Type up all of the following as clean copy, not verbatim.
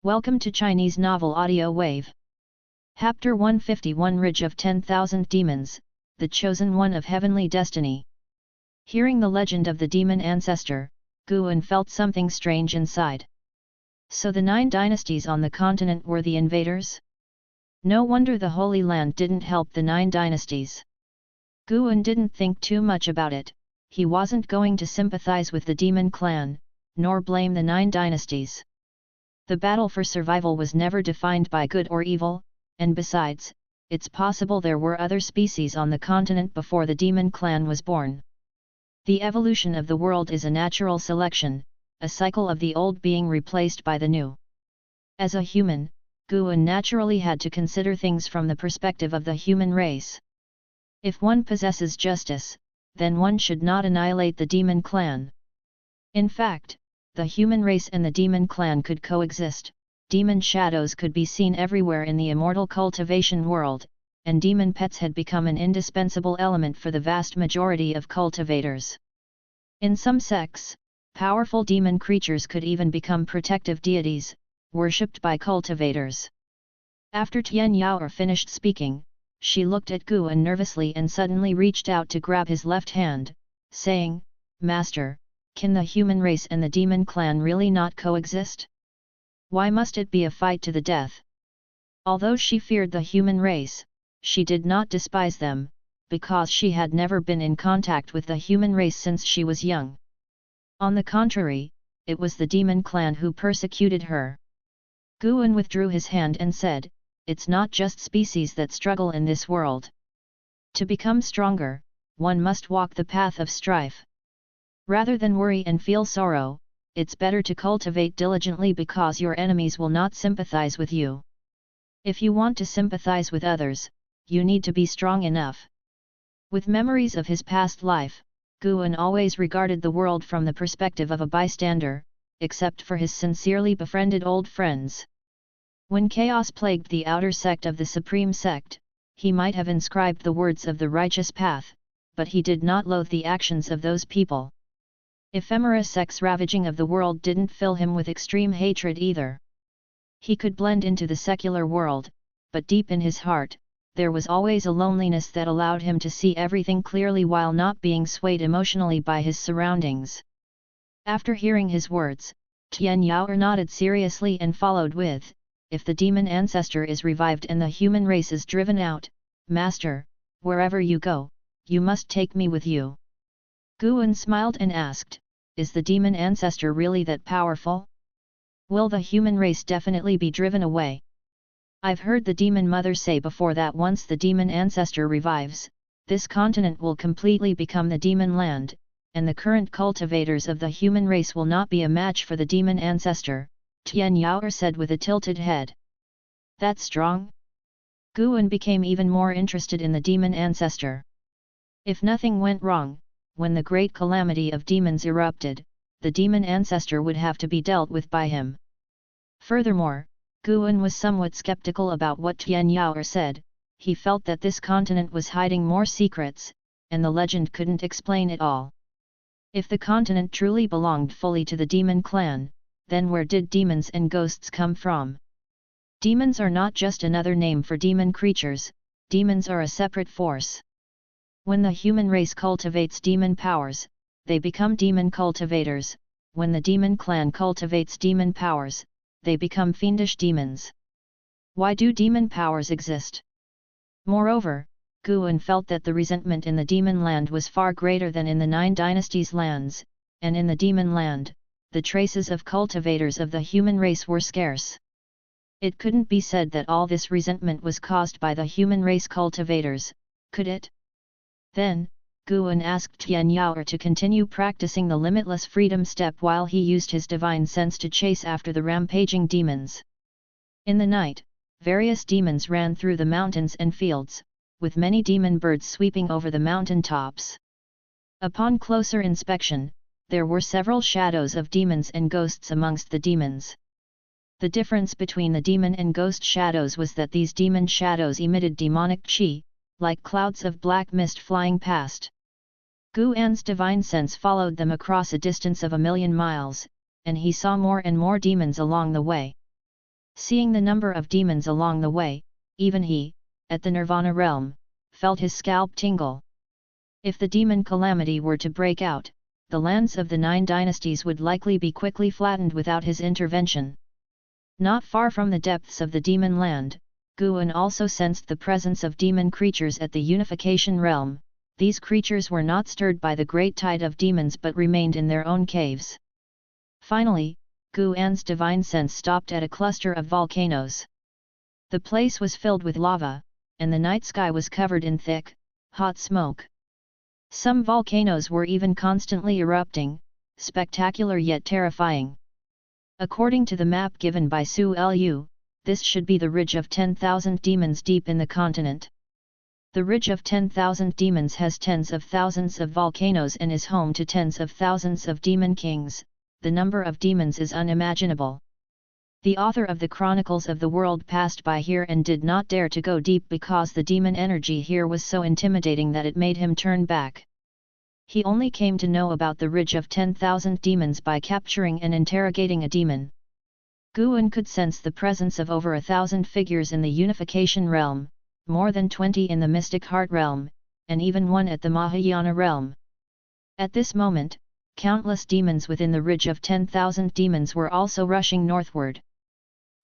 Welcome to Chinese Novel Audio Wave. Chapter 151 Ridge of 10,000 Demons, the Chosen One of Heavenly Destiny. Hearing the legend of the demon ancestor, Guan felt something strange inside. So the 9 dynasties on the continent were the invaders? No wonder the Holy Land didn't help the 9 dynasties. Guan didn't think too much about it. He wasn't going to sympathize with the demon clan, nor blame the 9 dynasties. The battle for survival was never defined by good or evil, and besides, it's possible there were other species on the continent before the demon clan was born. The evolution of the world is a natural selection, a cycle of the old being replaced by the new. As a human, Guan naturally had to consider things from the perspective of the human race. If one possesses justice, then one should not annihilate the demon clan. In fact, the human race and the demon clan could coexist. Demon shadows could be seen everywhere in the immortal cultivation world, and demon pets had become an indispensable element for the vast majority of cultivators. In some sects, powerful demon creatures could even become protective deities, worshipped by cultivators. After Tian Yao finished speaking, she looked at Guan nervously and suddenly reached out to grab his left hand, saying, "Master, can the human race and the demon clan really not coexist? Why must it be a fight to the death?" Although she feared the human race, she did not despise them, because she had never been in contact with the human race since she was young. On the contrary, it was the demon clan who persecuted her. Guan withdrew his hand and said, "It's not just species that struggle in this world. To become stronger, one must walk the path of strife. Rather than worry and feel sorrow, it's better to cultivate diligently because your enemies will not sympathize with you. If you want to sympathize with others, you need to be strong enough." With memories of his past life, Guan always regarded the world from the perspective of a bystander, except for his sincerely befriended old friends. When chaos plagued the outer sect of the Supreme Sect, he might have inscribed the words of the righteous path, but he did not loathe the actions of those people. Ephemera sect's ravaging of the world didn't fill him with extreme hatred either. He could blend into the secular world, but deep in his heart, there was always a loneliness that allowed him to see everything clearly while not being swayed emotionally by his surroundings. After hearing his words, Tian Yao nodded seriously and followed with, "If the demon ancestor is revived and the human race is driven out, Master, wherever you go, you must take me with you." Guan smiled and asked, "Is the demon ancestor really that powerful? Will the human race definitely be driven away? I've heard the demon mother say before that once the demon ancestor revives, this continent will completely become the demon land, and the current cultivators of the human race will not be a match for the demon ancestor," Tian Yao said with a tilted head. "That's strong?" Guan became even more interested in the demon ancestor. If nothing went wrong, when the great calamity of demons erupted, the demon ancestor would have to be dealt with by him. Furthermore, Guan was somewhat skeptical about what Tian Yao said. He felt that this continent was hiding more secrets, and the legend couldn't explain it all. If the continent truly belonged fully to the demon clan, then where did demons and ghosts come from? Demons are not just another name for demon creatures, demons are a separate force. When the human race cultivates demon powers, they become demon cultivators. When the demon clan cultivates demon powers, they become fiendish demons. Why do demon powers exist? Moreover, Guan felt that the resentment in the demon land was far greater than in the 9 dynasties lands, and in the demon land, the traces of cultivators of the human race were scarce. It couldn't be said that all this resentment was caused by the human race cultivators, could it? Then, Guan asked Tian Yao to continue practicing the limitless freedom step while he used his divine sense to chase after the rampaging demons. In the night, various demons ran through the mountains and fields, with many demon birds sweeping over the mountain tops. Upon closer inspection, there were several shadows of demons and ghosts amongst the demons. The difference between the demon and ghost shadows was that these demon shadows emitted demonic qi, like clouds of black mist flying past. Guan's divine sense followed them across a distance of 1,000,000 miles, and he saw more and more demons along the way. Seeing the number of demons along the way, even he, at the Nirvana realm, felt his scalp tingle. If the demon calamity were to break out, the lands of the 9 dynasties would likely be quickly flattened without his intervention. Not far from the depths of the demon land, Guan also sensed the presence of demon creatures at the unification realm. These creatures were not stirred by the great tide of demons but remained in their own caves. Finally, Guan's divine sense stopped at a cluster of volcanoes. The place was filled with lava, and the night sky was covered in thick, hot smoke. Some volcanoes were even constantly erupting, spectacular yet terrifying. According to the map given by Su Lu, this should be the Ridge of 10,000 Demons deep in the continent. The Ridge of 10,000 Demons has tens of thousands of volcanoes and is home to tens of thousands of demon kings. The number of demons is unimaginable. The author of the Chronicles of the World passed by here and did not dare to go deep because the demon energy here was so intimidating that it made him turn back. He only came to know about the Ridge of 10,000 Demons by capturing and interrogating a demon. Guan could sense the presence of over 1,000 figures in the unification realm, more than 20 in the mystic heart realm, and even one at the Mahayana realm. At this moment, countless demons within the Ridge of 10,000 Demons were also rushing northward.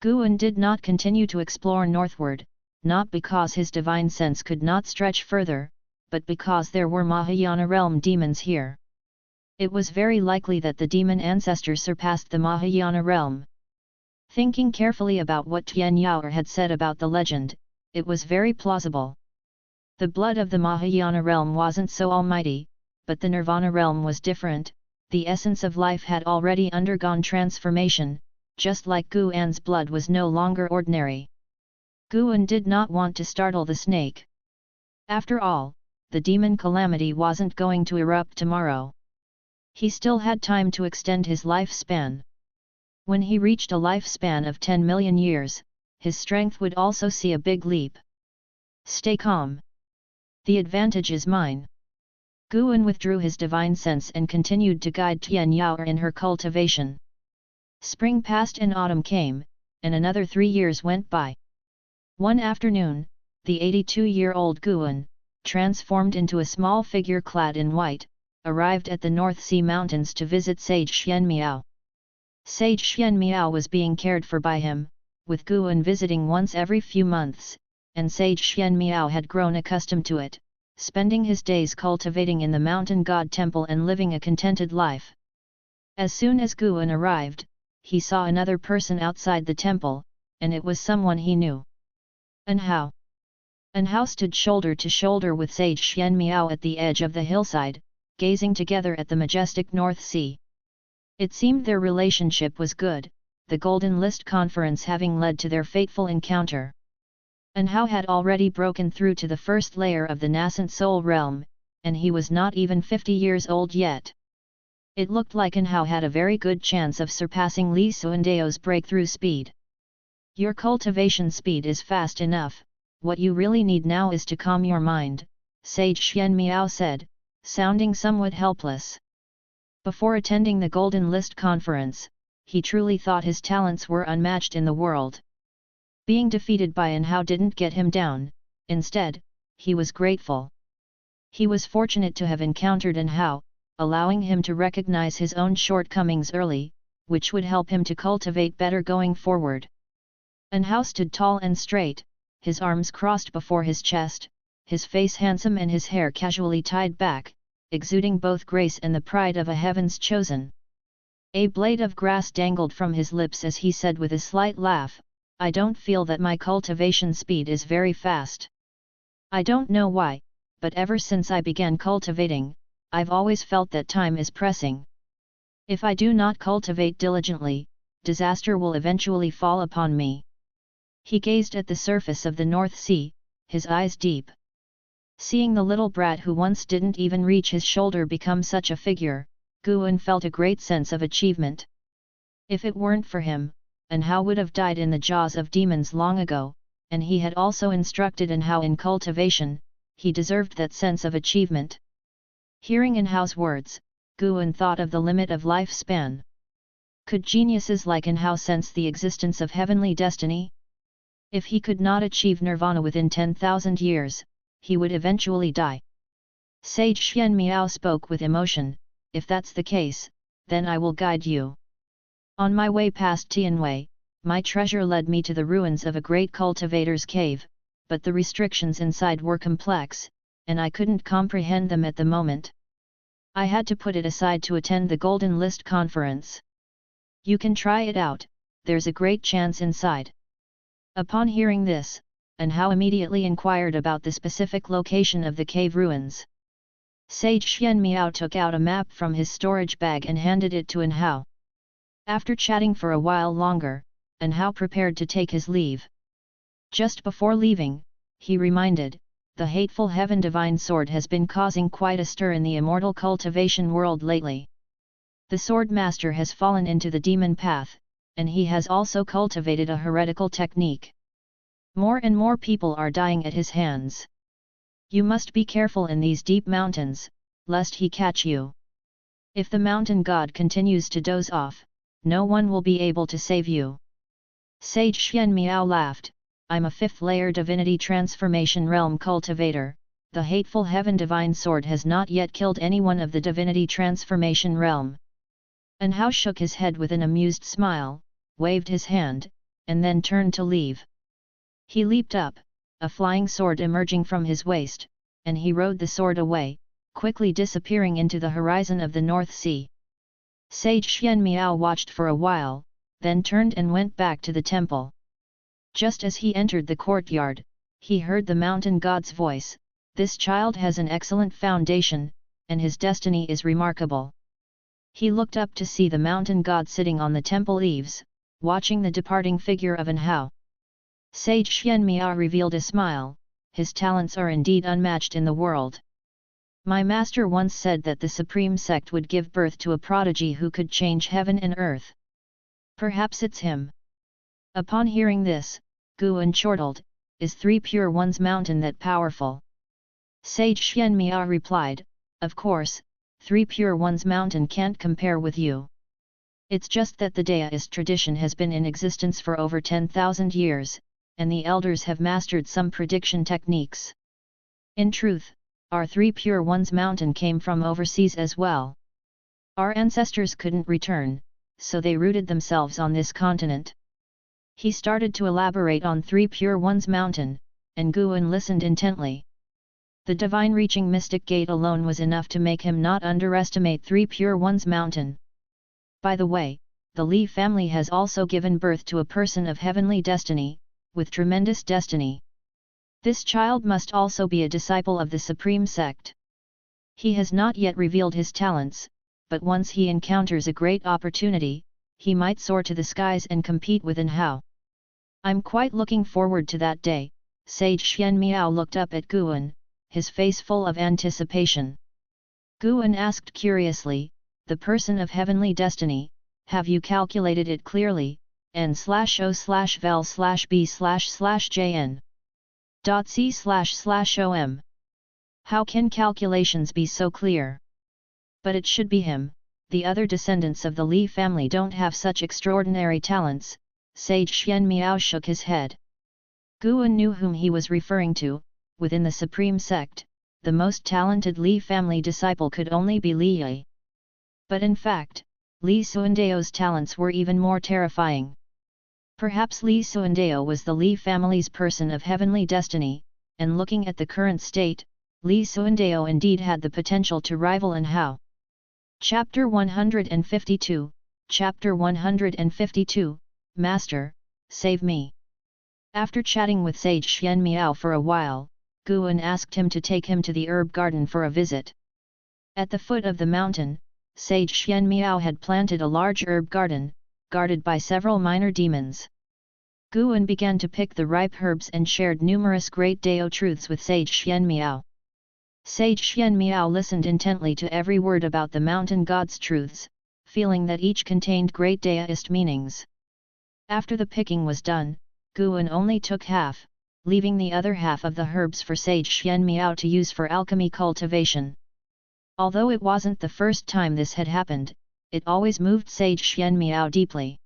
Guan did not continue to explore northward, not because his divine sense could not stretch further, but because there were Mahayana realm demons here. It was very likely that the demon ancestor surpassed the Mahayana realm. Thinking carefully about what Tian Yaoer had said about the legend, it was very plausible. The blood of the Mahayana realm wasn't so almighty, but the Nirvana realm was different. The essence of life had already undergone transformation, just like Guan's blood was no longer ordinary. Guan did not want to startle the snake. After all, the demon calamity wasn't going to erupt tomorrow. He still had time to extend his lifespan. When he reached a lifespan of 10 million years, his strength would also see a big leap. Stay calm. The advantage is mine. Guan withdrew his divine sense and continued to guide Tian Yaoer in her cultivation. Spring passed and autumn came, and another 3 years went by. One afternoon, the 82-year-old Guan, transformed into a small figure clad in white, arrived at the North Sea Mountains to visit Sage Xianmiao. Sage Xianmiao was being cared for by him, with Guan visiting once every few months, and Sage Xianmiao had grown accustomed to it, spending his days cultivating in the mountain god temple and living a contented life. As soon as Guan arrived, he saw another person outside the temple, and it was someone he knew. Anhao stood shoulder to shoulder with Sage Xianmiao at the edge of the hillside, gazing together at the majestic North Sea. It seemed their relationship was good, the Golden List conference having led to their fateful encounter. Anhao had already broken through to the first layer of the nascent soul realm, and he was not even 50 years old yet. It looked like Anhao had a very good chance of surpassing Li Xuandao's breakthrough speed. Your cultivation speed is fast enough, what you really need now is to calm your mind, Sage Xianmiao said, sounding somewhat helpless. Before attending the Golden List conference, he truly thought his talents were unmatched in the world. Being defeated by Anhao didn't get him down, instead, he was grateful. He was fortunate to have encountered Anhao, allowing him to recognize his own shortcomings early, which would help him to cultivate better going forward. Anhao stood tall and straight, his arms crossed before his chest, his face handsome and his hair casually tied back, exuding both grace and the pride of a heaven's chosen. A blade of grass dangled from his lips as he said with a slight laugh, I don't feel that my cultivation speed is very fast. I don't know why, but ever since I began cultivating, I've always felt that time is pressing. If I do not cultivate diligently, disaster will eventually fall upon me. He gazed at the surface of the North Sea, his eyes deep. Seeing the little brat who once didn't even reach his shoulder become such a figure, Guan felt a great sense of achievement. If it weren't for him, Anhao would have died in the jaws of demons long ago, and he had also instructed Anhao in cultivation, he deserved that sense of achievement. Hearing Anhao's words, Guan thought of the limit of lifespan. Could geniuses like Anhao sense the existence of heavenly destiny? If he could not achieve nirvana within 10,000 years, he would eventually die. Sage Xuan Miao spoke with emotion, if that's the case, then I will guide you. On my way past Tianwei, my treasure led me to the ruins of a great cultivator's cave, but the restrictions inside were complex, and I couldn't comprehend them at the moment. I had to put it aside to attend the Golden List conference. You can try it out, there's a great chance inside. Upon hearing this, Anhao immediately inquired about the specific location of the cave ruins. Sage Xuan Miao took out a map from his storage bag and handed it to Anhao. After chatting for a while longer, Anhao prepared to take his leave. Just before leaving, he reminded, the hateful Heaven Divine Sword has been causing quite a stir in the immortal cultivation world lately. The Sword Master has fallen into the demon path, and he has also cultivated a heretical technique. More and more people are dying at his hands. You must be careful in these deep mountains, lest he catch you. If the mountain god continues to doze off, no one will be able to save you. Sage Xuan Miao laughed, I'm a fifth-layer divinity transformation realm cultivator, the hateful Heaven Divine Sword has not yet killed anyone of the divinity transformation realm. Anhao shook his head with an amused smile, waved his hand, and then turned to leave. He leaped up, a flying sword emerging from his waist, and he rode the sword away, quickly disappearing into the horizon of the North Sea. Sage Xuan Miao watched for a while, then turned and went back to the temple. Just as he entered the courtyard, he heard the mountain god's voice, this child has an excellent foundation, and his destiny is remarkable. He looked up to see the mountain god sitting on the temple eaves, watching the departing figure of Anhao. Sage Xuan Miao revealed a smile, his talents are indeed unmatched in the world. My master once said that the Supreme Sect would give birth to a prodigy who could change heaven and earth. Perhaps it's him. Upon hearing this, Guan chortled, is Three Pure Ones mountain that powerful? Sage Xuan Miao replied, of course, Three Pure Ones mountain can't compare with you. It's just that the Taoist tradition has been in existence for over 10,000 years, and the elders have mastered some prediction techniques. In truth, our Three Pure Ones mountain came from overseas as well. Our ancestors couldn't return, so they rooted themselves on this continent. He started to elaborate on Three Pure Ones mountain, and Guan listened intently. The divine reaching mystic gate alone was enough to make him not underestimate Three Pure Ones mountain. By the way, the Li family has also given birth to a person of heavenly destiny, with tremendous destiny. This child must also be a disciple of the Supreme Sect. He has not yet revealed his talents, but once he encounters a great opportunity, he might soar to the skies and compete with Anhao. I'm quite looking forward to that day. Sage Xuan Miao looked up at Guan, his face full of anticipation. Guan asked curiously, the person of heavenly destiny, have you calculated it clearly, n/o/vel/b/jn.c//om. How can calculations be so clear? But it should be him, the other descendants of the Li family don't have such extraordinary talents. Sage Xuan Miao shook his head. Guan knew whom he was referring to. Within the Supreme Sect, the most talented Li family disciple could only be Li Yi. But in fact, Li Xuandao's talents were even more terrifying. Perhaps Li Xuandao was the Li family's person of heavenly destiny, and looking at the current state, Li Xuandao indeed had the potential to rival Anhao. Chapter 152, Chapter 152, Master, save me. After chatting with Sage Xuan Miao for a while, Guan asked him to take him to the herb garden for a visit. At the foot of the mountain, Sage Xuan Miao had planted a large herb garden, guarded by several minor demons. Guan began to pick the ripe herbs and shared numerous great Dao truths with Sage Xuan Miao. Sage Xuan Miao listened intently to every word about the mountain god's truths, feeling that each contained great Daoist meanings. After the picking was done, Guan only took half, leaving the other half of the herbs for Sage Xuan Miao to use for alchemy cultivation. Although it wasn't the first time this had happened, it always moved Sage Xianmiao deeply.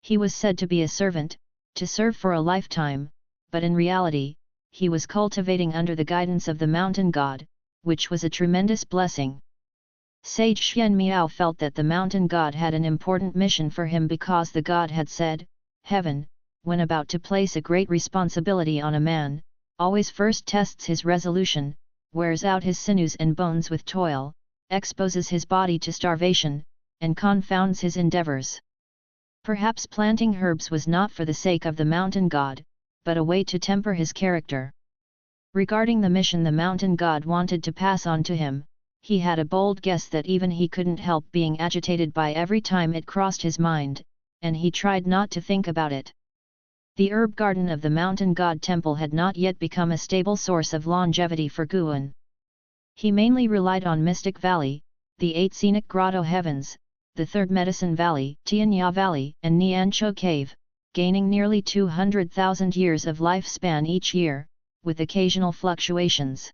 He was said to be a servant, to serve for a lifetime, but in reality, he was cultivating under the guidance of the mountain god, which was a tremendous blessing. Sage Xianmiao felt that the mountain god had an important mission for him because the god had said, "Heaven, when about to place a great responsibility on a man, always first tests his resolution, wears out his sinews and bones with toil, exposes his body to starvation, and confounds his endeavors." Perhaps planting herbs was not for the sake of the mountain god, but a way to temper his character. Regarding the mission the mountain god wanted to pass on to him, he had a bold guess that even he couldn't help being agitated by every time it crossed his mind, and he tried not to think about it. The herb garden of the mountain god temple had not yet become a stable source of longevity for Guan. He mainly relied on Mystic Valley, the 8 scenic grotto heavens, the 3rd Medicine Valley, Tianya Valley, and Niancho Cave, gaining nearly 200,000 years of lifespan each year, with occasional fluctuations.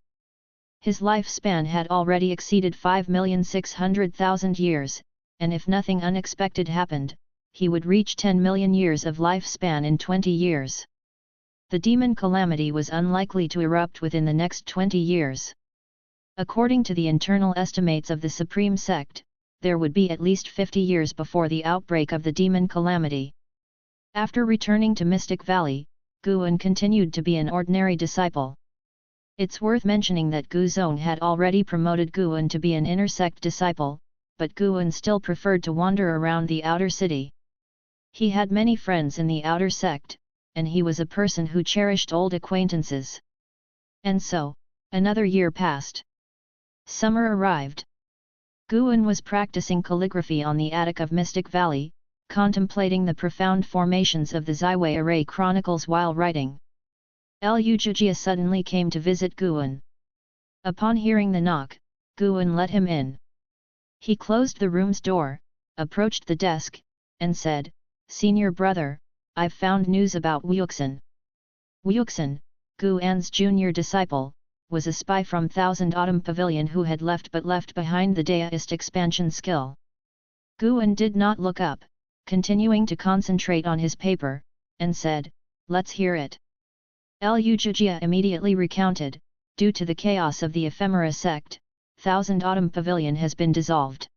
His lifespan had already exceeded 5,600,000 years, and if nothing unexpected happened, he would reach 10 million years of lifespan in 20 years. The demon calamity was unlikely to erupt within the next 20 years. According to the internal estimates of the Supreme Sect, there would be at least 50 years before the outbreak of the demon calamity. After returning to Mystic Valley, Guan continued to be an ordinary disciple. It's worth mentioning that Gu Zong had already promoted Guan to be an inner sect disciple, but Guan still preferred to wander around the outer city. He had many friends in the outer sect, and he was a person who cherished old acquaintances. And so, another year passed. Summer arrived. Guan was practicing calligraphy on the attic of Mystic Valley, contemplating the profound formations of the Ziwei Array chronicles while writing. Liu Jijia suddenly came to visit Guan. Upon hearing the knock, Guan let him in. He closed the room's door, approached the desk, and said, "Senior brother, I've found news about Wuxin." Wuxin, Guan's junior disciple, was a spy from Thousand Autumn Pavilion who had left behind the Daoist expansion skill. Guan did not look up, continuing to concentrate on his paper, and said, "Let's hear it." Liu Jijia immediately recounted, "Due to the chaos of the Ephemera sect, Thousand Autumn Pavilion has been dissolved.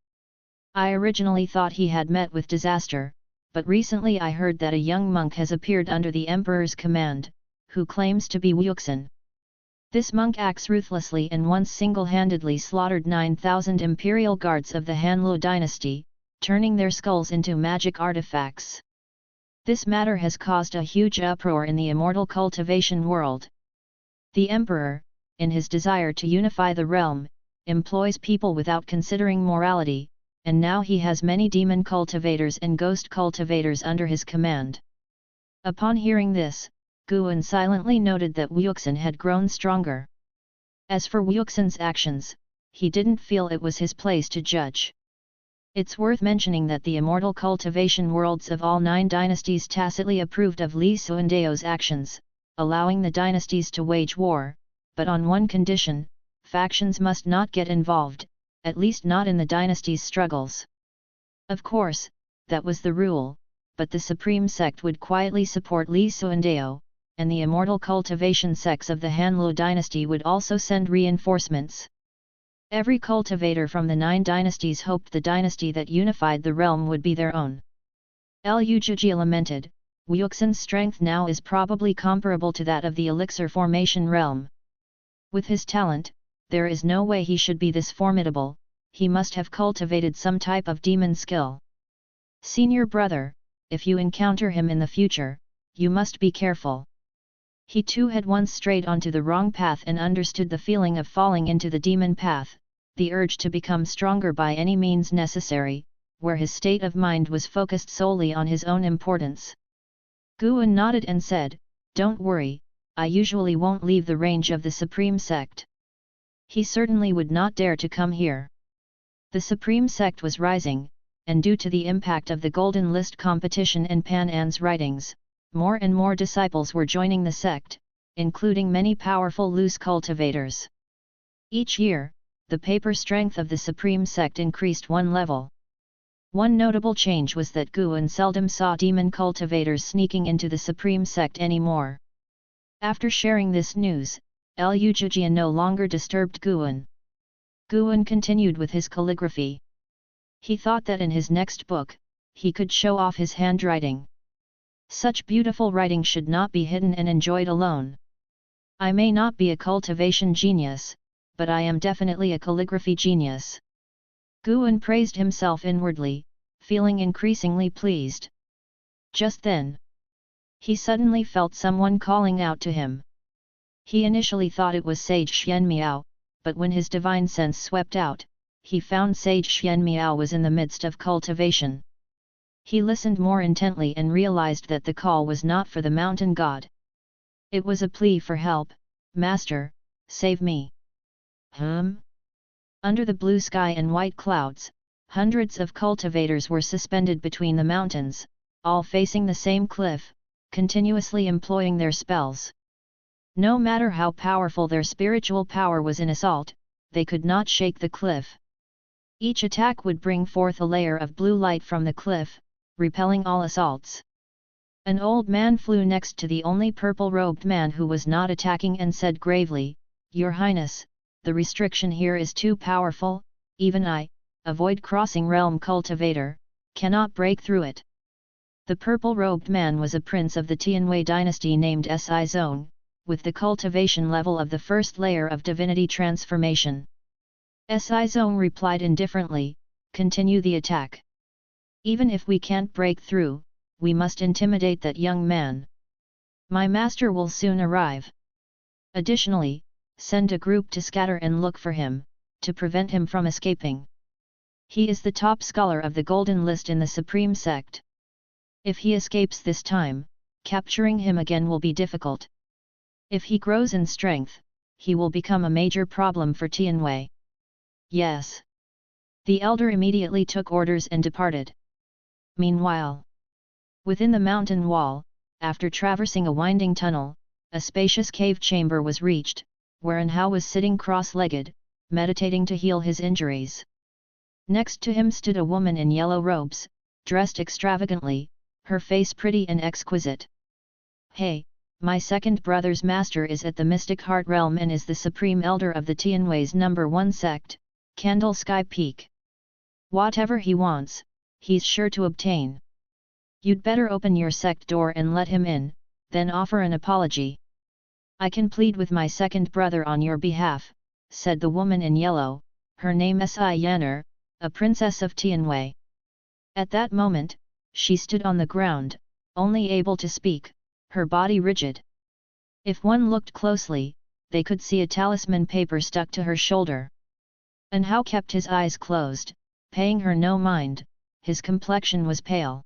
I originally thought he had met with disaster, but recently I heard that a young monk has appeared under the Emperor's command, who claims to be Wuxin. This monk acts ruthlessly and once single-handedly slaughtered 9,000 imperial guards of the Hanluo dynasty, turning their skulls into magic artifacts. This matter has caused a huge uproar in the immortal cultivation world. The Emperor, in his desire to unify the realm, employs people without considering morality, and now he has many demon cultivators and ghost cultivators under his command." Upon hearing this, Guan silently noted that Wuxin had grown stronger. As for Wuxin's actions, he didn't feel it was his place to judge. It's worth mentioning that the immortal cultivation worlds of all 9 dynasties tacitly approved of Li Suandao's actions, allowing the dynasties to wage war, but on one condition: factions must not get involved, at least not in the dynasty's struggles. Of course, that was the rule, but the Supreme Sect would quietly support Li Suandao, and the immortal cultivation sects of the Hanluo dynasty would also send reinforcements. Every cultivator from the 9 dynasties hoped the dynasty that unified the realm would be their own. Liu Jijia lamented, "Wuxin's strength now is probably comparable to that of the elixir formation realm. With his talent, there is no way he should be this formidable, he must have cultivated some type of demon skill. Senior brother, if you encounter him in the future, you must be careful." He too had once strayed onto the wrong path and understood the feeling of falling into the demon path, the urge to become stronger by any means necessary, where his state of mind was focused solely on his own importance. Guan nodded and said, "Don't worry, I usually won't leave the range of the Supreme Sect." He certainly would not dare to come here. The Supreme Sect was rising, and due to the impact of the Golden List competition and Pan An's writings, more and more disciples were joining the sect, including many powerful loose cultivators. Each year, the paper strength of the Supreme Sect increased 1 level. One notable change was that Guan seldom saw demon cultivators sneaking into the Supreme Sect anymore. After sharing this news, Liu Zhijian no longer disturbed Guan. Guan continued with his calligraphy. He thought that in his next book, he could show off his handwriting. Such beautiful writing should not be hidden and enjoyed alone. I may not be a cultivation genius, but I am definitely a calligraphy genius. Guan praised himself inwardly, feeling increasingly pleased. Just then, he suddenly felt someone calling out to him. He initially thought it was Sage Xianmiao, but when his divine sense swept out, he found Sage Xianmiao was in the midst of cultivation. He listened more intently and realized that the call was not for the mountain god. It was a plea for help. Master, save me. Under the blue sky and white clouds, hundreds of cultivators were suspended between the mountains, all facing the same cliff, continuously employing their spells. No matter how powerful their spiritual power was in assault, they could not shake the cliff. Each attack would bring forth a layer of blue light from the cliff, repelling all assaults. An old man flew next to the only purple-robed man who was not attacking and said gravely, "Your Highness, the restriction here is too powerful, even I, a void-crossing realm cultivator, cannot break through it." The purple-robed man was a prince of the Tianwei dynasty named Si Zong, with the cultivation level of the first layer of divinity transformation. Si Zong replied indifferently, "Continue the attack. Even if we can't break through, we must intimidate that young man. My master will soon arrive. Additionally, send a group to scatter and look for him, to prevent him from escaping. He is the top scholar of the Golden List in the Supreme Sect. If he escapes this time, capturing him again will be difficult. If he grows in strength, he will become a major problem for Tianwei." "Yes." The elder immediately took orders and departed. Meanwhile, within the mountain wall, after traversing a winding tunnel, a spacious cave chamber was reached, wherein Hao was sitting cross-legged, meditating to heal his injuries. Next to him stood a woman in yellow robes, dressed extravagantly, her face pretty and exquisite. "Hey, my second brother's master is at the Mystic Heart Realm and is the supreme elder of the Tianwei's #1 sect, Candle Sky Peak. Whatever he wants, he's sure to obtain. You'd better open your sect door and let him in, then offer an apology." "I can plead with my second brother on your behalf," said the woman in yellow, her name Si Yanner, a princess of Tianwei. At that moment, she stood on the ground, only able to speak, her body rigid. If one looked closely, they could see a talisman paper stuck to her shoulder. And Hao kept his eyes closed, paying her no mind. His complexion was pale.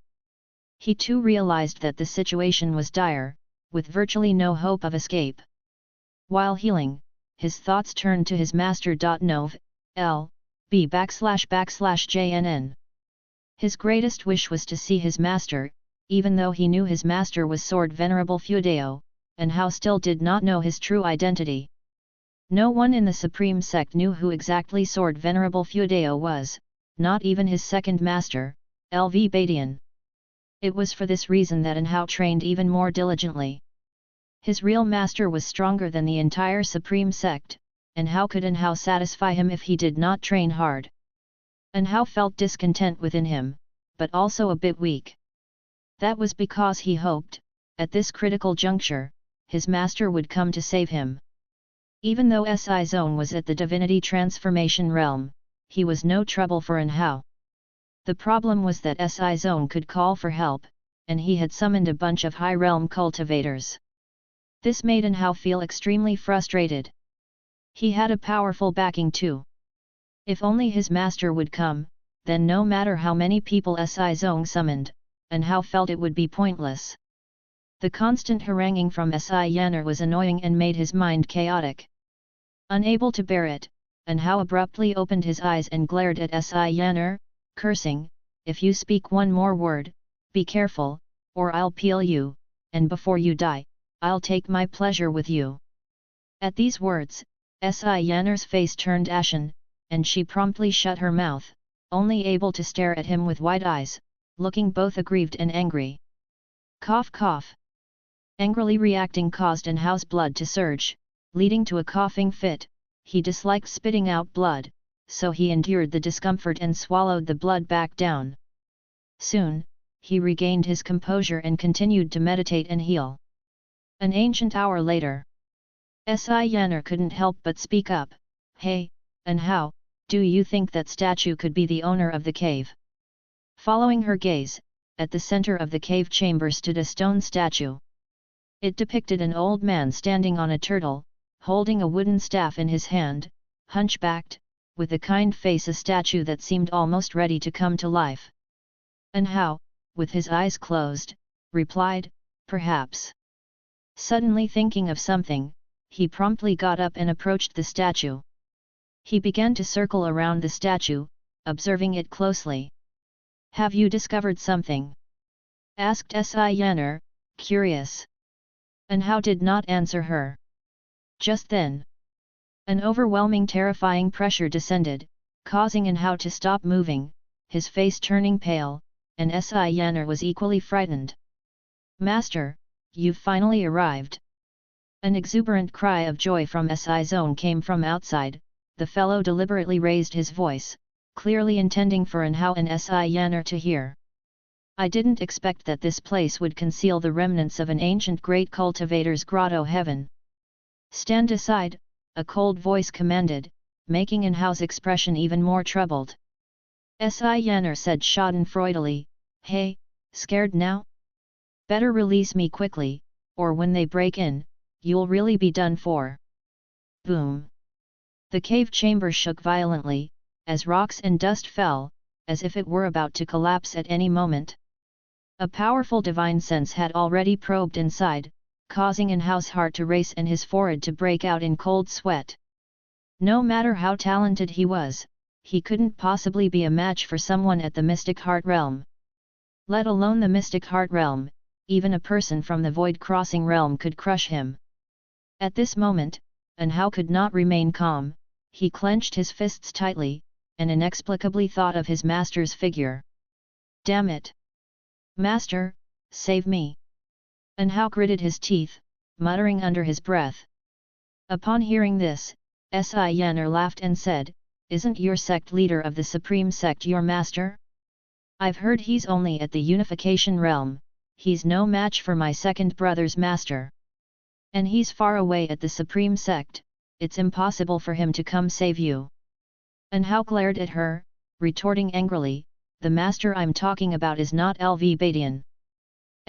He too realized that the situation was dire, with virtually no hope of escape. While healing, his thoughts turned to his master. Nov. L.B//JNN. His greatest wish was to see his master, even though he knew his master was Sword Venerable Feudeo, and Hao still did not know his true identity. No one in the Supreme Sect knew who exactly Sword Venerable Feudeo was, not even his second master, Lv Badian. It was for this reason that Hao trained even more diligently. His real master was stronger than the entire Supreme Sect, and how could Hao satisfy him if he did not train hard? Hao felt discontent within him, but also a bit weak. That was because he hoped, at this critical juncture, his master would come to save him. Even though Si Zone was at the divinity transformation realm, he was no trouble for Hao. The problem was that Si Zone could call for help, and he had summoned a bunch of high realm cultivators. This made Hao feel extremely frustrated. He had a powerful backing too. If only his master would come, then no matter how many people Si Zone summoned, Hao felt it would be pointless. The constant haranguing from Si Yanner was annoying and made his mind chaotic. Unable to bear it, Hao abruptly opened his eyes and glared at Si Yanner, cursing, "If you speak one more word, be careful, or I'll peel you, and before you die, I'll take my pleasure with you." At these words, Si Yanner's face turned ashen, and she promptly shut her mouth, only able to stare at him with wide eyes, looking both aggrieved and angry. Cough cough. Angrily reacting caused Anhao's blood to surge, leading to a coughing fit. He disliked spitting out blood, so he endured the discomfort and swallowed the blood back down. Soon, he regained his composure and continued to meditate and heal. An ancient hour later. Yanner couldn't help but speak up. Hey, Anhao, do you think that statue could be the owner of the cave? Following her gaze, at the center of the cave chamber stood a stone statue. It depicted an old man standing on a turtle, holding a wooden staff in his hand, hunchbacked, with a kind face, a statue that seemed almost ready to come to life. Anhao, with his eyes closed, replied, perhaps. Suddenly thinking of something, he promptly got up and approached the statue. He began to circle around the statue, observing it closely. Have you discovered something? Asked Yanner, curious. Anhao did not answer her. Just then, an overwhelming terrifying pressure descended, causing Anhao to stop moving, his face turning pale, and Yanner was equally frightened. Master, you've finally arrived. An exuberant cry of joy from Zone came from outside. The fellow deliberately raised his voice, clearly intending for Anhao and Yanner to hear. I didn't expect that this place would conceal the remnants of an ancient great cultivator's grotto heaven. Stand aside, a cold voice commanded, making Anhao's expression even more troubled. Yanner said schadenfreudely, hey, scared now? Better release me quickly, or when they break in, you'll really be done for. Boom! The cave chamber shook violently, as rocks and dust fell, as if it were about to collapse at any moment. A powerful divine sense had already probed inside, causing Anhao's heart to race and his forehead to break out in cold sweat. No matter how talented he was, he couldn't possibly be a match for someone at the Mystic Heart Realm. Let alone the Mystic Heart Realm, even a person from the Void Crossing Realm could crush him. At this moment, Anhao could not remain calm. He clenched his fists tightly, and inexplicably thought of his master's figure. Damn it! Master, save me! Anhao gritted his teeth, muttering under his breath. Upon hearing this, Yanner laughed and said, isn't your sect leader of the Supreme Sect your master? I've heard he's only at the Unification Realm, he's no match for my second brother's master. And he's far away at the Supreme Sect, it's impossible for him to come save you. Anhao glared at her, retorting angrily, the master I'm talking about is not LV Badian.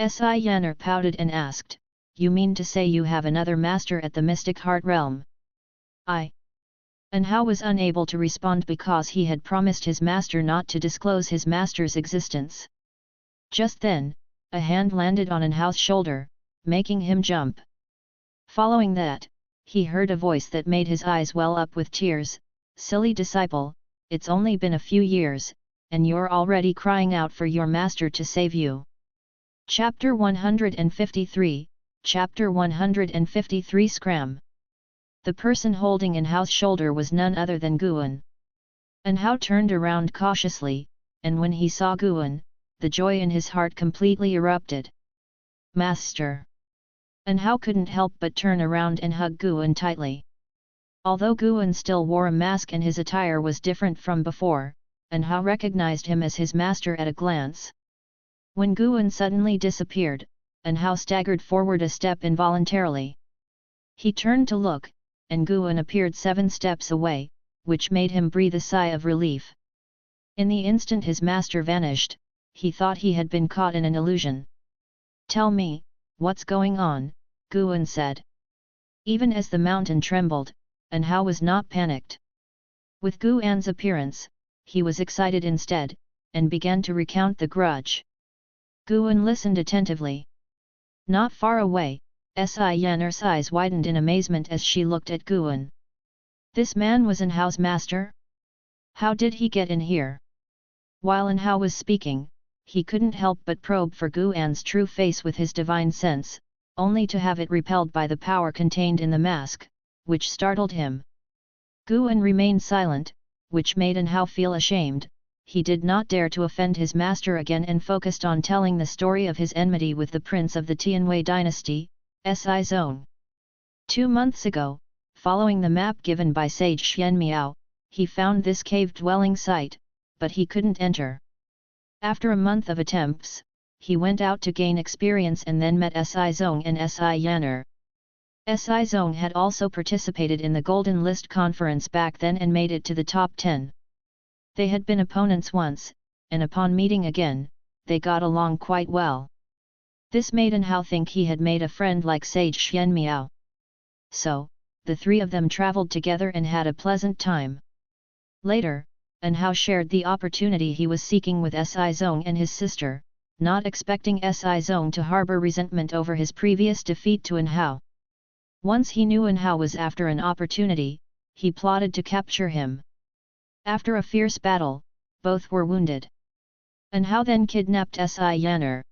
Yanner pouted and asked, you mean to say you have another master at the Mystic Heart Realm? Anhao was unable to respond because he had promised his master not to disclose his master's existence. Just then, a hand landed on Anhao's shoulder, making him jump. Following that, he heard a voice that made his eyes well up with tears, silly disciple, it's only been a few years, and you're already crying out for your master to save you. Chapter 153, Chapter 153 Scram. The person holding Anhao's shoulder was none other than Guan. Anhao turned around cautiously, and when he saw Guan, the joy in his heart completely erupted. Master! Anhao couldn't help but turn around and hug Guan tightly. Although Guan still wore a mask and his attire was different from before, Anhao recognized him as his master at a glance. When Guan suddenly disappeared, Anhao staggered forward a step involuntarily. He turned to look, and Guan appeared 7 steps away, which made him breathe a sigh of relief. In the instant his master vanished, he thought he had been caught in an illusion. Tell me, what's going on? Guan said. Even as the mountain trembled, Anhao was not panicked. With Guan's appearance, he was excited instead, and began to recount the grudge. Guan listened attentively. Not far away, Yanner's eyes widened in amazement as she looked at Guan. This man was Anhao's master? How did he get in here? While Anhao was speaking, he couldn't help but probe for Guan's true face with his divine sense, only to have it repelled by the power contained in the mask, which startled him. Guan remained silent, which made Anhao feel ashamed, he did not dare to offend his master again and focused on telling the story of his enmity with the prince of the Tianwei dynasty, Si Zong. 2 months ago, following the map given by sage Xian Miao, he found this cave-dwelling site, but he couldn't enter. After a month of attempts, he went out to gain experience and then met Si Zong and Si Yanner. Si Zong had also participated in the Golden List conference back then and made it to the top 10. They had been opponents once, and upon meeting again, they got along quite well. This made An Hao think he had made a friend like sage Xian Miao. So, the three of them traveled together and had a pleasant time. Later, An Hao shared the opportunity he was seeking with Si Zong and his sister, not expecting Si Zong to harbor resentment over his previous defeat to An Hao. Once he knew An Hao was after an opportunity, he plotted to capture him. After a fierce battle, both were wounded. An Hao then kidnapped Si Yanner.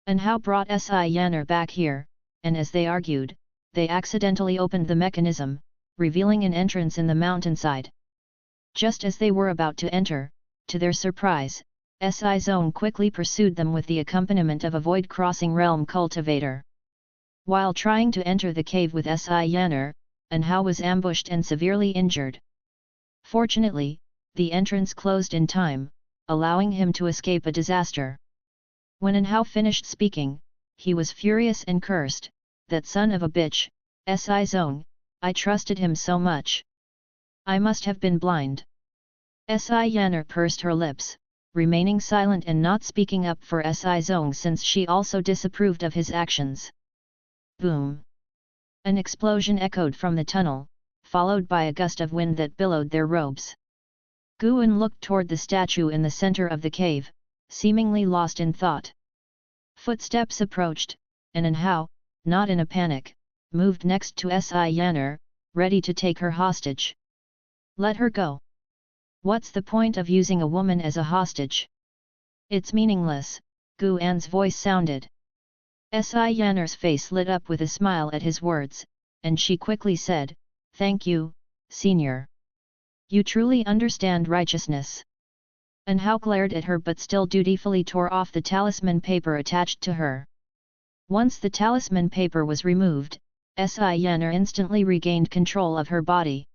An Hao brought Si Yanner back here, and as they argued, they accidentally opened the mechanism, revealing an entrance in the mountainside. Just as they were about to enter, to their surprise, Si Zong quickly pursued them with the accompaniment of a void-crossing realm cultivator. While trying to enter the cave with Si Yanner, An Hao was ambushed and severely injured. Fortunately, the entrance closed in time, allowing him to escape a disaster. When An Hao finished speaking, he was furious and cursed, "That son of a bitch, Si Zong, I trusted him so much. I must have been blind." Si Yanner pursed her lips, remaining silent and not speaking up for Si Zong since she also disapproved of his actions. Boom! An explosion echoed from the tunnel, followed by a gust of wind that billowed their robes. Guan looked toward the statue in the center of the cave, seemingly lost in thought. Footsteps approached, and An Hao, not in a panic, moved next to Si Yanner, ready to take her hostage. "Let her go. What's the point of using a woman as a hostage? It's meaningless," Guan's voice sounded. Si Yanner's face lit up with a smile at his words, and she quickly said, "Thank you, Senior. You truly understand righteousness." An Hao glared at her but still dutifully tore off the talisman paper attached to her. Once the talisman paper was removed, Si Yanner instantly regained control of her body.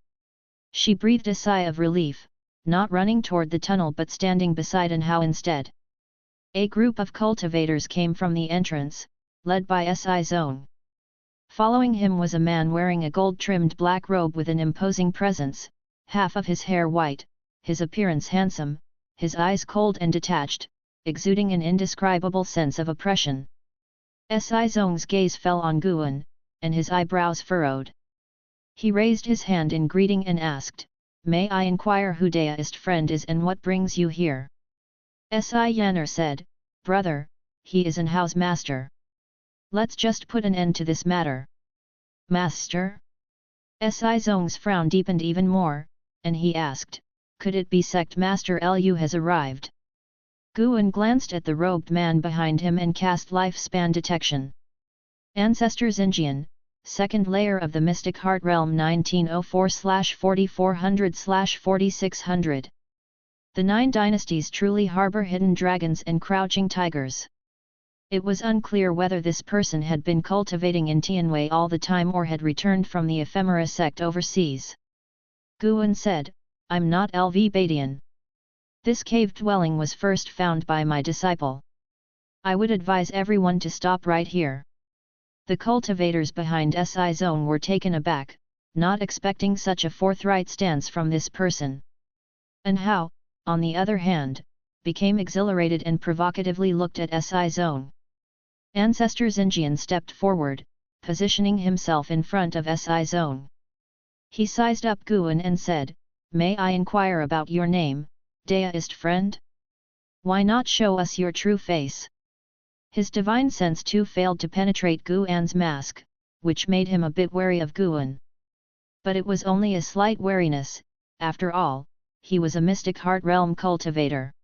She breathed a sigh of relief, not running toward the tunnel but standing beside An Hao instead. A group of cultivators came from the entrance, led by Si Zong. Following him was a man wearing a gold-trimmed black robe with an imposing presence, half of his hair white, his appearance handsome, his eyes cold and detached, exuding an indescribable sense of oppression. Si Zong's gaze fell on Guan, and his eyebrows furrowed. He raised his hand in greeting and asked, "May I inquire who deist friend is and what brings you here?" Si Yanner said, "Brother, he is An Hao's master. Let's just put an end to this matter." "Master?" Si Zong's frown deepened even more, and he asked, "Could it be Sect Master Lu has arrived?" Guan glanced at the robed man behind him and cast lifespan detection. Ancestors Injian, second layer of the Mystic Heart Realm 1904/4400/4600. The 9 dynasties truly harbor hidden dragons and crouching tigers. It was unclear whether this person had been cultivating in Tianwei all the time or had returned from the ephemera sect overseas. Guan said, "I'm not LV Badian. This cave dwelling was first found by my disciple. I would advise everyone to stop right here." The cultivators behind Si Zong were taken aback, not expecting such a forthright stance from this person. An Hao, on the other hand, became exhilarated and provocatively looked at Si Zong. Ancestor Xinjian stepped forward, positioning himself in front of Si Zong. He sized up Guan and said, "May I inquire about your name, deist friend? Why not show us your true face?" His divine sense too failed to penetrate Guan's mask, which made him a bit wary of Guan. But it was only a slight wariness, after all, he was a Mystic Heart Realm cultivator.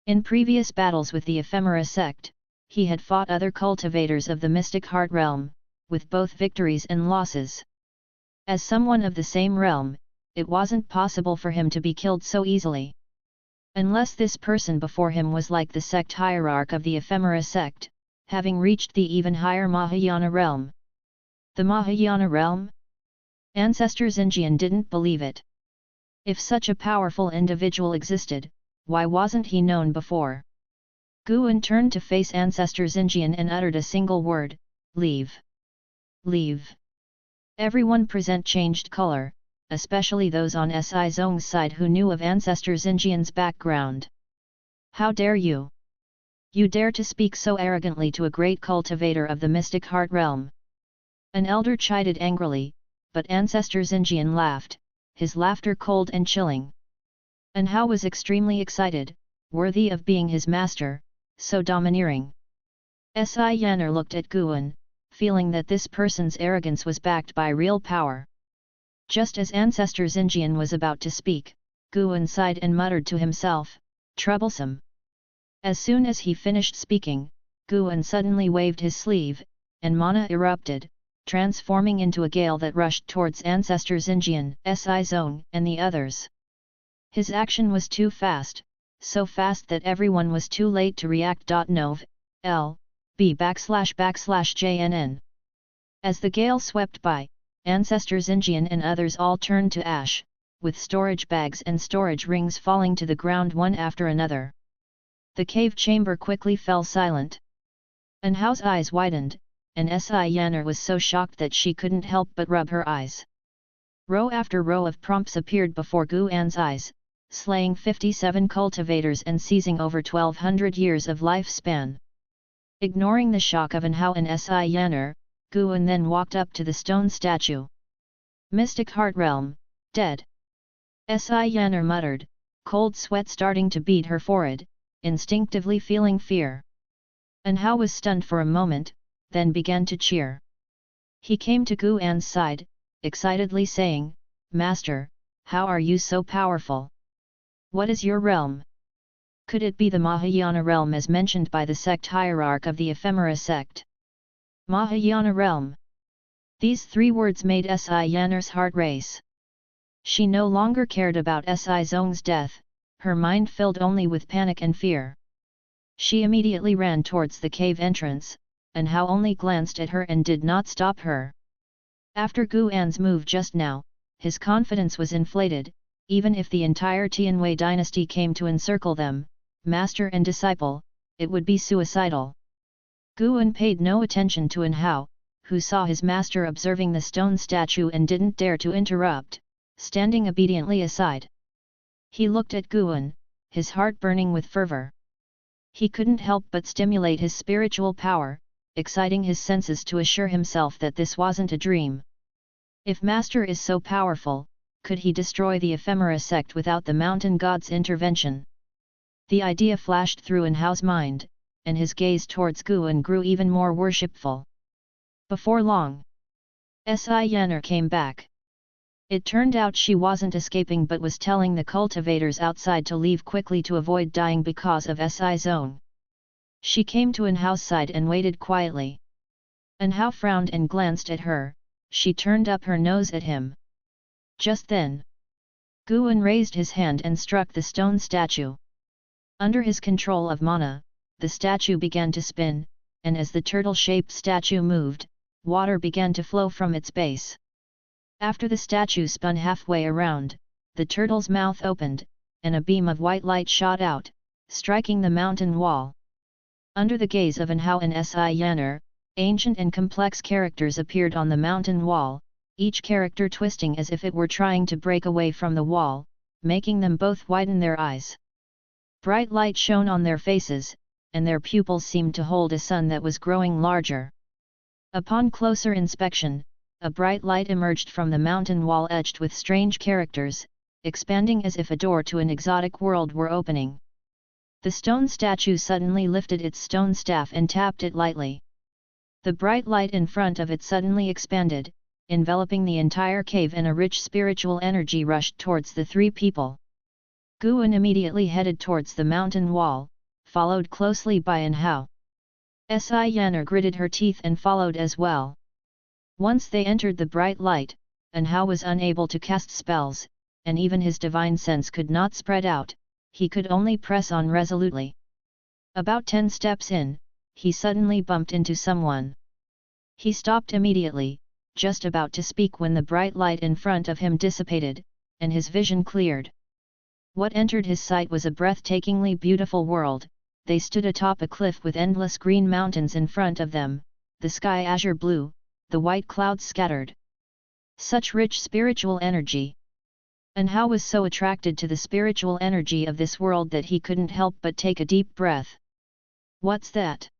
In previous battles with the ephemera sect, he had fought other cultivators of the Mystic Heart Realm, with both victories and losses. As someone of the same realm, it wasn't possible for him to be killed so easily. Unless this person before him was like the sect hierarch of the Ephemera sect, having reached the even higher Mahayana realm. The Mahayana realm? Ancestors Injian didn't believe it. If such a powerful individual existed, why wasn't he known before? Guan turned to face Ancestors Injian and uttered a single word, leave. Leave. Everyone present changed color, especially those on Si Zong's side who knew of Ancestors Injian's background. How dare you? You dare to speak so arrogantly to a great cultivator of the mystic heart realm? An elder chided angrily, but Ancestors Injian laughed, his laughter cold and chilling. And Hao was extremely excited, worthy of being his master, so domineering. Si Yanner looked at Guan, feeling that this person's arrogance was backed by real power. Just as Ancestors Injian was about to speak, Guan sighed and muttered to himself, troublesome. As soon as he finished speaking, Guan suddenly waved his sleeve, and mana erupted, transforming into a gale that rushed towards Ancestors Injian, Si Zong, and the others. His action was too fast, so fast that everyone was too late to react. Nov. L. B //JNN. As the gale swept by, Ancestors Injian and others all turned to ash, with storage bags and storage rings falling to the ground one after another. The cave chamber quickly fell silent. And Hao's eyes widened, and Si Yanner was so shocked that she couldn't help but rub her eyes. Row after row of prompts appeared before Guan's eyes, slaying 57 cultivators and seizing over 1200 years of lifespan. Ignoring the shock of An Hao and Si Yanner, Guan then walked up to the stone statue. Mystic Heart Realm, dead. Si Yanner muttered, cold sweat starting to bead her forehead, instinctively feeling fear. An Hao was stunned for a moment, then began to cheer. He came to Guan's side, excitedly saying, Master, how are you so powerful? What is your realm? Could it be the Mahayana realm as mentioned by the sect hierarch of the Ephemera sect? Mahayana realm. These three words made Si Yanner's heart race. She no longer cared about Si Zong's death, her mind filled only with panic and fear. She immediately ran towards the cave entrance, and Hao only glanced at her and did not stop her. After Guan's move just now, his confidence was inflated, even if the entire Tianwei dynasty came to encircle them, master and disciple, it would be suicidal. Guan paid no attention to An Hao, who saw his master observing the stone statue and didn't dare to interrupt, standing obediently aside. He looked at Guan, his heart burning with fervor. He couldn't help but stimulate his spiritual power, exciting his senses to assure himself that this wasn't a dream. If Master is so powerful, could he destroy the Ephemera sect without the mountain god's intervention? The idea flashed through An Hao's mind, and his gaze towards Guan grew even more worshipful. Before long, Si Yanner came back. It turned out she wasn't escaping but was telling the cultivators outside to leave quickly to avoid dying because of Si Zong. She came to An Hao's side and waited quietly. An Hao frowned and glanced at her, she turned up her nose at him. Just then, Guan raised his hand and struck the stone statue. Under his control of mana, the statue began to spin, and as the turtle-shaped statue moved, water began to flow from its base. After the statue spun halfway around, the turtle's mouth opened, and a beam of white light shot out, striking the mountain wall. Under the gaze of An Hao and Si Yanner, ancient and complex characters appeared on the mountain wall, each character twisting as if it were trying to break away from the wall, making them both widen their eyes. Bright light shone on their faces, and their pupils seemed to hold a sun that was growing larger. Upon closer inspection, a bright light emerged from the mountain wall edged with strange characters, expanding as if a door to an exotic world were opening. The stone statue suddenly lifted its stone staff and tapped it lightly. The bright light in front of it suddenly expanded, enveloping the entire cave, and a rich spiritual energy rushed towards the three people. Guan immediately headed towards the mountain wall, followed closely by An Hao. Si Yanner gritted her teeth and followed as well. Once they entered the bright light, An Hao was unable to cast spells, and even his divine sense could not spread out, he could only press on resolutely. About 10 steps in, he suddenly bumped into someone. He stopped immediately, just about to speak when the bright light in front of him dissipated, and his vision cleared. What entered his sight was a breathtakingly beautiful world. They stood atop a cliff with endless green mountains in front of them, the sky azure blue, the white clouds scattered. Such rich spiritual energy. And Hao was so attracted to the spiritual energy of this world that he couldn't help but take a deep breath. "What's that?"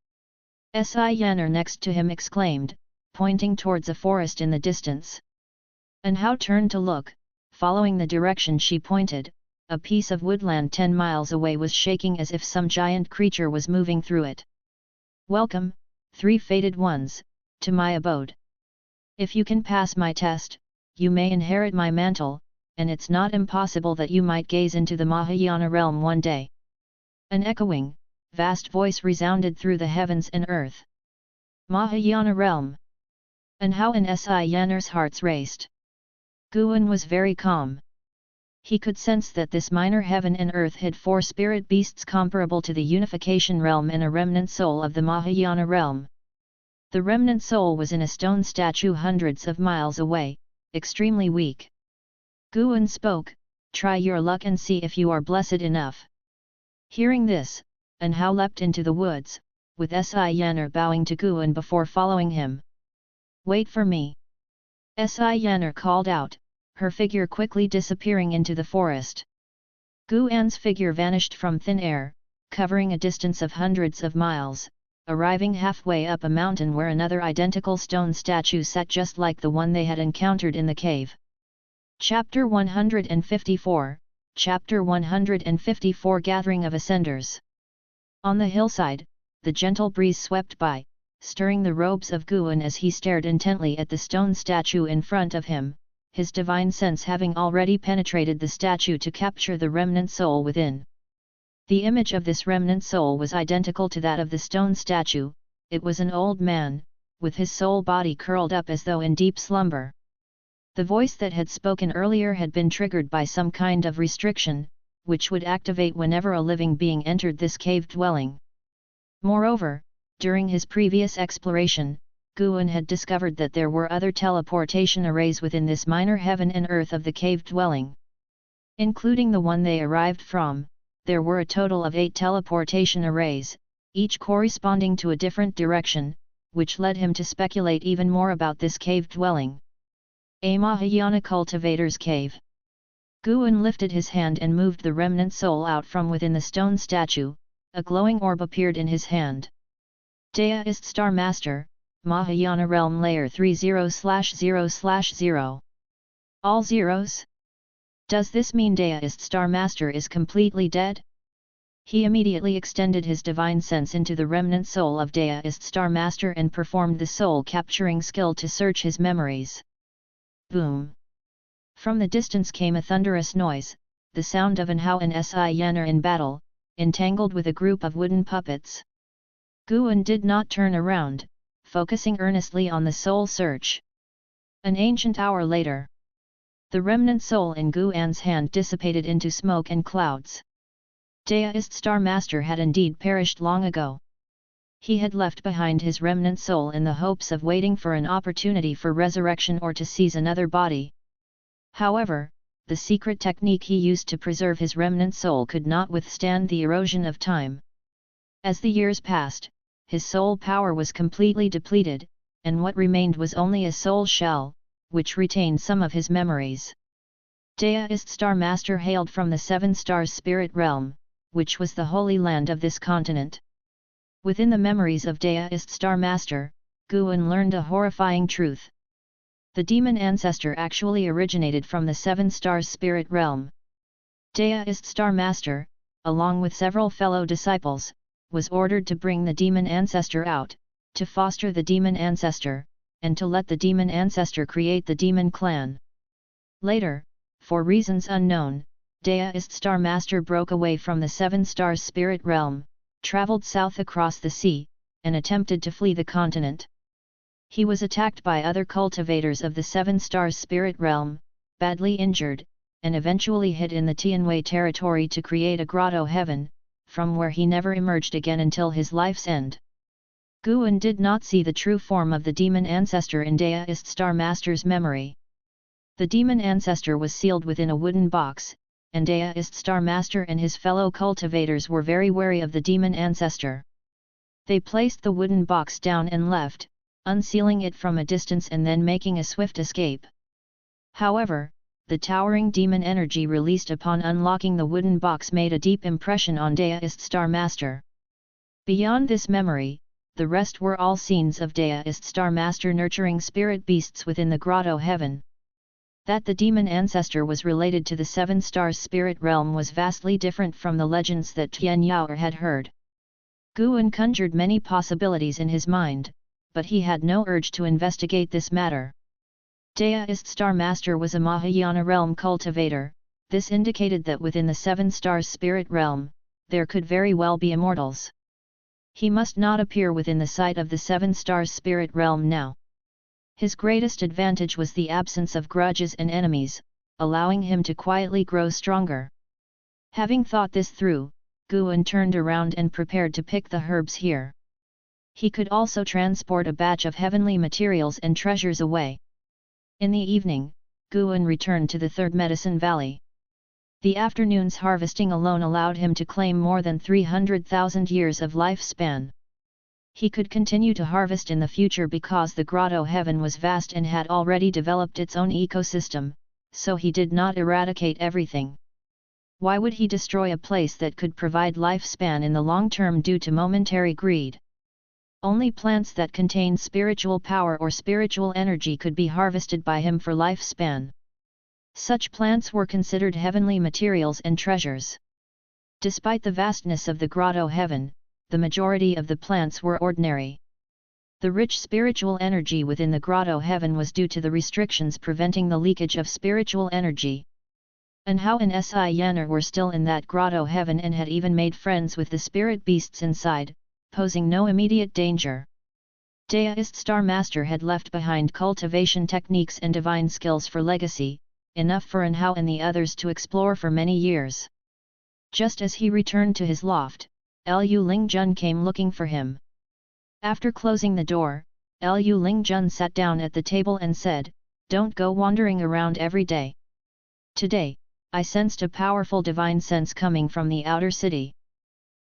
Si Yanner next to him exclaimed, pointing towards a forest in the distance. And Hao turned to look, following the direction she pointed. A piece of woodland 10 miles away was shaking as if some giant creature was moving through it. "Welcome, 3 fated ones, to my abode. If you can pass my test, you may inherit my mantle, and it's not impossible that you might gaze into the Mahayana realm one day." An echoing, vast voice resounded through the heavens and earth. Mahayana realm. And Hao and Si Yanner's hearts raced. Guan was very calm. He could sense that this minor heaven and earth hid 4 spirit beasts comparable to the unification realm and a remnant soul of the Mahayana realm. The remnant soul was in a stone statue hundreds of miles away, extremely weak. Guan spoke, "Try your luck and see if you are blessed enough." Hearing this, and Hao leapt into the woods, with Si Yanner bowing to Guan before following him. "Wait for me." Si Yanner called out, her figure quickly disappearing into the forest. Guan's figure vanished from thin air, covering a distance of hundreds of miles, arriving halfway up a mountain where another identical stone statue sat just like the one they had encountered in the cave. Chapter 154, Chapter 154 Gathering of Ascenders. On the hillside, the gentle breeze swept by, stirring the robes of Guan as he stared intently at the stone statue in front of him, his divine sense having already penetrated the statue to capture the remnant soul within. The image of this remnant soul was identical to that of the stone statue. It was an old man, with his soul body curled up as though in deep slumber. The voice that had spoken earlier had been triggered by some kind of restriction, which would activate whenever a living being entered this cave dwelling. Moreover, during his previous exploration, Guan had discovered that there were other teleportation arrays within this minor heaven and earth of the cave dwelling. Including the one they arrived from, there were a total of 8 teleportation arrays, each corresponding to a different direction, which led him to speculate even more about this cave dwelling. A Mahayana cultivator's cave. Guan lifted his hand and moved the remnant soul out from within the stone statue. A glowing orb appeared in his hand. Deist Star Master, Mahayana Realm Layer 30/0/0/0. All zeros? Does this mean Deist Star Master is completely dead? He immediately extended his divine sense into the remnant soul of Deist Star Master and performed the soul capturing skill to search his memories. Boom! From the distance came a thunderous noise, the sound of an Hao and Si Yanner in battle, entangled with a group of wooden puppets. Guan did not turn around, focusing earnestly on the soul search. An ancient hour later, the remnant soul in Guan's hand dissipated into smoke and clouds. Deist Star Master had indeed perished long ago. He had left behind his remnant soul in the hopes of waiting for an opportunity for resurrection or to seize another body. However, the secret technique he used to preserve his remnant soul could not withstand the erosion of time. As the years passed, his soul power was completely depleted, and what remained was only a soul shell, which retained some of his memories. Deist Star Master hailed from the 7 Stars Spirit Realm, which was the holy land of this continent. Within the memories of Deist Star Master, Guan learned a horrifying truth. The demon ancestor actually originated from the 7 Stars Spirit Realm. Deist Star Master, along with several fellow disciples, was ordered to bring the demon ancestor out, to foster the demon ancestor, and to let the demon ancestor create the demon clan. Later, for reasons unknown, Deist Star Master broke away from the 7 Stars Spirit Realm, traveled south across the sea, and attempted to flee the continent. He was attacked by other cultivators of the 7 Stars Spirit Realm, badly injured, and eventually hid in the Tianwei territory to create a grotto heaven, from where he never emerged again until his life's end. Guan did not see the true form of the demon ancestor in Deist Star Master's memory. The demon ancestor was sealed within a wooden box, and Deist Star Master and his fellow cultivators were very wary of the demon ancestor. They placed the wooden box down and left, unsealing it from a distance and then making a swift escape. However, the towering demon energy released upon unlocking the wooden box made a deep impression on Deist Star Master. Beyond this memory, the rest were all scenes of Deist Star Master nurturing spirit beasts within the grotto heaven. That the demon ancestor was related to the Seven Stars spirit realm was vastly different from the legends that Tian Yaoer had heard. Guan conjured many possibilities in his mind, but he had no urge to investigate this matter. Deist Star Master was a Mahayana realm cultivator. This indicated that within the Seven Stars spirit realm, there could very well be immortals. He must not appear within the sight of the Seven Stars spirit realm now. His greatest advantage was the absence of grudges and enemies, allowing him to quietly grow stronger. Having thought this through, Guan turned around and prepared to pick the herbs here. He could also transport a batch of heavenly materials and treasures away. In the evening, Guan returned to the Third Medicine Valley. The afternoon's harvesting alone allowed him to claim more than 300,000 years of lifespan. He could continue to harvest in the future because the grotto heaven was vast and had already developed its own ecosystem, so he did not eradicate everything. Why would he destroy a place that could provide lifespan in the long term due to momentary greed? Only plants that contained spiritual power or spiritual energy could be harvested by him for lifespan. Such plants were considered heavenly materials and treasures. Despite the vastness of the grotto heaven, the majority of the plants were ordinary. The rich spiritual energy within the grotto heaven was due to the restrictions preventing the leakage of spiritual energy. And Hao and Yaner were still in that grotto heaven and had even made friends with the spirit beasts inside, posing no immediate danger. Deist Star Master had left behind cultivation techniques and divine skills for legacy, enough for Hao and the others to explore for many years. Just as he returned to his loft, Liu Lingjun came looking for him. After closing the door, Liu Lingjun sat down at the table and said, "Don't go wandering around every day. Today, I sensed a powerful divine sense coming from the outer city.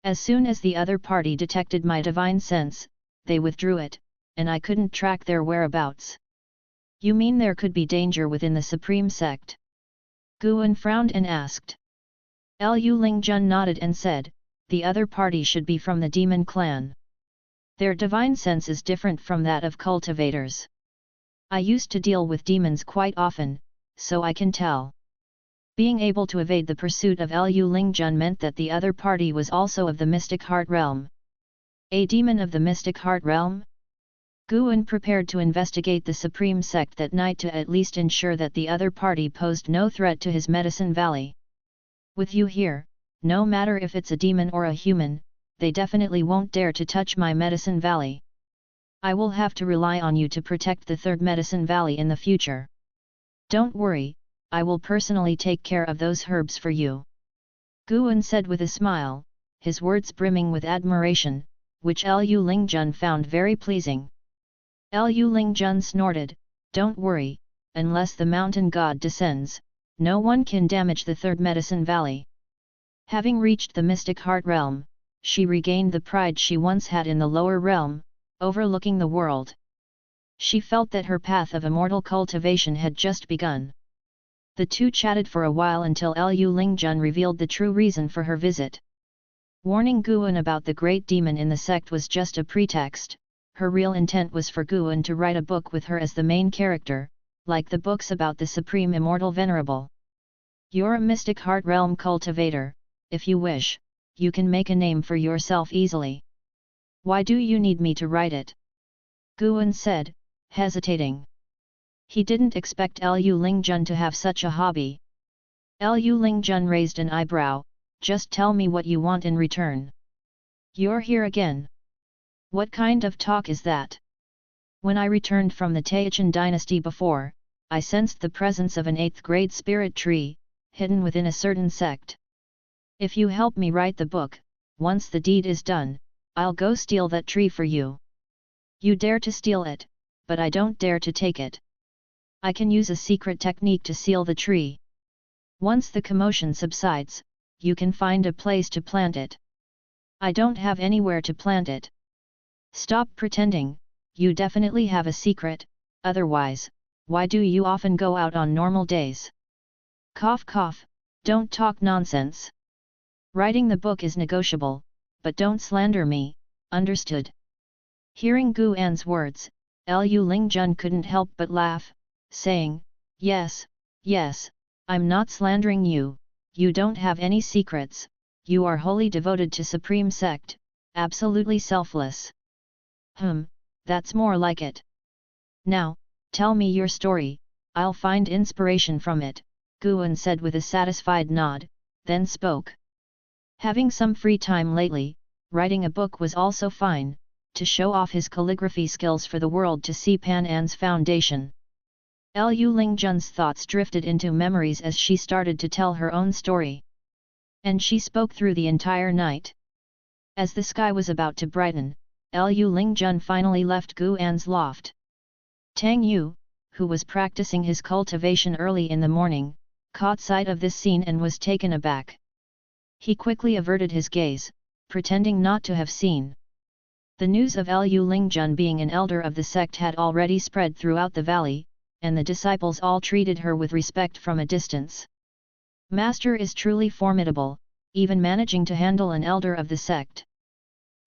As soon as the other party detected my divine sense, they withdrew it, and I couldn't track their whereabouts." "You mean there could be danger within the Supreme Sect?" Guan frowned and asked. Liu Lingjun nodded and said, "The other party should be from the demon clan. Their divine sense is different from that of cultivators. I used to deal with demons quite often, so I can tell." Being able to evade the pursuit of Liu Lingjun meant that the other party was also of the Mystic Heart realm. A demon of the Mystic Heart realm? Guan prepared to investigate the Supreme Sect that night to at least ensure that the other party posed no threat to his Medicine Valley. "With you here, no matter if it's a demon or a human, they definitely won't dare to touch my Medicine Valley. I will have to rely on you to protect the Third Medicine Valley in the future. Don't worry, I will personally take care of those herbs for you," Guan said with a smile, his words brimming with admiration, which Liu Lingjun found very pleasing. Liu Lingjun snorted, "Don't worry, unless the mountain god descends, no one can damage the Third Medicine Valley." Having reached the Mystic Heart realm, she regained the pride she once had in the lower realm, overlooking the world. She felt that her path of immortal cultivation had just begun. The two chatted for a while until Liu Lingjun revealed the true reason for her visit. Warning Guan about the great demon in the sect was just a pretext. Her real intent was for Guan to write a book with her as the main character, like the books about the Supreme Immortal Venerable. "You're a Mystic Heart realm cultivator, if you wish, you can make a name for yourself easily. Why do you need me to write it?" Guan said, hesitating. He didn't expect Liu Lingjun to have such a hobby. Liu Lingjun raised an eyebrow, "Just tell me what you want in return." "You're here again? What kind of talk is that? When I returned from the Taixuan dynasty before, I sensed the presence of an 8th grade spirit tree, hidden within a certain sect. If you help me write the book, once the deed is done, I'll go steal that tree for you. You dare to steal it, but I don't dare to take it. I can use a secret technique to seal the tree. Once the commotion subsides, you can find a place to plant it. I don't have anywhere to plant it. Stop pretending, you definitely have a secret, otherwise, why do you often go out on normal days? Cough cough, don't talk nonsense. Writing the book is negotiable, but don't slander me, understood? Hearing Gu An's words, Liu Lingjun couldn't help but laugh, saying, yes, yes, I'm not slandering you, you don't have any secrets, you are wholly devoted to Supreme Sect, absolutely selfless. That's more like it. Now, tell me your story, I'll find inspiration from it, Gu An said with a satisfied nod, then spoke. Having some free time lately, writing a book was also fine, to show off his calligraphy skills for the world to see Pan An's foundation. Liu Lingjun's thoughts drifted into memories as she started to tell her own story. And she spoke through the entire night. As the sky was about to brighten, Liu Lingjun finally left Gu An's loft. Tang Yu, who was practicing his cultivation early in the morning, caught sight of this scene and was taken aback. He quickly averted his gaze, pretending not to have seen. The news of Liu Lingjun being an elder of the sect had already spread throughout the valley, and the disciples all treated her with respect from a distance. Master is truly formidable, even managing to handle an elder of the sect.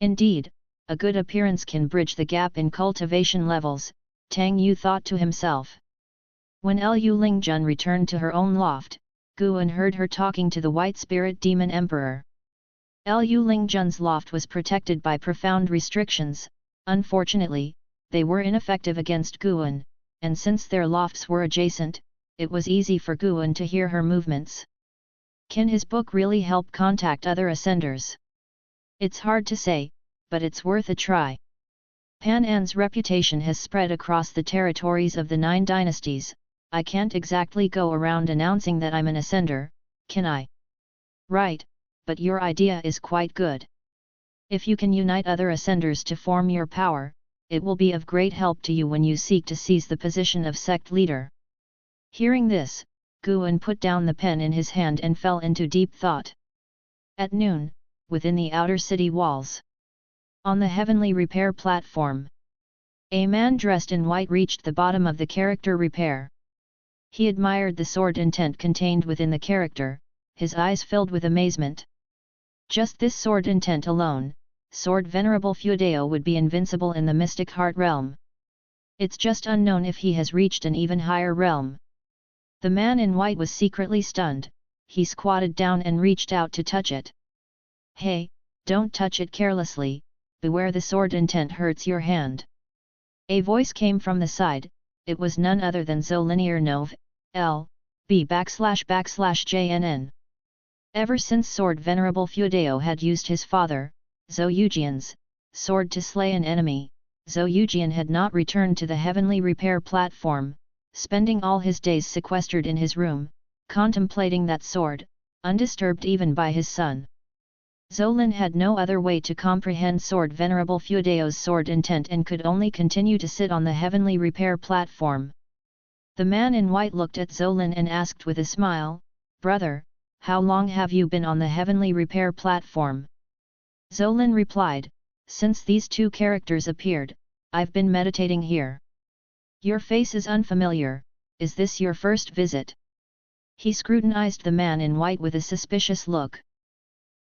Indeed, a good appearance can bridge the gap in cultivation levels, Tang Yu thought to himself. When Liu Lingjun returned to her own loft, Gu An heard her talking to the White Spirit Demon Emperor. Liu Lingjun's loft was protected by profound restrictions, unfortunately, they were ineffective against Gu An, and since their lofts were adjacent, it was easy for Gu An to hear her movements. Can his book really help contact other ascenders? It's hard to say, but it's worth a try. Pan An's reputation has spread across the territories of the 9 dynasties, I can't exactly go around announcing that I'm an ascender, can I? Right, but your idea is quite good. If you can unite other ascenders to form your power, it will be of great help to you when you seek to seize the position of sect leader. Hearing this, Gu An put down the pen in his hand and fell into deep thought. At noon, within the outer city walls, on the heavenly repair platform, a man dressed in white reached the bottom of the character repair. He admired the sword intent contained within the character, his eyes filled with amazement. Just this sword intent alone, Sword Venerable Feudeo would be invincible in the mystic heart realm. It's just unknown if he has reached an even higher realm. The man in white was secretly stunned, he squatted down and reached out to touch it. Hey, don't touch it carelessly, beware the sword intent hurts your hand. A voice came from the side, it was none other than Zhou Linear Nov, L.B//JNN. Ever since Sword Venerable Feudeo had used his father, Zhou Yujian's, sword to slay an enemy, Zhou Yujian had not returned to the heavenly repair platform, spending all his days sequestered in his room, contemplating that sword, undisturbed even by his son. Zolin had no other way to comprehend Sword Venerable Feudeo's sword intent and could only continue to sit on the heavenly repair platform. The man in white looked at Zolin and asked with a smile, "Brother, how long have you been on the heavenly repair platform?" Zolin replied, "Since these 2 characters appeared, I've been meditating here." "Your face is unfamiliar, is this your first visit?" He scrutinized the man in white with a suspicious look.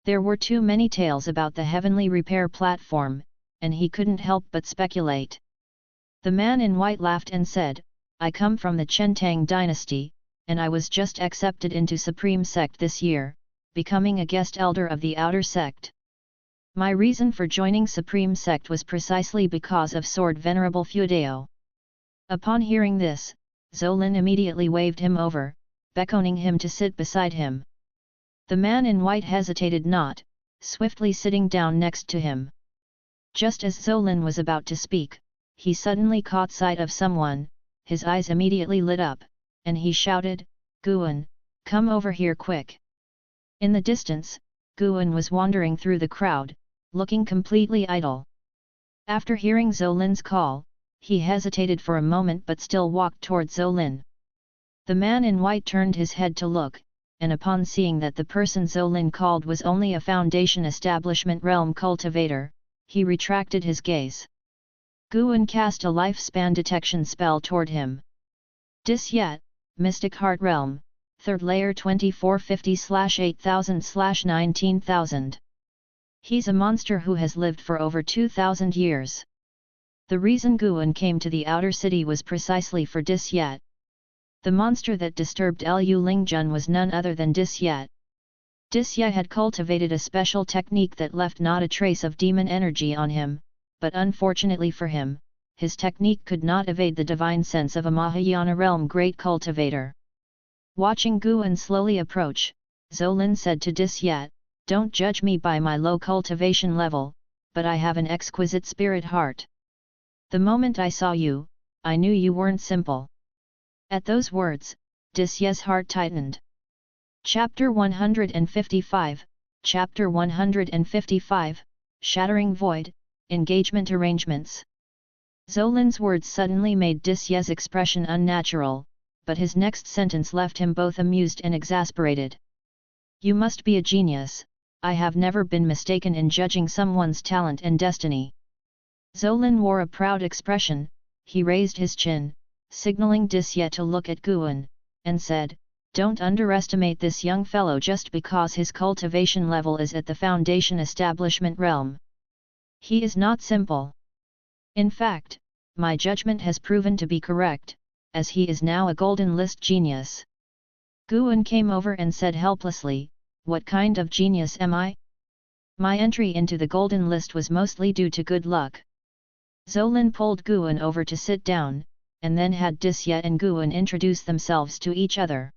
There were too many tales about the heavenly repair platform, and he couldn't help but speculate. The man in white laughed and said, "I come from the Chentang dynasty, and I was just accepted into Supreme Sect this year, becoming a guest elder of the Outer Sect. My reason for joining Supreme Sect was precisely because of Sword Venerable Feudeo." Upon hearing this, Zolin immediately waved him over, beckoning him to sit beside him. The man in white hesitated not, swiftly sitting down next to him. Just as Zolin was about to speak, he suddenly caught sight of someone, his eyes immediately lit up, and he shouted, "Guan, Come over here quick. In the distance, Guan was wandering through the crowd, looking completely idle. After hearing Zhou Lin's call, he hesitated for a moment but still walked towards Zhou Lin. The man in white turned his head to look, and upon seeing that the person Zhou Lin called was only a Foundation Establishment Realm cultivator, he retracted his gaze. Guan cast a lifespan detection spell toward him. Disyet, Mystic Heart Realm, 3rd layer 2450/8000/19000. He's a monster who has lived for over 2000 years. The reason Guan came to the outer city was precisely for Disyet. The monster that disturbed Lu Lingjun was none other than Disyet. Disyet had cultivated a special technique that left not a trace of demon energy on him, but unfortunately for him, his technique could not evade the divine sense of a Mahayana realm great cultivator. Watching Guan slowly approach, Zhou Lin said to Disyet, "Don't judge me by my low cultivation level, but I have an exquisite spirit heart. The moment I saw you, I knew you weren't simple." At those words, Disyet's heart tightened. Chapter 155, Chapter 155, Shattering Void, Engagement Arrangements. Zhou Lin's words suddenly made Disyet's expression unnatural, but his next sentence left him both amused and exasperated. "You must be a genius, I have never been mistaken in judging someone's talent and destiny." Zhou Lin wore a proud expression, he raised his chin, signaling Disyet to look at Guan, and said, "Don't underestimate this young fellow just because his cultivation level is at the Foundation Establishment realm. He is not simple. In fact, my judgment has proven to be correct, as he is now a golden list genius." Guan came over and said helplessly, "What kind of genius am I? My entry into the golden list was mostly due to good luck." Zhou Lin pulled Guan over to sit down, and then had Disyet and Guan introduce themselves to each other.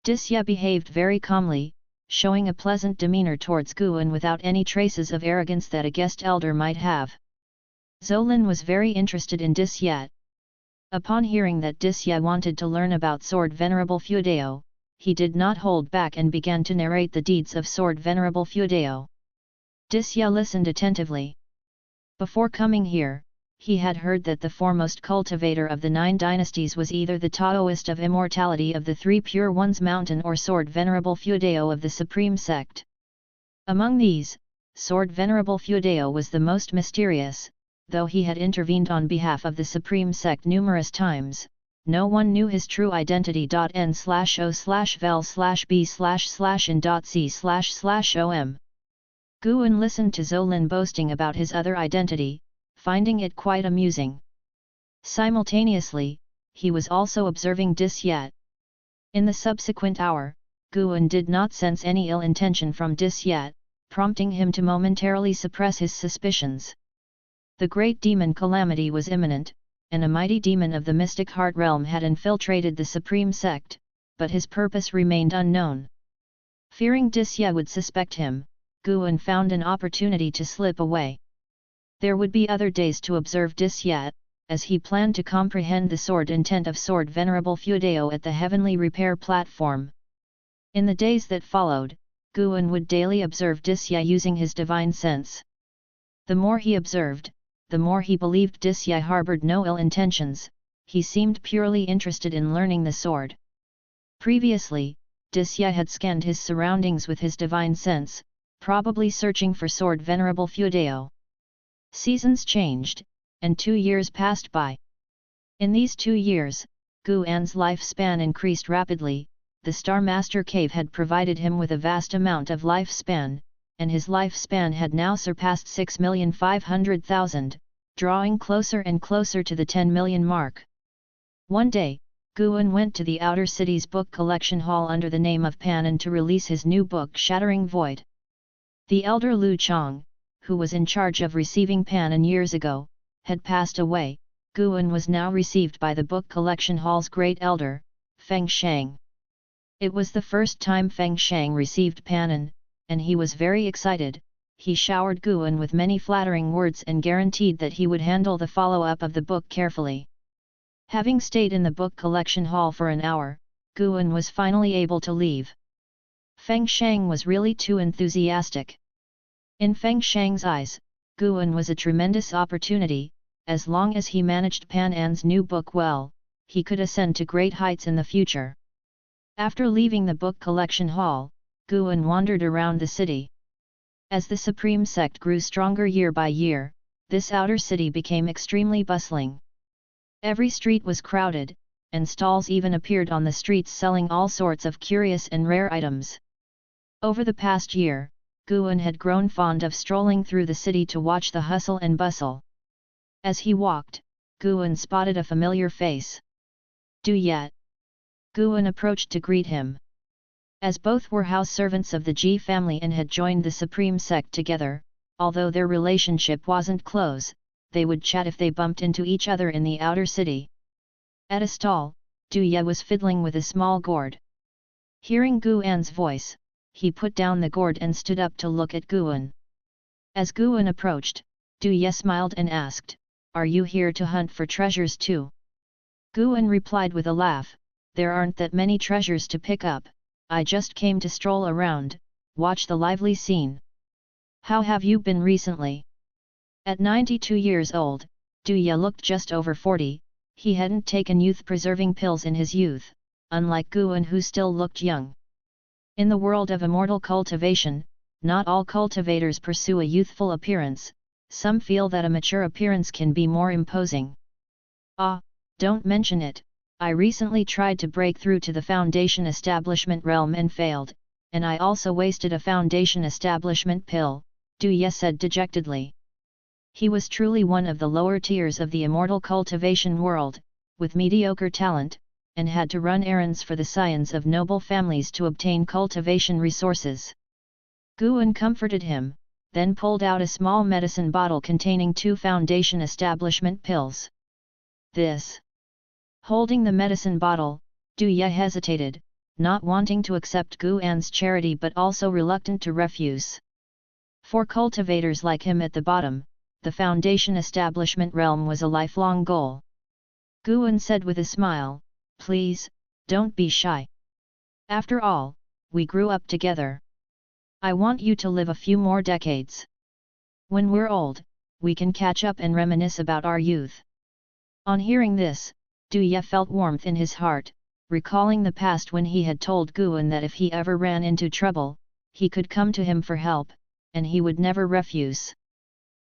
Disyet behaved very calmly, showing a pleasant demeanor towards Guan without any traces of arrogance that a guest elder might have. Zhou Lin was very interested in Disyet. Upon hearing that Disyet wanted to learn about Sword Venerable Feudeo, he did not hold back and began to narrate the deeds of Sword Venerable Feudeo. Disyet listened attentively. Before coming here, he had heard that the foremost cultivator of the 9 dynasties was either the Taoist of Immortality of the 3 Pure Ones Mountain or Sword Venerable Feudeo of the Supreme Sect. Among these, Sword Venerable Feudeo was the most mysterious. Though he had intervened on behalf of the Supreme Sect numerous times, no one knew his true identity. N/O/vel/b//in.c//om. Guan listened to Zhou Lin boasting about his other identity, finding it quite amusing. Simultaneously, he was also observing Disyet. In the subsequent hour, Guan did not sense any ill intention from Disyet, prompting him to momentarily suppress his suspicions. The great demon Calamity was imminent, and a mighty demon of the Mystic Heart realm had infiltrated the Supreme Sect, but his purpose remained unknown. Fearing Disyet would suspect him, Guan found an opportunity to slip away. There would be other days to observe Disyet, as he planned to comprehend the sword intent of Sword Venerable Feudeo at the Heavenly Repair platform. In the days that followed, Guan would daily observe Disyet using his divine sense. The more he observed, the more he believed Disyet harbored no ill intentions, he seemed purely interested in learning the sword. Previously, Disyet had scanned his surroundings with his divine sense, probably searching for Sword Venerable Feudeo. Seasons changed, and 2 years passed by. In these 2 years, Guan's lifespan increased rapidly. The Star Master Cave had provided him with a vast amount of lifespan, and his lifespan had now surpassed 6,500,000, drawing closer and closer to the 10 million mark. One day, Guan went to the outer city's book collection hall under the name of Panan to release his new book Shattering Void. The elder Lu Chong, who was in charge of receiving Panan years ago, had passed away. Guan was now received by the book collection hall's great elder, Feng Shang. It was the first time Feng Shang received Panan, and he was very excited. He showered Guan with many flattering words and guaranteed that he would handle the follow-up of the book carefully. Having stayed in the book collection hall for an hour, Guan was finally able to leave. Feng Shang was really too enthusiastic. In Feng Shang's eyes, Guan was a tremendous opportunity. As long as he managed Pan An's new book well, he could ascend to great heights in the future. After leaving the book collection hall, Guan wandered around the city. As the Supreme Sect grew stronger year by year, this outer city became extremely bustling. Every street was crowded, and stalls even appeared on the streets selling all sorts of curious and rare items. Over the past year, Guan had grown fond of strolling through the city to watch the hustle and bustle. As he walked, Guan spotted a familiar face. "Du Ye." Guan approached to greet him. As both were house servants of the Ji family and had joined the Supreme Sect together, although their relationship wasn't close, they would chat if they bumped into each other in the outer city. At a stall, Du Ye was fiddling with a small gourd. Hearing Guan's voice, he put down the gourd and stood up to look at Guan. As Guan approached, Du Ye smiled and asked, "Are you here to hunt for treasures too?" Guan replied with a laugh, "There aren't that many treasures to pick up, I just came to stroll around, watch the lively scene." "How have you been recently?" At 92 years old, Du Ye looked just over 40, he hadn't taken youth-preserving pills in his youth, unlike Guan who still looked young. In the world of immortal cultivation, not all cultivators pursue a youthful appearance, some feel that a mature appearance can be more imposing. "Ah, don't mention it, I recently tried to break through to the foundation establishment realm and failed, and I also wasted a foundation establishment pill," Du Ye said dejectedly. He was truly one of the lower tiers of the immortal cultivation world, with mediocre talent, and had to run errands for the scions of noble families to obtain cultivation resources. Guan comforted him, then pulled out a small medicine bottle containing 2 foundation establishment pills. "This." Holding the medicine bottle, Du Ye hesitated, not wanting to accept Guan's charity but also reluctant to refuse. For cultivators like him at the bottom, the foundation establishment realm was a lifelong goal. Guan said with a smile, "Please, don't be shy. After all, we grew up together. I want you to live a few more decades. When we're old, we can catch up and reminisce about our youth." On hearing this, Du Ye felt warmth in his heart, recalling the past when he had told Guan that if he ever ran into trouble, he could come to him for help, and he would never refuse.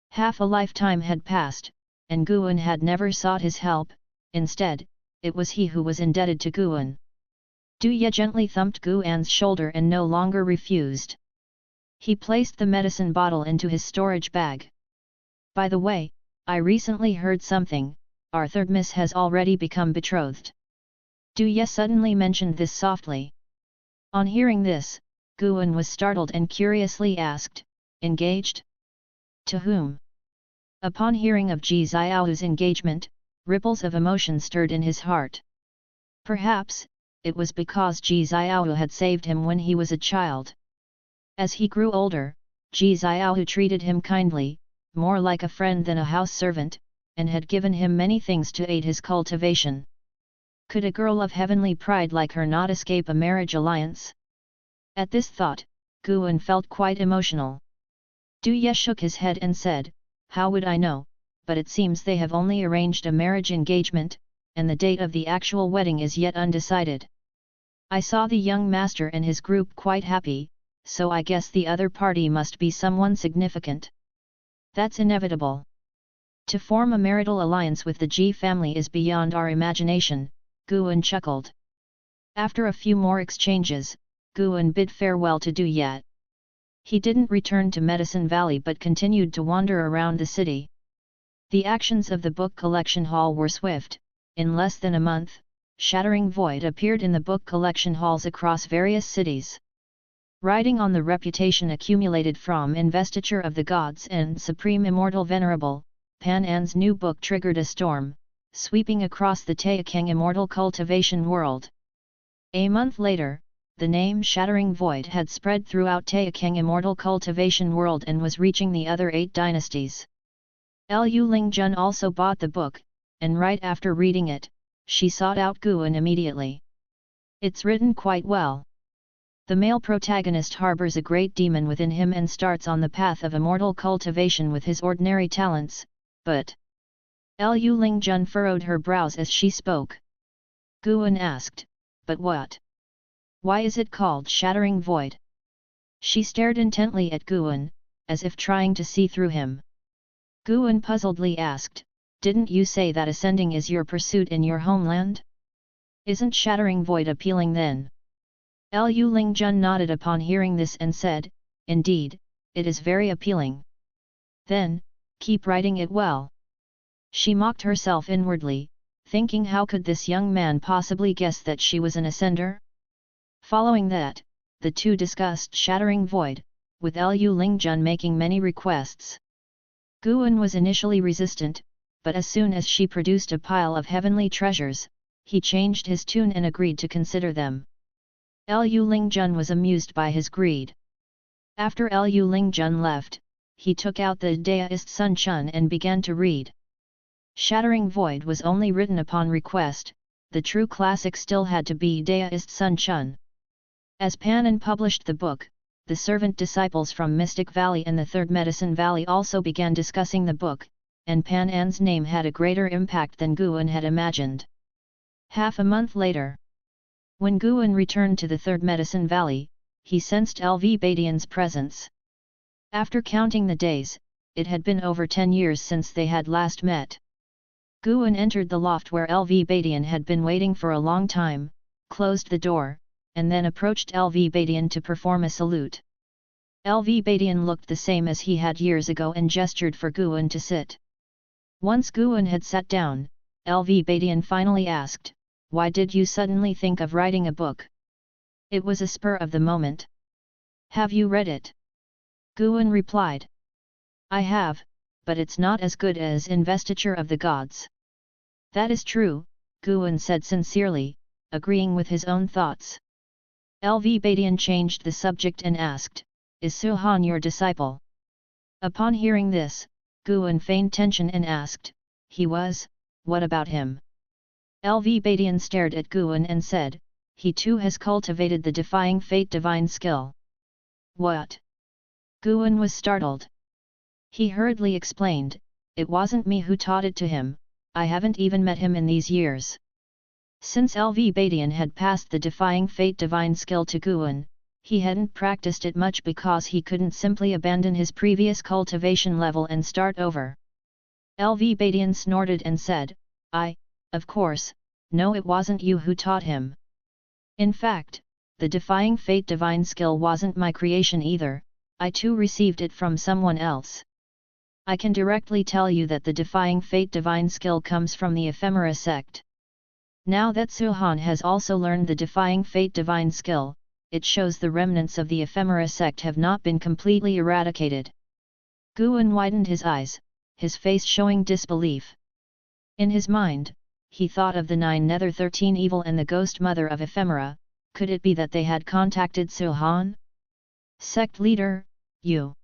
Half a lifetime had passed, and Guan had never sought his help, instead, it was he who was indebted to Guan. Du Ye gently thumped Guan's shoulder and no longer refused. He placed the medicine bottle into his storage bag. "By the way, I recently heard something, our third miss has already become betrothed." Du Ye suddenly mentioned this softly. On hearing this, Guan was startled and curiously asked, "Engaged? To whom?" Upon hearing of Ji Xiaohu's engagement, ripples of emotion stirred in his heart. Perhaps, it was because Ji Xiaohu had saved him when he was a child. As he grew older, Ji Xiaohu treated him kindly, more like a friend than a house servant, and had given him many things to aid his cultivation. Could a girl of heavenly pride like her not escape a marriage alliance? At this thought, Guan felt quite emotional. Du Ye shook his head and said, "How would I know, but it seems they have only arranged a marriage engagement, and the date of the actual wedding is yet undecided. I saw the young master and his group quite happy, so I guess the other party must be someone significant. That's inevitable. To form a marital alliance with the Ji family is beyond our imagination," Guan chuckled. After a few more exchanges, Guan bid farewell to Du Ye. He didn't return to Medicine Valley but continued to wander around the city. The actions of the book collection hall were swift. In less than a month, Shattering Void appeared in the book collection halls across various cities. Riding on the reputation accumulated from Investiture of the Gods and Supreme Immortal Venerable, Pan An's new book triggered a storm, sweeping across the Taixuan immortal cultivation world. A month later, the name Shattering Void had spread throughout Taixuan immortal cultivation world and was reaching the other 8 dynasties. Liu Lingjun also bought the book, and right after reading it, she sought out Guan immediately. It's written quite well. The male protagonist harbors a great demon within him and starts on the path of immortal cultivation with his ordinary talents, but... Lu Lingjun furrowed her brows as she spoke. Guan asked, but what? Why is it called Shattering Void? She stared intently at Guan, as if trying to see through him. Guan puzzledly asked, didn't you say that ascending is your pursuit in your homeland? Isn't Shattering Void appealing then? Lu Lingjun nodded upon hearing this and said, indeed, it is very appealing. Then, keep writing it well. She mocked herself inwardly, thinking how could this young man possibly guess that she was an ascender? Following that, the two discussed Shattering Void, with Lu Lingjun making many requests. Guan was initially resistant, but as soon as she produced a pile of heavenly treasures, he changed his tune and agreed to consider them. Lu Lingjun was amused by his greed. After Lu Lingjun left, he took out the deduced Sun Chun and began to read. Shattering Void was only written upon request, the true classic still had to be deduced Sun Chun. As Panan published the book, the servant disciples from Mystic Valley and the Third Medicine Valley also began discussing the book, and Panan's name had a greater impact than Guan had imagined. Half a month later, when Guan returned to the Third Medicine Valley, he sensed LV Badian's presence. After counting the days, it had been over 10 years since they had last met. Guan entered the loft where LV Badian had been waiting for a long time, closed the door, and then approached LV Badian to perform a salute. LV Badian looked the same as he had years ago and gestured for Guan to sit. Once Guan had sat down, LV Badian finally asked, why did you suddenly think of writing a book? It was a spur of the moment. Have you read it? Guan replied. I have, but it's not as good as Investiture of the Gods. That is true, Guan said sincerely, agreeing with his own thoughts. LV Badian changed the subject and asked, is Suhan your disciple? Upon hearing this, Guan feigned tension and asked, he was, what about him? LV Badian stared at Guan and said, he too has cultivated the defying fate divine skill. What? Guan was startled. He hurriedly explained, it wasn't me who taught it to him, I haven't even met him in these years. Since LV Badian had passed the defying fate divine skill to Guan, he hadn't practiced it much because he couldn't simply abandon his previous cultivation level and start over. LV Badian snorted and said, of course, no, it wasn't you who taught him. In fact, the defying fate divine skill wasn't my creation either, I too received it from someone else. I can directly tell you that the defying fate divine skill comes from the Ephemera Sect. Now that Suhan has also learned the defying fate divine skill, it shows the remnants of the Ephemera Sect have not been completely eradicated. Guan widened his eyes, his face showing disbelief. In his mind, he thought of the 9 Nether 13 evil and the ghost mother of Ephemera, could it be that they had contacted Suhan? Sect leader, you.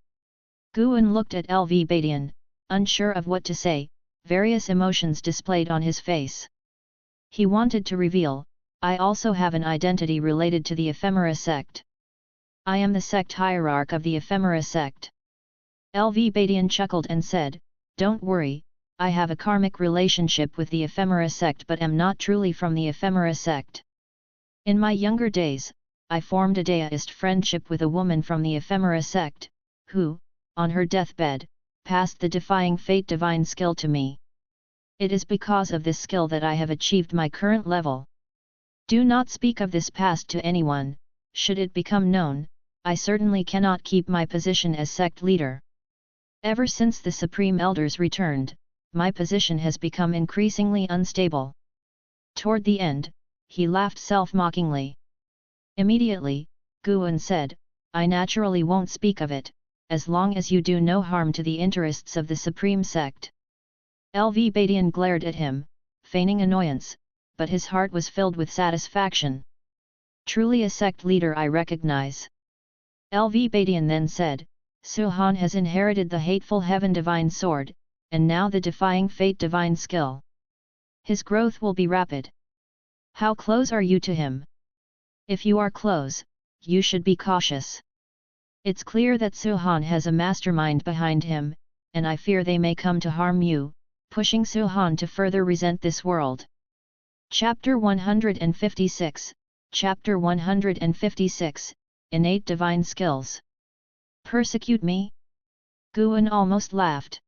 Guan looked at LV Badian, unsure of what to say, various emotions displayed on his face. He wanted to reveal, I also have an identity related to the Ephemera Sect. I am the sect hierarch of the Ephemera Sect. LV Badian chuckled and said, don't worry, I have a karmic relationship with the Ephemera Sect but am not truly from the Ephemera Sect. In my younger days, I formed a deist friendship with a woman from the Ephemera Sect, who, on her deathbed, passed the defying fate divine skill to me. It is because of this skill that I have achieved my current level. Do not speak of this past to anyone, should it become known, I certainly cannot keep my position as sect leader. Ever since the Supreme Elders returned, my position has become increasingly unstable. Toward the end, he laughed self-mockingly. Immediately, Guan said, I naturally won't speak of it, as long as you do no harm to the interests of the Supreme Sect. LV Badian glared at him, feigning annoyance, but his heart was filled with satisfaction. Truly a sect leader I recognize. LV Badian then said, Suhan has inherited the hateful heaven divine sword, and now the defying fate divine skill. His growth will be rapid. How close are you to him? If you are close, you should be cautious. It's clear that Suhan has a mastermind behind him, and I fear they may come to harm you, pushing Suhan to further resent this world. Chapter 156, Chapter 156, Innate Divine Skills. Persecute me? Guan almost laughed.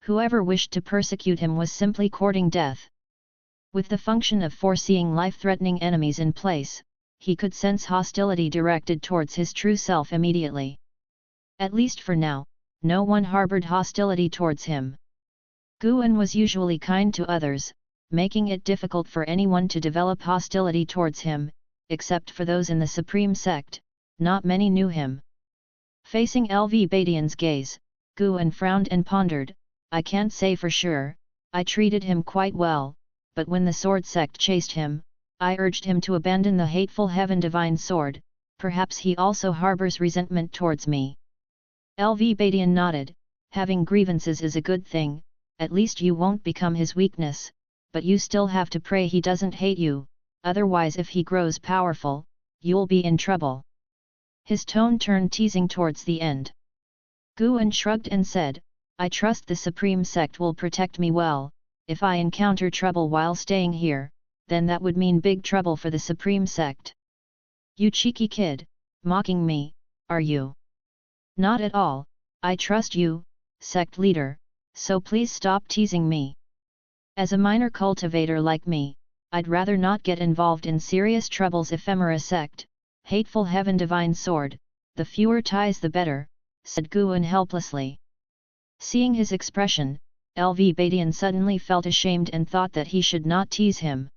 Whoever wished to persecute him was simply courting death. With the function of foreseeing life-threatening enemies in place, he could sense hostility directed towards his true self immediately. At least for now, no one harbored hostility towards him. Guan was usually kind to others, making it difficult for anyone to develop hostility towards him, except for those in the Supreme Sect. Not many knew him. Facing LV Badian's gaze, Guan frowned and pondered. I can't say for sure, I treated him quite well, but when the Sword Sect chased him, I urged him to abandon the hateful Heaven Divine Sword. Perhaps he also harbors resentment towards me. LV Badian nodded. Having grievances is a good thing, at least you won't become his weakness, but you still have to pray he doesn't hate you, otherwise if he grows powerful, you'll be in trouble. His tone turned teasing towards the end. Guan shrugged and said, I trust the Supreme Sect will protect me well. If I encounter trouble while staying here, then that would mean big trouble for the Supreme Sect. You cheeky kid, mocking me, are you? Not at all, I trust you, sect leader, so please stop teasing me. As a minor cultivator like me, I'd rather not get involved in serious troubles. Ephemera Sect, hateful Heaven Divine Sword, the fewer ties the better, said Guan helplessly. Seeing his expression, LV Badian suddenly felt ashamed and thought that he should not tease him.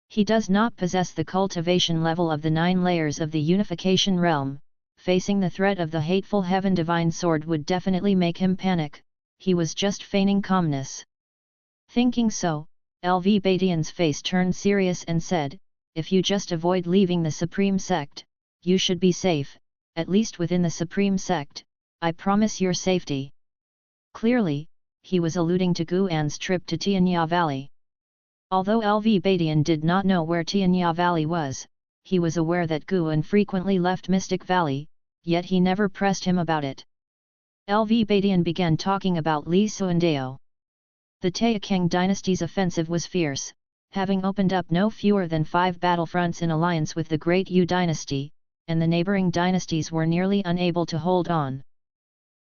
He does not possess the cultivation level of the 9 layers of the unification realm. Facing the threat of the hateful Heaven Divine Sword would definitely make him panic. He was just feigning calmness. Thinking so, LV Badian's face turned serious and said, if you just avoid leaving the Supreme Sect, you should be safe, at least within the Supreme Sect, I promise your safety. Clearly, he was alluding to Guan's trip to Tianya Valley. Although LV Badian did not know where Tianya Valley was, he was aware that Guan frequently left Mystic Valley, yet he never pressed him about it. LV Badian began talking about Li Suandeo. The Taixuan dynasty's offensive was fierce, having opened up no fewer than 5 battlefronts in alliance with the Great Yu dynasty, and the neighboring dynasties were nearly unable to hold on.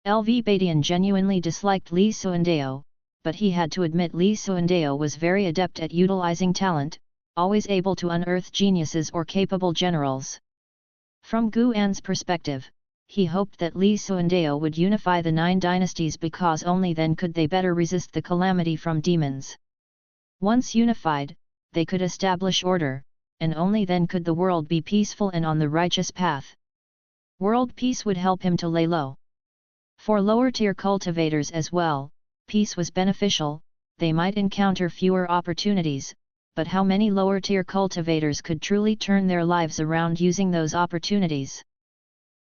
LV Badian genuinely disliked Li Suandeo, but he had to admit Li Suandeo was very adept at utilizing talent, always able to unearth geniuses or capable generals. From Guan's perspective, he hoped that Li Suandeo would unify the 9 dynasties because only then could they better resist the calamity from demons. Once unified, they could establish order, and only then could the world be peaceful and on the righteous path. World peace would help him to lay low. For lower-tier cultivators as well, peace was beneficial. They might encounter fewer opportunities, but how many lower-tier cultivators could truly turn their lives around using those opportunities?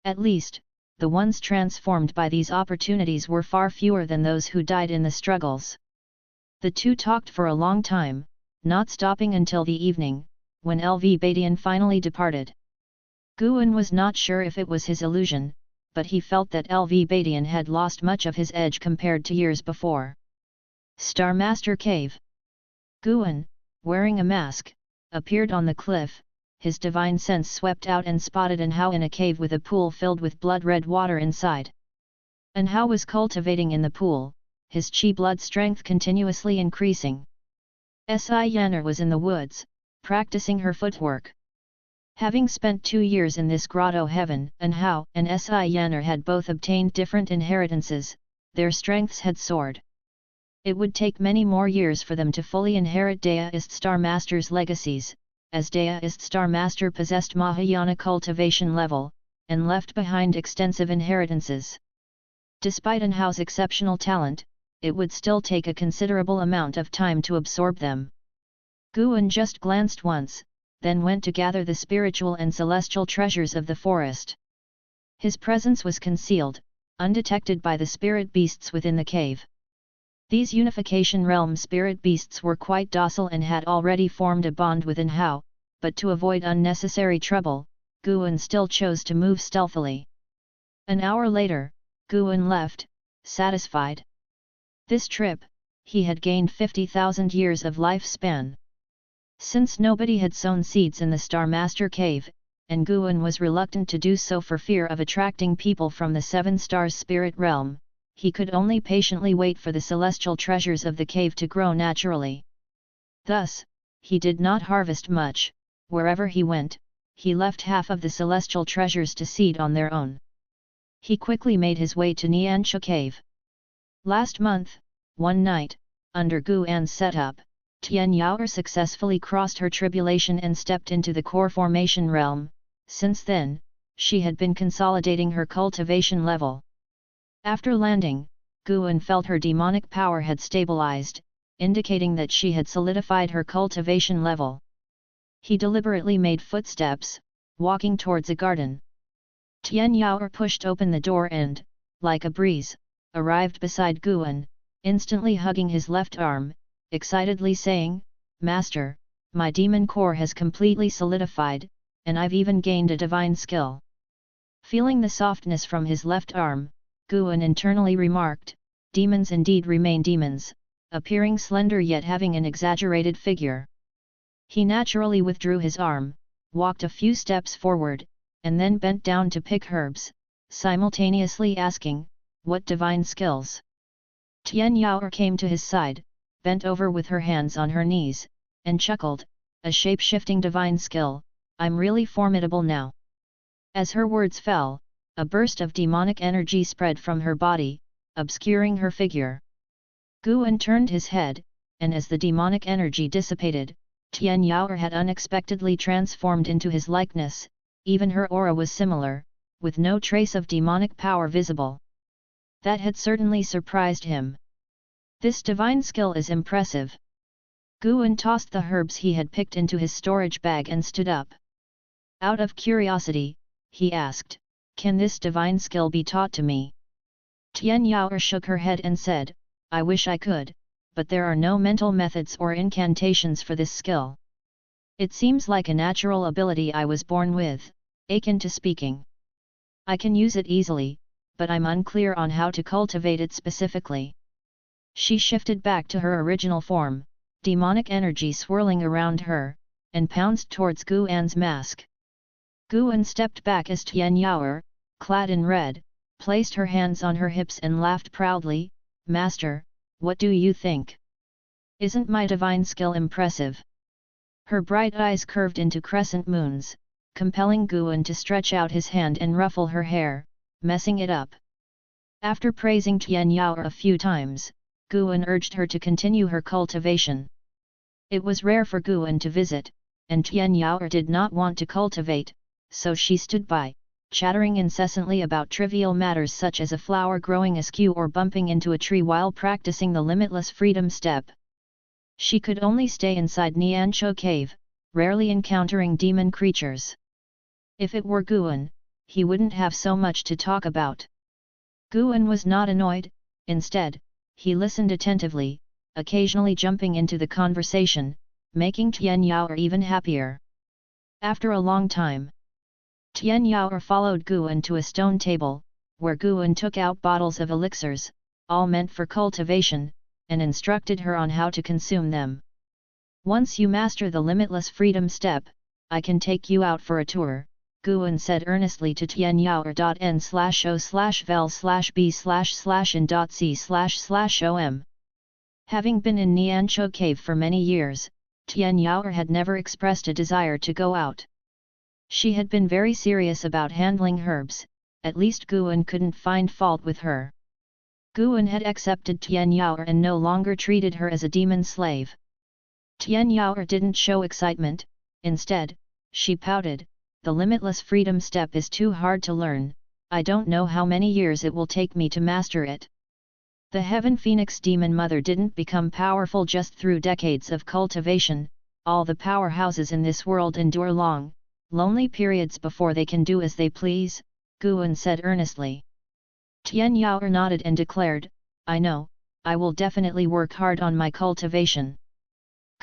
At least, the ones transformed by these opportunities were far fewer than those who died in the struggles. The two talked for a long time, not stopping until the evening, when LV Badian finally departed. Guan was not sure if it was his illusion, but he felt that LV Badian had lost much of his edge compared to years before. Star Master Cave. Guan, wearing a mask, appeared on the cliff. His divine sense swept out and spotted Anhao in a cave with a pool filled with blood-red water inside. Anhao was cultivating in the pool, his chi blood strength continuously increasing. Si Yanner was in the woods, practicing her footwork. Having spent 2 years in this grotto heaven, Anhao and Si Yanner had both obtained different inheritances, their strengths had soared. It would take many more years for them to fully inherit Deist Star Master's legacies, as Deist Star Master possessed Mahayana cultivation level, and left behind extensive inheritances. Despite Anhao's exceptional talent, it would still take a considerable amount of time to absorb them. Guan just glanced once, then went to gather the spiritual and celestial treasures of the forest. His presence was concealed, undetected by the spirit beasts within the cave. These unification realm spirit beasts were quite docile and had already formed a bond with Anhao, but to avoid unnecessary trouble, Guan still chose to move stealthily. An hour later, Guan left, satisfied. This trip, he had gained 50,000 years of lifespan. Since nobody had sown seeds in the Star Master Cave, and Guan was reluctant to do so for fear of attracting people from the Seven Stars spirit realm, he could only patiently wait for the celestial treasures of the cave to grow naturally. Thus, he did not harvest much. Wherever he went, he left half of the celestial treasures to seed on their own. He quickly made his way to Niancha Cave. Last month, one night, under Guan's setup, Tian Yaoer successfully crossed her tribulation and stepped into the core formation realm. Since then, she had been consolidating her cultivation level. After landing, Guan felt her demonic power had stabilized, indicating that she had solidified her cultivation level. He deliberately made footsteps, walking towards a garden. Tian Yaoer pushed open the door and, like a breeze, arrived beside Guan, instantly hugging his left arm, excitedly saying, "Master, my demon core has completely solidified, and I've even gained a divine skill." Feeling the softness from his left arm, Guan internally remarked, "Demons indeed remain demons, appearing slender yet having an exaggerated figure." He naturally withdrew his arm, walked a few steps forward, and then bent down to pick herbs, simultaneously asking, "What divine skills?" Tian Yaoer came to his side, bent over with her hands on her knees, and chuckled, "A shape-shifting divine skill, I'm really formidable now." As her words fell, a burst of demonic energy spread from her body, obscuring her figure. Guan turned his head, and as the demonic energy dissipated, Tian Yaoer had unexpectedly transformed into his likeness. Even her aura was similar, with no trace of demonic power visible. That had certainly surprised him. This divine skill is impressive. Guan tossed the herbs he had picked into his storage bag and stood up. Out of curiosity, he asked, "Can this divine skill be taught to me?" Tian Yaoer shook her head and said, "I wish I could, but there are no mental methods or incantations for this skill. It seems like a natural ability I was born with, akin to speaking. I can use it easily, but I'm unclear on how to cultivate it specifically." She shifted back to her original form, demonic energy swirling around her, and pounced towards Guan's mask. Guan stepped back as Tian Yaoer, clad in red, placed her hands on her hips and laughed proudly, "Master, what do you think? Isn't my divine skill impressive?" Her bright eyes curved into crescent moons, compelling Guan to stretch out his hand and ruffle her hair, messing it up. After praising Tian Yaoer a few times, Guan urged her to continue her cultivation. It was rare for Guan to visit, and Tian Yaoer did not want to cultivate, so she stood by, chattering incessantly about trivial matters such as a flower growing askew or bumping into a tree while practicing the limitless freedom step. She could only stay inside Niancha Cave, rarely encountering demon creatures. If it were Guan, he wouldn't have so much to talk about. Guan was not annoyed, instead, he listened attentively, occasionally jumping into the conversation, making Tian Yaoer even happier. After a long time, Tian Yaoer followed Guan to a stone table, where Guan took out bottles of elixirs, all meant for cultivation, and instructed her on how to consume them. "Once you master the limitless freedom step, I can take you out for a tour," Guan said earnestly to Tian Yaoer.n/o/vel/b/in.c//om. Having been in Niancha Cave for many years, Tian Yaoer had never expressed a desire to go out. She had been very serious about handling herbs, at least Guan couldn't find fault with her. Guan had accepted Tian Yaoer and no longer treated her as a demon slave. Tian Yaoer didn't show excitement, instead, she pouted, "The limitless freedom step is too hard to learn, I don't know how many years it will take me to master it." The Heaven Phoenix Demon Mother didn't become powerful just through decades of cultivation. All the powerhouses in this world endure long, lonely periods before they can do as they please, Guan said earnestly. Tian Yaoer nodded and declared, "I know, I will definitely work hard on my cultivation."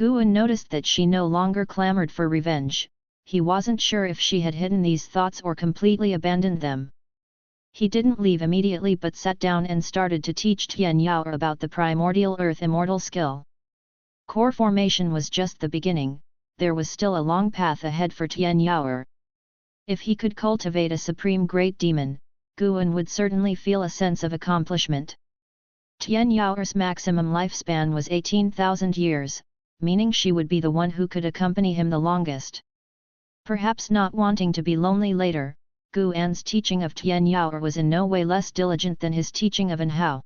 Guan noticed that she no longer clamored for revenge. He wasn't sure if she had hidden these thoughts or completely abandoned them. He didn't leave immediately but sat down and started to teach Tian Yao about the primordial earth immortal skill. Core formation was just the beginning, there was still a long path ahead for Tian Yao. If he could cultivate a supreme great demon, Guan would certainly feel a sense of accomplishment. Tian Yao's maximum lifespan was 18,000 years, meaning she would be the one who could accompany him the longest. Perhaps not wanting to be lonely later, Guan's teaching of Tian Yao was in no way less diligent than his teaching of An Hao.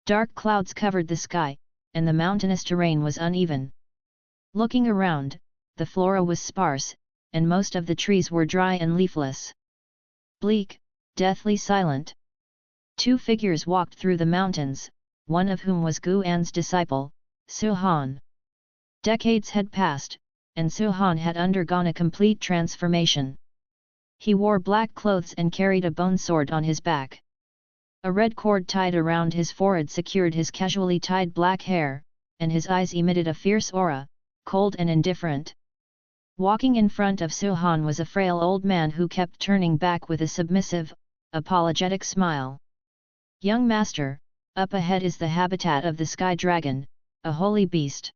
Dark clouds covered the sky, and the mountainous terrain was uneven. Looking around, the flora was sparse, and most of the trees were dry and leafless. Bleak, deathly silent. Two figures walked through the mountains, one of whom was Guan's disciple, Su Han. Decades had passed, and Su Han had undergone a complete transformation. He wore black clothes and carried a bone sword on his back. A red cord tied around his forehead secured his casually tied black hair, and his eyes emitted a fierce aura, cold and indifferent. Walking in front of Su Han was a frail old man who kept turning back with a submissive, apologetic smile. "Young master, up ahead is the habitat of the sky dragon, a holy beast.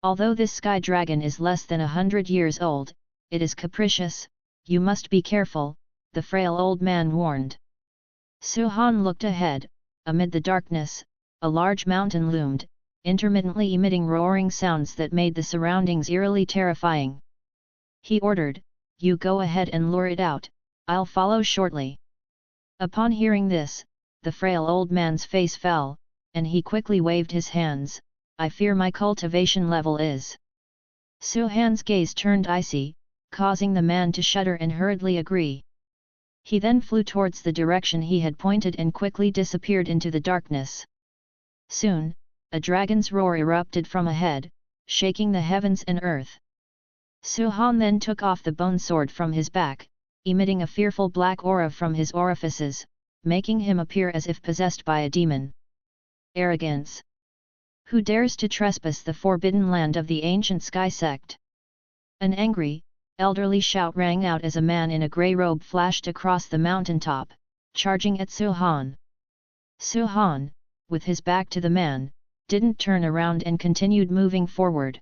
Although this sky dragon is less than 100 years old, it is capricious, you must be careful," the frail old man warned. Su Han looked ahead. Amid the darkness, a large mountain loomed, intermittently emitting roaring sounds that made the surroundings eerily terrifying. He ordered, "You go ahead and lure it out, I'll follow shortly." Upon hearing this, the frail old man's face fell, and he quickly waved his hands. "I fear my cultivation level is." Su Han's gaze turned icy, causing the man to shudder and hurriedly agree. He then flew towards the direction he had pointed and quickly disappeared into the darkness. Soon, a dragon's roar erupted from ahead, shaking the heavens and earth. Su Han then took off the bone sword from his back, emitting a fearful black aura from his orifices, making him appear as if possessed by a demon. Arrogance! Who dares to trespass the forbidden land of the ancient Sky Sect? An angry, elderly shout rang out as a man in a grey robe flashed across the mountaintop, charging at Su Han. Su Han, with his back to the man, didn't turn around and continued moving forward.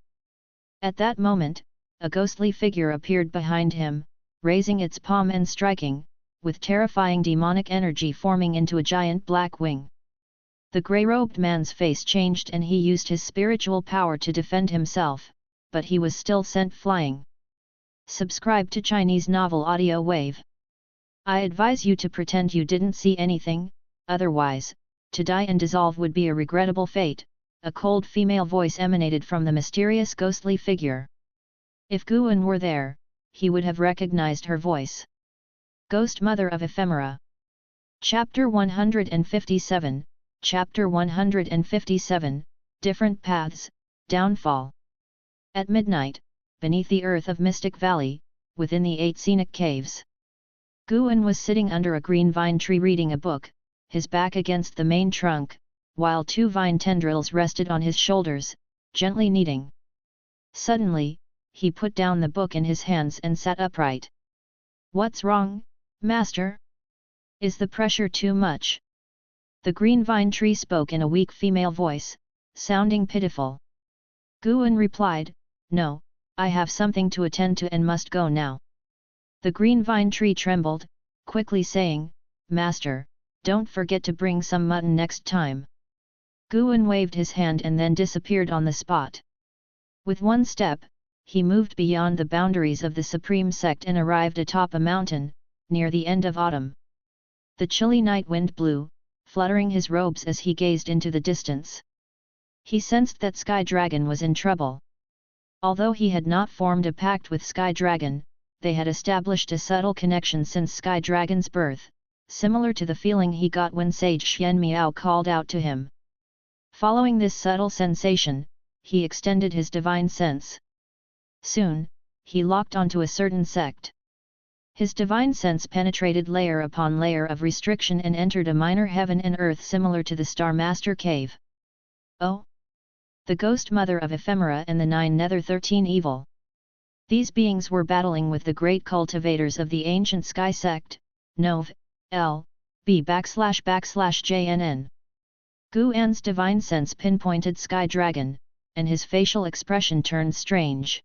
At that moment, a ghostly figure appeared behind him, raising its palm and striking, with terrifying demonic energy forming into a giant black wing. The grey-robed man's face changed and he used his spiritual power to defend himself, but he was still sent flying. Subscribe to Chinese Novel Audio Wave. I advise you to pretend you didn't see anything, otherwise, to die and dissolve would be a regrettable fate. A cold female voice emanated from the mysterious ghostly figure. If Guan were there, he would have recognized her voice. Ghost Mother of Ephemera. Chapter 157, Chapter 157, Different Paths, Downfall. At midnight, beneath the earth of Mystic Valley, within the 8 scenic caves, Guan was sitting under a green vine tree reading a book, his back against the main trunk, while 2 vine tendrils rested on his shoulders, gently kneading. Suddenly, he put down the book in his hands and sat upright. "What's wrong, master? Is the pressure too much?" The green vine tree spoke in a weak female voice, sounding pitiful. Guan replied, "No, I have something to attend to and must go now." The green vine tree trembled, quickly saying, "Master, don't forget to bring some mutton next time." Guan waved his hand and then disappeared on the spot. With one step, he moved beyond the boundaries of the Supreme Sect and arrived atop a mountain, near the end of autumn. The chilly night wind blew, fluttering his robes as he gazed into the distance. He sensed that Sky Dragon was in trouble. Although he had not formed a pact with Sky Dragon, they had established a subtle connection since Sky Dragon's birth, similar to the feeling he got when Sage Xian Miao called out to him. Following this subtle sensation, he extended his divine sense. Soon, he locked onto a certain sect. His divine sense penetrated layer upon layer of restriction and entered a minor heaven and earth similar to the Star Master Cave. "Oh! the ghost mother of ephemera and the 9 nether 13 evil. These beings were battling with the great cultivators of the ancient sky sect, Nov. L. B //JNN. Guan's divine sense pinpointed Sky Dragon, and his facial expression turned strange.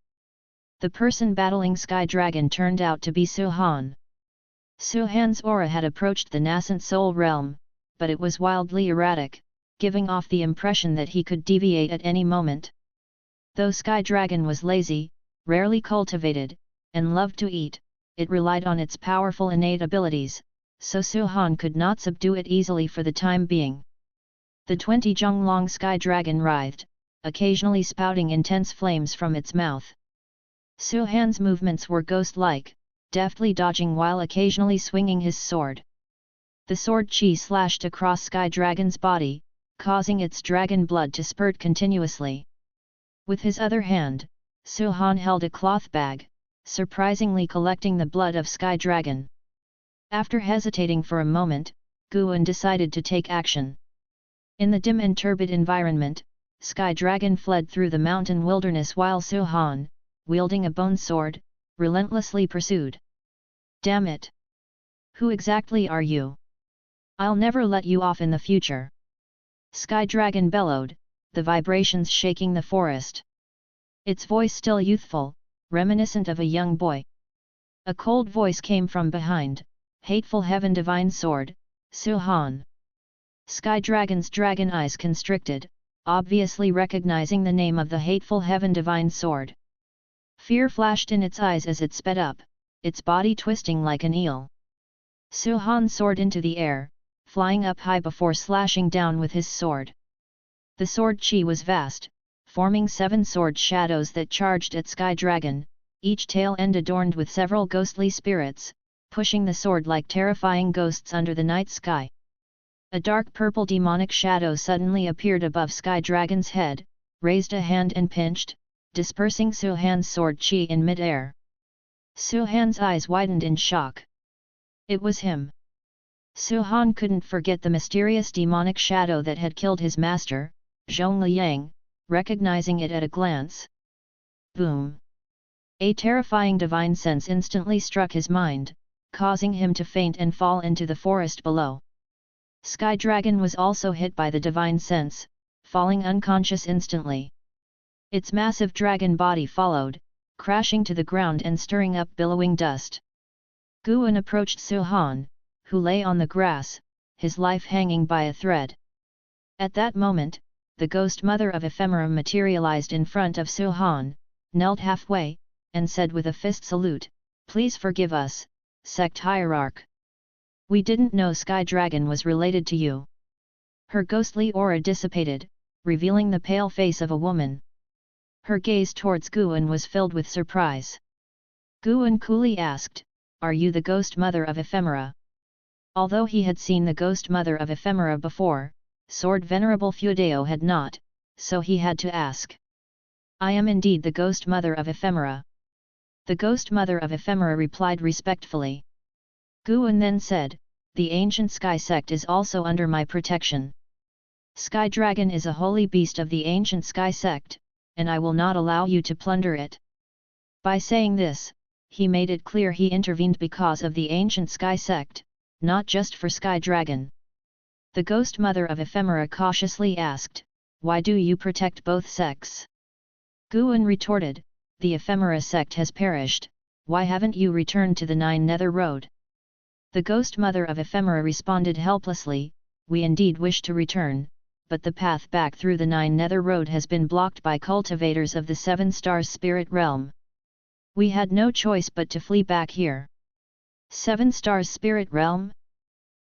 The person battling Sky Dragon turned out to be Su-Han. Su-Han's aura had approached the nascent soul realm, but it was wildly erratic, giving off the impression that he could deviate at any moment. Though Sky Dragon was lazy, rarely cultivated, and loved to eat, it relied on its powerful innate abilities, so Su-Han could not subdue it easily for the time being. The 20-jung-long Sky Dragon writhed, occasionally spouting intense flames from its mouth. Su-Han's movements were ghost-like, deftly dodging while occasionally swinging his sword. The sword chi slashed across Sky Dragon's body, causing its dragon blood to spurt continuously. With his other hand, Su-Han held a cloth bag, surprisingly collecting the blood of Sky Dragon. After hesitating for a moment, Guan decided to take action. In the dim and turbid environment, Sky Dragon fled through the mountain wilderness while Su-Han, wielding a bone sword, relentlessly pursued. "Damn it! Who exactly are you? I'll never let you off in the future!" Sky Dragon bellowed, the vibrations shaking the forest. Its voice still youthful, reminiscent of a young boy. A cold voice came from behind, "Hateful heaven divine sword, Su-Han." Sky Dragon's dragon eyes constricted, obviously recognizing the name of the hateful heaven divine sword. Fear flashed in its eyes as it sped up, its body twisting like an eel. Su-Han soared into the air, flying up high before slashing down with his sword. The sword chi was vast, forming 7 sword shadows that charged at Sky Dragon, each tail end adorned with several ghostly spirits, pushing the sword like terrifying ghosts under the night sky. A dark purple demonic shadow suddenly appeared above Sky Dragon's head, raised a hand and pinched, dispersing Su-Han's sword chi in mid-air. Su-Han's eyes widened in shock. It was him. Su-Han couldn't forget the mysterious demonic shadow that had killed his master, Zhongliang, recognizing it at a glance. Boom! A terrifying divine sense instantly struck his mind, causing him to faint and fall into the forest below. Sky Dragon was also hit by the divine sense, falling unconscious instantly. Its massive dragon body followed, crashing to the ground and stirring up billowing dust. Guan approached Su-Han, who lay on the grass, his life hanging by a thread. At that moment, the ghost mother of ephemera materialized in front of Su-Han, knelt halfway, and said with a fist salute, "Please forgive us, sect hierarch. We didn't know Sky Dragon was related to you." Her ghostly aura dissipated, revealing the pale face of a woman. Her gaze towards Guan was filled with surprise. Guan coolly asked, "Are you the ghost mother of ephemera?" Although he had seen the ghost mother of ephemera before, Sword Venerable Feudeo had not, so he had to ask. "I am indeed the ghost mother of ephemera." The ghost mother of ephemera replied respectfully. Guan then said, "The ancient Sky Sect is also under my protection. Sky Dragon is a holy beast of the ancient Sky Sect, and I will not allow you to plunder it." By saying this, he made it clear he intervened because of the ancient Sky Sect, not just for Sky Dragon. The ghost mother of ephemera cautiously asked, "Why do you protect both sects?" Guan retorted, "The ephemera sect has perished, why haven't you returned to the 9 nether road?" The ghost mother of ephemera responded helplessly, "We indeed wish to return, but the path back through the 9 nether road has been blocked by cultivators of the 7 stars spirit realm. We had no choice but to flee back here." 7 stars spirit realm?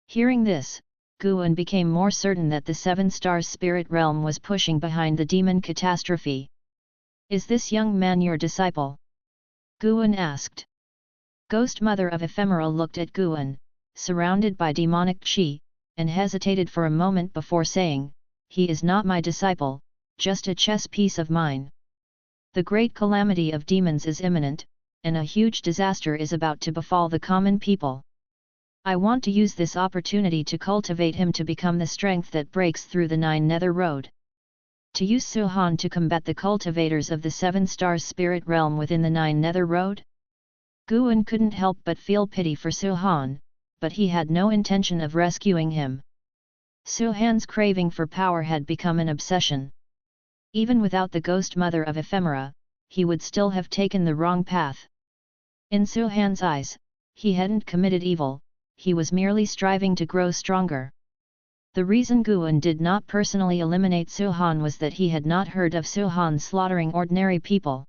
Hearing this, Guan became more certain that the 7 stars spirit realm was pushing behind the demon catastrophe. "Is this young man your disciple?" Guan asked. Ghost mother of ephemera looked at Guan, surrounded by demonic chi, and hesitated for a moment before saying, "He is not my disciple, just a chess piece of mine. The great calamity of demons is imminent, and a huge disaster is about to befall the common people. I want to use this opportunity to cultivate him to become the strength that breaks through the 9 nether road." To use Suhan to combat the cultivators of the 7 stars spirit realm within the 9 nether road? Guan couldn't help but feel pity for Suhan, but he had no intention of rescuing him. Suhan's craving for power had become an obsession. Even without the ghost mother of ephemera, he would still have taken the wrong path. In Suhan's eyes, he hadn't committed evil, he was merely striving to grow stronger. The reason Guan did not personally eliminate Suhan was that he had not heard of Suhan slaughtering ordinary people.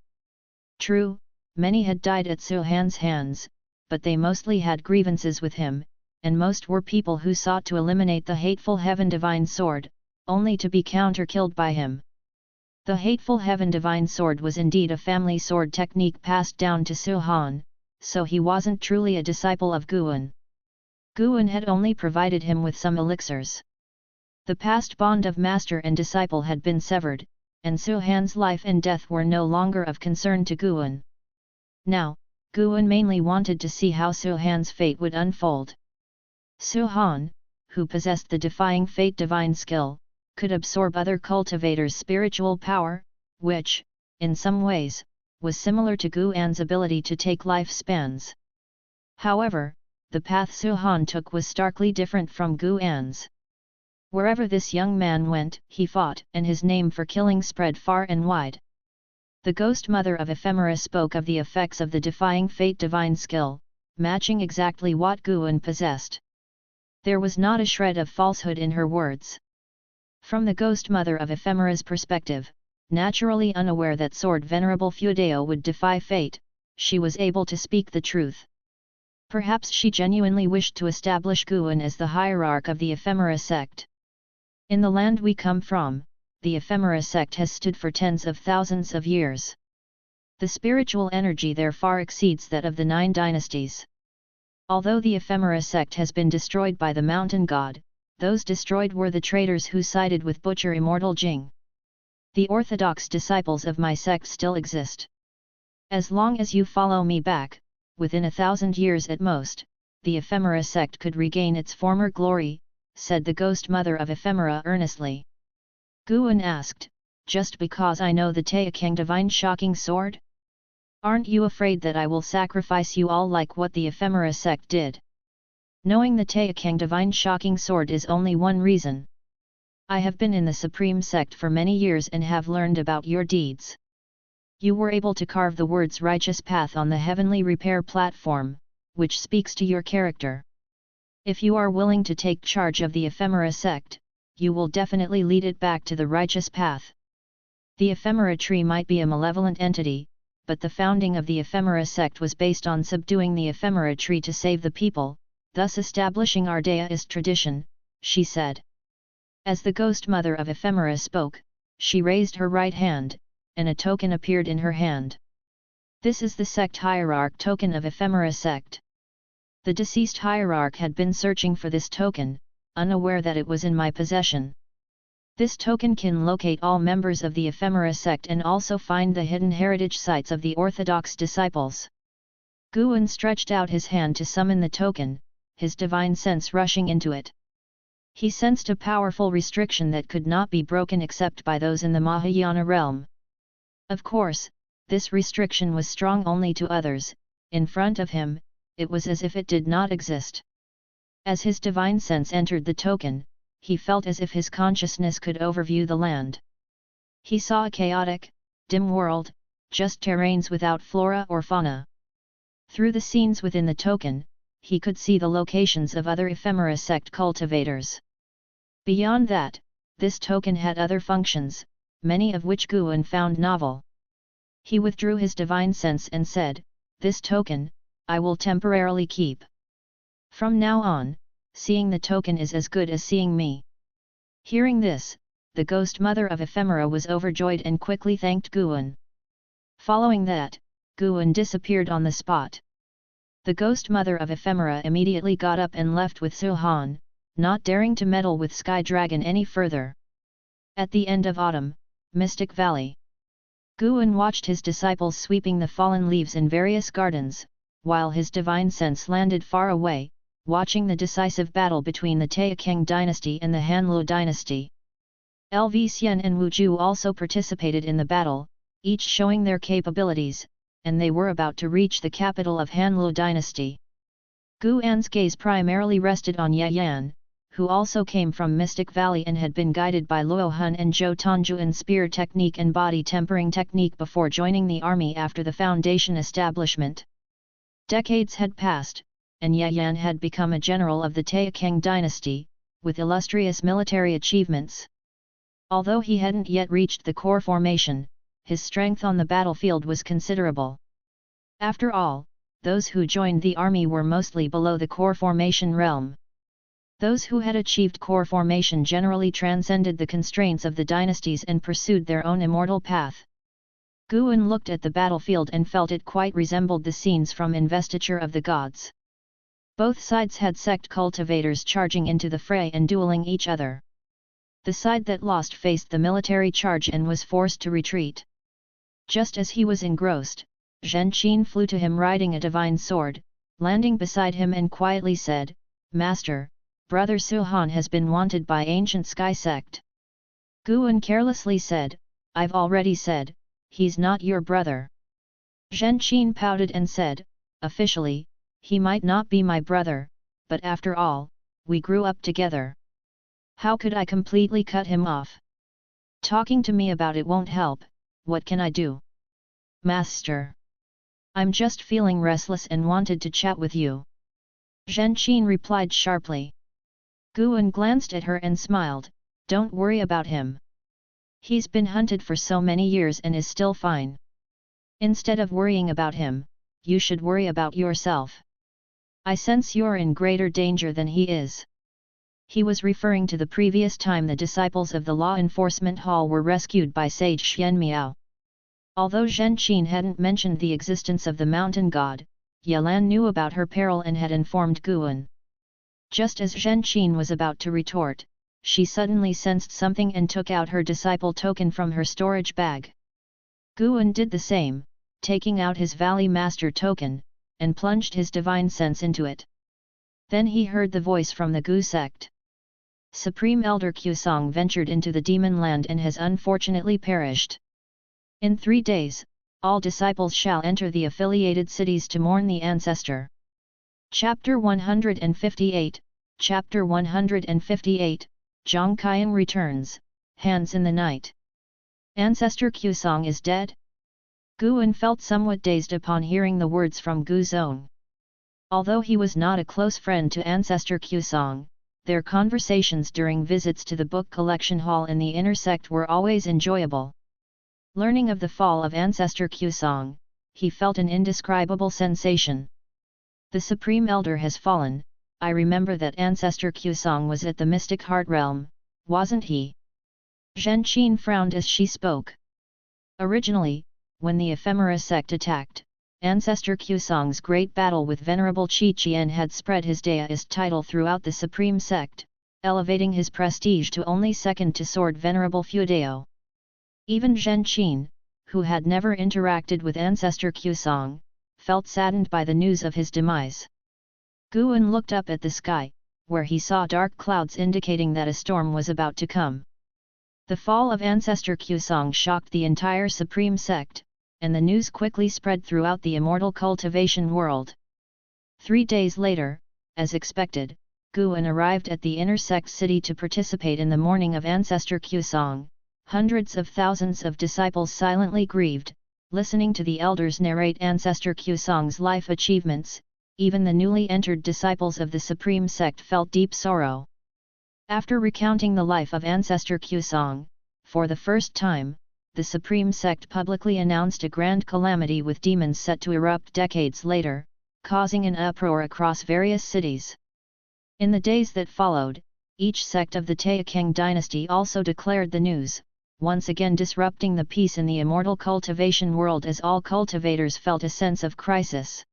True, many had died at Suhan's hands, but they mostly had grievances with him, and most were people who sought to eliminate the hateful Heaven Divine Sword, only to be counter-killed by him. The hateful Heaven Divine Sword was indeed a family sword technique passed down to Suhan, so he wasn't truly a disciple of Guan. Guan had only provided him with some elixirs. The past bond of master and disciple had been severed, and Suhan's life and death were no longer of concern to Guan. Now, Guan mainly wanted to see how Suhan's fate would unfold. Suhan, who possessed the defying fate divine skill, could absorb other cultivators' spiritual power, which, in some ways, was similar to Guan's ability to take life spans. However, the path Suhan took was starkly different from Guan's. Wherever this young man went, he fought, and his name for killing spread far and wide. The ghost mother of ephemera spoke of the effects of the defying fate divine skill, matching exactly what Guan possessed. There was not a shred of falsehood in her words. From the ghost mother of ephemera's perspective, naturally unaware that sword venerable Feudeo would defy fate, she was able to speak the truth. Perhaps she genuinely wished to establish Guan as the hierarch of the ephemera sect. In the land we come from, the ephemera sect has stood for tens of thousands of years. The spiritual energy there far exceeds that of the 9 dynasties. Although the ephemera sect has been destroyed by the mountain god, those destroyed were the traitors who sided with butcher Immortal Jing. The orthodox disciples of my sect still exist. As long as you follow me back, within 1,000 years at most, the ephemera sect could regain its former glory, said the ghost mother of ephemera earnestly. Guan asked, just because I know the Taixuan divine shocking sword? Aren't you afraid that I will sacrifice you all like what the ephemera sect did? Knowing the Taixuan divine shocking sword is only one reason. I have been in the supreme sect for many years and have learned about your deeds. You were able to carve the words righteous path on the heavenly repair platform, which speaks to your character. If you are willing to take charge of the ephemera sect, you will definitely lead it back to the righteous path. The ephemera tree might be a malevolent entity, but the founding of the ephemera sect was based on subduing the ephemera tree to save the people, thus establishing our deist tradition, she said. As the ghost mother of ephemera spoke, she raised her right hand, and a token appeared in her hand. This is the sect hierarch token of ephemera sect. The deceased hierarch had been searching for this token, unaware that it was in my possession. This token can locate all members of the ephemera sect and also find the hidden heritage sites of the orthodox disciples. Guan stretched out his hand to summon the token, his divine sense rushing into it. He sensed a powerful restriction that could not be broken except by those in the Mahayana realm. Of course, this restriction was strong only to others. In front of him, it was as if it did not exist. As his divine sense entered the token, he felt as if his consciousness could overview the land. He saw a chaotic, dim world, just terrains without flora or fauna. Through the scenes within the token, he could see the locations of other ephemera sect cultivators. Beyond that, this token had other functions, many of which Guan found novel. He withdrew his divine sense and said, "This token, I will temporarily keep. From now on, seeing the token is as good as seeing me." Hearing this, the ghost mother of ephemera was overjoyed and quickly thanked Guan. Following that, Guan disappeared on the spot. The ghost mother of ephemera immediately got up and left with Suhan, not daring to meddle with Sky Dragon any further. At the end of autumn, Mystic Valley. Guan watched his disciples sweeping the fallen leaves in various gardens, while his divine sense landed far away, watching the decisive battle between the Taixuan dynasty and the Hanluo dynasty. Lv Xian and Wu Ju also participated in the battle, each showing their capabilities, and they were about to reach the capital of Hanluo dynasty. Gu An's gaze primarily rested on Ye Yan, who also came from Mystic Valley and had been guided by Luo Hun and Zhou Tongjuan's spear technique and body tempering technique before joining the army after the foundation establishment. Decades had passed, and Ye Yan had become a general of the Taixuan dynasty, with illustrious military achievements. Although he hadn't yet reached the core formation, his strength on the battlefield was considerable. After all, those who joined the army were mostly below the core formation realm. Those who had achieved core formation generally transcended the constraints of the dynasties and pursued their own immortal path. Guan looked at the battlefield and felt it quite resembled the scenes from Investiture of the Gods. Both sides had sect cultivators charging into the fray and dueling each other. The side that lost faced the military charge and was forced to retreat. Just as he was engrossed, Zhen Qin flew to him riding a divine sword, landing beside him and quietly said, "Master, Brother Su Han has been wanted by Ancient Sky Sect." Guan carelessly said, "I've already said, he's not your brother." Zhen Qin pouted and said, "Officially, he might not be my brother, but after all, we grew up together. How could I completely cut him off? Talking to me about it won't help. What can I do?" "Master, I'm just feeling restless and wanted to chat with you," Zhen Qin replied sharply. Guan glanced at her and smiled, "Don't worry about him. He's been hunted for so many years and is still fine. Instead of worrying about him, you should worry about yourself. I sense you're in greater danger than he is." He was referring to the previous time the disciples of the Law Enforcement Hall were rescued by Sage Xian Miao. Although Zhen Qin hadn't mentioned the existence of the mountain god, Yalan knew about her peril and had informed Guan. Just as Zhen Qin was about to retort, she suddenly sensed something and took out her disciple token from her storage bag. Guan did the same, taking out his Valley Master token, and plunged his divine sense into it. Then he heard the voice from the Gu sect. "Supreme Elder Qusong ventured into the demon land and has unfortunately perished. In 3 days, all disciples shall enter the affiliated cities to mourn the ancestor." Chapter 158, Chapter 158, Zhang Qian returns, hands in the night. "Ancestor Qusong is dead?" Guan felt somewhat dazed upon hearing the words from Gu Zong. Although he was not a close friend to Ancestor Qusong, their conversations during visits to the book collection hall in the inner sect were always enjoyable. Learning of the fall of Ancestor Qusong, he felt an indescribable sensation. "The Supreme Elder has fallen. I remember that Ancestor Qusong was at the Mystic Heart Realm, wasn't he?" Zhen Qin frowned as she spoke. Originally, when the Ephemera sect attacked, Ancestor Qusong's great battle with Venerable Qi Qian had spread his deist title throughout the Supreme Sect, elevating his prestige to only second to Sword Venerable Fudao. Even Zhen Qin, who had never interacted with Ancestor Qusong, felt saddened by the news of his demise. Guan looked up at the sky, where he saw dark clouds indicating that a storm was about to come. The fall of Ancestor Qusong shocked the entire Supreme Sect, and the news quickly spread throughout the immortal cultivation world. 3 days later, as expected, Guan arrived at the inner sect city to participate in the mourning of Ancestor Qusong. Hundreds of thousands of disciples silently grieved, listening to the elders narrate Ancestor Qusong's life achievements. Even the newly entered disciples of the Supreme Sect felt deep sorrow. After recounting the life of Ancestor Qusong, for the first time, the Supreme Sect publicly announced a grand calamity with demons set to erupt decades later, causing an uproar across various cities. In the days that followed, each sect of the Taixuan dynasty also declared the news, once again disrupting the peace in the immortal cultivation world as all cultivators felt a sense of crisis.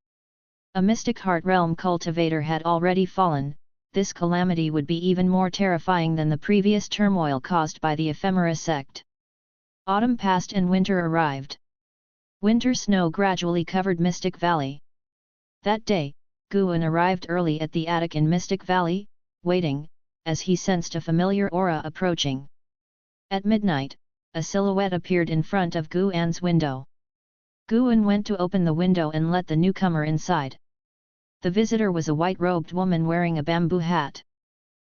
A Mystic Heart Realm cultivator had already fallen. This calamity would be even more terrifying than the previous turmoil caused by the Ephemera sect. Autumn passed and winter arrived. Winter snow gradually covered Mystic Valley. That day, Guan arrived early at the attic in Mystic Valley, waiting, as he sensed a familiar aura approaching. At midnight, a silhouette appeared in front of Guan's window. Guan went to open the window and let the newcomer inside. The visitor was a white-robed woman wearing a bamboo hat.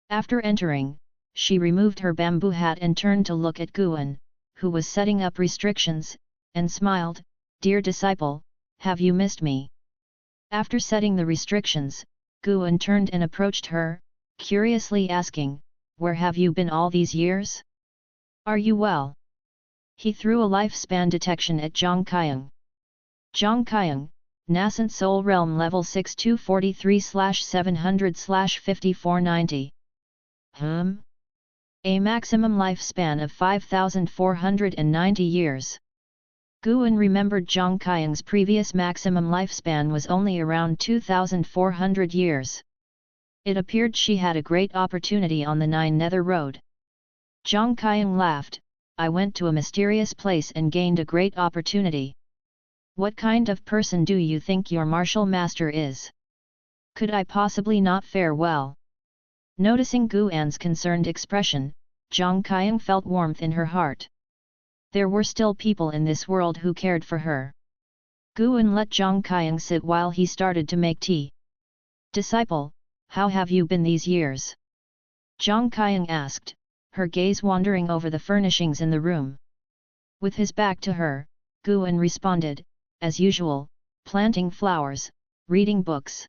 After entering, she removed her bamboo hat and turned to look at Guan, who was setting up restrictions, and smiled, "Dear disciple, have you missed me?" After setting the restrictions, Guan turned and approached her, curiously asking, "Where have you been all these years? Are you well?" He threw a lifespan detection at Zhang Qiang. Zhang Qiang, Nascent Soul Realm Level 6243/700/5490. A maximum lifespan of 5,490 years. Guan remembered Zhang Qiang's previous maximum lifespan was only around 2,400 years. It appeared she had a great opportunity on the Nine Nether Road. Zhang Qiang laughed, "I went to a mysterious place and gained a great opportunity. What kind of person do you think your martial master is? Could I possibly not fare well?" Noticing Guan's concerned expression, Zhang Qiang felt warmth in her heart. There were still people in this world who cared for her. Guan let Zhang Qiang sit while he started to make tea. "Disciple, how have you been these years?" Zhang Qiang asked, her gaze wandering over the furnishings in the room. With his back to her, Guan responded, "As usual, planting flowers, reading books.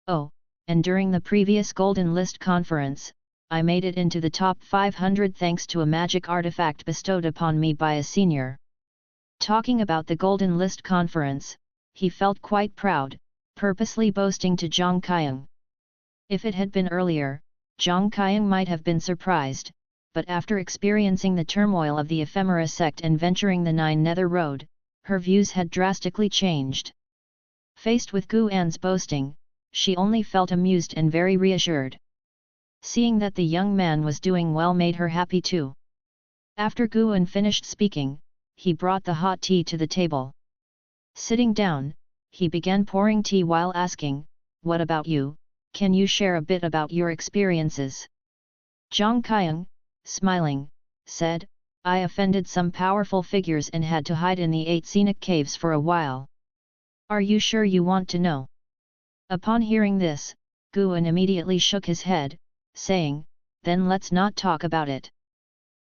Oh, and during the previous Golden List conference, I made it into the top 500 thanks to a magic artifact bestowed upon me by a senior." Talking about the Golden List conference, he felt quite proud, purposely boasting to Zhang Qiang. If it had been earlier, Zhang Qiang might have been surprised, but after experiencing the turmoil of the Ephemera Sect and venturing the Nine Nether Road, her views had drastically changed. Faced with Guan's boasting, she only felt amused and very reassured. Seeing that the young man was doing well made her happy too. After Guan finished speaking, he brought the hot tea to the table. Sitting down, he began pouring tea while asking, "What about you? Can you share a bit about your experiences?" Zhang Qiang, smiling, said, "I offended some powerful figures and had to hide in the 8 scenic caves for a while. Are you sure you want to know?" Upon hearing this, Guan immediately shook his head, saying, "Then let's not talk about it.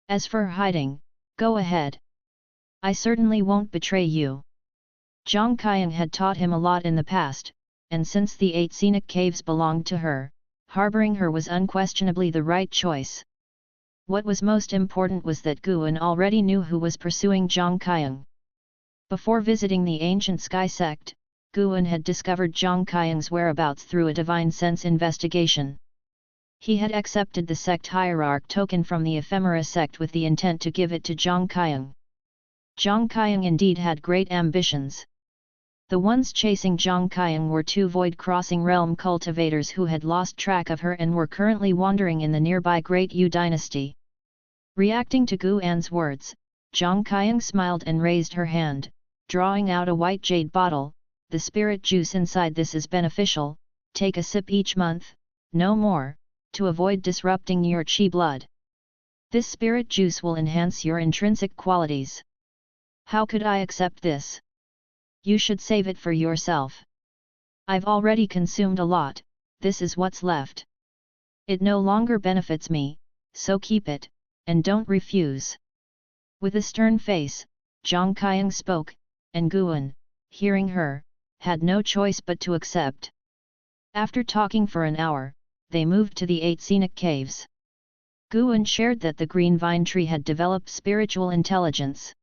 As for hiding, go ahead. I certainly won't betray you." Zhang Qiang had taught him a lot in the past, and since the 8 scenic caves belonged to her, harboring her was unquestionably the right choice. What was most important was that Guan already knew who was pursuing Zhang Qiang. Before visiting the ancient Sky Sect, Guan had discovered Zhang Qiang's whereabouts through a divine sense investigation. He had accepted the sect hierarch token from the Ephemera Sect with the intent to give it to Zhang Qiang. Zhang Qiang indeed had great ambitions. The ones chasing Zhang Qiang were 2 void-crossing realm cultivators who had lost track of her and were currently wandering in the nearby Great Yu dynasty. Reacting to Guan's words, Zhang Qiang smiled and raised her hand, drawing out a white jade bottle. "The spirit juice inside this is beneficial, take a sip each month, no more, to avoid disrupting your qi blood. This spirit juice will enhance your intrinsic qualities." "How could I accept this?" "You should save it for yourself. I've already consumed a lot, this is what's left. It no longer benefits me, so keep it, and don't refuse." With a stern face, Zhang Qiang spoke, and Guan, hearing her, had no choice but to accept. After talking for an hour, they moved to the 8 scenic caves. Guan shared that the green vine tree had developed spiritual intelligence.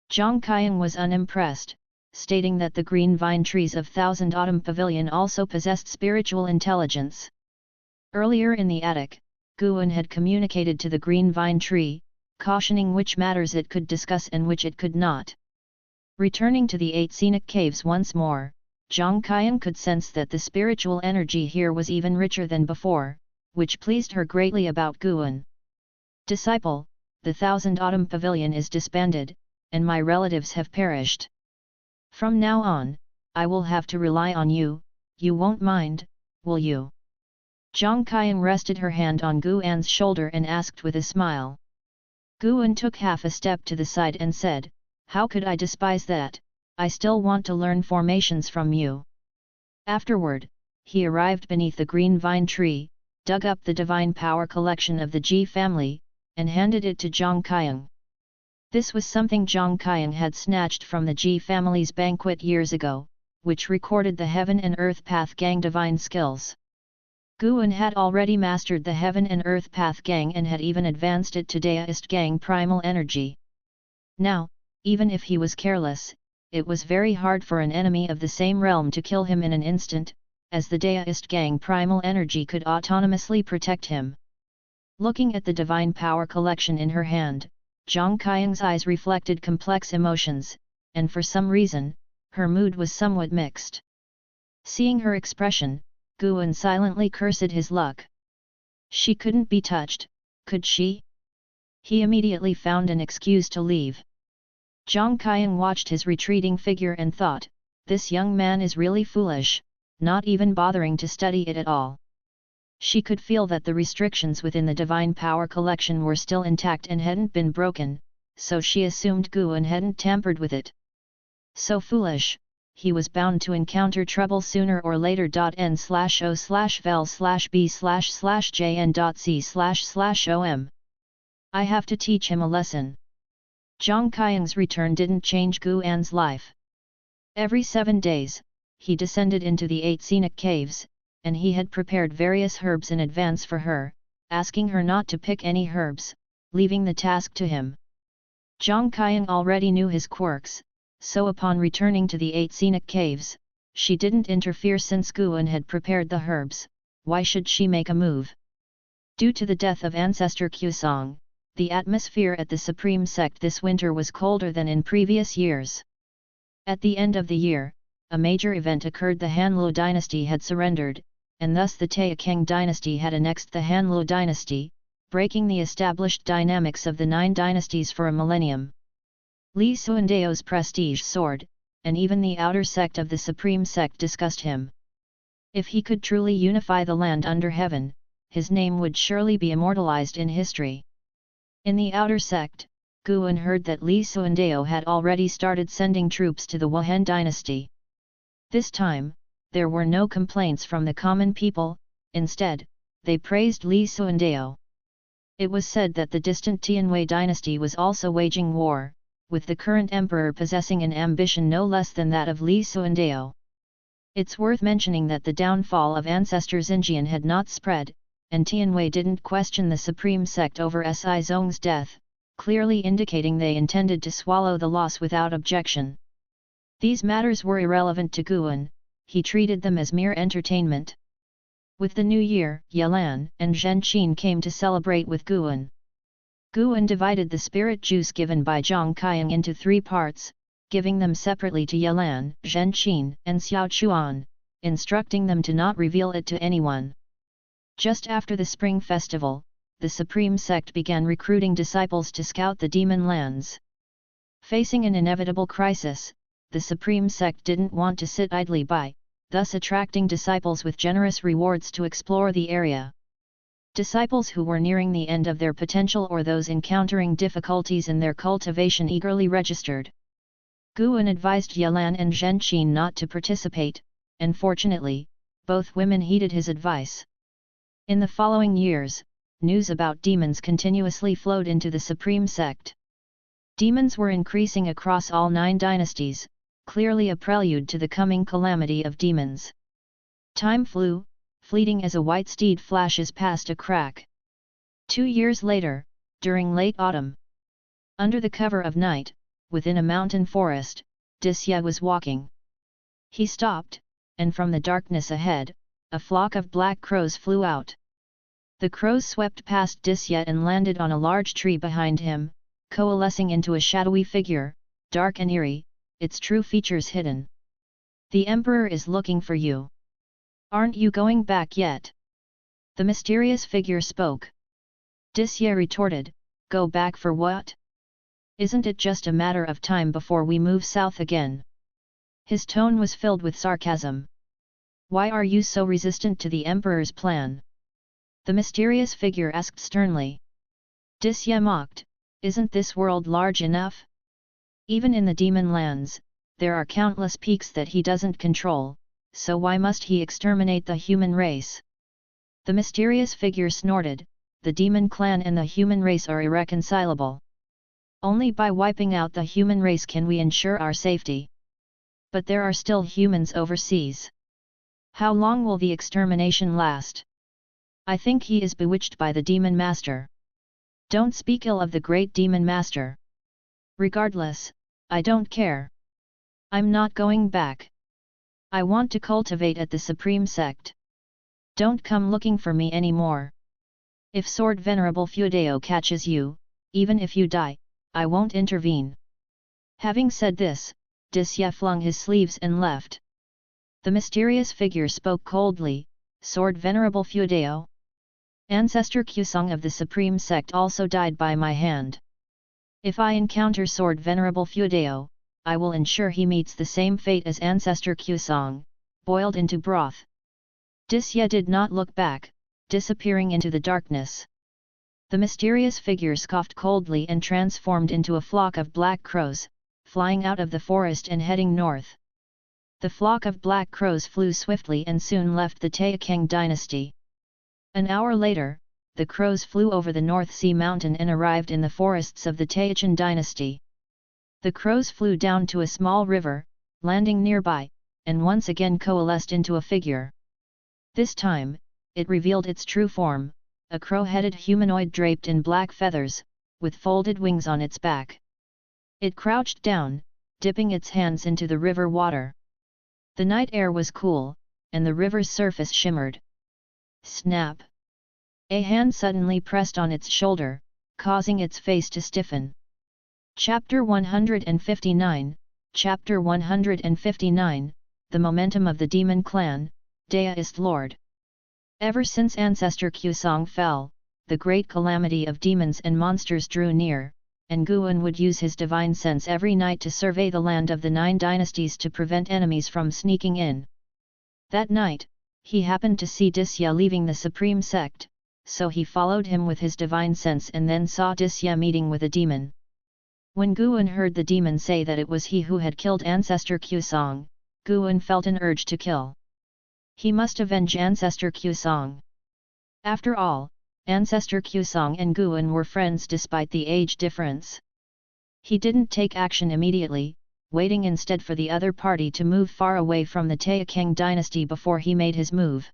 Zhang Qiang was unimpressed, stating that the green vine trees of Thousand Autumn Pavilion also possessed spiritual intelligence. Earlier in the attic, Guan had communicated to the green vine tree, cautioning which matters it could discuss and which it could not. Returning to the 8 scenic caves once more, Zhang Qiang could sense that the spiritual energy here was even richer than before, which pleased her greatly about Guan. "Disciple, the Thousand Autumn Pavilion is disbanded, and my relatives have perished. From now on, I will have to rely on you, you won't mind, will you?" Zhang Qiang rested her hand on Guan's shoulder and asked with a smile. Guan took half a step to the side and said, "How could I despise that? I still want to learn formations from you." Afterward, he arrived beneath the green vine tree, dug up the divine power collection of the Ji family, and handed it to Zhang Qiang. This was something Zhang Qiang had snatched from the Ji family's banquet years ago, which recorded the Heaven and Earth Path Gang divine skills. Guan had already mastered the Heaven and Earth Path Gang and had even advanced it to Deduced Gang primal energy. Now, even if he was careless, it was very hard for an enemy of the same realm to kill him in an instant, as the Deduced Gang primal energy could autonomously protect him. Looking at the divine power collection in her hand, Zhang Qiang's eyes reflected complex emotions, and for some reason, her mood was somewhat mixed. Seeing her expression, Guan silently cursed his luck. She couldn't be touched, could she? He immediately found an excuse to leave. Zhang Qiang watched his retreating figure and thought, this young man is really foolish, not even bothering to study it at all. She could feel that the restrictions within the divine power collection were still intact and hadn't been broken, so she assumed Guan hadn't tampered with it. So foolish, he was bound to encounter trouble sooner or later. N/O/vel/b/jn.c//om. I have to teach him a lesson. Zhang Qiang's return didn't change Guan's life. Every 7 days, he descended into the 8 scenic caves, and he had prepared various herbs in advance for her, asking her not to pick any herbs, leaving the task to him. Zhang Qiang already knew his quirks, so upon returning to the 8 scenic caves, she didn't interfere since Guan had prepared the herbs. Why should she make a move? Due to the death of ancestor Qusong, the atmosphere at the Supreme Sect this winter was colder than in previous years. At the end of the year, a major event occurred. The Hanluo dynasty had surrendered, and thus the Taixuan dynasty had annexed the Hanluo dynasty, breaking the established dynamics of the 9 dynasties for a millennium. Li Xuandao's prestige soared, and even the outer sect of the Supreme Sect discussed him. If he could truly unify the land under heaven, his name would surely be immortalized in history. In the outer sect, Guan heard that Li Xuandao had already started sending troops to the Wuhan dynasty. This time, there were no complaints from the common people, instead, they praised Li Xuandao. It was said that the distant Tianwei dynasty was also waging war, with the current emperor possessing an ambition no less than that of Li Xuandao. It's worth mentioning that the downfall of ancestor Xinjian had not spread, and Tianwei didn't question the Supreme Sect over Si Zong's death, clearly indicating they intended to swallow the loss without objection. These matters were irrelevant to Guan, he treated them as mere entertainment. With the new year, Yelan and Zhenqin came to celebrate with Guan. Guan divided the spirit juice given by Zhang Qiang into 3 parts, giving them separately to Yelan, Zhenqin, and Xiaochuan, instructing them to not reveal it to anyone. Just after the spring festival, the Supreme Sect began recruiting disciples to scout the demon lands. Facing an inevitable crisis, the Supreme Sect didn't want to sit idly by, thus attracting disciples with generous rewards to explore the area. Disciples who were nearing the end of their potential or those encountering difficulties in their cultivation eagerly registered. Guan advised Yelan and Zhenqin not to participate, and fortunately, both women heeded his advice. In the following years, news about demons continuously flowed into the Supreme Sect. Demons were increasing across all 9 dynasties, clearly a prelude to the coming calamity of demons. Time flew, fleeting as a white steed flashes past a crack. 2 years later, during late autumn, under the cover of night, within a mountain forest, Disya was walking. He stopped, and from the darkness ahead, a flock of black crows flew out. The crows swept past Disya and landed on a large tree behind him, coalescing into a shadowy figure, dark and eerie, its true features hidden. "The Emperor is looking for you. Aren't you going back yet?" The mysterious figure spoke. Disya retorted, "Go back for what? Isn't it just a matter of time before we move south again?" His tone was filled with sarcasm. "Why are you so resistant to the Emperor's plan?" the mysterious figure asked sternly. Disya mocked, Isn't this world large enough? Even in the demon lands, there are countless peaks that he doesn't control, so why must he exterminate the human race? The mysterious figure snorted, the demon clan and the human race are irreconcilable. Only by wiping out the human race can we ensure our safety. But there are still humans overseas. How long will the extermination last? I think he is bewitched by the demon master. Don't speak ill of the great demon master. Regardless, I don't care. I'm not going back. I want to cultivate at the Supreme Sect. Don't come looking for me anymore. If Sword Venerable Feudeo catches you, even if you die, I won't intervene. Having said this, Disya flung his sleeves and left. The mysterious figure spoke coldly, Sword Venerable Feudeo. Ancestor Kusong of the Supreme Sect also died by my hand. If I encounter Sword Venerable Feudeo, I will ensure he meets the same fate as Ancestor Kusong, boiled into broth. Disya did not look back, disappearing into the darkness. The mysterious figure scoffed coldly and transformed into a flock of black crows, flying out of the forest and heading north. The flock of black crows flew swiftly and soon left the Taixuan dynasty. An hour later, the crows flew over the North Sea mountain and arrived in the forests of the Taixuan dynasty. The crows flew down to a small river, landing nearby, and once again coalesced into a figure. This time, it revealed its true form, a crow-headed humanoid draped in black feathers, with folded wings on its back. It crouched down, dipping its hands into the river water. The night air was cool, and the river's surface shimmered. Snap! A hand suddenly pressed on its shoulder, causing its face to stiffen. Chapter 159, Chapter 159, The Momentum of the Demon Clan, Deist Lord. Ever since Ancestor Kusong fell, the great calamity of demons and monsters drew near, and Guan would use his divine sense every night to survey the land of the 9 dynasties to prevent enemies from sneaking in. That night, he happened to see Disya leaving the Supreme Sect, so he followed him with his divine sense and then saw Disya meeting with a demon. When Guan heard the demon say that it was he who had killed Ancestor Kusong, Guan felt an urge to kill. He must avenge Ancestor Kusong. After all, Ancestor Kusong and Guan were friends despite the age difference. He didn't take action immediately, waiting instead for the other party to move far away from the Taixuan dynasty before he made his move.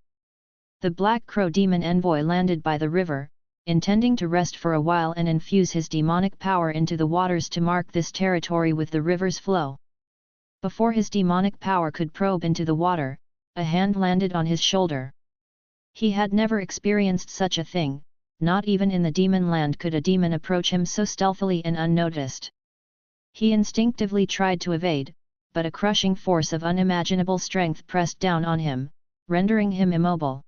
The Black Crow demon envoy landed by the river, intending to rest for a while and infuse his demonic power into the waters to mark this territory with the river's flow. Before his demonic power could probe into the water, a hand landed on his shoulder. He had never experienced such a thing, not even in the demon land could a demon approach him so stealthily and unnoticed. He instinctively tried to evade, but a crushing force of unimaginable strength pressed down on him, rendering him immobile.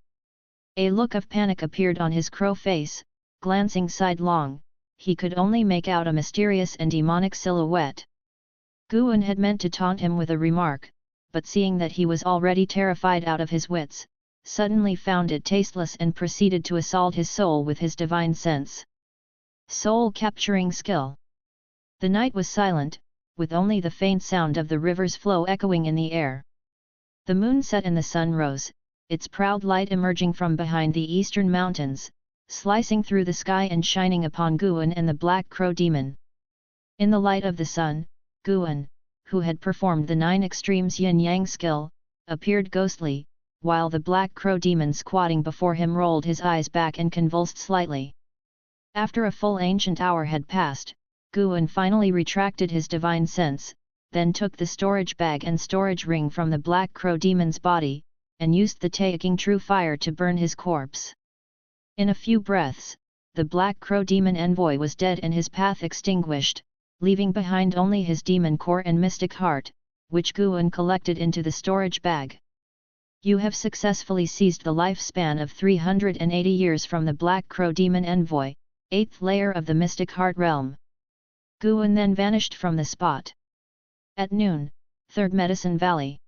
A look of panic appeared on his crow face, glancing sidelong, he could only make out a mysterious and demonic silhouette. Guan had meant to taunt him with a remark, but seeing that he was already terrified out of his wits, suddenly found it tasteless and proceeded to assault his soul with his divine sense. Soul-capturing skill. The night was silent, with only the faint sound of the river's flow echoing in the air. The moon set and the sun rose, its proud light emerging from behind the eastern mountains, slicing through the sky and shining upon Guan and the Black Crow demon. In the light of the sun, Guan, who had performed the 9 extremes yin-yang skill, appeared ghostly, while the Black Crow demon squatting before him rolled his eyes back and convulsed slightly. After a full ancient hour had passed, Guan finally retracted his divine sense, then took the storage bag and storage ring from the Black Crow demon's body, and used the Taixuan true fire to burn his corpse. In a few breaths, the Black Crow demon envoy was dead and his path extinguished, leaving behind only his demon core and mystic heart, which Guan collected into the storage bag. You have successfully seized the lifespan of 380 years from the Black Crow demon envoy, 8th layer of the mystic heart realm. Guan then vanished from the spot. At noon, 3rd Medicine Valley.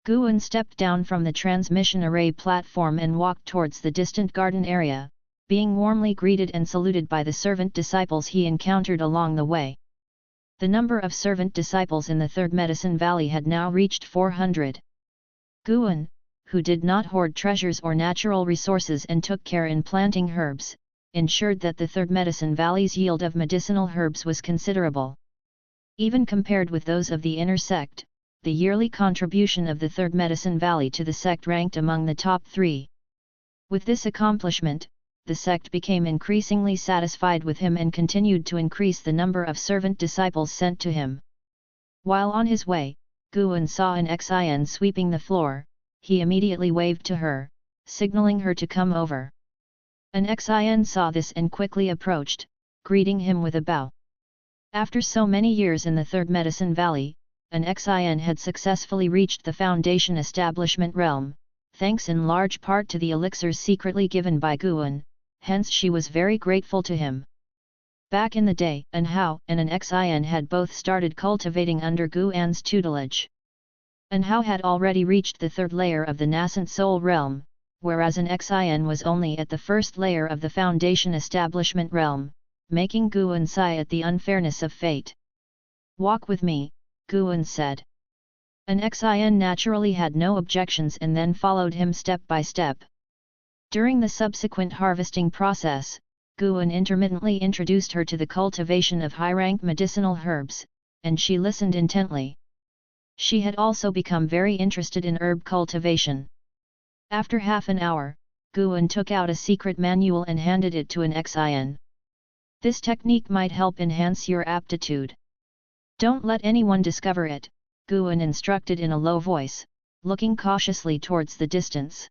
Guan stepped down from the transmission array platform and walked towards the distant garden area, being warmly greeted and saluted by the servant disciples he encountered along the way. The number of servant disciples in the Third Medicine Valley had now reached 400. Guan, who did not hoard treasures or natural resources and took care in planting herbs, ensured that the Third Medicine Valley's yield of medicinal herbs was considerable. Even compared with those of the inner sect, the yearly contribution of the Third Medicine Valley to the sect ranked among the top 3. With this accomplishment, the sect became increasingly satisfied with him and continued to increase the number of servant disciples sent to him. While on his way, Guan saw an Xin sweeping the floor. He immediately waved to her, signaling her to come over. An Xin saw this and quickly approached, greeting him with a bow. After so many years in the Third Medicine Valley, an Xin had successfully reached the Foundation Establishment realm, thanks in large part to the elixirs secretly given by Guan, hence she was very grateful to him. Back in the day, An Hao and an Xin had both started cultivating under Guan's tutelage. An Hao had already reached the third layer of the nascent soul realm, whereas an Xin was only at the first layer of the Foundation Establishment realm, making Guan sigh at the unfairness of fate. "Walk with me," Guan said. An Xin naturally had no objections and then followed him step by step. During the subsequent harvesting process, Guan intermittently introduced her to the cultivation of high-rank medicinal herbs, and she listened intently. She had also become very interested in herb cultivation. After half an hour, Guan took out a secret manual and handed it to an Xin. "This technique might help enhance your aptitude. Don't let anyone discover it," Guan instructed in a low voice, looking cautiously towards the distance.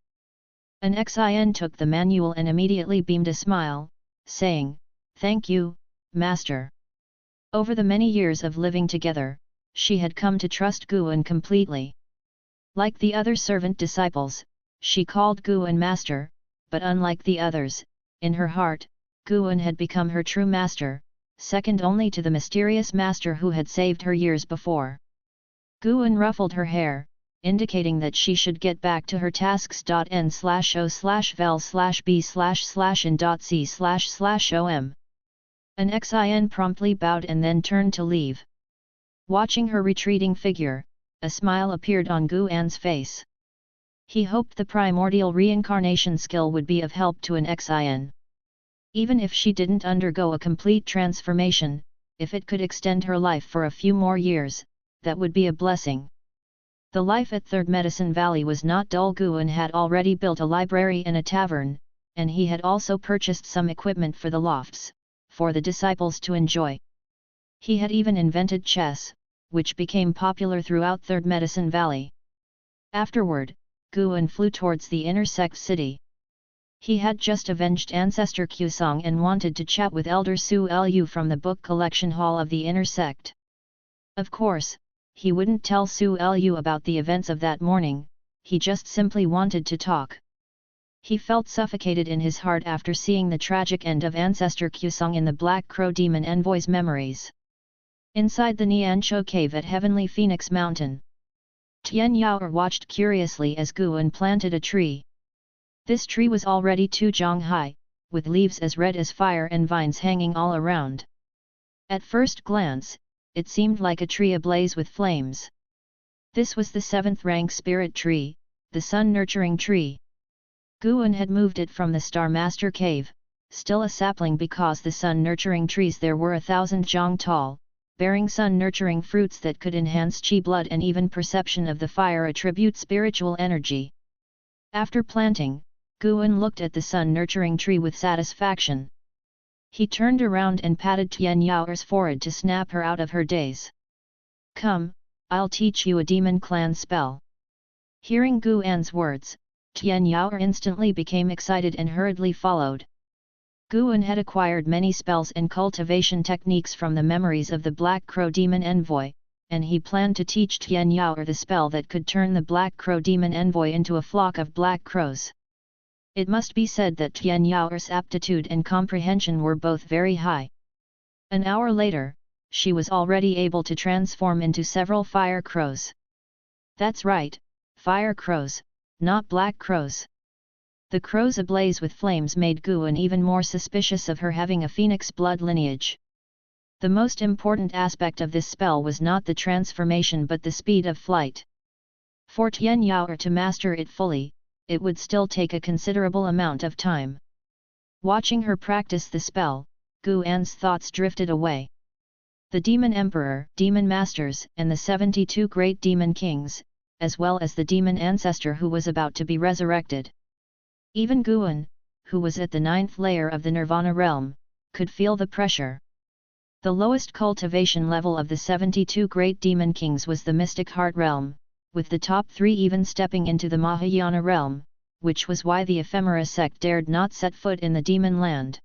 An Xin took the manual and immediately beamed a smile, saying, "Thank you, Master." Over the many years of living together, she had come to trust Guan completely. Like the other servant disciples, she called Guan Master, but unlike the others, in her heart, Guan had become her true master, second only to the mysterious master who had saved her years before. Guan ruffled her hair, indicating that she should get back to her tasks.n/o/vel/b/in.c/om. An Xin promptly bowed and then turned to leave. Watching her retreating figure, a smile appeared on Guan's face. He hoped the primordial reincarnation skill would be of help to an Xin. Even if she didn't undergo a complete transformation, if it could extend her life for a few more years, that would be a blessing. The life at Third Medicine Valley was not dull. Guan had already built a library and a tavern, and he had also purchased some equipment for the lofts, for the disciples to enjoy. He had even invented chess, which became popular throughout Third Medicine Valley. Afterward, Guan flew towards the inner sect city. He had just avenged Ancestor Qiusong and wanted to chat with Elder Su Lu from the book collection hall of the inner sect. Of course, he wouldn't tell Su Lu about the events of that morning, he just simply wanted to talk. He felt suffocated in his heart after seeing the tragic end of Ancestor Qiusong in the Black Crow Demon Envoy's memories. Inside the Niancho cave at Heavenly Phoenix Mountain, Tian Yaoer watched curiously as Guan planted a tree. This tree was already 2 zhang high, with leaves as red as fire and vines hanging all around. At first glance, it seemed like a tree ablaze with flames. This was the 7th rank spirit tree, the sun-nurturing tree. Guan had moved it from the Star Master Cave, still a sapling because the sun-nurturing trees there were 1,000 zhang tall, bearing sun-nurturing fruits that could enhance qi blood and even perception of the fire attribute spiritual energy. After planting, Guan looked at the sun-nurturing tree with satisfaction. He turned around and patted Tian Yaoer's forehead to snap her out of her daze. "Come, I'll teach you a demon clan spell." Hearing Guan's words, Tian Yaoer instantly became excited and hurriedly followed. Guan had acquired many spells and cultivation techniques from the memories of the Black Crow Demon Envoy, and he planned to teach Tian Yaoer the spell that could turn the Black Crow Demon Envoy into a flock of black crows. It must be said that Tian Yaoer's aptitude and comprehension were both very high. An hour later, she was already able to transform into several fire crows. That's right, fire crows, not black crows. The crows ablaze with flames made Guan even more suspicious of her having a phoenix blood lineage. The most important aspect of this spell was not the transformation but the speed of flight. For Tian Yao to master it fully, it would still take a considerable amount of time. Watching her practice the spell, Guan's thoughts drifted away. The Demon Emperor, Demon Masters, and the 72 great Demon Kings, as well as the Demon Ancestor who was about to be resurrected. Even Guan, who was at the 9th layer of the Nirvana realm, could feel the pressure. The lowest cultivation level of the 72 great Demon Kings was the Mystic Heart realm, with the top 3 even stepping into the Mahayana realm, which was why the Ephemera sect dared not set foot in the Demon land.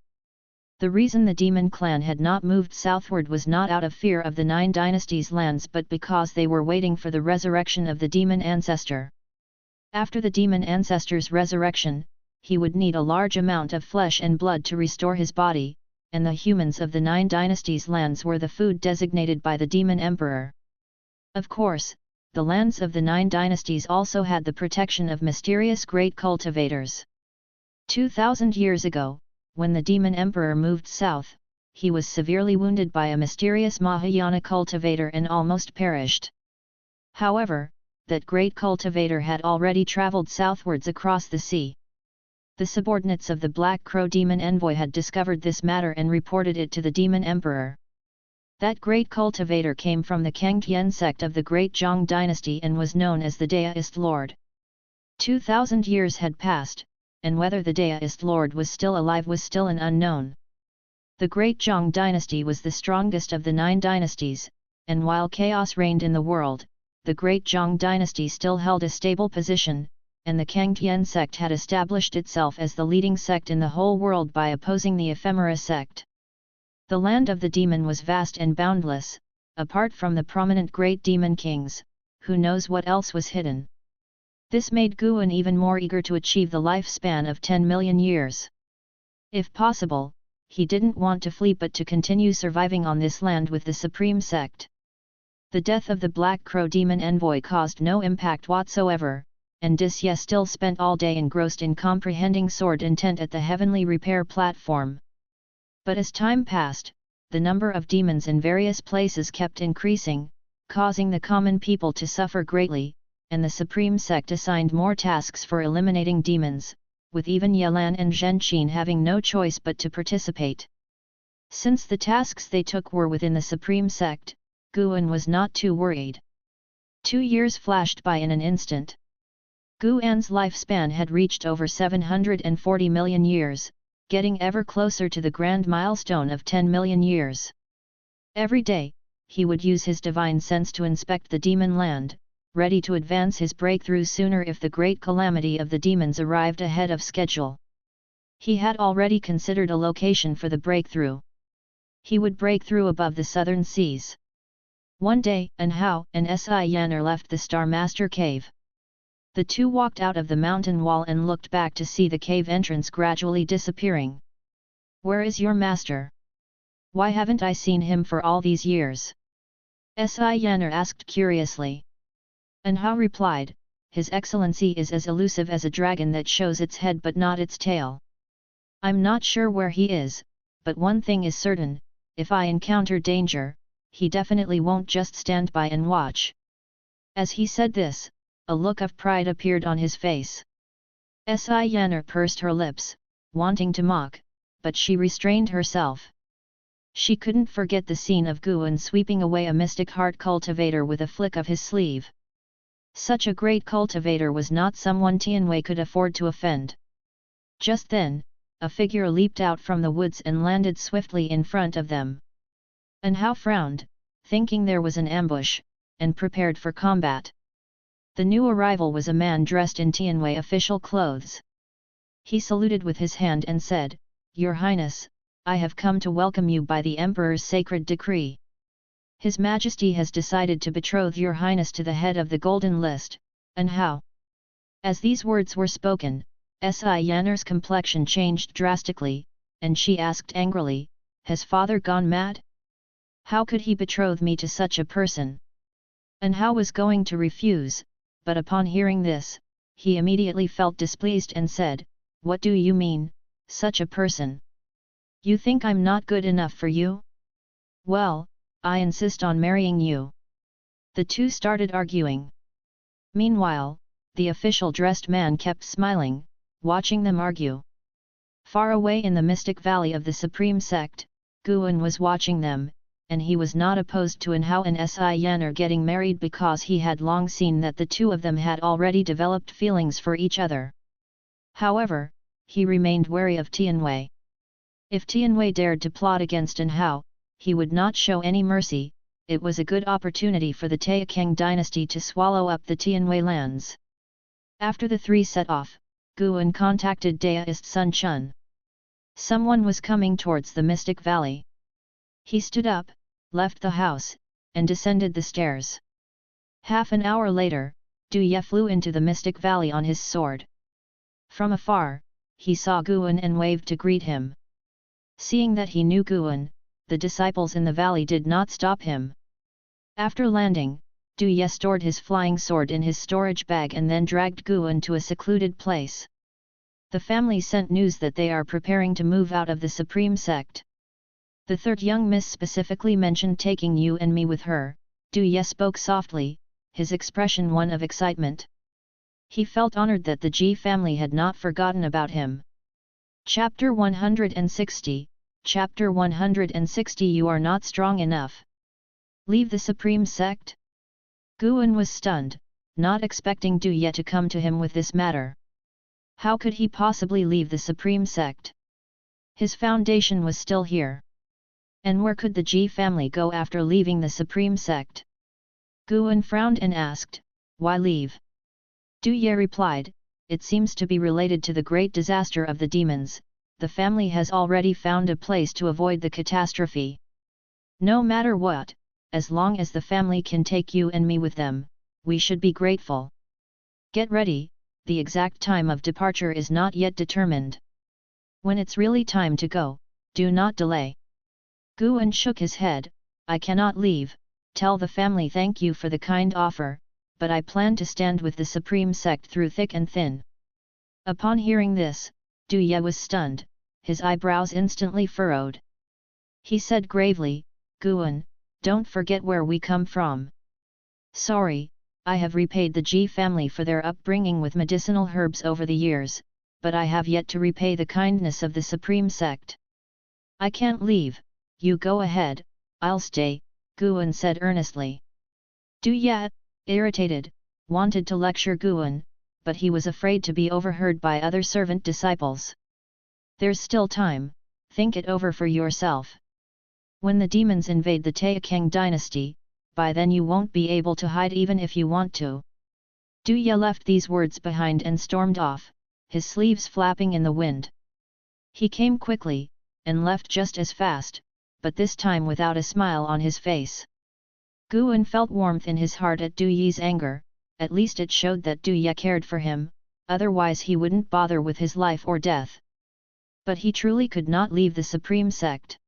The reason the Demon clan had not moved southward was not out of fear of the 9 dynasties' lands but because they were waiting for the resurrection of the Demon Ancestor. After the Demon Ancestor's resurrection, he would need a large amount of flesh and blood to restore his body, and the humans of the 9 dynasties' lands were the food designated by the Demon Emperor. Of course, the lands of the 9 dynasties also had the protection of mysterious great cultivators. 2,000 years ago, when the Demon Emperor moved south, he was severely wounded by a mysterious Mahayana cultivator and almost perished. However, that great cultivator had already traveled southwards across the sea. The subordinates of the Black Crow Demon Envoy had discovered this matter and reported it to the Demon Emperor. That great cultivator came from the Taixuan Sect of the Great Zhong Dynasty and was known as the Deist Lord. 2,000 years had passed, and whether the Deist Lord was still alive was still an unknown. The Great Zhong Dynasty was the strongest of the 9 dynasties, and while chaos reigned in the world, the Great Zhong Dynasty still held a stable position, and the Taixuan Sect had established itself as the leading sect in the whole world by opposing the Ephemera sect. The land of the demon was vast and boundless, apart from the prominent great demon kings, who knows what else was hidden. This made Guan even more eager to achieve the lifespan of 10 million years. If possible, he didn't want to flee but to continue surviving on this land with the Supreme Sect. The death of the Black Crow Demon Envoy caused no impact whatsoever, and Disye still spent all day engrossed in comprehending sword intent at the heavenly repair platform. But as time passed, the number of demons in various places kept increasing, causing the common people to suffer greatly, and the Supreme Sect assigned more tasks for eliminating demons, with even Yelan and Zhenqin having no choice but to participate. Since the tasks they took were within the Supreme Sect, Guan was not too worried. 2 years flashed by in an instant. Guan's lifespan had reached over 740 million years, getting ever closer to the grand milestone of 10 million years. Every day, he would use his divine sense to inspect the demon land, ready to advance his breakthrough sooner if the great calamity of the demons arrived ahead of schedule. He had already considered a location for the breakthrough. He would break through above the southern seas. One day, An Hao and Si Yan'er left the Star Master Cave. The two walked out of the mountain wall and looked back to see the cave entrance gradually disappearing. "Where is your master? Why haven't I seen him for all these years?" Si Yan'er asked curiously. An Hao replied, "His Excellency is as elusive as a dragon that shows its head but not its tail. I'm not sure where he is, but one thing is certain, if I encounter danger, he definitely won't just stand by and watch." As he said this, a look of pride appeared on his face. Si Yan'er pursed her lips, wanting to mock, but she restrained herself. She couldn't forget the scene of Guan sweeping away a mystic heart cultivator with a flick of his sleeve. Such a great cultivator was not someone Tianwei could afford to offend. Just then, a figure leaped out from the woods and landed swiftly in front of them. An Hao frowned, thinking there was an ambush, and prepared for combat. The new arrival was a man dressed in Tianwei official clothes. He saluted with his hand and said, "Your Highness, I have come to welcome you by the Emperor's sacred decree. His Majesty has decided to betroth your Highness to the head of the Golden List, An Hao." As these words were spoken, Si Yan'er's complexion changed drastically, and she asked angrily, "Has father gone mad? How could he betroth me to such a person?" An Hao was going to refuse, but upon hearing this, he immediately felt displeased and said, What do you mean, such a person? You think I'm not good enough for you? Well, I insist on marrying you. The two started arguing. Meanwhile, the official dressed man kept smiling, watching them argue. Far away in the mystic valley of the Supreme Sect, Guan was watching them, and he was not opposed to Hao and Sianer getting married because he had long seen that the two of them had already developed feelings for each other. However, he remained wary of Tianwei. If Tianwei dared to plot against Hao, he would not show any mercy. It was a good opportunity for the Taixuan dynasty to swallow up the Tianwei lands. After the three set off, Guan contacted deduced Sun Chun. Someone was coming towards the Mystic Valley. He stood up, left the house, and descended the stairs. Half an hour later, Du Ye flew into the Mystic Valley on his sword. From afar, he saw Guan and waved to greet him. Seeing that he knew Guan, the disciples in the valley did not stop him. After landing, Du Ye stored his flying sword in his storage bag and then dragged Guan to a secluded place. The family sent news that they are preparing to move out of the Supreme Sect. The third young miss specifically mentioned taking you and me with her. Du Ye spoke softly, his expression one of excitement. He felt honored that the Ji family had not forgotten about him. Chapter 160, Chapter 160 You are not strong enough. Leave the Supreme Sect? Guan was stunned, not expecting Du Ye to come to him with this matter. How could he possibly leave the Supreme Sect? His foundation was still here. And where could the Ji family go after leaving the Supreme Sect? Guan frowned and asked, why leave? Du Ye replied, it seems to be related to the great disaster of the demons. The family has already found a place to avoid the catastrophe. No matter what, as long as the family can take you and me with them, we should be grateful. Get ready, the exact time of departure is not yet determined. When it's really time to go, do not delay. Guan shook his head, I cannot leave, tell the family thank you for the kind offer, but I plan to stand with the Supreme Sect through thick and thin. Upon hearing this, Du Ye was stunned, his eyebrows instantly furrowed. He said gravely, Guan, don't forget where we come from. Sorry, I have repaid the Ji family for their upbringing with medicinal herbs over the years, but I have yet to repay the kindness of the Supreme Sect. I can't leave. You go ahead, I'll stay, Guan said earnestly. Du Ye, irritated, wanted to lecture Guan, but he was afraid to be overheard by other servant disciples. There's still time, think it over for yourself. When the demons invade the Taixuan dynasty, by then you won't be able to hide even if you want to. Du Ye left these words behind and stormed off, his sleeves flapping in the wind. He came quickly, and left just as fast, but this time without a smile on his face. Guan felt warmth in his heart at Du Ye's anger, at least it showed that Du Ye cared for him, otherwise he wouldn't bother with his life or death. But he truly could not leave the Supreme Sect.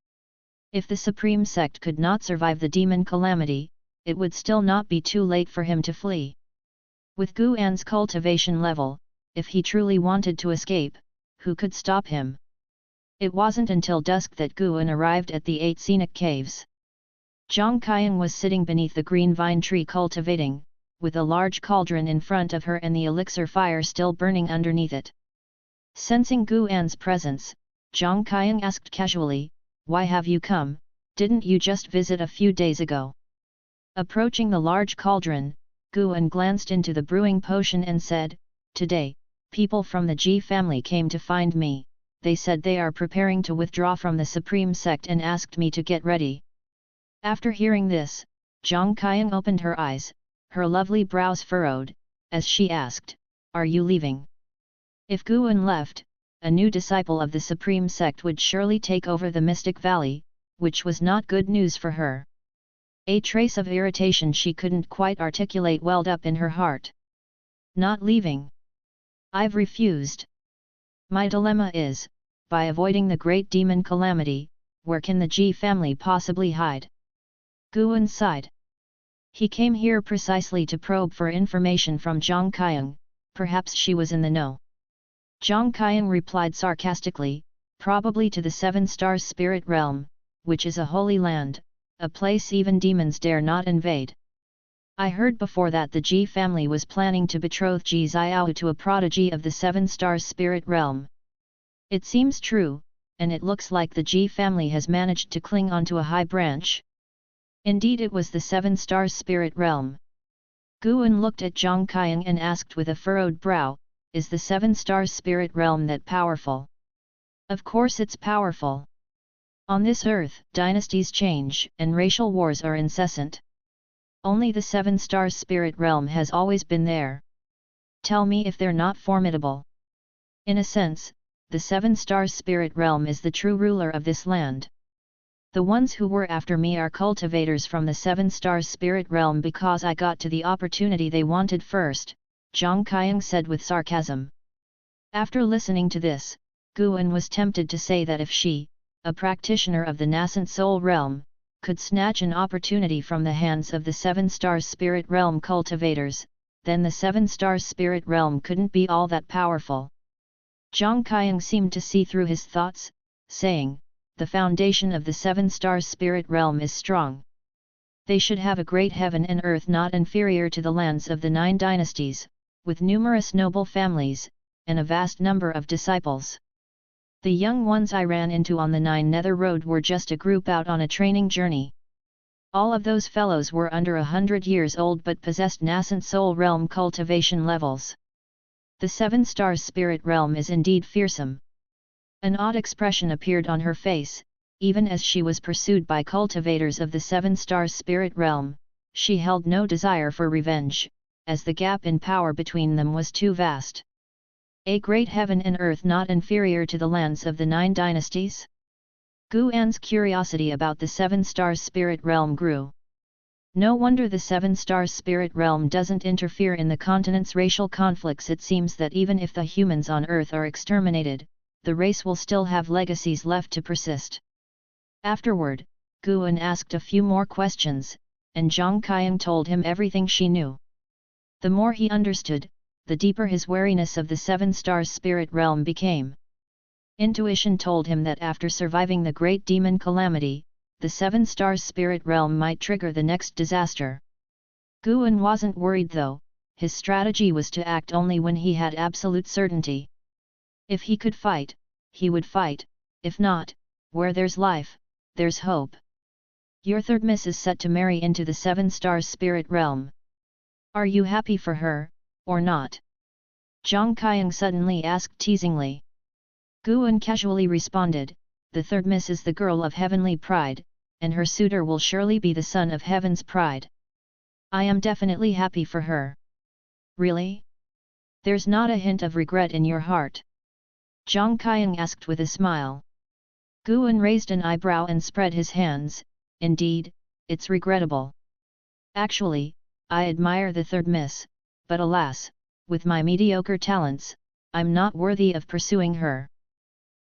If the Supreme Sect could not survive the demon calamity, it would still not be too late for him to flee. With Guan's cultivation level, if he truly wanted to escape, who could stop him? It wasn't until dusk that Guan arrived at the 8 scenic caves. Zhang Qiang was sitting beneath the green vine tree cultivating, with a large cauldron in front of her and the elixir fire still burning underneath it. Sensing Guan's presence, Zhang Qiang asked casually, why have you come, didn't you just visit a few days ago? Approaching the large cauldron, Guan glanced into the brewing potion and said, today, people from the Ji family came to find me. They said they are preparing to withdraw from the Supreme Sect and asked me to get ready. After hearing this, Zhang Qiang opened her eyes, her lovely brows furrowed, as she asked, are you leaving? If Guan left, a new disciple of the Supreme Sect would surely take over the Mystic Valley, which was not good news for her. A trace of irritation she couldn't quite articulate welled up in her heart. Not leaving. I've refused. My dilemma is, by avoiding the great demon calamity, where can the Ji family possibly hide? Guan sighed. He came here precisely to probe for information from Zhang Qiang, perhaps she was in the know. Zhang Qiang replied sarcastically, probably to the 7-star spirit realm, which is a holy land, a place even demons dare not invade. I heard before that the Ji family was planning to betroth Ji Xiao to a prodigy of the 7-star spirit realm. It seems true, and it looks like the Ji family has managed to cling onto a high branch. Indeed, it was the 7-star spirit realm. Guan looked at Zhang Qiang and asked with a furrowed brow, is the 7-star spirit realm that powerful? Of course it's powerful. On this earth, dynasties change and racial wars are incessant. Only the 7-star spirit realm has always been there. Tell me if they're not formidable. In a sense, the 7-star spirit realm is the true ruler of this land. The ones who were after me are cultivators from the 7-star spirit realm because I got to the opportunity they wanted first, Zhang Qiang said with sarcasm. After listening to this, Guan was tempted to say that if she, a practitioner of the nascent soul realm, could snatch an opportunity from the hands of the 7-star spirit realm cultivators, then the 7-star spirit realm couldn't be all that powerful. Zhang Qiang seemed to see through his thoughts, saying, the foundation of the 7-star spirit realm is strong. They should have a great heaven and earth not inferior to the lands of the 9 dynasties, with numerous noble families, and a vast number of disciples. The young ones I ran into on the 9 Nether Road were just a group out on a training journey. All of those fellows were under 100 years old but possessed nascent soul realm cultivation levels. The 7-star spirit realm is indeed fearsome. An odd expression appeared on her face, even as she was pursued by cultivators of the 7-star spirit realm. She held no desire for revenge, as the gap in power between them was too vast. A great heaven and earth not inferior to the lands of the 9 dynasties? Guan's curiosity about the 7-star spirit realm grew. No wonder the 7-star spirit realm doesn't interfere in the continent's racial conflicts. It seems that even if the humans on Earth are exterminated, the race will still have legacies left to persist. Afterward, Guan asked a few more questions, and Zhang Qiang told him everything she knew. The more he understood, the deeper his wariness of the 7-star spirit realm became. Intuition told him that after surviving the great demon calamity, the 7-star spirit realm might trigger the next disaster. Guan wasn't worried though, his strategy was to act only when he had absolute certainty. If he could fight, he would fight, if not, where there's life, there's hope. Your third miss is set to marry into the 7-star spirit realm. Are you happy for her, or not? Zhang Qiang suddenly asked teasingly. Guan casually responded, the third miss is the girl of heavenly pride, and her suitor will surely be the son of heaven's pride. I am definitely happy for her. Really? There's not a hint of regret in your heart? Zhang Qiang asked with a smile. Guan raised an eyebrow and spread his hands, indeed, it's regrettable. Actually, I admire the third miss, but alas, with my mediocre talents, I'm not worthy of pursuing her.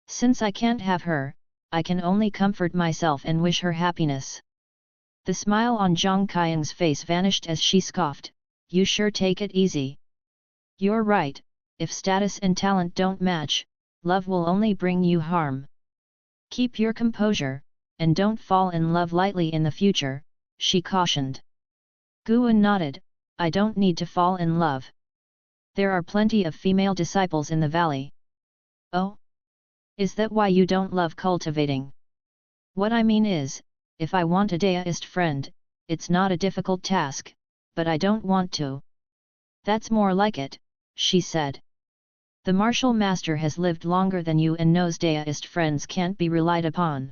Since I can't have her, I can only comfort myself and wish her happiness. The smile on Zhang Qiang's face vanished as she scoffed, you sure take it easy. You're right, if status and talent don't match, love will only bring you harm. Keep your composure, and don't fall in love lightly in the future, she cautioned. Guan nodded, I don't need to fall in love. There are plenty of female disciples in the valley. Oh? Is that why you don't love cultivating? What I mean is, if I want a deist friend, it's not a difficult task, but I don't want to. That's more like it, she said. The martial master has lived longer than you and knows deist friends can't be relied upon.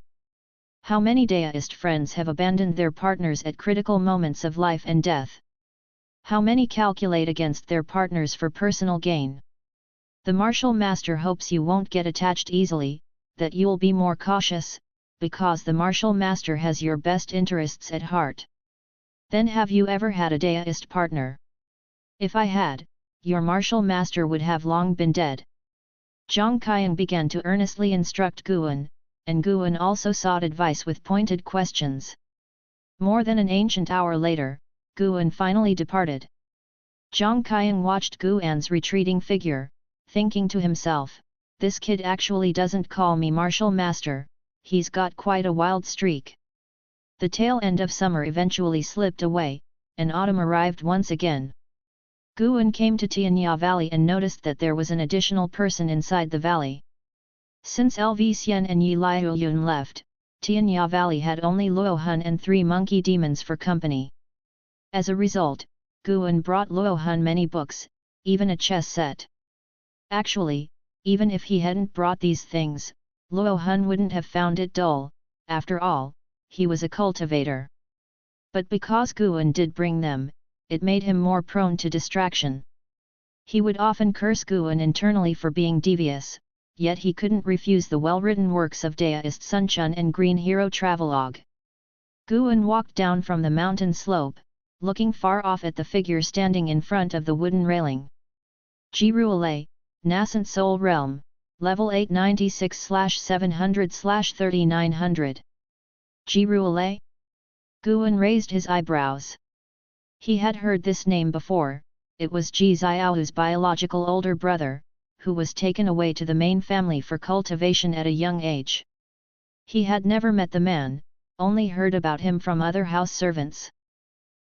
How many deist friends have abandoned their partners at critical moments of life and death? How many calculate against their partners for personal gain? The martial master hopes you won't get attached easily, that you'll be more cautious, because the martial master has your best interests at heart. Then have you ever had a deist partner? If I had, your martial master would have long been dead. Zhang Qiang began to earnestly instruct Guan, and Guan also sought advice with pointed questions. More than an ancient hour later, Guan finally departed. Zhang Qiang watched Guan's retreating figure, thinking to himself, this kid actually doesn't call me martial master, he's got quite a wild streak. The tail end of summer eventually slipped away, and autumn arrived once again. Guan came to Tianya Valley and noticed that there was an additional person inside the valley. Since Lv Xian and Yi Liuyun left, Tianya Valley had only Luo Hun and 3 monkey demons for company. As a result, Guan brought Luo Hun many books, even a chess set. Actually, even if he hadn't brought these things, Luo Hun wouldn't have found it dull, after all, he was a cultivator. But because Guan did bring them, it made him more prone to distraction. He would often curse Guan internally for being devious, yet he couldn't refuse the well-written works of Deist Sun Chun and Green Hero Travelogue. Guan walked down from the mountain slope, looking far off at the figure standing in front of the wooden railing. Jiruale, Nascent Soul Realm, Level 896/700/3900. Jiruale? Guan raised his eyebrows. He had heard this name before, it was Ji Xiao's biological older brother, who was taken away to the main family for cultivation at a young age. He had never met the man, only heard about him from other house servants.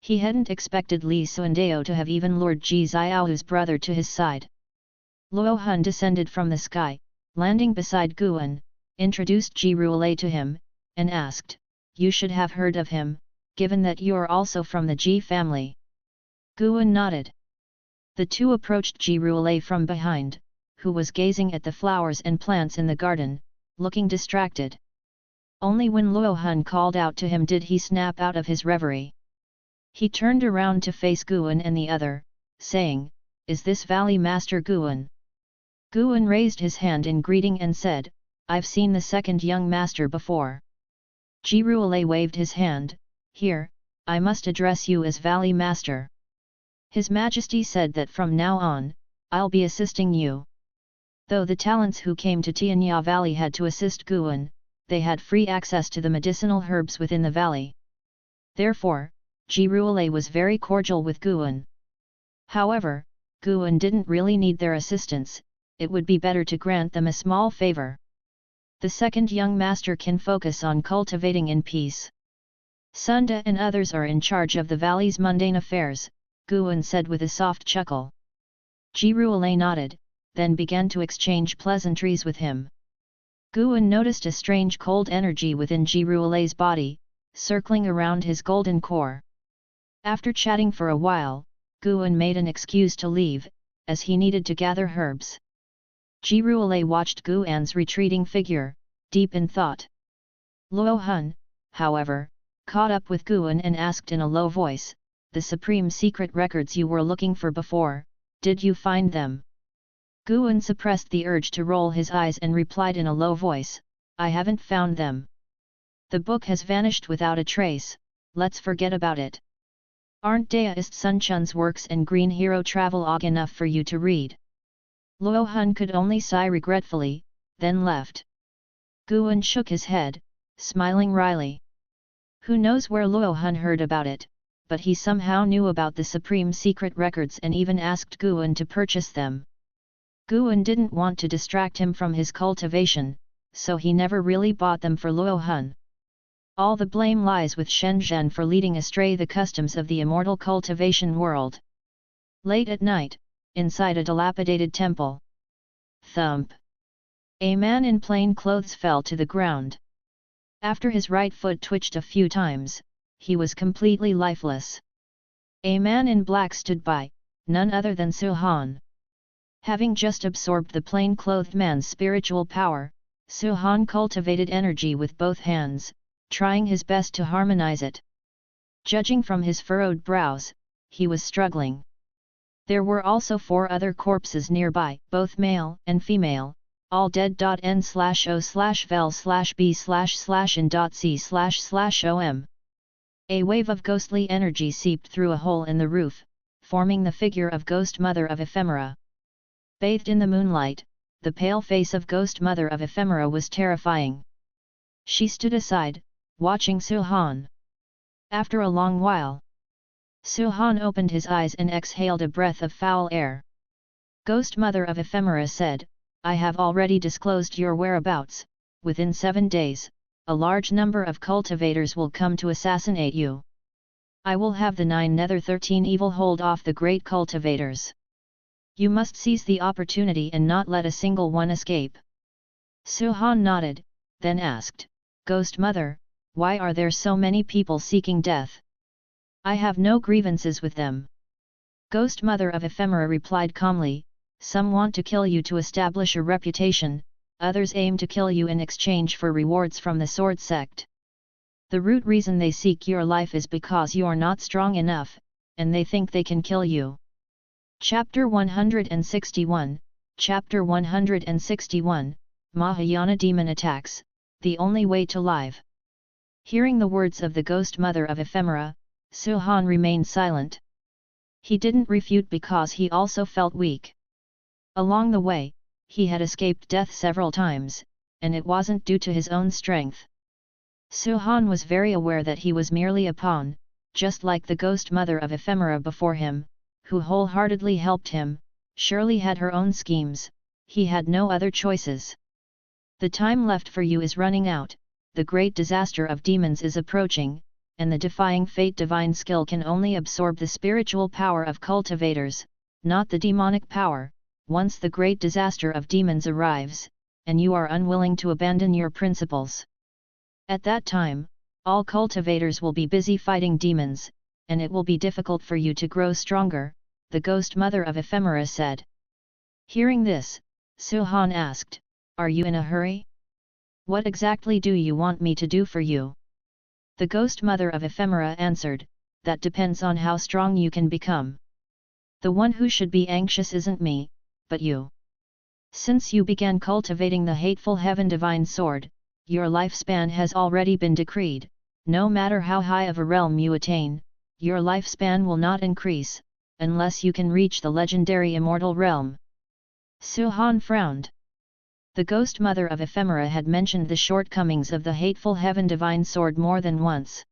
He hadn't expected Li Suandao to have even lured Ji Xiao's brother to his side. Luo Hun descended from the sky, landing beside Guan, introduced Jiruale to him, and asked, "You should have heard of him, given that you're also from the Ji family." Guan nodded. The two approached Jiruale from behind, who was gazing at the flowers and plants in the garden, looking distracted. Only when Luo Hun called out to him did he snap out of his reverie. He turned around to face Guan and the other, saying, "Is this Valley Master Guan?" Guan raised his hand in greeting and said, "I've seen the second young master before." Jiruale waved his hand, "Here, I must address you as Valley Master. His Majesty said that from now on, I'll be assisting you." Though the talents who came to Tianya Valley had to assist Guan, they had free access to the medicinal herbs within the valley. Therefore, Jiruale was very cordial with Guan. However, Guan didn't really need their assistance, it would be better to grant them a small favor. The second young master can focus on cultivating in peace. Sunda and others are in charge of the valley's mundane affairs, Guan said with a soft chuckle. Jiruale nodded, then began to exchange pleasantries with him. Guan noticed a strange cold energy within Jiruale's body, circling around his golden core. After chatting for a while, Guan made an excuse to leave, as he needed to gather herbs. Jiruale watched Guan's retreating figure, deep in thought. Luo Hun, however, caught up with Guan and asked in a low voice, "The supreme secret records you were looking for before, did you find them?" Guan suppressed the urge to roll his eyes and replied in a low voice, "I haven't found them. The book has vanished without a trace, let's forget about it. Aren't Deist Sun Chun's works and Green Hero Travelogue enough for you to read?" Luo Hun could only sigh regretfully, then left. Guan shook his head, smiling wryly. Who knows where Luo Hun heard about it, but he somehow knew about the supreme secret records and even asked Guan to purchase them. Guan didn't want to distract him from his cultivation, so he never really bought them for Luo Hun. All the blame lies with Shenzhen for leading astray the customs of the immortal cultivation world. Late at night, inside a dilapidated temple. Thump! A man in plain clothes fell to the ground. After his right foot twitched a few times, he was completely lifeless. A man in black stood by, none other than Su Han. Having just absorbed the plain-clothed man's spiritual power, Su Han cultivated energy with both hands, trying his best to harmonize it. Judging from his furrowed brows, he was struggling. There were also 4 other corpses nearby, both male and female, all dead. N/O/vel/b//in.c//om. A wave of ghostly energy seeped through a hole in the roof, forming the figure of Ghost Mother of Ephemera. Bathed in the moonlight, the pale face of Ghost Mother of Ephemera was terrifying. She stood aside, watching Su Han. After a long while, Su Han opened his eyes and exhaled a breath of foul air. Ghost Mother of Ephemera said, I have already disclosed your whereabouts. Within 7 days, a large number of cultivators will come to assassinate you. I will have the 9 nether 13 evil hold off the great cultivators. You must seize the opportunity and not let a single one escape. Suhan nodded, then asked, Ghost Mother, why are there so many people seeking death? I have no grievances with them. Ghost Mother of Ephemera replied calmly, some want to kill you to establish a reputation, others aim to kill you in exchange for rewards from the Sword Sect. The root reason they seek your life is because you're not strong enough, and they think they can kill you. Chapter 161, Chapter 161, Mahayana Demon Attacks, The Only Way to Live. Hearing the words of the Ghost Mother of Ephemera, Suhan remained silent. He didn't refute because he also felt weak. Along the way, he had escaped death several times, and it wasn't due to his own strength. Suhan was very aware that he was merely a pawn, just like the Ghost Mother of Ephemera before him, who wholeheartedly helped him. Surely had her own schemes, he had no other choices. The time left for you is running out, the great disaster of demons is approaching, and the defying fate divine skill can only absorb the spiritual power of cultivators, not the demonic power. Once the great disaster of demons arrives, and you are unwilling to abandon your principles. At that time, all cultivators will be busy fighting demons, and it will be difficult for you to grow stronger, the Ghost Mother of Ephemera said. Hearing this, Suhan asked, Are you in a hurry? What exactly do you want me to do for you? The Ghost Mother of Ephemera answered, That depends on how strong you can become. The one who should be anxious isn't me, but you. Since you began cultivating the hateful heaven divine sword, your lifespan has already been decreed. No matter how high of a realm you attain, your lifespan will not increase, unless you can reach the legendary immortal realm. Suhan frowned. The Ghost Mother of Ephemera had mentioned the shortcomings of the hateful heaven divine sword more than once.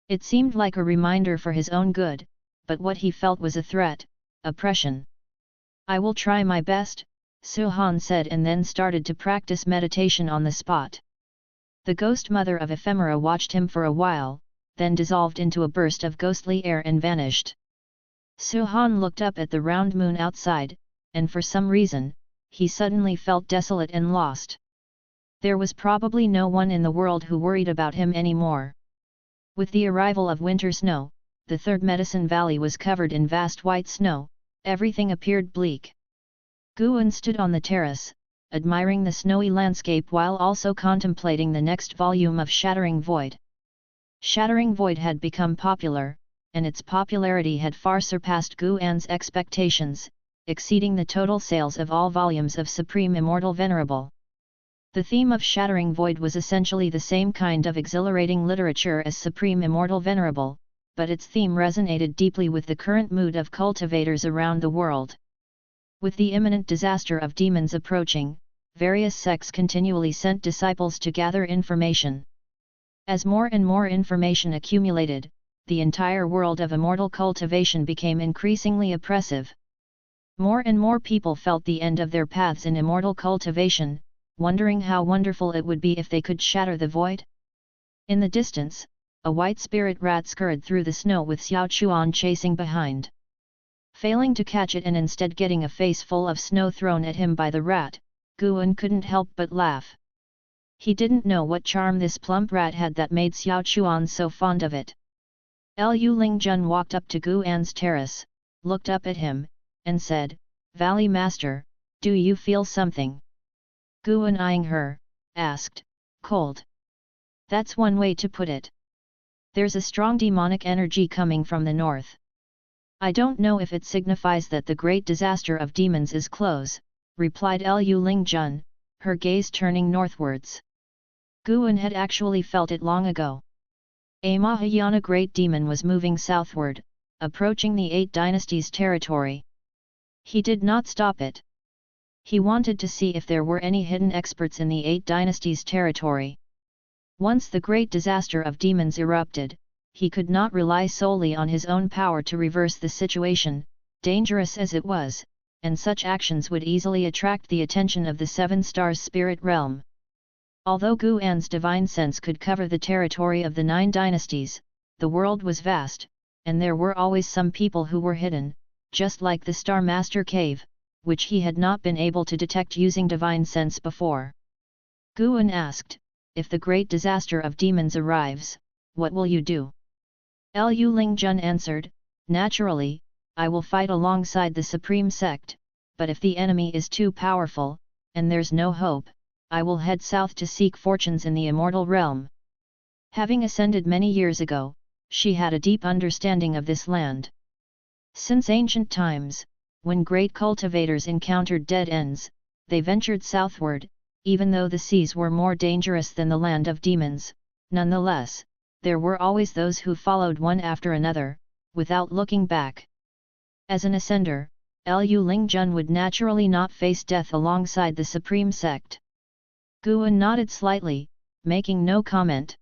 It seemed like a reminder for his own good, but what he felt was a threat, oppression. I will try my best, Suhan said, and then started to practice meditation on the spot. The Ghost Mother of Ephemera watched him for a while, then dissolved into a burst of ghostly air and vanished. Suhan looked up at the round moon outside, and for some reason, he suddenly felt desolate and lost. There was probably no one in the world who worried about him anymore. With the arrival of winter snow, the third Medicine Valley was covered in vast white snow. Everything appeared bleak. Guan stood on the terrace, admiring the snowy landscape while also contemplating the next volume of Shattering Void. Shattering Void had become popular, and its popularity had far surpassed Guan's expectations, exceeding the total sales of all volumes of Supreme Immortal Venerable. The theme of Shattering Void was essentially the same kind of exhilarating literature as Supreme Immortal Venerable, but its theme resonated deeply with the current mood of cultivators around the world. With the imminent disaster of demons approaching, various sects continually sent disciples to gather information. As more and more information accumulated, the entire world of immortal cultivation became increasingly oppressive. More and more people felt the end of their paths in immortal cultivation, wondering how wonderful it would be if they could shatter the void. In the distance, a white spirit rat scurried through the snow with Xiao Chuan chasing behind. Failing to catch it and instead getting a face full of snow thrown at him by the rat, Guan couldn't help but laugh. He didn't know what charm this plump rat had that made Xiao Chuan so fond of it. Lu Lingjun walked up to Guan's terrace, looked up at him, and said, Valley Master, do you feel something? Guan, eyeing her, asked, Cold. That's one way to put it. There's a strong demonic energy coming from the north. I don't know if it signifies that the great disaster of demons is close, replied Lu Lingjun, her gaze turning northwards. Guan had actually felt it long ago. A Mahayana great demon was moving southward, approaching the 8 dynasties' territory. He did not stop it. He wanted to see if there were any hidden experts in the 8 dynasties' territory. Once the great disaster of demons erupted, he could not rely solely on his own power to reverse the situation, dangerous as it was. and such actions would easily attract the attention of the Seven Stars spirit realm. Although Guan's divine sense could cover the territory of the 9 dynasties, the world was vast, and there were always some people who were hidden, just like the Star Master Cave, which he had not been able to detect using divine sense before. Guan asked, "If the great disaster of demons arrives, what will you do?" Liu Lingjun answered, "Naturally, I will fight alongside the Supreme Sect, but if the enemy is too powerful, and there's no hope, I will head south to seek fortunes in the immortal realm." Having ascended many years ago, she had a deep understanding of this land. Since ancient times, when great cultivators encountered dead ends, they ventured southward, even though the seas were more dangerous than the land of demons. Nonetheless, there were always those who followed one after another, without looking back. As an ascender, Liu Lingjun would naturally not face death alongside the Supreme Sect. Guan nodded slightly, making no comment.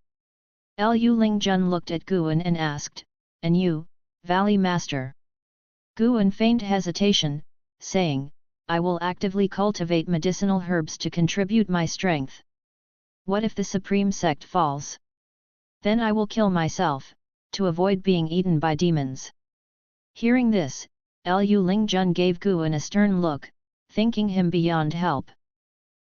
Liu Lingjun looked at Guan and asked, "And you, Valley Master?" Guan feigned hesitation, saying, "I will actively cultivate medicinal herbs to contribute my strength. What if the Supreme Sect falls? Then I will kill myself, to avoid being eaten by demons." Hearing this, Liu Lingjun gave Guan a stern look, thinking him beyond help.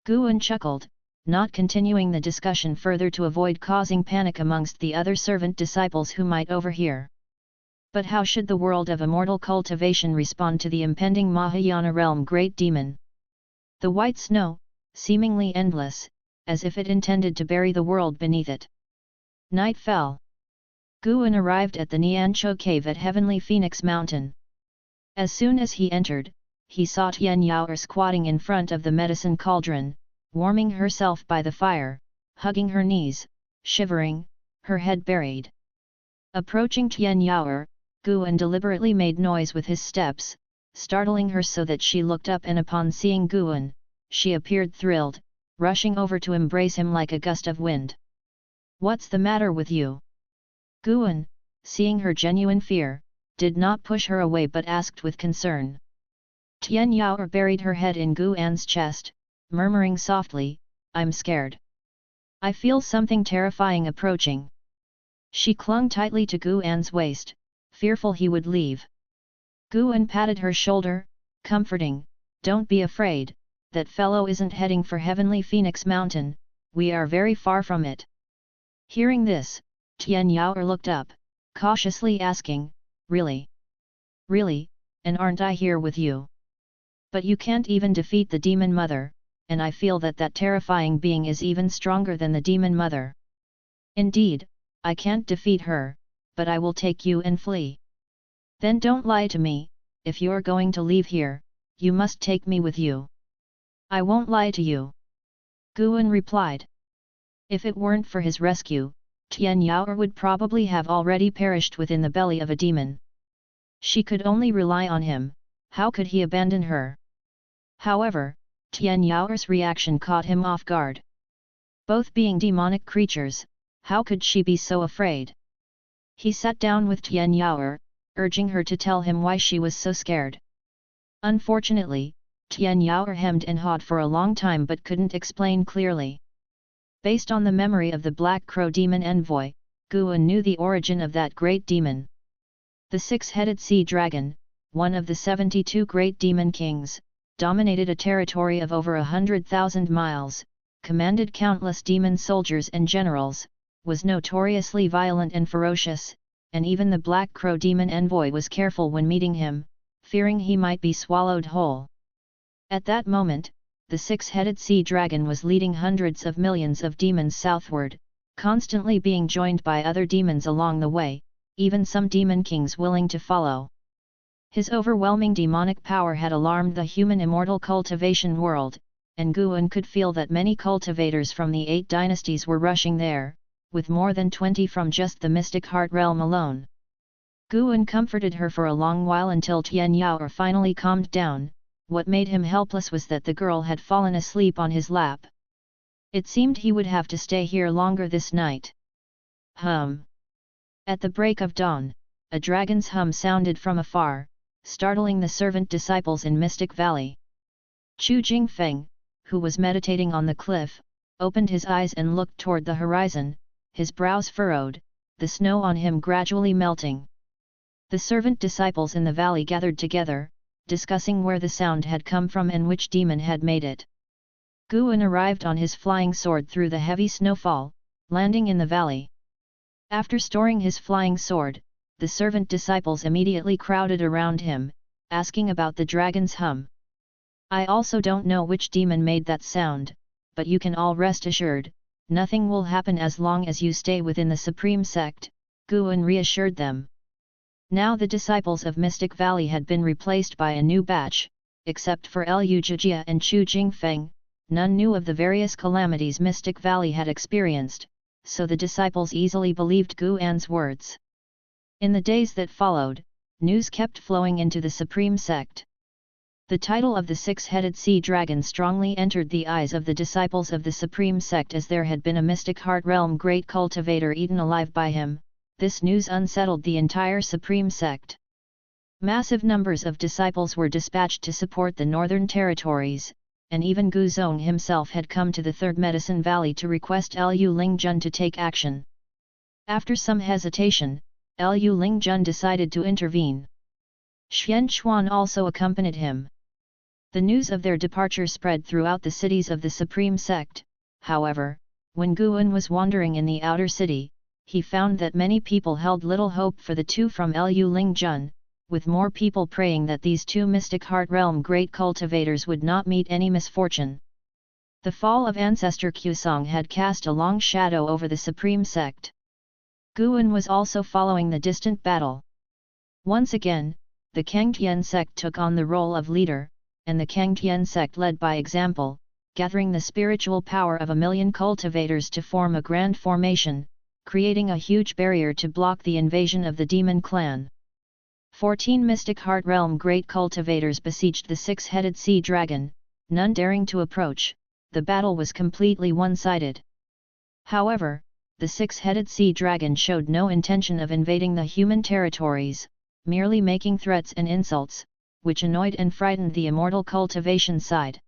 Guan chuckled, not continuing the discussion further to avoid causing panic amongst the other servant disciples who might overhear. But how should the world of immortal cultivation respond to the impending Mahayana realm great demon? The white snow, seemingly endless, as if it intended to bury the world beneath it. Night fell. Guan arrived at the Niancho cave at Heavenly Phoenix Mountain. As soon as he entered, he saw Tian Yao squatting in front of the medicine cauldron, warming herself by the fire, hugging her knees, shivering, her head buried. Approaching Tian Yao, Guan deliberately made noise with his steps, startling her so that she looked up, and upon seeing Guan, she appeared thrilled, rushing over to embrace him like a gust of wind. "What's the matter with you?" Guan, seeing her genuine fear, did not push her away but asked with concern. Tian Yao buried her head in Guan's chest, murmuring softly, "I'm scared. I feel something terrifying approaching." She clung tightly to Guan's waist, fearful he would leave. Guan patted her shoulder, comforting, "Don't be afraid, that fellow isn't heading for Heavenly Phoenix Mountain, we are very far from it." Hearing this, Tian Yao looked up, cautiously asking, "Really? Really, and aren't I here with you? But you can't even defeat the Demon Mother, and I feel that that terrifying being is even stronger than the Demon Mother." "Indeed, I can't defeat her, but I will take you and flee." "Then don't lie to me, if you're going to leave here, you must take me with you." "I won't lie to you," Guan replied. If it weren't for his rescue, Tian Yao would probably have already perished within the belly of a demon. She could only rely on him, how could he abandon her? However, Tian Yao's reaction caught him off guard. Both being demonic creatures, how could she be so afraid? He sat down with Tian Yao, urging her to tell him why she was so scared. Unfortunately, Tian Yao hemmed and hawed for a long time but couldn't explain clearly. Based on the memory of the Black Crow demon envoy, Guan knew the origin of that great demon. The six-headed sea dragon, one of the 72 great demon kings, dominated a territory of over 100,000 miles, commanded countless demon soldiers and generals, was notoriously violent and ferocious, and even the Black Crow demon envoy was careful when meeting him, fearing he might be swallowed whole. At that moment, the six-headed sea dragon was leading hundreds of millions of demons southward, constantly being joined by other demons along the way, even some demon kings willing to follow. His overwhelming demonic power had alarmed the human immortal cultivation world, and Guan could feel that many cultivators from the 8 dynasties were rushing there, with more than 20 from just the mystic heart realm alone. Guan comforted her for a long while until Tian Yao finally calmed down. What made him helpless was that the girl had fallen asleep on his lap. It seemed he would have to stay here longer this night. Hum. At the break of dawn, a dragon's hum sounded from afar, startling the servant disciples in Mystic Valley. Chu Jingfeng, who was meditating on the cliff, opened his eyes and looked toward the horizon, his brows furrowed, the snow on him gradually melting. The servant disciples in the valley gathered together, discussing where the sound had come from and which demon had made it. Guan arrived on his flying sword through the heavy snowfall, landing in the valley. After storing his flying sword, the servant disciples immediately crowded around him, asking about the dragon's hum. I also don't know which demon made that sound, but you can all rest assured, nothing will happen as long as you stay within the Supreme Sect, Guan reassured them. Now the disciples of Mystic Valley had been replaced by a new batch, except for Liu Zhijia and Chu Jingfeng, none knew of the various calamities Mystic Valley had experienced, so the disciples easily believed Guan's words. In the days that followed, news kept flowing into the Supreme Sect. The title of the six-headed sea dragon strongly entered the eyes of the disciples of the Supreme Sect as there had been a mystic heart realm great cultivator eaten alive by him. This news unsettled the entire Supreme Sect. Massive numbers of disciples were dispatched to support the northern territories, and even Gu Zong himself had come to the Third Medicine Valley to request Liu Lingjun to take action. After some hesitation, Liu Lingjun decided to intervene. Xian Chuan also accompanied him. The news of their departure spread throughout the cities of the Supreme Sect. However, when Guan was wandering in the outer city, he found that many people held little hope for the two from Liu Lingjun, with more people praying that these two mystic heart realm great cultivators would not meet any misfortune. The fall of Ancestor Qusong had cast a long shadow over the Supreme Sect. Guan was also following the distant battle. Once again, the Taixuan Sect took on the role of leader, and the Taixuan Sect led by example, gathering the spiritual power of 1,000,000 cultivators to form a grand formation, creating a huge barrier to block the invasion of the demon clan. 14 mystic heart realm great cultivators besieged the six-headed sea dragon, none daring to approach. The battle was completely one-sided. However, the six-headed sea dragon showed no intention of invading the human territories, merely making threats and insults, which annoyed and frightened the immortal cultivation side.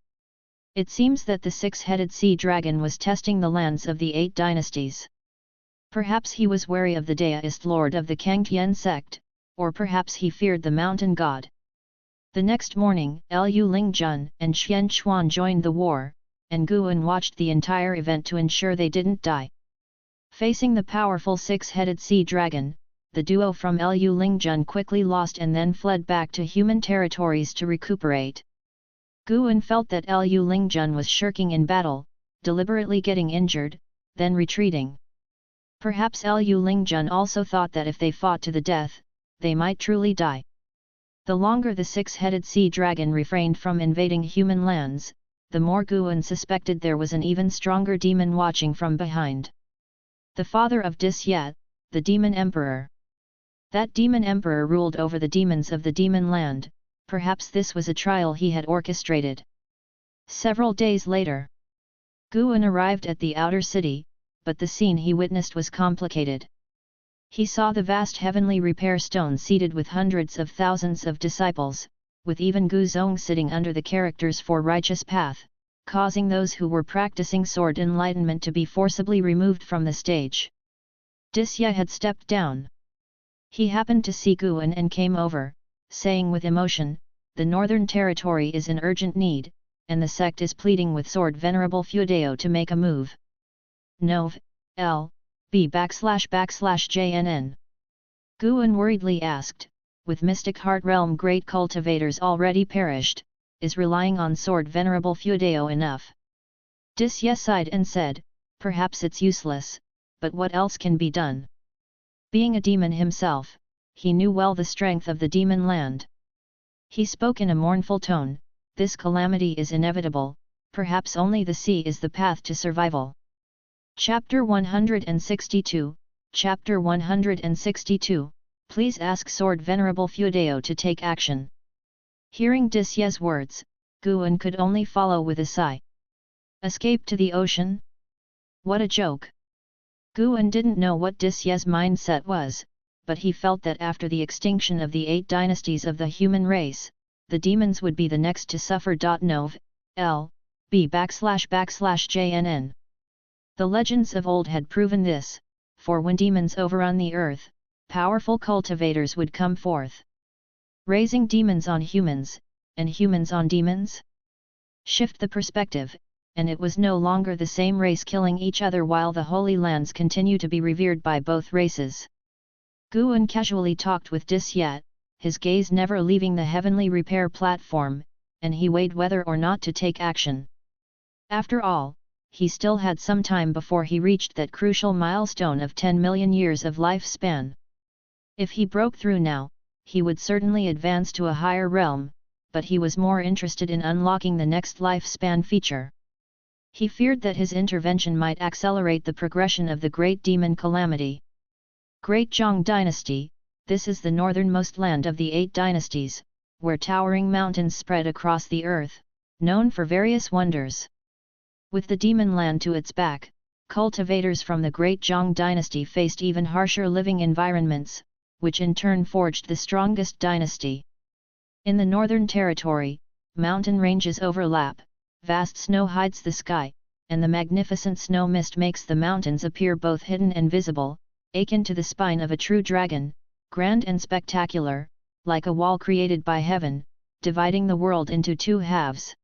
It seems that the six-headed sea dragon was testing the lands of the 8 dynasties. Perhaps he was wary of the deist lord of the Taixuan Sect, or perhaps he feared the mountain god. The next morning, Liu Lingjun and Xian Chuan joined the war, and Guan watched the entire event to ensure they didn't die. Facing the powerful six-headed sea dragon, the duo from Liu Lingjun quickly lost and then fled back to human territories to recuperate. Guan felt that Liu Lingjun was shirking in battle, deliberately getting injured, then retreating. Perhaps Liu Lingjun also thought that if they fought to the death, they might truly die. The longer the six-headed sea dragon refrained from invading human lands, the more Guan suspected there was an even stronger demon watching from behind. The father of Disyat, the demon emperor. That demon emperor ruled over the demons of the demon land. Perhaps this was a trial he had orchestrated. Several days later, Guan arrived at the outer city, but the scene he witnessed was complicated. He saw the vast heavenly repair stone seated with hundreds of thousands of disciples, with even Gu Zong sitting under the characters for righteous path, causing those who were practicing sword enlightenment to be forcibly removed from the stage. Disya had stepped down. He happened to see Guan and came over, saying with emotion, "The Northern Territory is in urgent need, and the sect is pleading with Sword Venerable Feudeo to make a move. Nov. L. B/JNN." Guan worriedly asked, "With Mystic Heart Realm great cultivators already perished, is relying on Sword Venerable Feudeo enough?" Disya sighed and said, "Perhaps it's useless, but what else can be done?" Being a demon himself, he knew well the strength of the demon land. He spoke in a mournful tone, "This calamity is inevitable, perhaps only the sea is the path to survival." Chapter 162, Chapter 162, Please ask Sword Venerable Feudeo to take action. Hearing Disya's words, Guan could only follow with a sigh. Escape to the ocean? What a joke! Guan didn't know what Disya's mindset was, but he felt that after the extinction of the 8 dynasties of the human race, the demons would be the next to suffer. Nov. L. B //JNN. The legends of old had proven this, for when demons overrun the earth, powerful cultivators would come forth, raising demons on humans, and humans on demons. Shift the perspective, and it was no longer the same race killing each other while the Holy Lands continue to be revered by both races. Guan casually talked with Disyat, his gaze never leaving the heavenly repair platform, and he weighed whether or not to take action. After all, he still had some time before he reached that crucial milestone of 10 million years of lifespan. If he broke through now, he would certainly advance to a higher realm, but he was more interested in unlocking the next lifespan feature. He feared that his intervention might accelerate the progression of the Great Demon Calamity. Great Zhong Dynasty, this is the northernmost land of the 8 dynasties, where towering mountains spread across the earth, known for various wonders. With the demon land to its back, cultivators from the Great Zhong Dynasty faced even harsher living environments, which in turn forged the strongest dynasty. In the northern territory, mountain ranges overlap, vast snow hides the sky, and the magnificent snow mist makes the mountains appear both hidden and visible, akin to the spine of a true dragon, grand and spectacular, like a wall created by heaven, dividing the world into 2 halves.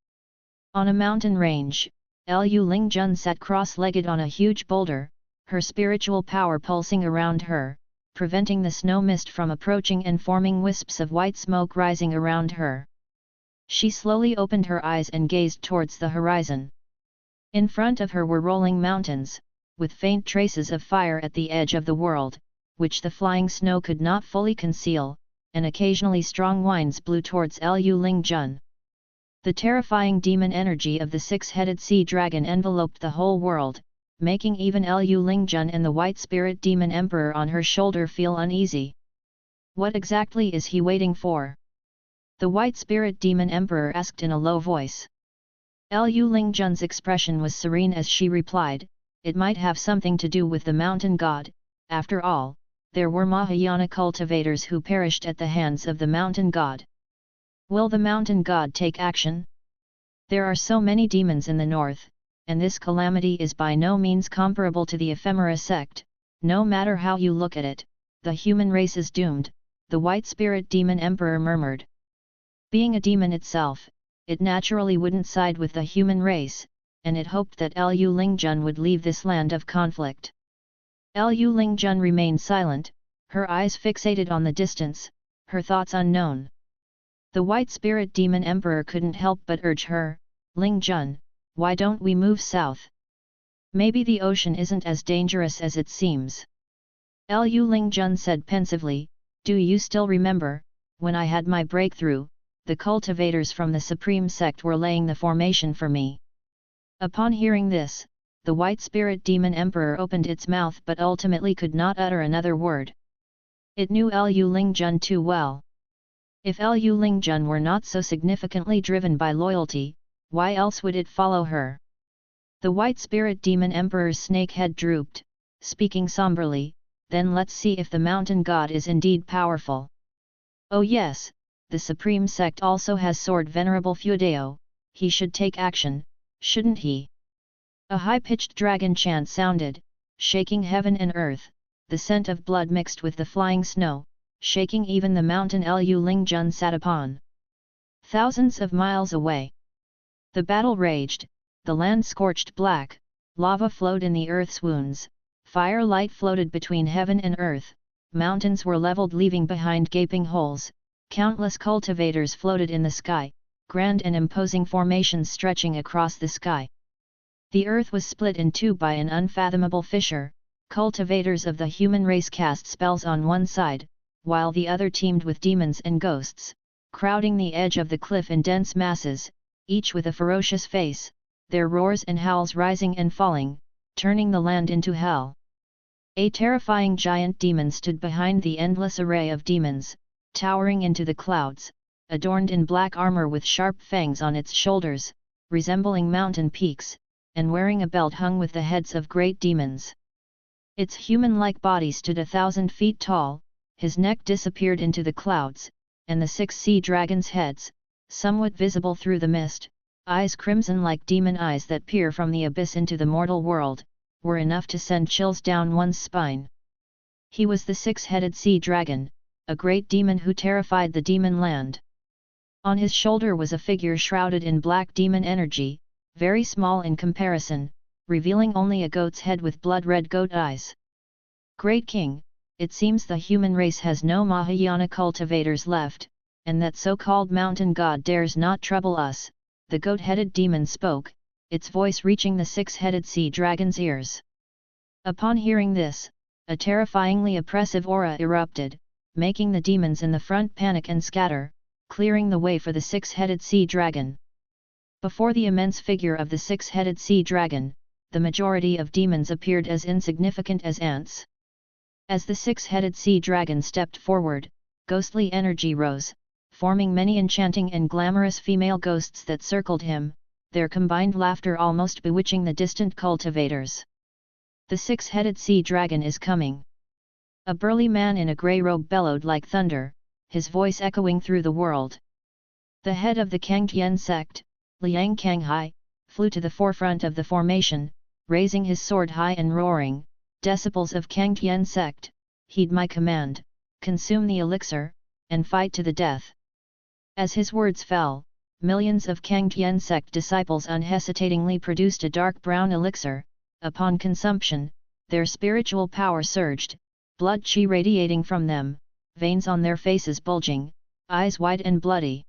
On a mountain range, Lu Lingjun sat cross-legged on a huge boulder, her spiritual power pulsing around her, preventing the snow mist from approaching and forming wisps of white smoke rising around her. She slowly opened her eyes and gazed towards the horizon. In front of her were rolling mountains, with faint traces of fire at the edge of the world, which the flying snow could not fully conceal, and occasionally strong winds blew towards Lu Lingjun. The terrifying demon energy of the 6-headed sea dragon enveloped the whole world, making even Lu Lingjun and the White Spirit Demon Emperor on her shoulder feel uneasy. What exactly is he waiting for? The White Spirit Demon Emperor asked in a low voice. Lu Lingjun's expression was serene as she replied, it might have something to do with the mountain god. After all, there were Mahayana cultivators who perished at the hands of the mountain god. Will the mountain god take action? There are so many demons in the north, and this calamity is by no means comparable to the Ephemera sect. No matter how you look at it, the human race is doomed, the White Spirit Demon Emperor murmured. Being a demon itself, it naturally wouldn't side with the human race, and it hoped that Lu Lingjun would leave this land of conflict. Lu Lingjun remained silent, her eyes fixated on the distance, her thoughts unknown. The White Spirit Demon Emperor couldn't help but urge her, Lingjun, why don't we move south? Maybe the ocean isn't as dangerous as it seems. Lu Lingjun said pensively, do you still remember, when I had my breakthrough, the cultivators from the Supreme Sect were laying the formation for me? Upon hearing this, the White Spirit Demon Emperor opened its mouth but ultimately could not utter another word. It knew Lu Lingjun too well. If Lu Lingjun were not so significantly driven by loyalty, why else would it follow her? The White Spirit Demon Emperor's snake head drooped, speaking somberly, then let's see if the mountain god is indeed powerful. Oh yes, the Supreme Sect also has sword Venerable Feudeo, he should take action, shouldn't he? A high-pitched dragon chant sounded, shaking heaven and earth, the scent of blood mixed with the flying snow, shaking even the mountain Lu Lingjun sat upon. Thousands of miles away, the battle raged, the land scorched black, lava flowed in the earth's wounds, firelight floated between heaven and earth, mountains were leveled leaving behind gaping holes, countless cultivators floated in the sky, grand and imposing formations stretching across the sky. The earth was split in two by an unfathomable fissure, cultivators of the human race cast spells on one side, while the other teamed with demons and ghosts, crowding the edge of the cliff in dense masses, each with a ferocious face, their roars and howls rising and falling, turning the land into hell. A terrifying giant demon stood behind the endless array of demons, towering into the clouds, adorned in black armor with sharp fangs on its shoulders, resembling mountain peaks, and wearing a belt hung with the heads of great demons. Its human-like body stood 1,000 feet tall, his neck disappeared into the clouds, and the 6 sea dragons' heads, somewhat visible through the mist, eyes crimson like demon eyes that peer from the abyss into the mortal world, were enough to send chills down one's spine. He was the 6-headed sea dragon, a great demon who terrified the demon land. On his shoulder was a figure shrouded in black demon energy, very small in comparison, revealing only a goat's head with blood-red goat eyes. Great King, it seems the human race has no Mahayana cultivators left, and that so-called mountain god dares not trouble us, the goat-headed demon spoke, its voice reaching the 6-headed sea dragon's ears. Upon hearing this, a terrifyingly oppressive aura erupted, making the demons in the front panic and scatter, clearing the way for the 6-headed sea dragon. Before the immense figure of the 6-headed sea dragon, the majority of demons appeared as insignificant as ants. As the 6-headed sea dragon stepped forward, ghostly energy rose, forming many enchanting and glamorous female ghosts that circled him, their combined laughter almost bewitching the distant cultivators. The 6-headed sea dragon is coming. A burly man in a grey robe bellowed like thunder, his voice echoing through the world. The head of the Taixuan Sect, Liang Kanghai, flew to the forefront of the formation, raising his sword high and roaring, "Disciples of Taixuan Sect, heed my command, consume the elixir, and fight to the death." As his words fell, millions of Taixuan Sect disciples unhesitatingly produced a dark brown elixir. Upon consumption, their spiritual power surged, blood chi radiating from them, veins on their faces bulging, eyes wide and bloody.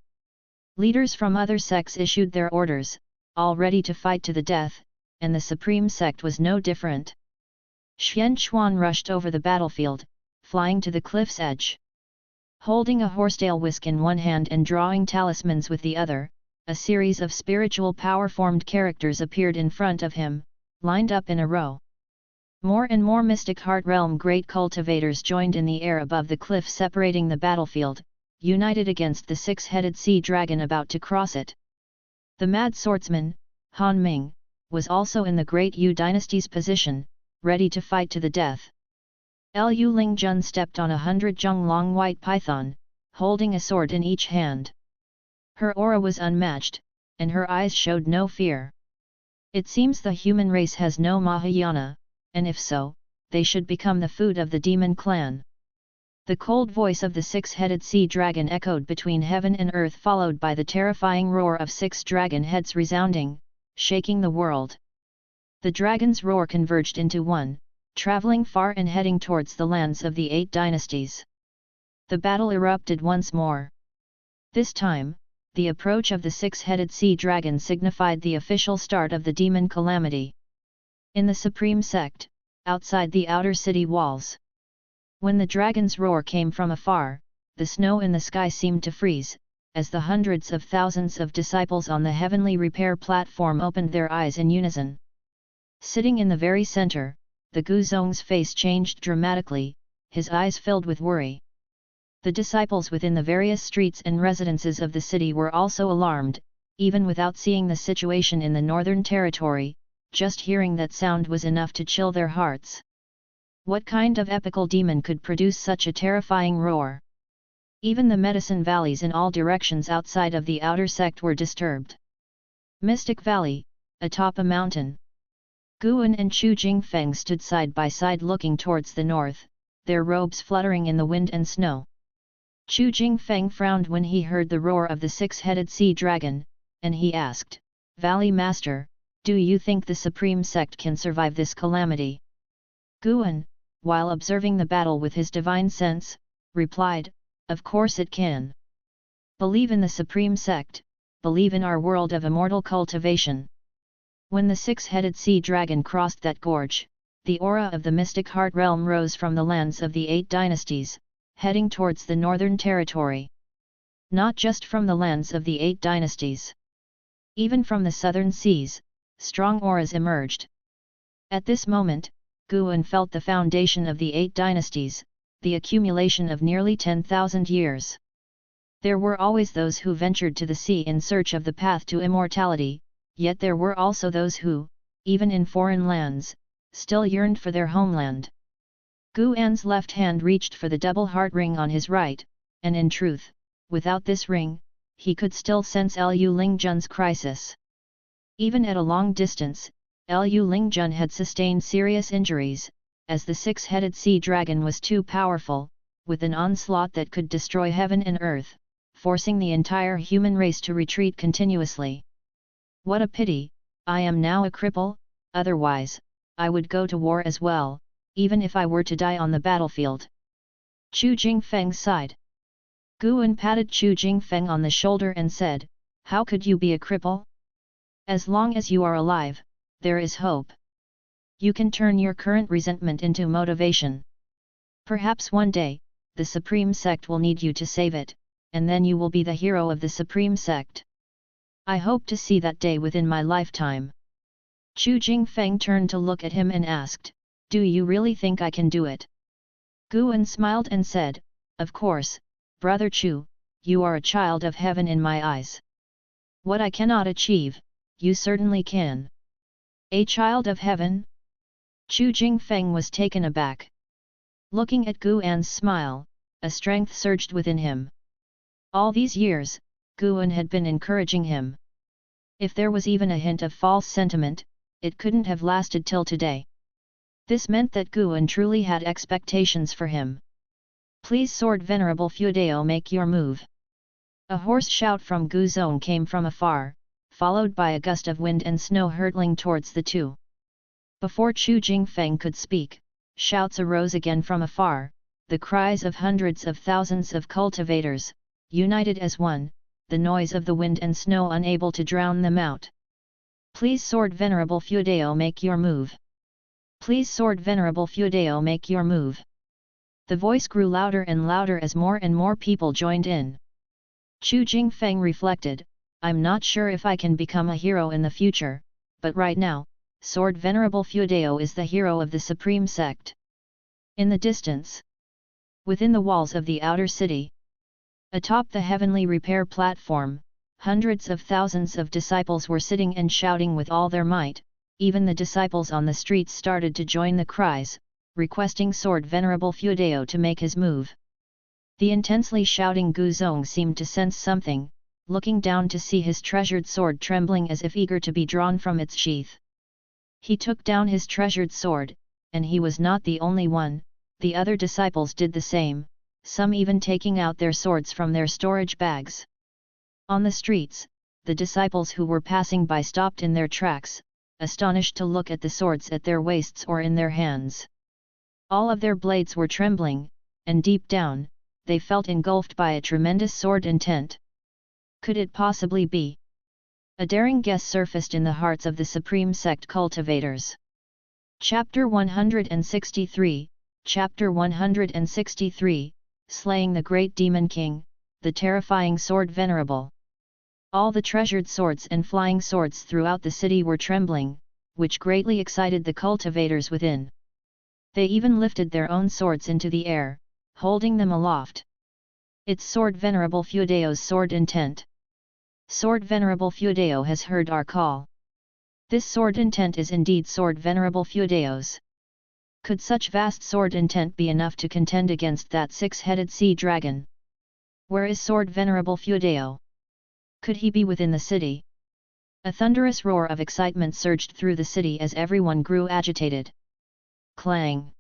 Leaders from other sects issued their orders, all ready to fight to the death, and the Supreme Sect was no different. Xian Chuan rushed over the battlefield, flying to the cliff's edge. Holding a horsetail whisk in one hand and drawing talismans with the other, a series of spiritual power-formed characters appeared in front of him, lined up in a row. More and more mystic heart realm great cultivators joined in the air above the cliff separating the battlefield, united against the 6-headed sea dragon about to cross it. The mad swordsman, Han Ming, was also in the great Yu dynasty's position, ready to fight to the death. Liu Lingjun stepped on a 100-jung-long white python, holding a sword in each hand. Her aura was unmatched, and her eyes showed no fear. It seems the human race has no Mahayana, and if so, they should become the food of the demon clan. The cold voice of the 6-headed sea dragon echoed between heaven and earth, followed by the terrifying roar of 6 dragon heads resounding, shaking the world. The dragon's roar converged into one, traveling far and heading towards the lands of the 8 dynasties. The battle erupted once more. This time, the approach of the 6-headed sea dragon signified the official start of the demon calamity. In the Supreme Sect, outside the outer city walls. When the dragon's roar came from afar, the snow in the sky seemed to freeze, as the hundreds of thousands of disciples on the heavenly repair platform opened their eyes in unison. Sitting in the very center, the Guzong's face changed dramatically, his eyes filled with worry. The disciples within the various streets and residences of the city were also alarmed, even without seeing the situation in the Northern Territory, just hearing that sound was enough to chill their hearts. What kind of epical demon could produce such a terrifying roar? Even the medicine valleys in all directions outside of the outer sect were disturbed. Mystic Valley, atop a mountain. Guan and Chu Jingfeng stood side by side looking towards the north, their robes fluttering in the wind and snow. Chu Jingfeng frowned when he heard the roar of the 6-headed sea dragon, and he asked, "Valley Master, do you think the Supreme Sect can survive this calamity?" Guan, while observing the battle with his divine sense, replied, "Of course it can. Believe in the Supreme Sect, believe in our world of immortal cultivation." When the 6-headed sea dragon crossed that gorge, the aura of the mystic heart realm rose from the lands of the 8 dynasties, heading towards the Northern Territory. Not just from the lands of the 8 dynasties. Even from the southern seas, strong auras emerged. At this moment, Guan felt the foundation of the 8 dynasties, the accumulation of nearly 10,000 years. There were always those who ventured to the sea in search of the path to immortality, yet there were also those who, even in foreign lands, still yearned for their homeland. Gu An's left hand reached for the double heart ring on his right, and in truth, without this ring, he could still sense Liu Lingjun's crisis. Even at a long distance, Liu Lingjun had sustained serious injuries, as the six-headed sea dragon was too powerful, with an onslaught that could destroy heaven and earth, forcing the entire human race to retreat continuously. What a pity, I am now a cripple, otherwise, I would go to war as well, even if I were to die on the battlefield. Chu Jingfeng sighed. Gu An patted Chu Jingfeng on the shoulder and said, "How could you be a cripple? As long as you are alive, there is hope. You can turn your current resentment into motivation. Perhaps one day, the Supreme Sect will need you to save it, and then you will be the hero of the Supreme Sect. I hope to see that day within my lifetime." Chu Jingfeng turned to look at him and asked, "Do you really think I can do it?" Gu An smiled and said, "Of course, Brother Chu, you are a child of heaven in my eyes. What I cannot achieve, you certainly can." "A child of heaven?" Chu Jingfeng was taken aback. Looking at Gu An's smile, a strength surged within him. All these years, Gu An had been encouraging him. If there was even a hint of false sentiment, it couldn't have lasted till today. This meant that Gu An truly had expectations for him. "Please Sword Venerable Feudao make your move." A hoarse shout from Gu Zong came from afar, followed by a gust of wind and snow hurtling towards the two. Before Chu Jingfeng could speak, shouts arose again from afar, the cries of hundreds of thousands of cultivators, united as one, the noise of the wind and snow unable to drown them out. "Please Sword Venerable Feudao make your move. Please Sword Venerable Feudao make your move." The voice grew louder and louder as more and more people joined in. Chu Jingfeng reflected, "I'm not sure if I can become a hero in the future, but right now, Sword Venerable Feudao is the hero of the Supreme Sect." In the distance, within the walls of the outer city, atop the heavenly repair platform, hundreds of thousands of disciples were sitting and shouting with all their might. Even the disciples on the streets started to join the cries, requesting Sword Venerable Feudao to make his move. The intensely shouting Gu Zong seemed to sense something, looking down to see his treasured sword trembling as if eager to be drawn from its sheath. He took down his treasured sword, and he was not the only one, the other disciples did the same, some even taking out their swords from their storage bags. On the streets, the disciples who were passing by stopped in their tracks, astonished to look at the swords at their waists or in their hands. All of their blades were trembling, and deep down, they felt engulfed by a tremendous sword intent. Could it possibly be? A daring guess surfaced in the hearts of the Supreme Sect cultivators. Chapter 163, Chapter 163, Slaying the Great Demon King, the Terrifying Sword Venerable. All the treasured swords and flying swords throughout the city were trembling, which greatly excited the cultivators within. They even lifted their own swords into the air, holding them aloft. "It's Sword Venerable Feudao's sword intent. Sword Venerable Feudao has heard our call. This sword intent is indeed Sword Venerable Feudao's. Could such vast sword intent be enough to contend against that six-headed sea dragon? Where is Sword Venerable Feudao? Could he be within the city?" A thunderous roar of excitement surged through the city as everyone grew agitated. Clang!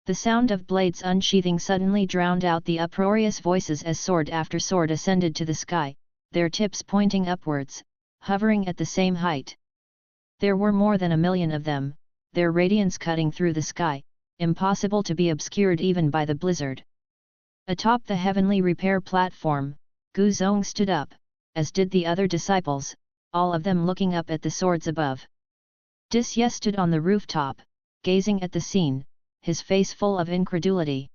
The sound of blades unsheathing suddenly drowned out the uproarious voices as sword after sword ascended to the sky, their tips pointing upwards, hovering at the same height. There were more than 1,000,000 of them, their radiance cutting through the sky, impossible to be obscured even by the blizzard. Atop the heavenly repair platform, Gu Zong stood up, as did the other disciples, all of them looking up at the swords above. Disye stood on the rooftop, gazing at the scene, his face full of incredulity.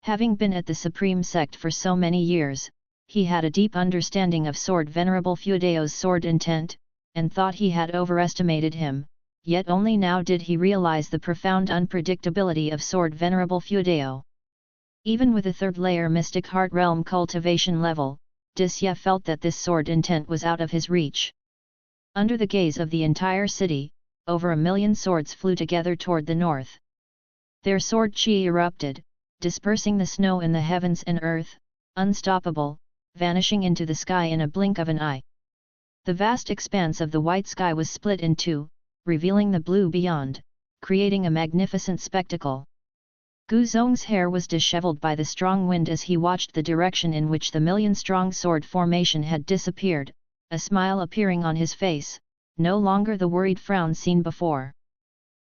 Having been at the Supreme Sect for so many years, he had a deep understanding of Sword Venerable Feudao's sword intent, and thought he had overestimated him, yet only now did he realize the profound unpredictability of Sword Venerable Feudao. Even with a third-layer Mystic Heart Realm cultivation level, Disye felt that this sword intent was out of his reach. Under the gaze of the entire city, over 1,000,000 swords flew together toward the north. Their sword chi erupted, dispersing the snow in the heavens and earth, unstoppable, vanishing into the sky in a blink of an eye. The vast expanse of the white sky was split in two, revealing the blue beyond, creating a magnificent spectacle. Gu Zong's hair was disheveled by the strong wind as he watched the direction in which the million-strong sword formation had disappeared, a smile appearing on his face, no longer the worried frown seen before.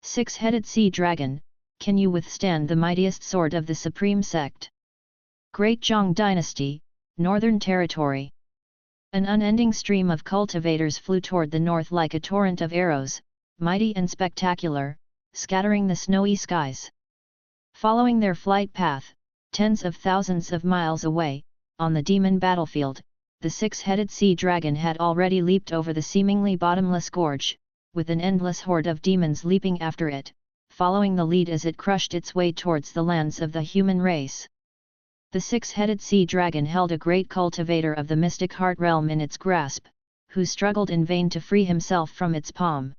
Six-headed sea dragon, can you withstand the mightiest sword of the Supreme Sect? Great Zhong Dynasty, Northern Territory. An unending stream of cultivators flew toward the north like a torrent of arrows, mighty and spectacular, scattering the snowy skies. Following their flight path, tens of thousands of miles away, on the demon battlefield, the six-headed sea dragon had already leaped over the seemingly bottomless gorge, with an endless horde of demons leaping after it, following the lead as it crushed its way towards the lands of the human race. The six-headed sea dragon held a great cultivator of the mystic heart realm in its grasp, who struggled in vain to free himself from its palm.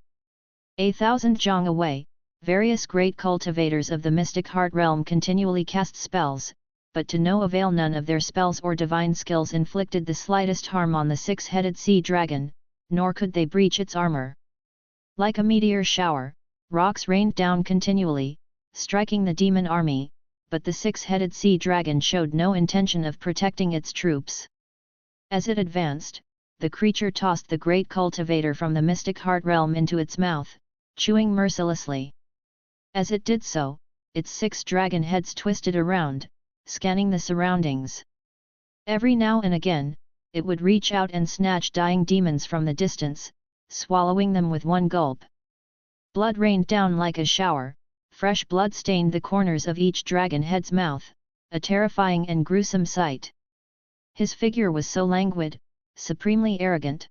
1,000 zhang away, various great cultivators of the mystic heart realm continually cast spells, but to no avail. None of their spells or divine skills inflicted the slightest harm on the six-headed sea dragon, nor could they breach its armor. Like a meteor shower, rocks rained down continually, striking the demon army, but the six-headed sea dragon showed no intention of protecting its troops. As it advanced, the creature tossed the great cultivator from the mystic heart realm into its mouth, chewing mercilessly. As it did so, its 6 dragon heads twisted around, scanning the surroundings. Every now and again, it would reach out and snatch dying demons from the distance, swallowing them with one gulp. Blood rained down like a shower, fresh blood stained the corners of each dragon head's mouth, a terrifying and gruesome sight. His figure was so languid, supremely arrogant.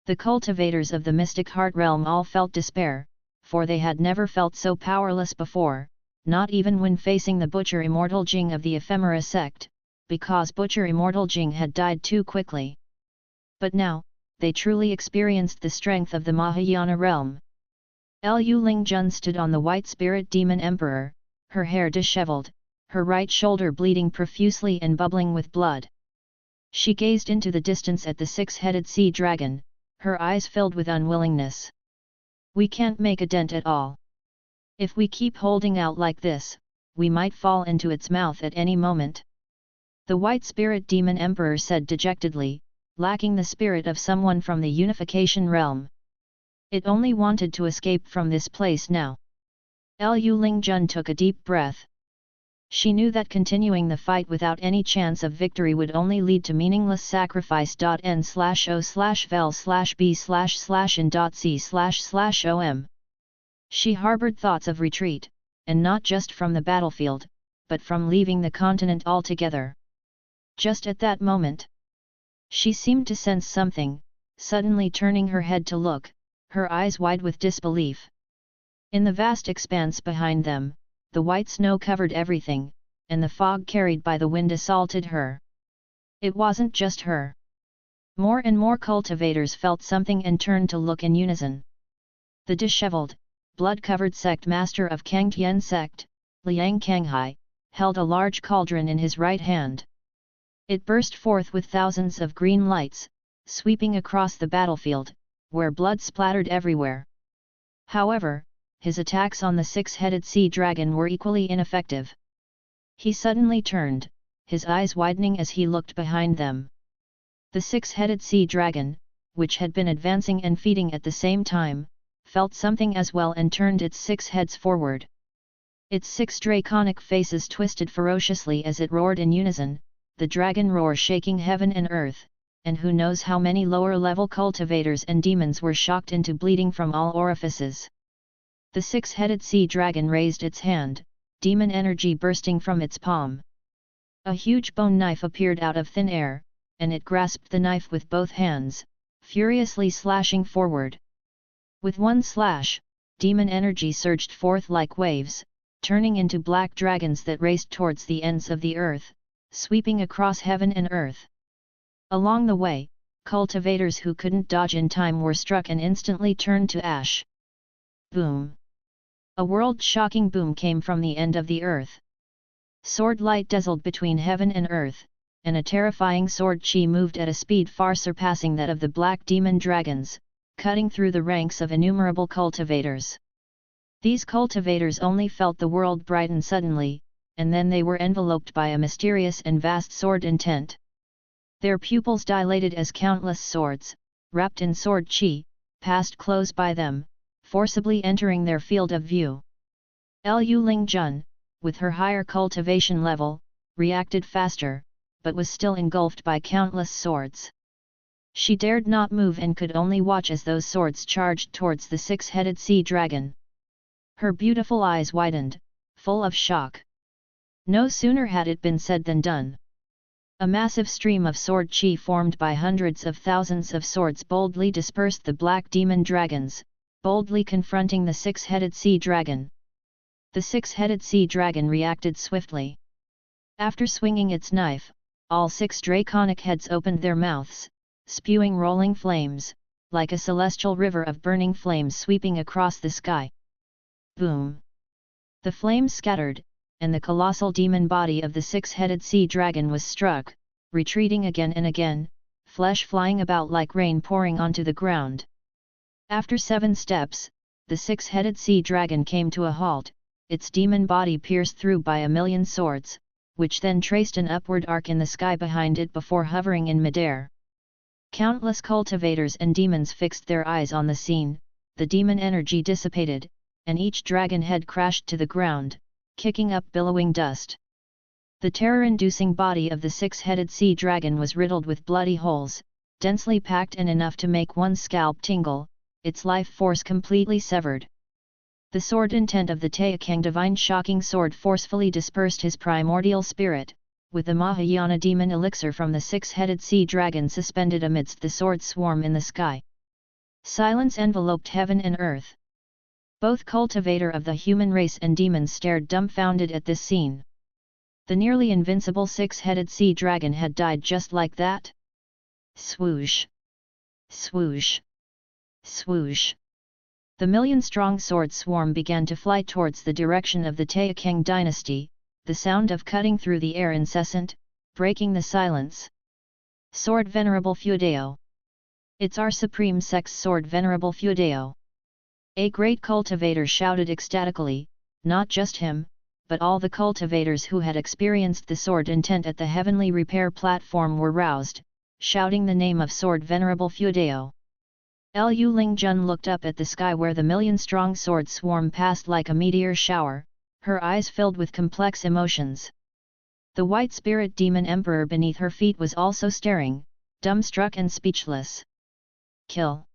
The cultivators of the mystic heart realm all felt despair, for they had never felt so powerless before, not even when facing the Butcher Immortal Jing of the Ephemera sect, because Butcher Immortal Jing had died too quickly. But now, they truly experienced the strength of the Mahayana realm. Lu Lingjun stood on the white spirit demon emperor, her hair disheveled, her right shoulder bleeding profusely and bubbling with blood. She gazed into the distance at the 6-headed sea dragon, her eyes filled with unwillingness. We can't make a dent at all. If we keep holding out like this, we might fall into its mouth at any moment. The white spirit demon emperor said dejectedly, lacking the spirit of someone from the unification realm. It only wanted to escape from this place now. Lu Lingjun took a deep breath. She knew that continuing the fight without any chance of victory would only lead to meaningless sacrifice. N/O/vel/b/in.c//om. She harbored thoughts of retreat, and not just from the battlefield, but from leaving the continent altogether. Just at that moment, she seemed to sense something, suddenly turning her head to look, her eyes wide with disbelief. In the vast expanse behind them, the white snow covered everything, and the fog carried by the wind assaulted her. It wasn't just her. More and more cultivators felt something and turned to look in unison. The disheveled, blood-covered sect master of Taixuan Sect, Liang Kanghai, held a large cauldron in his right hand. It burst forth with thousands of green lights, sweeping across the battlefield, where blood splattered everywhere. However, his attacks on the 6-headed sea dragon were equally ineffective. He suddenly turned, his eyes widening as he looked behind them. The 6-headed sea dragon, which had been advancing and feeding at the same time, felt something as well and turned its 6 heads forward. Its 6 draconic faces twisted ferociously as it roared in unison, the dragon roar shaking heaven and earth, and who knows how many lower-level cultivators and demons were shocked into bleeding from all orifices. The 6-headed sea dragon raised its hand, demon energy bursting from its palm. A huge bone knife appeared out of thin air, and it grasped the knife with both hands, furiously slashing forward. With one slash, demon energy surged forth like waves, turning into black dragons that raced towards the ends of the earth, sweeping across heaven and earth. Along the way, cultivators who couldn't dodge in time were struck and instantly turned to ash. Boom! A world-shocking boom came from the end of the earth. Sword light dazzled between heaven and earth, and a terrifying sword chi moved at a speed far surpassing that of the black demon dragons, cutting through the ranks of innumerable cultivators. These cultivators only felt the world brighten suddenly, and then they were enveloped by a mysterious and vast sword intent. Their pupils dilated as countless swords, wrapped in sword chi, passed close by them, forcibly entering their field of view. Lu Lingjun, with her higher cultivation level, reacted faster, but was still engulfed by countless swords. She dared not move and could only watch as those swords charged towards the six-headed sea dragon. Her beautiful eyes widened, full of shock. No sooner had it been said than done. A massive stream of sword chi formed by hundreds of thousands of swords boldly dispersed the black demon dragons, boldly confronting the six-headed sea dragon. The six-headed sea dragon reacted swiftly. After swinging its knife, all six draconic heads opened their mouths, spewing rolling flames, like a celestial river of burning flames sweeping across the sky. Boom! The flames scattered, and the colossal demon body of the six-headed sea dragon was struck, retreating again and again, flesh flying about like rain pouring onto the ground. After 7 steps, the six-headed sea dragon came to a halt, its demon body pierced through by 1,000,000 swords, which then traced an upward arc in the sky behind it before hovering in midair. Countless cultivators and demons fixed their eyes on the scene, the demon energy dissipated, and each dragon head crashed to the ground, kicking up billowing dust. The terror-inducing body of the six-headed sea dragon was riddled with bloody holes, densely packed and enough to make one's scalp tingle, its life force completely severed. The sword intent of the Taixuan divine shocking sword forcefully dispersed his primordial spirit, with the Mahayana demon elixir from the six-headed sea dragon suspended amidst the sword swarm in the sky. Silence enveloped heaven and earth. Both cultivator of the human race and demons stared dumbfounded at this scene. The nearly invincible six-headed sea dragon had died just like that? Swoosh! Swoosh! Swoosh! The million-strong sword swarm began to fly towards the direction of the Taixuan dynasty, the sound of cutting through the air incessant, breaking the silence. Sword Venerable Feudeo! It's our Supreme Sect's sword Venerable Feudeo! A great cultivator shouted ecstatically, not just him, but all the cultivators who had experienced the sword intent at the heavenly repair platform were roused, shouting the name of sword Venerable Feudeo. Lu Lingjun looked up at the sky where the million-strong sword swarm passed like a meteor shower, her eyes filled with complex emotions. The white spirit demon emperor beneath her feet was also staring, dumbstruck and speechless. Kill!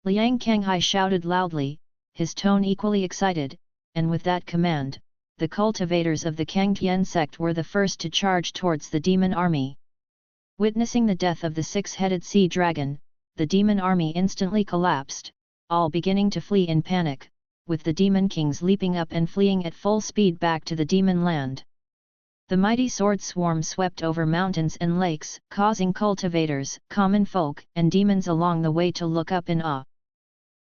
Liang Kanghai shouted loudly, his tone equally excited, and with that command, the cultivators of the Taixuan Sect were the first to charge towards the demon army. Witnessing the death of the six-headed sea dragon, the demon army instantly collapsed, all beginning to flee in panic, with the demon kings leaping up and fleeing at full speed back to the demon land. The mighty sword swarm swept over mountains and lakes, causing cultivators, common folk, and demons along the way to look up in awe.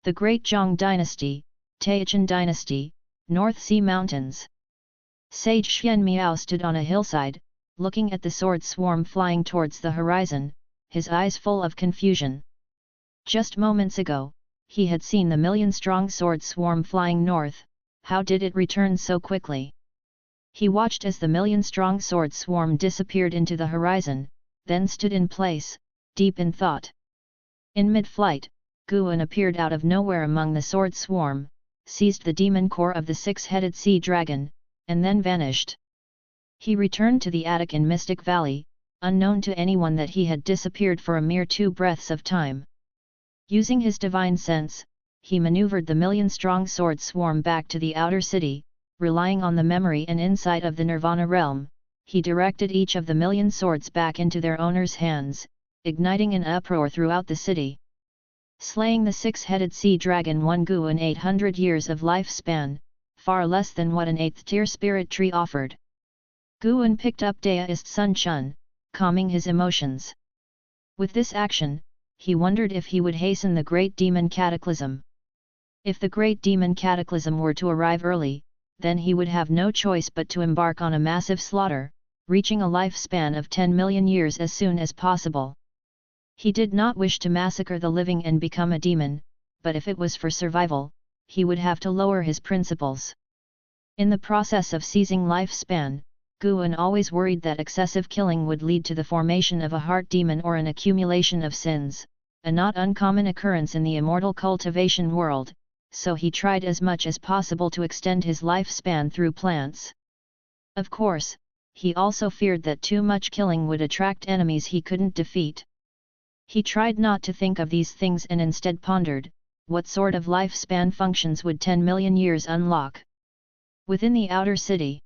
The Great Zhong Dynasty, Taixuan Dynasty, North Sea Mountains. Sage Xian Miao stood on a hillside, looking at the sword swarm flying towards the horizon, his eyes full of confusion. Just moments ago, he had seen the million-strong sword swarm flying north. How did it return so quickly? He watched as the million-strong sword swarm disappeared into the horizon, then stood in place, deep in thought. In mid-flight, Guan appeared out of nowhere among the sword swarm, seized the demon core of the six-headed sea dragon, and then vanished. He returned to the attic in Mystic Valley, unknown to anyone that he had disappeared for a mere 2 breaths of time. Using his divine sense, he maneuvered the million-strong sword swarm back to the outer city, relying on the memory and insight of the Nirvana realm. He directed each of the million swords back into their owner's hands, igniting an uproar throughout the city. Slaying the six-headed sea dragon won Guan 800 years of lifespan, far less than what an 8th-tier spirit tree offered. Guan picked up Daoist Sun Chun, calming his emotions. With this action, he wondered if he would hasten the great demon cataclysm. If the great demon cataclysm were to arrive early, then he would have no choice but to embark on a massive slaughter, reaching a lifespan of 10 million years as soon as possible. He did not wish to massacre the living and become a demon, but if it was for survival, he would have to lower his principles. In the process of seizing lifespan, Guan always worried that excessive killing would lead to the formation of a heart demon or an accumulation of sins, a not uncommon occurrence in the immortal cultivation world, so he tried as much as possible to extend his lifespan through plants. Of course, he also feared that too much killing would attract enemies he couldn't defeat. He tried not to think of these things and instead pondered, what sort of lifespan functions would 10 million years unlock? Within the outer city,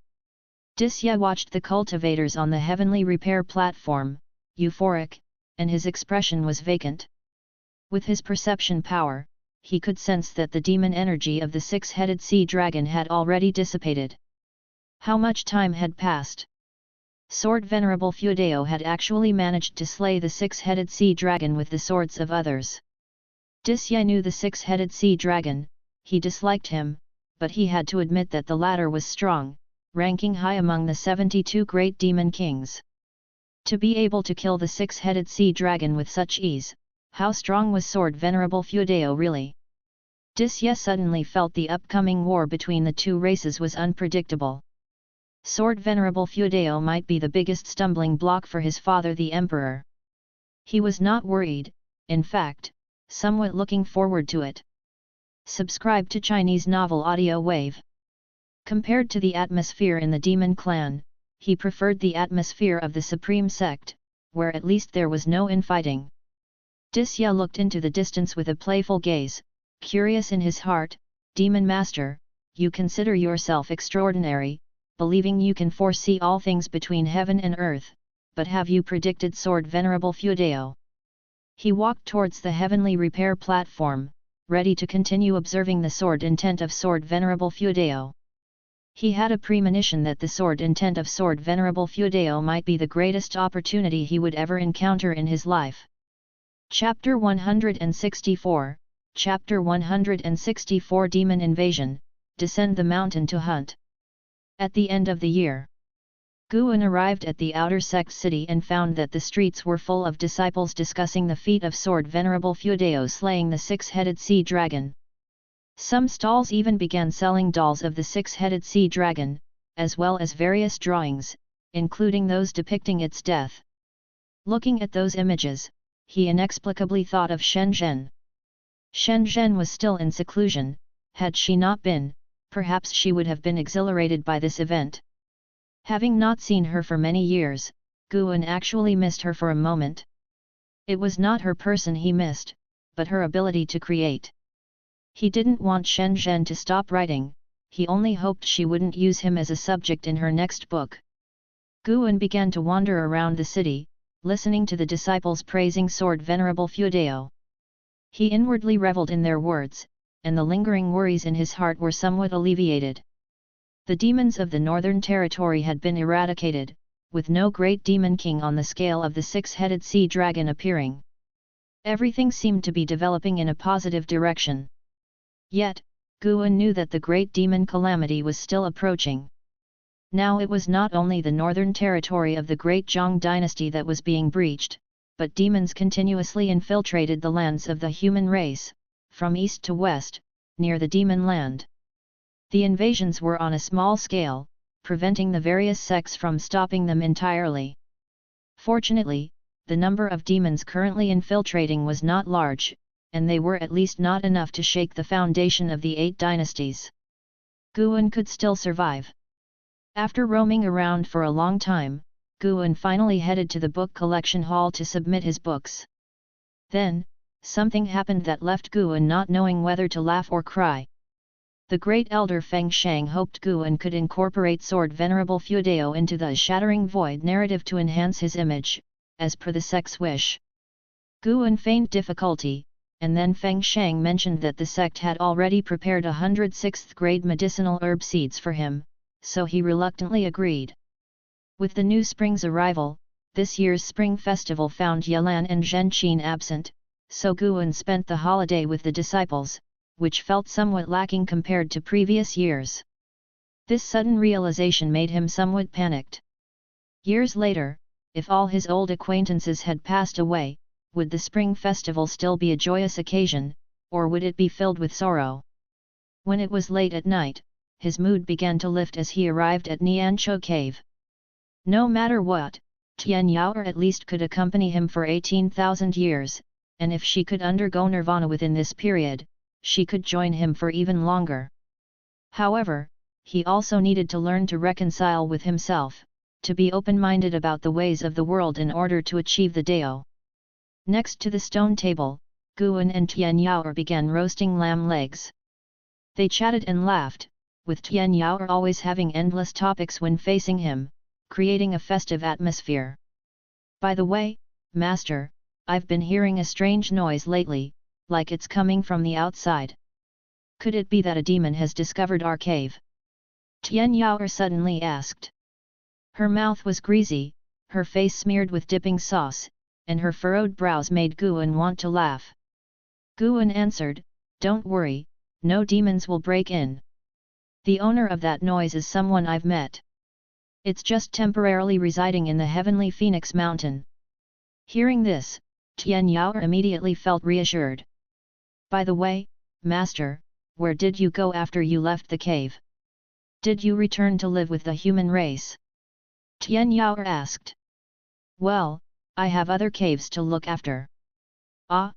Disya watched the cultivators on the heavenly repair platform, euphoric, and his expression was vacant. With his perception power, he could sense that the demon energy of the six-headed sea dragon had already dissipated. How much time had passed? Sword Venerable Feudeo had actually managed to slay the six-headed sea dragon with the swords of others. Disya knew the six-headed sea dragon, he disliked him, but he had to admit that the latter was strong, ranking high among the 72 great demon kings. To be able to kill the six-headed sea dragon with such ease, how strong was Sword Venerable Feudeo really? Disya suddenly felt the upcoming war between the two races was unpredictable. Sword Venerable Feudeo might be the biggest stumbling block for his father the Emperor. He was not worried, in fact, somewhat looking forward to it. Subscribe to Chinese Novel Audio Wave. Compared to the atmosphere in the Demon Clan, he preferred the atmosphere of the Supreme Sect, where at least there was no infighting. Disya looked into the distance with a playful gaze, curious in his heart. Demon Master, you consider yourself extraordinary, believing you can foresee all things between heaven and earth, but have you predicted Sword Venerable Feudeo? He walked towards the heavenly repair platform, ready to continue observing the sword intent of Sword Venerable Feudeo. He had a premonition that the sword intent of Sword Venerable Feudeo might be the greatest opportunity he would ever encounter in his life. Chapter 164, Chapter 164 Demon Invasion, Descend the Mountain to Hunt. At the end of the year, Guan arrived at the outer sect city and found that the streets were full of disciples discussing the feat of Sword Venerable Feudeo slaying the six-headed sea dragon. Some stalls even began selling dolls of the six-headed sea dragon, as well as various drawings, including those depicting its death. Looking at those images, he inexplicably thought of Shenzhen. Shenzhen was still in seclusion. Had she not been, perhaps she would have been exhilarated by this event. Having not seen her for many years, Guan actually missed her for a moment. It was not her person he missed, but her ability to create. He didn't want Shenzhen to stop writing, he only hoped she wouldn't use him as a subject in her next book. Guan began to wander around the city, listening to the disciples praising Sword Venerable Feudeo. He inwardly reveled in their words, and the lingering worries in his heart were somewhat alleviated. The demons of the Northern Territory had been eradicated, with no great demon king on the scale of the six-headed sea dragon appearing. Everything seemed to be developing in a positive direction. Yet, Guan knew that the great demon calamity was still approaching. Now it was not only the Northern Territory of the great Zhang dynasty that was being breached, but demons continuously infiltrated the lands of the human race, from east to west, near the demon land. The invasions were on a small scale, preventing the various sects from stopping them entirely. Fortunately, the number of demons currently infiltrating was not large, and they were at least not enough to shake the foundation of the 8 dynasties. Guan could still survive. After roaming around for a long time, Guan finally headed to the book collection hall to submit his books. Then, something happened that left Guan not knowing whether to laugh or cry. The great elder Feng Shang hoped Guan could incorporate Sword Venerable Feudeo into the Shattering Void narrative to enhance his image, as per the sect's wish. Guan feigned difficulty, and then Feng Shang mentioned that the sect had already prepared 100 6th-grade medicinal herb seeds for him, so he reluctantly agreed. With the new spring's arrival, this year's spring festival found Yelan and Zhenqin absent, so Guan spent the holiday with the disciples, which felt somewhat lacking compared to previous years. This sudden realization made him somewhat panicked. Years later, if all his old acquaintances had passed away, would the spring festival still be a joyous occasion, or would it be filled with sorrow? When it was late at night, his mood began to lift as he arrived at Niancho Cave. No matter what, Tian Yao at least could accompany him for 18,000 years, and if she could undergo nirvana within this period, she could join him for even longer. However, he also needed to learn to reconcile with himself, to be open-minded about the ways of the world in order to achieve the Dao. Next to the stone table, Guan and Tian Yao began roasting lamb legs. They chatted and laughed, with Tian Yao always having endless topics when facing him, creating a festive atmosphere. By the way, Master, I've been hearing a strange noise lately, like it's coming from the outside. Could it be that a demon has discovered our cave? Tian Yao suddenly asked. Her mouth was greasy, her face smeared with dipping sauce, and her furrowed brows made Guan want to laugh. Guan answered, "Don't worry, no demons will break in. The owner of that noise is someone I've met. It's just temporarily residing in the heavenly Phoenix Mountain." Hearing this, Tian Yao immediately felt reassured. By the way, Master, where did you go after you left the cave? Did you return to live with the human race? Tian Yao asked. Well, I have other caves to look after. Ah?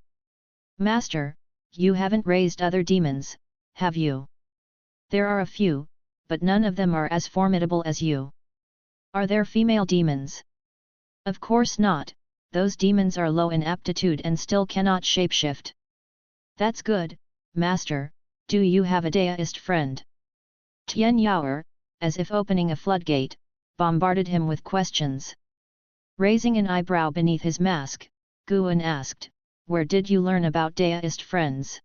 Master, you haven't raised other demons, have you? There are a few, but none of them are as formidable as you. Are there female demons? Of course not, those demons are low in aptitude and still cannot shapeshift. That's good, Master, do you have a deist friend? Tian Yao, as if opening a floodgate, bombarded him with questions. Raising an eyebrow beneath his mask, Guan asked, "Where did you learn about deist friends?"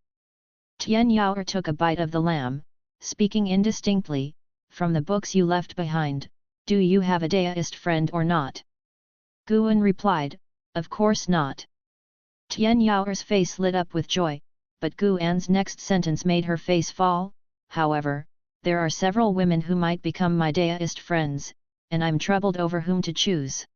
Tian Yao took a bite of the lamb, speaking indistinctly, "From the books you left behind, do you have a deist friend or not?" Guan replied, "Of course not." Tian Yao's face lit up with joy, but Guan's next sentence made her face fall. "However, there are several women who might become my deist friends, and I'm troubled over whom to choose."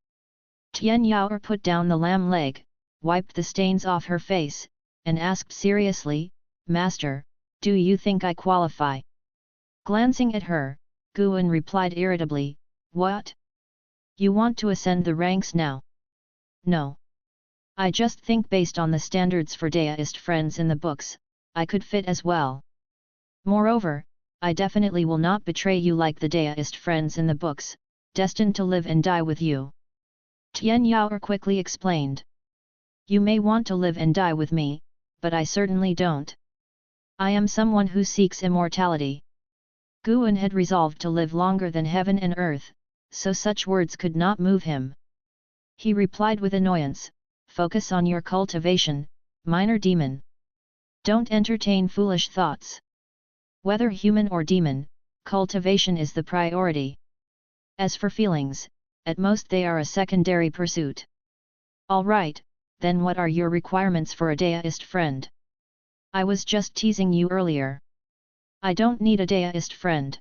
Tian Yao put down the lamb leg, wiped the stains off her face, and asked seriously, "Master, do you think I qualify?" Glancing at her, Guan replied irritably, "What? You want to ascend the ranks now?" "No. I just think based on the standards for deist friends in the books, I could fit as well. Moreover, I definitely will not betray you like the deist friends in the books, destined to live and die with you." Tian Yao quickly explained. "You may want to live and die with me, but I certainly don't. I am someone who seeks immortality." Guan had resolved to live longer than heaven and earth, so such words could not move him. He replied with annoyance, "Focus on your cultivation, minor demon. Don't entertain foolish thoughts. Whether human or demon, cultivation is the priority. As for feelings, at most they are a secondary pursuit." "All right, then what are your requirements for a deist friend?" "I was just teasing you earlier. I don't need a deist friend.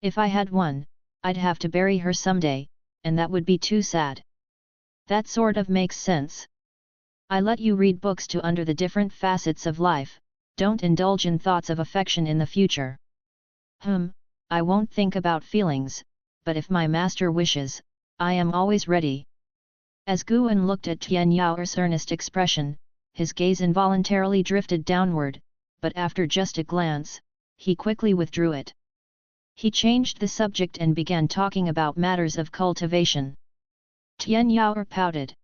If I had one, I'd have to bury her someday, and that would be too sad." "That sort of makes sense. I let you read books to under the different facets of life, don't indulge in thoughts of affection in the future." I won't think about feelings, but if my master wishes, I am always ready." As Guan looked at Tian Yao's earnest expression, his gaze involuntarily drifted downward, but after just a glance, he quickly withdrew it. He changed the subject and began talking about matters of cultivation. Tian Yao pouted.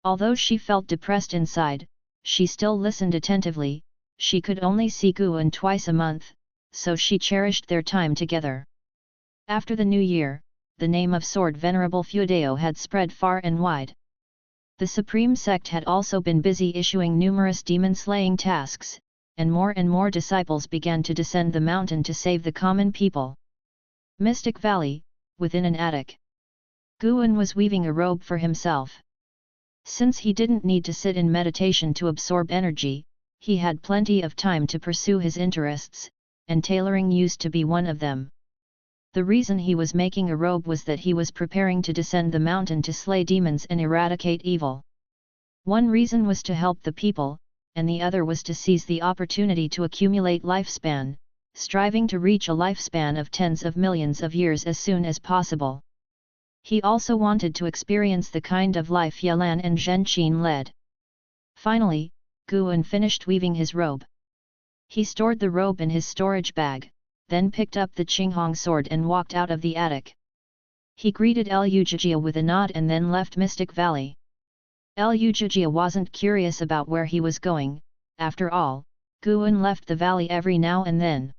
Although she felt depressed inside, she still listened attentively. She could only see Guan twice a month, so she cherished their time together. After the new year, the name of Sword Venerable Fudeo had spread far and wide. The Supreme Sect had also been busy issuing numerous demon-slaying tasks, and more disciples began to descend the mountain to save the common people. Mystic Valley, within an attic. Guan was weaving a robe for himself. Since he didn't need to sit in meditation to absorb energy, he had plenty of time to pursue his interests, and tailoring used to be one of them. The reason he was making a robe was that he was preparing to descend the mountain to slay demons and eradicate evil. One reason was to help the people, and the other was to seize the opportunity to accumulate lifespan, striving to reach a lifespan of tens of millions of years as soon as possible. He also wanted to experience the kind of life Yelan and Zhenqin led. Finally, Guan finished weaving his robe. He stored the robe in his storage bag, then picked up the Qinghong sword and walked out of the attic. He greeted Lujia with a nod and then left Mystic Valley. Lujia wasn't curious about where he was going, after all, Guan left the valley every now and then.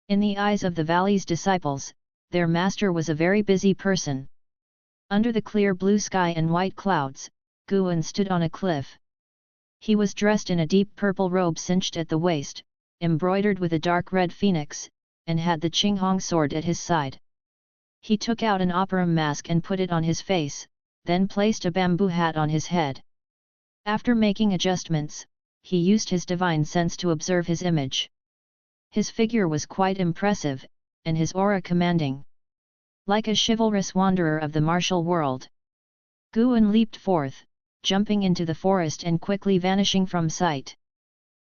In the eyes of the valley's disciples, their master was a very busy person. Under the clear blue sky and white clouds, Guan stood on a cliff. He was dressed in a deep purple robe cinched at the waist, embroidered with a dark red phoenix, and had the Qinghong sword at his side. He took out an opera mask and put it on his face, then placed a bamboo hat on his head. After making adjustments, he used his divine sense to observe his image. His figure was quite impressive, and his aura commanding. Like a chivalrous wanderer of the martial world. Guan leaped forth, jumping into the forest and quickly vanishing from sight.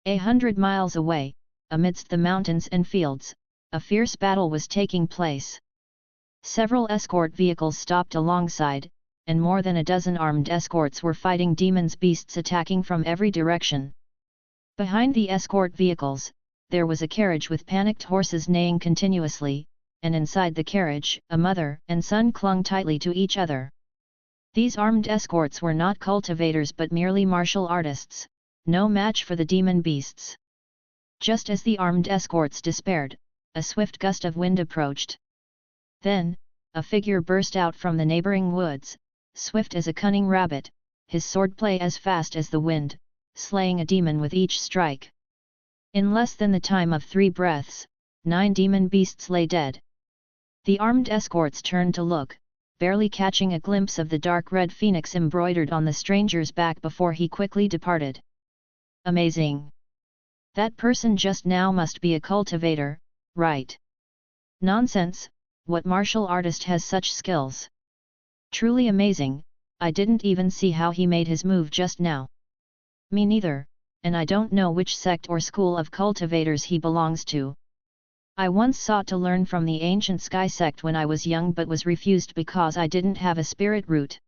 100 miles away, amidst the mountains and fields, a fierce battle was taking place. Several escort vehicles stopped alongside, and more than a dozen armed escorts were fighting demons' beasts attacking from every direction. Behind the escort vehicles, there was a carriage with panicked horses neighing continuously, and inside the carriage, a mother and son clung tightly to each other. These armed escorts were not cultivators but merely martial artists, no match for the demon beasts. Just as the armed escorts despaired, a swift gust of wind approached. Then, a figure burst out from the neighboring woods, swift as a cunning rabbit, his swordplay as fast as the wind, slaying a demon with each strike. In less than the time of 3 breaths, 9 demon beasts lay dead. The armed escorts turned to look, barely catching a glimpse of the dark red phoenix embroidered on the stranger's back before he quickly departed. Amazing! That person just now must be a cultivator, right? Nonsense, what martial artist has such skills? Truly amazing, I didn't even see how he made his move just now. Me neither, and I don't know which sect or school of cultivators he belongs to. I once sought to learn from the ancient Sky Sect when I was young but was refused because I didn't have a spirit root.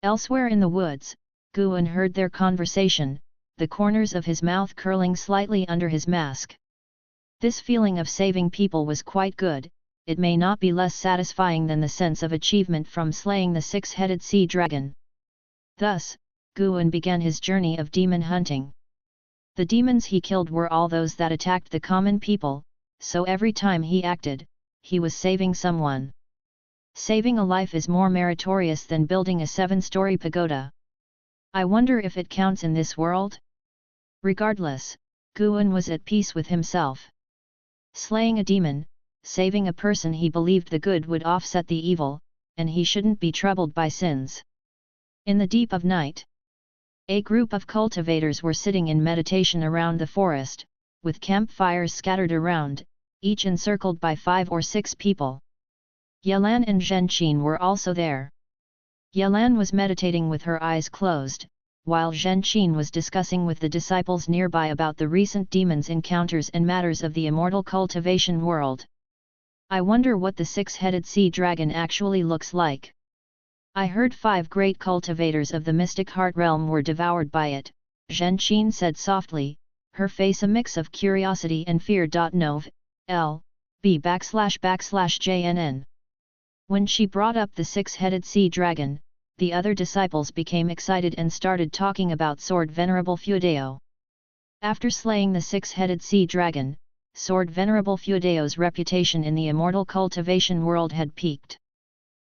Elsewhere in the woods, Guan heard their conversation, the corners of his mouth curling slightly under his mask. This feeling of saving people was quite good, it may not be less satisfying than the sense of achievement from slaying the 6-headed sea dragon. Thus, Guan began his journey of demon hunting. The demons he killed were all those that attacked the common people, so every time he acted, he was saving someone. Saving a life is more meritorious than building a 7-story pagoda. I wonder if it counts in this world? Regardless, Guan was at peace with himself. Slaying a demon, saving a person he believed the good would offset the evil, and he shouldn't be troubled by sins. In the deep of night, a group of cultivators were sitting in meditation around the forest, with campfires scattered around, each encircled by 5 or 6 people. Yelan and Zhenqin were also there. Yelan was meditating with her eyes closed, while Zhenqin was discussing with the disciples nearby about the recent demons' encounters and matters of the immortal cultivation world. I wonder what the 6-headed sea dragon actually looks like. I heard 5 great cultivators of the mystic heart realm were devoured by it, Zhenqin said softly, her face a mix of curiosity and fear. Nov. L. B //JNN. When she brought up the 6-headed sea dragon, the other disciples became excited and started talking about Sword Venerable Fuedeo. After slaying the 6-headed sea dragon, Sword Venerable Fuedeo's reputation in the immortal cultivation world had peaked.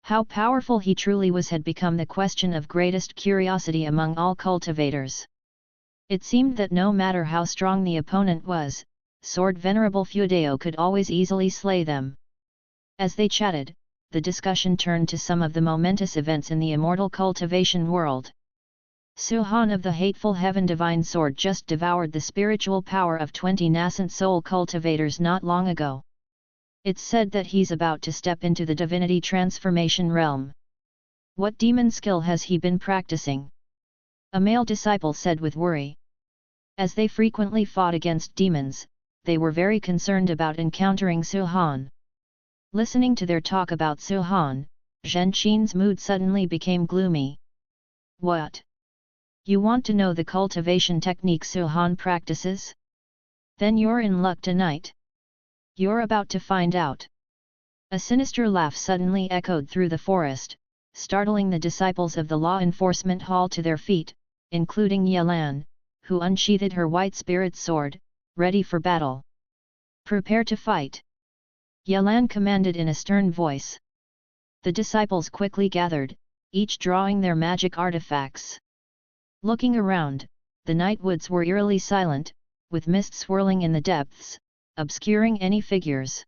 How powerful he truly was had become the question of greatest curiosity among all cultivators. It seemed that no matter how strong the opponent was, Sword Venerable Fuedeo could always easily slay them. As they chatted, the discussion turned to some of the momentous events in the immortal cultivation world. Suhan of the hateful heaven divine sword just devoured the spiritual power of 20 nascent soul cultivators not long ago. It's said that he's about to step into the divinity transformation realm. What demon skill has he been practicing? A male disciple said with worry. As they frequently fought against demons, they were very concerned about encountering Suhan. Listening to their talk about Suhan, Zhen Qin's mood suddenly became gloomy. What? You want to know the cultivation technique Suhan practices? Then you're in luck tonight. You're about to find out. A sinister laugh suddenly echoed through the forest, startling the disciples of the law enforcement hall to their feet, including Yelan, who unsheathed her white spirit sword, ready for battle. Prepare to fight. Yelan commanded in a stern voice. The disciples quickly gathered, each drawing their magic artifacts. Looking around, the night woods were eerily silent, with mist swirling in the depths, obscuring any figures.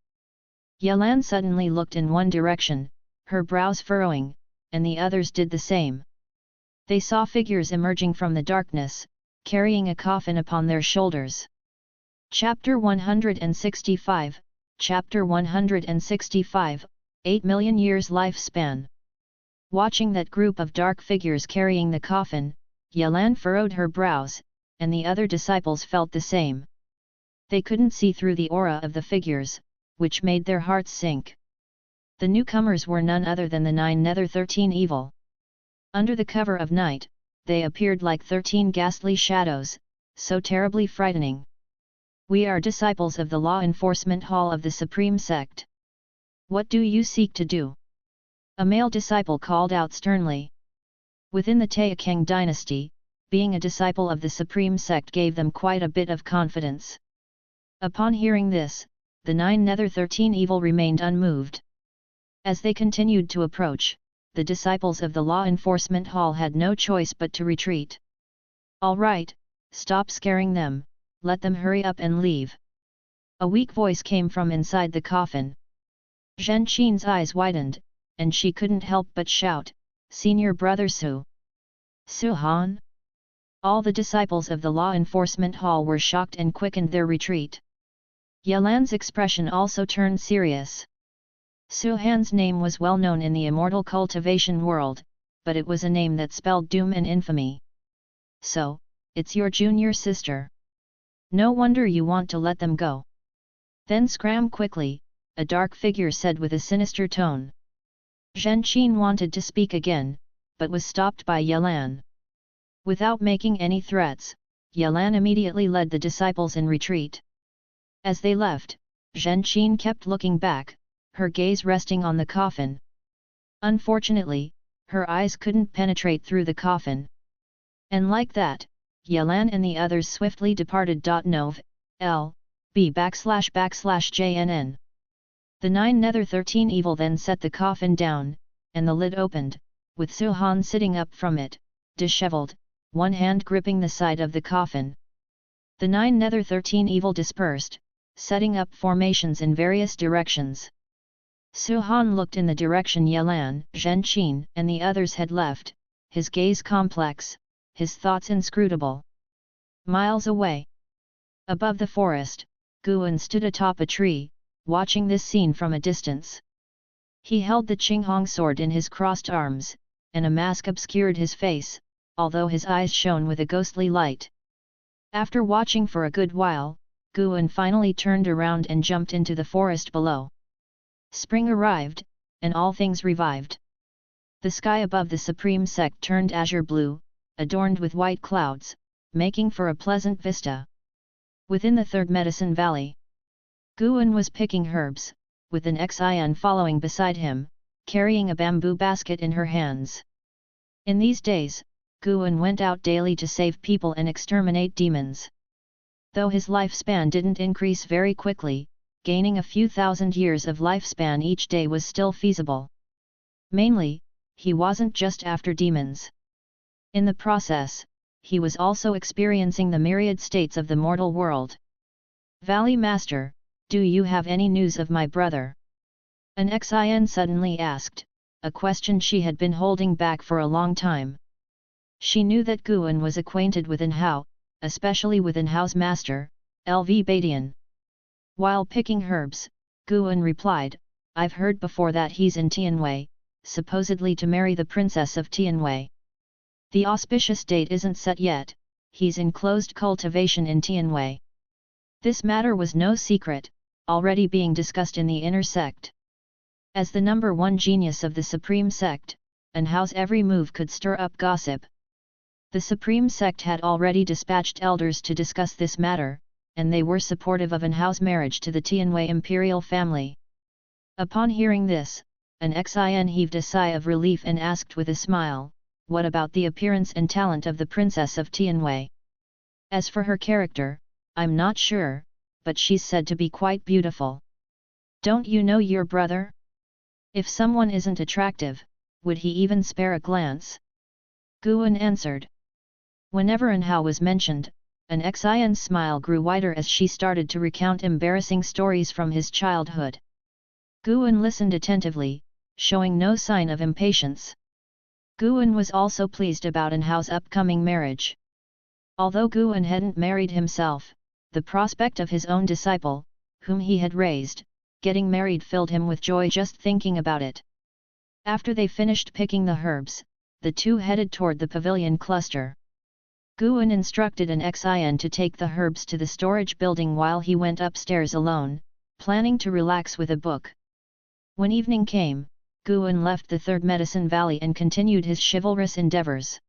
Yelan suddenly looked in one direction, her brows furrowing, and the others did the same. They saw figures emerging from the darkness, carrying a coffin upon their shoulders. Chapter 165, Chapter 165, 8 million years lifespan. Watching that group of dark figures carrying the coffin, Yelan furrowed her brows, and the other disciples felt the same. They couldn't see through the aura of the figures, which made their hearts sink. The newcomers were none other than the 9 Nether 13 Evil. Under the cover of night, they appeared like 13 ghastly shadows, so terribly frightening. We are disciples of the Law Enforcement Hall of the Supreme Sect. What do you seek to do? A male disciple called out sternly. Within the Taixuan dynasty, being a disciple of the Supreme Sect gave them quite a bit of confidence. Upon hearing this, the 9 Nether 13 Evil remained unmoved. As they continued to approach, the disciples of the Law Enforcement Hall had no choice but to retreat. All right, stop scaring them, let them hurry up and leave. A weak voice came from inside the coffin. Zhen Qin's eyes widened, and she couldn't help but shout, "Senior Brother Su! Suhan!" All the disciples of the Law Enforcement Hall were shocked and quickened their retreat. Yelan's expression also turned serious. Suhan's name was well known in the immortal cultivation world, but it was a name that spelled doom and infamy. So, it's your junior sister. No wonder you want to let them go. Then scram quickly, a dark figure said with a sinister tone. Zhen Qin wanted to speak again, but was stopped by Yelan. Without making any threats, Yelan immediately led the disciples in retreat. As they left, Zhen Qin kept looking back, her gaze resting on the coffin. Unfortunately, her eyes couldn't penetrate through the coffin. And like that, Yelan and the others swiftly departed. Nov. L. B //JNN. The 9 Nether 13 Evil then set the coffin down, and the lid opened, with Suhan sitting up from it, disheveled, one hand gripping the side of the coffin. The 9 Nether 13 Evil dispersed, setting up formations in various directions. Suhan looked in the direction Yelan, Zhen Qin and the others had left, his gaze complex, his thoughts inscrutable. Miles away. Above the forest, Guan stood atop a tree, watching this scene from a distance. He held the Qinghong sword in his crossed arms, and a mask obscured his face, although his eyes shone with a ghostly light. After watching for a good while, Guan finally turned around and jumped into the forest below. Spring arrived, and all things revived. The sky above the Supreme Sect turned azure blue, adorned with white clouds, making for a pleasant vista. Within the Third Medicine Valley, Guan was picking herbs, with an Xian following beside him, carrying a bamboo basket in her hands. In these days, Guan went out daily to save people and exterminate demons. Though his lifespan didn't increase very quickly, gaining a few thousand years of lifespan each day was still feasible. Mainly, he wasn't just after demons. In the process, he was also experiencing the myriad states of the mortal world. Valley Master, do you have any news of my brother? An Xian suddenly asked, a question she had been holding back for a long time. She knew that Guan was acquainted with Inhao, especially with Inhao's master, Lv Badian. While picking herbs, Guan replied, "I've heard before that he's in Tianwei, supposedly to marry the princess of Tianwei. The auspicious date isn't set yet, he's in closed cultivation in Tianwei." This matter was no secret, already being discussed in the inner sect. As the number one genius of the Supreme Sect, Inhao's every move could stir up gossip. The Supreme Sect had already dispatched elders to discuss this matter, and they were supportive of Inhao's marriage to the Tianwei imperial family. Upon hearing this, an Xin heaved a sigh of relief and asked with a smile, "What about the appearance and talent of the princess of Tianwei? As for her character, I'm not sure, but she's said to be quite beautiful. Don't you know your brother? If someone isn't attractive, would he even spare a glance?" Guan answered. Whenever Inhao was mentioned, an Xin's smile grew wider as she started to recount embarrassing stories from his childhood. Guan listened attentively, showing no sign of impatience. Guan was also pleased about Inhao's upcoming marriage. Although Guan hadn't married himself, the prospect of his own disciple, whom he had raised, getting married filled him with joy just thinking about it. After they finished picking the herbs, the two headed toward the pavilion cluster. Guan instructed an Xin to take the herbs to the storage building while he went upstairs alone, planning to relax with a book. When evening came, Guan left the Third Medicine Valley and continued his chivalrous endeavors.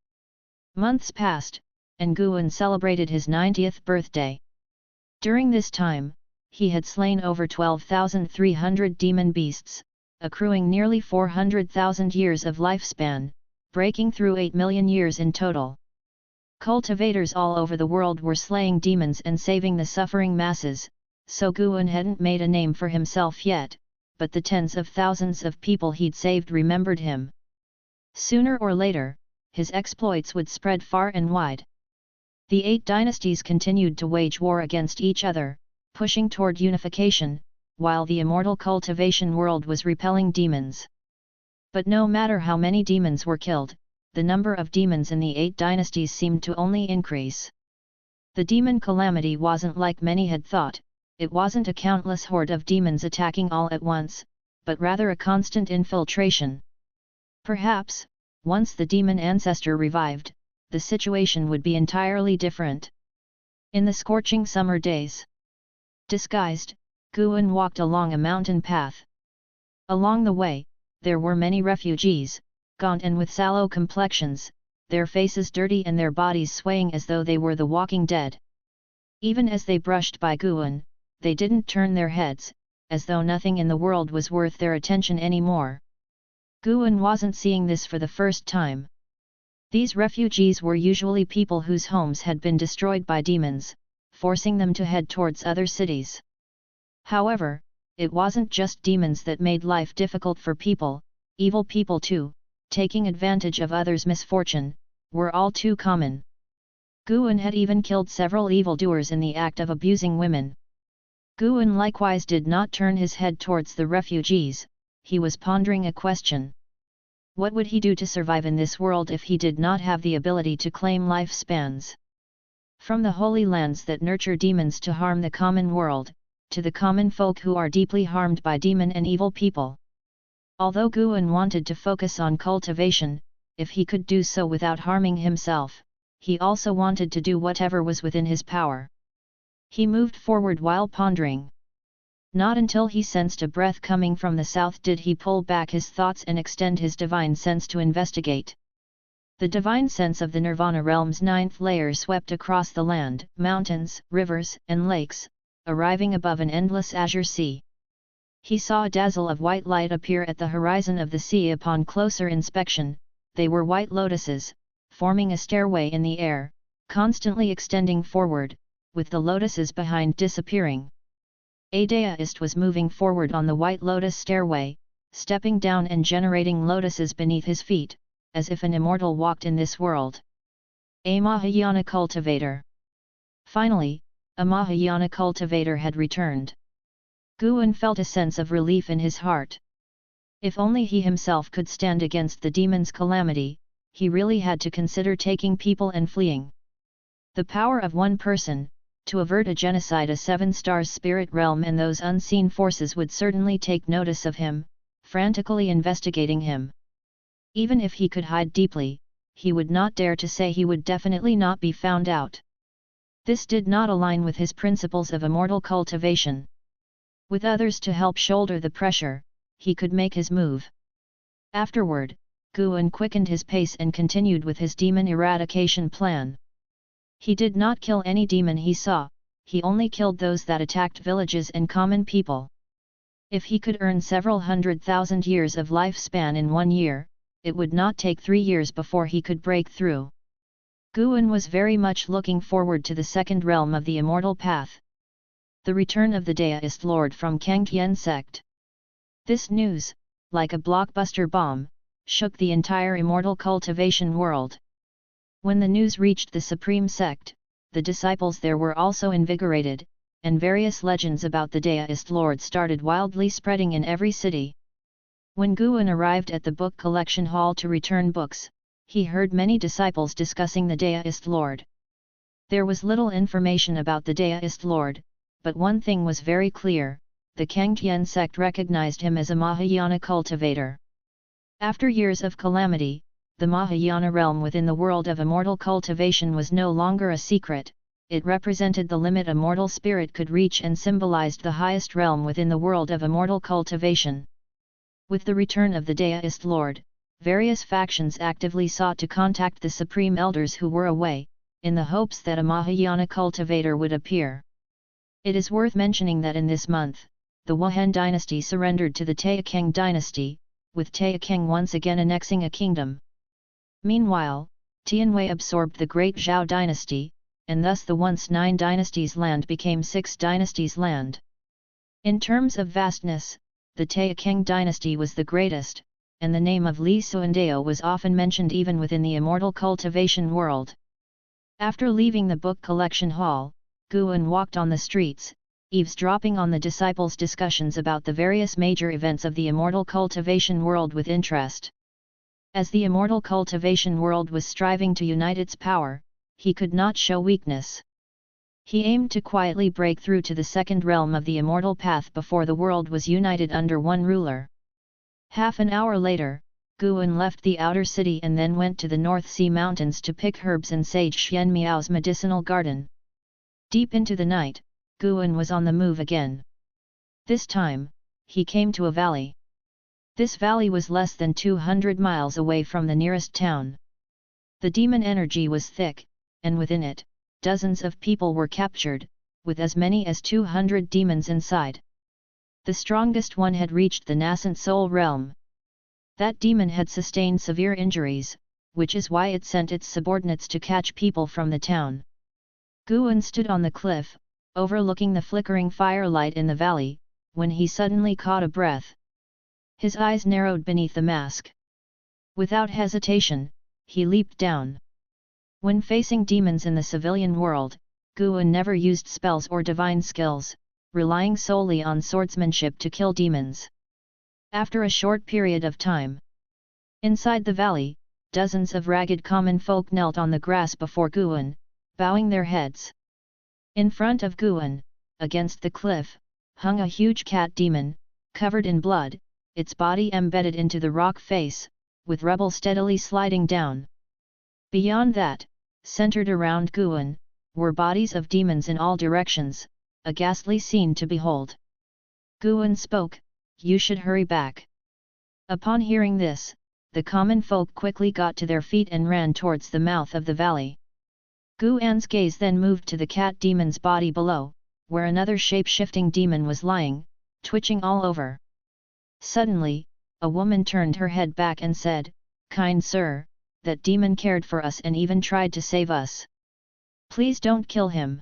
Months passed, and Guan celebrated his 90th birthday. During this time, he had slain over 12,300 demon beasts, accruing nearly 400,000 years of lifespan, breaking through 8 million years in total. Cultivators all over the world were slaying demons and saving the suffering masses, so Guan hadn't made a name for himself yet, but the tens of thousands of people he'd saved remembered him. Sooner or later, his exploits would spread far and wide. The 8 dynasties continued to wage war against each other, pushing toward unification, while the immortal cultivation world was repelling demons. But no matter how many demons were killed, the number of demons in the 8 dynasties seemed to only increase. The demon calamity wasn't like many had thought, it wasn't a countless horde of demons attacking all at once, but rather a constant infiltration. Perhaps, once the demon ancestor revived, the situation would be entirely different. In the scorching summer days, disguised, Guan walked along a mountain path. Along the way, there were many refugees, gaunt and with sallow complexions, their faces dirty and their bodies swaying as though they were the walking dead. Even as they brushed by Guan, they didn't turn their heads, as though nothing in the world was worth their attention anymore. Guan wasn't seeing this for the first time. These refugees were usually people whose homes had been destroyed by demons, forcing them to head towards other cities. However, it wasn't just demons that made life difficult for people, evil people too, taking advantage of others' misfortune, were all too common. Guan had even killed several evildoers in the act of abusing women. Guan likewise did not turn his head towards the refugees, he was pondering a question. What would he do to survive in this world if he did not have the ability to claim lifespans? From the holy lands that nurture demons to harm the common world, to the common folk who are deeply harmed by demon and evil people. Although Guan wanted to focus on cultivation, if he could do so without harming himself, he also wanted to do whatever was within his power. He moved forward while pondering. Not until he sensed a breath coming from the south did he pull back his thoughts and extend his divine sense to investigate. The divine sense of the Nirvana realm's 9th layer swept across the land, mountains, rivers, and lakes, arriving above an endless azure sea. He saw a dazzle of white light appear at the horizon of the sea. Upon closer inspection, they were white lotuses, forming a stairway in the air, constantly extending forward, with the lotuses behind disappearing. A deist was moving forward on the white lotus stairway, stepping down and generating lotuses beneath his feet, as if an immortal walked in this world. A Mahayana cultivator. Finally, a Mahayana cultivator had returned. Guan felt a sense of relief in his heart. If only he himself could stand against the demon's calamity, he really had to consider taking people and fleeing. The power of one person, to avert a genocide, a 7-star spirit realm, and those unseen forces would certainly take notice of him, frantically investigating him. Even if he could hide deeply, he would not dare to say he would definitely not be found out. This did not align with his principles of immortal cultivation. With others to help shoulder the pressure, he could make his move. Afterward, Guan quickened his pace and continued with his demon eradication plan. He did not kill any demon he saw, he only killed those that attacked villages and common people. If he could earn several 100,000 years of lifespan in 1 year, it would not take 3 years before he could break through. Guan was very much looking forward to the second realm of the immortal path. The return of the deist lord from Taixuan Sect. This news, like a blockbuster bomb, shook the entire immortal cultivation world. When the news reached the supreme sect, the disciples there were also invigorated, and various legends about the deist lord started wildly spreading in every city. When Guan arrived at the book collection hall to return books, he heard many disciples discussing the deist lord. There was little information about the deist lord, but one thing was very clear: the Taixuan sect recognized him as a Mahayana cultivator. After years of calamity, the Mahayana realm within the world of immortal cultivation was no longer a secret. It represented the limit a mortal spirit could reach and symbolized the highest realm within the world of immortal cultivation. With the return of the deist lord, various factions actively sought to contact the supreme elders who were away, in the hopes that a Mahayana cultivator would appear. It is worth mentioning that in this month, the Wuhan dynasty surrendered to the Taixuan dynasty, with Taixuan once again annexing a kingdom. Meanwhile, Tianwei absorbed the Great Zhao dynasty, and thus the once 9 dynasties land became 6 dynasties land. In terms of vastness, the Taixuan dynasty was the greatest, and the name of Li Suandao was often mentioned even within the immortal cultivation world. After leaving the book collection hall, Guan walked on the streets, eavesdropping on the disciples' discussions about the various major events of the immortal cultivation world with interest. As the immortal cultivation world was striving to unite its power, he could not show weakness. He aimed to quietly break through to the second realm of the immortal path before the world was united under one ruler. Half an hour later, Guan left the outer city and then went to the North Sea mountains to pick herbs and sage Xian Miao's medicinal garden. Deep into the night, Guan was on the move again. This time, he came to a valley. This valley was less than 200 miles away from the nearest town. The demon energy was thick, and within it, dozens of people were captured, with as many as 200 demons inside. The strongest one had reached the nascent soul realm. That demon had sustained severe injuries, which is why it sent its subordinates to catch people from the town. Guan stood on the cliff, overlooking the flickering firelight in the valley, when he suddenly caught a breath. His eyes narrowed beneath the mask. Without hesitation, he leaped down. When facing demons in the civilian world, Guan never used spells or divine skills, relying solely on swordsmanship to kill demons. After a short period of time, inside the valley, dozens of ragged common folk knelt on the grass before Guan, bowing their heads. In front of Guan, against the cliff, hung a huge cat demon, covered in blood, its body embedded into the rock face, with rubble steadily sliding down. Beyond that, centered around Guan, were bodies of demons in all directions, a ghastly scene to behold. Guan spoke, "You should hurry back." Upon hearing this, the common folk quickly got to their feet and ran towards the mouth of the valley. Guan's gaze then moved to the cat demon's body below, where another shape-shifting demon was lying, twitching all over. Suddenly, a woman turned her head back and said, "Kind sir, that demon cared for us and even tried to save us. Please don't kill him."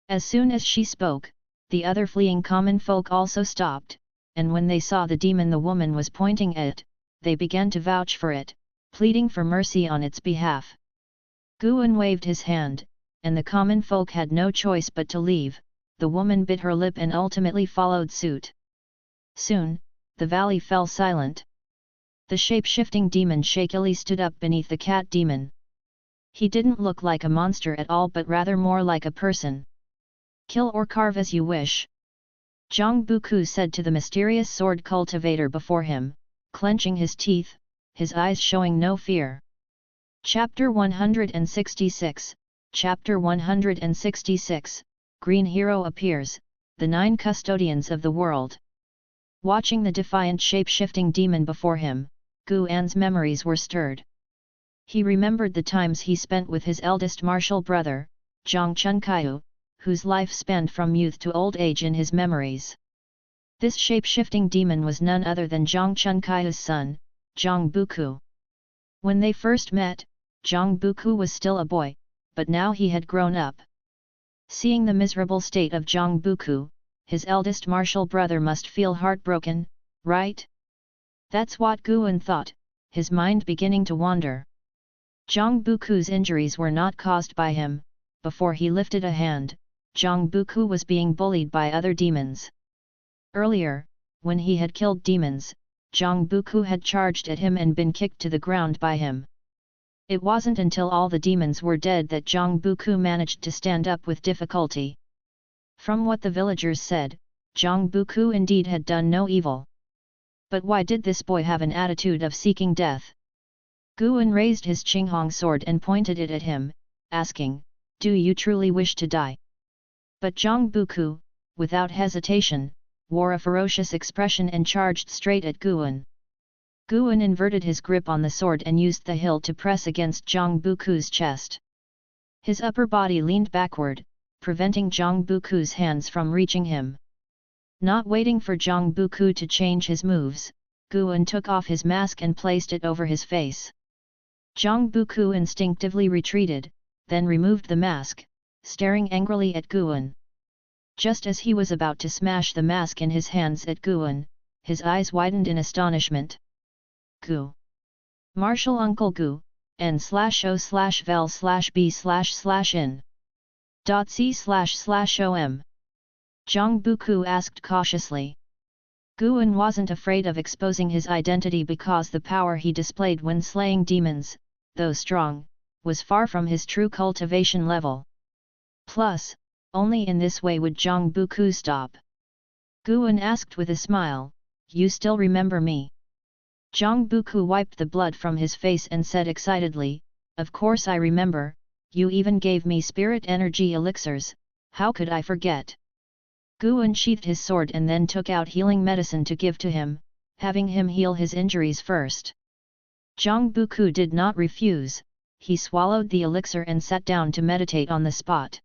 As soon as she spoke, the other fleeing common folk also stopped, and when they saw the demon the woman was pointing at, they began to vouch for it, pleading for mercy on its behalf. Guan waved his hand, and the common folk had no choice but to leave. The woman bit her lip and ultimately followed suit. Soon, the valley fell silent. The shape-shifting demon shakily stood up beneath the cat demon. He didn't look like a monster at all but rather more like a person. Kill or carve as you wish. Zhang Buku said to the mysterious sword cultivator before him, clenching his teeth, his eyes showing no fear. Chapter 166, Chapter 166, Green Hero appears, the 9 custodians of the world. Watching the defiant shape-shifting demon before him, Guan's memories were stirred. He remembered the times he spent with his eldest martial brother, Zhang Chunkaiyu, whose life spanned from youth to old age in his memories. This shape-shifting demon was none other than Zhang Chunkaiyu's son, Zhang Buku. When they first met, Zhang Buku was still a boy, but now he had grown up. Seeing the miserable state of Zhang Buku, his eldest martial brother must feel heartbroken, right? That's what Guan thought, his mind beginning to wander. Zhang Buku's injuries were not caused by him. Before he lifted a hand, Zhang Buku was being bullied by other demons. Earlier, when he had killed demons, Zhang Buku had charged at him and been kicked to the ground by him. It wasn't until all the demons were dead that Zhang Buku managed to stand up with difficulty. From what the villagers said, Zhang Buku indeed had done no evil. But why did this boy have an attitude of seeking death? Guan raised his Qinghong sword and pointed it at him, asking, "Do you truly wish to die?" But Zhang Buku, without hesitation, wore a ferocious expression and charged straight at Guan. Guan inverted his grip on the sword and used the hilt to press against Zhang Buku's chest. His upper body leaned backward, preventing Zhang Buku's hands from reaching him. Not waiting for Zhang Buku to change his moves, Guan took off his mask and placed it over his face. Zhang Buku instinctively retreated, then removed the mask, staring angrily at Guan. Just as he was about to smash the mask in his hands at Guan, his eyes widened in astonishment. Gu. Martial Uncle Gu, n/o/vel/b/in. .c//om. Zhang Buku asked cautiously. Guan wasn't afraid of exposing his identity because the power he displayed when slaying demons, though strong, was far from his true cultivation level. Plus, only in this way would Zhang Buku stop. Guan asked with a smile, "You still remember me?" Zhang Buku wiped the blood from his face and said excitedly, "Of course I remember, you even gave me spirit energy elixirs, how could I forget?" Guan sheathed his sword and then took out healing medicine to give to him, having him heal his injuries first. Zhang Buku did not refuse, he swallowed the elixir and sat down to meditate on the spot.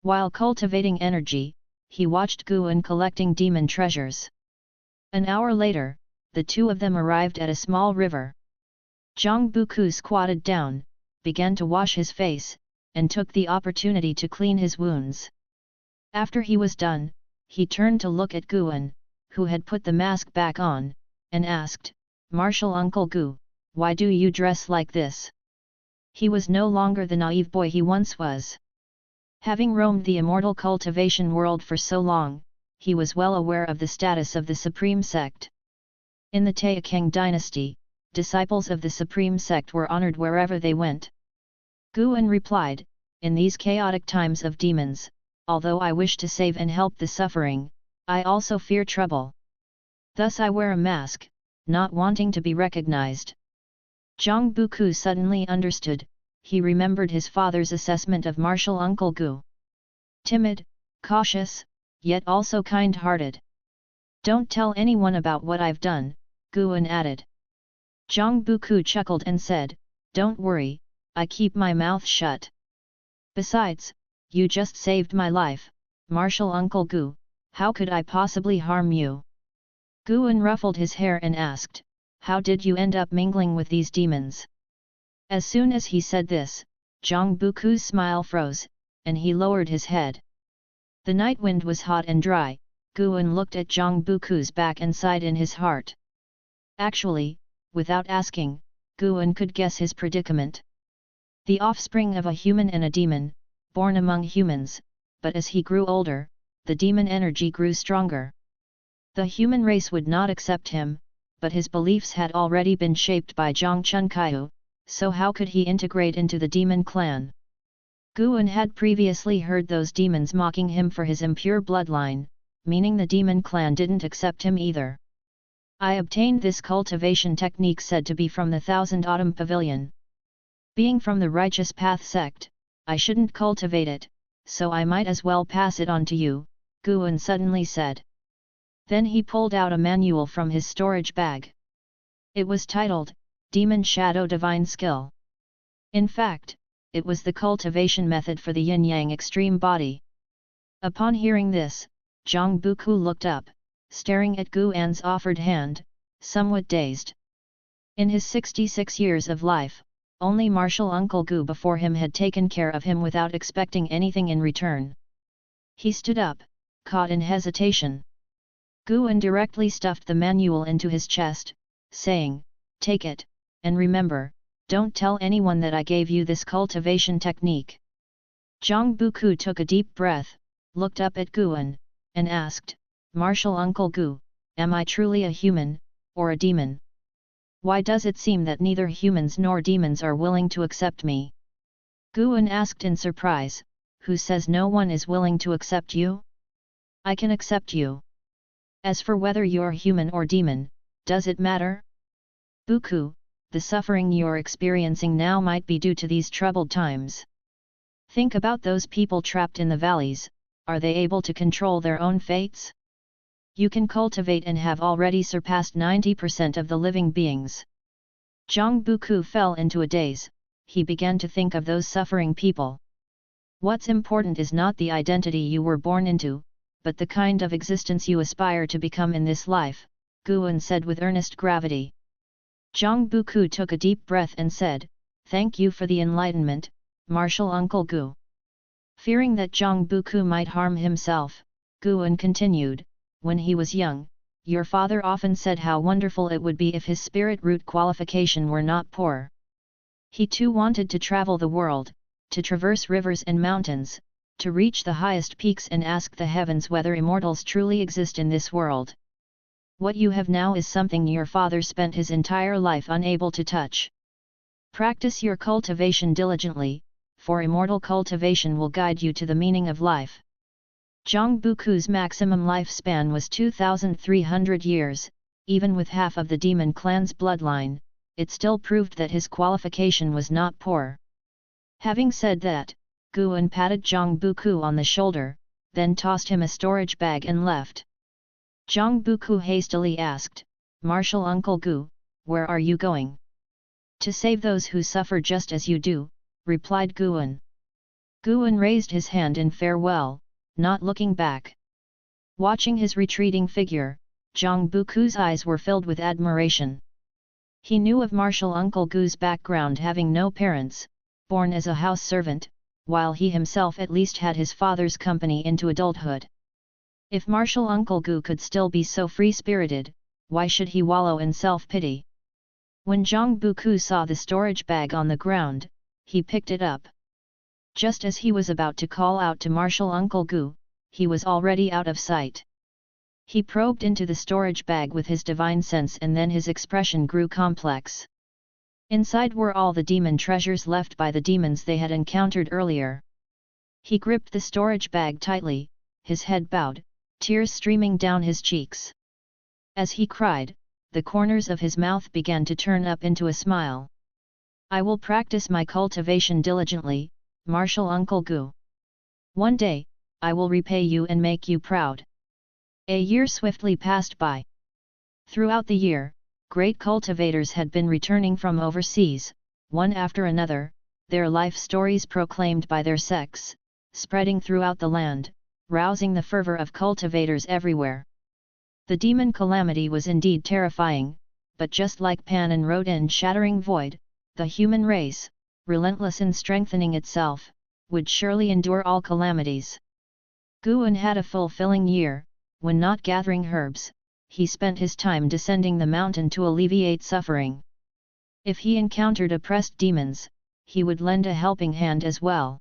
While cultivating energy, he watched Guan collecting demon treasures. An hour later, the two of them arrived at a small river. Zhang Buku squatted down, began to wash his face, and took the opportunity to clean his wounds. After he was done, he turned to look at Guan, who had put the mask back on, and asked, "Martial Uncle Gu, why do you dress like this?" He was no longer the naive boy he once was. Having roamed the immortal cultivation world for so long, he was well aware of the status of the Supreme Sect. In the Taixuan dynasty, disciples of the Supreme Sect were honored wherever they went. Guan replied, "In these chaotic times of demons, although I wish to save and help the suffering, I also fear trouble. Thus I wear a mask, not wanting to be recognized." Zhang Buku suddenly understood, he remembered his father's assessment of martial Uncle Gu. Timid, cautious, yet also kind-hearted. "Don't tell anyone about what I've done," Guan added. Zhang Buku chuckled and said, "Don't worry, I keep my mouth shut. Besides, you just saved my life, martial Uncle Gu, how could I possibly harm you?" Guan ruffled his hair and asked, "How did you end up mingling with these demons?" As soon as he said this, Zhang Buku's smile froze, and he lowered his head. The night wind was hot and dry. Guan looked at Zhang Buku's back and sighed in his heart. Actually, without asking, Guan could guess his predicament. The offspring of a human and a demon, born among humans, but as he grew older, the demon energy grew stronger. The human race would not accept him, but his beliefs had already been shaped by Zhang Chunkaiu, so how could he integrate into the demon clan? Guan had previously heard those demons mocking him for his impure bloodline, meaning the demon clan didn't accept him either. I obtained this cultivation technique said to be from the Thousand Autumn Pavilion. Being from the Righteous Path sect, I shouldn't cultivate it, so I might as well pass it on to you, Guan suddenly said. Then he pulled out a manual from his storage bag. It was titled, Demon Shadow Divine Skill. In fact, it was the cultivation method for the yin-yang extreme body. Upon hearing this, Zhang Buku looked up, staring at Guan's offered hand, somewhat dazed. In his 66 years of life, only martial Uncle Gu before him had taken care of him without expecting anything in return. He stood up, caught in hesitation. Guan directly stuffed the manual into his chest, saying, "Take it, and remember, don't tell anyone that I gave you this cultivation technique." Zhang Buku took a deep breath, looked up at Guan, and asked, "Martial Uncle Gu, am I truly a human, or a demon? Why does it seem that neither humans nor demons are willing to accept me?" Guan asked in surprise, "Who says no one is willing to accept you? I can accept you. As for whether you're human or demon, does it matter? Buku, the suffering you're experiencing now might be due to these troubled times. Think about those people trapped in the valleys, are they able to control their own fates? You can cultivate and have already surpassed 90% of the living beings." Zhang Buku fell into a daze, he began to think of those suffering people. What's important is not the identity you were born into, but the kind of existence you aspire to become in this life, Guan said with earnest gravity. Zhang Buku took a deep breath and said, "Thank you for the enlightenment, martial Uncle Gu." Fearing that Zhang Buku might harm himself, Guan continued, "When he was young, your father often said how wonderful it would be if his spirit root qualification were not poor. He too wanted to travel the world, to traverse rivers and mountains, to reach the highest peaks and ask the heavens whether immortals truly exist in this world. What you have now is something your father spent his entire life unable to touch. Practice your cultivation diligently, for immortal cultivation will guide you to the meaning of life." Zhang Buku's maximum lifespan was 2,300 years, even with half of the demon clan's bloodline, it still proved that his qualification was not poor. Having said that, Guan patted Zhang Buku on the shoulder, then tossed him a storage bag and left. Zhang Buku hastily asked, "Martial Uncle Gu, where are you going?" "To save those who suffer just as you do," replied Guan. Guan raised his hand in farewell, not looking back. Watching his retreating figure, Zhang Buku's eyes were filled with admiration. He knew of martial Uncle Gu's background, having no parents, born as a house servant, while he himself at least had his father's company into adulthood. If martial Uncle Gu could still be so free-spirited, why should he wallow in self-pity? When Zhang Buku saw the storage bag on the ground, he picked it up. Just as he was about to call out to martial Uncle Gu, he was already out of sight. He probed into the storage bag with his divine sense, and then his expression grew complex. Inside were all the demon treasures left by the demons they had encountered earlier. He gripped the storage bag tightly, his head bowed, tears streaming down his cheeks. As he cried, the corners of his mouth began to turn up into a smile. "I will practice my cultivation diligently, martial Uncle Gu. One day, I will repay you and make you proud." A year swiftly passed by. Throughout the year, great cultivators had been returning from overseas, one after another, their life stories proclaimed by their sects, spreading throughout the land, rousing the fervor of cultivators everywhere. The demon calamity was indeed terrifying, but just like Pan and Rodin shattering void, the human race, relentless in strengthening itself, would surely endure all calamities. Guan had a fulfilling year. When not gathering herbs, he spent his time descending the mountain to alleviate suffering. If he encountered oppressed demons, he would lend a helping hand as well.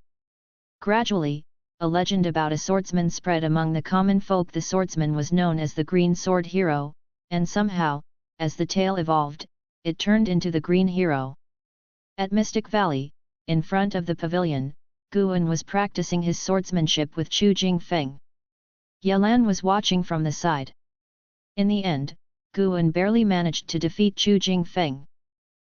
Gradually, a legend about a swordsman spread among the common folk. The swordsman was known as the Green Sword Hero, and somehow, as the tale evolved, it turned into the Green Hero. At Mystic Valley, in front of the pavilion, Guan was practicing his swordsmanship with Chu Jingfeng. Yelan was watching from the side. In the end, Guan barely managed to defeat Chu Jingfeng.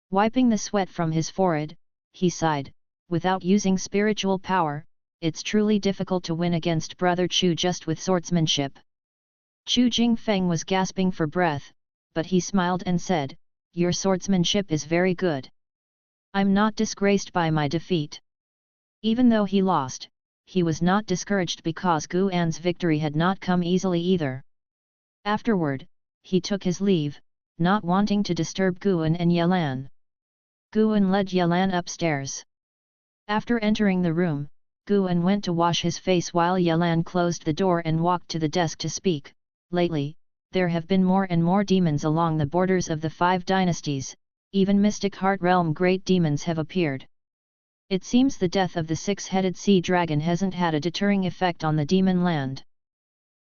Wiping the sweat from his forehead, he sighed, without using spiritual power, it's truly difficult to win against Brother Chu just with swordsmanship. Chu Jingfeng was gasping for breath, but he smiled and said, "Your swordsmanship is very good. I'm not disgraced by my defeat." Even though he lost, he was not discouraged because Guan's victory had not come easily either. Afterward, he took his leave, not wanting to disturb Guan and Yelan. Guan led Yelan upstairs. After entering the room, Guan went to wash his face while Yelan closed the door and walked to the desk to speak. Lately, there have been more and more demons along the borders of the 5 dynasties, even Mystic Heart Realm great demons have appeared. It seems the death of the 6-headed sea dragon hasn't had a deterring effect on the demon land.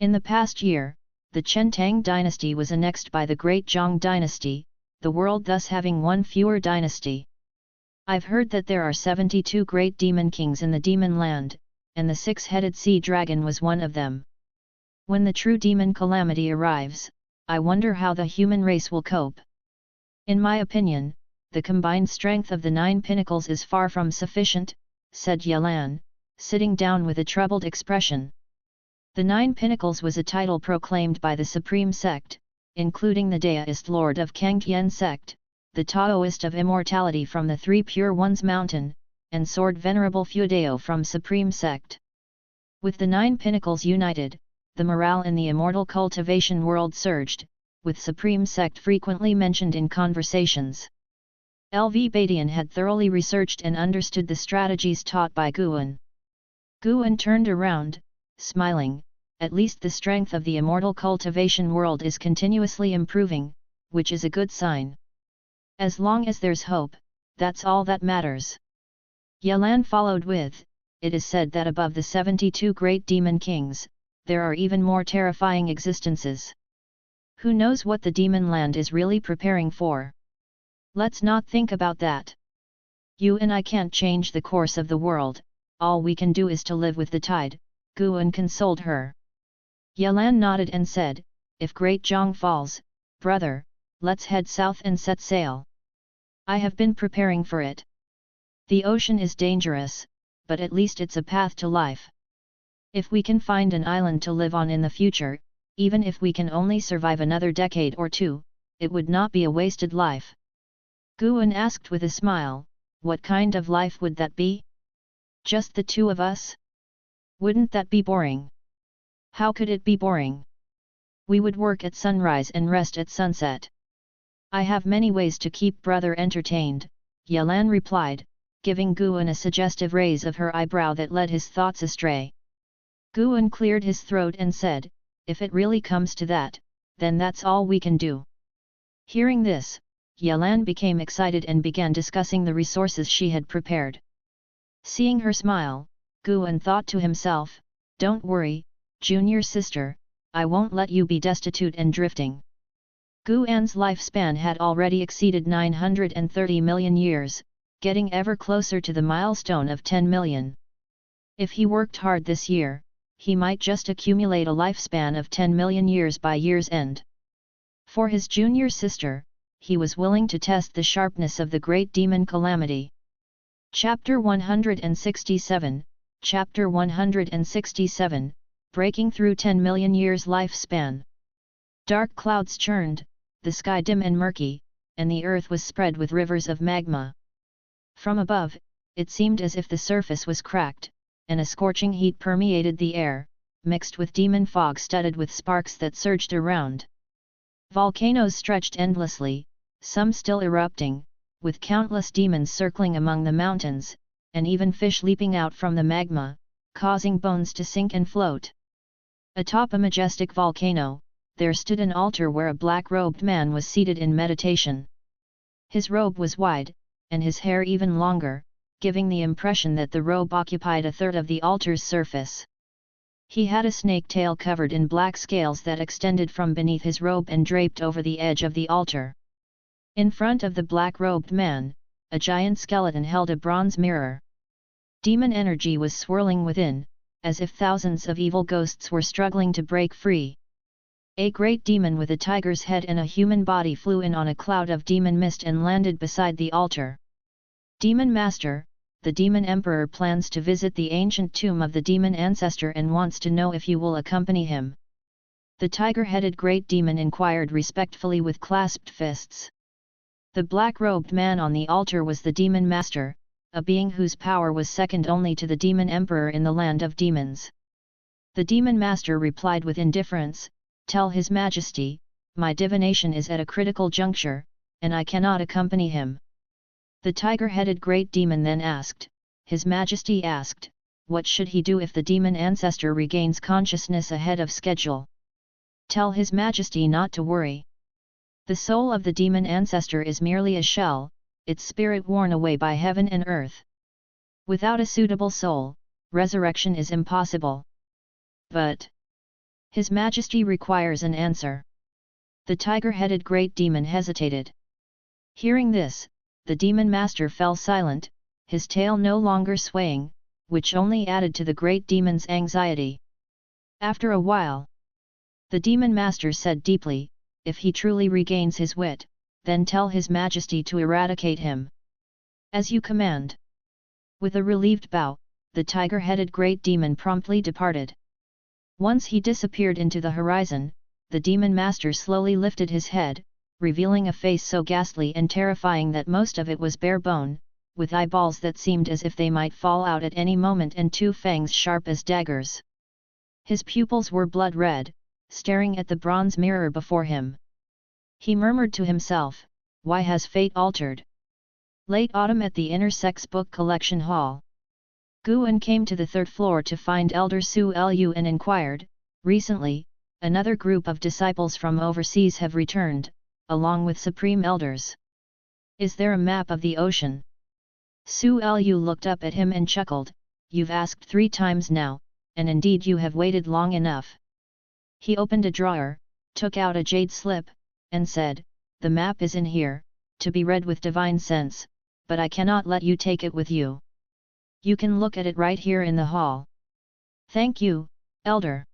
In the past year, the Chen Tang dynasty was annexed by the Great Zhong dynasty, the world thus having one fewer dynasty. I've heard that there are 72 great demon kings in the demon land, and the 6-headed sea dragon was one of them. When the true demon calamity arrives, I wonder how the human race will cope. In my opinion, the combined strength of the 9 pinnacles is far from sufficient, said Yelan, sitting down with a troubled expression. The 9 pinnacles was a title proclaimed by the Supreme Sect, including the Taoist Lord of Taixuan Sect, the Taoist of Immortality from the 3 Pure Ones Mountain, and Sword Venerable Fudeo from Supreme Sect. With the 9 pinnacles united, the morale in the immortal cultivation world surged, with Supreme Sect frequently mentioned in conversations. LV Badian had thoroughly researched and understood the strategies taught by Guan. Guan turned around, smiling, at least the strength of the immortal cultivation world is continuously improving, which is a good sign. As long as there's hope, that's all that matters. Yelan followed with, it is said that above the 72 great demon kings, there are even more terrifying existences. Who knows what the demon land is really preparing for? Let's not think about that. You and I can't change the course of the world, all we can do is to live with the tide, Guan consoled her. Yelan nodded and said, if Great Zhong falls, brother, let's head south and set sail. I have been preparing for it. The ocean is dangerous, but at least it's a path to life. If we can find an island to live on in the future, even if we can only survive another decade or 2, it would not be a wasted life. Guan asked with a smile, what kind of life would that be? Just the 2 of us? Wouldn't that be boring? How could it be boring? We would work at sunrise and rest at sunset. I have many ways to keep brother entertained, Yelan replied, giving Guan a suggestive raise of her eyebrow that led his thoughts astray. Guan cleared his throat and said, if it really comes to that, then that's all we can do. Hearing this, Yelan became excited and began discussing the resources she had prepared. Seeing her smile, Guan thought to himself, don't worry, junior sister, I won't let you be destitute and drifting. Guan's lifespan had already exceeded 930 million years, getting ever closer to the milestone of 10 million. If he worked hard this year, he might just accumulate a lifespan of 10 million years by year's end. For his junior sister, he was willing to test the sharpness of the great demon calamity. Chapter 167, Chapter 167, Breaking Through 10 Million Years Lifespan. Dark clouds churned, the sky dim and murky, and the earth was spread with rivers of magma. From above, it seemed as if the surface was cracked, and a scorching heat permeated the air, mixed with demon fog studded with sparks that surged around. Volcanoes stretched endlessly, some still erupting, with countless demons circling among the mountains, and even fish leaping out from the magma, causing bones to sink and float. Atop a majestic volcano, there stood an altar where a black-robed man was seated in meditation. His robe was wide, and his hair even longer, giving the impression that the robe occupied a third of the altar's surface. He had a snake tail covered in black scales that extended from beneath his robe and draped over the edge of the altar. In front of the black-robed man, a giant skeleton held a bronze mirror. Demon energy was swirling within, as if thousands of evil ghosts were struggling to break free. A great demon with a tiger's head and a human body flew in on a cloud of demon mist and landed beside the altar. Demon Master, the Demon Emperor plans to visit the ancient tomb of the demon ancestor and wants to know if you will accompany him. The tiger-headed great demon inquired respectfully with clasped fists. The black-robed man on the altar was the Demon Master, a being whose power was second only to the Demon Emperor in the land of demons. The Demon Master replied with indifference, "Tell His Majesty, my divination is at a critical juncture, and I cannot accompany him." The tiger-headed great demon then asked, His Majesty asked, what should he do if the demon ancestor regains consciousness ahead of schedule? Tell His Majesty not to worry. The soul of the demon ancestor is merely a shell, its spirit worn away by heaven and earth. Without a suitable soul, resurrection is impossible. But His Majesty requires an answer. The tiger-headed great demon hesitated. Hearing this, the demon master fell silent, his tail no longer swaying, which only added to the great demon's anxiety. After a while, the demon master said deeply, "If he truly regains his wit, then tell His Majesty to eradicate him." "As you command." With a relieved bow, the tiger-headed great demon promptly departed. Once he disappeared into the horizon, the demon master slowly lifted his head, revealing a face so ghastly and terrifying that most of it was bare bone, with eyeballs that seemed as if they might fall out at any moment and two fangs sharp as daggers. His pupils were blood red, staring at the bronze mirror before him. He murmured to himself, "Why has fate altered?" Late autumn at the Inner Sex Book Collection Hall. Guan came to the third floor to find Elder Su Lu and inquired, "Recently, another group of disciples from overseas have returned, along with Supreme Elders. Is there a map of the ocean?" Su Lu looked up at him and chuckled, "You've asked 3 times now, and indeed you have waited long enough." He opened a drawer, took out a jade slip, and said, "The map is in here, to be read with divine sense, but I cannot let you take it with you. You can look at it right here in the hall." "Thank you, Elder."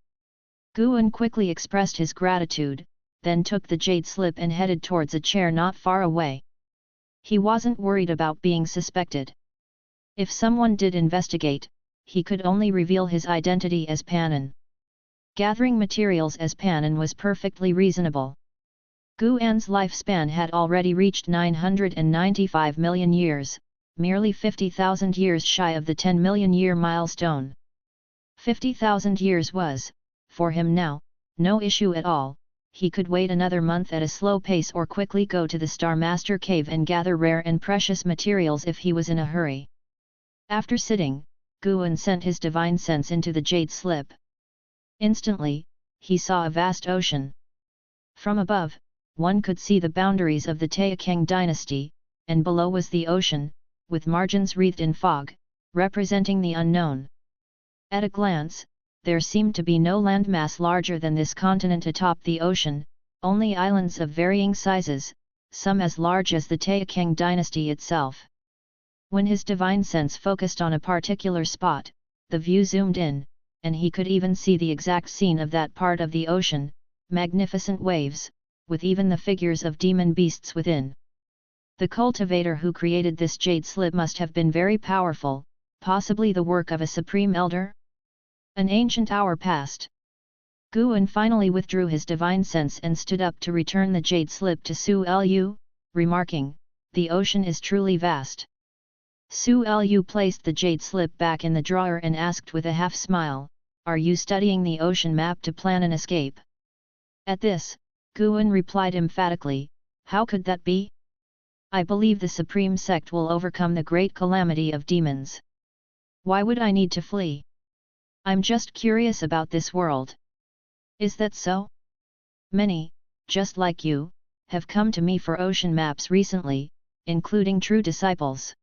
Guan quickly expressed his gratitude, then took the jade slip and headed towards a chair not far away. He wasn't worried about being suspected. If someone did investigate, he could only reveal his identity as Panan. Gathering materials as Panan was perfectly reasonable. Guan's lifespan had already reached 995 million years, merely 50,000 years shy of the 10 million year milestone. 50,000 years was, for him now, no issue at all. He could wait another month at a slow pace or quickly go to the Star Master Cave and gather rare and precious materials if he was in a hurry. After sitting, Guan sent his divine sense into the jade slip. Instantly, he saw a vast ocean. From above, one could see the boundaries of the Taixuan dynasty, and below was the ocean, with margins wreathed in fog, representing the unknown. At a glance, there seemed to be no landmass larger than this continent atop the ocean, only islands of varying sizes, some as large as the Taixuan dynasty itself. When his divine sense focused on a particular spot, the view zoomed in, and he could even see the exact scene of that part of the ocean, magnificent waves, with even the figures of demon beasts within. The cultivator who created this jade slip must have been very powerful, possibly the work of a supreme elder? An ancient hour passed. Guan finally withdrew his divine sense and stood up to return the jade slip to Su Lu, remarking, "The ocean is truly vast." Su Lu placed the jade slip back in the drawer and asked with a half-smile, "Are you studying the ocean map to plan an escape?" At this, Guan replied emphatically, "How could that be? I believe the Supreme Sect will overcome the great calamity of demons. Why would I need to flee? I'm just curious about this world." "Is that so? Many, just like you, have come to me for ocean maps recently, including true disciples."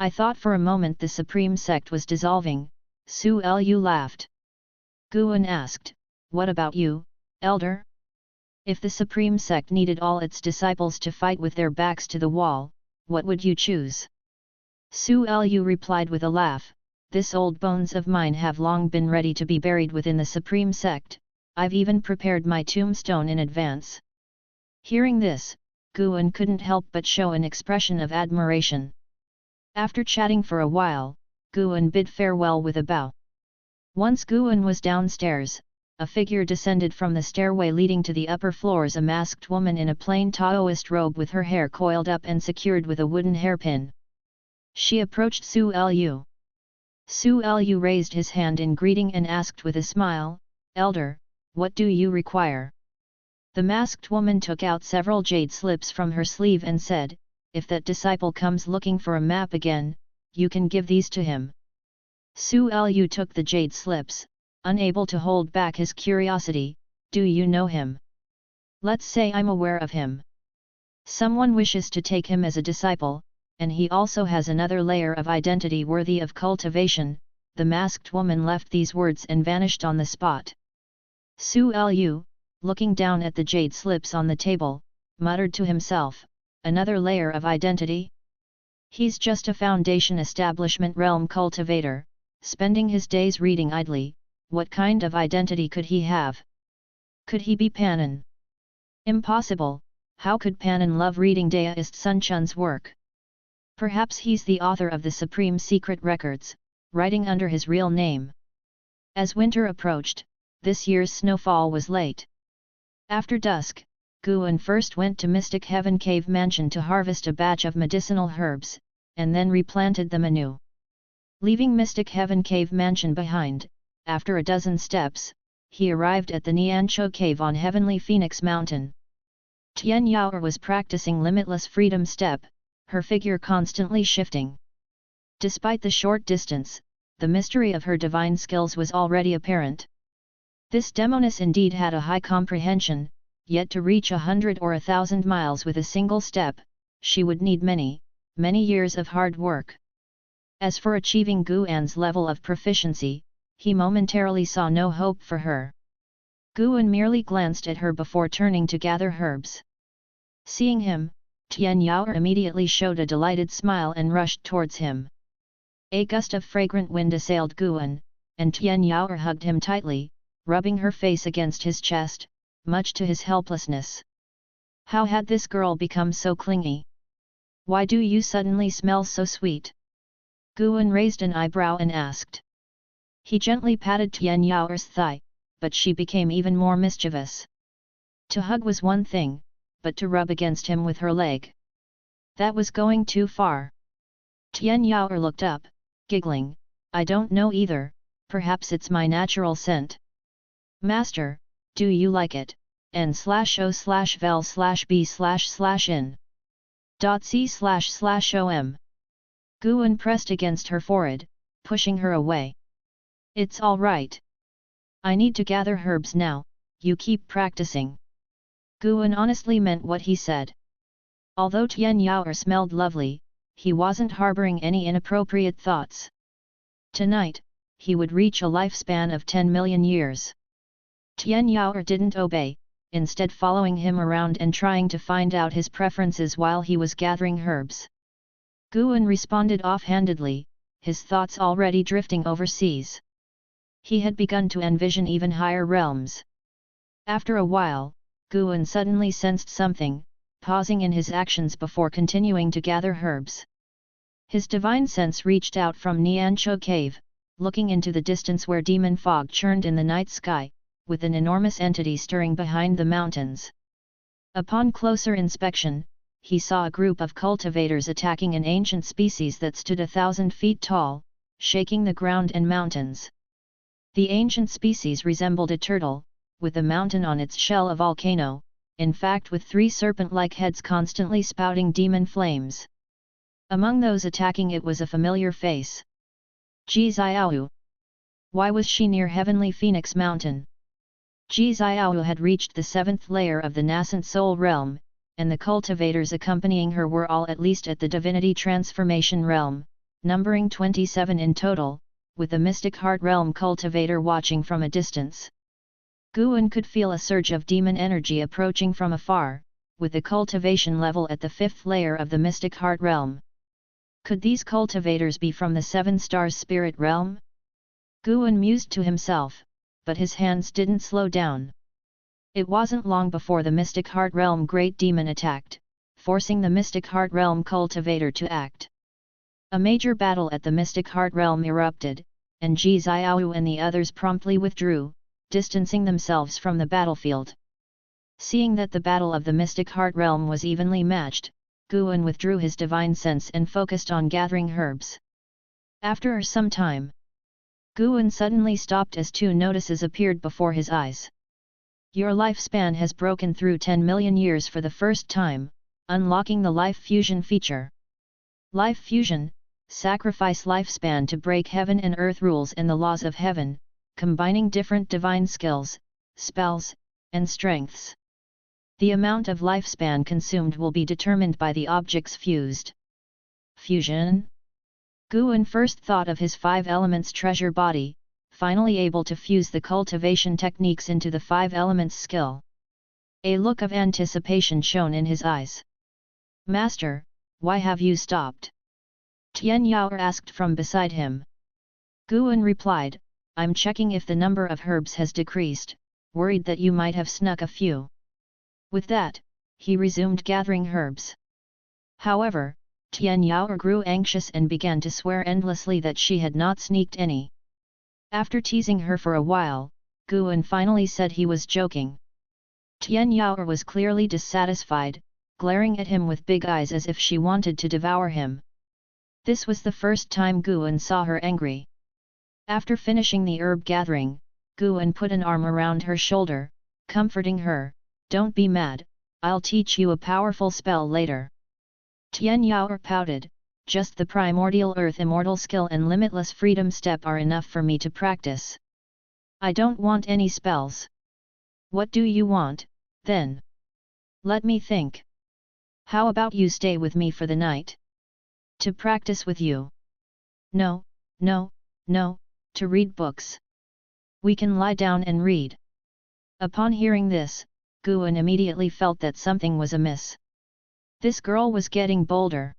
"I thought for a moment the Supreme Sect was dissolving," Su Lu laughed. Guan asked, "What about you, elder? If the Supreme Sect needed all its disciples to fight with their backs to the wall, what would you choose?" Su Lu replied with a laugh, "This old bones of mine have long been ready to be buried within the Supreme Sect, I've even prepared my tombstone in advance." Hearing this, Guan couldn't help but show an expression of admiration. After chatting for a while, Guan bid farewell with a bow. Once Guan was downstairs, a figure descended from the stairway leading to the upper floors, a masked woman in a plain Taoist robe with her hair coiled up and secured with a wooden hairpin. She approached Su Lu. Su Lu raised his hand in greeting and asked with a smile, "Elder, what do you require?" The masked woman took out several jade slips from her sleeve and said, "If that disciple comes looking for a map again, you can give these to him." Su Lu took the jade slips, unable to hold back his curiosity. "Do you know him?" "Let's say I'm aware of him. Someone wishes to take him as a disciple, and he also has another layer of identity worthy of cultivation." The masked woman left these words and vanished on the spot. Su Lu, looking down at the jade slips on the table, muttered to himself, "Another layer of identity? He's just a Foundation Establishment realm cultivator, spending his days reading idly. What kind of identity could he have? Could he be Panin? Impossible. How could Panin love reading Daoist Sun Chun's work? Perhaps he's the author of the Supreme Secret Records, writing under his real name." As winter approached, this year's snowfall was late. After dusk, Guan first went to Mystic Heaven Cave Mansion to harvest a batch of medicinal herbs, and then replanted them anew. Leaving Mystic Heaven Cave Mansion behind, after a dozen steps, he arrived at the Niancho Cave on Heavenly Phoenix Mountain. Tian Yaoer was practicing Limitless Freedom Step, her figure constantly shifting. Despite the short distance, the mystery of her divine skills was already apparent. This demoness indeed had a high comprehension, yet to reach 100 or 1,000 miles with a single step, she would need many, many years of hard work. As for achieving Guan's level of proficiency, he momentarily saw no hope for her. Guan merely glanced at her before turning to gather herbs. Seeing him, Tian Yaoer immediately showed a delighted smile and rushed towards him. A gust of fragrant wind assailed Guan, and Tian Yaoer hugged him tightly, rubbing her face against his chest, much to his helplessness. How had this girl become so clingy? "Why do you suddenly smell so sweet?" Guan raised an eyebrow and asked. He gently patted Tian Yaoer's thigh, but she became even more mischievous. To hug was one thing, but to rub against him with her leg, that was going too far. Tian Yaoer looked up, giggling, "I don't know either, perhaps it's my natural scent." "Master, do you like it? n/o/vel/b/in.c//om." Guan pressed against her forehead, pushing her away. "It's all right. I need to gather herbs now, you keep practicing." Guan honestly meant what he said. Although Tian Yaoer smelled lovely, he wasn't harboring any inappropriate thoughts. Tonight, he would reach a lifespan of 10 million years. Tian Yaoer didn't obey, instead following him around and trying to find out his preferences while he was gathering herbs. Guan responded offhandedly, his thoughts already drifting overseas. He had begun to envision even higher realms. After a while, Guan suddenly sensed something, pausing in his actions before continuing to gather herbs. His divine sense reached out from Niancho Cave, looking into the distance where demon fog churned in the night sky, with an enormous entity stirring behind the mountains. Upon closer inspection, he saw a group of cultivators attacking an ancient species that stood 1,000 feet tall, shaking the ground and mountains. The ancient species resembled a turtle, with a mountain on its shell a volcano, in fact with 3 serpent-like heads constantly spouting demon flames. Among those attacking it was a familiar face. Ji Xiaoyu. Why was she near Heavenly Phoenix Mountain? Ji Xiaoyu had reached the 7th layer of the nascent soul realm, and the cultivators accompanying her were all at least at the divinity transformation realm, numbering 27 in total, with the mystic heart realm cultivator watching from a distance. Guan could feel a surge of demon energy approaching from afar, with the cultivation level at the 5th layer of the mystic heart realm. Could these cultivators be from the 7 stars spirit realm? Guan mused to himself, but his hands didn't slow down. It wasn't long before the mystic heart realm great demon attacked, forcing the mystic heart realm cultivator to act. A major battle at the mystic heart realm erupted, and Ji Xiaoyu and the others promptly withdrew, distancing themselves from the battlefield. Seeing that the battle of the mystic heart realm was evenly matched, Guan withdrew his divine sense and focused on gathering herbs. After some time, Guan suddenly stopped as 2 notices appeared before his eyes. Your lifespan has broken through 10 million years for the first time, unlocking the life fusion feature. Life fusion, sacrifice lifespan to break heaven and earth rules and the laws of heaven, combining different divine skills, spells, and strengths. The amount of lifespan consumed will be determined by the objects fused. Fusion? Guan first thought of his 5 elements treasure body, finally able to fuse the cultivation techniques into the 5 elements skill. A look of anticipation shone in his eyes. Master, why have you stopped? Tian Yao asked from beside him. Guan replied, I'm checking if the number of herbs has decreased, worried that you might have snuck a few. With that, he resumed gathering herbs. However, Tian Yao grew anxious and began to swear endlessly that she had not sneaked any. After teasing her for a while, Guan finally said he was joking. Tian Yao was clearly dissatisfied, glaring at him with big eyes as if she wanted to devour him. This was the first time Guan saw her angry. After finishing the herb gathering, Guan put an arm around her shoulder, comforting her, don't be mad, I'll teach you a powerful spell later. Tian Yao pouted, just the primordial earth immortal skill and limitless freedom step are enough for me to practice. I don't want any spells. What do you want, then? Let me think. How about you stay with me for the night? To practice with you. No, no, no, to read books. We can lie down and read. Upon hearing this, Guan immediately felt that something was amiss. This girl was getting bolder.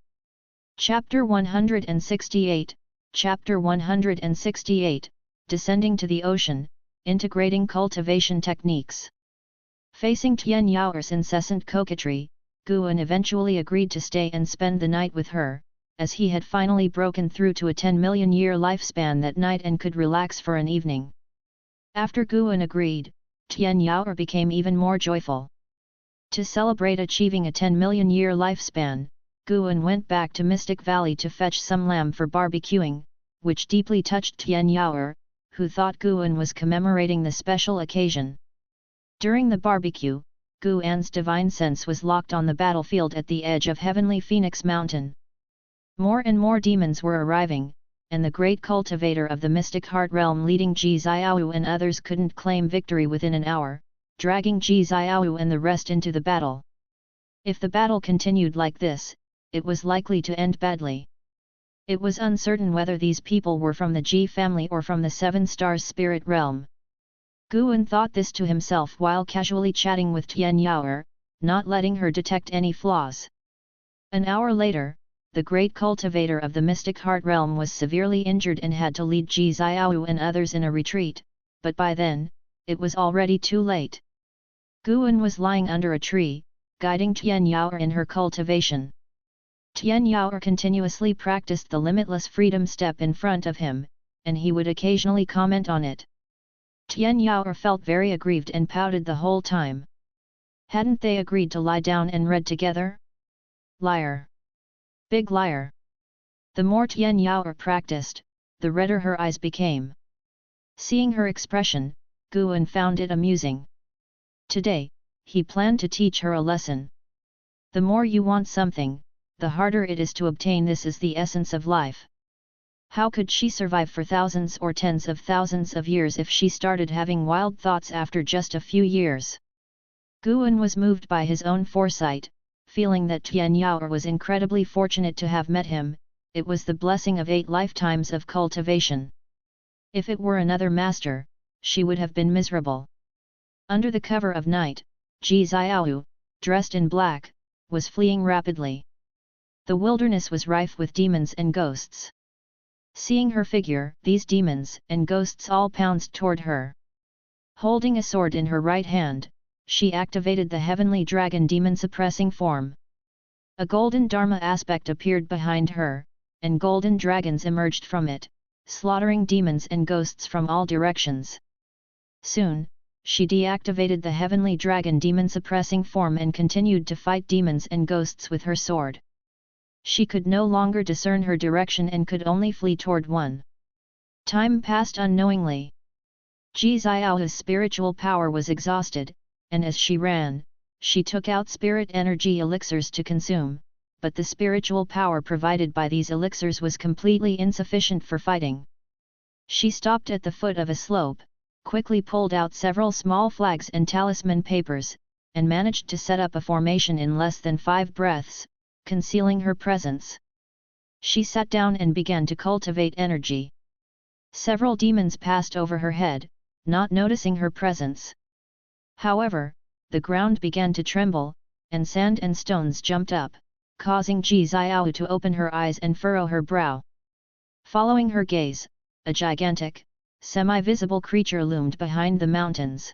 Chapter 168, Chapter 168, Descending to the Ocean, Integrating Cultivation Techniques. Facing Tian Yao's incessant coquetry, Guan eventually agreed to stay and spend the night with her, as he had finally broken through to a 10 million year lifespan that night and could relax for an evening. After Guan agreed, Tian Yao became even more joyful. To celebrate achieving a 10 million year lifespan, Guan went back to Mystic Valley to fetch some lamb for barbecuing, which deeply touched Tian Yao, who thought Guan was commemorating the special occasion. During the barbecue, Guan's divine sense was locked on the battlefield at the edge of Heavenly Phoenix Mountain. More and more demons were arriving, and the great cultivator of the mystic heart realm leading Ji Xiaoyu and others couldn't claim victory within an hour, dragging Ji Xiaoyu and the rest into the battle. If the battle continued like this, it was likely to end badly. It was uncertain whether these people were from the Ji family or from the 7 stars spirit realm. Guan thought this to himself while casually chatting with Tian Yao, not letting her detect any flaws. An hour later, the great cultivator of the mystic heart realm was severely injured and had to lead Ji Xiaoyu and others in a retreat, but by then, it was already too late. Guan was lying under a tree, guiding Tian Yao in her cultivation. Tian Yao continuously practiced the limitless freedom step in front of him, and he would occasionally comment on it. Tian Yao felt very aggrieved and pouted the whole time. Hadn't they agreed to lie down and read together? Liar! Big liar! The more Tian Yao practiced, the redder her eyes became. Seeing her expression, Guan found it amusing. Today, he planned to teach her a lesson. The more you want something, the harder it is to obtain. This is the essence of life. How could she survive for thousands or tens of thousands of years if she started having wild thoughts after just a few years? Guan was moved by his own foresight, feeling that Tian Yao was incredibly fortunate to have met him. It was the blessing of 8 lifetimes of cultivation. If it were another master, she would have been miserable. Under the cover of night, Ji Xiaoyu, dressed in black, was fleeing rapidly. The wilderness was rife with demons and ghosts. Seeing her figure, these demons and ghosts all pounced toward her. Holding a sword in her right hand, she activated the heavenly dragon demon suppressing form. A golden Dharma aspect appeared behind her, and golden dragons emerged from it, slaughtering demons and ghosts from all directions. Soon, she deactivated the heavenly dragon demon suppressing form and continued to fight demons and ghosts with her sword. She could no longer discern her direction and could only flee toward one. Time passed unknowingly. Ji Xiao's spiritual power was exhausted, and as she ran, she took out spirit energy elixirs to consume, but the spiritual power provided by these elixirs was completely insufficient for fighting. She stopped at the foot of a slope, quickly pulled out several small flags and talisman papers, and managed to set up a formation in less than 5 breaths, concealing her presence. She sat down and began to cultivate energy. Several demons passed over her head, not noticing her presence. However, the ground began to tremble, and sand and stones jumped up, causing Ji Xiao to open her eyes and furrow her brow. Following her gaze, a gigantic, semi-visible creature loomed behind the mountains.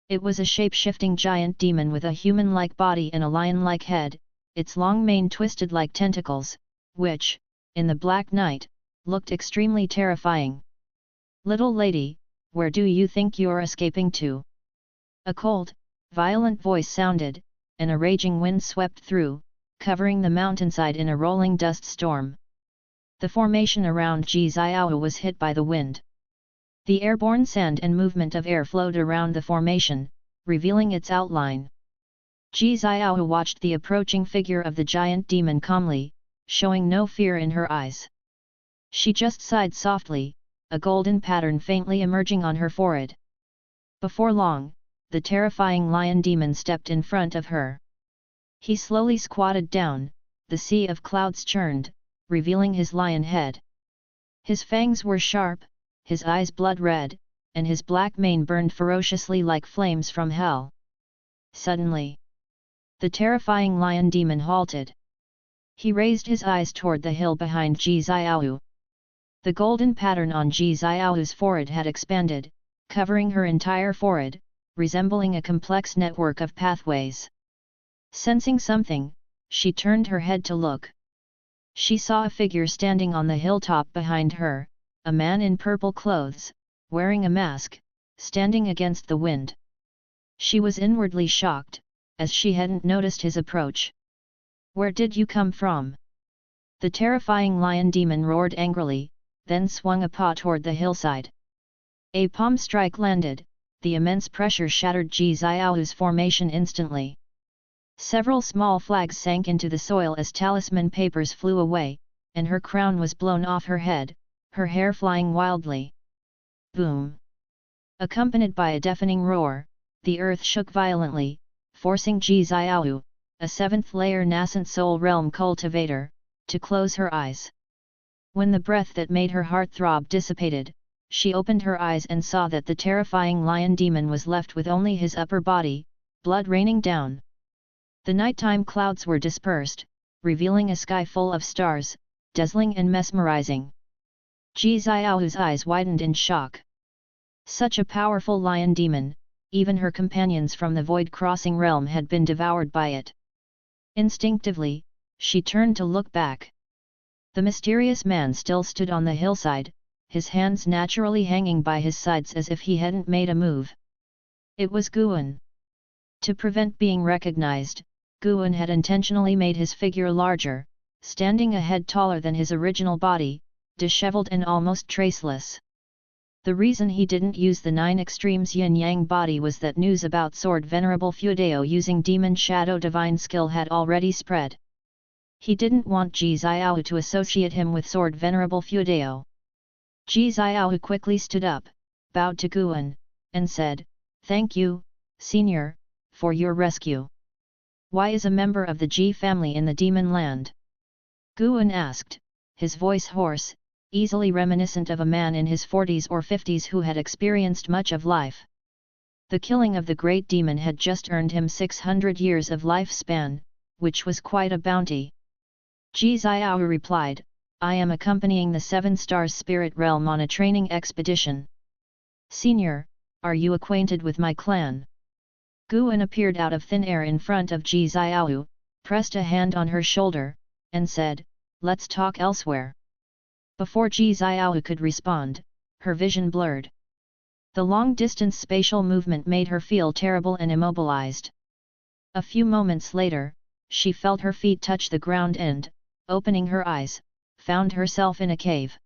It was a shape-shifting giant demon with a human-like body and a lion-like head, its long mane twisted like tentacles, which, in the black night, looked extremely terrifying. "Little lady, where do you think you're escaping to?" A cold, violent voice sounded, and a raging wind swept through, covering the mountainside in a rolling dust storm. The formation around Ji Xiao was hit by the wind. The airborne sand and movement of air flowed around the formation, revealing its outline. Ji Xiao watched the approaching figure of the giant demon calmly, showing no fear in her eyes. She just sighed softly, a golden pattern faintly emerging on her forehead. Before long, the terrifying lion demon stepped in front of her. He slowly squatted down, the sea of clouds churned, revealing his lion head. His fangs were sharp, his eyes blood-red, and his black mane burned ferociously like flames from hell. Suddenly, the terrifying lion demon halted. He raised his eyes toward the hill behind Ji Xiao. The golden pattern on Ji Xiao's forehead had expanded, covering her entire forehead, resembling a complex network of pathways. Sensing something, she turned her head to look. She saw a figure standing on the hilltop behind her, a man in purple clothes, wearing a mask, standing against the wind. She was inwardly shocked, as she hadn't noticed his approach. "Where did you come from?" The terrifying lion demon roared angrily, then swung a paw toward the hillside. A palm strike landed, the immense pressure shattered Ji Xiao's formation instantly. Several small flags sank into the soil as talisman papers flew away, and her crown was blown off her head, her hair flying wildly. Boom! Accompanied by a deafening roar, the earth shook violently, forcing Ji Xiao, a 7th-layer nascent soul realm cultivator, to close her eyes. When the breath that made her heart throb dissipated, she opened her eyes and saw that the terrifying lion demon was left with only his upper body, blood raining down. The nighttime clouds were dispersed, revealing a sky full of stars, dazzling and mesmerizing. Ji Xiao's eyes widened in shock. Such a powerful lion demon, even her companions from the void-crossing realm had been devoured by it. Instinctively, she turned to look back. The mysterious man still stood on the hillside, his hands naturally hanging by his sides as if he hadn't made a move. It was Guan. To prevent being recognized, Guan had intentionally made his figure larger, standing a head taller than his original body, disheveled and almost traceless. The reason he didn't use the 9 extremes yin-yang body was that news about Sword Venerable Fuedao using Demon Shadow Divine skill had already spread. He didn't want Ji Xiao to associate him with Sword Venerable Fuedao. Ji Xiao quickly stood up, bowed to Guan, and said, "Thank you, Senior, for your rescue." "Why is a member of the Ji family in the demon land?" Guan asked, his voice hoarse, easily reminiscent of a man in his 40s or 50s who had experienced much of life. The killing of the great demon had just earned him 600 years of lifespan, which was quite a bounty. Ji Xiao replied, I am accompanying the 7 Stars Spirit Realm on a training expedition. Senior, are you acquainted with my clan? Guan appeared out of thin air in front of Ji Xiao, pressed a hand on her shoulder, and said, let's talk elsewhere. Before Ji Xiao could respond, her vision blurred. The long-distance spatial movement made her feel terrible and immobilized. A few moments later, she felt her feet touch the ground and, opening her eyes, found herself in a cave.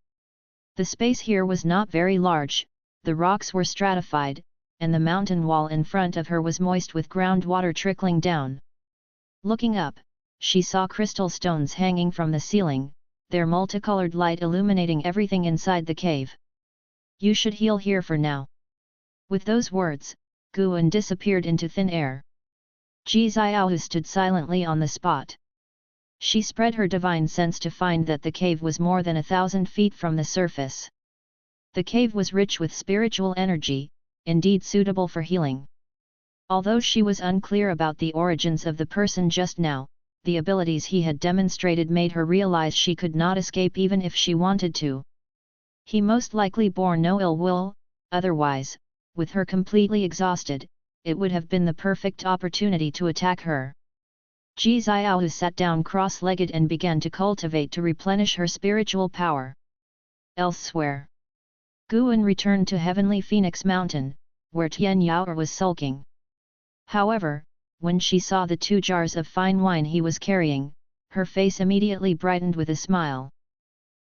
The space here was not very large, the rocks were stratified, and the mountain wall in front of her was moist with groundwater trickling down. Looking up, she saw crystal stones hanging from the ceiling, their multicolored light illuminating everything inside the cave. You should heal here for now. With those words, Guan disappeared into thin air. Ji Xiao stood silently on the spot. She spread her divine sense to find that the cave was more than 1,000 feet from the surface. The cave was rich with spiritual energy, indeed suitable for healing. Although she was unclear about the origins of the person just now, the abilities he had demonstrated made her realize she could not escape even if she wanted to. He most likely bore no ill will, otherwise, with her completely exhausted, it would have been the perfect opportunity to attack her. Ji Xiao sat down cross-legged and began to cultivate to replenish her spiritual power. Elsewhere, Guan returned to Heavenly Phoenix Mountain, where Tian Yao was sulking. However, when she saw the 2 jars of fine wine he was carrying, her face immediately brightened with a smile.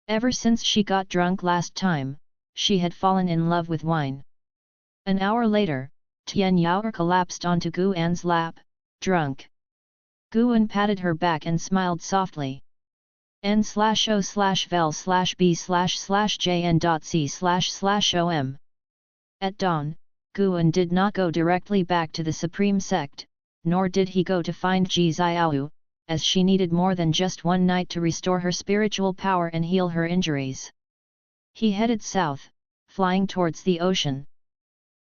Ever since she got drunk last time, she had fallen in love with wine. An hour later, Tian Yao collapsed onto Guan's lap, drunk. Guan patted her back and smiled softly. n/o/vel/b/jn.c//om. At dawn, Guan did not go directly back to the Supreme Sect, nor did he go to find Ji Xiao, as she needed more than just one night to restore her spiritual power and heal her injuries. He headed south, flying towards the ocean.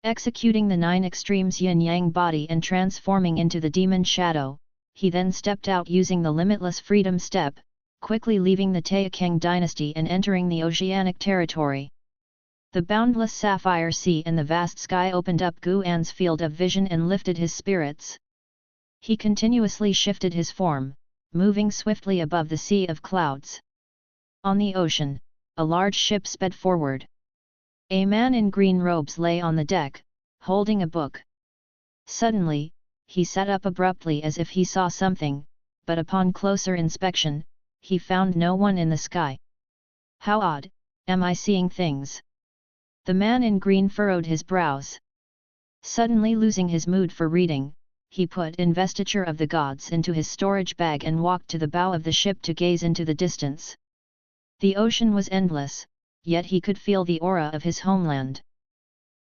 Executing the 9 extremes yin-yang body and transforming into the demon shadow, he then stepped out using the limitless freedom step, quickly leaving the Taixuan dynasty and entering the oceanic territory. The boundless sapphire sea and the vast sky opened up Guan's field of vision and lifted his spirits. He continuously shifted his form, moving swiftly above the sea of clouds. On the ocean, a large ship sped forward. A man in green robes lay on the deck, holding a book. Suddenly, he sat up abruptly as if he saw something, but upon closer inspection, he found no one in the sky. How odd, am I seeing things? The man in green furrowed his brows. Suddenly losing his mood for reading, he put investiture of the gods into his storage bag and walked to the bow of the ship to gaze into the distance. The ocean was endless, yet he could feel the aura of his homeland.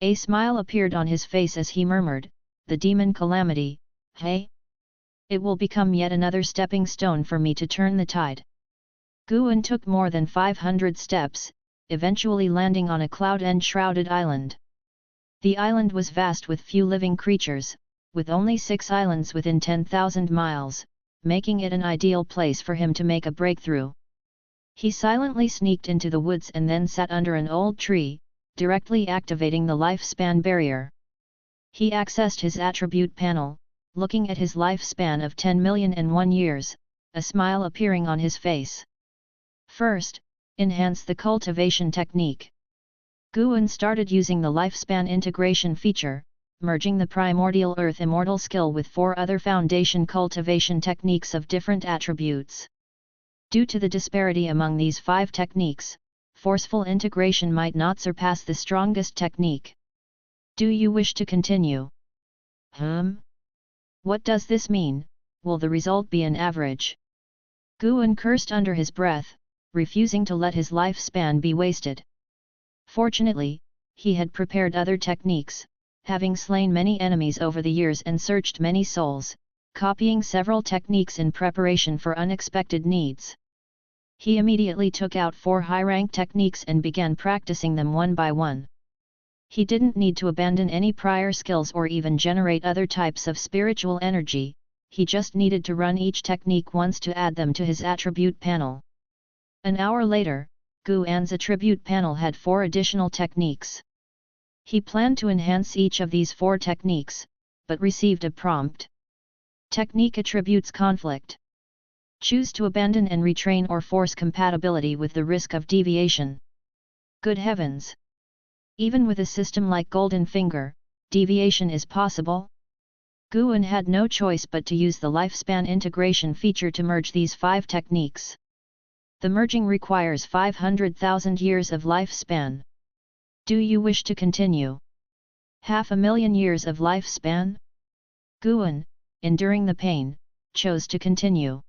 A smile appeared on his face as he murmured, the demon calamity, hey? It will become yet another stepping stone for me to turn the tide. Guan took more than 500 steps, eventually landing on a cloud-enshrouded island. The island was vast with few living creatures, with only 6 islands within 10,000 miles, making it an ideal place for him to make a breakthrough. He silently sneaked into the woods and then sat under an old tree, directly activating the lifespan barrier. He accessed his attribute panel, looking at his lifespan of 10,000,001 years, a smile appearing on his face. First, enhance the cultivation technique. Guan started using the lifespan integration feature, merging the primordial earth immortal skill with 4 other foundation cultivation techniques of different attributes. Due to the disparity among these 5 techniques, forceful integration might not surpass the strongest technique. Do you wish to continue? What does this mean? Will the result be an average? Guan cursed under his breath, refusing to let his lifespan be wasted. Fortunately, he had prepared other techniques, having slain many enemies over the years and searched many souls, copying several techniques in preparation for unexpected needs. He immediately took out 4 high-rank techniques and began practicing them one by one. He didn't need to abandon any prior skills or even generate other types of spiritual energy, he just needed to run each technique once to add them to his attribute panel. An hour later, Guan's attribute panel had 4 additional techniques. He planned to enhance each of these 4 techniques, but received a prompt. Technique attributes conflict. Choose to abandon and retrain or force compatibility with the risk of deviation. Good heavens! Even with a system like Golden Finger, deviation is possible? Guan had no choice but to use the lifespan integration feature to merge these 5 techniques. The merging requires 500,000 years of lifespan. Do you wish to continue? 500,000 years of lifespan? Guan, enduring the pain, chose to continue.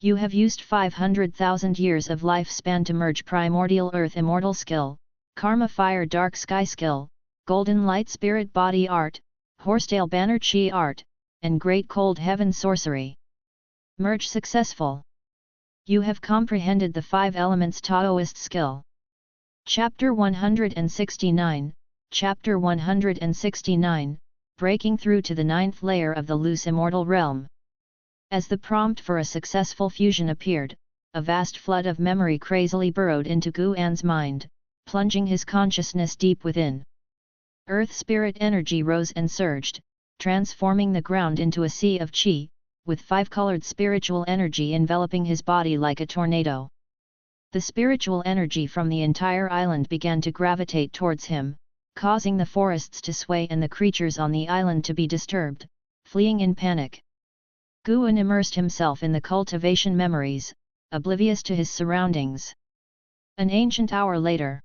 You have used 500,000 years of lifespan to merge Primordial Earth Immortal Skill, Karma Fire Dark Sky Skill, Golden Light Spirit Body Art, Horsetail Banner Chi Art, and Great Cold Heaven Sorcery. Merge successful. You have comprehended the 5 elements Taoist skill. Chapter 169, Chapter 169, Breaking Through to the 9th Layer of the Loose Immortal Realm. As the prompt for a successful fusion appeared, a vast flood of memory crazily burrowed into Guan's mind, plunging his consciousness deep within. Earth spirit energy rose and surged, transforming the ground into a sea of qi, with 5-colored spiritual energy enveloping his body like a tornado. The spiritual energy from the entire island began to gravitate towards him, causing the forests to sway and the creatures on the island to be disturbed, fleeing in panic. Guan immersed himself in the cultivation memories, oblivious to his surroundings. An ancient hour later,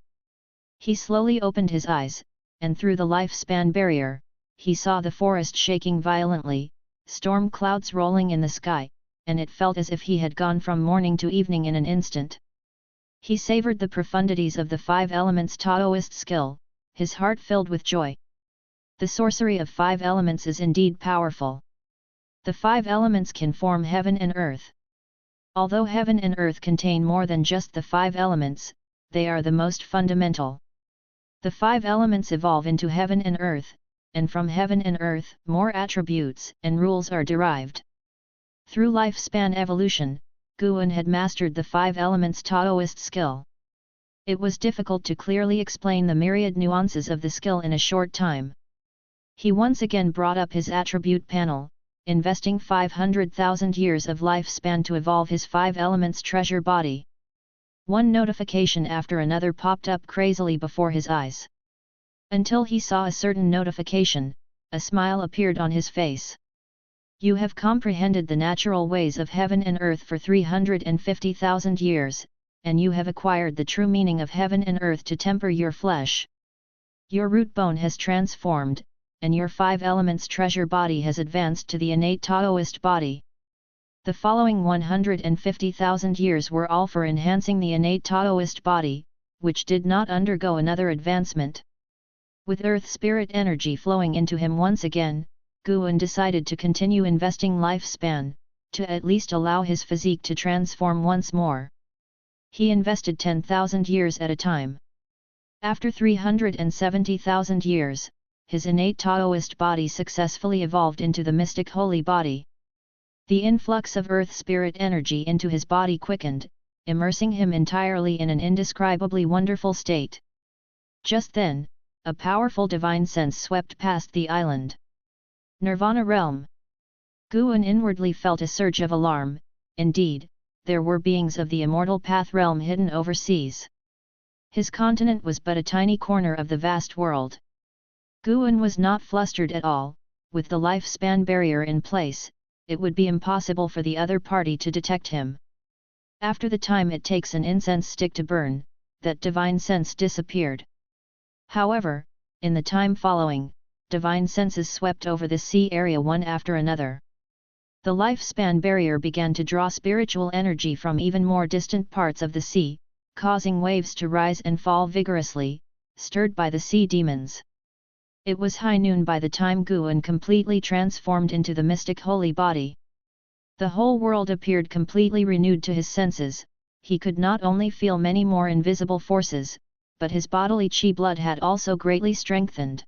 he slowly opened his eyes, and through the lifespan barrier, he saw the forest shaking violently, storm clouds rolling in the sky, and it felt as if he had gone from morning to evening in an instant. He savored the profundities of the 5 elements Taoist skill, his heart filled with joy. The sorcery of 5 elements is indeed powerful. The 5 elements can form heaven and earth. Although heaven and earth contain more than just the 5 elements, they are the most fundamental. The 5 elements evolve into heaven and earth, and from heaven and earth, more attributes and rules are derived. Through lifespan evolution, Guan had mastered the 5 elements Taoist skill. It was difficult to clearly explain the myriad nuances of the skill in a short time. He once again brought up his attribute panel, investing 500,000 years of lifespan to evolve his 5 elements treasure body. One notification after another popped up crazily before his eyes. Until he saw a certain notification, a smile appeared on his face. You have comprehended the natural ways of heaven and earth for 350,000 years, and you have acquired the true meaning of heaven and earth to temper your flesh. Your root bone has transformed, and your 5 elements treasure body has advanced to the innate Taoist body. The following 150,000 years were all for enhancing the innate Taoist body, which did not undergo another advancement. With earth spirit energy flowing into him once again, Guan decided to continue investing lifespan, to at least allow his physique to transform once more. He invested 10,000 years at a time. After 370,000 years, his innate Taoist body successfully evolved into the mystic holy body. The influx of earth spirit energy into his body quickened, immersing him entirely in an indescribably wonderful state. Just then, a powerful divine sense swept past the island. Nirvana realm. Guan inwardly felt a surge of alarm. Indeed, there were beings of the immortal path realm hidden overseas. His continent was but a tiny corner of the vast world. Guan was not flustered at all. With the lifespan barrier in place, it would be impossible for the other party to detect him. After the time it takes an incense stick to burn, that divine sense disappeared. However, in the time following, divine senses swept over the sea area one after another. The lifespan barrier began to draw spiritual energy from even more distant parts of the sea, causing waves to rise and fall vigorously, stirred by the sea demons. It was high noon by the time Guan completely transformed into the mystic holy body. The whole world appeared completely renewed to his senses, he could not only feel many more invisible forces, but his bodily chi blood had also greatly strengthened.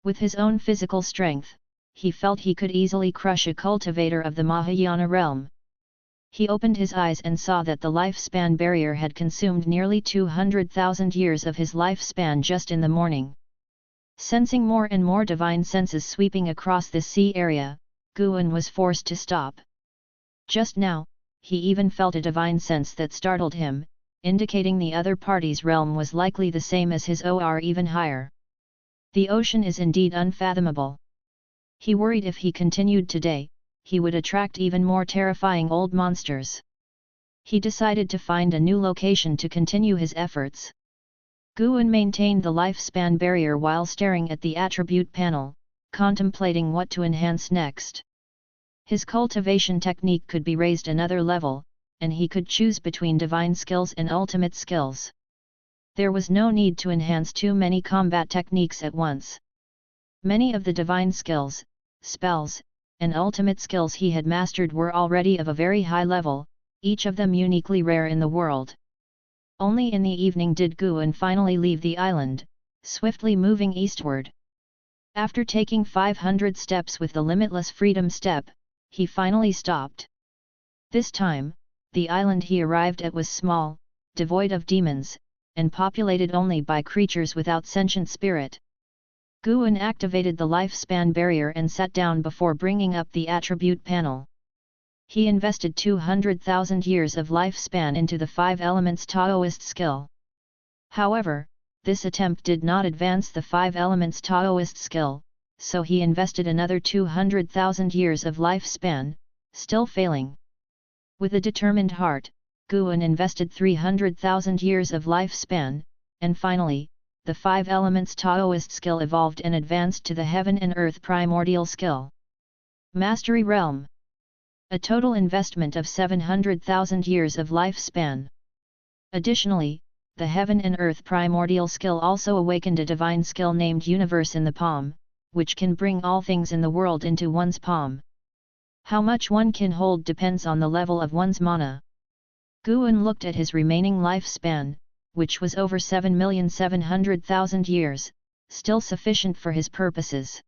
With his own physical strength, he felt he could easily crush a cultivator of the Mahayana realm. He opened his eyes and saw that the lifespan barrier had consumed nearly 200,000 years of his lifespan just in the morning. Sensing more and more divine senses sweeping across this sea area, Guan was forced to stop. Just now, he even felt a divine sense that startled him, indicating the other party's realm was likely the same as his or even higher. The ocean is indeed unfathomable. He worried if he continued today, he would attract even more terrifying old monsters. He decided to find a new location to continue his efforts. Guan maintained the lifespan barrier while staring at the attribute panel, contemplating what to enhance next. His cultivation technique could be raised another level, and he could choose between divine skills and ultimate skills. There was no need to enhance too many combat techniques at once. Many of the divine skills, spells, and ultimate skills he had mastered were already of a very high level, each of them uniquely rare in the world. Only in the evening did Guan finally leave the island, swiftly moving eastward. After taking 500 steps with the limitless freedom step, he finally stopped. This time, the island he arrived at was small, devoid of demons, and populated only by creatures without sentient spirit. Guan activated the lifespan barrier and sat down before bringing up the attribute panel. He invested 200,000 years of lifespan into the 5 elements Taoist skill. However, this attempt did not advance the 5 elements Taoist skill, so he invested another 200,000 years of lifespan, still failing. With a determined heart, Guan invested 300,000 years of lifespan, and finally, the 5 elements Taoist skill evolved and advanced to the Heaven and Earth primordial skill. Mastery Realm. A total investment of 700,000 years of lifespan. Additionally, the Heaven and Earth primordial skill also awakened a divine skill named Universe in the Palm, which can bring all things in the world into one's palm. How much one can hold depends on the level of one's mana. Guan looked at his remaining lifespan, which was over 7,700,000 years, still sufficient for his purposes.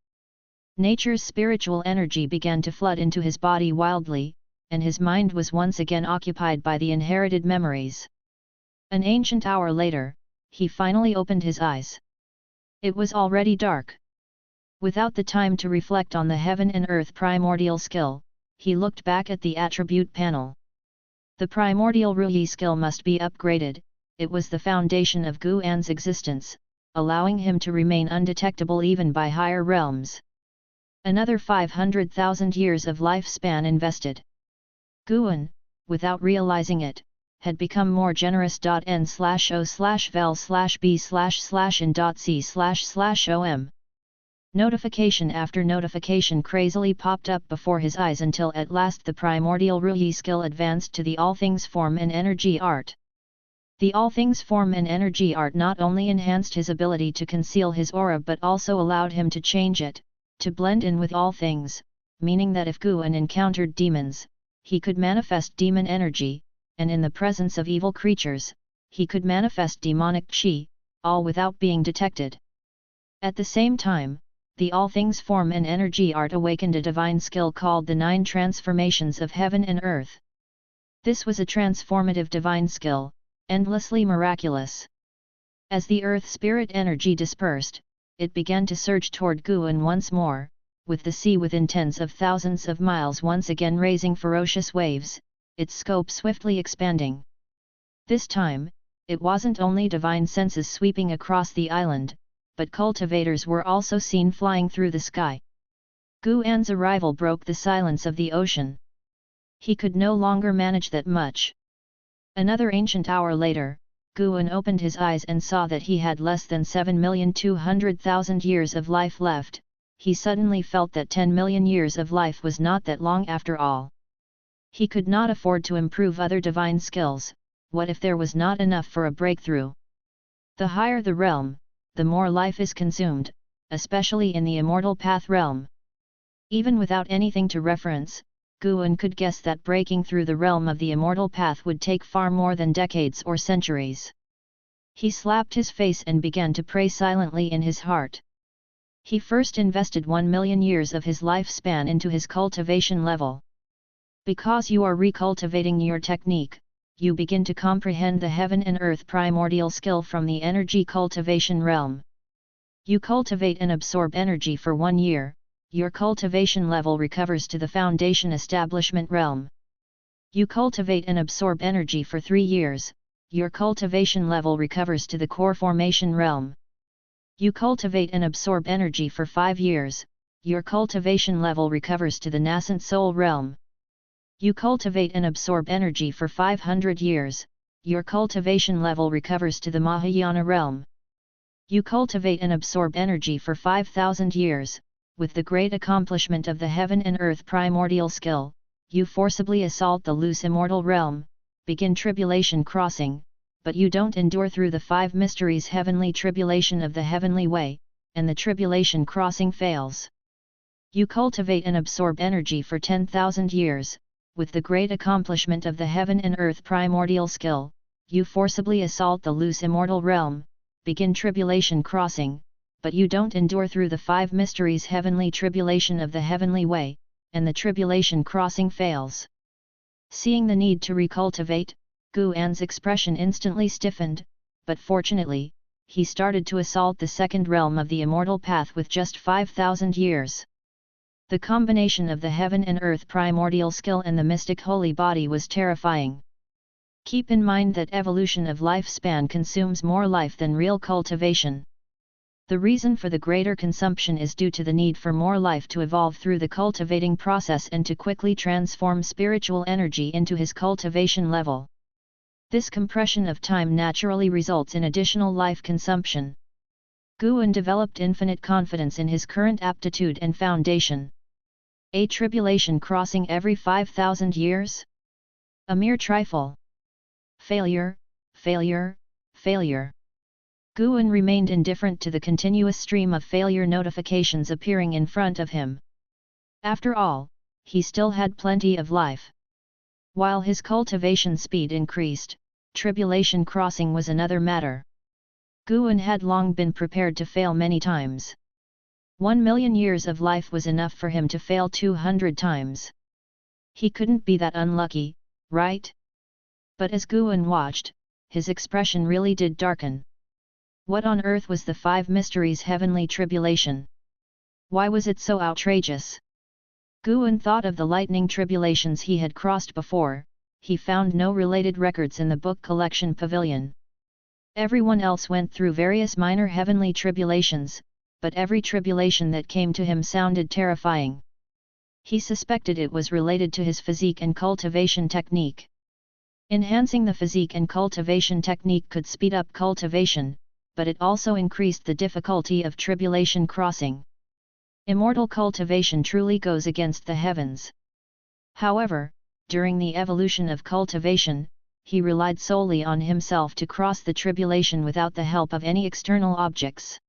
Nature's spiritual energy began to flood into his body wildly, and his mind was once again occupied by the inherited memories. An ancient hour later, he finally opened his eyes. It was already dark. Without the time to reflect on the Heaven and Earth primordial skill, he looked back at the attribute panel. The primordial Ruyi skill must be upgraded. It was the foundation of Guan's existence, allowing him to remain undetectable even by higher realms. Another 500,000 years of lifespan invested. Guan, without realizing it, had become more generous. N/O/vel/b//in.c//om. Notification after notification crazily popped up before his eyes until at last the primordial Ruyi skill advanced to the All Things Form and Energy art. The All Things Form and Energy art not only enhanced his ability to conceal his aura but also allowed him to change it, to blend in with all things, meaning that if Guan encountered demons, he could manifest demon energy, and in the presence of evil creatures, he could manifest demonic chi, all without being detected. At the same time, the All Things Form and Energy art awakened a divine skill called the 9 Transformations of Heaven and Earth. This was a transformative divine skill, endlessly miraculous. As the earth spirit energy dispersed, it began to surge toward Guan once more, with the sea within tens of thousands of miles once again raising ferocious waves, its scope swiftly expanding. This time, it wasn't only divine senses sweeping across the island, but cultivators were also seen flying through the sky. Guan's arrival broke the silence of the ocean. He could no longer manage that much. Another ancient hour later, Guan opened his eyes and saw that he had less than 7,200,000 years of life left. He suddenly felt that 10 million years of life was not that long after all. He could not afford to improve other divine skills. What if there was not enough for a breakthrough? The higher the realm, the more life is consumed, especially in the immortal path realm. Even without anything to reference, Guan could guess that breaking through the realm of the immortal path would take far more than decades or centuries. He slapped his face and began to pray silently in his heart. He first invested 1 million years of his lifespan into his cultivation level. Because you are recultivating your technique, you begin to comprehend the heaven and earth primordial skill from the energy cultivation realm. You cultivate and absorb energy for 1 year, your cultivation level recovers to the foundation establishment realm. You cultivate and absorb energy for 3 years, your cultivation level recovers to the core formation realm. You cultivate and absorb energy for 5 years, your cultivation level recovers to the nascent soul realm. You cultivate and absorb energy for 500 years, your cultivation level recovers to the Mahayana realm. You cultivate and absorb energy for 5,000 years, with the great accomplishment of the heaven and earth primordial skill, you forcibly assault the loose immortal realm, begin tribulation crossing, but you don't endure through the 5 mysteries heavenly tribulation of the heavenly way, and the tribulation crossing fails. You cultivate and absorb energy for 10,000 years, with the great accomplishment of the heaven and earth primordial skill, you forcibly assault the loose immortal realm, begin tribulation crossing, but you don't endure through the 5 mysteries heavenly tribulation of the heavenly way, and the tribulation crossing fails. Seeing the need to recultivate, Guan's expression instantly stiffened, but fortunately, he started to assault the second realm of the immortal path with just 5,000 years. The combination of the heaven and earth primordial skill and the mystic holy body was terrifying. Keep in mind that evolution of lifespan consumes more life than real cultivation. The reason for the greater consumption is due to the need for more life to evolve through the cultivating process and to quickly transform spiritual energy into his cultivation level. This compression of time naturally results in additional life consumption. Guan developed infinite confidence in his current aptitude and foundation. A tribulation crossing every 5,000 years? A mere trifle. Failure, failure, failure. Guan remained indifferent to the continuous stream of failure notifications appearing in front of him. After all, he still had plenty of life. While his cultivation speed increased, tribulation crossing was another matter. Guan had long been prepared to fail many times. 1 million years of life was enough for him to fail 200 times. He couldn't be that unlucky, right? But as Guan watched, his expression really did darken. What on earth was the 5 mysteries heavenly tribulation? Why was it so outrageous? Guan thought of the lightning tribulations he had crossed before. He found no related records in the book collection pavilion. Everyone else went through various minor heavenly tribulations, but every tribulation that came to him sounded terrifying. He suspected it was related to his physique and cultivation technique. Enhancing the physique and cultivation technique could speed up cultivation, but it also increased the difficulty of tribulation crossing. Immortal cultivation truly goes against the heavens. However, during the evolution of cultivation, he relied solely on himself to cross the tribulation without the help of any external objects.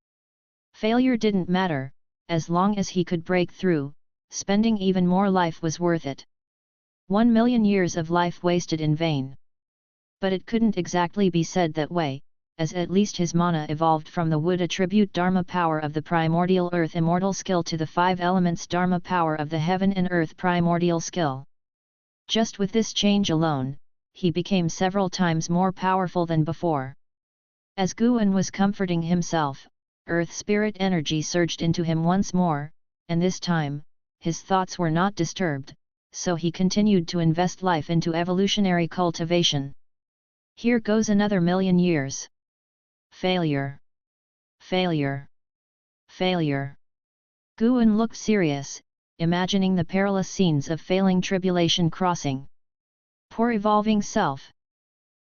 Failure didn't matter, as long as he could break through, spending even more life was worth it. 1 million years of life wasted in vain. But it couldn't exactly be said that way, as at least his mana evolved from the wood attribute Dharma power of the primordial earth immortal skill to the 5 elements Dharma power of the heaven and earth primordial skill. Just with this change alone, he became several times more powerful than before. As Guan was comforting himself, earth spirit energy surged into him once more, and this time, his thoughts were not disturbed, so he continued to invest life into evolutionary cultivation. Here goes another 1 million years. Failure. Failure. Failure. Guan looked serious, imagining the perilous scenes of failing tribulation crossing. Poor evolving self.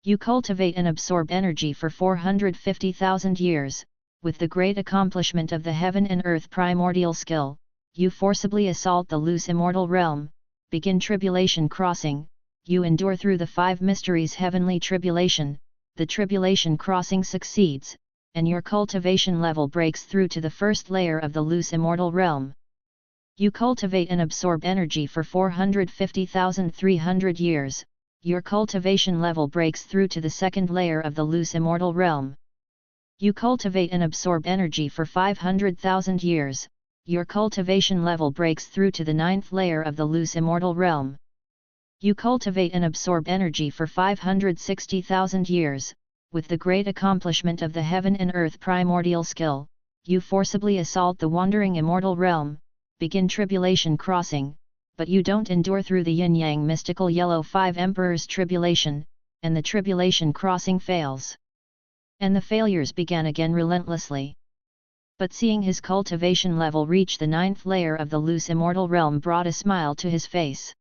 You cultivate and absorb energy for 450,000 years, with the great accomplishment of the heaven and earth primordial skill, you forcibly assault the loose immortal realm, begin tribulation crossing, you endure through the 5 mysteries heavenly tribulation, the tribulation crossing succeeds, and your cultivation level breaks through to the first layer of the loose immortal realm. You cultivate and absorb energy for 450,300 years, your cultivation level breaks through to the second layer of the loose immortal realm. You cultivate and absorb energy for 500,000 years, your cultivation level breaks through to the ninth layer of the loose immortal realm. You cultivate and absorb energy for 560,000 years, with the great accomplishment of the heaven and earth primordial skill, you forcibly assault the wandering immortal realm, begin tribulation crossing, but you don't endure through the yin-yang mystical yellow 5 emperors tribulation, and the tribulation crossing fails. And the failures began again relentlessly. But seeing his cultivation level reach the ninth layer of the loose immortal realm brought a smile to his face.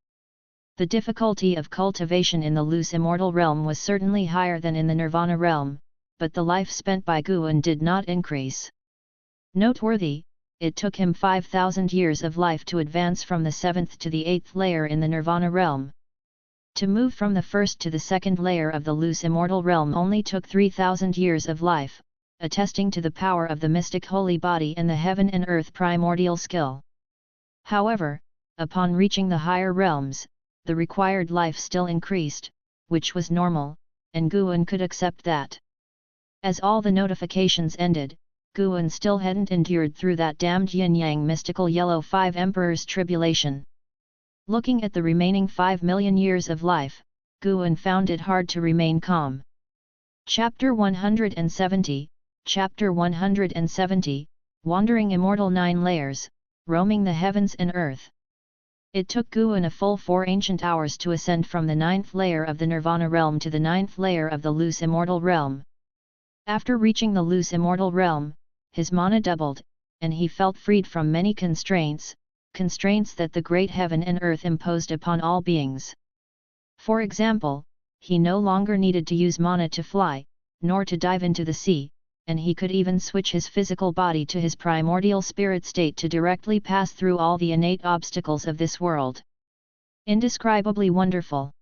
The difficulty of cultivation in the loose immortal realm was certainly higher than in the nirvana realm, but the life spent by Guan did not increase. Noteworthy, it took him 5,000 years of life to advance from the 7th to the 8th layer in the nirvana realm. To move from the first to the second layer of the loose immortal realm only took 3,000 years of life, attesting to the power of the mystic holy body and the heaven and earth primordial skill. However, upon reaching the higher realms, the required life still increased, which was normal, and Guan could accept that. As all the notifications ended, Guan still hadn't endured through that damned yin-yang mystical yellow 5 emperors tribulation. Looking at the remaining 5 million years of life, Guan found it hard to remain calm. Chapter 170, Chapter 170, Wandering Immortal 9 Layers, Roaming the Heavens and Earth. It took Guan a full 4 ancient hours to ascend from the 9th layer of the nirvana realm to the 9th layer of the loose immortal realm. After reaching the loose immortal realm, his mana doubled, and he felt freed from many constraints that the great heaven and earth imposed upon all beings. For example, he no longer needed to use mana to fly, nor to dive into the sea, and he could even switch his physical body to his primordial spirit state to directly pass through all the innate obstacles of this world. Indescribably wonderful.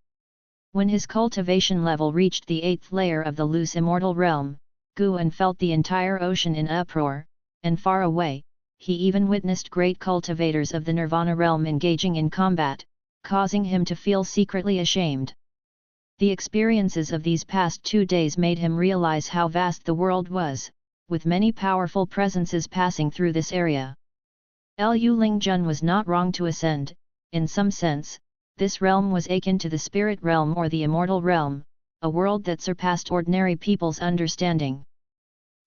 When his cultivation level reached the 8th layer of the loose immortal realm, Guan felt the entire ocean in uproar, and far away, he even witnessed great cultivators of the nirvana realm engaging in combat, causing him to feel secretly ashamed. The experiences of these past 2 days made him realize how vast the world was, with many powerful presences passing through this area. Liu Lingjun was not wrong to ascend. In some sense, this realm was akin to the spirit realm or the immortal realm, a world that surpassed ordinary people's understanding.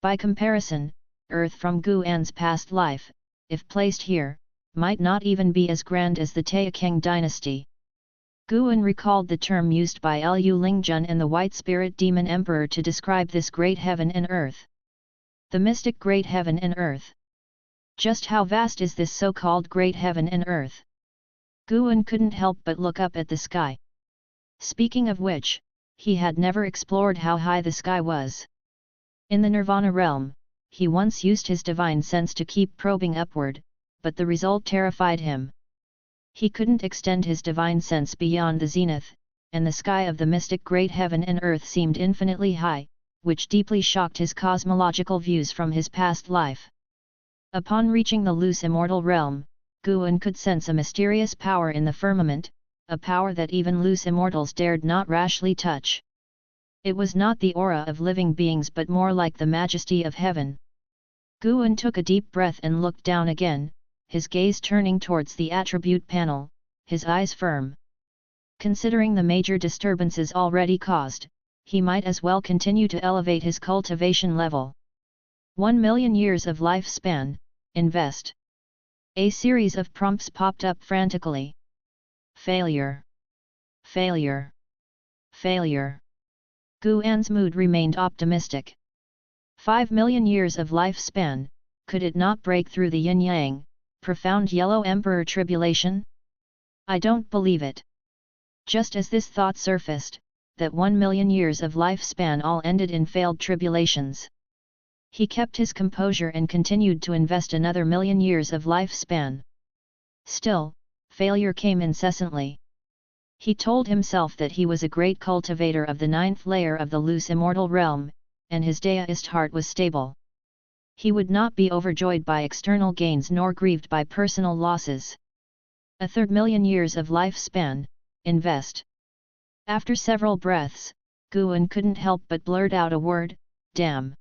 By comparison, Earth from Guan's past life, if placed here, might not even be as grand as the Taixuan dynasty. Guan recalled the term used by Liu Lingjun and the White Spirit Demon Emperor to describe this great heaven and earth. The mystic great heaven and earth. Just how vast is this so-called great heaven and earth? Guan couldn't help but look up at the sky. Speaking of which, he had never explored how high the sky was. In the nirvana realm, he once used his divine sense to keep probing upward, but the result terrified him. He couldn't extend his divine sense beyond the zenith, and the sky of the mystic great heaven and earth seemed infinitely high, which deeply shocked his cosmological views from his past life. Upon reaching the loose immortal realm, Guan could sense a mysterious power in the firmament, a power that even loose immortals dared not rashly touch. It was not the aura of living beings but more like the majesty of heaven. Guan took a deep breath and looked down again, his gaze turning towards the attribute panel, his eyes firm. Considering the major disturbances already caused, he might as well continue to elevate his cultivation level. 1 million years of lifespan, invest. A series of prompts popped up frantically. Failure. Failure. Failure. Guan's mood remained optimistic. 5 million years of lifespan, could it not break through the yin-yang, profound yellow emperor tribulation? I don't believe it. Just as this thought surfaced, that 1 million years of lifespan all ended in failed tribulations. He kept his composure and continued to invest another 1 million years of lifespan. Still, failure came incessantly. He told himself that he was a great cultivator of the 9th layer of the loose immortal realm, and his deist heart was stable. He would not be overjoyed by external gains nor grieved by personal losses. A third million years of lifespan, invest. After several breaths, Guan couldn't help but blurt out a word, damn.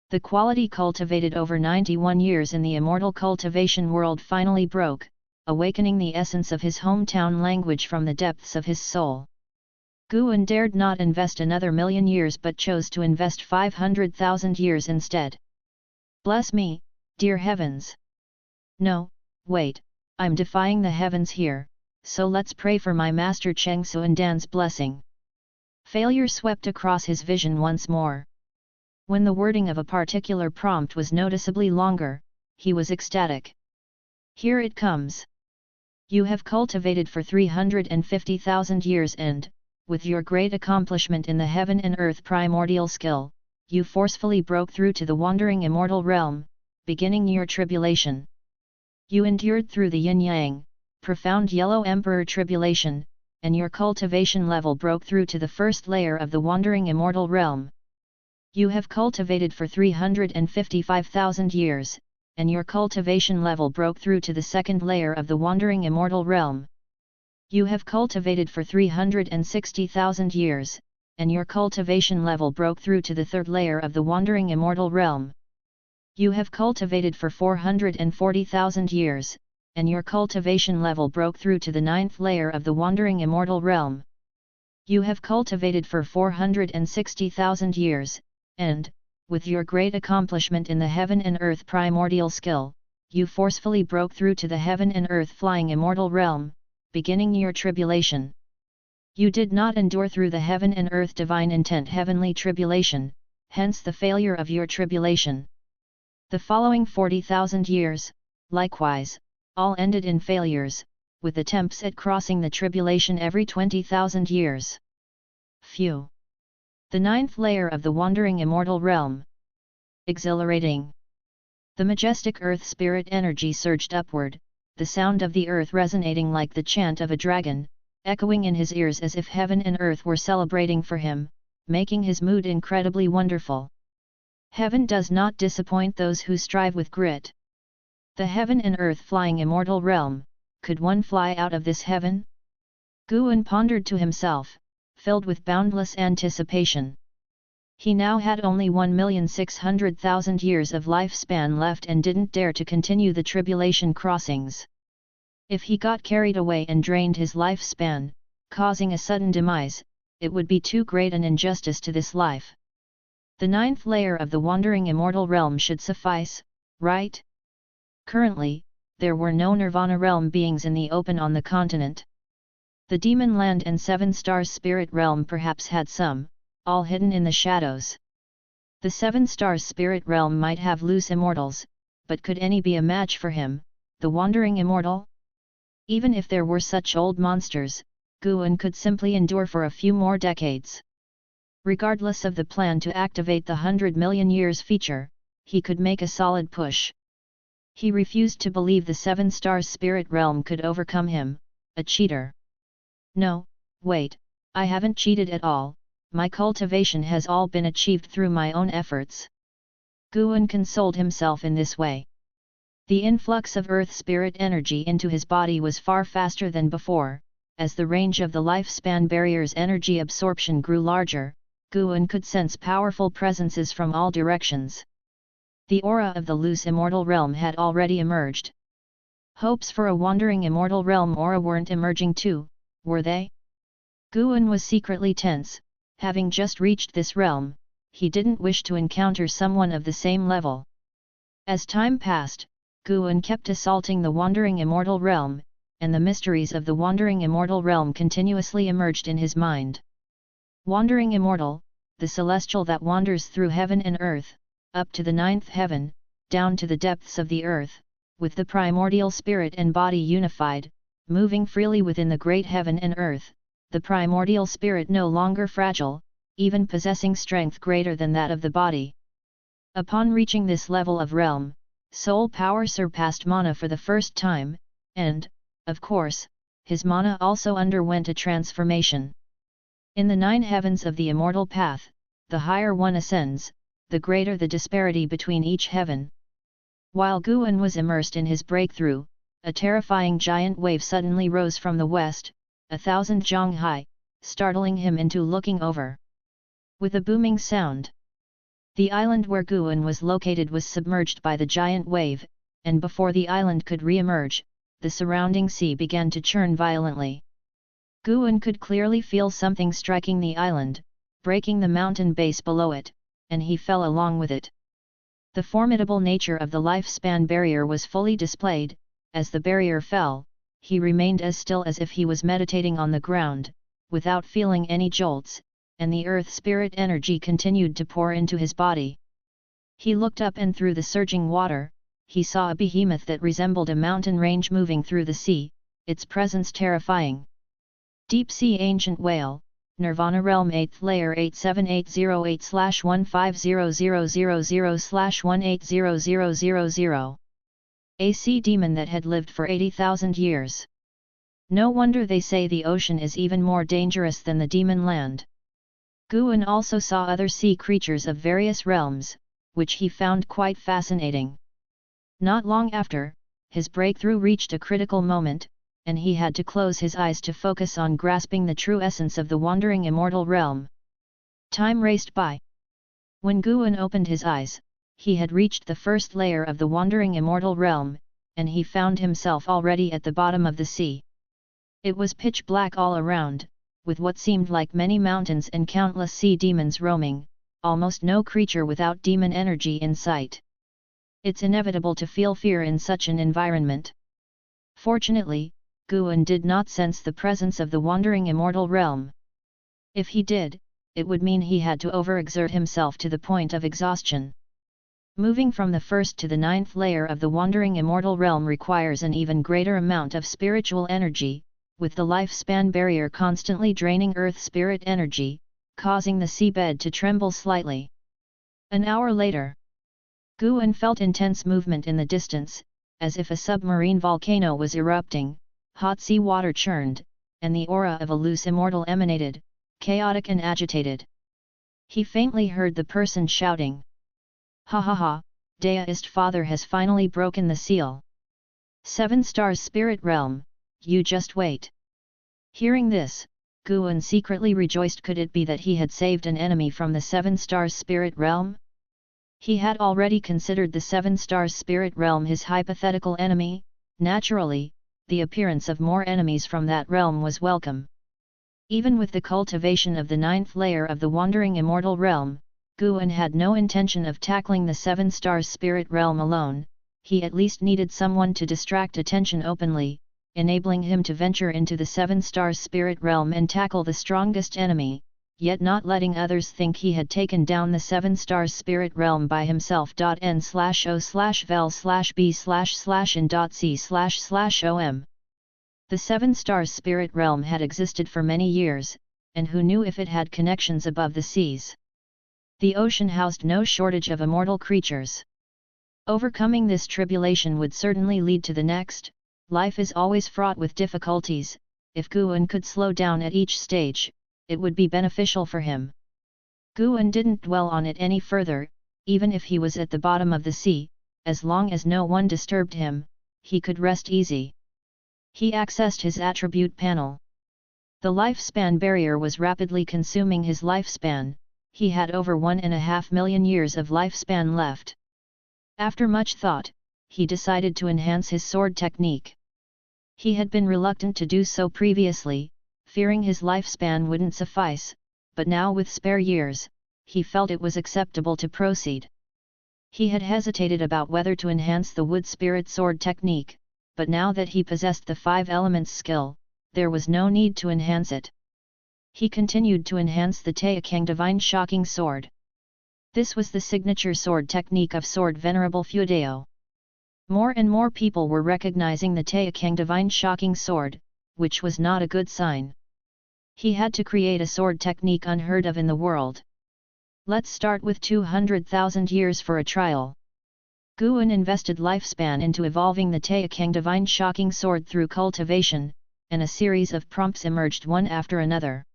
The quality cultivated over 91 years in the immortal cultivation world finally broke, awakening the essence of his hometown language from the depths of his soul. Guan dared not invest another million years but chose to invest 500,000 years instead. Bless me, dear heavens! No, wait, I'm defying the heavens here, so let's pray for my master Cheng Suandan's blessing. Failure swept across his vision once more. When the wording of a particular prompt was noticeably longer, he was ecstatic. Here it comes. You have cultivated for 350,000 years and, with your great accomplishment in the heaven and earth primordial skill, you forcefully broke through to the wandering immortal realm, beginning your tribulation. You endured through the yin-yang, profound yellow emperor tribulation, and your cultivation level broke through to the first layer of the wandering immortal realm. You have cultivated for 355,000 years, and your cultivation level broke through to the second layer of the wandering immortal realm. You have cultivated for 360,000 years, and your cultivation level broke through to the third layer of the wandering immortal realm. You have cultivated for 440,000 years, and your cultivation level broke through to the ninth layer of the wandering immortal realm. You have cultivated for 460,000 years, and, with your great accomplishment in the heaven and earth primordial skill, you forcefully broke through to the heaven and earth flying immortal realm, beginning your tribulation. You did not endure through the heaven and earth divine intent heavenly tribulation, hence the failure of your tribulation. The following 40,000 years, likewise, all ended in failures, with attempts at crossing the tribulation every 20,000 years. Phew! The ninth layer of the wandering immortal realm. Exhilarating! The majestic earth spirit energy surged upward, the sound of the earth resonating like the chant of a dragon, echoing in his ears as if heaven and earth were celebrating for him, making his mood incredibly wonderful. Heaven does not disappoint those who strive with grit. The heaven and earth flying immortal realm, could one fly out of this heaven? Guan pondered to himself, filled with boundless anticipation. He now had only 1,600,000 years of lifespan left and didn't dare to continue the tribulation crossings. If he got carried away and drained his lifespan, causing a sudden demise, it would be too great an injustice to this life. The ninth layer of the wandering immortal realm should suffice, right? Currently, there were no Nirvana realm beings in the open on the continent. The demon land and seven stars spirit realm perhaps had some, all hidden in the shadows. The seven stars spirit realm might have loose immortals, but could any be a match for him, the wandering immortal? Even if there were such old monsters, Guan could simply endure for a few more decades. Regardless of the plan to activate the 100 million years feature, he could make a solid push. He refused to believe the seven stars spirit realm could overcome him, a cheater. No, wait, I haven't cheated at all, my cultivation has all been achieved through my own efforts. Guan consoled himself in this way. The influx of earth spirit energy into his body was far faster than before. As the range of the lifespan barrier's energy absorption grew larger, Guan could sense powerful presences from all directions. The aura of the loose immortal realm had already emerged. Hopes for a wandering immortal realm aura weren't emerging too, were they? Guan was secretly tense. Having just reached this realm, he didn't wish to encounter someone of the same level. As time passed, Guan kept assaulting the wandering immortal realm, and the mysteries of the wandering immortal realm continuously emerged in his mind. Wandering immortal, the celestial that wanders through heaven and earth, up to the ninth heaven, down to the depths of the earth, with the primordial spirit and body unified, moving freely within the great heaven and earth, the primordial spirit no longer fragile, even possessing strength greater than that of the body. Upon reaching this level of realm, soul power surpassed mana for the first time, and, of course, his mana also underwent a transformation. In the nine heavens of the immortal path, the higher one ascends, the greater the disparity between each heaven. While Guan was immersed in his breakthrough, a terrifying giant wave suddenly rose from the west, 1,000 zhang high, startling him into looking over. With a booming sound, the island where Guan was located was submerged by the giant wave, and before the island could re-emerge, the surrounding sea began to churn violently. Guan could clearly feel something striking the island, breaking the mountain base below it, and he fell along with it. The formidable nature of the lifespan barrier was fully displayed. As the barrier fell, he remained as still as if he was meditating on the ground, without feeling any jolts, and the earth spirit energy continued to pour into his body. He looked up, and through the surging water, he saw a behemoth that resembled a mountain range moving through the sea, its presence terrifying. Deep Sea Ancient Whale, Nirvana Realm 8th Layer 87808/15000/1800000. A sea demon that had lived for 80,000 years. No wonder they say the ocean is even more dangerous than the demon land. Guan also saw other sea creatures of various realms, which he found quite fascinating. Not long after, his breakthrough reached a critical moment, and he had to close his eyes to focus on grasping the true essence of the wandering immortal realm. Time raced by. When Guan opened his eyes, he had reached the first layer of the wandering immortal realm, and he found himself already at the bottom of the sea. It was pitch black all around, with what seemed like many mountains and countless sea demons roaming, almost no creature without demon energy in sight. It's inevitable to feel fear in such an environment. Fortunately, Guan did not sense the presence of the wandering immortal realm. If he did, it would mean he had to overexert himself to the point of exhaustion. Moving from the first to the 9th layer of the wandering immortal realm requires an even greater amount of spiritual energy, with the lifespan barrier constantly draining earth spirit energy, causing the seabed to tremble slightly. An hour later, Guan felt intense movement in the distance, as if a submarine volcano was erupting, hot sea water churned, and the aura of a loose immortal emanated, chaotic and agitated. He faintly heard the person shouting. Ha ha ha, Deist Father has finally broken the seal. 7 stars spirit realm, you just wait. Hearing this, Guan secretly rejoiced. Could it be that he had saved an enemy from the 7 stars spirit realm? He had already considered the 7 stars spirit realm his hypothetical enemy. Naturally, the appearance of more enemies from that realm was welcome. Even with the cultivation of the 9th layer of the wandering immortal realm, Guan had no intention of tackling the 7 stars spirit realm alone. He at least needed someone to distract attention openly, enabling him to venture into the 7 stars spirit realm and tackle the strongest enemy, yet not letting others think he had taken down the 7 stars spirit realm by himself. N/O/vel/b//in.c//om. The 7 stars spirit realm had existed for many years, and who knew if it had connections above the seas. The ocean housed no shortage of immortal creatures. Overcoming this tribulation would certainly lead to the next. Life is always fraught with difficulties. If Guan could slow down at each stage, it would be beneficial for him. Guan didn't dwell on it any further. Even if he was at the bottom of the sea, as long as no one disturbed him, he could rest easy. He accessed his attribute panel. The lifespan barrier was rapidly consuming his lifespan. He had over 1.5 million years of lifespan left. After much thought, he decided to enhance his sword technique. He had been reluctant to do so previously, fearing his lifespan wouldn't suffice, but now with spare years, he felt it was acceptable to proceed. He had hesitated about whether to enhance the wood spirit sword technique, but now that he possessed the 5 elements skill, there was no need to enhance it. He continued to enhance the Taixuan Divine Shocking Sword. This was the signature sword technique of Sword Venerable Fudeo. More and more people were recognizing the Taixuan Divine Shocking Sword, which was not a good sign. He had to create a sword technique unheard of in the world. Let's start with 200,000 years for a trial. Guan invested lifespan into evolving the Taixuan Divine Shocking Sword through cultivation, and a series of prompts emerged one after another.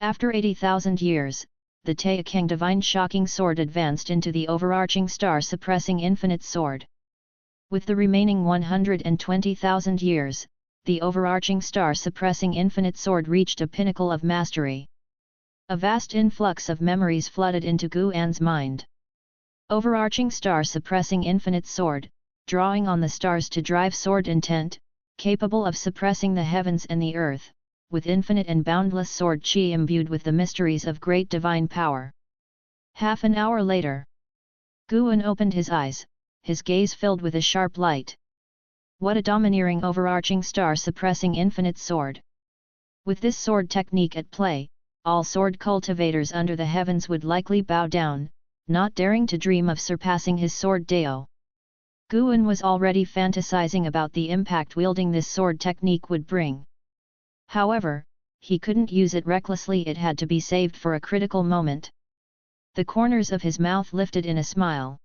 After 80,000 years, the Taixuan divine shocking sword advanced into the overarching star-suppressing infinite sword. With the remaining 120,000 years, the overarching star-suppressing infinite sword reached a pinnacle of mastery. A vast influx of memories flooded into Guan's mind. Overarching star-suppressing infinite sword, drawing on the stars to drive sword intent, capable of suppressing the heavens and the earth, with infinite and boundless sword chi imbued with the mysteries of great divine power. Half an hour later, Guan opened his eyes, his gaze filled with a sharp light. What a domineering overarching star-suppressing infinite sword! With this sword technique at play, all sword cultivators under the heavens would likely bow down, not daring to dream of surpassing his sword Dao. Guan was already fantasizing about the impact wielding this sword technique would bring. However, he couldn't use it recklessly, it had to be saved for a critical moment. The corners of his mouth lifted in a smile.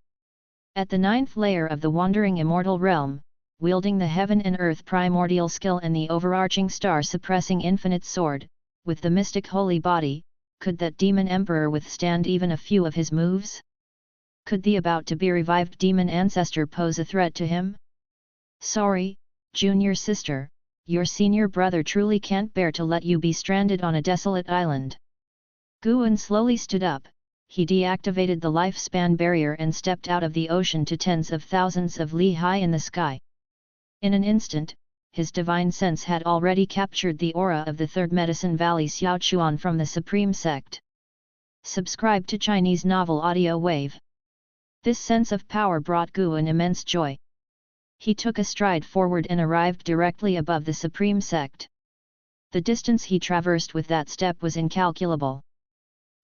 At the 9th layer of the wandering immortal realm, wielding the heaven and earth primordial skill and the overarching star-suppressing infinite sword, with the mystic holy body, could that demon emperor withstand even a few of his moves? Could the about-to-be-revived demon ancestor pose a threat to him? Sorry, junior sister, your senior brother truly can't bear to let you be stranded on a desolate island. Guan slowly stood up. He deactivated the lifespan barrier and stepped out of the ocean to tens of thousands of li high in the sky. In an instant, his divine sense had already captured the aura of the Third Medicine Valley Xiaochuan from the Supreme Sect. Subscribe to Chinese Novel Audio Wave. This sense of power brought Guan immense joy. He took a stride forward and arrived directly above the Supreme Sect. The distance he traversed with that step was incalculable.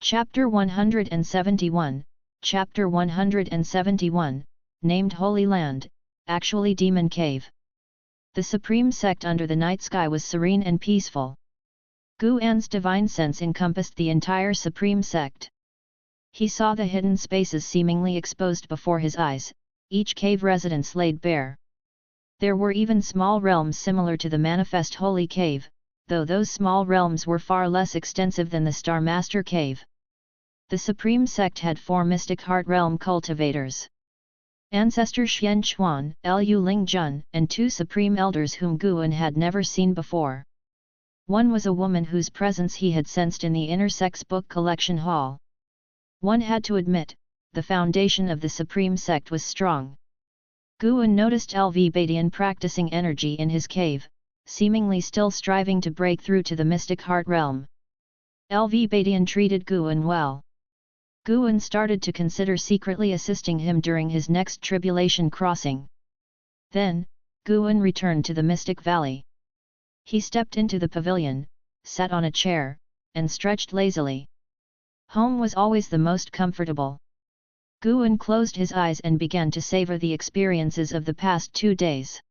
Chapter 171, Chapter 171, named Holy Land, actually Demon Cave. The Supreme Sect under the night sky was serene and peaceful. Guan's divine sense encompassed the entire Supreme Sect. He saw the hidden spaces seemingly exposed before his eyes, each cave residence laid bare. There were even small realms similar to the manifest Holy Cave, though those small realms were far less extensive than the Star Master Cave. The Supreme Sect had 4 mystic heart realm cultivators. Ancestor Xian Chuan, Lu Ling Jun, and 2 supreme elders whom Guan had never seen before. One was a woman whose presence he had sensed in the inner sect's book collection hall. One had to admit, the foundation of the Supreme Sect was strong. Guan noticed LV Badian practicing energy in his cave, seemingly still striving to break through to the mystic heart realm. LV Badian treated Guan well. Guan started to consider secretly assisting him during his next tribulation crossing. Then, Guan returned to the Mystic Valley. He stepped into the pavilion, sat on a chair, and stretched lazily. Home was always the most comfortable. Guan closed his eyes and began to savor the experiences of the past 2 days.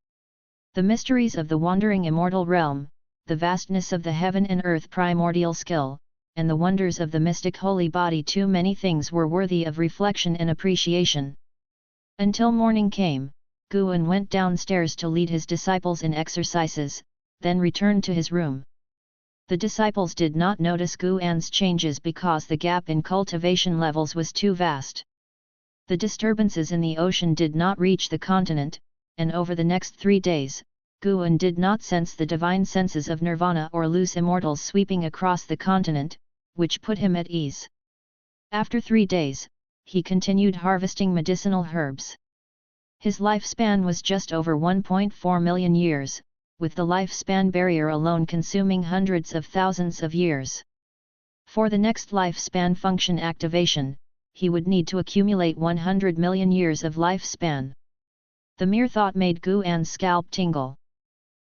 The mysteries of the wandering immortal realm, the vastness of the heaven and earth primordial skill, and the wonders of the mystic holy body, too many things were worthy of reflection and appreciation. Until morning came, Guan went downstairs to lead his disciples in exercises, then returned to his room. The disciples did not notice Guan's changes because the gap in cultivation levels was too vast. The disturbances in the ocean did not reach the continent, and over the next 3 days, Guan did not sense the divine senses of nirvana or loose immortals sweeping across the continent, which put him at ease. After 3 days, he continued harvesting medicinal herbs. His lifespan was just over 1.4 million years, with the lifespan barrier alone consuming hundreds of thousands of years. For the next lifespan function activation, he would need to accumulate 100 million years of lifespan. The mere thought made Guan's scalp tingle.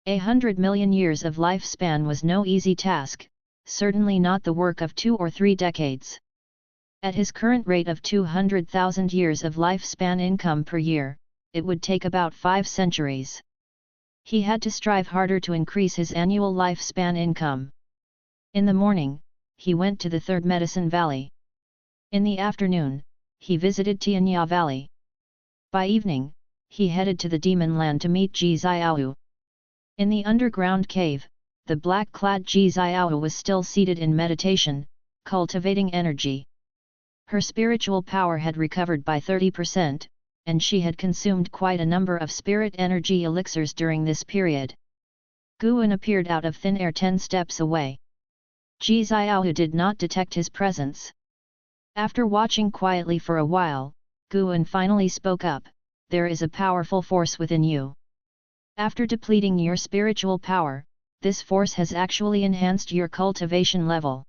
100 million years of lifespan was no easy task, certainly not the work of 2 or 3 decades. At his current rate of 200,000 years of lifespan income per year, it would take about 5 centuries. He had to strive harder to increase his annual lifespan income. In the morning, he went to the Third Medicine Valley. In the afternoon, he visited Tianya Valley. By evening, he headed to the Demon Land to meet Ji Xiao. In the underground cave, the black-clad Ji Xiao was still seated in meditation, cultivating energy. Her spiritual power had recovered by 30%, and she had consumed quite a number of spirit energy elixirs during this period. Guan appeared out of thin air 10 steps away. Ji Xiaohu did not detect his presence. After watching quietly for a while, Guan finally spoke up, "There is a powerful force within you. After depleting your spiritual power, this force has actually enhanced your cultivation level."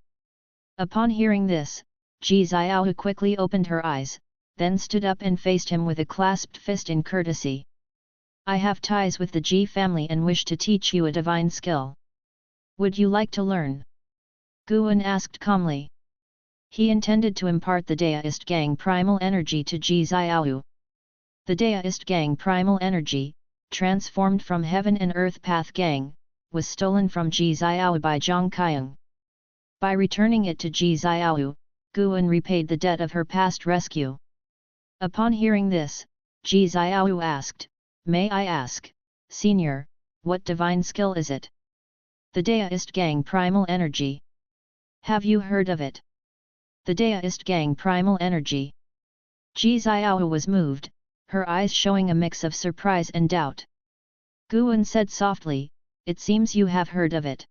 Upon hearing this, Ji Xiaohu quickly opened her eyes, then stood up and faced him with a clasped fist in courtesy. "I have ties with the Ji family and wish to teach you a divine skill. Would you like to learn?" Guan asked calmly. He intended to impart the Deist Gang primal energy to Ji Xiaohu. The Deist Gang primal energy, transformed from Heaven and Earth Path Gang, was stolen from Ji Xiaohu by Zhang Qiang. By returning it to Ji Xiaohu, Guan repaid the debt of her past rescue. Upon hearing this, Ji Xiaohu asked, "May I ask, Senior, what divine skill is it?" "The Deist Gang primal energy. Have you heard of it?" "The Deist Gang primal energy." Ji Xiaohu was moved, her eyes showing a mix of surprise and doubt. Guan said softly, "It seems you have heard of it."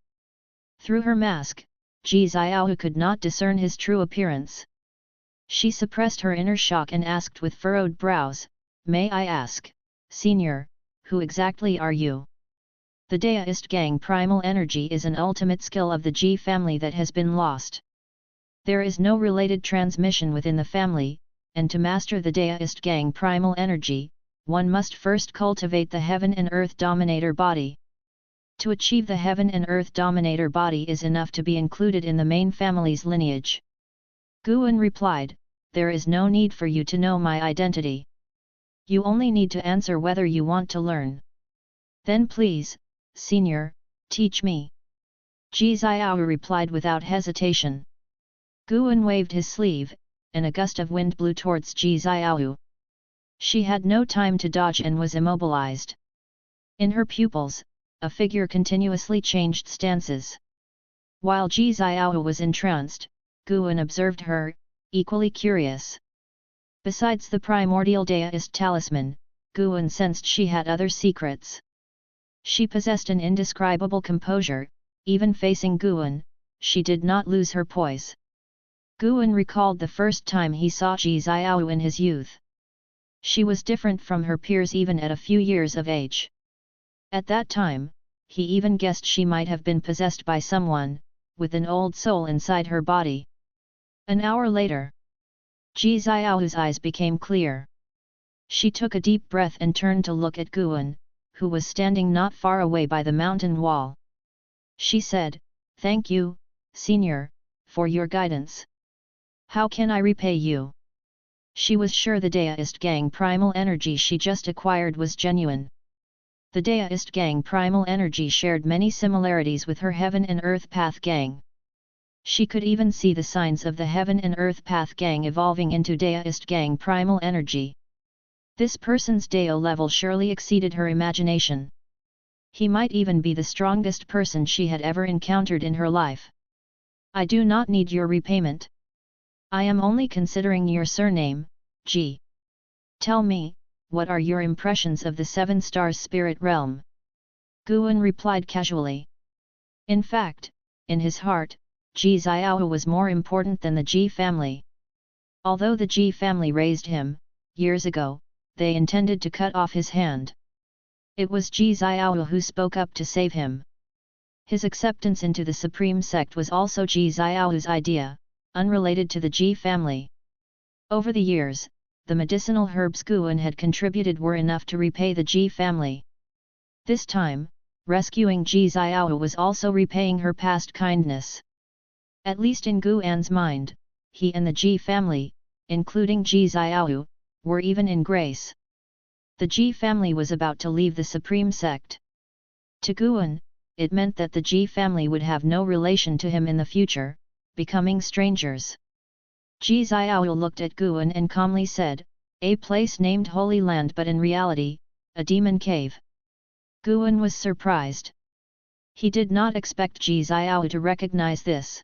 Through her mask, Ji Xiaohu could not discern his true appearance. She suppressed her inner shock and asked with furrowed brows, "May I ask, Senior, who exactly are you?" "The Deist Gang primal energy is an ultimate skill of the Ji family that has been lost. There is no related transmission within the family, and to master the Deist Gang primal energy, one must first cultivate the Heaven and Earth Dominator body. To achieve the Heaven and Earth Dominator body is enough to be included in the main family's lineage." Guan replied, "There is no need for you to know my identity. You only need to answer whether you want to learn. Then please, Senior, teach me." Ji Xiaohu replied without hesitation. Guan waved his sleeve, and a gust of wind blew towards Ji Xiaohu. She had no time to dodge and was immobilized. In her pupils, a figure continuously changed stances. While Ji Xiaohu was entranced, Guan observed her, equally curious. Besides the primordial Deist talisman, Guan sensed she had other secrets. She possessed an indescribable composure, even facing Guan, she did not lose her poise. Guan recalled the first time he saw Ji Xiaohu in his youth. She was different from her peers even at a few years of age. At that time, he even guessed she might have been possessed by someone, with an old soul inside her body. An hour later, Ji Xiaohu's eyes became clear. She took a deep breath and turned to look at Guan, who was standing not far away by the mountain wall. She said, "Thank you, Senior, for your guidance. How can I repay you?" She was sure the Deist Gang primal energy she just acquired was genuine. The Deist Gang primal energy shared many similarities with her Heaven and Earth Path Gang. She could even see the signs of the Heaven and Earth Path Gang evolving into Deist Gang primal energy. This person's Deo level surely exceeded her imagination. He might even be the strongest person she had ever encountered in her life. "I do not need your repayment. I am only considering your surname, Ji. Tell me, what are your impressions of the 7 stars spirit realm?" Guan replied casually. In fact, in his heart, Ji Xiaohu was more important than the Ji family. Although the Ji family raised him, years ago, they intended to cut off his hand. It was Ji Xiaohu who spoke up to save him. His acceptance into the Supreme Sect was also Ji Xiaohu's idea, unrelated to the Ji family. Over the years, the medicinal herbs Guan had contributed were enough to repay the Ji family. This time, rescuing Ji Xiaohu was also repaying her past kindness. At least in Guan's mind, he and the Ji family, including Ji Xiaohu, were even in grace. The Ji family was about to leave the Supreme Sect. To Guan, it meant that the Ji family would have no relation to him in the future, becoming strangers. Ji Xiaohu looked at Guan and calmly said, "A place named Holy Land, but in reality, a demon cave." Guan was surprised. He did not expect Ji Xiaohu to recognize this.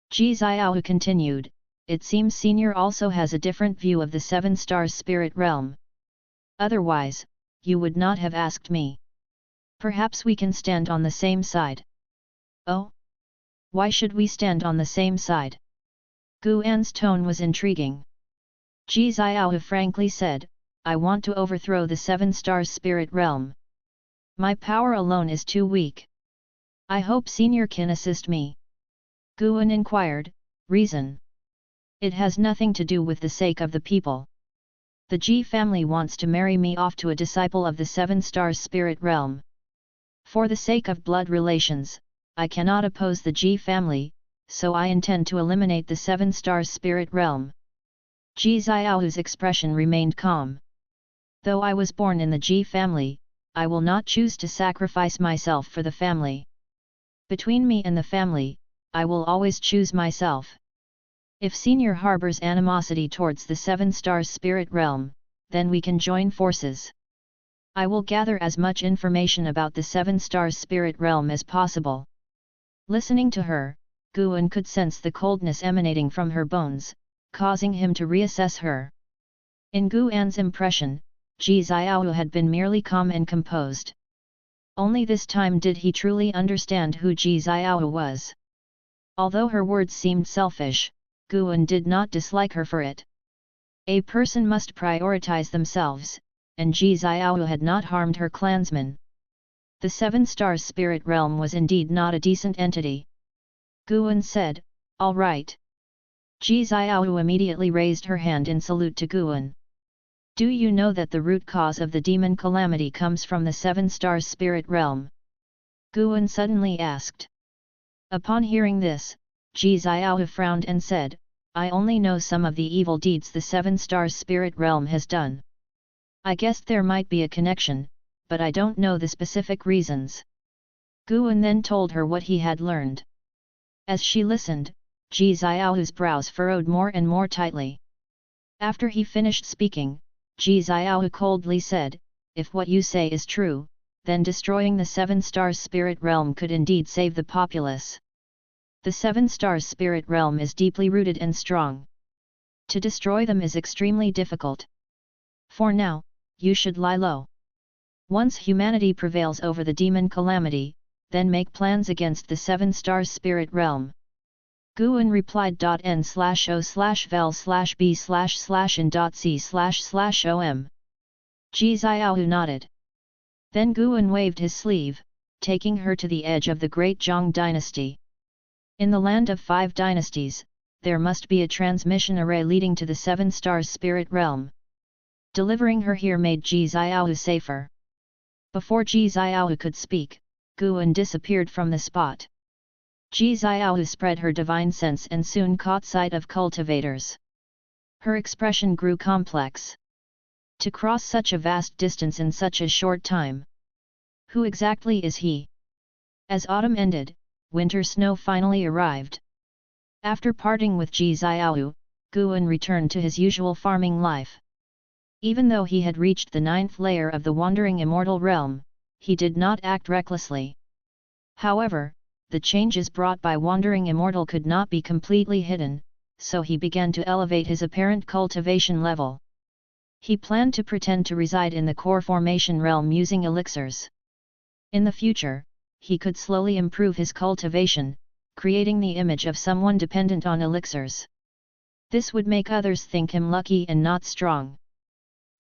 Ji Xiaohu continued, it seems Senior also has a different view of the 7 stars spirit realm. Otherwise, you would not have asked me. Perhaps we can stand on the same side. Oh? Why should we stand on the same side? Guan's tone was intriguing. Ji Xiao frankly said, I want to overthrow the 7 stars spirit realm. My power alone is too weak. I hope Senior can assist me. Guan inquired, reason. It has nothing to do with the sake of the people. The Ji family wants to marry me off to a disciple of the 7 stars spirit realm. For the sake of blood relations, I cannot oppose the Ji family, so I intend to eliminate the 7 stars spirit realm. Ji Xiao's expression remained calm. Though I was born in the Ji family, I will not choose to sacrifice myself for the family. Between me and the family, I will always choose myself. If Senior harbors animosity towards the 7 stars spirit realm, then we can join forces. I will gather as much information about the 7 stars spirit realm as possible. Listening to her, Guan could sense the coldness emanating from her bones, causing him to reassess her. In Guan's impression, Ji Xiao had been merely calm and composed. Only this time did he truly understand who Ji Xiao was. Although her words seemed selfish, Guan did not dislike her for it. A person must prioritize themselves, and Ji Xiao had not harmed her clansmen. The 7 stars spirit realm was indeed not a decent entity. Guan said, all right. Ji Xiao immediately raised her hand in salute to Guan. Do you know that the root cause of the demon calamity comes from the 7 stars spirit realm? Guan suddenly asked. Upon hearing this, Ji Xiao frowned and said, I only know some of the evil deeds the 7 stars spirit realm has done. I guessed there might be a connection, but I don't know the specific reasons. Guan then told her what he had learned. As she listened, Ji Xiao's brows furrowed more and more tightly. After he finished speaking, Ji Xiao coldly said, if what you say is true, then destroying the 7 stars spirit realm could indeed save the populace. The 7 stars spirit realm is deeply rooted and strong. To destroy them is extremely difficult. For now, you should lie low. Once humanity prevails over the demon calamity, then make plans against the 7 stars spirit realm. Guan replied. N/O/vel/b/in.c//om. Ji Xiao nodded. Then Guan waved his sleeve, taking her to the edge of the great Zhang dynasty. In the land of 5 dynasties, there must be a transmission array leading to the 7 stars spirit realm. Delivering her here made Ji Xiao safer. Before Ji Xiao could speak, Guan disappeared from the spot. Ji Xiao spread her divine sense and soon caught sight of cultivators. Her expression grew complex. To cross such a vast distance in such a short time. Who exactly is he? As autumn ended, winter snow finally arrived. After parting with Ji Xiao, Guan returned to his usual farming life. Even though he had reached the 9th layer of the wandering immortal realm, he did not act recklessly. However, the changes brought by wandering immortal could not be completely hidden, so he began to elevate his apparent cultivation level. He planned to pretend to reside in the core formation realm using elixirs. In the future, he could slowly improve his cultivation, creating the image of someone dependent on elixirs. This would make others think him lucky and not strong.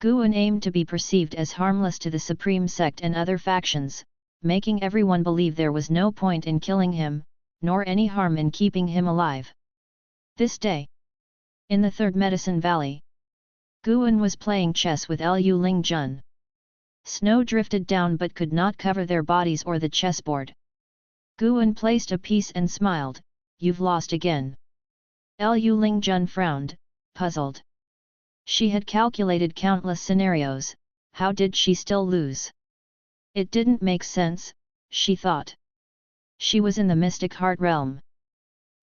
Guan aimed to be perceived as harmless to the Supreme Sect and other factions, making everyone believe there was no point in killing him, nor any harm in keeping him alive. This day, in the 3rd Medicine Valley, Guan was playing chess with Liu Lingjun. Snow drifted down but could not cover their bodies or the chessboard. Guan placed a piece and smiled, "You've lost again." Liu Lingjun frowned, puzzled. She had calculated countless scenarios, how did she still lose? It didn't make sense, she thought. She was in the mystic heart realm.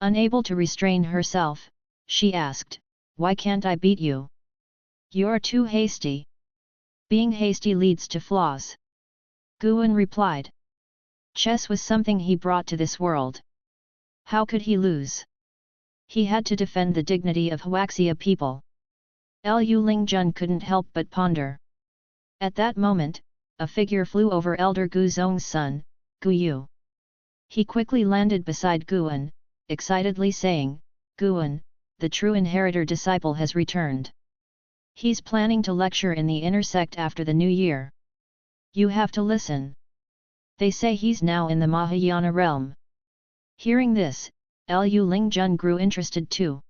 Unable to restrain herself, she asked, "Why can't I beat you? You're too hasty." "Being hasty leads to flaws," Guan replied. Chess was something he brought to this world. How could he lose? He had to defend the dignity of Huaxia people. Liu Lingjun couldn't help but ponder. At that moment, a figure flew over Elder Gu Zong's son, Gu Yu. He quickly landed beside Guan, excitedly saying, "Guan, the true inheritor disciple has returned. He's planning to lecture in the inner sect after the new year. You have to listen. They say he's now in the Mahayana realm." Hearing this, Liu Lingjun grew interested too.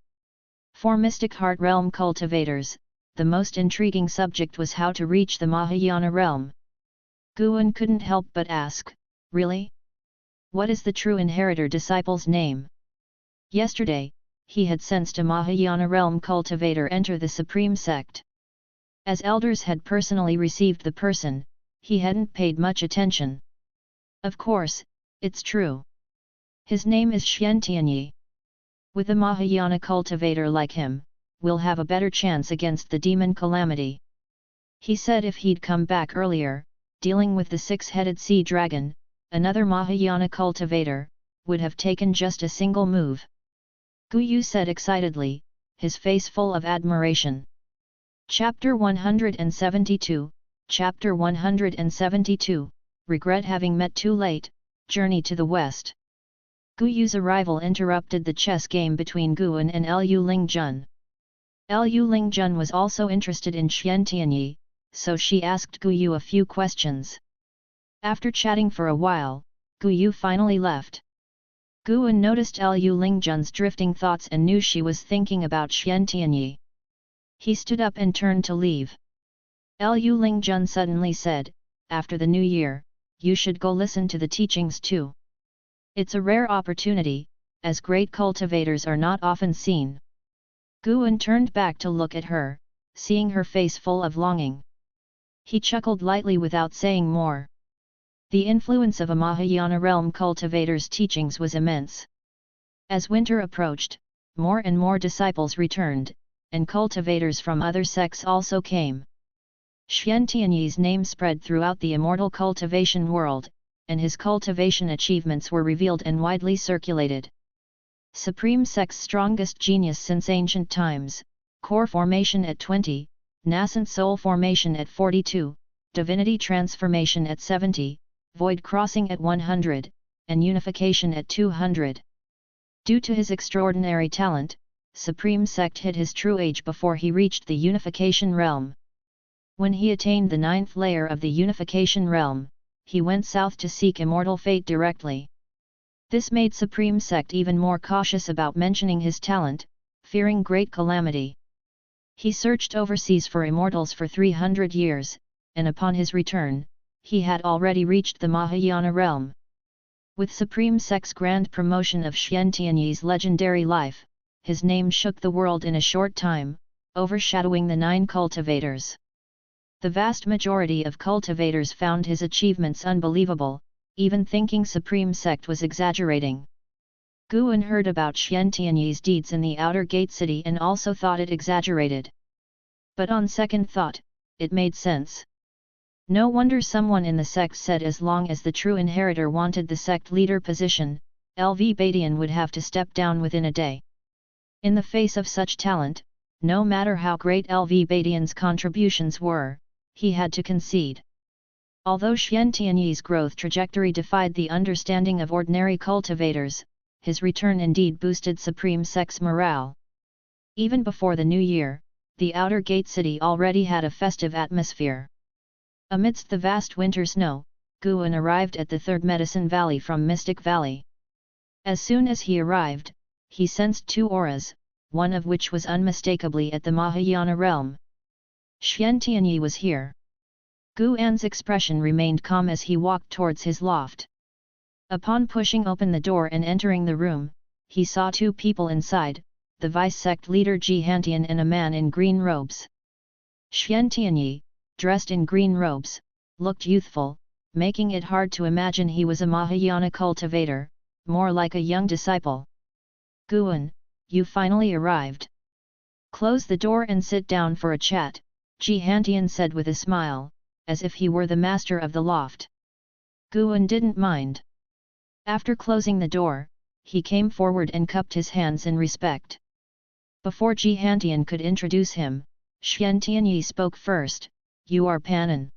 For Mystic Heart Realm cultivators, the most intriguing subject was how to reach the Mahayana realm. Guan couldn't help but ask, "Really? What is the true inheritor disciple's name?" Yesterday, he had sensed a Mahayana realm cultivator enter the Supreme Sect. As elders had personally received the person, he hadn't paid much attention. Of course, it's true. His name is Xian Tianyi. With a Mahayana cultivator like him, we'll have a better chance against the demon calamity. He said if he'd come back earlier, dealing with the six-headed sea dragon, another Mahayana cultivator, would have taken just a single move. Gu Yu said excitedly, his face full of admiration. Chapter 172, Chapter 172, Regret having met too late, Journey to the West. Gu Yu's arrival interrupted the chess game between Guan and Liu Lingjun. Liu Lingjun was also interested in Xian Tianyi, so she asked Gu Yu a few questions. After chatting for a while, Gu Yu finally left. Guan noticed Liu Lingjun's drifting thoughts and knew she was thinking about Xian Tianyi. He stood up and turned to leave. Liu Lingjun suddenly said, "After the new year, you should go listen to the teachings too. It's a rare opportunity, as great cultivators are not often seen." Guan turned back to look at her, seeing her face full of longing. He chuckled lightly without saying more. The influence of a Mahayana realm cultivator's teachings was immense. As winter approached, more and more disciples returned, and cultivators from other sects also came. Xian Tianyi's name spread throughout the immortal cultivation world, and his cultivation achievements were revealed and widely circulated. Supreme Sect's strongest genius since ancient times, core formation at 20, nascent soul formation at 42, divinity transformation at 70, void crossing at 100, and unification at 200. Due to his extraordinary talent, Supreme Sect hid his true age before he reached the unification realm. When he attained the 9th layer of the unification realm, he went south to seek immortal fate directly. This made Supreme Sect even more cautious about mentioning his talent, fearing great calamity. He searched overseas for immortals for 300 years, and upon his return, he had already reached the Mahayana realm. With Supreme Sect's grand promotion of Xian Tianyi's legendary life, his name shook the world in a short time, overshadowing the 9 cultivators. The vast majority of cultivators found his achievements unbelievable, even thinking Supreme Sect was exaggerating. Guan heard about Xian Tianyi's deeds in the outer gate city and also thought it exaggerated. But on second thought, it made sense. No wonder someone in the sect said as long as the true inheritor wanted the sect leader position, LV Badian would have to step down within a day. In the face of such talent, no matter how great LV Badian's contributions were, he had to concede. Although Xian Tianyi's growth trajectory defied the understanding of ordinary cultivators, his return indeed boosted Supreme Sect's morale. Even before the new year, the outer gate city already had a festive atmosphere. Amidst the vast winter snow, Guan arrived at the third Medicine Valley from Mystic Valley. As soon as he arrived, he sensed 2 auras, one of which was unmistakably at the Mahayana realm. Xian Tianyi was here. Guan's expression remained calm as he walked towards his loft. Upon pushing open the door and entering the room, he saw 2 people inside, the vice-sect leader Ji Hantian and a man in green robes. Xian Tianyi, dressed in green robes, looked youthful, making it hard to imagine he was a Mahayana cultivator, more like a young disciple. "Guan, you finally arrived. Close the door and sit down for a chat," Ji Hantian said with a smile, as if he were the master of the loft. Guan didn't mind. After closing the door, he came forward and cupped his hands in respect. Before Ji Hantian could introduce him, Xian Tianyi spoke first. You are Panin.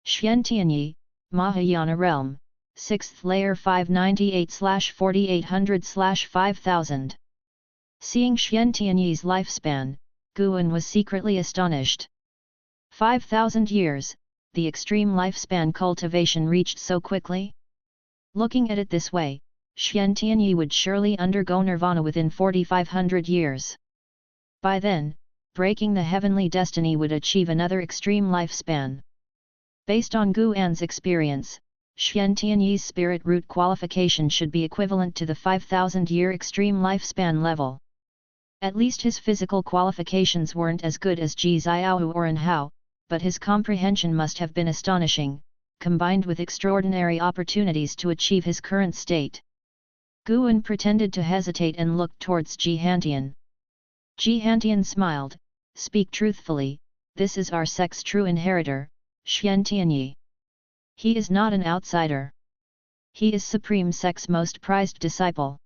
Xian Tianyi, Mahayana Realm, 6th layer 598/4800/5000. Seeing Xian Tianyi's lifespan, Guan was secretly astonished. 5,000 years, the extreme lifespan cultivation reached so quickly? Looking at it this way, Xian Tianyi would surely undergo nirvana within 4,500 years. By then, breaking the heavenly destiny would achieve another extreme lifespan. Based on Guan's experience, Xian Tianyi's spirit root qualification should be equivalent to the 5,000-year extreme lifespan level. At least his physical qualifications weren't as good as Ji Xiaohu or An Hao, but his comprehension must have been astonishing, combined with extraordinary opportunities to achieve his current state. Guan pretended to hesitate and looked towards Ji Hantian. Ji Hantian smiled. Speak truthfully, this is our sect's true inheritor, Xian Tianyi. He is not an outsider. He is Supreme Sect's most prized disciple.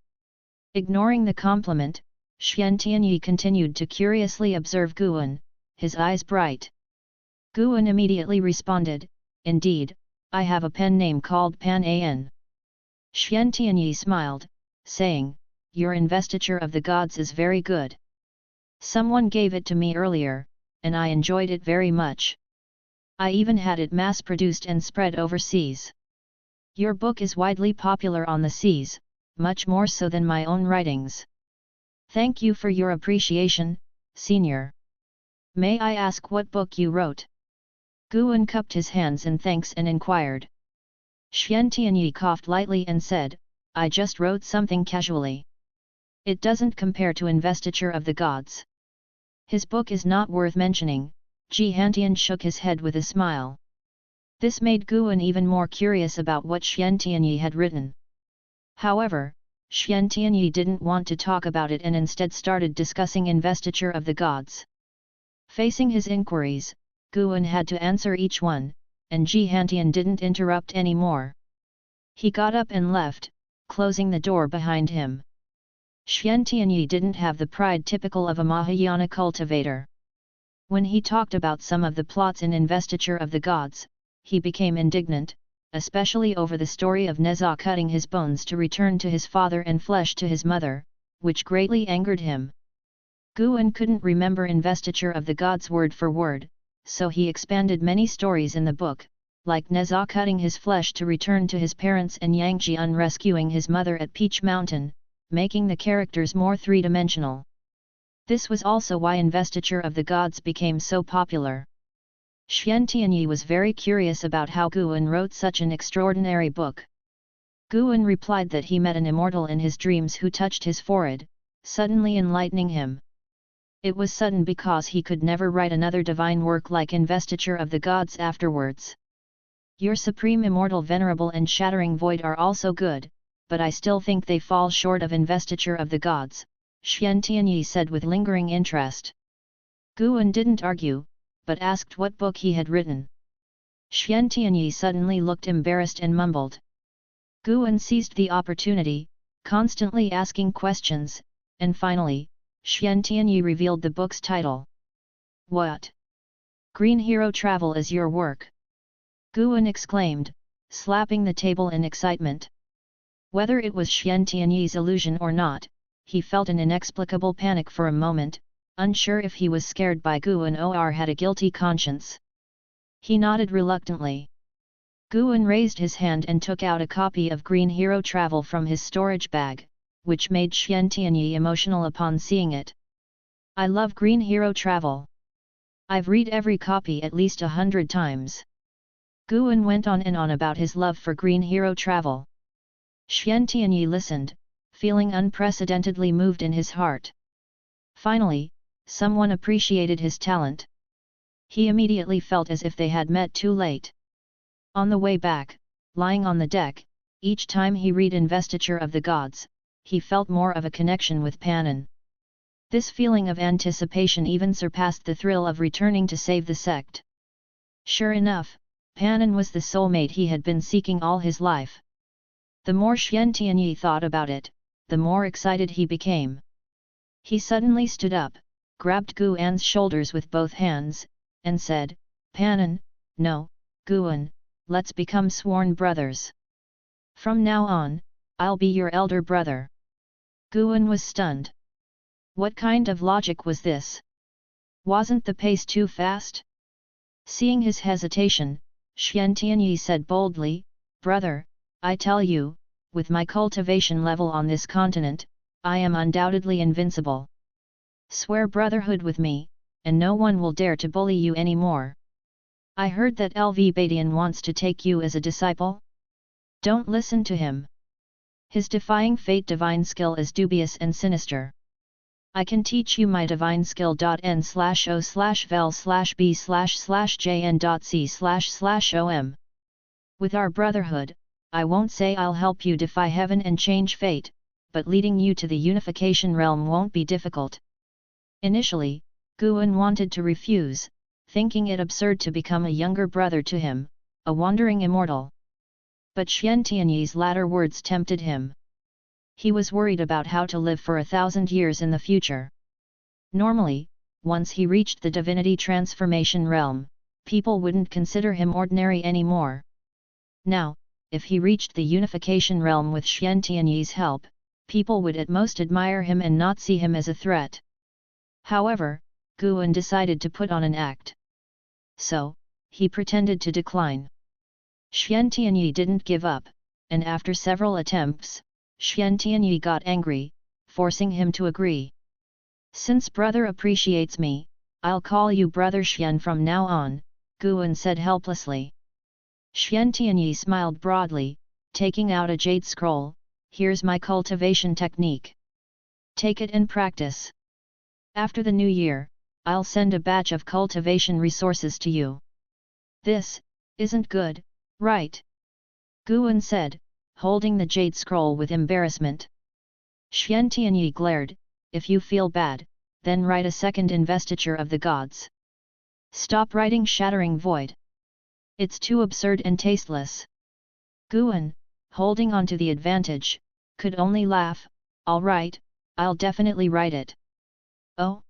Ignoring the compliment, Xian Tianyi continued to curiously observe Guan, his eyes bright. Guan immediately responded, Indeed, I have a pen name called Pan An. Xian Tianyi smiled, saying, Your investiture of the gods is very good. Someone gave it to me earlier, and I enjoyed it very much. I even had it mass-produced and spread overseas. Your book is widely popular on the seas, much more so than my own writings. Thank you for your appreciation, Senior. May I ask what book you wrote? Guan cupped his hands in thanks and inquired. Xian Tianyi coughed lightly and said, I just wrote something casually. It doesn't compare to Investiture of the Gods. His book is not worth mentioning. Ji Hantian shook his head with a smile. This made Guan even more curious about what Xian Tianyi had written. However, Xian Tianyi didn't want to talk about it and instead started discussing Investiture of the Gods. Facing his inquiries, Guan had to answer each one, and Ji Hantian didn't interrupt anymore. He got up and left, closing the door behind him. Xian Tianyi didn't have the pride typical of a Mahayana cultivator. When he talked about some of the plots in Investiture of the Gods, he became indignant, especially over the story of Neza cutting his bones to return to his father and flesh to his mother, which greatly angered him. Guan couldn't remember Investiture of the Gods word for word, so he expanded many stories in the book, like Neza cutting his flesh to return to his parents and Yang Jian rescuing his mother at Peach Mountain, making the characters more three-dimensional. This was also why Investiture of the Gods became so popular. Xian Tianyi was very curious about how Guan wrote such an extraordinary book. Guan replied that he met an immortal in his dreams who touched his forehead, suddenly enlightening him. It was sudden because he could never write another divine work like Investiture of the Gods afterwards. Your Supreme Immortal Venerable and Shattering Void are also good, but I still think they fall short of Investiture of the Gods, Xian Tianyi said with lingering interest. Guan didn't argue, but asked what book he had written. Xian Tianyi suddenly looked embarrassed and mumbled. Guan seized the opportunity, constantly asking questions, and finally, Xian Tianyi revealed the book's title. What? Green Hero Travel is your work? Guan exclaimed, slapping the table in excitement. Whether it was Xian Tianyi's illusion or not, he felt an inexplicable panic for a moment, unsure if he was scared by Guan or had a guilty conscience. He nodded reluctantly. Guan raised his hand and took out a copy of Green Hero Travel from his storage bag, which made Xian Tianyi emotional upon seeing it. I love Green Hero Travel. I've read every copy at least 100 times. Guan went on and on about his love for Green Hero Travel. Xian Tianyi listened, feeling unprecedentedly moved in his heart. Finally, someone appreciated his talent. He immediately felt as if they had met too late. On the way back, lying on the deck, each time he read Investiture of the Gods, he felt more of a connection with Panin. This feeling of anticipation even surpassed the thrill of returning to save the sect. Sure enough, Panin was the soulmate he had been seeking all his life. The more Xian Tianyi thought about it, the more excited he became. He suddenly stood up, grabbed Guan's shoulders with both hands, and said, "Panan, no, Guan, let's become sworn brothers. From now on, I'll be your elder brother." Guan was stunned. What kind of logic was this? Wasn't the pace too fast? Seeing his hesitation, Xian Tianyi said boldly, "Brother, I tell you, with my cultivation level on this continent, I am undoubtedly invincible. Swear brotherhood with me, and no one will dare to bully you anymore. I heard that LV Badian wants to take you as a disciple? Don't listen to him. His defying fate divine skill is dubious and sinister. I can teach you my divine skill.n/o/vel/b/jn.c//om. With our brotherhood, I won't say I'll help you defy heaven and change fate, but leading you to the unification realm won't be difficult." Initially, Guan wanted to refuse, thinking it absurd to become a younger brother to him, a wandering immortal. But Xian Tianyi's latter words tempted him. He was worried about how to live for 1,000 years in the future. Normally, once he reached the divinity transformation realm, people wouldn't consider him ordinary anymore. Now, if he reached the unification realm with Xian Tianyi's help, people would at most admire him and not see him as a threat. However, Guan decided to put on an act. So, he pretended to decline. Xian Tianyi didn't give up, and after several attempts, Xian Tianyi got angry, forcing him to agree. "Since brother appreciates me, I'll call you Brother Xian from now on," Guan said helplessly. Xian Tianyi smiled broadly, taking out a jade scroll. "Here's my cultivation technique. Take it and practice. After the new year, I'll send a batch of cultivation resources to you." "This isn't good, right?" Guan said, holding the jade scroll with embarrassment. Xian Tianyi glared, "If you feel bad, then write a second investiture of the gods. Stop writing shattering void. It's too absurd and tasteless." Guan, holding on to the advantage, could only laugh. "All right, I'll definitely write it." "Oh?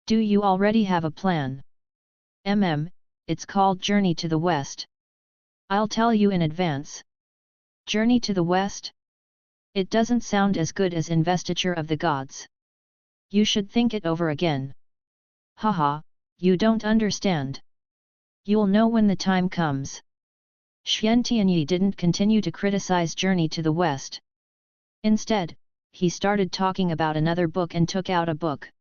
Do you already have a plan?" It's called Journey to the West. I'll tell you in advance." "Journey to the West? It doesn't sound as good as Investiture of the Gods. You should think it over again." "Haha, you don't understand. You'll know when the time comes." Xian Tianyi didn't continue to criticize Journey to the West. Instead, he started talking about another book and took out a book.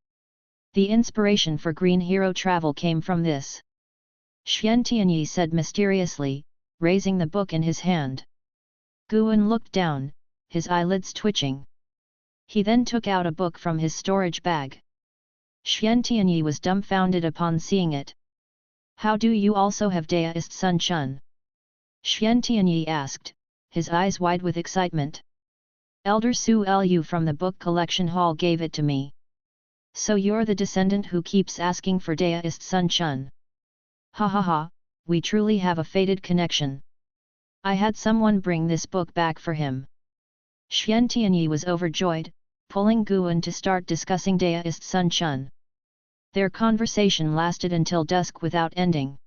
The inspiration for Green Hero Travel came from this. Xian Tianyi said mysteriously, raising the book in his hand. Guan looked down, his eyelids twitching. He then took out a book from his storage bag. Xian Tianyi was dumbfounded upon seeing it. "How do you also have Deist Sun Chun?" Xian Tianyi asked, his eyes wide with excitement. "Elder Su Lu from the book collection hall gave it to me." "So you're the descendant who keeps asking for Deist Sun Chun?" "Ha ha ha, we truly have a fated connection. I had someone bring this book back for him." Xian Tianyi was overjoyed, pulling Guan to start discussing Deist Sun Chun. Their conversation lasted until dusk without ending.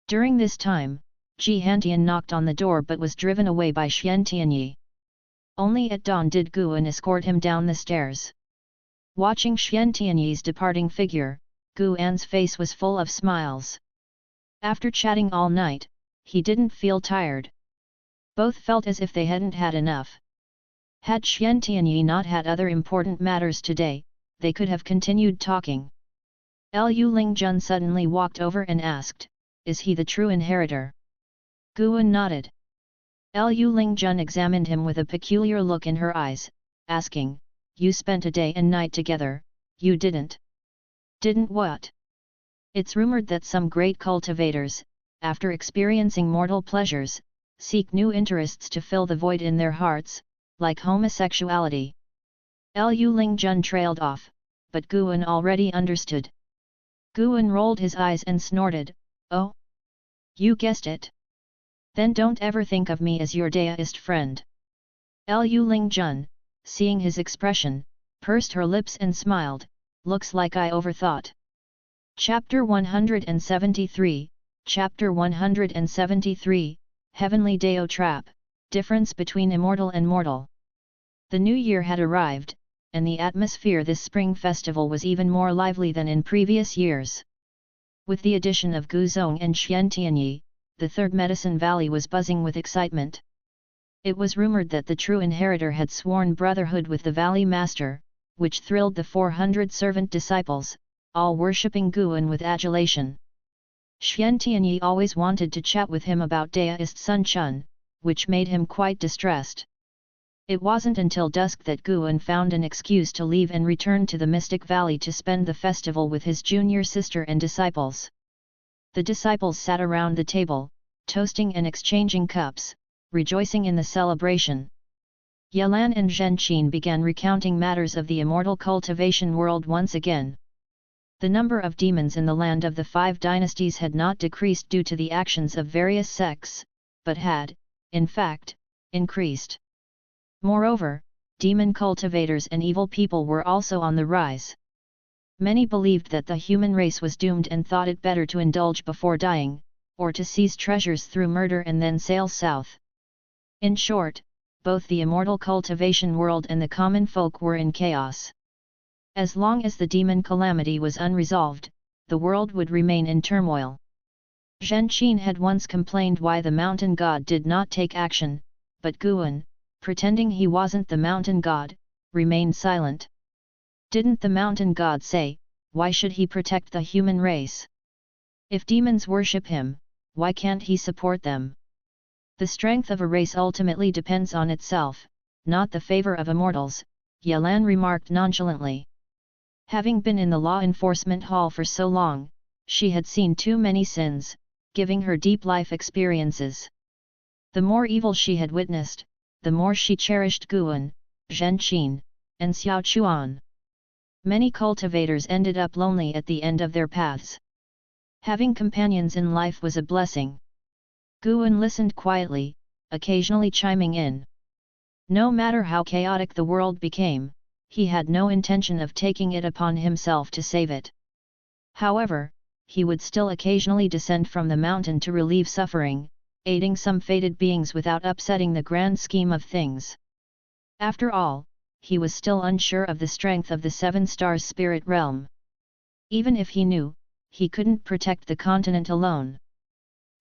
During this time, Ji Hantian knocked on the door but was driven away by Xian Tianyi. Only at dawn did Guan escort him down the stairs. Watching Xian Tianyi's departing figure, Guan's face was full of smiles. After chatting all night, he didn't feel tired. Both felt as if they hadn't had enough. Had Xian Tianyi not had other important matters today, they could have continued talking. Lu Lingjun suddenly walked over and asked, "Is he the true inheritor?" Guan nodded. Lu Lingjun examined him with a peculiar look in her eyes, asking, "You spent a day and night together, you didn't?" "Didn't what?" "It's rumored that some great cultivators, after experiencing mortal pleasures, seek new interests to fill the void in their hearts, like homosexuality." Lu Lingjun trailed off, but Guan already understood. Guan rolled his eyes and snorted, "Oh? You guessed it? Then don't ever think of me as your Deist friend." Lu Lingjun, seeing his expression, pursed her lips and smiled, "Looks like I overthought." Chapter 173, Chapter 173, Heavenly Deo Trap, Difference between Immortal and Mortal. The new year had arrived, and the atmosphere this spring festival was even more lively than in previous years. With the addition of Guzhong and Xiantianyi, the third Medicine Valley was buzzing with excitement. It was rumored that the true inheritor had sworn brotherhood with the Valley Master, which thrilled the 400 servant disciples, all worshipping Guan with adulation. Xiantianyi always wanted to chat with him about deist Sun Chun, which made him quite distressed. It wasn't until dusk that Guan found an excuse to leave and return to the Mystic Valley to spend the festival with his junior sister and disciples. The disciples sat around the table, toasting and exchanging cups, rejoicing in the celebration. Yelan and Zhenqin began recounting matters of the immortal cultivation world once again. The number of demons in the land of the 5 dynasties had not decreased due to the actions of various sects, but had, in fact, increased. Moreover, demon cultivators and evil people were also on the rise. Many believed that the human race was doomed and thought it better to indulge before dying, or to seize treasures through murder and then sail south. In short, both the immortal cultivation world and the common folk were in chaos. As long as the demon calamity was unresolved, the world would remain in turmoil. Zhenqin had once complained why the mountain god did not take action, but Guan, pretending he wasn't the mountain god, remained silent. Didn't the mountain god say, why should he protect the human race? If demons worship him, why can't he support them? The strength of a race ultimately depends on itself, not the favor of immortals, Yelan remarked nonchalantly. Having been in the law enforcement hall for so long, she had seen too many sins, giving her deep life experiences. The more evil she had witnessed, the more she cherished Guan, Zhenqin, and Xiao Chuan. Many cultivators ended up lonely at the end of their paths. Having companions in life was a blessing. Guan listened quietly, occasionally chiming in. No matter how chaotic the world became, he had no intention of taking it upon himself to save it. However, he would still occasionally descend from the mountain to relieve suffering, aiding some fated beings without upsetting the grand scheme of things. After all, he was still unsure of the strength of the 7 stars spirit realm. Even if he knew, he couldn't protect the continent alone.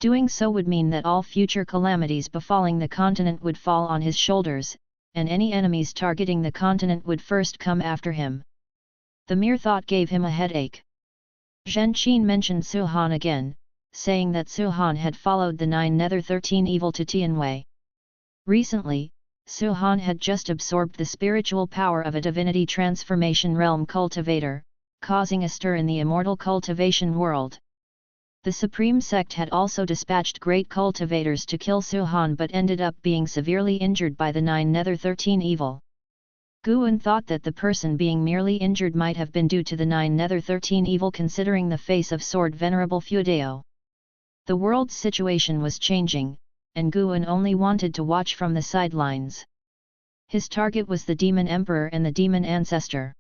Doing so would mean that all future calamities befalling the continent would fall on his shoulders, and any enemies targeting the continent would first come after him. The mere thought gave him a headache. Zhenqin mentioned Suhan again, saying that Suhan had followed the 9 Nether 13 evil to Tianwei. Recently, Suhan had just absorbed the spiritual power of a divinity transformation realm cultivator, causing a stir in the immortal cultivation world. The Supreme Sect had also dispatched great cultivators to kill Suhan but ended up being severely injured by the 9 Nether 13 evil. Guan thought that the person being merely injured might have been due to the 9 Nether 13 evil considering the face of Sword Venerable Feudeo. The world's situation was changing, and Guan only wanted to watch from the sidelines. His target was the Demon Emperor and the Demon Ancestor.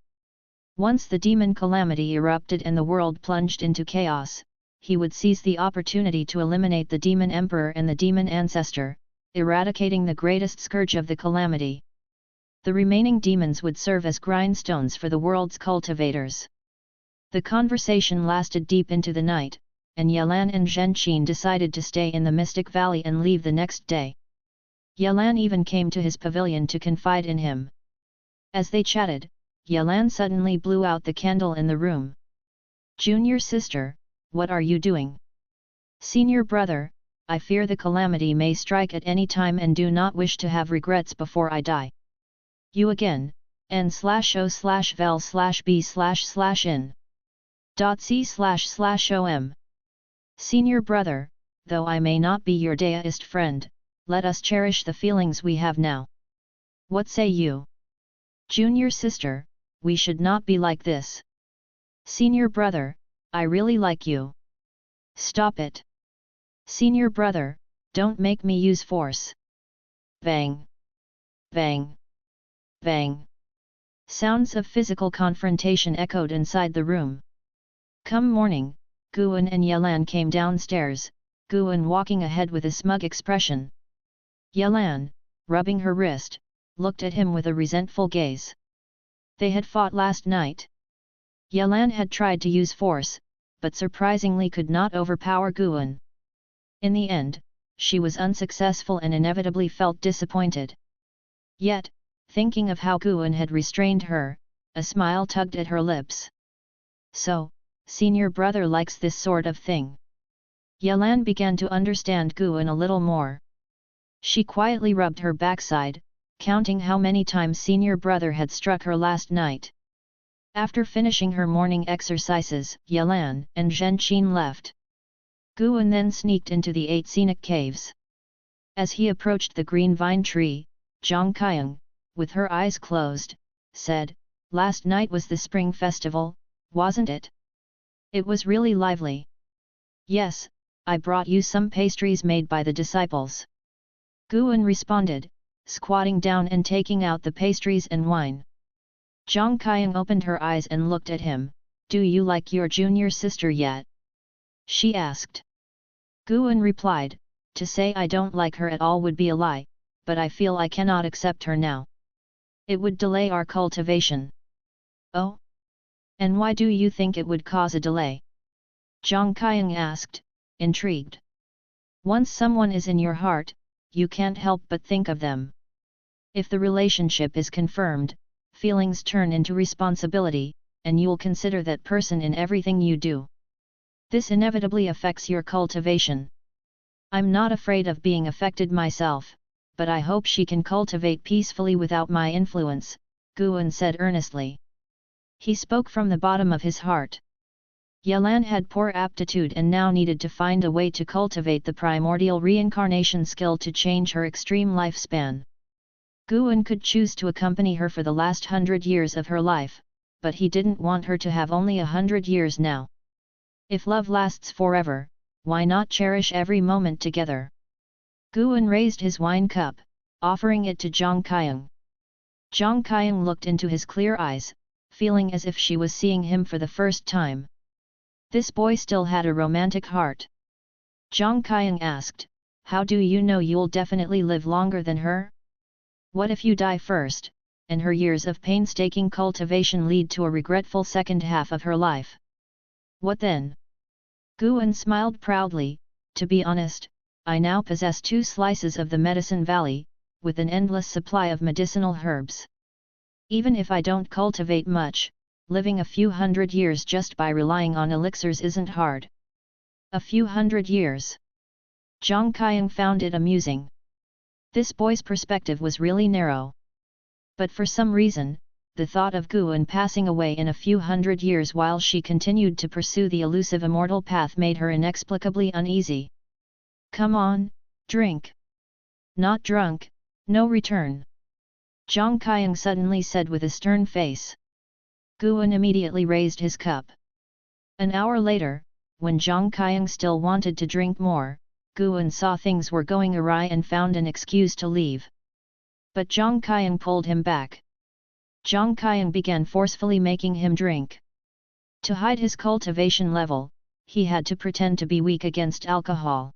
Once the demon calamity erupted and the world plunged into chaos, he would seize the opportunity to eliminate the Demon Emperor and the Demon Ancestor, eradicating the greatest scourge of the calamity. The remaining demons would serve as grindstones for the world's cultivators. The conversation lasted deep into the night, and Yelan and Zhenqin decided to stay in the Mystic Valley and leave the next day. Yelan even came to his pavilion to confide in him. As they chatted, Yelan suddenly blew out the candle in the room. "Junior sister, what are you doing?" "Senior brother, I fear the calamity may strike at any time and do not wish to have regrets before I die." "You again, n/o/vel/b/in. .c//om. Senior brother, though I may not be your deist friend, let us cherish the feelings we have now. What say you?" "Junior sister, we should not be like this." "Senior brother, I really like you." "Stop it. Senior brother, don't make me use force." Bang! Bang! Bang! Sounds of physical confrontation echoed inside the room. Come morning, Guan and Yelan came downstairs, Guan walking ahead with a smug expression. Yelan, rubbing her wrist, looked at him with a resentful gaze. They had fought last night. Yelan had tried to use force, but surprisingly could not overpower Guan. In the end, she was unsuccessful and inevitably felt disappointed. Yet, thinking of how Guan had restrained her, a smile tugged at her lips. So, senior brother likes this sort of thing. Yelan began to understand Guan a little more. She quietly rubbed her backside, counting how many times senior brother had struck her last night. After finishing her morning exercises, Yelan and Zhenqin left. Guan then sneaked into the 8 scenic caves. As he approached the green vine tree, Zhang Qiang, with her eyes closed, said, "Last night was the spring festival, wasn't it? It was really lively." "Yes, I brought you some pastries made by the disciples." Guan responded, squatting down and taking out the pastries and wine. Zhang Qiang opened her eyes and looked at him. "Do you like your junior sister yet?" she asked. Guan replied, "To say I don't like her at all would be a lie, but I feel I cannot accept her now. It would delay our cultivation." "Oh? And why do you think it would cause a delay?" Zhang Qiang asked, intrigued. "Once someone is in your heart, you can't help but think of them. If the relationship is confirmed, feelings turn into responsibility, and you'll consider that person in everything you do. This inevitably affects your cultivation. I'm not afraid of being affected myself, but I hope she can cultivate peacefully without my influence," Guan said earnestly. He spoke from the bottom of his heart. Yelan had poor aptitude and now needed to find a way to cultivate the primordial reincarnation skill to change her extreme lifespan. Guan could choose to accompany her for the last 100 years of her life, but he didn't want her to have only 100 years now. If love lasts forever, why not cherish every moment together? Guan raised his wine cup, offering it to Zhang Qiang. Zhang Qiang looked into his clear eyes, feeling as if she was seeing him for the first time. This boy still had a romantic heart. Zhang Qiang asked, "How do you know you'll definitely live longer than her? What if you die first, and her years of painstaking cultivation lead to a regretful second half of her life? What then?" Guan smiled proudly, "To be honest, I now possess 2 slices of the Medicine Valley, with an endless supply of medicinal herbs. Even if I don't cultivate much, living a few hundred years just by relying on elixirs isn't hard." A few hundred years. Zhang Qiang found it amusing. This boy's perspective was really narrow. But for some reason, the thought of Guan passing away in a few hundred years while she continued to pursue the elusive immortal path made her inexplicably uneasy. "Come on, drink. Not drunk, no return," Zhang Qiang suddenly said with a stern face. Guan immediately raised his cup. An hour later, when Zhang Qiang still wanted to drink more, Guan saw things were going awry and found an excuse to leave. But Zhang Qiang pulled him back. Zhang Qiang began forcefully making him drink. To hide his cultivation level, he had to pretend to be weak against alcohol.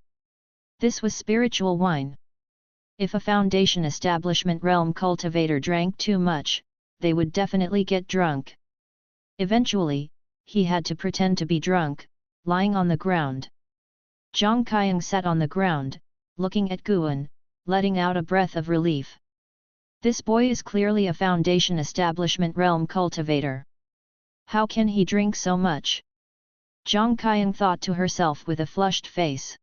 This was spiritual wine. If a Foundation Establishment realm cultivator drank too much, they would definitely get drunk. Eventually, he had to pretend to be drunk, lying on the ground. Zhang Qiang sat on the ground, looking at Guan, letting out a breath of relief. This boy is clearly a Foundation Establishment realm cultivator. How can he drink so much? Zhang Qiang thought to herself with a flushed face.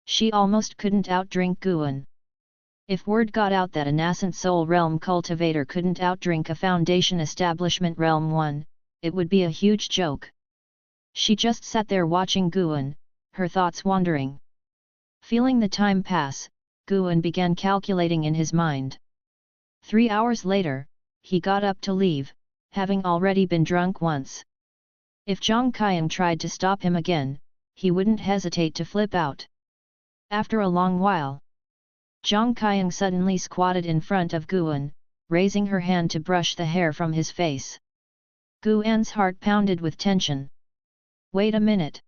She almost couldn't outdrink Guan. If word got out that a nascent soul realm cultivator couldn't outdrink a Foundation Establishment realm one, it would be a huge joke. She just sat there watching Guan, her thoughts wandering. Feeling the time pass, Guan began calculating in his mind. 3 hours later, he got up to leave, having already been drunk once. If Zhang Qiang tried to stop him again, he wouldn't hesitate to flip out. After a long while, Zhang Qiang suddenly squatted in front of Guan, raising her hand to brush the hair from his face. Guan's heart pounded with tension. Wait a minute.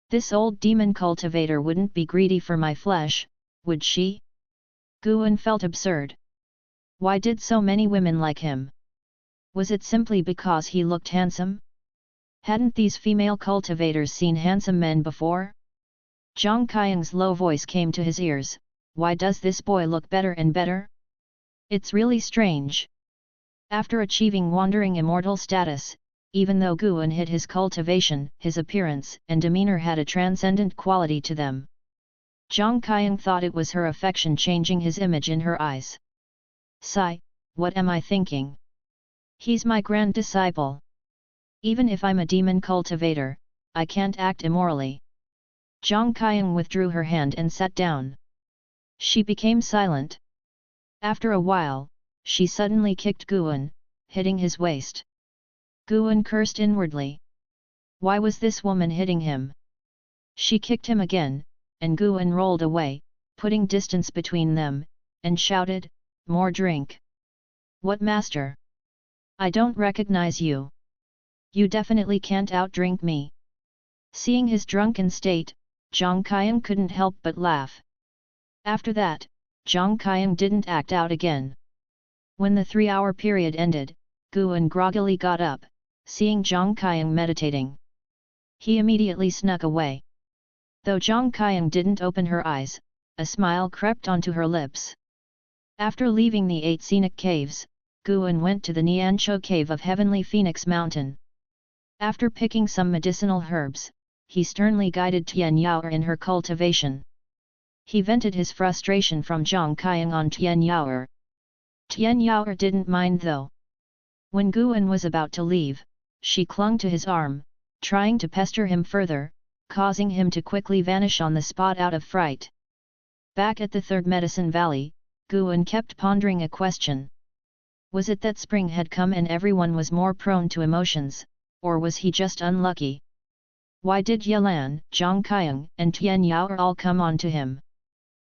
This old demon cultivator wouldn't be greedy for my flesh, would she? Guan felt absurd. Why did so many women like him? Was it simply because he looked handsome? Hadn't these female cultivators seen handsome men before? Zhang Qiang's low voice came to his ears. Why does this boy look better and better? It's really strange. After achieving wandering immortal status, even though Guan hid his cultivation, his appearance and demeanor had a transcendent quality to them. Zhang Qiang thought it was her affection changing his image in her eyes. Sigh, what am I thinking? He's my grand disciple. Even if I'm a demon cultivator, I can't act immorally. Zhang Qiang withdrew her hand and sat down. She became silent. After a while, she suddenly kicked Guan, hitting his waist. Guan cursed inwardly. Why was this woman hitting him? She kicked him again, and Guan rolled away, putting distance between them, and shouted, "More drink." "What, master? I don't recognize you. You definitely can't outdrink me." Seeing his drunken state, Zhang Qiang couldn't help but laugh. After that, Zhang Qiang didn't act out again. When the 3-hour period ended, Guan groggily got up, seeing Zhang Qiang meditating. He immediately snuck away. Though Zhang Qiang didn't open her eyes, a smile crept onto her lips. After leaving the 8 scenic caves, Guan went to the Nianzhou cave of Heavenly Phoenix Mountain. After picking some medicinal herbs, he sternly guided Tian Yao in her cultivation. He vented his frustration from Zhang Qiang on Tian Yao. Tian Yao didn't mind though. When Guan was about to leave, she clung to his arm, trying to pester him further, causing him to quickly vanish on the spot out of fright. Back at the Third Medicine Valley, Guan kept pondering a question. Was it that spring had come and everyone was more prone to emotions, or was he just unlucky? Why did Yelan, Zhang Qiang and Tian Yao all come on to him?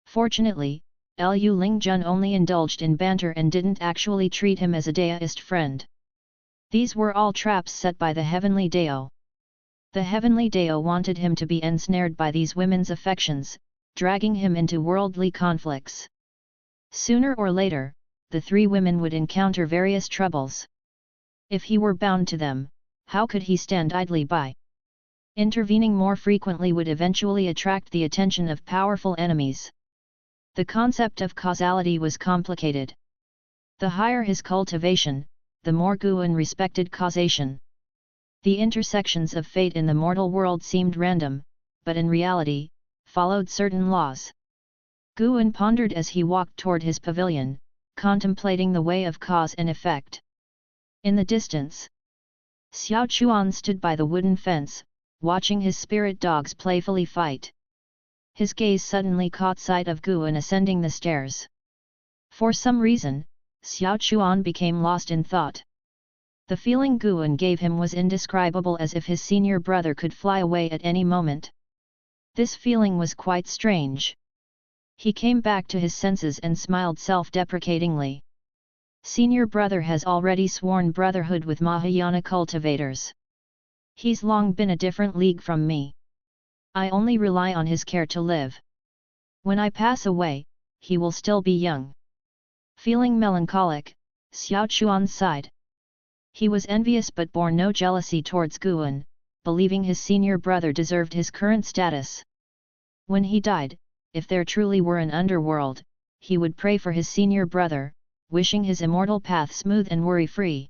Fortunately, Lu Lingjun only indulged in banter and didn't actually treat him as a deist friend. These were all traps set by the Heavenly Dao. The Heavenly Dao wanted him to be ensnared by these women's affections, dragging him into worldly conflicts. Sooner or later, the 3 women would encounter various troubles. If he were bound to them, how could he stand idly by? Intervening more frequently would eventually attract the attention of powerful enemies. The concept of causality was complicated. The higher his cultivation, the more Guan respected causation. The intersections of fate in the mortal world seemed random, but in reality, followed certain laws. Guan pondered as he walked toward his pavilion, contemplating the way of cause and effect. In the distance, Xiao Chuan stood by the wooden fence, watching his spirit dogs playfully fight. His gaze suddenly caught sight of Guan ascending the stairs. For some reason, Xiao Chuan became lost in thought. The feeling Guan gave him was indescribable, as if his senior brother could fly away at any moment. This feeling was quite strange. He came back to his senses and smiled self-deprecatingly. Senior brother has already sworn brotherhood with Mahayana cultivators. He's long been a different league from me. I only rely on his care to live. When I pass away, he will still be young. Feeling melancholic, Xiao Chuan sighed. He was envious but bore no jealousy towards Guan, believing his senior brother deserved his current status. When he died, if there truly were an underworld, he would pray for his senior brother, wishing his immortal path smooth and worry-free.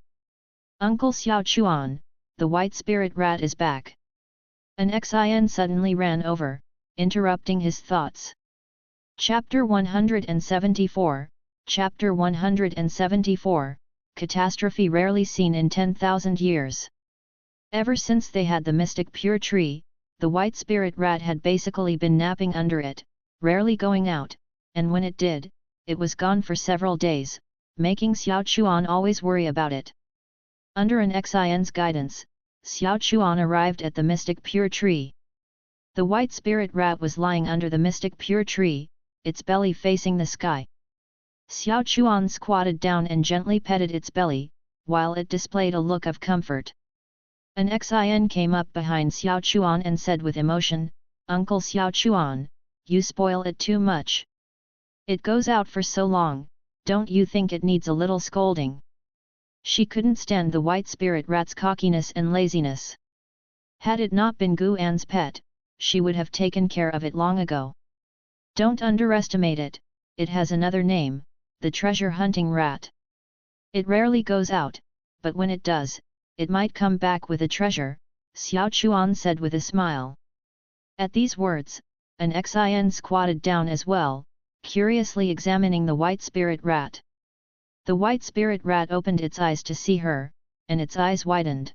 Uncle Xiao Chuan, the white spirit rat is back. An Xin suddenly ran over, interrupting his thoughts. Chapter 174, Chapter 174, Catastrophe rarely seen in 10,000 years. Ever since they had the mystic pure tree, the white spirit rat had basically been napping under it, rarely going out, and when it did, it was gone for several days, making Xiao Chuan always worry about it. Under an Xin's guidance, Xiao Chuan arrived at the mystic pure tree. The white spirit rat was lying under the mystic pure tree, its belly facing the sky. Xiao Chuan squatted down and gently petted its belly, while it displayed a look of comfort. An Xin came up behind Xiao Chuan and said with emotion, "Uncle Xiao Chuan, you spoil it too much. It goes out for so long, don't you think it needs a little scolding?" She couldn't stand the white spirit rat's cockiness and laziness. Had it not been Guan's pet, she would have taken care of it long ago. Don't underestimate it, it has another name, the treasure hunting rat. It rarely goes out, but when it does, it might come back with a treasure, Xiao Chuan said with a smile. At these words, an Xin squatted down as well, curiously examining the white spirit rat. The white spirit rat opened its eyes to see her, and its eyes widened.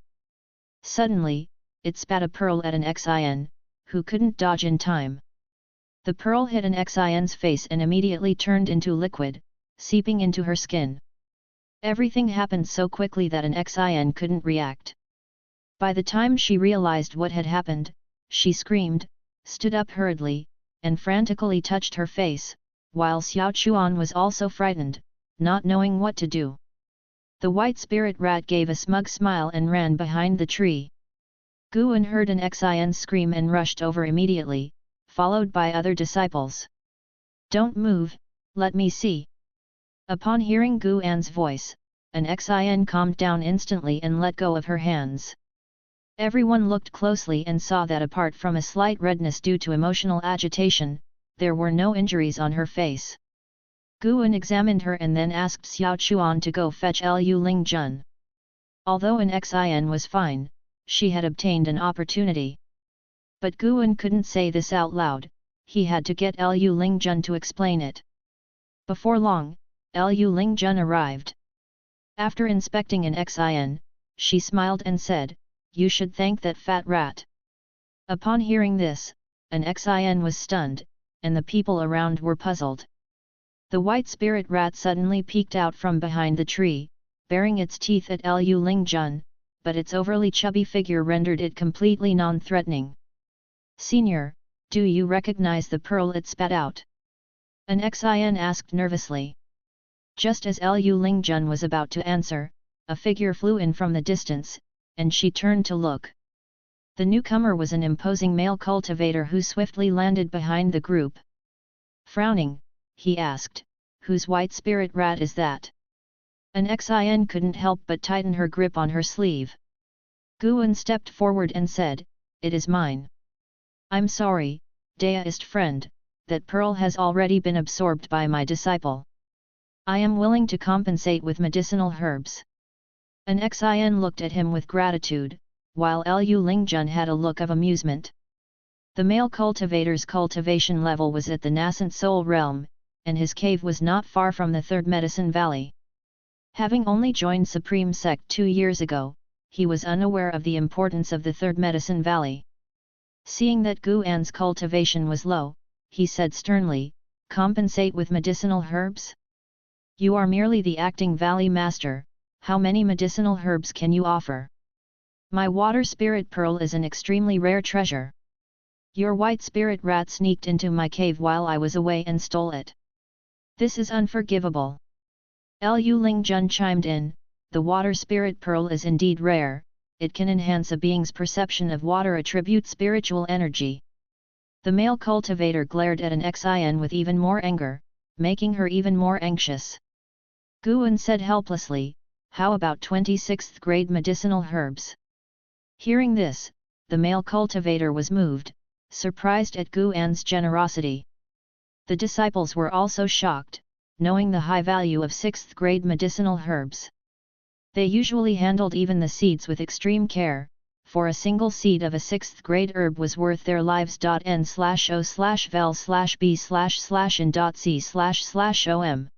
Suddenly, it spat a pearl at an Xin, who couldn't dodge in time. The pearl hit an Xin's face and immediately turned into liquid, seeping into her skin. Everything happened so quickly that an Xin couldn't react. By the time she realized what had happened, she screamed, stood up hurriedly, and frantically touched her face, while Xiao Chuan was also frightened, not knowing what to do. The white spirit rat gave a smug smile and ran behind the tree. Guan heard an Xin scream and rushed over immediately, followed by other disciples. "Don't move, let me see." Upon hearing Guan's voice, an Xin calmed down instantly and let go of her hands. Everyone looked closely and saw that apart from a slight redness due to emotional agitation, there were no injuries on her face. Guan examined her and then asked Xiao Chuan to go fetch Lu Ling Jun. Although an Xin was fine, she had obtained an opportunity. But Guan couldn't say this out loud, he had to get Lu Ling Jun to explain it. Before long, Lu Ling Jun arrived. After inspecting an Xin, she smiled and said, "You should thank that fat rat." Upon hearing this, an Xin was stunned, and the people around were puzzled. The white spirit rat suddenly peeked out from behind the tree, baring its teeth at Lu Ling Jun, but its overly chubby figure rendered it completely non-threatening. "Senior, do you recognize the pearl it spat out?" an Xin asked nervously. Just as Lu Ling Jun was about to answer, a figure flew in from the distance, and she turned to look. The newcomer was an imposing male cultivator who swiftly landed behind the group. Frowning, he asked, "Whose white spirit rat is that?" An Xin couldn't help but tighten her grip on her sleeve. Guan stepped forward and said, "It is mine." "I'm sorry, deist friend, that pearl has already been absorbed by my disciple. I am willing to compensate with medicinal herbs." An Xin looked at him with gratitude, while Lu Ling Jun had a look of amusement. The male cultivator's cultivation level was at the nascent soul realm, and his cave was not far from the Third Medicine Valley. Having only joined Supreme Sect 2 years ago, he was unaware of the importance of the Third Medicine Valley. Seeing that Guan's cultivation was low, he said sternly, "Compensate with medicinal herbs? You are merely the acting valley master, how many medicinal herbs can you offer? My water spirit pearl is an extremely rare treasure. Your white spirit rat sneaked into my cave while I was away and stole it. This is unforgivable." Lu Ling Jun chimed in, "The water spirit pearl is indeed rare, it can enhance a being's perception of water attribute spiritual energy." The male cultivator glared at an Xin with even more anger, making her even more anxious. Guan said helplessly, "How about 26th grade medicinal herbs?" Hearing this, the male cultivator was moved, surprised at Guan's generosity. The disciples were also shocked, knowing the high value of 6th grade medicinal herbs. They usually handled even the seeds with extreme care, for a single seed of a 6th grade herb was worth their lives. N/O/vel/b/in.c//om.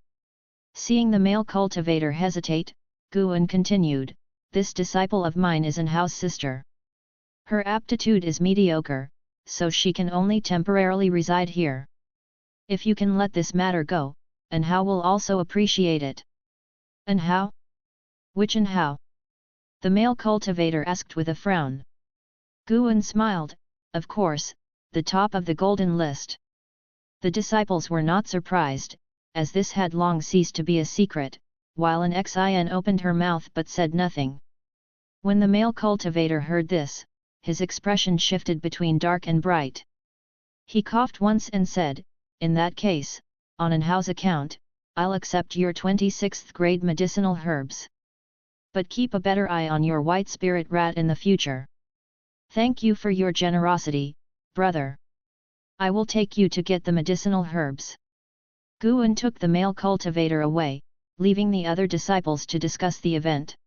Seeing the male cultivator hesitate, Guan continued, "This disciple of mine is an house sister. Her aptitude is mediocre, so she can only temporarily reside here. If you can let this matter go, and how will also appreciate it." "And how? Which and how?" the male cultivator asked with a frown. Guan smiled, "Of course, the top of the golden list." The disciples were not surprised, as this had long ceased to be a secret, while an Xin opened her mouth but said nothing. When the male cultivator heard this, his expression shifted between dark and bright. He coughed once and said, "In that case, on an house account, I'll accept your 26th grade medicinal herbs. But keep a better eye on your white spirit rat in the future. Thank you for your generosity, brother. I will take you to get the medicinal herbs." Guan took the male cultivator away, leaving the other disciples to discuss the event.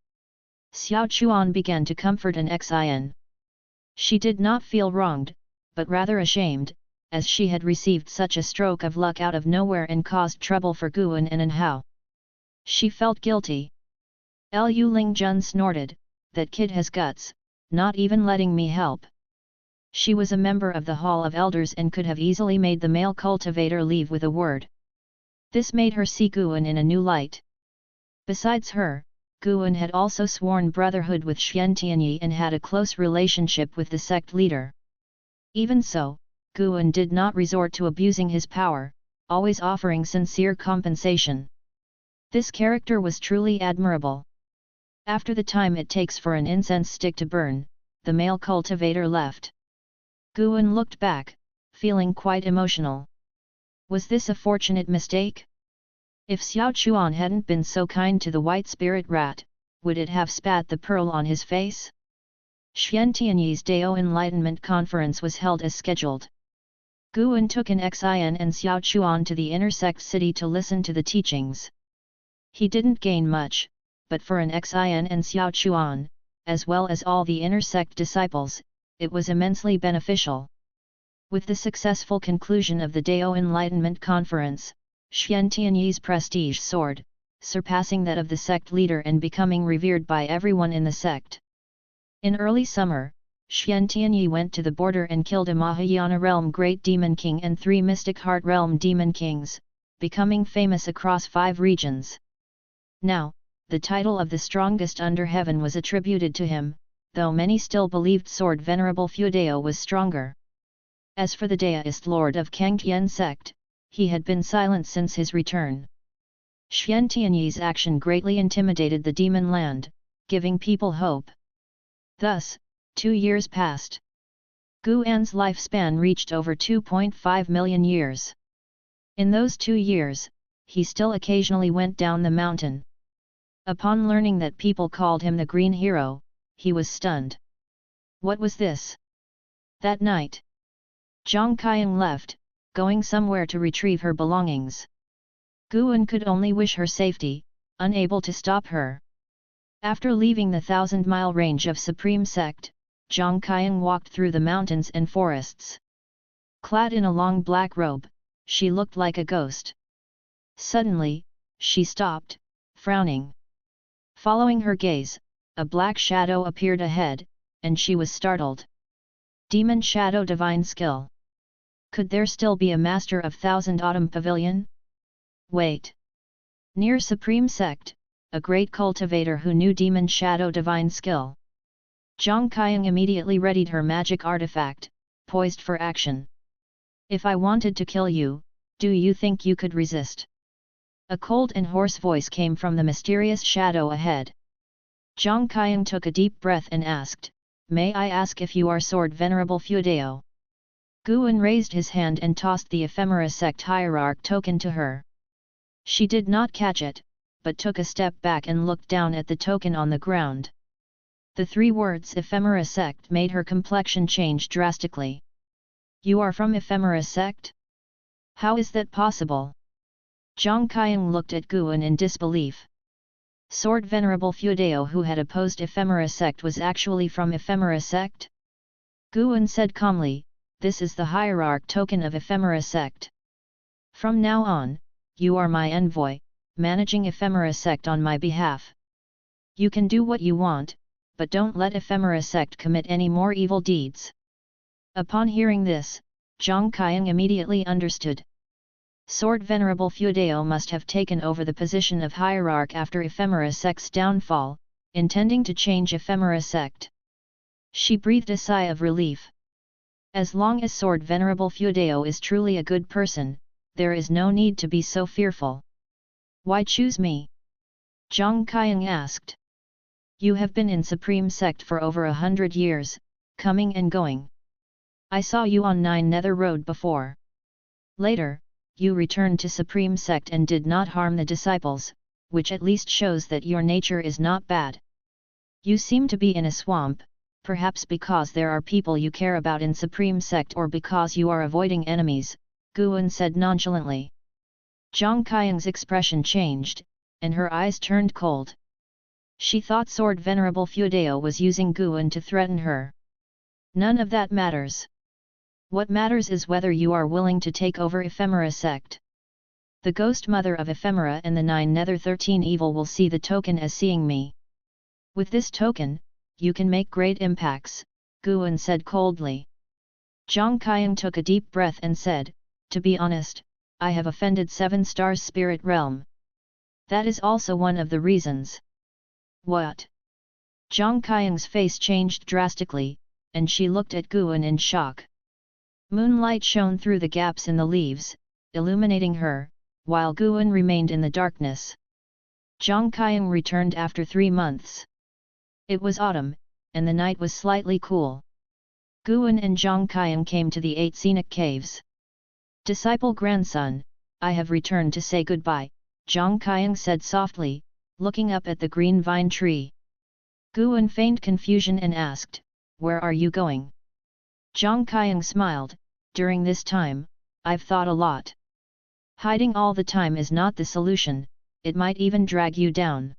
Xiao Chuan began to comfort an Xin. She did not feel wronged, but rather ashamed, as she had received such a stroke of luck out of nowhere and caused trouble for Guan and Hao. She felt guilty. Liu Lingjun snorted, "That kid has guts, not even letting me help." She was a member of the Hall of Elders and could have easily made the male cultivator leave with a word. This made her see Guan in a new light. Besides her, Guan had also sworn brotherhood with Xian Tianyi and had a close relationship with the sect leader. Even so, Guan did not resort to abusing his power, always offering sincere compensation. This character was truly admirable. After the time it takes for an incense stick to burn, the male cultivator left. Guan looked back, feeling quite emotional. Was this a fortunate mistake? If Xiao Chuan hadn't been so kind to the white spirit rat, would it have spat the pearl on his face? Xian Tianyi's Dao Enlightenment Conference was held as scheduled. Guan took an Xin and Xiao Chuan to the inner sect city to listen to the teachings. He didn't gain much, but for an Xin and Xiao Chuan, as well as all the inner sect disciples, it was immensely beneficial. With the successful conclusion of the Dao Enlightenment Conference, Xian Tianyi's prestige soared, surpassing that of the sect leader and becoming revered by everyone in the sect. In early summer, Xian Tianyi went to the border and killed a Mahayana realm great demon king and 3 mystic heart realm demon kings, becoming famous across 5 regions. Now, the title of the strongest under heaven was attributed to him, though many still believed Sword Venerable Fuedao was stronger. As for the Daoist lord of Taixuan Sect, he had been silent since his return. Xian Tianyi's action greatly intimidated the demon land, giving people hope. Thus, 2 years passed. Guan's lifespan reached over 2.5 million years. In those 2 years, he still occasionally went down the mountain. Upon learning that people called him the Green Hero, he was stunned. What was this? That night, Zhang Qiang left, going somewhere to retrieve her belongings. Guan could only wish her safety, unable to stop her. After leaving the 1,000-mile range of Supreme Sect, Zhang Qiang walked through the mountains and forests. Clad in a long black robe, she looked like a ghost. Suddenly, she stopped, frowning. Following her gaze, a black shadow appeared ahead, and she was startled. Demon Shadow Divine Skill. Could there still be a master of Thousand Autumn Pavilion? Wait. Near Supreme Sect, a great cultivator who knew Demon Shadow Divine Skill. Zhang Qiang immediately readied her magic artifact, poised for action. If I wanted to kill you, do you think you could resist? A cold and hoarse voice came from the mysterious shadow ahead. Zhang Qiang took a deep breath and asked, "May I ask if you are Sword Venerable Fuedao?" Guan raised his hand and tossed the Ephemera Sect Hierarch token to her. She did not catch it, but took a step back and looked down at the token on the ground. The 3 words Ephemera Sect made her complexion change drastically. "You are from Ephemera Sect? How is that possible?" Zhang Qiang looked at Guan in disbelief. Sword Venerable Fuedao who had opposed Ephemera Sect was actually from Ephemera Sect? Guan said calmly, "This is the Hierarch token of Ephemera Sect. From now on, you are my envoy, managing Ephemera Sect on my behalf. You can do what you want, but don't let Ephemera Sect commit any more evil deeds." Upon hearing this, Zhang Qiang immediately understood. Sword Venerable Fuedao must have taken over the position of Hierarch after Ephemera Sect's downfall, intending to change Ephemera Sect. She breathed a sigh of relief. As long as Sword Venerable Fuedao is truly a good person, there is no need to be so fearful. Why choose me? Zhang Qiang asked. You have been in Supreme Sect for over 100 years, coming and going. I saw you on 9 Nether Road before. Later, you returned to Supreme Sect and did not harm the disciples, which at least shows that your nature is not bad. You seem to be in a swamp, perhaps because there are people you care about in Supreme Sect or because you are avoiding enemies, Guan said nonchalantly. Zhang Qiang's expression changed, and her eyes turned cold. She thought Sword Venerable Feudao was using Guan to threaten her. None of that matters. What matters is whether you are willing to take over Ephemera Sect. The Ghost Mother of Ephemera and the 9 Nether 13 Evil will see the token as seeing me. With this token, you can make great impacts, Guan said coldly. Zhang Qiang took a deep breath and said, to be honest, I have offended 7 Stars Spirit Realm. That is also one of the reasons. What? Zhang Qiang's face changed drastically, and she looked at Guan in shock. Moonlight shone through the gaps in the leaves, illuminating her, while Guan remained in the darkness. Zhang Qiang returned after 3 months. It was autumn, and the night was slightly cool. Guan and Zhang Qiang came to the 8 scenic caves. Disciple grandson, I have returned to say goodbye, Zhang Qiang said softly, looking up at the green vine tree. Guan feigned confusion and asked, where are you going? Zhang Qiang smiled, during this time, I've thought a lot. Hiding all the time is not the solution, it might even drag you down.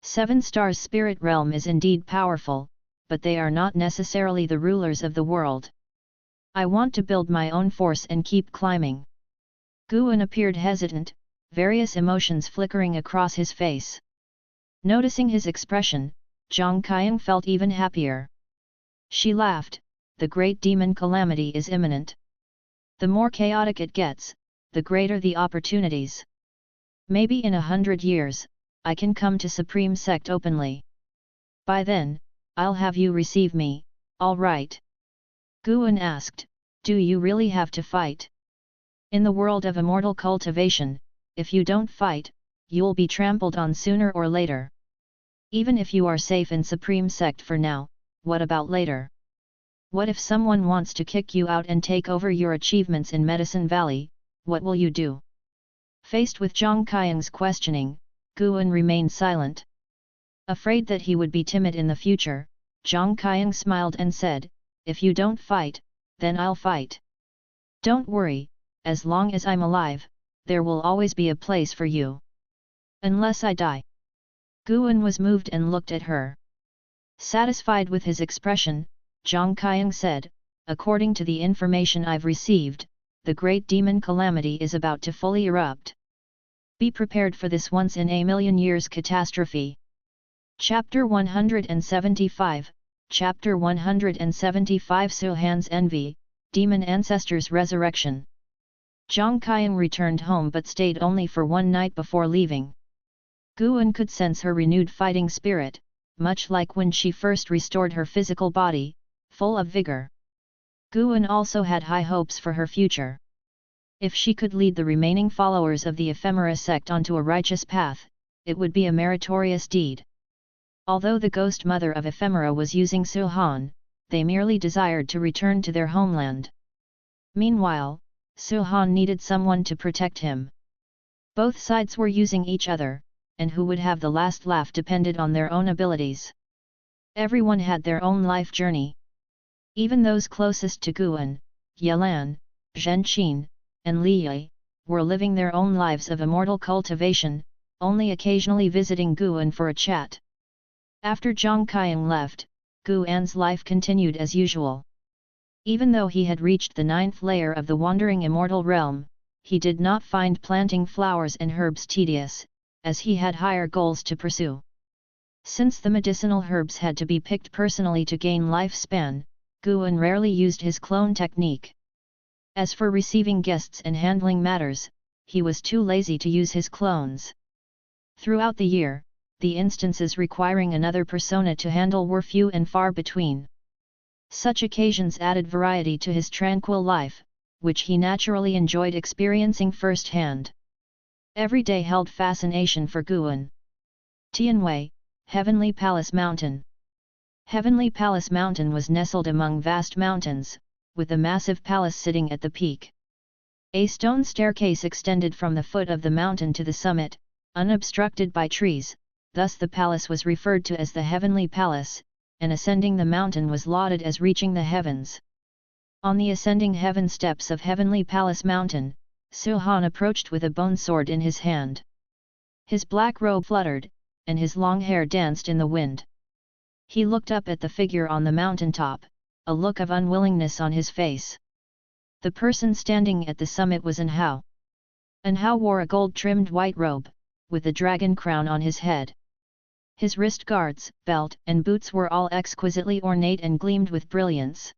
7 Stars Spirit Realm is indeed powerful, but they are not necessarily the rulers of the world. I want to build my own force and keep climbing. Guan appeared hesitant, various emotions flickering across his face. Noticing his expression, Zhang Qiang felt even happier. She laughed, the great demon calamity is imminent. The more chaotic it gets, the greater the opportunities. Maybe in 100 years, I can come to Supreme Sect openly. By then, I'll have you receive me, all right? Guan asked, do you really have to fight? In the world of immortal cultivation, if you don't fight, you'll be trampled on sooner or later. Even if you are safe in Supreme Sect for now, what about later? What if someone wants to kick you out and take over your achievements in Medicine Valley, what will you do? Faced with Zhang Qiang's questioning, Guan remained silent. Afraid that he would be timid in the future, Zhang Qiang smiled and said, if you don't fight, then I'll fight. Don't worry, as long as I'm alive, there will always be a place for you. Unless I die. Guan was moved and looked at her. Satisfied with his expression, Zhang Qiang said, according to the information I've received, the great demon calamity is about to fully erupt. Be prepared for this once in a million years catastrophe. Chapter 175, Chapter 175 Suhan's Envy, Demon Ancestors' Resurrection. Zhang Qiang returned home but stayed only for 1 night before leaving. Guan could sense her renewed fighting spirit, much like when she first restored her physical body, full of vigor. Guan also had high hopes for her future. If she could lead the remaining followers of the Ephemera Sect onto a righteous path, it would be a meritorious deed. Although the Ghost Mother of Ephemera was using Suhan, they merely desired to return to their homeland. Meanwhile, Suhan needed someone to protect him. Both sides were using each other, and who would have the last laugh depended on their own abilities. Everyone had their own life journey. Even those closest to Guan, Yelan, Zhenqin, and Li Yi, were living their own lives of immortal cultivation, only occasionally visiting Guan for a chat. After Zhang Qiang left, Guan's life continued as usual. Even though he had reached the 9th layer of the wandering immortal realm, he did not find planting flowers and herbs tedious, as he had higher goals to pursue. Since the medicinal herbs had to be picked personally to gain lifespan, Guan rarely used his clone technique. As for receiving guests and handling matters, he was too lazy to use his clones. Throughout the year, the instances requiring another persona to handle were few and far between. Such occasions added variety to his tranquil life, which he naturally enjoyed experiencing firsthand. Every day held fascination for Guan. Tianwei, Heavenly Palace Mountain. Heavenly Palace Mountain was nestled among vast mountains, with a massive palace sitting at the peak. A stone staircase extended from the foot of the mountain to the summit, unobstructed by trees, thus the palace was referred to as the Heavenly Palace, and ascending the mountain was lauded as reaching the heavens. On the ascending heaven steps of Heavenly Palace Mountain, Su Han approached with a bone sword in his hand. His black robe fluttered, and his long hair danced in the wind. He looked up at the figure on the mountain top, a look of unwillingness on his face. The person standing at the summit was An Hao. An Hao wore a gold-trimmed white robe, with a dragon crown on his head. His wrist guards, belt, and boots were all exquisitely ornate and gleamed with brilliance.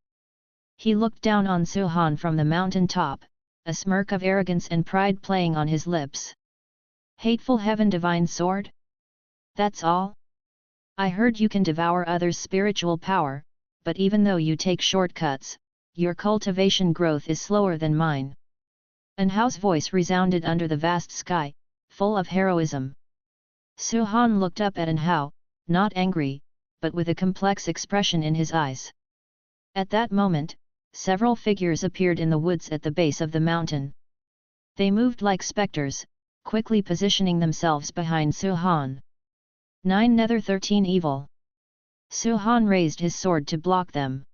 He looked down on Su Han from the mountain top, a smirk of arrogance and pride playing on his lips. Hateful heaven divine sword? That's all? I heard you can devour others' spiritual power, but even though you take shortcuts, your cultivation growth is slower than mine. An Hao's voice resounded under the vast sky, full of heroism. Su Han looked up at An Hao, not angry, but with a complex expression in his eyes. At that moment, several figures appeared in the woods at the base of the mountain. They moved like specters, quickly positioning themselves behind Su Han. 9 Nether 13 Evil. Su Han raised his sword to block them.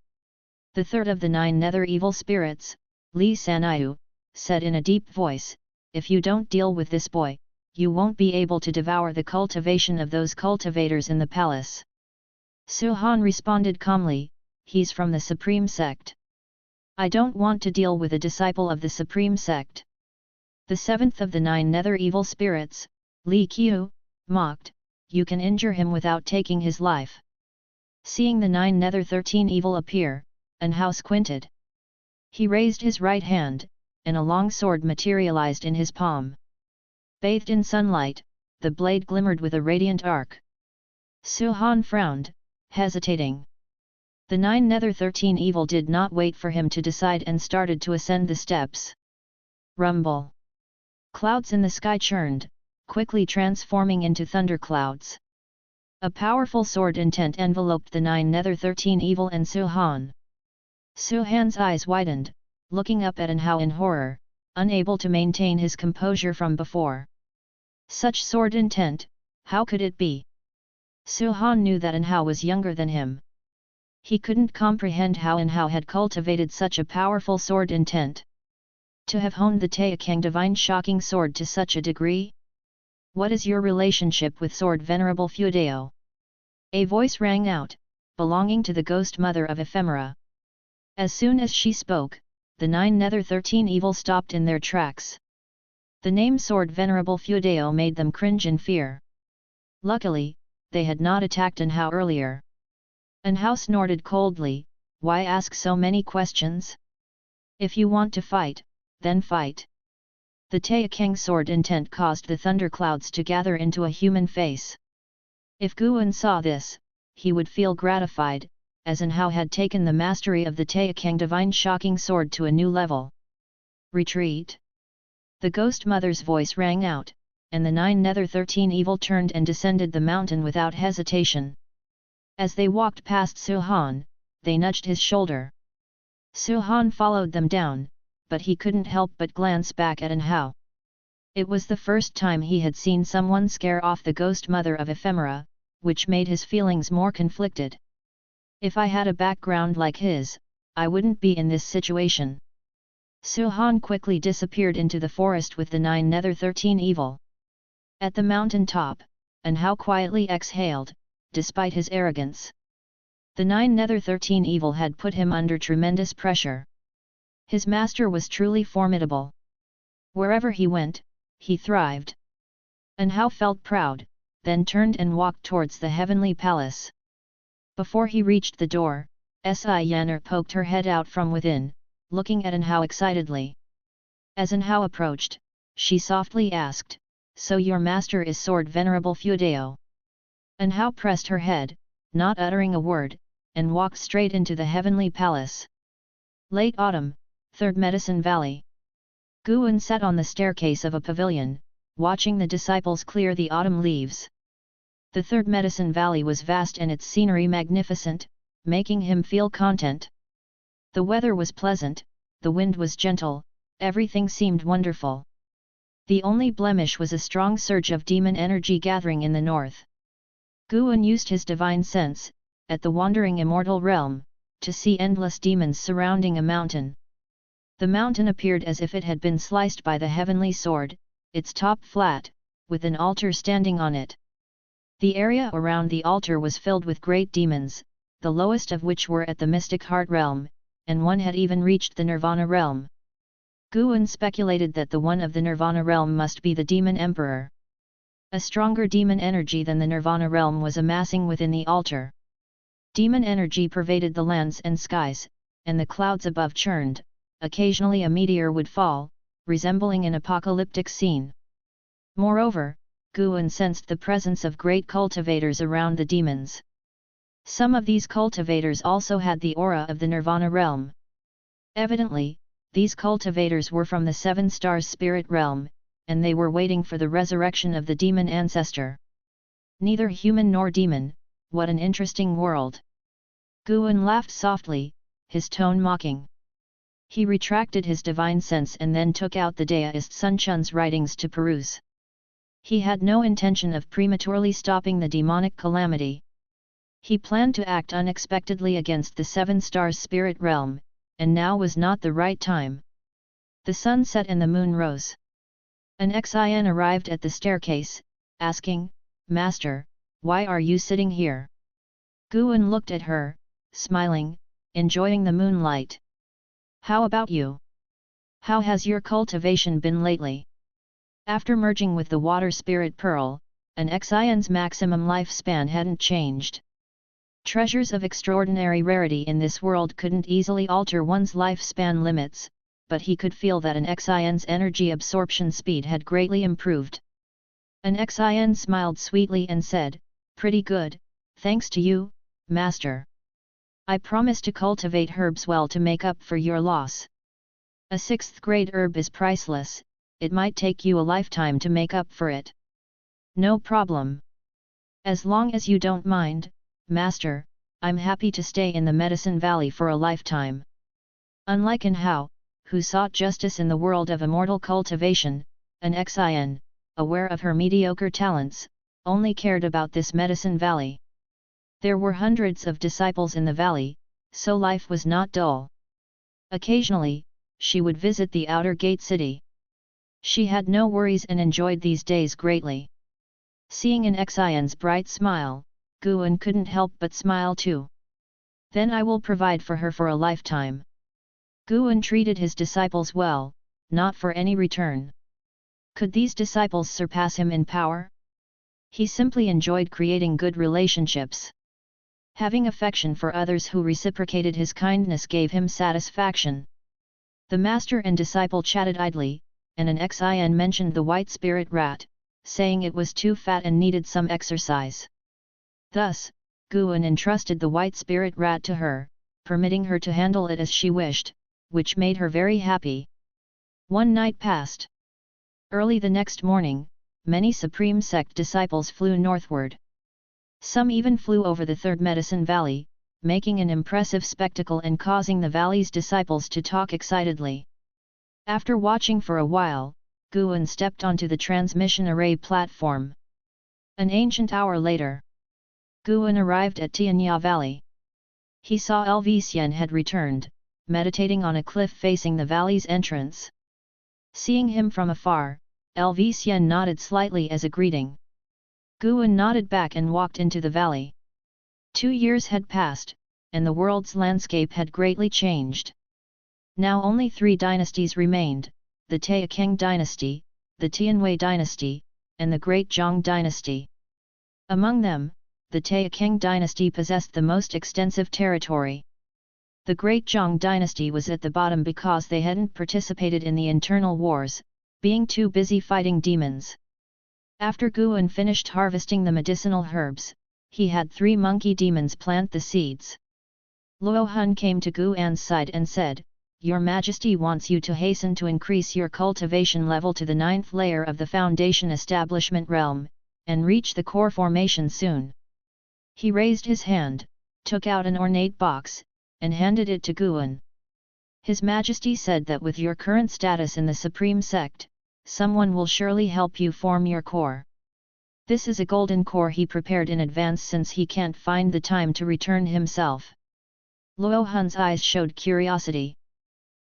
The third of the 9 Nether evil spirits, Li Sanyu, said in a deep voice, "If you don't deal with this boy, you won't be able to devour the cultivation of those cultivators in the palace." Su Han responded calmly, "He's from the Supreme Sect. I don't want to deal with a disciple of the Supreme Sect." The seventh of the 9 Nether evil spirits, Li Qiu, mocked, "You can injure him without taking his life." Seeing the 9 Nether 13 evil appear, An Hao squinted. He raised his right hand, and a long sword materialized in his palm. Bathed in sunlight, the blade glimmered with a radiant arc. Su Han frowned, hesitating. The 9 Nether 13 evil did not wait for him to decide and started to ascend the steps. Rumble. Clouds in the sky churned, quickly transforming into thunderclouds. A powerful sword intent enveloped the 9 Nether 13 evil and Su Han. Su Han's eyes widened, looking up at An Hao in horror, unable to maintain his composure from before. Such sword intent, how could it be? Su Han knew that An Hao was younger than him. He couldn't comprehend how An Hao had cultivated such a powerful sword intent. To have honed the Taixuan divine shocking sword to such a degree? What is your relationship with sword Venerable Feudao? A voice rang out, belonging to the ghost mother of Ephemera. As soon as she spoke, the 9 Nether 13 evil stopped in their tracks. The name Sword Venerable Feudao made them cringe in fear. Luckily, they had not attacked An Hao earlier. An Hao snorted coldly, "Why ask so many questions? If you want to fight, then fight." The Taixuan sword intent caused the thunderclouds to gather into a human face. If Guan saw this, he would feel gratified, as An Hao had taken the mastery of the Taixuan divine shocking sword to a new level. Retreat! The ghost mother's voice rang out, and the 9 Nether 13 evil turned and descended the mountain without hesitation. As they walked past Su Han, they nudged his shoulder. Su Han followed them down, but he couldn't help but glance back at An Hao. It was the first time he had seen someone scare off the ghost mother of Ephemera, which made his feelings more conflicted. If I had a background like his, I wouldn't be in this situation. Su Han quickly disappeared into the forest with the 9 Nether 13 evil. At the mountain top, An Hao quietly exhaled, despite his arrogance. The 9 Nether 13 evil had put him under tremendous pressure. His master was truly formidable. Wherever he went, he thrived. An Hao felt proud, then turned and walked towards the heavenly palace. Before he reached the door, Si Yanner poked her head out from within, looking at An Hao excitedly. As An Hao approached, she softly asked, "So your master is Sword Venerable Feudao?" An Hao pressed her head, not uttering a word, and walked straight into the heavenly palace. Late autumn, Third Medicine Valley. Guan sat on the staircase of a pavilion, watching the disciples clear the autumn leaves. The Third Medicine Valley was vast and its scenery magnificent, making him feel content. The weather was pleasant, the wind was gentle, everything seemed wonderful. The only blemish was a strong surge of demon energy gathering in the north. Guan used his divine sense, at the wandering immortal realm, to see endless demons surrounding a mountain. The mountain appeared as if it had been sliced by the heavenly sword, its top flat, with an altar standing on it. The area around the altar was filled with great demons, the lowest of which were at the mystic heart realm, and one had even reached the nirvana realm. Guan speculated that the one of the nirvana realm must be the demon emperor. A stronger demon energy than the nirvana realm was amassing within the altar. Demon energy pervaded the lands and skies, and the clouds above churned. Occasionally a meteor would fall, resembling an apocalyptic scene. Moreover, Guan sensed the presence of great cultivators around the demons. Some of these cultivators also had the aura of the nirvana realm. Evidently, these cultivators were from the Seven Stars spirit realm, and they were waiting for the resurrection of the demon ancestor. Neither human nor demon, what an interesting world! Guan laughed softly, his tone mocking. He retracted his divine sense and then took out the Daoist Sun Chun's writings to peruse. He had no intention of prematurely stopping the demonic calamity. He planned to act unexpectedly against the Seven Stars spirit realm, and now was not the right time. The sun set and the moon rose. An Xin arrived at the staircase, asking, "Master, why are you sitting here?" Guan looked at her, smiling, enjoying the moonlight. "How about you? How has your cultivation been lately?" After merging with the water spirit pearl, an Xion's maximum lifespan hadn't changed. Treasures of extraordinary rarity in this world couldn't easily alter one's lifespan limits, but he could feel that an Xion's energy absorption speed had greatly improved. An Xion smiled sweetly and said, "Pretty good, thanks to you, Master. I promise to cultivate herbs well to make up for your loss. A 6th grade herb is priceless, it might take you a lifetime to make up for it." "No problem. As long as you don't mind, Master, I'm happy to stay in the Medicine Valley for a lifetime." Unlike An Hao, who sought justice in the world of immortal cultivation, an Xian, aware of her mediocre talents, only cared about this Medicine Valley. There were hundreds of disciples in the valley, so life was not dull. Occasionally, she would visit the outer gate city. She had no worries and enjoyed these days greatly. Seeing an Xion's bright smile, Guan couldn't help but smile too. "Then I will provide for her for a lifetime." Guan treated his disciples well, not for any return. Could these disciples surpass him in power? He simply enjoyed creating good relationships. Having affection for others who reciprocated his kindness gave him satisfaction. The master and disciple chatted idly, and an Xian mentioned the white spirit rat, saying it was too fat and needed some exercise. Thus, Guan entrusted the white spirit rat to her, permitting her to handle it as she wished, which made her very happy. One night passed. Early the next morning, many Supreme Sect disciples flew northward. Some even flew over the Third Medicine Valley, making an impressive spectacle and causing the valley's disciples to talk excitedly. After watching for a while, Guan stepped onto the transmission array platform. An ancient hour later, Guan arrived at Tianya Valley. He saw Elvisian had returned, meditating on a cliff facing the valley's entrance. Seeing him from afar, Elvisian nodded slightly as a greeting. Guan nodded back and walked into the valley. 2 years had passed, and the world's landscape had greatly changed. Now only 3 dynasties remained, the Taixuan dynasty, the Tianwei dynasty, and the Great Zhong dynasty. Among them, the Taixuan dynasty possessed the most extensive territory. The Great Zhong dynasty was at the bottom because they hadn't participated in the internal wars, being too busy fighting demons. After Guan finished harvesting the medicinal herbs, he had 3 monkey demons plant the seeds. Luo Hun came to Guan's side and said, Your Majesty wants you to hasten to increase your cultivation level to the 9th layer of the Foundation Establishment realm, and reach the core formation soon. He raised his hand, took out an ornate box, and handed it to Guan. His Majesty said that with your current status in the Supreme Sect, someone will surely help you form your core. This is a golden core he prepared in advance since he can't find the time to return himself. Luo Hun's eyes showed curiosity.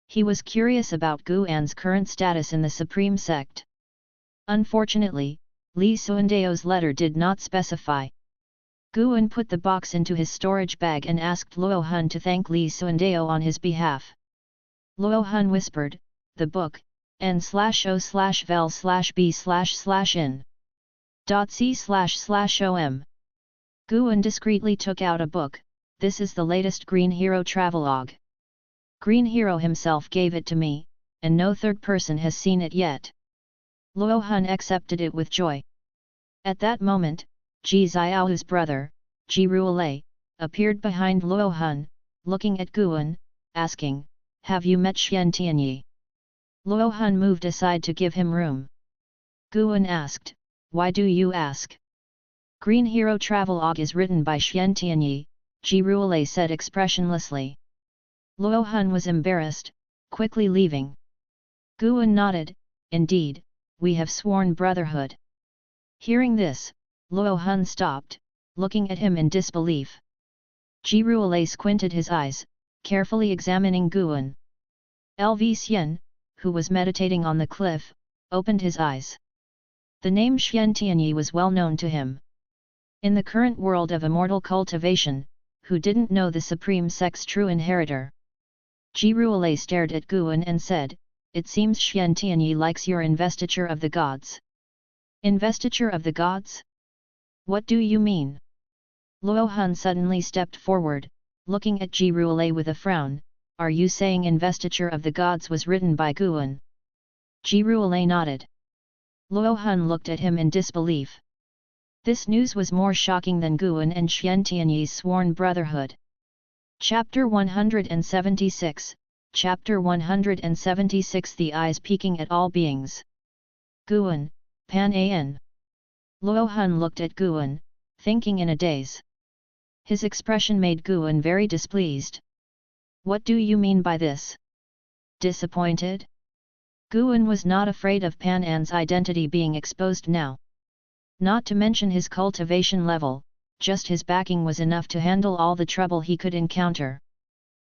He was curious about Guan's current status in the Supreme Sect. Unfortunately, Li Xuandeo's letter did not specify. Guan put the box into his storage bag and asked Luo Hun to thank Li Xuandeo on his behalf. Luo Hun whispered, "The book, n/o/vel/b/in. .c//om." Guan discreetly took out a book. This is the latest Green Hero travelogue. Green Hero himself gave it to me, and no third person has seen it yet. Luo Hun accepted it with joy. At that moment, Ji Xiaohu's brother, Ji Ruolei, appeared behind Luo Hun, looking at Guan, asking, "Have you met Xian Tianyi?" Luo Hun moved aside to give him room. Guan asked, "Why do you ask?" Green Hero travelogue is written by Xian Tianyi, Ji Ruolei said expressionlessly. Luo Hun was embarrassed, quickly leaving. Guan nodded, "Indeed, we have sworn brotherhood." Hearing this, Luo Hun stopped, looking at him in disbelief. Ji Ruolei squinted his eyes, carefully examining Guan. Lv Xian, who was meditating on the cliff, opened his eyes. The name Xian Tianyi was well known to him. In the current world of immortal cultivation, who didn't know the Supreme Sect's true inheritor? Ji Ruolei stared at Guan and said, "It seems Xian Tianyi likes your investiture of the gods." Investiture of the gods? What do you mean? Luo Hun suddenly stepped forward, looking at Ji Ruolei with a frown. "Are you saying investiture of the gods was written by Guan?" Ji Ruolei nodded. Luo Hun looked at him in disbelief. This news was more shocking than Guan and Xian Tianyi's sworn brotherhood. Chapter 176, Chapter 176 The Eyes Peeking at All Beings. Guan, Pan An. Luo Hun looked at Guan, thinking in a daze. His expression made Guan very displeased. "What do you mean by this? Disappointed?" Guan was not afraid of Pan An's identity being exposed now. Not to mention his cultivation level, just his backing was enough to handle all the trouble he could encounter.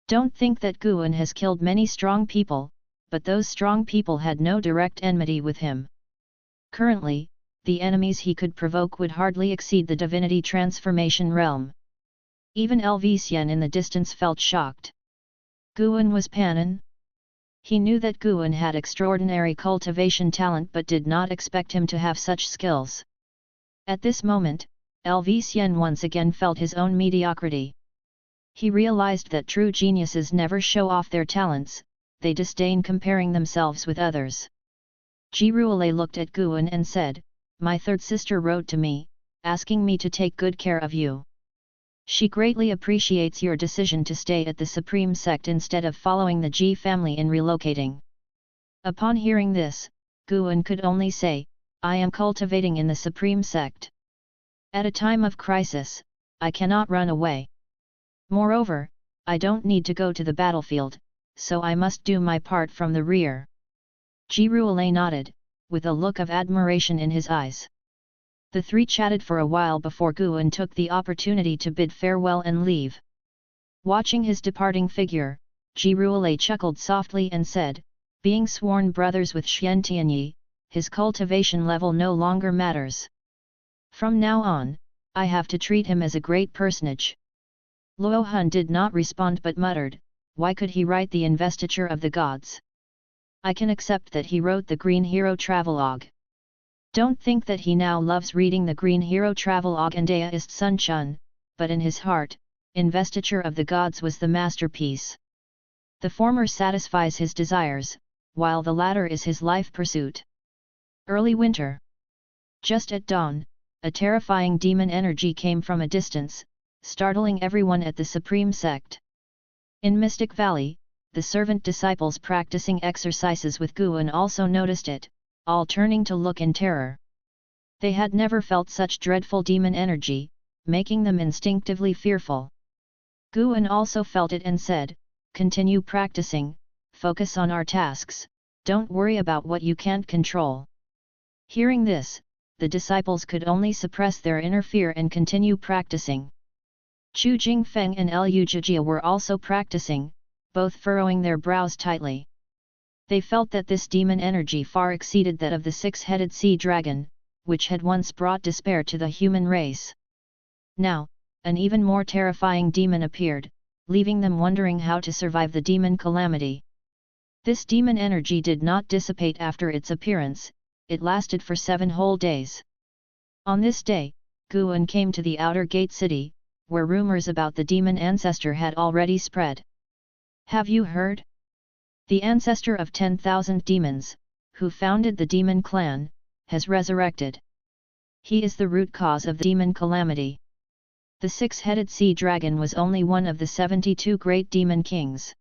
Don't think that Guan has killed many strong people, but those strong people had no direct enmity with him. Currently, the enemies he could provoke would hardly exceed the divinity transformation realm. Even Lv Xian in the distance felt shocked. Guan was Panan? He knew that Guan had extraordinary cultivation talent but did not expect him to have such skills. At this moment, Lv Xian once again felt his own mediocrity. He realized that true geniuses never show off their talents, they disdain comparing themselves with others. Ji Ruolei looked at Guan and said, "My third sister wrote to me, asking me to take good care of you. She greatly appreciates your decision to stay at the Supreme Sect instead of following the Ji family in relocating." Upon hearing this, Guan could only say, "I am cultivating in the Supreme Sect. At a time of crisis, I cannot run away. Moreover, I don't need to go to the battlefield, so I must do my part from the rear." Ji Ruolei nodded, with a look of admiration in his eyes. The three chatted for a while before Guan took the opportunity to bid farewell and leave. Watching his departing figure, Ji Ruolei chuckled softly and said, "Being sworn brothers with Xian Tianyi, his cultivation level no longer matters. From now on, I have to treat him as a great personage." Luo Hun did not respond but muttered, "Why could he write the investiture of the gods? I can accept that he wrote the Green Hero travelogue. Don't think that he now loves reading the Green Hero travelogue and Daist Sun Chun, but in his heart, investiture of the gods was the masterpiece. The former satisfies his desires, while the latter is his life pursuit." Early winter. Just at dawn, a terrifying demon energy came from a distance, startling everyone at the Supreme Sect. In Mystic Valley, the servant disciples practicing exercises with Guan also noticed it, all turning to look in terror. They had never felt such dreadful demon energy, making them instinctively fearful. Guan also felt it and said, "Continue practicing, focus on our tasks, don't worry about what you can't control." Hearing this, the disciples could only suppress their inner fear and continue practicing. Chu Jingfeng and Lu Jijia were also practicing, both furrowing their brows tightly. They felt that this demon energy far exceeded that of the six-headed sea dragon, which had once brought despair to the human race. Now, an even more terrifying demon appeared, leaving them wondering how to survive the demon calamity. This demon energy did not dissipate after its appearance, it lasted for 7 whole days. On this day, Guan came to the outer gate city, where rumors about the demon ancestor had already spread. "Have you heard? The ancestor of 10,000 demons, who founded the demon clan, has resurrected. He is the root cause of the demon calamity." The six-headed sea dragon was only one of the 72 great demon kings.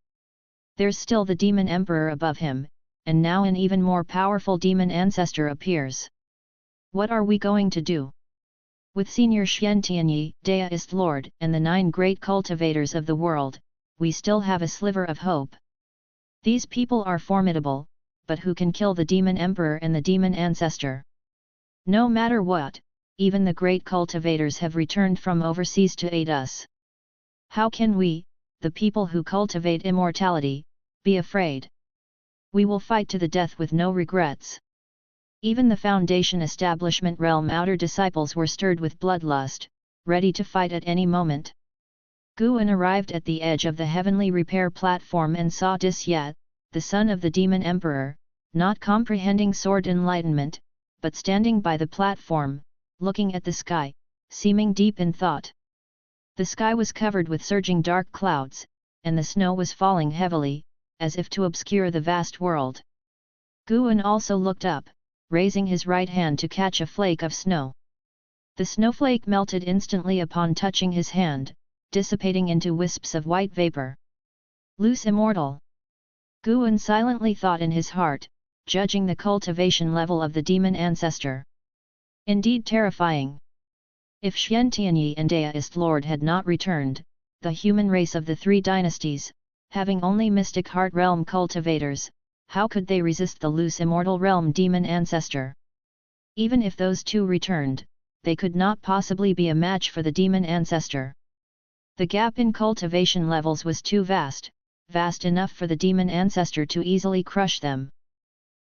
There's still the demon emperor above him, and now an even more powerful demon ancestor appears. What are we going to do? With Senior Xiantianyi, Deist Lord, and the 9 great cultivators of the world, we still have a sliver of hope. These people are formidable, but who can kill the demon emperor and the demon ancestor? No matter what, even the great cultivators have returned from overseas to aid us. How can we, the people who cultivate immortality, be afraid? We will fight to the death with no regrets. Even the Foundation Establishment Realm outer disciples were stirred with bloodlust, ready to fight at any moment. Guan arrived at the edge of the heavenly repair platform and saw Disyat, the son of the demon emperor, not comprehending sword enlightenment, but standing by the platform, looking at the sky, seeming deep in thought. The sky was covered with surging dark clouds, and the snow was falling heavily, as if to obscure the vast world. Guan also looked up, raising his right hand to catch a flake of snow. The snowflake melted instantly upon touching his hand, dissipating into wisps of white vapor. Loose immortal. Guan silently thought in his heart, judging the cultivation level of the demon ancestor. Indeed terrifying. If Xiantianyi and Deist Lord had not returned, the human race of the 3 dynasties, having only mystic heart realm cultivators, how could they resist the loose immortal realm demon ancestor? Even if those 2 returned, they could not possibly be a match for the demon ancestor. The gap in cultivation levels was too vast enough for the demon ancestor to easily crush them.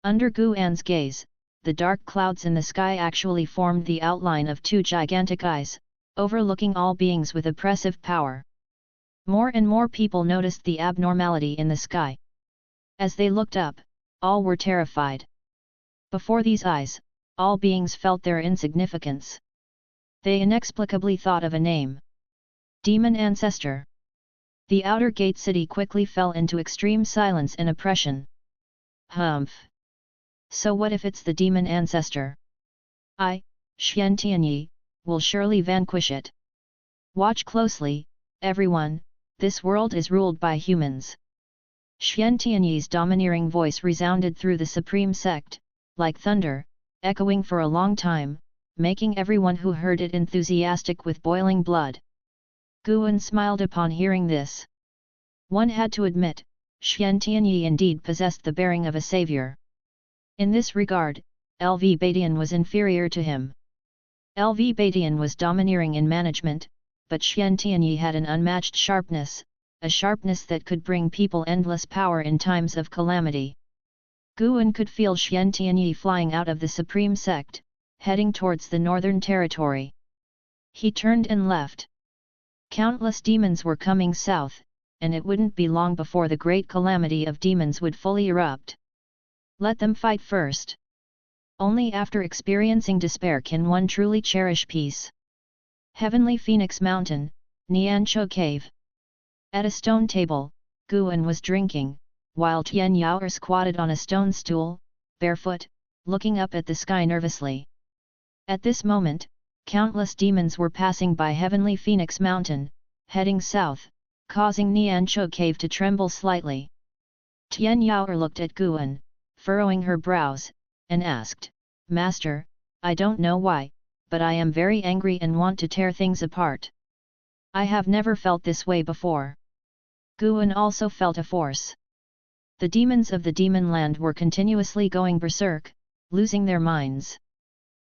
Under Guan's gaze, the dark clouds in the sky actually formed the outline of 2 gigantic eyes, overlooking all beings with oppressive power. More and more people noticed the abnormality in the sky. As they looked up, all were terrified. Before these eyes, all beings felt their insignificance. They inexplicably thought of a name. Demon Ancestor. The outer gate city quickly fell into extreme silence and oppression. Humph! So what if it's the demon ancestor? I, Xiantianyi, will surely vanquish it. Watch closely, everyone, this world is ruled by humans. Xiantianyi's domineering voice resounded through the supreme sect, like thunder, echoing for a long time, making everyone who heard it enthusiastic with boiling blood. Guan smiled upon hearing this. One had to admit, Xiantianyi indeed possessed the bearing of a savior. In this regard, LV Badian was inferior to him. LV Badian was domineering in management, but Xiantianyi had an unmatched sharpness, a sharpness that could bring people endless power in times of calamity. Guan could feel Xiantianyi flying out of the supreme sect, heading towards the northern territory. He turned and left. Countless demons were coming south, and it wouldn't be long before the great calamity of demons would fully erupt. Let them fight first. Only after experiencing despair can one truly cherish peace. Heavenly Phoenix Mountain, Niancho Cave. At a stone table, Guan was drinking, while Tian Yaoer squatted on a stone stool, barefoot, looking up at the sky nervously. At this moment, countless demons were passing by Heavenly Phoenix Mountain, heading south, causing Niancho Cave to tremble slightly. Tian Yaoer looked at Guan, furrowing her brows, and asked, Master, I don't know why, but I am very angry and want to tear things apart. I have never felt this way before. Guan also felt a force. The demons of the demon land were continuously going berserk, losing their minds.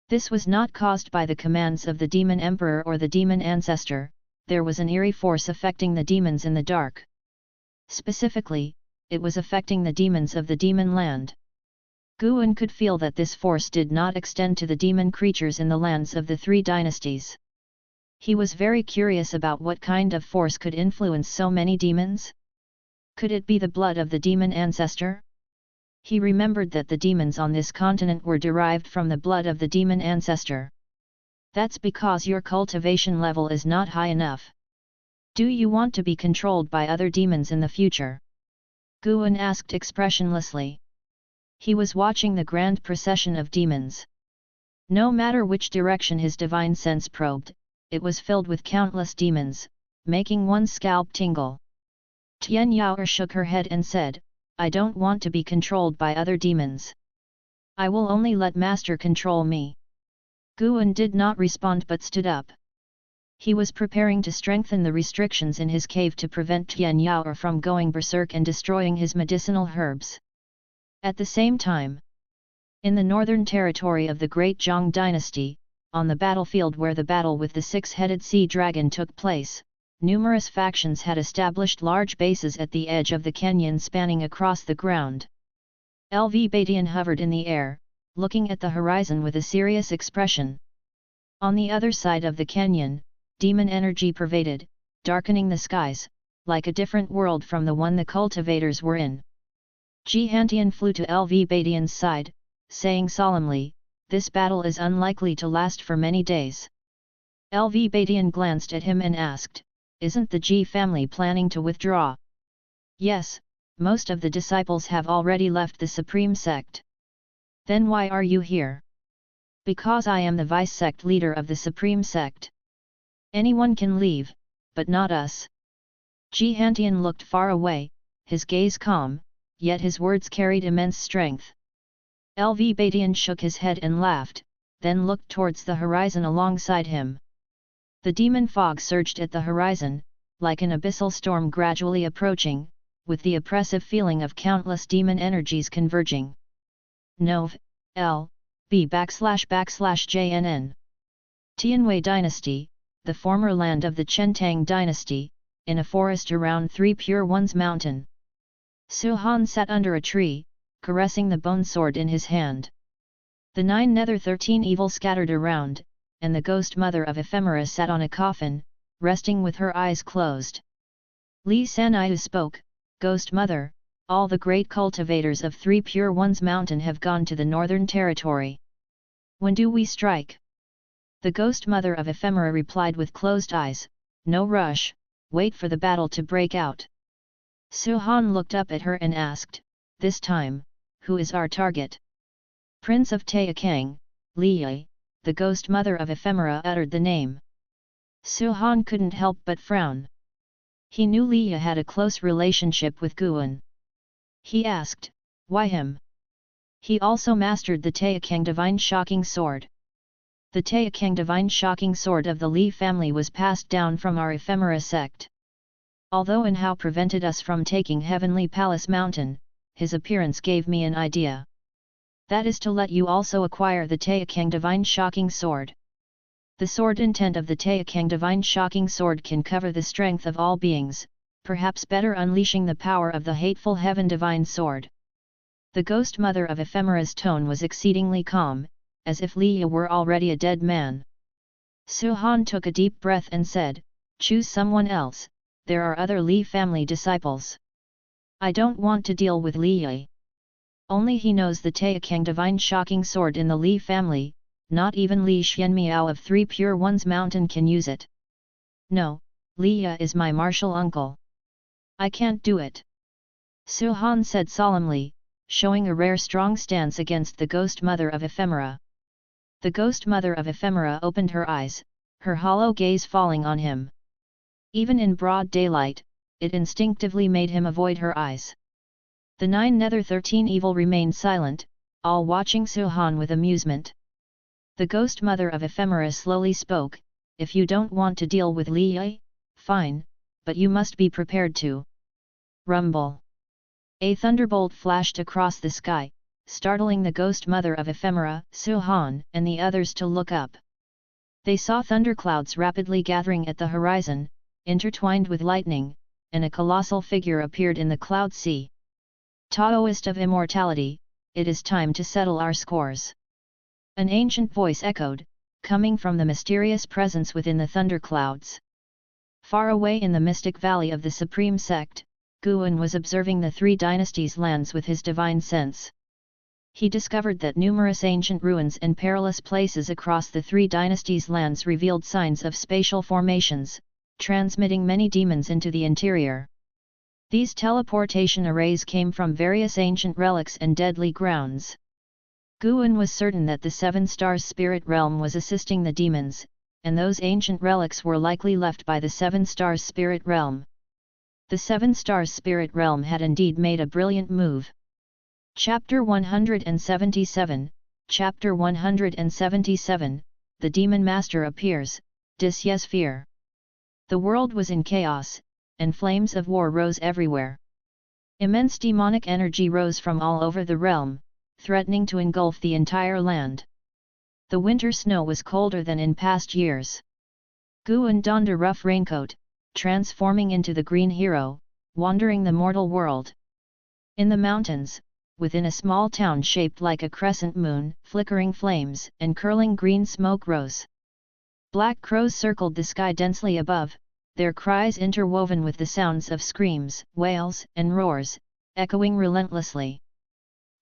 This was not caused by the commands of the demon emperor or the demon ancestor, there was an eerie force affecting the demons in the dark. Specifically, it was affecting the demons of the demon land. Guan could feel that this force did not extend to the demon creatures in the lands of the three dynasties. He was very curious about what kind of force could influence so many demons. Could it be the blood of the demon ancestor? He remembered that the demons on this continent were derived from the blood of the demon ancestor. That's because your cultivation level is not high enough. Do you want to be controlled by other demons in the future? Guan asked expressionlessly. He was watching the grand procession of demons. No matter which direction his divine sense probed, it was filled with countless demons, making one's scalp tingle. Tian Yaoer shook her head and said, I don't want to be controlled by other demons. I will only let Master control me. Guan did not respond but stood up. He was preparing to strengthen the restrictions in his cave to prevent Tian Yaoer from going berserk and destroying his medicinal herbs. At the same time, in the northern territory of the Great Zhang dynasty, on the battlefield where the battle with the six-headed sea dragon took place, numerous factions had established large bases at the edge of the canyon spanning across the ground. LV Batian hovered in the air, looking at the horizon with a serious expression. On the other side of the canyon, demon energy pervaded, darkening the skies, like a different world from the one the cultivators were in. Ji Hantian flew to LV Batian's side, saying solemnly, this battle is unlikely to last for many days. LV Batian glanced at him and asked, isn't the Ji family planning to withdraw? Yes, most of the disciples have already left the Supreme Sect. Then why are you here? Because I am the vice-sect leader of the Supreme Sect. Anyone can leave, but not us. Ji Hantian looked far away, his gaze calm, yet his words carried immense strength. LV Batian shook his head and laughed, then looked towards the horizon alongside him. The demon fog surged at the horizon, like an abyssal storm gradually approaching, with the oppressive feeling of countless demon energies converging. Nov. L. B/JNN. Tianwei Dynasty, the former land of the Chentang Dynasty, in a forest around Three Pure Ones Mountain. Su Han sat under a tree, caressing the bone sword in his hand. The 9 nether 13 evil scattered around, and the ghost mother of Ephemera sat on a coffin, resting with her eyes closed. Li Sanaiyu spoke, Ghost Mother, all the great cultivators of Three Pure Ones Mountain have gone to the northern territory. When do we strike? The ghost mother of Ephemera replied with closed eyes, no rush, wait for the battle to break out. Su Han looked up at her and asked, this time, who is our target? Prince of Taixuan, Li. The ghost mother of Ephemera uttered the name. Su Han couldn't help but frown. He knew Li had a close relationship with Guan. He asked, why him? He also mastered the Taixuan Divine Shocking Sword. The Taixuan Divine Shocking Sword of the Li family was passed down from our Ephemera sect. Although Anhao prevented us from taking Heavenly Palace Mountain, his appearance gave me an idea. That is to let you also acquire the Taixuan Divine Shocking Sword. The sword intent of the Taixuan Divine Shocking Sword can cover the strength of all beings, perhaps better unleashing the power of the hateful Heaven Divine Sword. The ghost mother of Ephemera's tone was exceedingly calm, as if Li were already a dead man. Su Han took a deep breath and said, choose someone else, there are other Li family disciples. I don't want to deal with Li. Only he knows the Taixuan Divine Shocking Sword in the Li family, not even Li Xianmiao of Three Pure Ones Mountain can use it. No, Li is my martial uncle. I can't do it. Su Han said solemnly, showing a rare strong stance against the ghost mother of Ephemera. The ghost mother of Ephemera opened her eyes, her hollow gaze falling on him. Even in broad daylight, it instinctively made him avoid her eyes. The 9 nether 13 evil remained silent, all watching Suhan with amusement. The ghost mother of Ephemera slowly spoke, "If you don't want to deal with Li, fine, but you must be prepared to rumble." A thunderbolt flashed across the sky, startling the ghost mother of Ephemera, Suhan, and the others to look up. They saw thunderclouds rapidly gathering at the horizon, intertwined with lightning, and a colossal figure appeared in the cloud sea. "Taoist of immortality, it is time to settle our scores," an ancient voice echoed, coming from the mysterious presence within the thunderclouds. Far away in the mystic valley of the Supreme Sect, Guan was observing the 3 dynasties' lands with his divine sense. He discovered that numerous ancient ruins and perilous places across the 3 dynasties' lands revealed signs of spatial formations, transmitting many demons into the interior. These teleportation arrays came from various ancient relics and deadly grounds. Guan was certain that the 7 stars spirit realm was assisting the demons, and those ancient relics were likely left by the 7 stars spirit realm. The 7 stars spirit realm had indeed made a brilliant move. Chapter 177, Chapter 177, The Demon Master Appears, Dis Fear. The world was in chaos, and flames of war rose everywhere. Immense demonic energy rose from all over the realm, threatening to engulf the entire land. The winter snow was colder than in past years. Guan donned a rough raincoat, transforming into the green hero, wandering the mortal world. In the mountains, within a small town shaped like a crescent moon, flickering flames and curling green smoke rose. Black crows circled the sky densely above, their cries interwoven with the sounds of screams, wails, and roars, echoing relentlessly.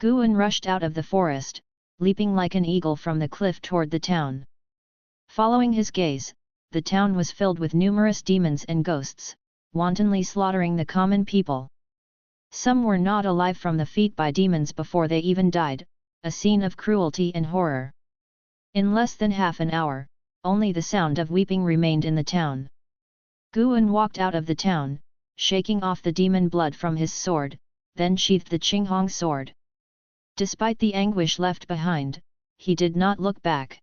Guan rushed out of the forest, leaping like an eagle from the cliff toward the town. Following his gaze, the town was filled with numerous demons and ghosts, wantonly slaughtering the common people. Some were gnawed alive from the feet by demons before they even died, a scene of cruelty and horror. In less than half an hour, only the sound of weeping remained in the town. Guan walked out of the town, shaking off the demon blood from his sword, then sheathed the Qinghong sword. Despite the anguish left behind, he did not look back.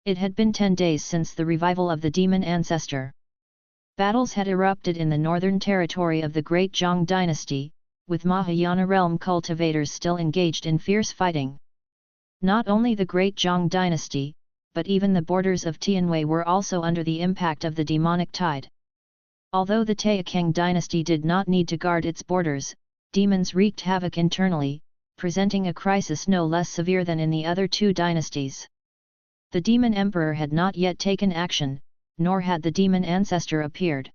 It had been 10 days since the revival of the demon ancestor. Battles had erupted in the northern territory of the Great Zhang dynasty, with Mahayana realm cultivators still engaged in fierce fighting. Not only the Great Zhang dynasty, but even the borders of Tianwei were also under the impact of the demonic tide. Although the Taixuan dynasty did not need to guard its borders, demons wreaked havoc internally, presenting a crisis no less severe than in the other 2 dynasties. The demon emperor had not yet taken action, nor had the demon ancestor appeared.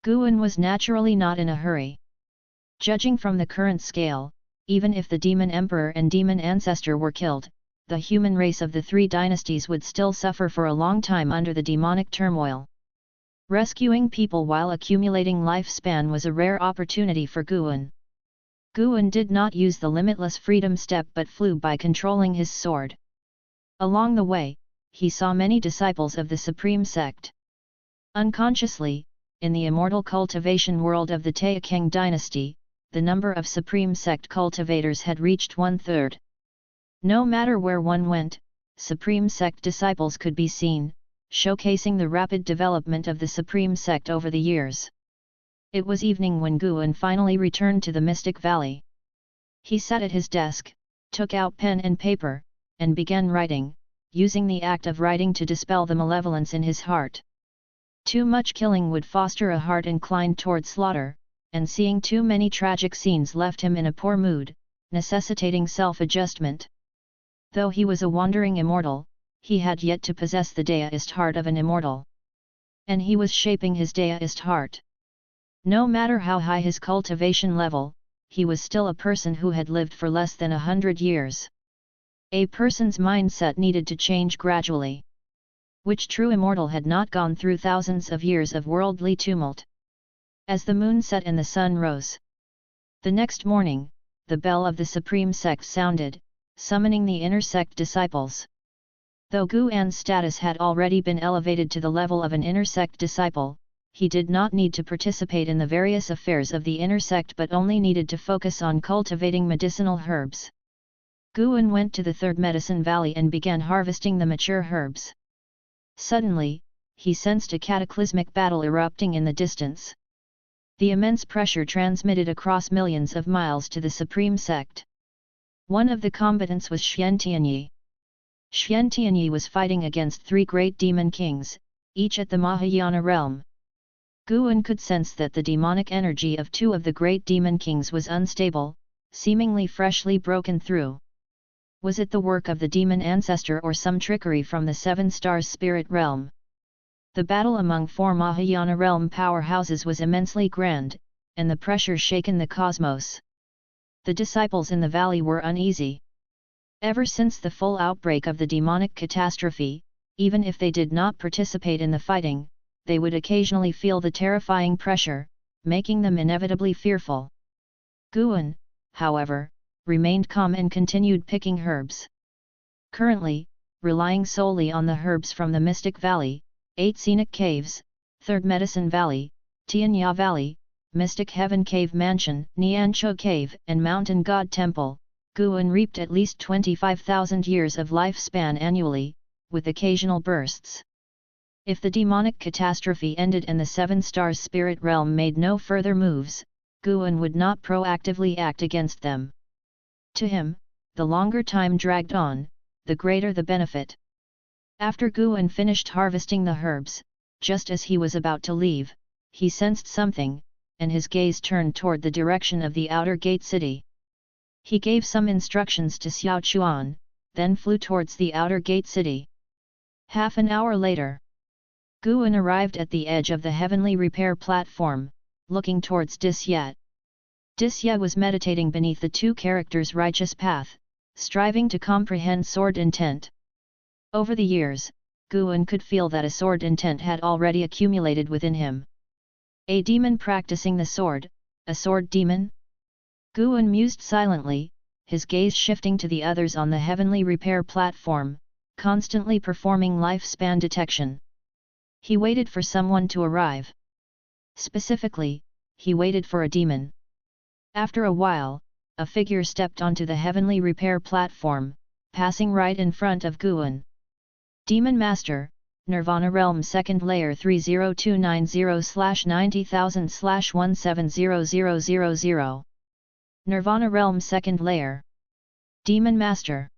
Guan was naturally not in a hurry. Judging from the current scale, even if the demon emperor and demon ancestor were killed, the human race of the 3 dynasties would still suffer for a long time under the demonic turmoil. Rescuing people while accumulating lifespan was a rare opportunity for Guan. Guan did not use the limitless freedom step but flew by controlling his sword. Along the way, he saw many disciples of the Supreme Sect. Unconsciously, in the immortal cultivation world of the Taixuan dynasty, the number of Supreme Sect cultivators had reached 1/3. No matter where one went, Supreme Sect disciples could be seen, showcasing the rapid development of the Supreme Sect over the years. It was evening when Guan finally returned to the Mystic Valley. He sat at his desk, took out pen and paper, and began writing, using the act of writing to dispel the malevolence in his heart. Too much killing would foster a heart inclined toward slaughter, and seeing too many tragic scenes left him in a poor mood, necessitating self-adjustment. Though he was a wandering immortal, he had yet to possess the deist heart of an immortal. And he was shaping his deist heart. No matter how high his cultivation level, he was still a person who had lived for less than 100 years. A person's mindset needed to change gradually. Which true immortal had not gone through thousands of years of worldly tumult? As the moon set and the sun rose. The next morning, the bell of the Supreme Sect sounded, summoning the inner sect disciples. Though Guan's status had already been elevated to the level of an inner sect disciple, he did not need to participate in the various affairs of the inner sect but only needed to focus on cultivating medicinal herbs. Guan went to the third medicine valley and began harvesting the mature herbs. Suddenly, he sensed a cataclysmic battle erupting in the distance. The immense pressure transmitted across millions of miles to the Supreme Sect. One of the combatants was Xian Tianyi. Xian Tianyi was fighting against 3 great demon kings, each at the Mahayana realm. Guan could sense that the demonic energy of 2 of the great demon kings was unstable, seemingly freshly broken through. Was it the work of the demon ancestor or some trickery from the 7 stars spirit realm? The battle among 4 Mahayana realm powerhouses was immensely grand, and the pressure shaken the cosmos. The disciples in the valley were uneasy. Ever since the full outbreak of the demonic catastrophe, even if they did not participate in the fighting, they would occasionally feel the terrifying pressure, making them inevitably fearful. Guan, however, remained calm and continued picking herbs. Currently, relying solely on the herbs from the Mystic Valley, 8 Scenic Caves, 3rd Medicine Valley, Tianya Valley, Mystic Heaven Cave Mansion, Niancho Cave and Mountain God Temple, Guan reaped at least 25,000 years of lifespan annually, with occasional bursts. If the demonic catastrophe ended and the 7 stars spirit realm made no further moves, Guan would not proactively act against them. To him, the longer time dragged on, the greater the benefit. After Guan finished harvesting the herbs, just as he was about to leave, he sensed something, and his gaze turned toward the direction of the outer gate city. He gave some instructions to Xiao Chuan, then flew towards the outer gate city. Half an hour later, Guan arrived at the edge of the heavenly repair platform, looking towards Disye. Disye was meditating beneath the 2 characters righteous path, striving to comprehend sword intent. Over the years, Guan could feel that a sword intent had already accumulated within him. A demon practicing the sword, a sword demon? Guan mused silently, his gaze shifting to the others on the heavenly repair platform, constantly performing lifespan detection. He waited for someone to arrive. Specifically, he waited for a demon. After a while, a figure stepped onto the heavenly repair platform, passing right in front of Guan. Demon Master, Nirvana Realm 2nd Layer 30290/90000/170000. Nirvana Realm 2nd Layer. Demon Master.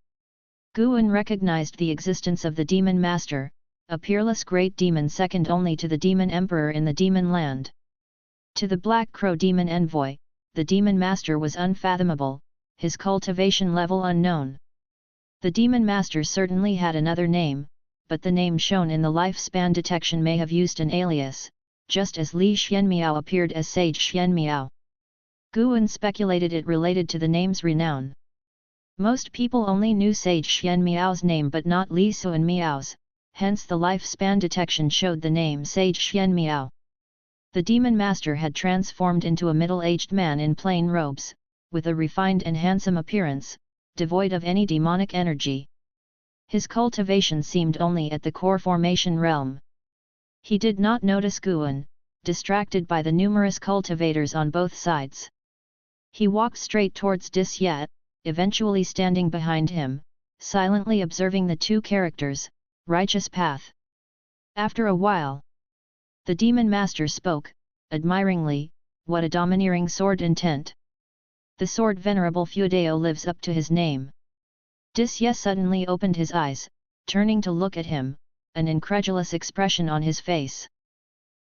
Guan recognized the existence of the Demon Master, a peerless great demon second only to the Demon Emperor in the Demon Land. To the Black Crow Demon Envoy, the Demon Master was unfathomable, his cultivation level unknown. The Demon Master certainly had another name, but the name shown in the lifespan detection may have used an alias, just as Li Xianmiao appeared as Sage Xianmiao. Guan speculated it related to the name's renown. Most people only knew Sage Xianmiao's name but not Li Xuanmiao's, hence the lifespan detection showed the name Sage Xianmiao. The Demon Master had transformed into a middle-aged man in plain robes, with a refined and handsome appearance, devoid of any demonic energy. His cultivation seemed only at the core formation realm. He did not notice Guan, distracted by the numerous cultivators on both sides. He walked straight towards Disye, eventually standing behind him, silently observing the 2 characters, righteous path. After a while, the Demon Master spoke, admiringly, "What a domineering sword intent! The sword Venerable Feudeo lives up to his name." Disye suddenly opened his eyes, turning to look at him, an incredulous expression on his face.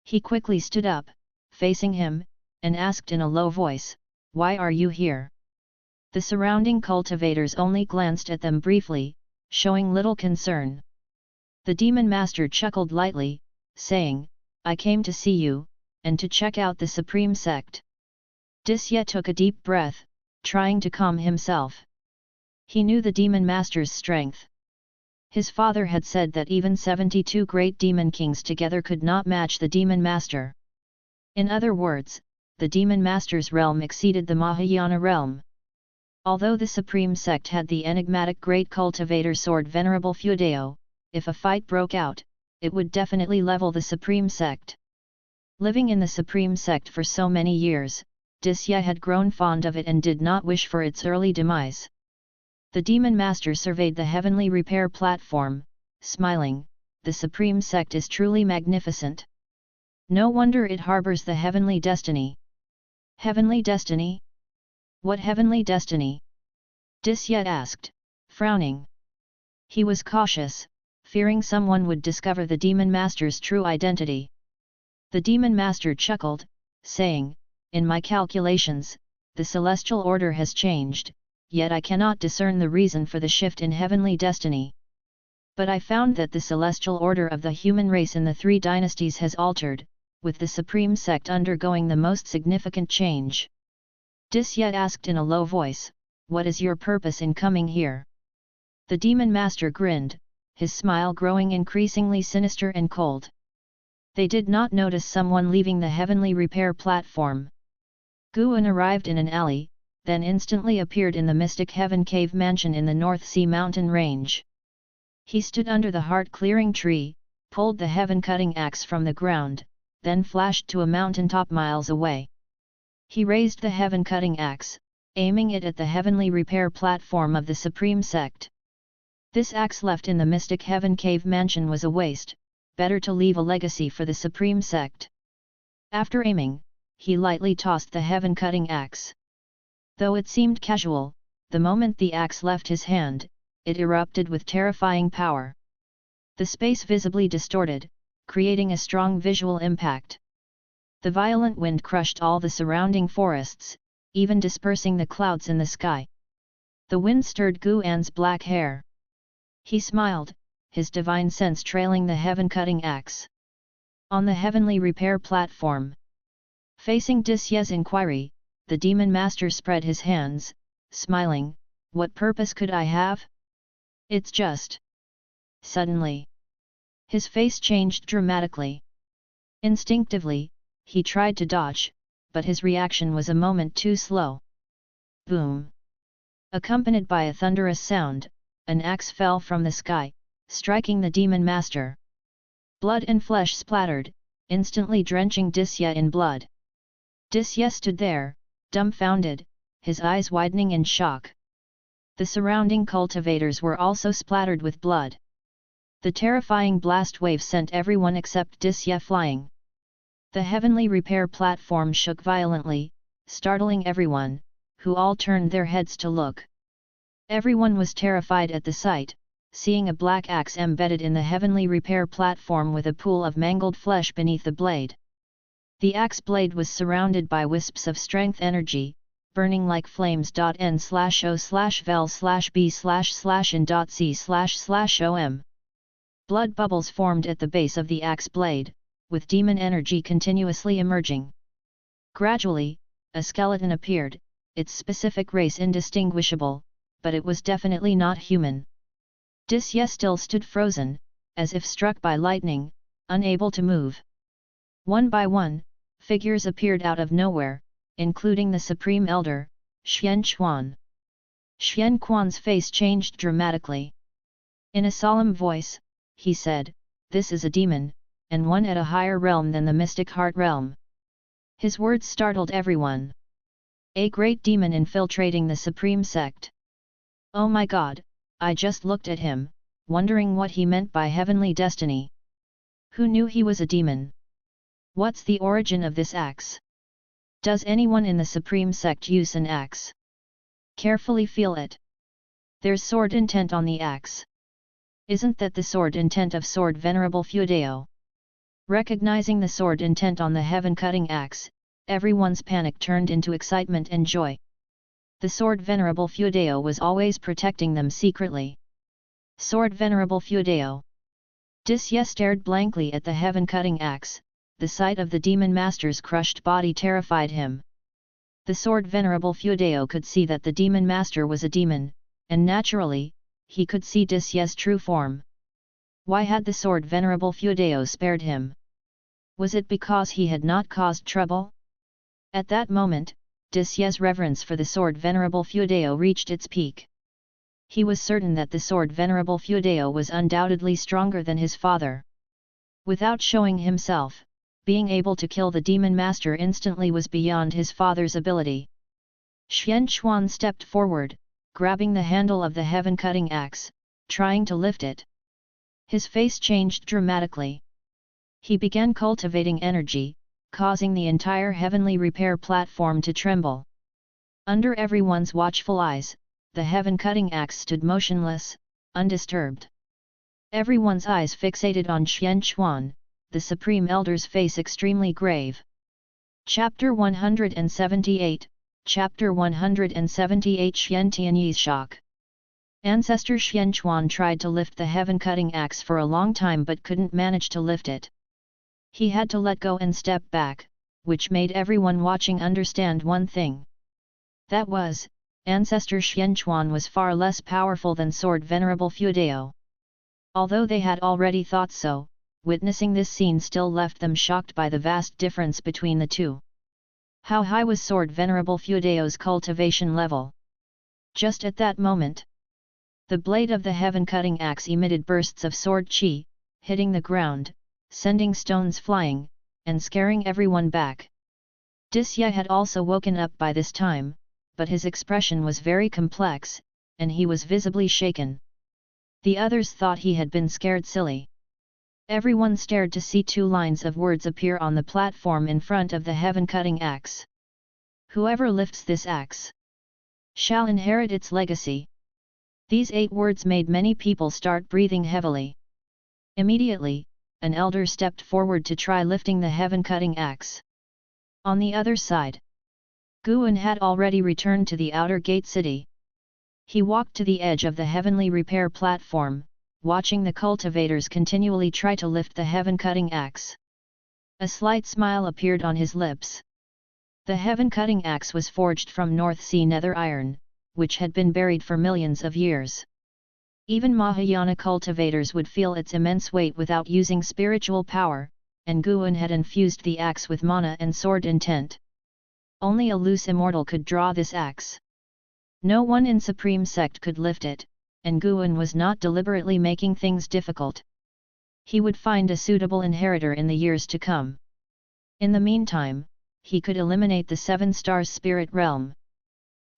He quickly stood up, facing him, and asked in a low voice, "Why are you here?" The surrounding cultivators only glanced at them briefly, showing little concern. The Demon Master chuckled lightly, saying, "I came to see you, and to check out the Supreme Sect." Disye took a deep breath, trying to calm himself. He knew the Demon Master's strength. His father had said that even 72 great demon kings together could not match the Demon Master. In other words, the Demon Master's realm exceeded the Mahayana realm. Although the Supreme Sect had the enigmatic great cultivator sword Venerable Feudeo, if a fight broke out, it would definitely level the Supreme Sect. Living in the Supreme Sect for so many years, Disya had grown fond of it and did not wish for its early demise. The Demon Master surveyed the heavenly repair platform, smiling. The Supreme Sect is truly magnificent. No wonder it harbors the heavenly destiny. Heavenly destiny? What heavenly destiny? Disya asked, frowning. He was cautious, fearing someone would discover the Demon Master's true identity. The Demon Master chuckled, saying, "In my calculations, the celestial order has changed, yet I cannot discern the reason for the shift in heavenly destiny. But I found that the celestial order of the human race in the three dynasties has altered, with the Supreme Sect undergoing the most significant change." Disya asked in a low voice, "What is your purpose in coming here?" The Demon Master grinned, his smile growing increasingly sinister and cold. They did not notice someone leaving the heavenly repair platform. Guan arrived in an alley, then instantly appeared in the Mystic Heaven Cave mansion in the North Sea mountain range. He stood under the heart-clearing tree, pulled the heaven-cutting axe from the ground, then flashed to a mountaintop miles away. He raised the heaven-cutting axe, aiming it at the heavenly repair platform of the Supreme Sect. This axe left in the Mystic Heaven Cave mansion was a waste, better to leave a legacy for the Supreme Sect. After aiming, he lightly tossed the heaven-cutting axe. Though it seemed casual, the moment the axe left his hand, it erupted with terrifying power. The space visibly distorted, creating a strong visual impact. The violent wind crushed all the surrounding forests, even dispersing the clouds in the sky. The wind stirred Guan's black hair. He smiled, his divine sense trailing the heaven-cutting axe. On the heavenly repair platform, facing Disya's inquiry, the Demon Master spread his hands, smiling, "What purpose could I have? It's just..." Suddenly, his face changed dramatically. Instinctively, he tried to dodge, but his reaction was a moment too slow. Boom! Accompanied by a thunderous sound, an axe fell from the sky, striking the Demon Master. Blood and flesh splattered, instantly drenching Disya in blood. Disya stood there, dumbfounded, his eyes widening in shock. The surrounding cultivators were also splattered with blood. The terrifying blast wave sent everyone except Disya flying. The heavenly repair platform shook violently, startling everyone, who all turned their heads to look. Everyone was terrified at the sight, seeing a black axe embedded in the heavenly repair platform with a pool of mangled flesh beneath the blade. The axe blade was surrounded by wisps of strength energy, burning like flames. N/O/V/B/in.C//om. Blood bubbles formed at the base of the axe blade, with demon energy continuously emerging. Gradually, a skeleton appeared, its specific race indistinguishable, but it was definitely not human. Disya still stood frozen, as if struck by lightning, unable to move. One by one, figures appeared out of nowhere, including the Supreme Elder, Xian Quan. Xian Quan's face changed dramatically. In a solemn voice, he said, "This is a demon, and one at a higher realm than the mystic heart realm." His words startled everyone. A great demon infiltrating the Supreme Sect. Oh my God, I just looked at him, wondering what he meant by heavenly destiny. Who knew he was a demon? What's the origin of this axe? Does anyone in the Supreme Sect use an axe? Carefully feel it. There's sword intent on the axe. Isn't that the sword intent of Sword Venerable Feudeo? Recognizing the sword intent on the heaven-cutting axe, everyone's panic turned into excitement and joy. The Sword Venerable Feudeo was always protecting them secretly. Sword Venerable Feudeo. Disya stared blankly at the heaven-cutting axe, the sight of the Demon Master's crushed body terrified him. The Sword Venerable Feudeo could see that the Demon Master was a demon, and naturally, he could see Disya's true form. Why had the Sword Venerable Feudeo spared him? Was it because he had not caused trouble? At that moment, Disya's reverence for the Sword Venerable Feudeo reached its peak. He was certain that the Sword Venerable Feudeo was undoubtedly stronger than his father. Without showing himself, being able to kill the demon master instantly was beyond his father's ability. Xuan stepped forward, grabbing the handle of the heaven-cutting axe, trying to lift it. His face changed dramatically. He began cultivating energy, causing the entire heavenly repair platform to tremble. Under everyone's watchful eyes, the heaven-cutting axe stood motionless, undisturbed. Everyone's eyes fixated on Xuan, the Supreme Elder's face extremely grave. Chapter 178, Chapter 178 Xian Tianyi's Shock. Ancestor Xuan tried to lift the heaven-cutting axe for a long time but couldn't manage to lift it. He had to let go and step back, which made everyone watching understand one thing. That was, Ancestor Xuan was far less powerful than Sword Venerable Fuedao. Although they had already thought so, witnessing this scene still left them shocked by the vast difference between the two. How high was Sword Venerable Fuedao's cultivation level? Just at that moment, the blade of the heaven-cutting axe emitted bursts of sword chi, hitting the ground, sending stones flying, and scaring everyone back. Disya had also woken up by this time, but his expression was very complex, and he was visibly shaken. The others thought he had been scared silly. Everyone stared to see two lines of words appear on the platform in front of the heaven-cutting axe. Whoever lifts this axe shall inherit its legacy. These 8 words made many people start breathing heavily. Immediately, an elder stepped forward to try lifting the heaven-cutting axe. On the other side, Guan had already returned to the outer gate city. He walked to the edge of the heavenly repair platform, watching the cultivators continually try to lift the heaven-cutting axe. A slight smile appeared on his lips. The heaven-cutting axe was forged from North Sea nether iron, which had been buried for millions of years. Even Mahayana cultivators would feel its immense weight without using spiritual power, and Guan had infused the axe with mana and sword intent. Only a loose immortal could draw this axe. No one in Supreme Sect could lift it, and Guan was not deliberately making things difficult. He would find a suitable inheritor in the years to come. In the meantime, he could eliminate the 7 stars spirit realm.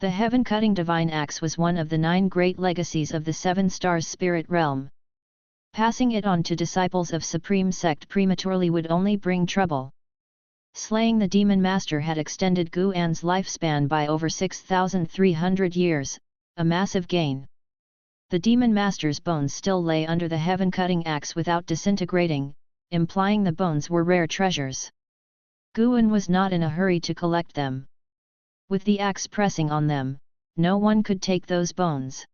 The heaven-cutting divine axe was one of the 9 great legacies of the 7 stars spirit realm. Passing it on to disciples of Supreme Sect prematurely would only bring trouble. Slaying the demon master had extended Guan's lifespan by over 6,300 years, a massive gain. The demon master's bones still lay under the heaven-cutting axe without disintegrating, implying the bones were rare treasures. Guan was not in a hurry to collect them. With the axe pressing on them, no one could take those bones.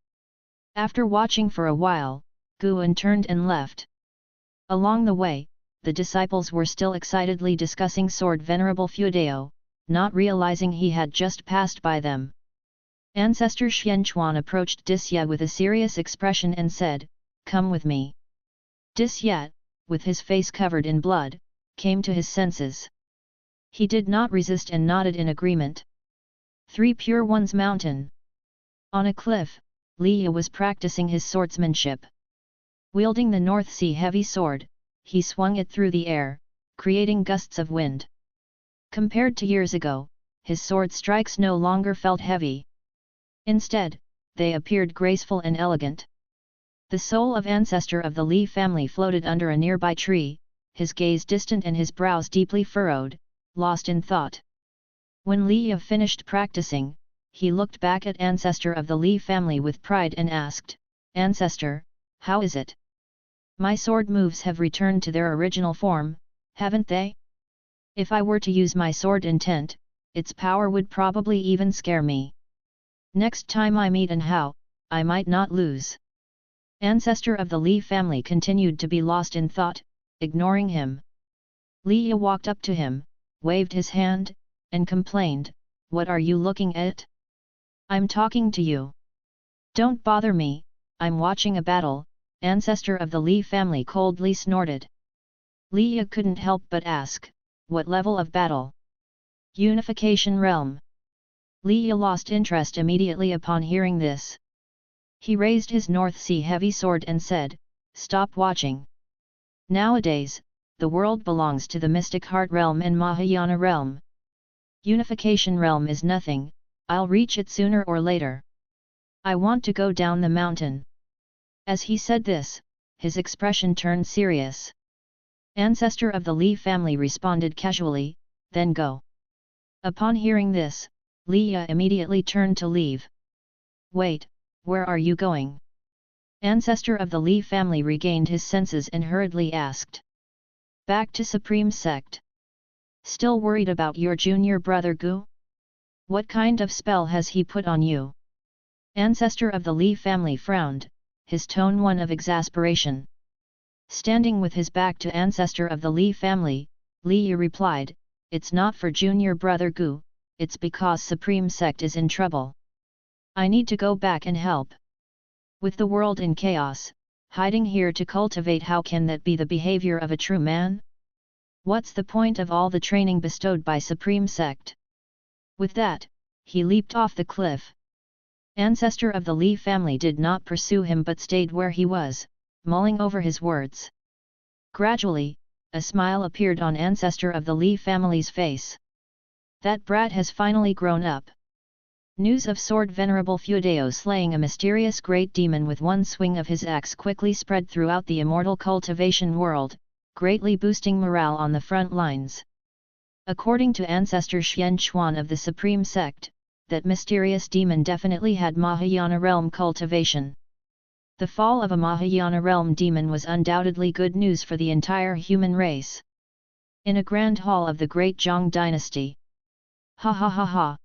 After watching for a while, Guan turned and left. Along the way, the disciples were still excitedly discussing Sword Venerable Fuedao, not realizing he had just passed by them. Ancestor Xuan approached Disya with a serious expression and said, "Come with me." Disya, with his face covered in blood, came to his senses. He did not resist and nodded in agreement. 3 Pure Ones Mountain. On a cliff, Liya was practicing his swordsmanship. Wielding the North Sea heavy sword, he swung it through the air, creating gusts of wind. Compared to years ago, his sword strikes no longer felt heavy. Instead, they appeared graceful and elegant. The soul of ancestor of the Li family floated under a nearby tree, his gaze distant and his brows deeply furrowed, lost in thought. When Liya finished practicing, he looked back at ancestor of the Li family with pride and asked, "Ancestor, how is it? My sword moves have returned to their original form, haven't they? If I were to use my sword intent, its power would probably even scare me. Next time I meet and how, I might not lose." Ancestor of the Li family continued to be lost in thought, ignoring him. Liya walked up to him, waved his hand, and complained, "What are you looking at? I'm talking to you. Don't bother me, I'm watching a battle." Ancestor of the Li family coldly snorted. Liya couldn't help but ask, "What level of battle?" "Unification realm." Liya lost interest immediately upon hearing this. He raised his North Sea heavy sword and said, "Stop watching. Nowadays, the world belongs to the mystic heart realm and Mahayana realm. Unification realm is nothing, I'll reach it sooner or later. I want to go down the mountain. As he said this, his expression turned serious. Ancestor of the Li family responded casually, then go. Upon hearing this, Li immediately turned to leave. Wait, where are you going? Ancestor of the Li family regained his senses and hurriedly asked. Back to Supreme Sect. Still worried about your junior brother Gu? What kind of spell has he put on you? Ancestor of the Li family frowned, his tone one of exasperation. Standing with his back to ancestor of the Li family, Li replied, It's not for junior brother Gu, it's because Supreme Sect is in trouble. I need to go back and help. With the world in chaos, hiding here to cultivate, how can that be the behavior of a true man? What's the point of all the training bestowed by Supreme Sect? With that, he leaped off the cliff. Ancestor of the Li family did not pursue him but stayed where he was, mulling over his words. Gradually, a smile appeared on ancestor of the Li family's face. That brat has finally grown up. News of Sword Venerable Feudeo slaying a mysterious great demon with one swing of his axe quickly spread throughout the immortal cultivation world, greatly boosting morale on the front lines. According to ancestor Xian Chuan of the Supreme Sect, that mysterious demon definitely had Mahayana realm cultivation. The fall of a Mahayana realm demon was undoubtedly good news for the entire human race. In a grand hall of the great Zhang dynasty. Ha ha ha ha!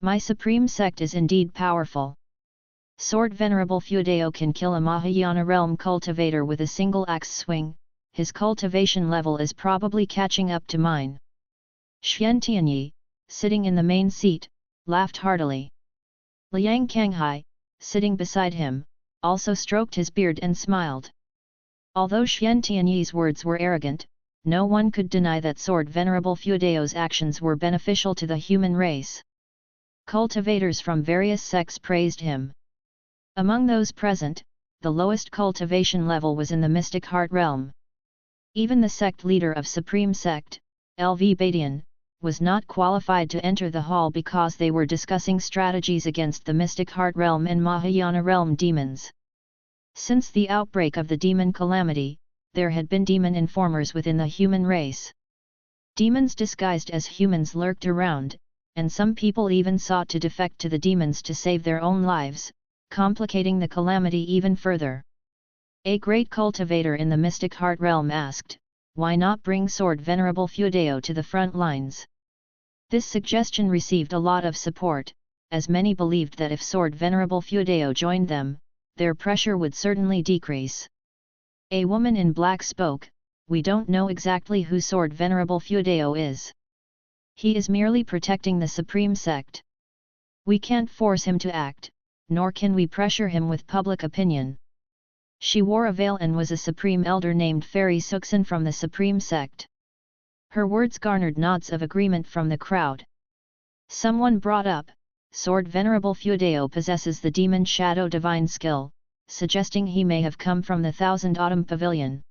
My Supreme Sect is indeed powerful. Sword Venerable Feudeo can kill a Mahayana realm cultivator with a single axe swing, his cultivation level is probably catching up to mine. Xian Tianyi, sitting in the main seat, laughed heartily. Liang Kanghai, sitting beside him, also stroked his beard and smiled. Although Xian Tianyi's words were arrogant, no one could deny that Sword Venerable Feudeo's actions were beneficial to the human race. Cultivators from various sects praised him. Among those present, the lowest cultivation level was in the mystic heart realm. Even the sect leader of Supreme Sect, LV Badian, was not qualified to enter the hall because they were discussing strategies against the mystic heart realm and Mahayana realm demons. Since the outbreak of the demon calamity, there had been demon informers within the human race. Demons disguised as humans lurked around, and some people even sought to defect to the demons to save their own lives, complicating the calamity even further. A great cultivator in the mystic heart realm asked, why not bring Sword Venerable Feudeo to the front lines? This suggestion received a lot of support, as many believed that if Sword Venerable Feudeo joined them, their pressure would certainly decrease. A woman in black spoke, we don't know exactly who Sword Venerable Feudeo is. He is merely protecting the Supreme Sect. We can't force him to act, nor can we pressure him with public opinion. She wore a veil and was a supreme elder named Fairy Suxin from the Supreme Sect. Her words garnered nods of agreement from the crowd. Someone brought up, Sword Venerable Feudeo possesses the demon shadow divine skill, suggesting he may have come from the Thousand Autumn Pavilion.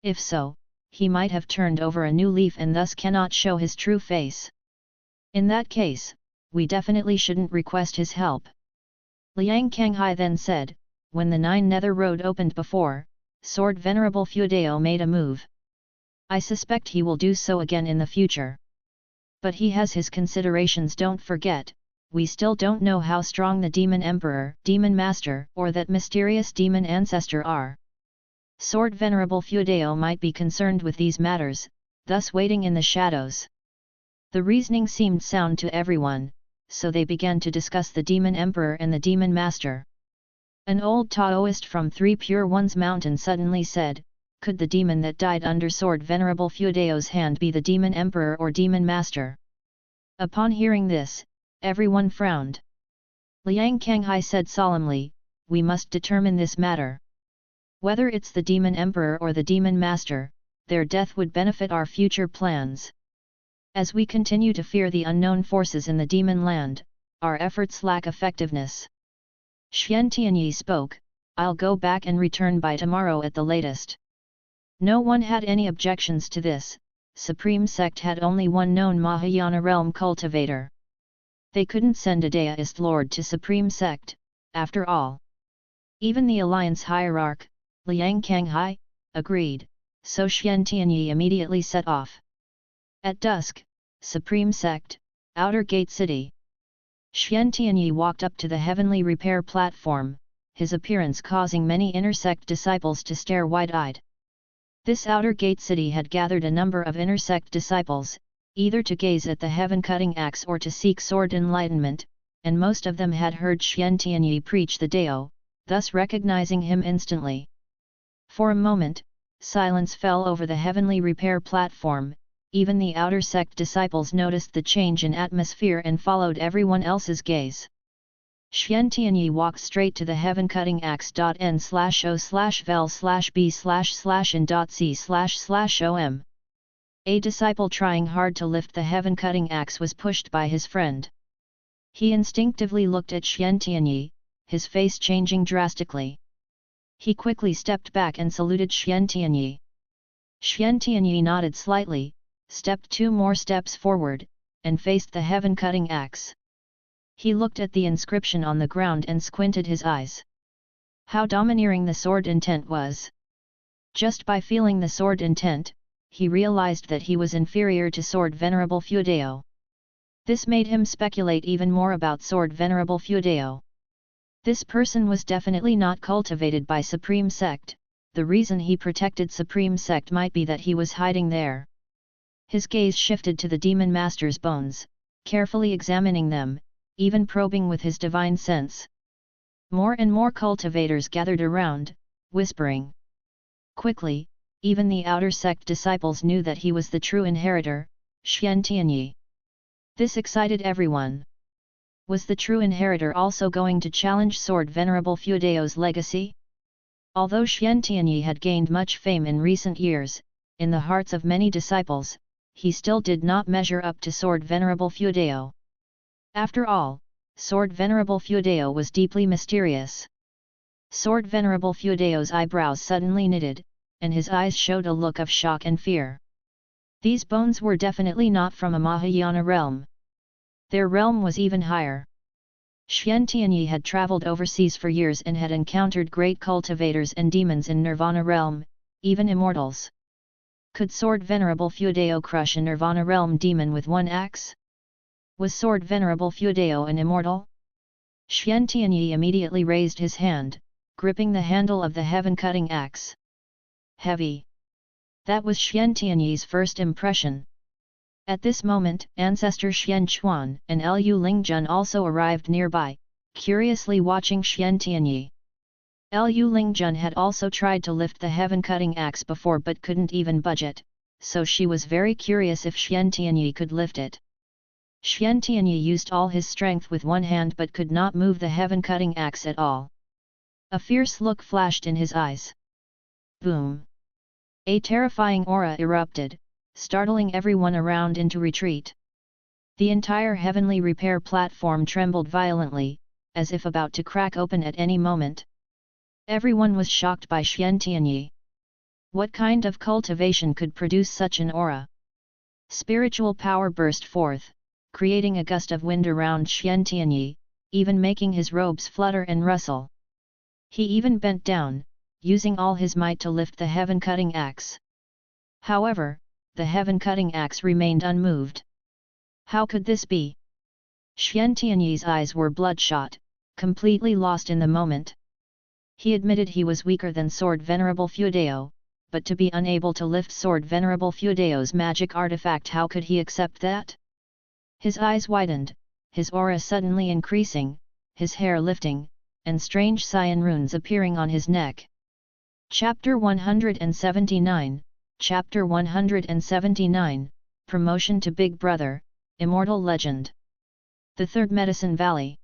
If so, he might have turned over a new leaf and thus cannot show his true face. In that case, we definitely shouldn't request his help. Liang Kanghai then said, when the Nine Nether Road opened before, Sword Venerable Feudeo made a move. I suspect he will do so again in the future. But he has his considerations, don't forget, we still don't know how strong the Demon Emperor, Demon Master, or that mysterious Demon Ancestor are. Sword Venerable Feudeo might be concerned with these matters, thus waiting in the shadows. The reasoning seemed sound to everyone, so they began to discuss the Demon Emperor and the Demon Master. An old Taoist from Three Pure Ones Mountain suddenly said, could the demon that died under Sword Venerable Feudeo's hand be the Demon Emperor or Demon Master? Upon hearing this, everyone frowned. Liang Kanghai said solemnly, we must determine this matter. Whether it's the Demon Emperor or the Demon Master, their death would benefit our future plans. As we continue to fear the unknown forces in the demon land, our efforts lack effectiveness. Xian Tianyi spoke, I'll go back and return by tomorrow at the latest. No one had any objections to this. Supreme Sect had only one known Mahayana realm cultivator. They couldn't send a deist lord to Supreme Sect, after all. Even the alliance hierarch, Liang Kanghai, agreed, so Xian Tianyi immediately set off. At dusk, Supreme Sect, Outer Gate City. Xian Tianyi walked up to the heavenly repair platform, his appearance causing many inner sect disciples to stare wide-eyed. This Outer Gate City had gathered a number of inner sect disciples, either to gaze at the heaven-cutting axe or to seek sword enlightenment, and most of them had heard Xian Tianyi preach the Dao, thus recognizing him instantly. For a moment, silence fell over the heavenly repair platform. Even the outer sect disciples noticed the change in atmosphere and followed everyone else's gaze. Xian Tianyi walked straight to the heaven-cutting axe.n/o/vel/b/n.c/om. A disciple trying hard to lift the heaven-cutting axe was pushed by his friend. He instinctively looked at Xian Tianyi, his face changing drastically. He quickly stepped back and saluted Xian Tianyi. Xian Tianyi nodded slightly, stepped 2 more steps forward, and faced the heaven-cutting axe. He looked at the inscription on the ground and squinted his eyes. How domineering the sword intent was! Just by feeling the sword intent, he realized that he was inferior to Sword Venerable Fudeo. This made him speculate even more about Sword Venerable Fudeo. This person was definitely not cultivated by Supreme Sect. The reason he protected Supreme Sect might be that he was hiding there. His gaze shifted to the Demon Master's bones, carefully examining them, even probing with his divine sense. More and more cultivators gathered around, whispering. Quickly, even the outer sect disciples knew that he was the true inheritor, Xian Tianyi. This excited everyone. Was the true inheritor also going to challenge Sword Venerable Fudeo's legacy? Although Xian Tianyi had gained much fame in recent years, in the hearts of many disciples, he still did not measure up to Sword Venerable Fudeo. After all, Sword Venerable Fudeo was deeply mysterious. Sword Venerable Fudeo's eyebrows suddenly knitted, and his eyes showed a look of shock and fear. These bones were definitely not from a Mahayana realm. Their realm was even higher. Xian Tianyi had traveled overseas for years and had encountered great cultivators and demons in Nirvana realm, even immortals. Could Sword Venerable Fudeo crush a Nirvana realm demon with one axe? Was Sword Venerable Fudeo an immortal? Xian Tianyi immediately raised his hand, gripping the handle of the heaven-cutting axe. Heavy. That was Xian Tianyi's first impression. At this moment, Ancestor Xian Chuan and Lu Lingjun also arrived nearby, curiously watching Xian Tianyi. Lu Lingjun had also tried to lift the heaven-cutting axe before but couldn't even budge it, so she was very curious if Xian Tianyi could lift it. Xian Tianyi used all his strength with one hand but could not move the heaven-cutting axe at all. A fierce look flashed in his eyes. Boom! A terrifying aura erupted, startling everyone around into retreat. The entire heavenly repair platform trembled violently, as if about to crack open at any moment. Everyone was shocked by Xian Tianyi. What kind of cultivation could produce such an aura? Spiritual power burst forth, creating a gust of wind around Xian Tianyi, even making his robes flutter and rustle. He even bent down, using all his might to lift the heaven-cutting axe. However, the heaven-cutting axe remained unmoved. How could this be? Xian Tianyi's eyes were bloodshot, completely lost in the moment. He admitted he was weaker than Sword Venerable Fudeo, but to be unable to lift Sword Venerable Fudeo's magic artifact, how could he accept that? His eyes widened, his aura suddenly increasing, his hair lifting, and strange cyan runes appearing on his neck. Chapter 179, Chapter 179, Promotion to Big Brother, Immortal Legend. The Third Medicine Valley.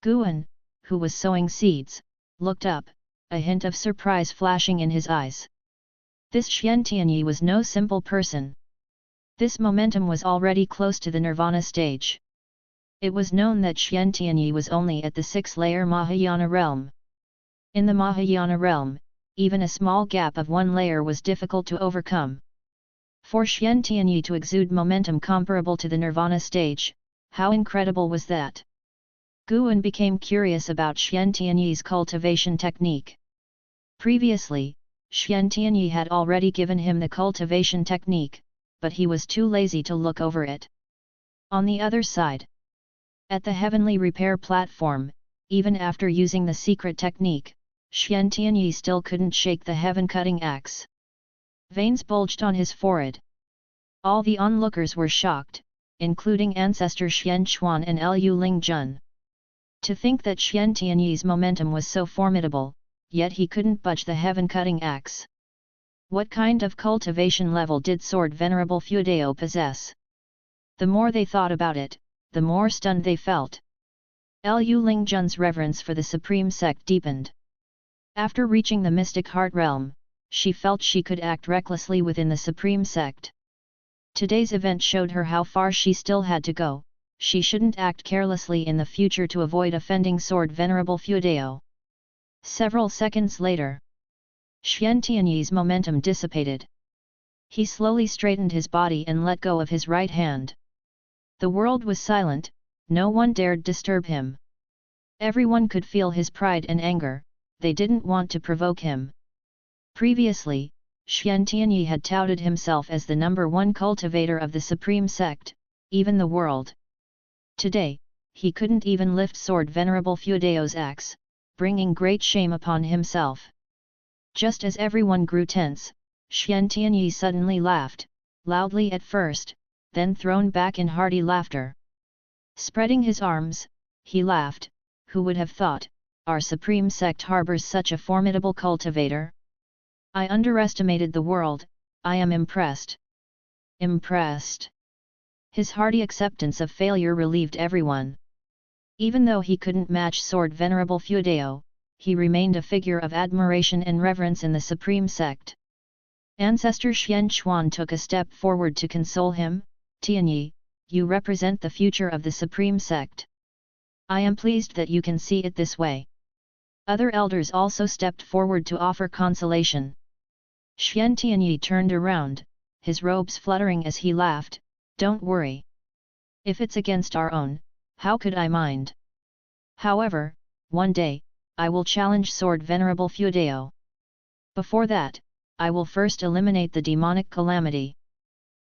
Guan, who was sowing seeds, looked up, a hint of surprise flashing in his eyes. This Xian Tianyi was no simple person. This momentum was already close to the Nirvana stage. It was known that Xian Tianyi was only at the 6th layer Mahayana realm. In the Mahayana realm, even a small gap of one layer was difficult to overcome. For Xian Tianyi to exude momentum comparable to the nirvana stage, how incredible was that? Guan became curious about Xian Tianyi's cultivation technique. Previously, Xian Tianyi had already given him the cultivation technique, but he was too lazy to look over it. On the other side, at the heavenly repair platform, even after using the secret technique, Xian Tianyi still couldn't shake the heaven-cutting axe. Veins bulged on his forehead. All the onlookers were shocked, including ancestor Xian Chuan and Lu Lingjun. To think that Xian Tianyi's momentum was so formidable, yet he couldn't budge the heaven-cutting axe. What kind of cultivation level did Sword Venerable Fuedao possess? The more they thought about it, the more stunned they felt. Lu Lingjun's reverence for the Supreme Sect deepened. After reaching the mystic heart realm, she felt she could act recklessly within the Supreme Sect. Today's event showed her how far she still had to go. She shouldn't act carelessly in the future to avoid offending Sword Venerable Fuedao. Several seconds later, Xian Tianyi's momentum dissipated. He slowly straightened his body and let go of his right hand. The world was silent, no one dared disturb him. Everyone could feel his pride and anger, they didn't want to provoke him. Previously, Xian Tianyi had touted himself as the #1 cultivator of the Supreme Sect, even the world. Today, he couldn't even lift Sword Venerable Fuedao's axe, bringing great shame upon himself. Just as everyone grew tense, Xian Tianyi suddenly laughed, loudly at first, then thrown back in hearty laughter. Spreading his arms, he laughed, who would have thought, our Supreme Sect harbors such a formidable cultivator? I underestimated the world, I am impressed. Impressed. His hearty acceptance of failure relieved everyone. Even though he couldn't match Sword Venerable Fuedao, he remained a figure of admiration and reverence in the Supreme Sect. Ancestor Xian Chuan took a step forward to console him. Tianyi, you represent the future of the Supreme Sect. I am pleased that you can see it this way. Other elders also stepped forward to offer consolation. Xian Tianyi turned around, his robes fluttering as he laughed, don't worry. If it's against our own, how could I mind? However, one day, I will challenge Sword Venerable Fuedao. Before that, I will first eliminate the demonic calamity.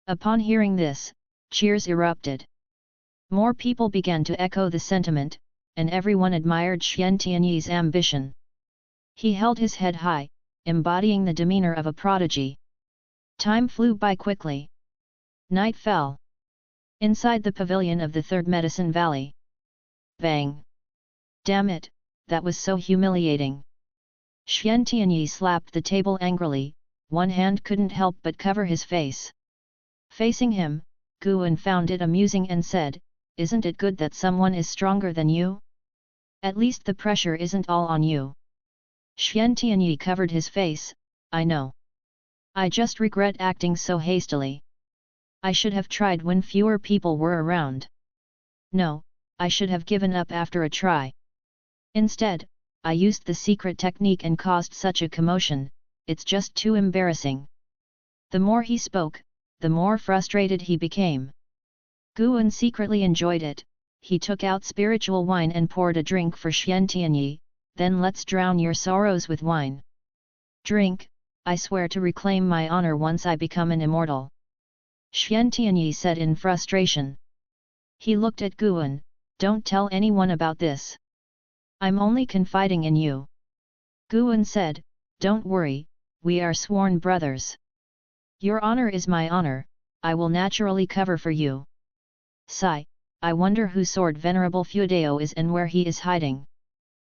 Upon hearing this, cheers erupted. More people began to echo the sentiment, and everyone admired Xian Tianyi's ambition. He held his head high, embodying the demeanor of a prodigy. Time flew by quickly. Night fell. Inside the pavilion of the Third Medicine Valley. Bang! Damn it, that was so humiliating. Xian Tianyi slapped the table angrily, one hand couldn't help but cover his face. Facing him, Guan found it amusing and said, isn't it good that someone is stronger than you? At least the pressure isn't all on you. Xian Tianyi covered his face, I know. I just regret acting so hastily. I should have tried when fewer people were around. No, I should have given up after a try. Instead, I used the secret technique and caused such a commotion, it's just too embarrassing. The more he spoke, the more frustrated he became. Guan secretly enjoyed it, he took out spiritual wine and poured a drink for Xian Tianyi, then let's drown your sorrows with wine. Drink, I swear to reclaim my honor once I become an immortal. Xian Tianyi said in frustration. He looked at Guan, don't tell anyone about this. I'm only confiding in you. Guan said, don't worry, we are sworn brothers. Your honor is my honor, I will naturally cover for you. Sigh, I wonder who Sword Venerable Fuedao is and where he is hiding.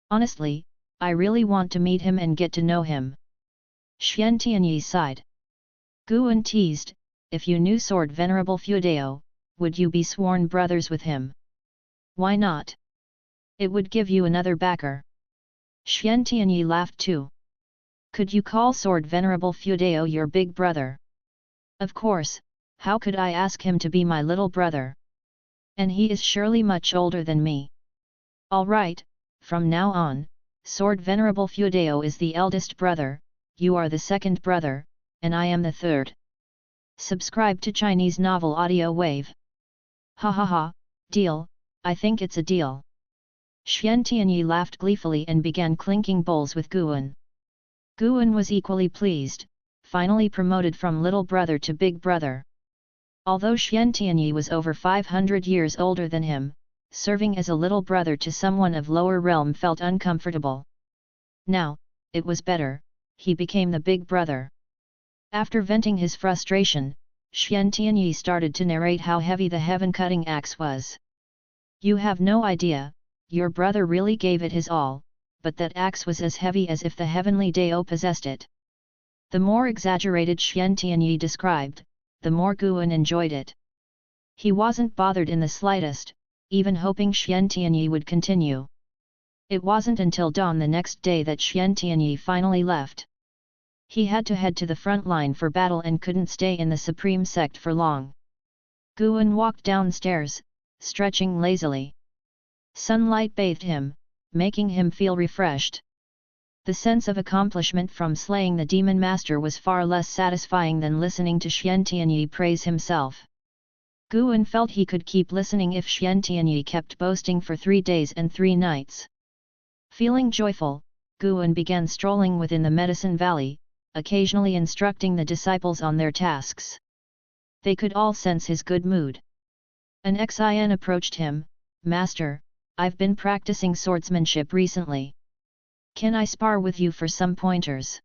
Honestly, I really want to meet him and get to know him. Xian Tianyi sighed. Guan teased, if you knew Sword Venerable Fuedao, would you be sworn brothers with him? Why not? It would give you another backer. Xian Tianyi laughed too. Could you call Sword Venerable Fuedao your big brother? Of course, how could I ask him to be my little brother? And he is surely much older than me. All right, from now on, Sword Venerable Fuedao is the eldest brother, you are the second brother, and I am the third. Subscribe to Chinese Novel Audio Wave. Ha ha ha, deal, I think it's a deal. Xian Tianyi laughed gleefully and began clinking bowls with Guan. Guan was equally pleased, finally promoted from little brother to big brother. Although Xian Tianyi was over 500 years older than him, serving as a little brother to someone of lower realm felt uncomfortable. Now, it was better, he became the big brother. After venting his frustration, Xian Tianyi started to narrate how heavy the heaven-cutting axe was. You have no idea, your brother really gave it his all, but that axe was as heavy as if the heavenly Dao possessed it. The more exaggerated Xian Tianyi described, the more Guan enjoyed it. He wasn't bothered in the slightest, even hoping Xian Tianyi would continue. It wasn't until dawn the next day that Xian Tianyi finally left. He had to head to the front line for battle and couldn't stay in the Supreme Sect for long. Guan walked downstairs, stretching lazily. Sunlight bathed him, making him feel refreshed. The sense of accomplishment from slaying the demon master was far less satisfying than listening to Xian Tianyi praise himself. Guan felt he could keep listening if Xian Tianyi kept boasting for 3 days and 3 nights. Feeling joyful, Guan began strolling within the Medicine Valley, occasionally instructing the disciples on their tasks. They could all sense his good mood. An Xin approached him. Master, I've been practicing swordsmanship recently. Can I spar with you for some pointers?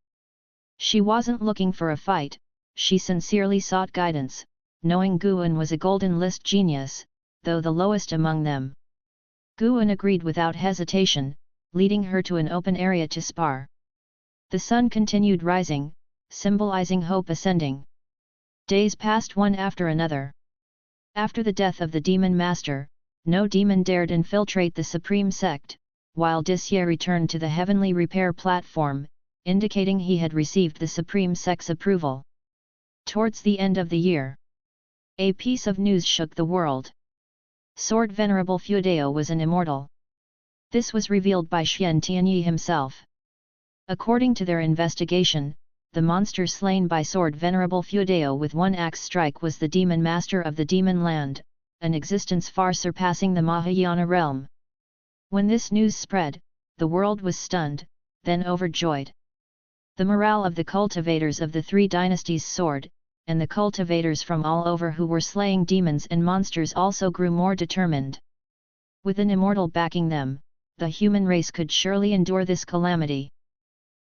She wasn't looking for a fight, she sincerely sought guidance, knowing Guan was a golden list genius, though the lowest among them. Guan agreed without hesitation, leading her to an open area to spar. The sun continued rising, symbolizing hope ascending. Days passed one after another. After the death of the demon master, no demon dared infiltrate the Supreme Sect, while Disye returned to the heavenly repair platform, indicating he had received the Supreme Sect's approval. Towards the end of the year, a piece of news shook the world. Sword Venerable Fudao was an immortal. This was revealed by Xian Tianyi himself. According to their investigation, the monster slain by Sword Venerable Fudao with one axe strike was the demon master of the demon land, an existence far surpassing the Mahayana realm. When this news spread, the world was stunned, then overjoyed. The morale of the cultivators of the 3 dynasties soared, and the cultivators from all over who were slaying demons and monsters also grew more determined. With an immortal backing them, the human race could surely endure this calamity.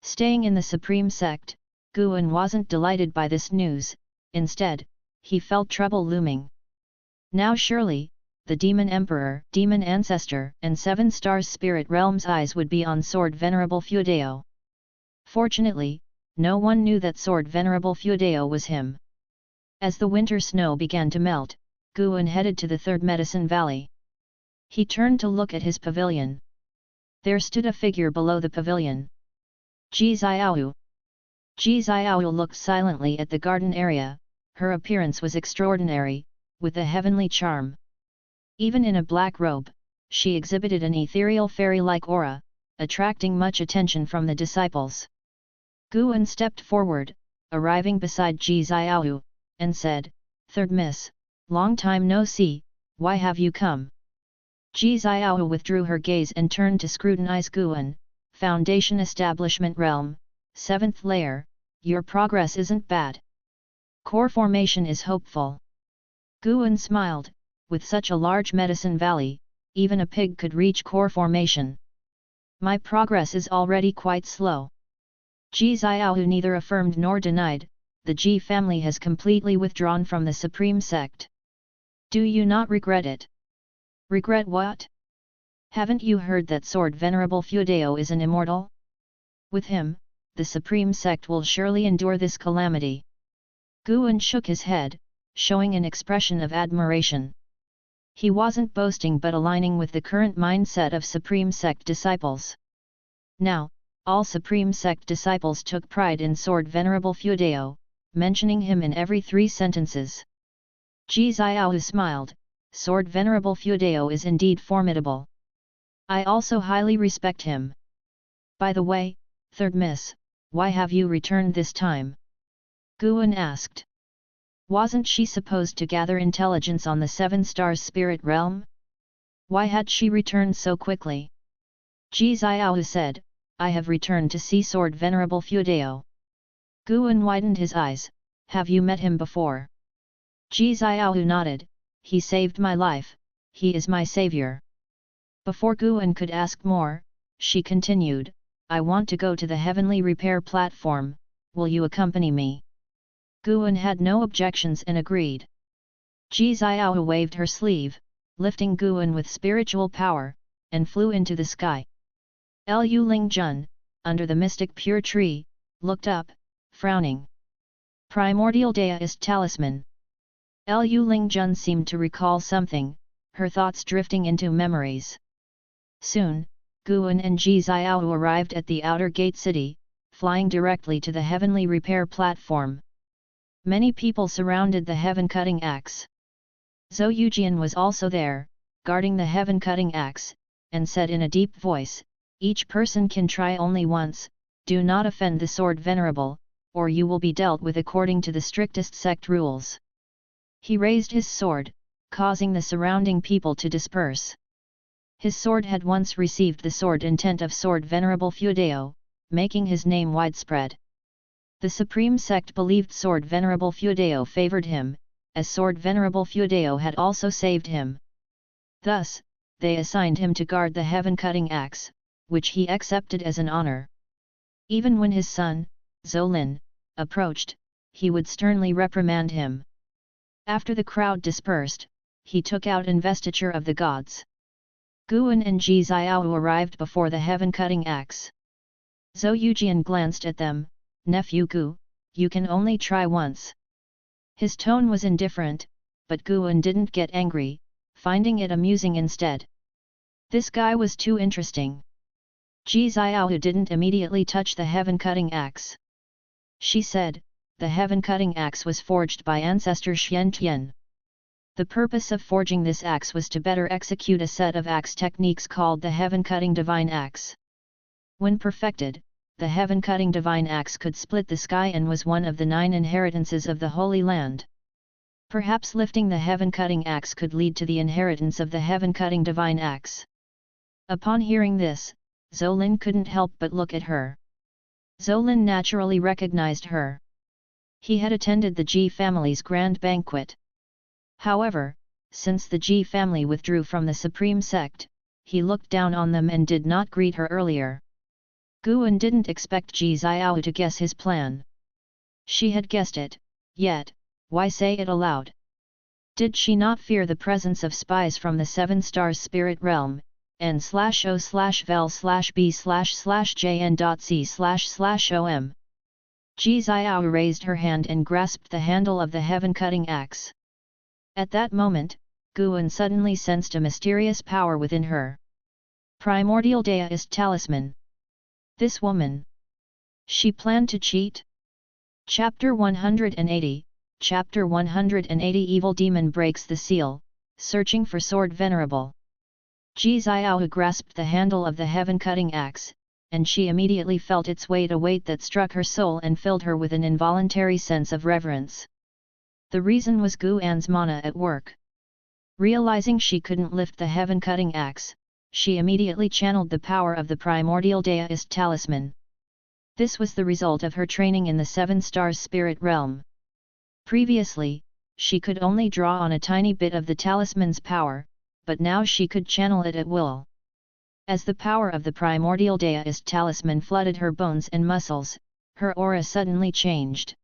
Staying in the Supreme Sect, Guan wasn't delighted by this news, instead, he felt trouble looming. Now surely, the Demon Emperor, Demon Ancestor, and 7 Stars Spirit Realm's eyes would be on Sword Venerable Fudao. Fortunately, no one knew that Sword Venerable Fudao was him. As the winter snow began to melt, Guan headed to the 3rd Medicine Valley. He turned to look at his pavilion. There stood a figure below the pavilion. Ji Xiaoyu. Ji Xiaoyu looked silently at the garden area. Her appearance was extraordinary, with a heavenly charm. Even in a black robe, she exhibited an ethereal fairy-like aura, attracting much attention from the disciples. Guan stepped forward, arriving beside Ji Xiaoyu, and said, "Third Miss, long time no see, why have you come?" Ji Xiaoyu withdrew her gaze and turned to scrutinize Guan. Foundation Establishment Realm, 7th layer, your progress isn't bad. Core formation is hopeful. Guan smiled. With such a large medicine valley, even a pig could reach core formation. My progress is already quite slow. Ji Xiaoyu neither affirmed nor denied, the Ji family has completely withdrawn from the Supreme Sect. Do you not regret it? Regret what? Haven't you heard that Sword Venerable Fudao is an immortal? With him, the Supreme Sect will surely endure this calamity. Guan shook his head, showing an expression of admiration. He wasn't boasting but aligning with the current mindset of Supreme Sect disciples. Now, all Supreme Sect disciples took pride in Sword Venerable Fudao, mentioning him in every 3 sentences. Ji Xiaoyu smiled, Sword Venerable Fudao is indeed formidable. I also highly respect him. By the way, Third Miss, why have you returned this time? Guan asked. Wasn't she supposed to gather intelligence on the 7 stars spirit realm? Why had she returned so quickly? Ji Xiao said, I have returned to see Sword Venerable Feudao. Guan widened his eyes, have you met him before? Ji Xiao nodded, he saved my life, he is my savior. Before Guan could ask more, she continued, I want to go to the heavenly repair platform, will you accompany me? Guan had no objections and agreed. Ji Xiao waved her sleeve, lifting Guan with spiritual power, and flew into the sky. Lu Lingjun, under the mystic pure tree, looked up, frowning. Primordial Deist Talisman. Lu Lingjun seemed to recall something, her thoughts drifting into memories. Soon, Guan and Ji Xiao arrived at the outer gate city, flying directly to the heavenly repair platform. Many people surrounded the heaven-cutting axe. Zhou Yujian was also there, guarding the heaven-cutting axe, and said in a deep voice, each person can try only once, do not offend the sword venerable, or you will be dealt with according to the strictest sect rules. He raised his sword, causing the surrounding people to disperse. His sword had once received the sword intent of Sword Venerable Feudao, making his name widespread. The Supreme Sect believed Sword Venerable Feudao favored him, as Sword Venerable Feudao had also saved him. Thus, they assigned him to guard the heaven-cutting axe, which he accepted as an honor. Even when his son, Zolin, approached, he would sternly reprimand him. After the crowd dispersed, he took out investiture of the gods. Guan and Ji Xiao arrived before the heaven-cutting axe. Zhou Yujian glanced at them, nephew Gu, you can only try once. His tone was indifferent, but Guan didn't get angry, finding it amusing instead. This guy was too interesting. Ji Xiao didn't immediately touch the heaven-cutting axe. She said, the heaven-cutting axe was forged by ancestor Xian Tian. The purpose of forging this axe was to better execute a set of axe techniques called the heaven-cutting divine axe. When perfected, the heaven-cutting divine axe could split the sky and was one of the 9 inheritances of the Holy Land. Perhaps lifting the heaven-cutting axe could lead to the inheritance of the heaven-cutting divine axe. Upon hearing this, Zolin couldn't help but look at her. Zolin naturally recognized her. He had attended the Ji family's grand banquet. However, since the Ji family withdrew from the Supreme Sect, he looked down on them and did not greet her earlier. Guan didn't expect Ji Xiao to guess his plan. She had guessed it, yet, why say it aloud? Did she not fear the presence of spies from the 7 stars spirit realm, n/o/vel/b/jn.c//om? Ji Xiao raised her hand and grasped the handle of the heaven-cutting axe. At that moment, Guan suddenly sensed a mysterious power within her. Primordial Deist Talisman. This woman. She planned to cheat? Chapter 180, Chapter 180 Evil Demon breaks the seal, searching for Sword Venerable. Ji Xiao grasped the handle of the heaven-cutting axe, and she immediately felt its weight, a weight that struck her soul and filled her with an involuntary sense of reverence. The reason was Guan's mana at work. Realizing she couldn't lift the heaven-cutting axe, she immediately channeled the power of the Primordial Deist Talisman. This was the result of her training in the 7 stars spirit realm. Previously, she could only draw on a tiny bit of the talisman's power, but now she could channel it at will. As the power of the Primordial Deist Talisman flooded her bones and muscles, her aura suddenly changed.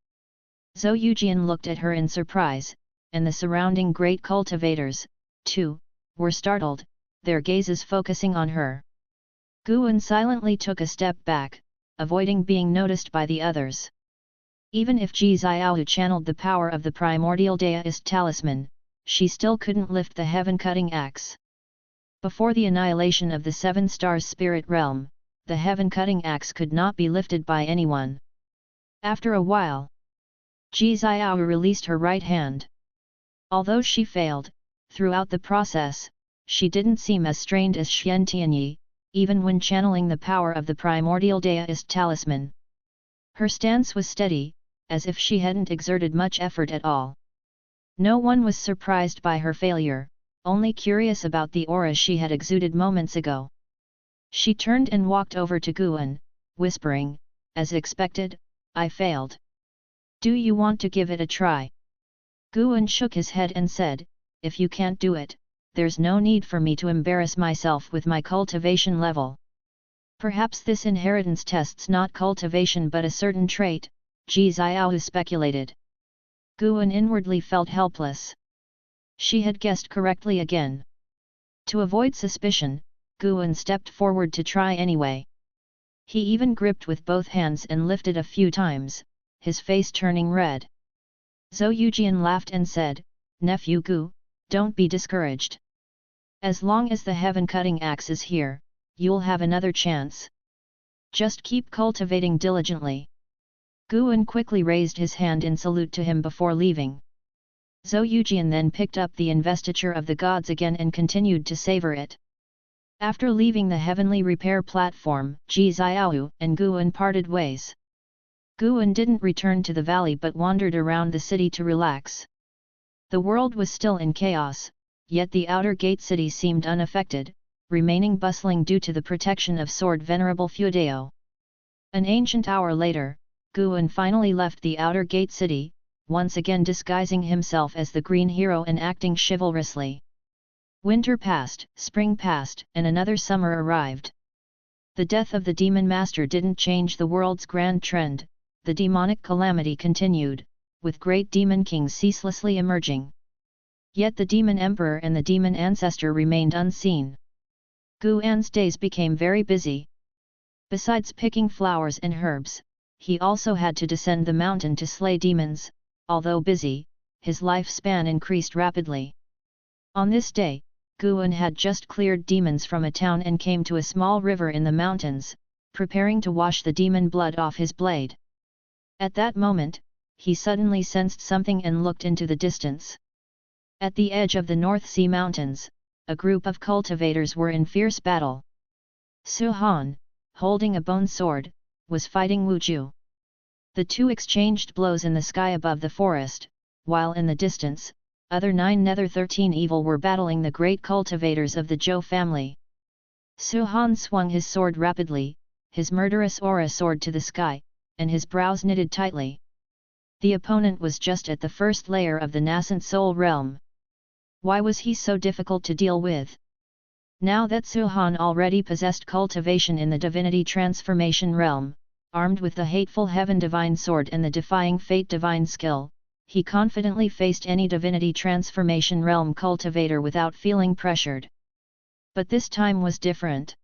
Zhou Yujian looked at her in surprise, and the surrounding great cultivators, too, were startled, their gazes focusing on her. Guan silently took a step back, avoiding being noticed by the others. Even if Ji Xiao channeled the power of the Primordial Deist Talisman, she still couldn't lift the heaven-cutting axe. Before the annihilation of the 7 stars spirit realm, the heaven-cutting axe could not be lifted by anyone. After a while, Ji Xiao released her right hand. Although she failed, throughout the process, she didn't seem as strained as Xian Tianyi, even when channeling the power of the Primordial Deist Talisman. Her stance was steady, as if she hadn't exerted much effort at all. No one was surprised by her failure, only curious about the aura she had exuded moments ago. She turned and walked over to Guan, whispering, as expected, "I failed. Do you want to give it a try?" Guan shook his head and said, "If you can't do it, there's no need for me to embarrass myself with my cultivation level. Perhaps this inheritance tests not cultivation but a certain trait," Ji Xiaohu speculated. Guan inwardly felt helpless. She had guessed correctly again. To avoid suspicion, Guan stepped forward to try anyway. He even gripped with both hands and lifted a few times, his face turning red. Zhou Yujian laughed and said, "Nephew Gu, don't be discouraged. As long as the heaven-cutting axe is here, you'll have another chance. Just keep cultivating diligently." Guan quickly raised his hand in salute to him before leaving. Zhou Yujian then picked up the investiture of the gods again and continued to savor it. After leaving the heavenly repair platform, Ji Xiaohu and Guan parted ways. Guan didn't return to the valley but wandered around the city to relax. The world was still in chaos, yet the outer gate city seemed unaffected, remaining bustling due to the protection of Sword Venerable Feudao. An ancient hour later, Guan finally left the outer gate city, once again disguising himself as the green hero and acting chivalrously. Winter passed, spring passed, and another summer arrived. The death of the demon master didn't change the world's grand trend. The demonic calamity continued, with great demon kings ceaselessly emerging. Yet the demon emperor and the demon ancestor remained unseen. Guan's days became very busy. Besides picking flowers and herbs, he also had to descend the mountain to slay demons. Although busy, his lifespan increased rapidly. On this day, Guan had just cleared demons from a town and came to a small river in the mountains, preparing to wash the demon blood off his blade. At that moment, he suddenly sensed something and looked into the distance. At the edge of the North Sea Mountains, a group of cultivators were in fierce battle. Su Han, holding a bone sword, was fighting Wu Ju. The two exchanged blows in the sky above the forest, while in the distance, other 9 Nether 13 evil were battling the great cultivators of the Zhou family. Su Han swung his sword rapidly, his murderous aura soared to the sky, and his brows knitted tightly. The opponent was just at the first layer of the nascent soul realm. Why was he so difficult to deal with? Now that Su Han already possessed cultivation in the divinity transformation realm, armed with the hateful heaven divine sword and the defying fate divine skill, he confidently faced any divinity transformation realm cultivator without feeling pressured. But this time was different.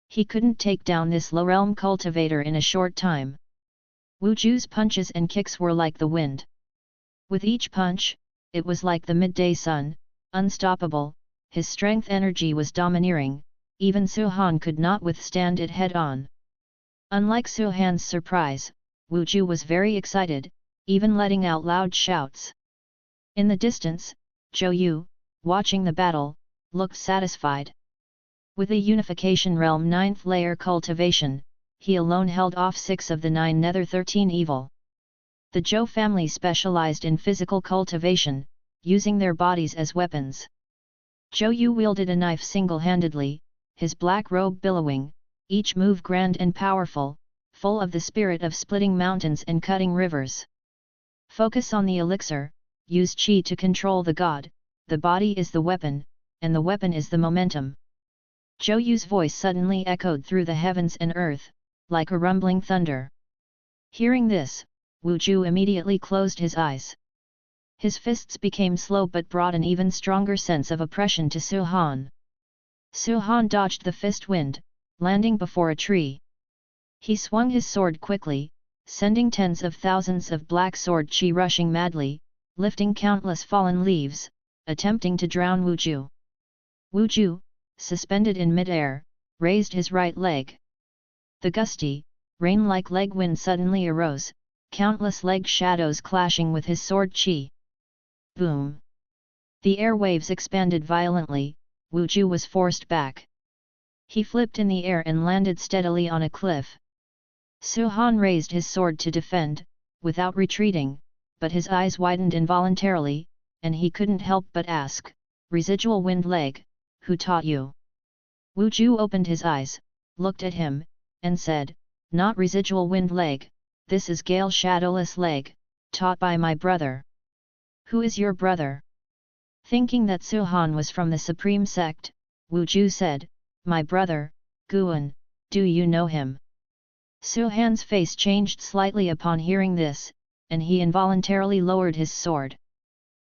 He couldn't take down this low realm cultivator in a short time. Wu Ju's punches and kicks were like the wind. With each punch, it was like the midday sun, unstoppable. His strength energy was domineering, even Su Han could not withstand it head-on. Unlike Su Han's surprise, Wu Ju was very excited, even letting out loud shouts. In the distance, Zhou Yu, watching the battle, looked satisfied. With a unification realm 9th layer cultivation, he alone held off 6 of the 9 Nether 13 evil. The Zhou family specialized in physical cultivation, using their bodies as weapons. Zhou Yu wielded a knife single-handedly, his black robe billowing, each move grand and powerful, full of the spirit of splitting mountains and cutting rivers. Focus on the elixir, use qi to control the god, the body is the weapon, and the weapon is the momentum. Zhou Yu's voice suddenly echoed through the heavens and earth, like a rumbling thunder. Hearing this, Wu Ju immediately closed his eyes. His fists became slow but brought an even stronger sense of oppression to Su Han. Su Han dodged the fist wind, landing before a tree. He swung his sword quickly, sending tens of thousands of black sword qi rushing madly, lifting countless fallen leaves, attempting to drown Wu Ju. Wu Ju, suspended in mid-air, raised his right leg. The gusty, rain-like leg wind suddenly arose, countless leg shadows clashing with his sword qi. Boom! The air waves expanded violently, Wu Ju was forced back. He flipped in the air and landed steadily on a cliff. Suhan raised his sword to defend, without retreating, but his eyes widened involuntarily, and he couldn't help but ask, "Residual wind leg, who taught you?" Wu Ju opened his eyes, looked at him, and said, "Not residual wind leg, this is Gale Shadowless leg, taught by my brother." "Who is your brother?" Thinking that Suhan was from the Supreme Sect, Wu Ju said, "My brother, Guan, do you know him?" Suhan's face changed slightly upon hearing this, and he involuntarily lowered his sword.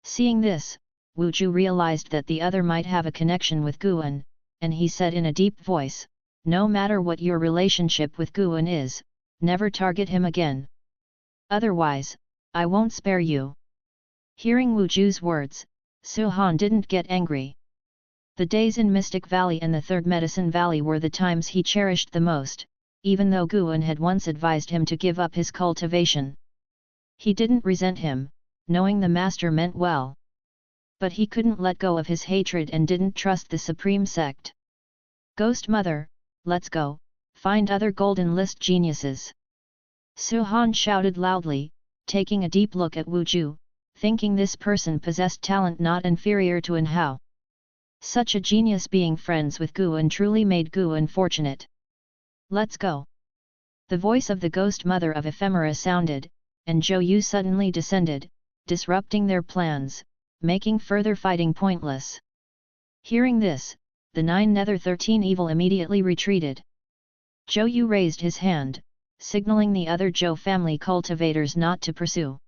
Seeing this, Wu Ju realized that the other might have a connection with Guan, and he said in a deep voice, "No matter what your relationship with Guan is, never target him again. Otherwise, I won't spare you." Hearing Wu Ju's words, Suhan didn't get angry. The days in Mystic Valley and the Third Medicine Valley were the times he cherished the most, even though Guan had once advised him to give up his cultivation. He didn't resent him, knowing the master meant well. But he couldn't let go of his hatred and didn't trust the Supreme Sect. "Ghost Mother, let's go, find other Golden List geniuses!" Suhan shouted loudly, taking a deep look at Wu Ju, thinking this person possessed talent not inferior to An Hao. Such a genius being friends with Guan truly made Guan fortunate. "Let's go!" The voice of the Ghost Mother of Ephemera sounded, and Zhou Yu suddenly descended, disrupting their plans, making further fighting pointless. Hearing this, the 9 Nether 13 Evil immediately retreated. Zhou Yu raised his hand, signaling the other Zhou family cultivators not to pursue.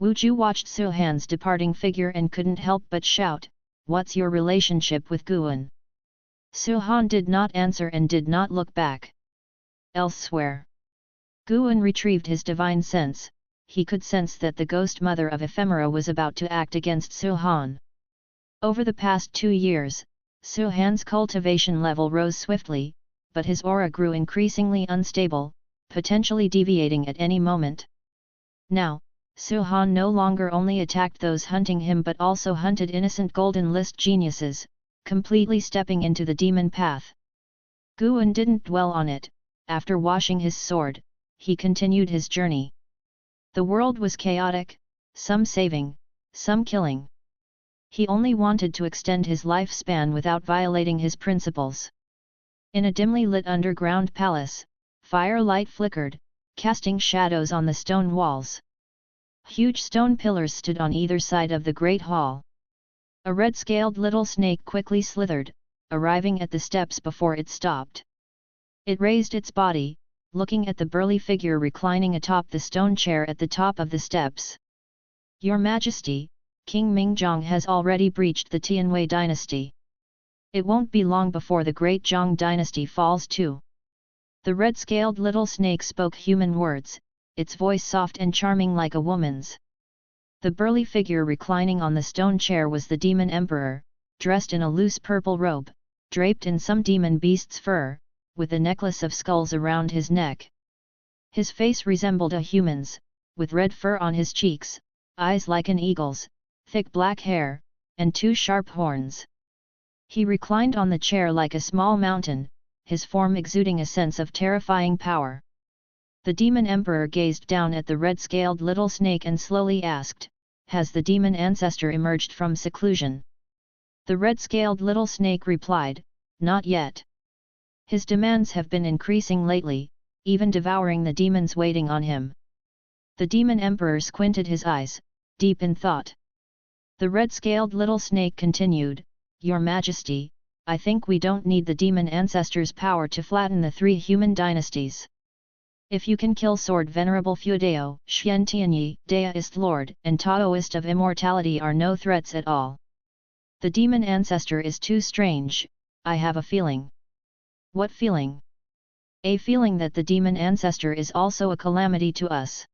Wu Ju watched Suhan's departing figure and couldn't help but shout, "What's your relationship with Guan?" Suhan did not answer and did not look back. Elsewhere, Guan retrieved his divine sense. He could sense that the Ghost Mother of Ephemera was about to act against Suhan. Over the past 2 years, Suhan's cultivation level rose swiftly, but his aura grew increasingly unstable, potentially deviating at any moment. Now, Suhan no longer only attacked those hunting him but also hunted innocent Golden List geniuses, completely stepping into the demon path. Guan didn't dwell on it. After washing his sword, he continued his journey. The world was chaotic, some saving, some killing. He only wanted to extend his lifespan without violating his principles. In a dimly lit underground palace, firelight flickered, casting shadows on the stone walls. Huge stone pillars stood on either side of the great hall. A red-scaled little snake quickly slithered, arriving at the steps before it stopped. It raised its body, looking at the burly figure reclining atop the stone chair at the top of the steps. "Your Majesty, King Mingzhong has already breached the Tianwei dynasty. It won't be long before the Great Zhong dynasty falls too." The red-scaled little snake spoke human words, its voice soft and charming like a woman's. The burly figure reclining on the stone chair was the Demon Emperor, dressed in a loose purple robe, draped in some demon beast's fur, with a necklace of skulls around his neck. His face resembled a human's, with red fur on his cheeks, eyes like an eagle's, thick black hair, and 2 sharp horns. He reclined on the chair like a small mountain, his form exuding a sense of terrifying power. The Demon Emperor gazed down at the red-scaled little snake and slowly asked, "Has the demon ancestor emerged from seclusion?" The red-scaled little snake replied, "Not yet. His demands have been increasing lately, even devouring the demons waiting on him." The Demon Emperor squinted his eyes, deep in thought. The red-scaled little snake continued, "Your Majesty, I think we don't need the demon ancestor's power to flatten the 3 human dynasties. If you can kill Sword Venerable Fuedao, Xian Tianyi, Deist Lord, and Taoist of Immortality are no threats at all. The demon ancestor is too strange, I have a feeling." "What feeling?" "A feeling that the demon ancestor is also a calamity to us."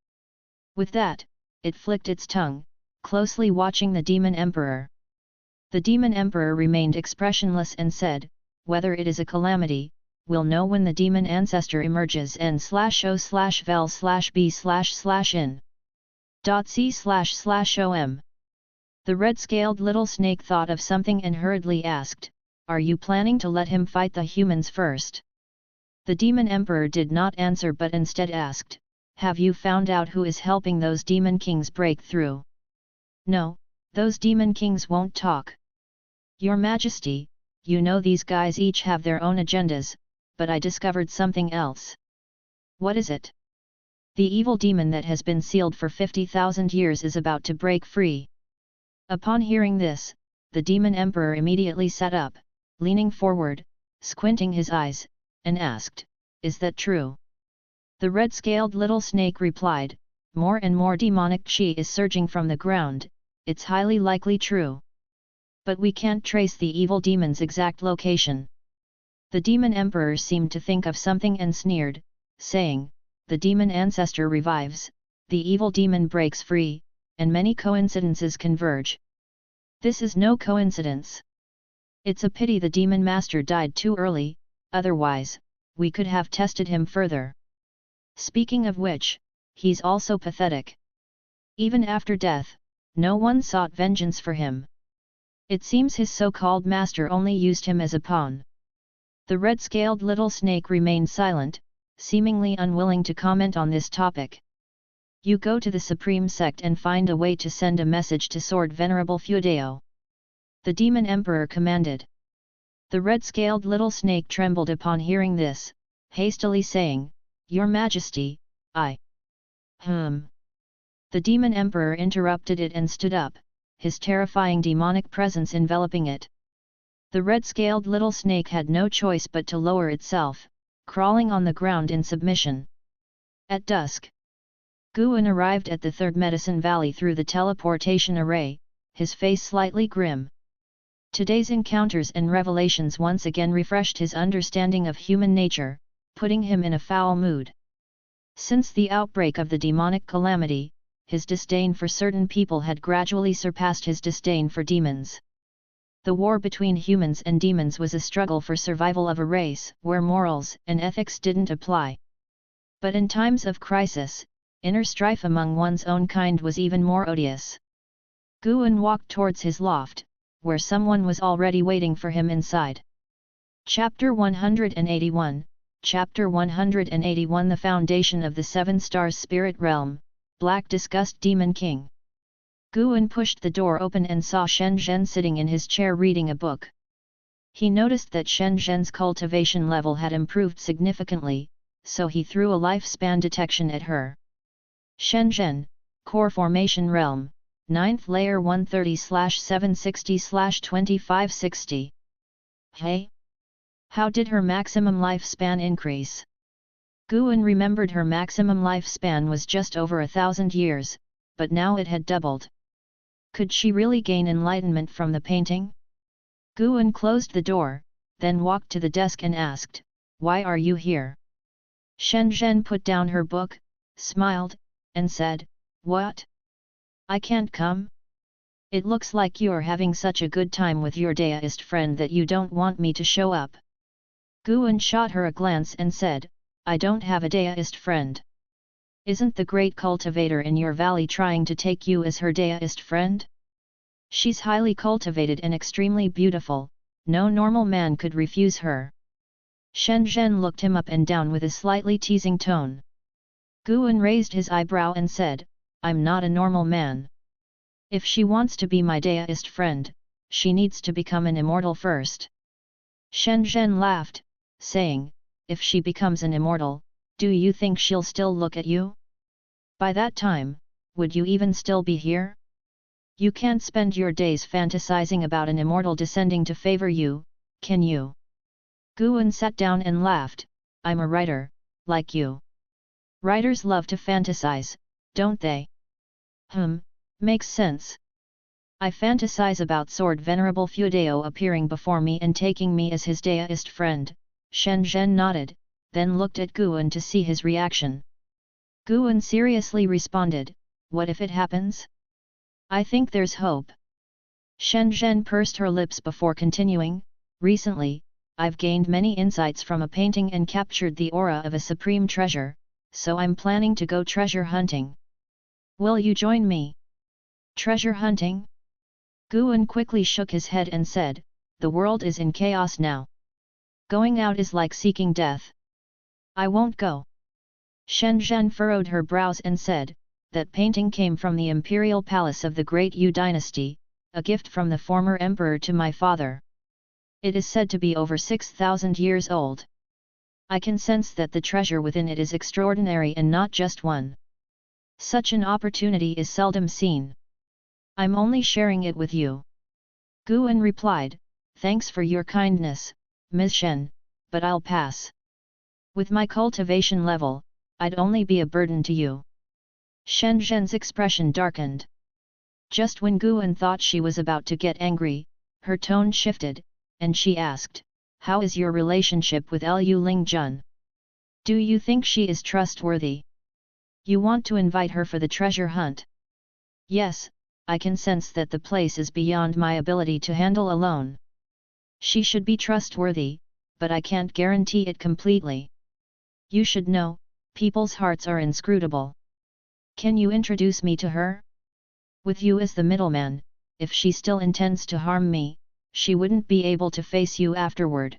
With that, it flicked its tongue, closely watching the Demon Emperor. The Demon Emperor remained expressionless and said, "Whether it is a calamity, we'll know when the demon ancestor emerges n/o/vel/b/in.c//om." The red-scaled little snake thought of something and hurriedly asked, "Are you planning to let him fight the humans first?" The demon emperor did not answer but instead asked, "Have you found out who is helping those demon kings break through?" "No, those demon kings won't talk." "Your Majesty, you know these guys each have their own agendas, but I discovered something else." "What is it?" "The evil demon that has been sealed for 50,000 years is about to break free." Upon hearing this, the demon emperor immediately sat up, leaning forward, squinting his eyes, and asked, "Is that true?" The red-scaled little snake replied, "More and more demonic chi is surging from the ground, it's highly likely true. But we can't trace the evil demon's exact location." The demon emperor seemed to think of something and sneered, saying, "The demon ancestor revives, the evil demon breaks free, and many coincidences converge. This is no coincidence. It's a pity the demon master died too early, otherwise, we could have tested him further. Speaking of which, he's also pathetic. Even after death, no one sought vengeance for him. It seems his so-called master only used him as a pawn." The red-scaled little snake remained silent, seemingly unwilling to comment on this topic. "You go to the Supreme Sect and find a way to send a message to Sword Venerable Feudeo," the demon emperor commanded. The red-scaled little snake trembled upon hearing this, hastily saying, "Your Majesty, I..." The demon emperor interrupted it and stood up, his terrifying demonic presence enveloping it. The red-scaled little snake had no choice but to lower itself, crawling on the ground in submission. At dusk, Guan arrived at the Third Medicine Valley through the teleportation array, his face slightly grim. Today's encounters and revelations once again refreshed his understanding of human nature, putting him in a foul mood. Since the outbreak of the demonic calamity, his disdain for certain people had gradually surpassed his disdain for demons. The war between humans and demons was a struggle for survival of a race where morals and ethics didn't apply. But in times of crisis, inner strife among one's own kind was even more odious. Guan walked towards his loft, where someone was already waiting for him inside. Chapter 181, Chapter 181 The Foundation of the Seven Stars Spirit Realm, Black Disgust Demon King. Guan pushed the door open and saw Shen Zhen sitting in his chair reading a book. He noticed that Shen Zhen's cultivation level had improved significantly, so he threw a lifespan detection at her. Shen Zhen, Core Formation Realm, 9th Layer 130/760/2560. Hey? How did her maximum lifespan increase? Guan remembered her maximum lifespan was just over 1,000 years, but now it had doubled. Could she really gain enlightenment from the painting? Guan closed the door, then walked to the desk and asked, "Why are you here?" Shen Zhen put down her book, smiled, and said, "What? I can't come? It looks like you're having such a good time with your deist friend that you don't want me to show up." Guan shot her a glance and said, "I don't have a deist friend. Isn't the great cultivator in your valley trying to take you as her deist friend? She's highly cultivated and extremely beautiful, no normal man could refuse her." Shen Zhen looked him up and down with a slightly teasing tone. Guan raised his eyebrow and said, "I'm not a normal man. If she wants to be my deist friend, she needs to become an immortal first." Shen Zhen laughed, saying, "If she becomes an immortal, do you think she'll still look at you? By that time, would you even still be here? You can't spend your days fantasizing about an immortal descending to favor you, can you?" Guan sat down and laughed, "I'm a writer, like you. Writers love to fantasize, don't they?" Makes sense. I fantasize about Sword Venerable Feudeo appearing before me and taking me as his deist friend." Shen Zhen nodded, then looked at Guan to see his reaction. Guan seriously responded, "What if it happens? I think there's hope." Shen Zhen pursed her lips before continuing, "Recently, I've gained many insights from a painting and captured the aura of a supreme treasure, so I'm planning to go treasure hunting. Will you join me?" "Treasure hunting?" Guan quickly shook his head and said, "The world is in chaos now. Going out is like seeking death. I won't go. Shen Zhen furrowed her brows and said, that painting came from the imperial palace of the Great Yu dynasty, a gift from the former emperor to my father. It is said to be over 6,000 years old. I can sense that the treasure within it is extraordinary and not just one. Such an opportunity is seldom seen. I'm only sharing it with you. Guan replied, thanks for your kindness, Ms. Shen, but I'll pass. With my cultivation level, I'd only be a burden to you. Shen Zhen's expression darkened. Just when Guan thought she was about to get angry, her tone shifted, and she asked, how is your relationship with Liu Lingjun? Do you think she is trustworthy? You want to invite her for the treasure hunt? Yes, I can sense that the place is beyond my ability to handle alone. She should be trustworthy, but I can't guarantee it completely. You should know, people's hearts are inscrutable. Can you introduce me to her? With you as the middleman, if she still intends to harm me, she wouldn't be able to face you afterward.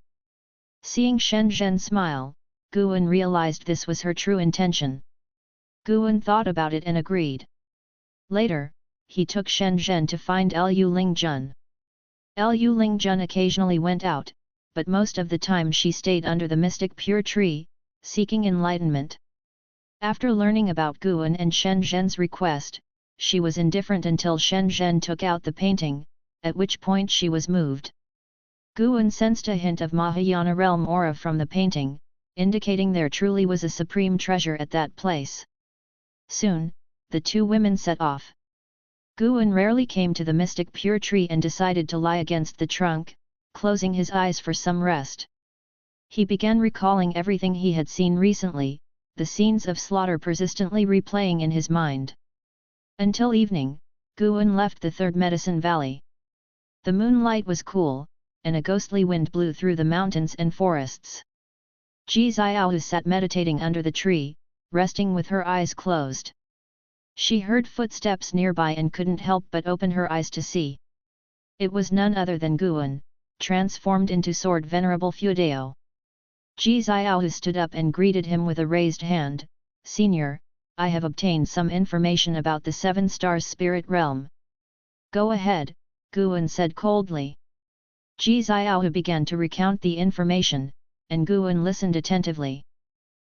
Seeing Shen Zhen smile, Guan realized this was her true intention. Guan thought about it and agreed. Later, he took Shen Zhen to find Liu Lingjun. Liu Lingjun occasionally went out, but most of the time she stayed under the mystic pure tree, seeking enlightenment. After learning about Guan and Shen Zhen's request, she was indifferent until Shen Zhen took out the painting, at which point she was moved. Guan sensed a hint of Mahayana realm aura from the painting, indicating there truly was a supreme treasure at that place. Soon, the two women set off. Guan rarely came to the mystic pure tree and decided to lie against the trunk, closing his eyes for some rest. He began recalling everything he had seen recently, the scenes of slaughter persistently replaying in his mind. Until evening, Guan left the Third Medicine Valley. The moonlight was cool, and a ghostly wind blew through the mountains and forests. Ji Xiao sat meditating under the tree, resting with her eyes closed. She heard footsteps nearby and couldn't help but open her eyes to see. It was none other than Guan, transformed into Sword Venerable Fuedao. Ji Xiao stood up and greeted him with a raised hand. Senior, I have obtained some information about the Seven Stars Spirit Realm. Go ahead, Guan said coldly. Ji Xiao began to recount the information, and Guan listened attentively.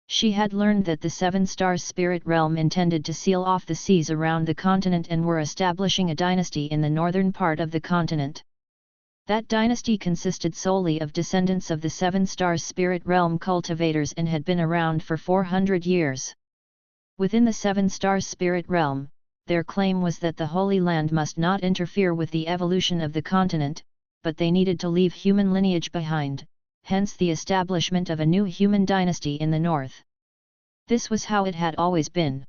She had learned that the Seven Stars Spirit Realm intended to seal off the seas around the continent and were establishing a dynasty in the northern part of the continent. That dynasty consisted solely of descendants of the Seven Stars Spirit Realm cultivators and had been around for 400 years. Within the Seven Stars Spirit Realm, their claim was that the Holy Land must not interfere with the evolution of the continent, but they needed to leave human lineage behind, hence the establishment of a new human dynasty in the north. This was how it had always been.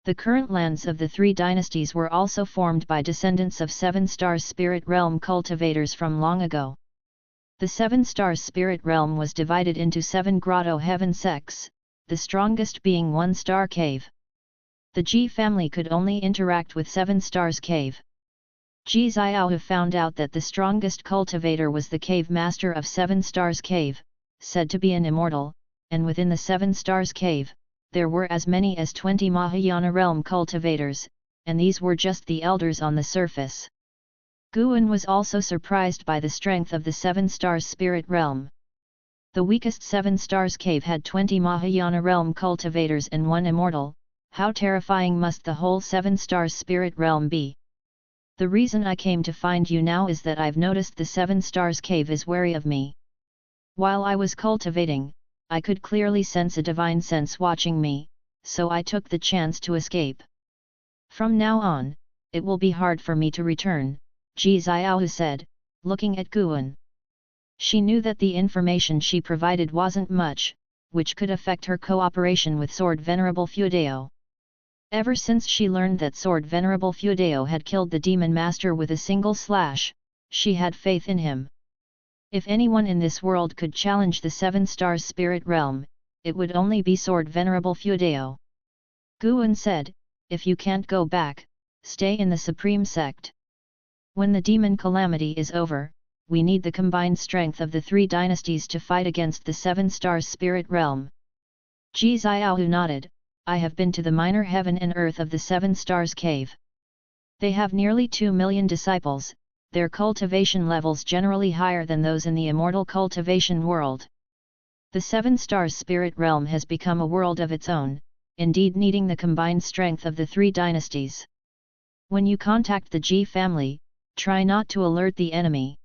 The current lands of the three dynasties were also formed by descendants of Seven Stars Spirit Realm cultivators from long ago. The Seven Stars Spirit Realm was divided into 7 grotto heaven sects, the strongest being 1 star cave. The Ji family could only interact with 7 stars cave. Ji Xiao found out that the strongest cultivator was the cave master of 7 stars cave, said to be an immortal, and within the 7 stars cave, there were as many as 20 Mahayana realm cultivators, and these were just the elders on the surface. Guan was also surprised by the strength of the 7 stars spirit realm. The weakest 7 stars cave had 20 Mahayana realm cultivators and 1 immortal. How terrifying must the whole 7 stars spirit realm be? The reason I came to find you now is that I've noticed the 7 stars cave is wary of me. While I was cultivating, I could clearly sense a divine sense watching me, so I took the chance to escape. From now on, it will be hard for me to return, Ji Xiao said, looking at Guan. She knew that the information she provided wasn't much, which could affect her cooperation with Sword Venerable Fuedao. Ever since she learned that Sword Venerable Fuedao had killed the Demon Master with a single slash, she had faith in him. If anyone in this world could challenge the 7 stars spirit realm, it would only be Sword Venerable Fuedao. Guan said, if you can't go back, stay in the Supreme Sect. When the demon calamity is over, we need the combined strength of the 3 dynasties to fight against the 7 stars spirit realm. Ji Xiaohu nodded, I have been to the minor heaven and earth of the Seven Stars Cave. They have nearly 2 million disciples, their cultivation levels generally higher than those in the immortal cultivation world. The Seven Stars spirit realm has become a world of its own, indeed needing the combined strength of the three dynasties. When you contact the Ji family, try not to alert the enemy.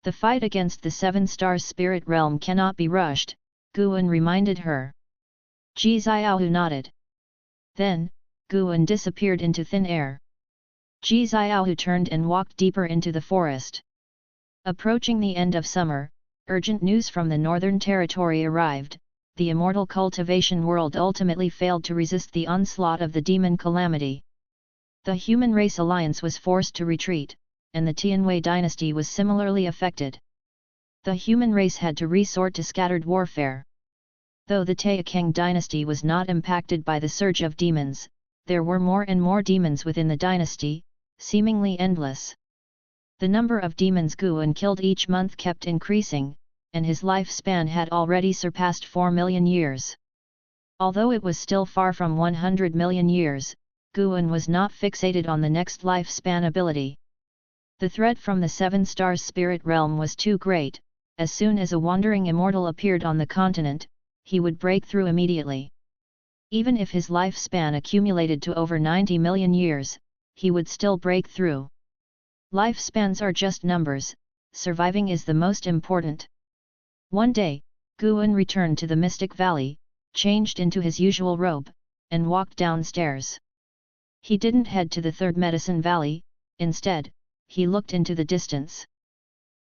The fight against the Seven Stars spirit realm cannot be rushed, Guan reminded her. Ji Xiaohu nodded. Then, Guan disappeared into thin air. Ji Xiaohu turned and walked deeper into the forest. Approaching the end of summer, urgent news from the Northern Territory arrived. The immortal cultivation world ultimately failed to resist the onslaught of the demon calamity. The human race alliance was forced to retreat, and the Tianwei dynasty was similarly affected. The human race had to resort to scattered warfare. Though the Taixuan dynasty was not impacted by the surge of demons, there were more and more demons within the dynasty, seemingly endless. The number of demons Guan killed each month kept increasing, and his lifespan had already surpassed 4 million years. Although it was still far from 100 million years, Guan was not fixated on the next lifespan ability. The threat from the Seven Stars spirit realm was too great. As soon as a wandering immortal appeared on the continent, he would break through immediately. Even if his lifespan accumulated to over 90 million years, he would still break through. Lifespans are just numbers, surviving is the most important. One day, Guan returned to the Mystic Valley, changed into his usual robe, and walked downstairs. He didn't head to the Third Medicine Valley, instead, he looked into the distance.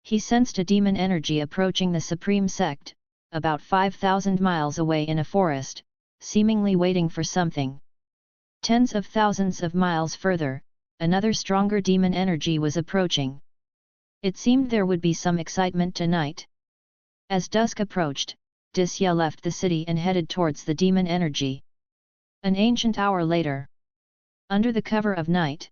He sensed a demon energy approaching the Supreme Sect, about 5,000 miles away in a forest, seemingly waiting for something. Tens of thousands of miles further, another stronger demon energy was approaching. It seemed there would be some excitement tonight. As dusk approached, Disya left the city and headed towards the demon energy. An ancient hour later, under the cover of night,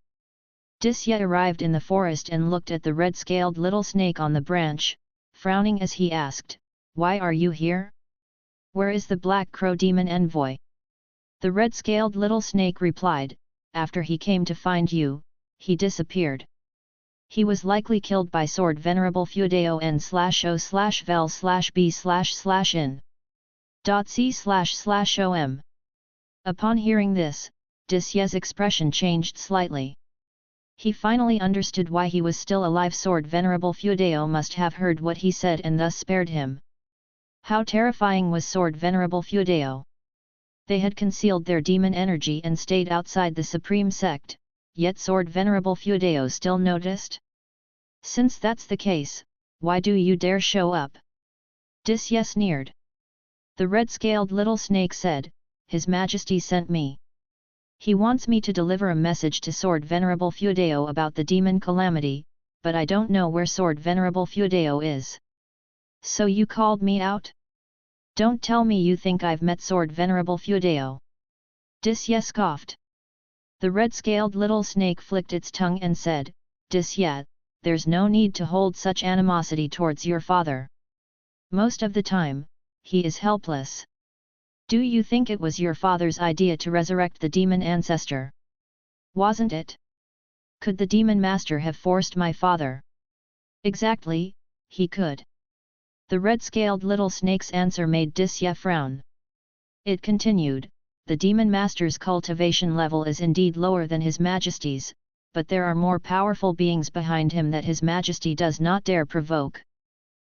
Disya arrived in the forest and looked at the red-scaled little snake on the branch, frowning as he asked, "Why are you here? Where is the Black Crow demon envoy?" The red-scaled little snake replied, "After he came to find you, he disappeared. He was likely killed by sword Venerable Feudeo n/o/vel/b/in.c//om." Upon hearing this, Disya's expression changed slightly. He finally understood why he was still alive. Sword Venerable Feudeo must have heard what he said and thus spared him. How terrifying was Sword Venerable Feudeo! They had concealed their demon energy and stayed outside the Supreme Sect, yet Sword Venerable Feudeo still noticed? Since that's the case, why do you dare show up? Disya sneered. The red-scaled little snake said, "His Majesty sent me. He wants me to deliver a message to Sword Venerable Feudeo about the demon calamity, but I don't know where Sword Venerable Feudeo is. So you called me out? Don't tell me you think I've met Sword Venerable Feudeo." Disya scoffed. The red-scaled little snake flicked its tongue and said, "Disya, there's no need to hold such animosity towards your father. Most of the time, he is helpless. Do you think it was your father's idea to resurrect the demon ancestor? Wasn't it? Could the demon master have forced my father?" "Exactly, he could." The red-scaled little snake's answer made Disya frown. It continued, "The demon master's cultivation level is indeed lower than His Majesty's, but there are more powerful beings behind him that His Majesty does not dare provoke.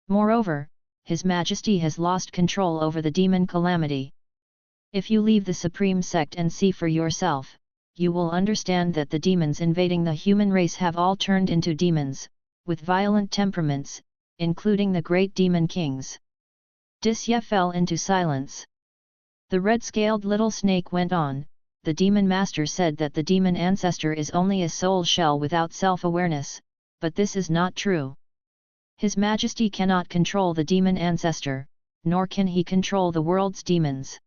Moreover, His Majesty has lost control over the demon calamity. If you leave the Supreme Sect and see for yourself, you will understand that the demons invading the human race have all turned into demons, with violent temperaments, including the great demon kings." Disya fell into silence. The red-scaled little snake went on, "The demon master said that the demon ancestor is only a soul shell without self-awareness, but this is not true. His Majesty cannot control the demon ancestor, nor can he control the world's demons.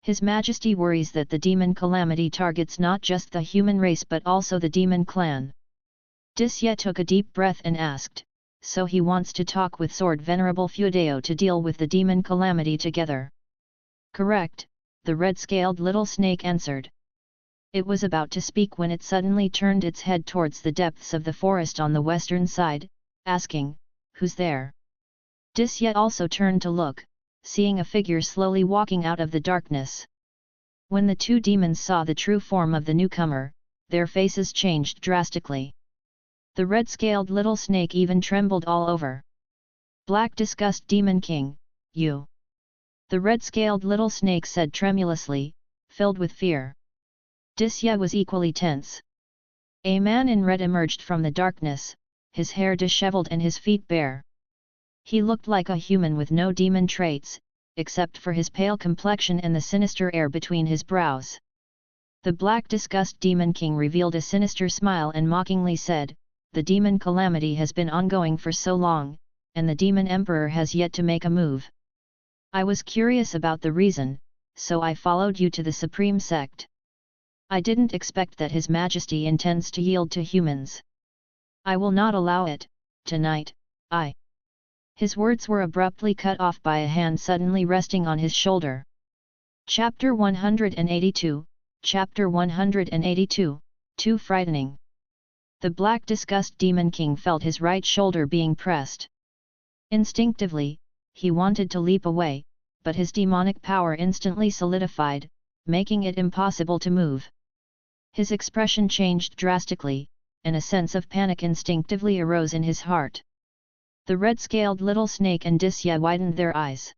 His Majesty worries that the demon calamity targets not just the human race but also the demon clan." Disya took a deep breath and asked, "So he wants to talk with Sword Venerable Feudeo to deal with the demon calamity together?" Correct, the red-scaled little snake answered. It was about to speak when it suddenly turned its head towards the depths of the forest on the western side, asking, "Who's there?" Disya also turned to look, seeing a figure slowly walking out of the darkness. When the two demons saw the true form of the newcomer, their faces changed drastically. The red-scaled little snake even trembled all over. "Black Disgust Demon King, you!" the red-scaled little snake said tremulously, filled with fear. Disya was equally tense. A man in red emerged from the darkness, his hair disheveled and his feet bare. He looked like a human with no demon traits, except for his pale complexion and the sinister air between his brows. The Black Disgust Demon King revealed a sinister smile and mockingly said, "The demon calamity has been ongoing for so long, and the demon emperor has yet to make a move. I was curious about the reason, so I followed you to the Supreme Sect. I didn't expect that His Majesty intends to yield to humans. I will not allow it, tonight, I..." His words were abruptly cut off by a hand suddenly resting on his shoulder. Chapter 182, Chapter 182, Too Frightening. The Black Disgust Demon King felt his right shoulder being pressed. Instinctively, he wanted to leap away, but his demonic power instantly solidified, making it impossible to move. His expression changed drastically, and a sense of panic instinctively arose in his heart. The red-scaled little snake and Disya widened their eyes.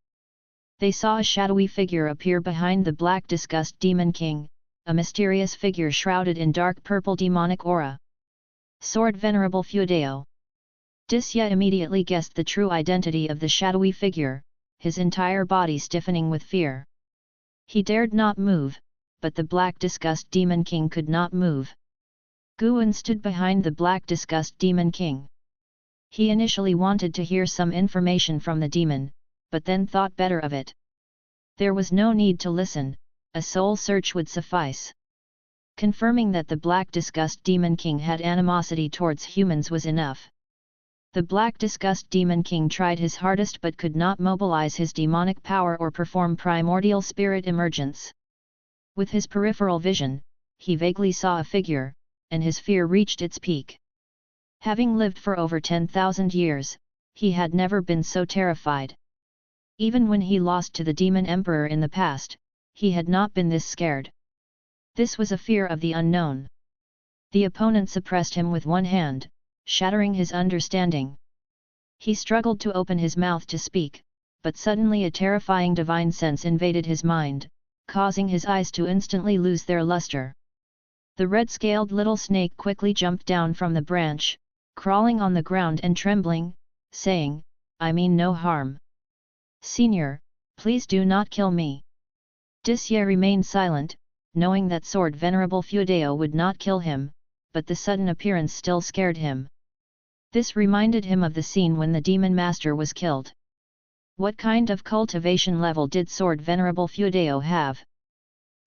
They saw a shadowy figure appear behind the Black Disgust Demon King, a mysterious figure shrouded in dark purple demonic aura. Sword Venerable Feudeo. Disya immediately guessed the true identity of the shadowy figure, his entire body stiffening with fear. He dared not move, but the Black Disgust Demon King could not move. Guan stood behind the Black Disgust Demon King. He initially wanted to hear some information from the demon, but then thought better of it. There was no need to listen, a soul search would suffice. Confirming that the Black Disgust Demon King had animosity towards humans was enough. The Black Disgust Demon King tried his hardest but could not mobilize his demonic power or perform primordial spirit emergence. With his peripheral vision, he vaguely saw a figure, and his fear reached its peak. Having lived for over 10,000 years, he had never been so terrified. Even when he lost to the Demon Emperor in the past, he had not been this scared. This was a fear of the unknown. The opponent suppressed him with one hand, shattering his understanding. He struggled to open his mouth to speak, but suddenly a terrifying divine sense invaded his mind, causing his eyes to instantly lose their luster. The red-scaled little snake quickly jumped down from the branch, crawling on the ground and trembling, saying, "I mean no harm. Senior, please do not kill me." Disya remained silent, knowing that Sword Venerable Feudeo would not kill him, but the sudden appearance still scared him. This reminded him of the scene when the Demon Master was killed. What kind of cultivation level did Sword Venerable Feudeo have?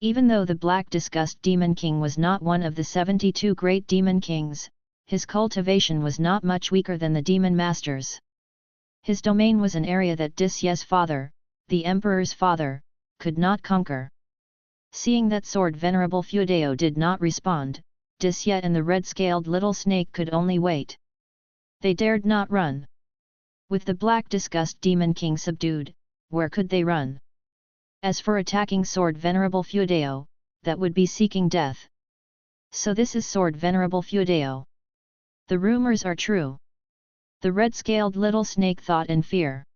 Even though the Black Disgust Demon King was not one of the 72 great Demon Kings, his cultivation was not much weaker than the Demon Master's. His domain was an area that Disya's father, the Emperor's father, could not conquer. Seeing that Sword Venerable Feudeo did not respond, Disya and the red-scaled little snake could only wait. They dared not run. With the Black Disgust Demon King subdued, where could they run? As for attacking Sword Venerable Feudeo, that would be seeking death. So this is Sword Venerable Feudeo. The rumors are true. The red-scaled little snake thought in fear.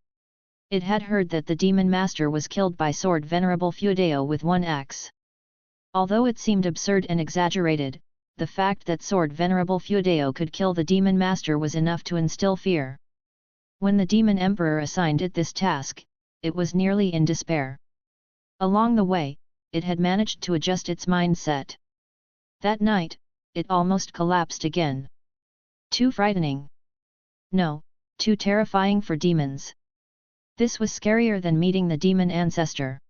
It had heard that the Demon Master was killed by Sword Venerable Feudeo with one axe. Although it seemed absurd and exaggerated, the fact that Sword Venerable Feudeo could kill the Demon Master was enough to instill fear. When the Demon Emperor assigned it this task, it was nearly in despair. Along the way, it had managed to adjust its mindset. That night, it almost collapsed again. Too frightening. No, too terrifying for demons. This was scarier than meeting the demon ancestor.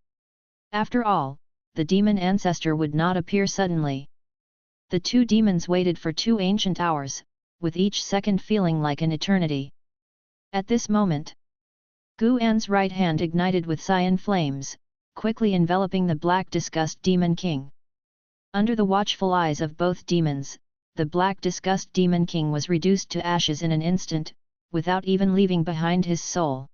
After all, the demon ancestor would not appear suddenly. The two demons waited for 2 ancient hours, with each second feeling like an eternity. At this moment, Guan's right hand ignited with cyan flames, quickly enveloping the black disgust demon king. Under the watchful eyes of both demons, the black disgust demon king was reduced to ashes in an instant, without even leaving behind his soul.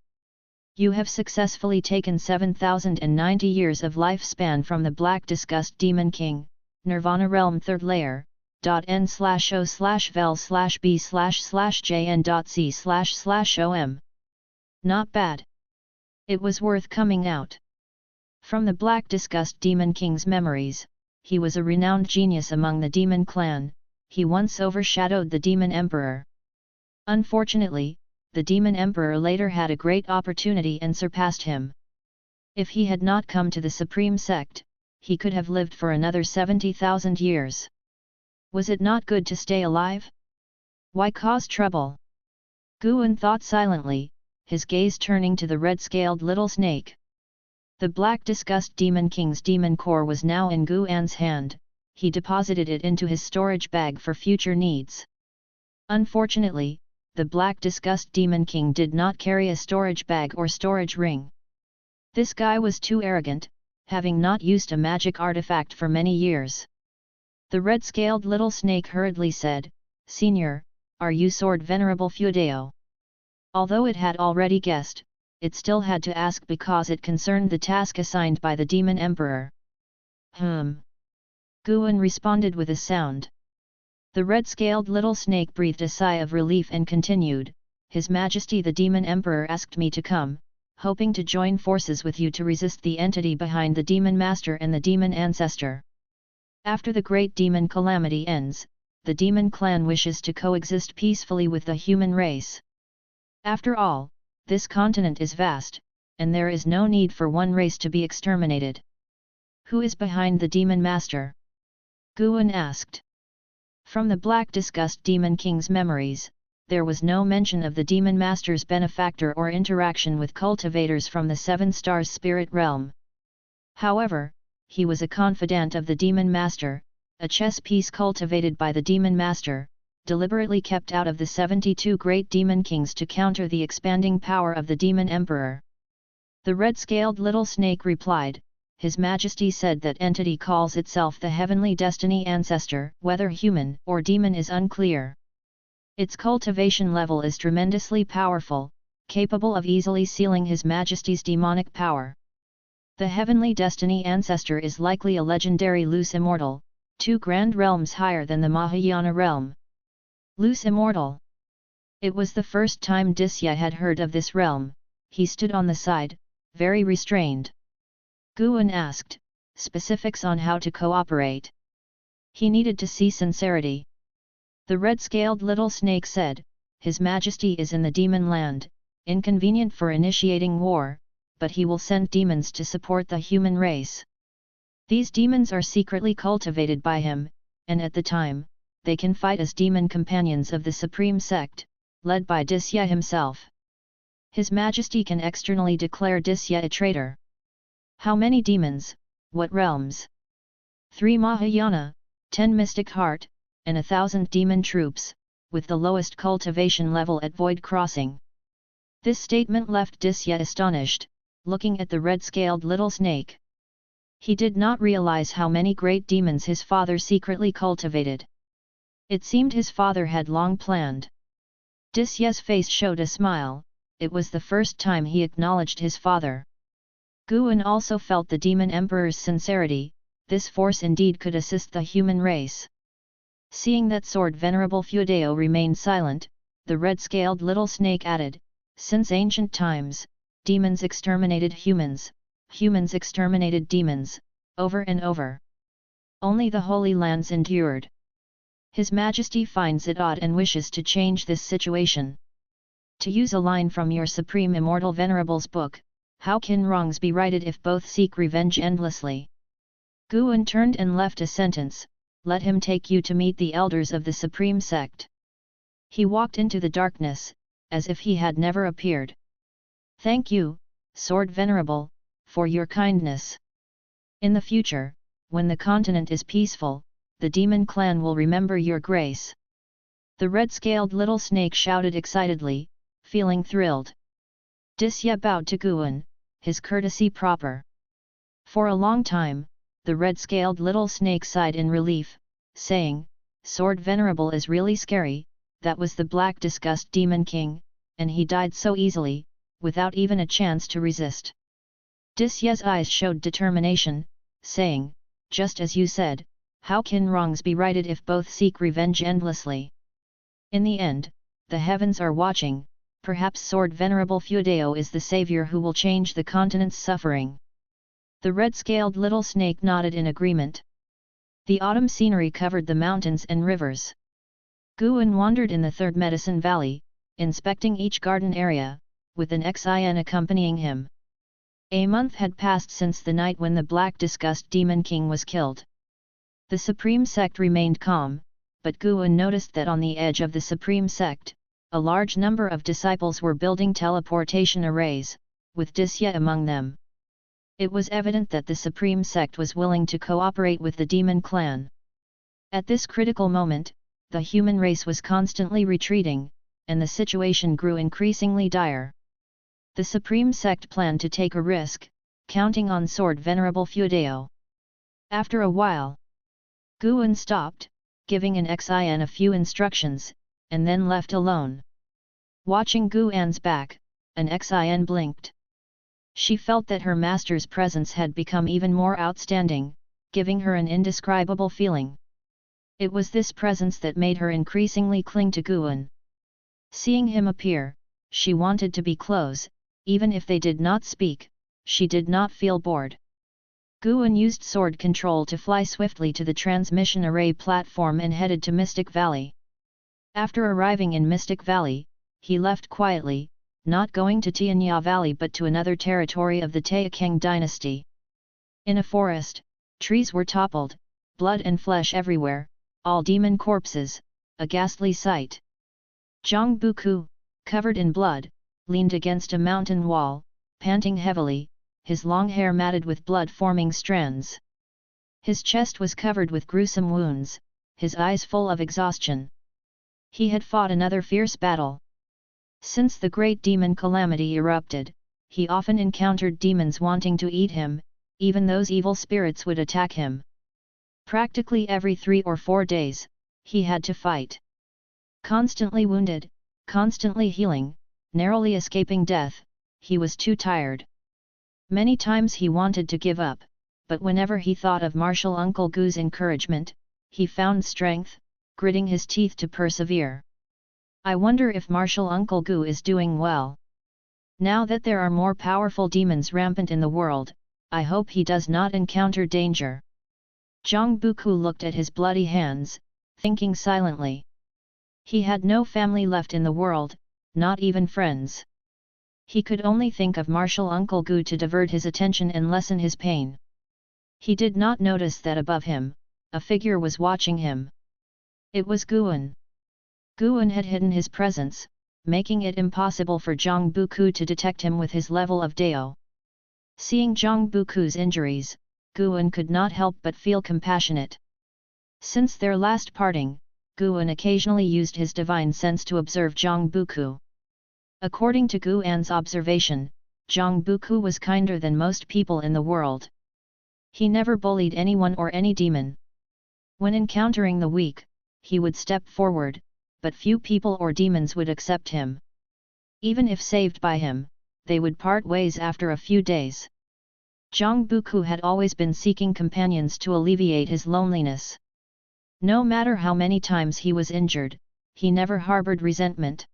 You have successfully taken 7,090 years of lifespan from the black disgust demon king, Nirvana realm 3rd layer, .n/o/vel/b/jn.c//om. Not bad. It was worth coming out. From the black disgust demon king's memories, he was a renowned genius among the demon clan, he once overshadowed the demon emperor. Unfortunately, the demon emperor later had a great opportunity and surpassed him. If he had not come to the supreme sect, he could have lived for another 70,000 years. Was it not good to stay alive? Why cause trouble? Guan thought silently, his gaze turning to the red-scaled little snake. The black disgust demon king's demon core was now in Guan's hand, he deposited it into his storage bag for future needs. Unfortunately, the black disgust demon king did not carry a storage bag or storage ring. This guy was too arrogant, having not used a magic artifact for many years. The red-scaled little snake hurriedly said, "Senior, are you sword venerable Feudeo?" Although it had already guessed, it still had to ask because it concerned the task assigned by the demon emperor. Guan responded with a sound. The red-scaled little snake breathed a sigh of relief and continued, "His Majesty the demon emperor asked me to come, hoping to join forces with you to resist the entity behind the demon master and the demon ancestor. After the great demon calamity ends, the demon clan wishes to coexist peacefully with the human race. After all, this continent is vast, and there is no need for one race to be exterminated." "Who is behind the demon master?" Guan asked. From the black disgust demon king's memories, there was no mention of the demon master's benefactor or interaction with cultivators from the 7 stars spirit realm. However, he was a confidant of the demon master, a chess piece cultivated by the demon master, deliberately kept out of the 72 great demon kings to counter the expanding power of the demon emperor. The red-scaled little snake replied, "His Majesty said that entity calls itself the heavenly destiny ancestor, whether human or demon is unclear. Its cultivation level is tremendously powerful, capable of easily sealing His Majesty's demonic power. The heavenly destiny ancestor is likely a legendary loose immortal, 2 grand realms higher than the Mahayana realm." Loose immortal. It was the first time Disya had heard of this realm. He stood on the side, very restrained. Guan asked, "Specifics on how to cooperate?" He needed to see sincerity. The red-scaled little snake said, "His Majesty is in the demon land, inconvenient for initiating war, but he will send demons to support the human race. These demons are secretly cultivated by him, and at the time, they can fight as demon companions of the Supreme Sect, led by Disya himself. His Majesty can externally declare Disya a traitor." "How many demons, what realms?" 3 Mahayana, 10 Mystic Heart, and 1,000 demon troops, with the lowest cultivation level at Void Crossing. This statement left Disya astonished, looking at the red-scaled little snake. He did not realize how many great demons his father secretly cultivated. It seemed his father had long planned. Disya's face showed a smile, it was the first time he acknowledged his father. Guan also felt the demon emperor's sincerity, this force indeed could assist the human race. Seeing that sword venerable Feudeo remained silent, the red-scaled little snake added, "Since ancient times, demons exterminated humans, humans exterminated demons, over and over. Only the Holy Lands endured. His Majesty finds it odd and wishes to change this situation. To use a line from your Supreme Immortal Venerable's book, how can wrongs be righted if both seek revenge endlessly?" Guan turned and left a sentence, "Let him take you to meet the elders of the Supreme Sect." He walked into the darkness, as if he had never appeared. "Thank you, Sword Venerable, for your kindness. In the future, when the continent is peaceful, the demon clan will remember your grace." The red-scaled little snake shouted excitedly, feeling thrilled. Disya bowed to Guan, his courtesy proper. For a long time, the red-scaled little snake sighed in relief, saying, "Sword Venerable is really scary, that was the Black Disgust Demon King, and he died so easily, without even a chance to resist." Disye's eyes showed determination, saying, "Just as you said, how can wrongs be righted if both seek revenge endlessly? In the end, the heavens are watching, perhaps Sword Venerable Feudeo is the savior who will change the continent's suffering." The red-scaled little snake nodded in agreement. The autumn scenery covered the mountains and rivers. Guan wandered in the third Medicine Valley, inspecting each garden area, with an Xin accompanying him. A month had passed since the night when the Black Disgust Demon King was killed. The Supreme Sect remained calm, but Guan noticed that on the edge of the Supreme Sect, a large number of disciples were building teleportation arrays, with Disye among them. It was evident that the Supreme Sect was willing to cooperate with the Demon Clan. At this critical moment, the human race was constantly retreating, and the situation grew increasingly dire. The Supreme Sect planned to take a risk, counting on Sword Venerable Feudeo. After a while, Guan stopped, giving an Xin a few instructions, and then left alone. Watching Guan's back, an Xin blinked. She felt that her master's presence had become even more outstanding, giving her an indescribable feeling. It was this presence that made her increasingly cling to Guan. Seeing him appear, she wanted to be close, even if they did not speak, she did not feel bored. Guan used sword control to fly swiftly to the transmission array platform and headed to Mystic Valley. After arriving in Mystic Valley, he left quietly, not going to Tianya Valley but to another territory of the Taixuan dynasty. In a forest, trees were toppled, blood and flesh everywhere, all demon corpses, a ghastly sight. Zhang Buku, covered in blood, leaned against a mountain wall, panting heavily, his long hair matted with blood-forming strands. His chest was covered with gruesome wounds, his eyes full of exhaustion. He had fought another fierce battle. Since the great demon calamity erupted, he often encountered demons wanting to eat him, even those evil spirits would attack him. Practically every 3 or 4 days, he had to fight. Constantly wounded, constantly healing, narrowly escaping death, he was too tired. Many times he wanted to give up, but whenever he thought of Martial Uncle Gu's encouragement, he found strength, gritting his teeth to persevere. I wonder if Martial Uncle Gu is doing well. Now that there are more powerful demons rampant in the world, I hope he does not encounter danger. Zhang Buku looked at his bloody hands, thinking silently. He had no family left in the world, not even friends. He could only think of Martial Uncle Gu to divert his attention and lessen his pain. He did not notice that above him, a figure was watching him. It was Guan. Guan had hidden his presence, making it impossible for Zhang Buku to detect him with his level of Dao. Seeing Zhang Buku's injuries, Guan could not help but feel compassionate. Since their last parting, Guan occasionally used his divine sense to observe Zhang Buku. According to Guan's observation, Zhang Buku was kinder than most people in the world. He never bullied anyone or any demon. When encountering the weak, he would step forward, but few people or demons would accept him. Even if saved by him, they would part ways after a few days. Zhang Buku had always been seeking companions to alleviate his loneliness. No matter how many times he was injured, he never harbored resentment.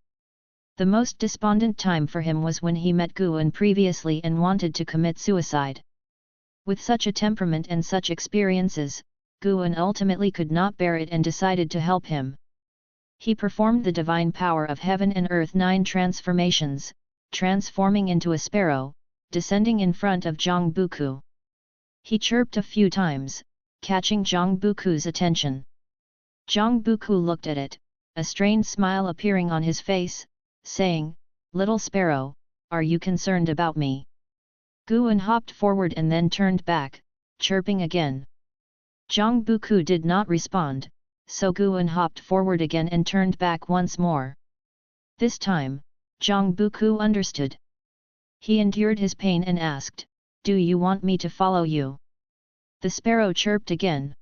The most despondent time for him was when he met Guan previously and wanted to commit suicide. With such a temperament and such experiences, Guan ultimately could not bear it and decided to help him. He performed the divine power of heaven and earth 9 transformations, transforming into a sparrow, descending in front of Zhang Buku. He chirped a few times, catching Zhang Buku's attention. Zhang Buku looked at it, a strained smile appearing on his face, saying, "Little sparrow, are you concerned about me?" Guan hopped forward and then turned back, chirping again. Zhang Buku did not respond, so Guan hopped forward again and turned back once more. This time, Zhang Buku understood. He endured his pain and asked, Do you want me to follow you? The sparrow chirped again.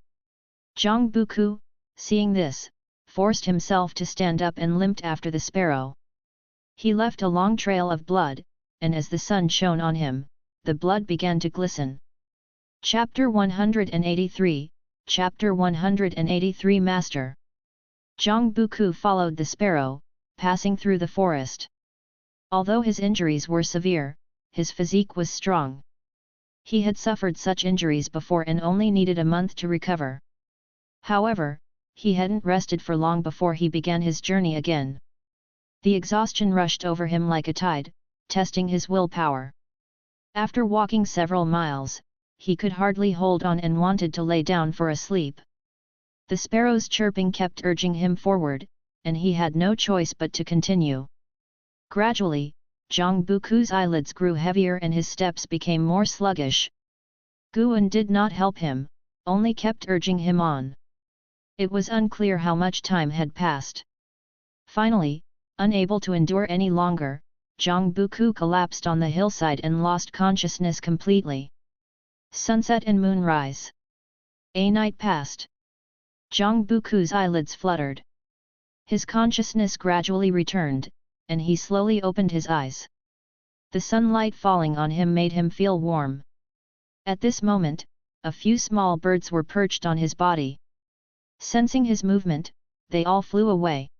Zhang Buku, seeing this, forced himself to stand up and limped after the sparrow. He left a long trail of blood, and as the sun shone on him, the blood began to glisten. Chapter 183, Chapter 183 Master. Zhang Buku followed the sparrow, passing through the forest. Although his injuries were severe, his physique was strong. He had suffered such injuries before and only needed a month to recover. However, he hadn't rested for long before he began his journey again. The exhaustion rushed over him like a tide, testing his willpower. After walking several miles, he could hardly hold on and wanted to lay down for a sleep. The sparrow's chirping kept urging him forward, and he had no choice but to continue. Gradually, Zhang Buku's eyelids grew heavier and his steps became more sluggish. Guan did not help him, only kept urging him on. It was unclear how much time had passed. Finally, unable to endure any longer, Zhang Buku collapsed on the hillside and lost consciousness completely. Sunset and moonrise. A night passed. Zhang Buku's eyelids fluttered. His consciousness gradually returned, and he slowly opened his eyes. The sunlight falling on him made him feel warm. At this moment, a few small birds were perched on his body. Sensing his movement, they all flew away.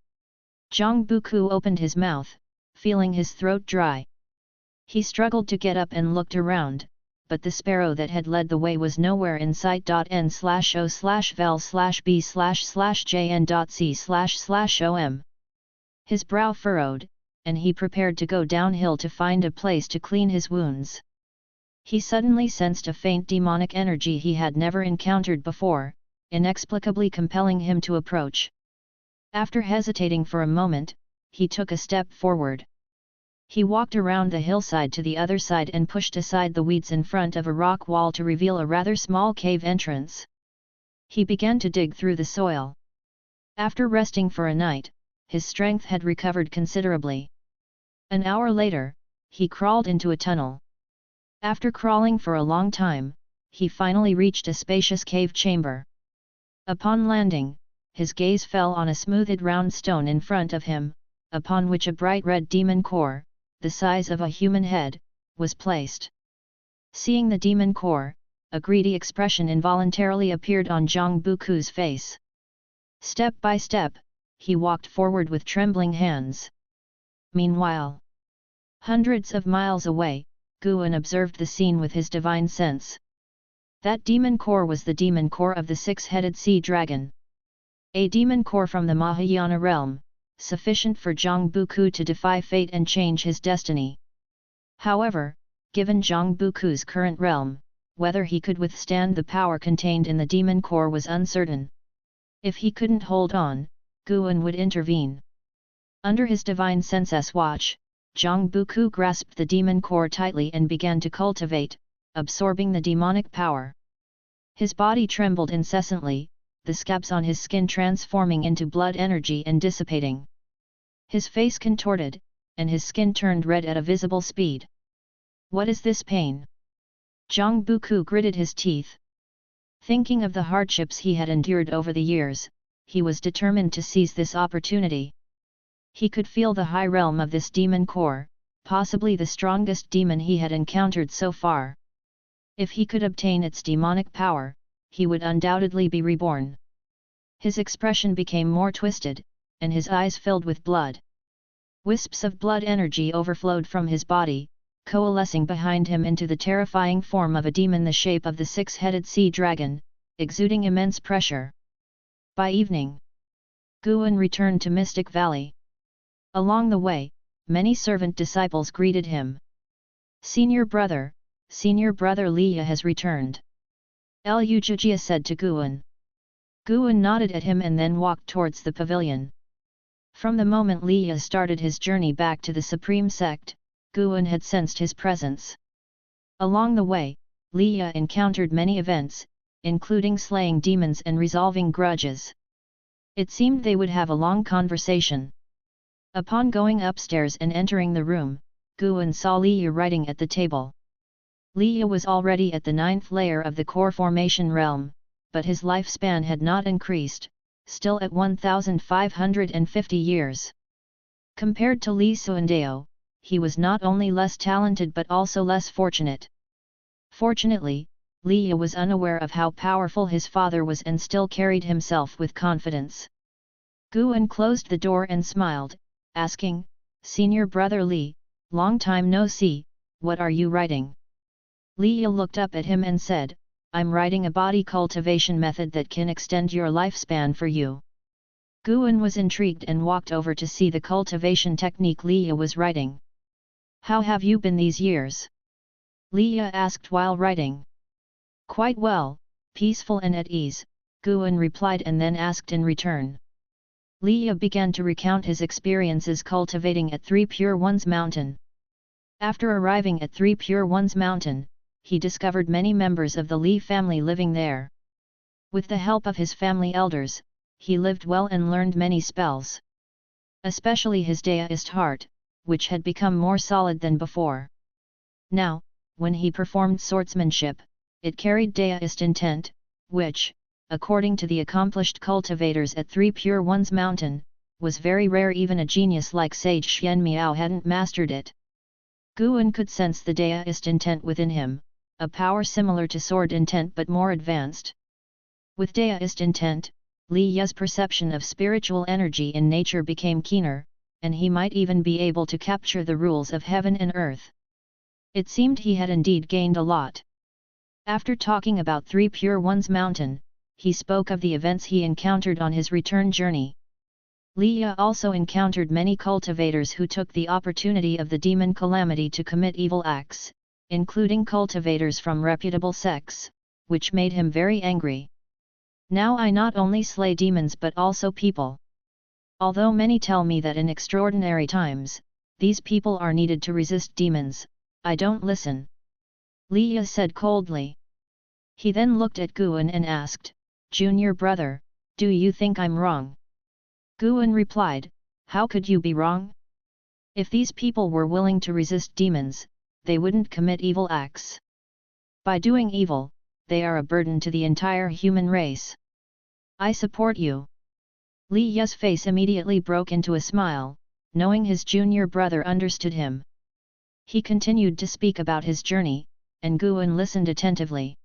Zhang Buku opened his mouth, feeling his throat dry. He struggled to get up and looked around, but the sparrow that had led the way was nowhere in sight. N/O/vel/b/jn.c//om. His brow furrowed, and he prepared to go downhill to find a place to clean his wounds. He suddenly sensed a faint demonic energy he had never encountered before, inexplicably compelling him to approach. After hesitating for a moment, he took a step forward. He walked around the hillside to the other side and pushed aside the weeds in front of a rock wall to reveal a rather small cave entrance. He began to dig through the soil. After resting for a night, his strength had recovered considerably. An hour later, he crawled into a tunnel. After crawling for a long time, he finally reached a spacious cave chamber. Upon landing, his gaze fell on a smoothed round stone in front of him, upon which a bright red demon core, the size of a human head, was placed. Seeing the demon core, a greedy expression involuntarily appeared on Zhang Buku's face. Step by step, he walked forward with trembling hands. Meanwhile, hundreds of miles away, Guan observed the scene with his divine sense. That demon core was the demon core of the six-headed sea dragon. A demon core from the Mahayana realm, sufficient for Zhang Buku to defy fate and change his destiny. However, given Zhang Buku's current realm, whether he could withstand the power contained in the demon core was uncertain. If he couldn't hold on, Guan would intervene. Under his divine sense's watch, Zhang Buku grasped the demon core tightly and began to cultivate, absorbing the demonic power. His body trembled incessantly, the scabs on his skin transforming into blood energy and dissipating. His face contorted, and his skin turned red at a visible speed. What is this pain? Zhang Buku gritted his teeth. Thinking of the hardships he had endured over the years, he was determined to seize this opportunity. He could feel the high realm of this demon core, possibly the strongest demon he had encountered so far. If he could obtain its demonic power, he would undoubtedly be reborn. His expression became more twisted, and his eyes filled with blood. Wisps of blood energy overflowed from his body, coalescing behind him into the terrifying form of a demon the shape of the six-headed sea dragon, exuding immense pressure. By evening, Guan returned to Mystic Valley. Along the way, many servant disciples greeted him. Senior brother Liya has returned. Lu Jujia said to Guan. Guan nodded at him and then walked towards the pavilion. From the moment Liya started his journey back to the Supreme Sect, Guan had sensed his presence. Along the way, Liya encountered many events, including slaying demons and resolving grudges. It seemed they would have a long conversation. Upon going upstairs and entering the room, Guan saw Liya writing at the table. Liya was already at the 9th layer of the core formation realm, but his lifespan had not increased, still at 1,550 years. Compared to Li Suandeo, he was not only less talented but also less fortunate. Fortunately, Liya was unaware of how powerful his father was and still carried himself with confidence. Guan closed the door and smiled, asking, "Senior brother Li, long time no see, what are you writing?" Liya looked up at him and said, "I'm writing a body cultivation method that can extend your lifespan for you." Guan was intrigued and walked over to see the cultivation technique Liya was writing. "How have you been these years?" Liya asked while writing. "Quite well, peaceful and at ease," Guan replied and then asked in return. Liya began to recount his experiences cultivating at Three Pure Ones Mountain. After arriving at Three Pure Ones Mountain, he discovered many members of the Li family living there. With the help of his family elders, he lived well and learned many spells. Especially his deduced heart, which had become more solid than before. Now, when he performed swordsmanship, it carried deduced intent, which, according to the accomplished cultivators at Three Pure Ones Mountain, was very rare. Even a genius like Sage Xian Miao hadn't mastered it. Guan could sense the deduced intent within him, a power similar to sword intent but more advanced. With deduced intent, Liya's perception of spiritual energy in nature became keener, and he might even be able to capture the rules of heaven and earth. It seemed he had indeed gained a lot. After talking about Three Pure Ones Mountain, he spoke of the events he encountered on his return journey. Liya also encountered many cultivators who took the opportunity of the demon calamity to commit evil acts, including cultivators from reputable sects, which made him very angry. "Now I not only slay demons but also people. Although many tell me that in extraordinary times, these people are needed to resist demons, I don't listen," Liya said coldly. He then looked at Guan and asked, "Junior brother, do you think I'm wrong?" Guan replied, "How could you be wrong? If these people were willing to resist demons, they wouldn't commit evil acts. By doing evil, they are a burden to the entire human race. I support you." Liya's face immediately broke into a smile, knowing his junior brother understood him. He continued to speak about his journey, and Guan listened attentively.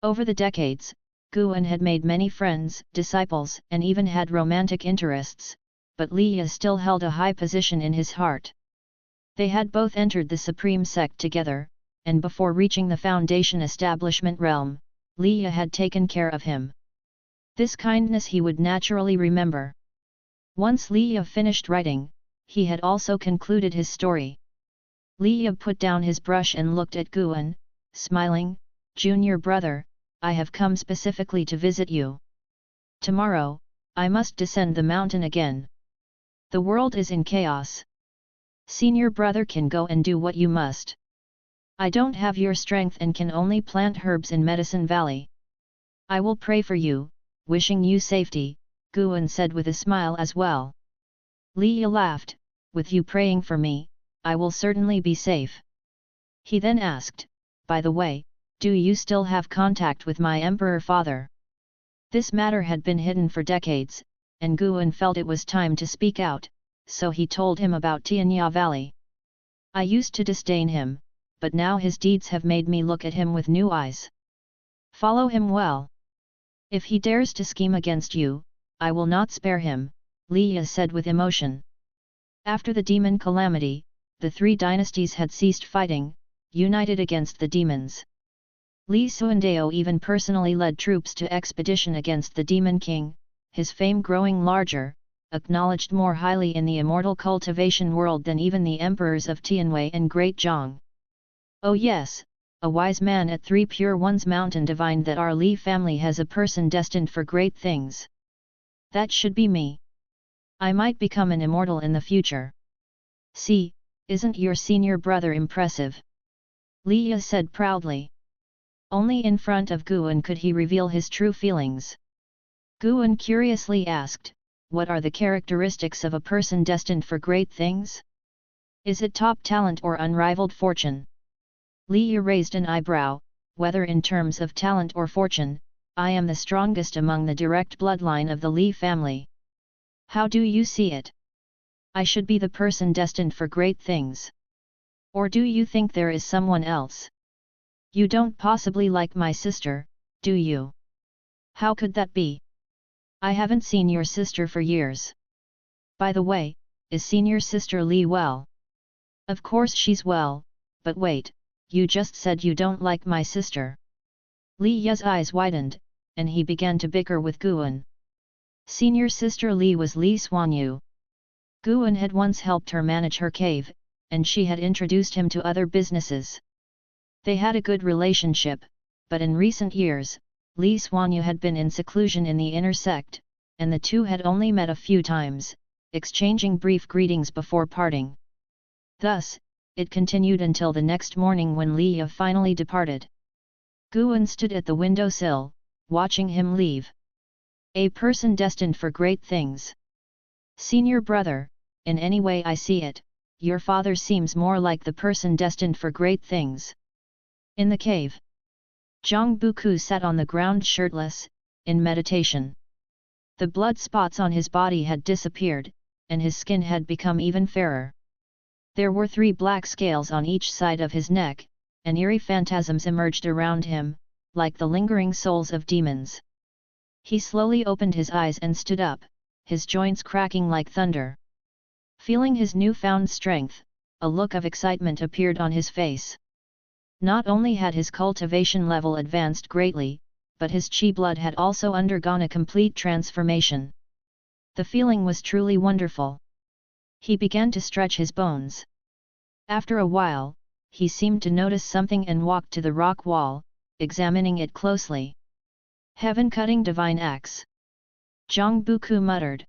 Over the decades, Guan had made many friends, disciples, and even had romantic interests, but Liya still held a high position in his heart. They had both entered the Supreme Sect together, and before reaching the Foundation Establishment realm, Liya had taken care of him. This kindness he would naturally remember. Once Liya finished writing, he had also concluded his story. Liya put down his brush and looked at Guan, smiling, "Junior brother, I have come specifically to visit you. Tomorrow, I must descend the mountain again. The world is in chaos. Senior brother can go and do what you must. I don't have your strength and can only plant herbs in Medicine Valley. I will pray for you, wishing you safety," Guan said with a smile as well. Liya laughed, "With you praying for me, I will certainly be safe." He then asked, "By the way, do you still have contact with my emperor father?" This matter had been hidden for decades, and Guan felt it was time to speak out, so he told him about Tianya Valley. "I used to disdain him, but now his deeds have made me look at him with new eyes. Follow him well. If he dares to scheme against you, I will not spare him," Liya said with emotion. After the demon calamity, the three dynasties had ceased fighting, united against the demons. Li Suandeo even personally led troops to expedition against the Demon King, his fame growing larger, acknowledged more highly in the immortal cultivation world than even the emperors of Tianwei and Great Zhong. "Oh yes, a wise man at Three Pure Ones Mountain divined that our Li family has a person destined for great things. That should be me. I might become an immortal in the future. See, isn't your senior brother impressive?" Liya said proudly. Only in front of Guan could he reveal his true feelings. Guan curiously asked, "What are the characteristics of a person destined for great things? Is it top talent or unrivaled fortune?" Li Yi raised an eyebrow. Whether in terms of talent or fortune, I am the strongest among the direct bloodline of the Li family. How do you see it? I should be the person destined for great things. Or do you think there is someone else? You don't possibly like my sister, do you? How could that be? I haven't seen your sister for years. By the way, is senior sister Li well? Of course she's well, but wait, you just said you don't like my sister. Li Yi's eyes widened, and he began to bicker with Guan. Senior sister Li was Li Xuanyu. Guan had once helped her manage her cave, and she had introduced him to other businesses. They had a good relationship, but in recent years, Li Xuanyu had been in seclusion in the inner sect, and the two had only met a few times, exchanging brief greetings before parting. Thus, it continued until the next morning when Li Yi finally departed. Guan stood at the windowsill, watching him leave. A person destined for great things. Senior brother, in any way I see it, your father seems more like the person destined for great things. In the cave, Zhang Buku sat on the ground shirtless, in meditation. The blood spots on his body had disappeared, and his skin had become even fairer. There were 3 black scales on each side of his neck, and eerie phantasms emerged around him, like the lingering souls of demons. He slowly opened his eyes and stood up, his joints cracking like thunder. Feeling his newfound strength, a look of excitement appeared on his face. Not only had his cultivation level advanced greatly, but his chi blood had also undergone a complete transformation. The feeling was truly wonderful. He began to stretch his bones. After a while, he seemed to notice something and walked to the rock wall, examining it closely. Heaven-cutting divine axe. Zhang Buku muttered.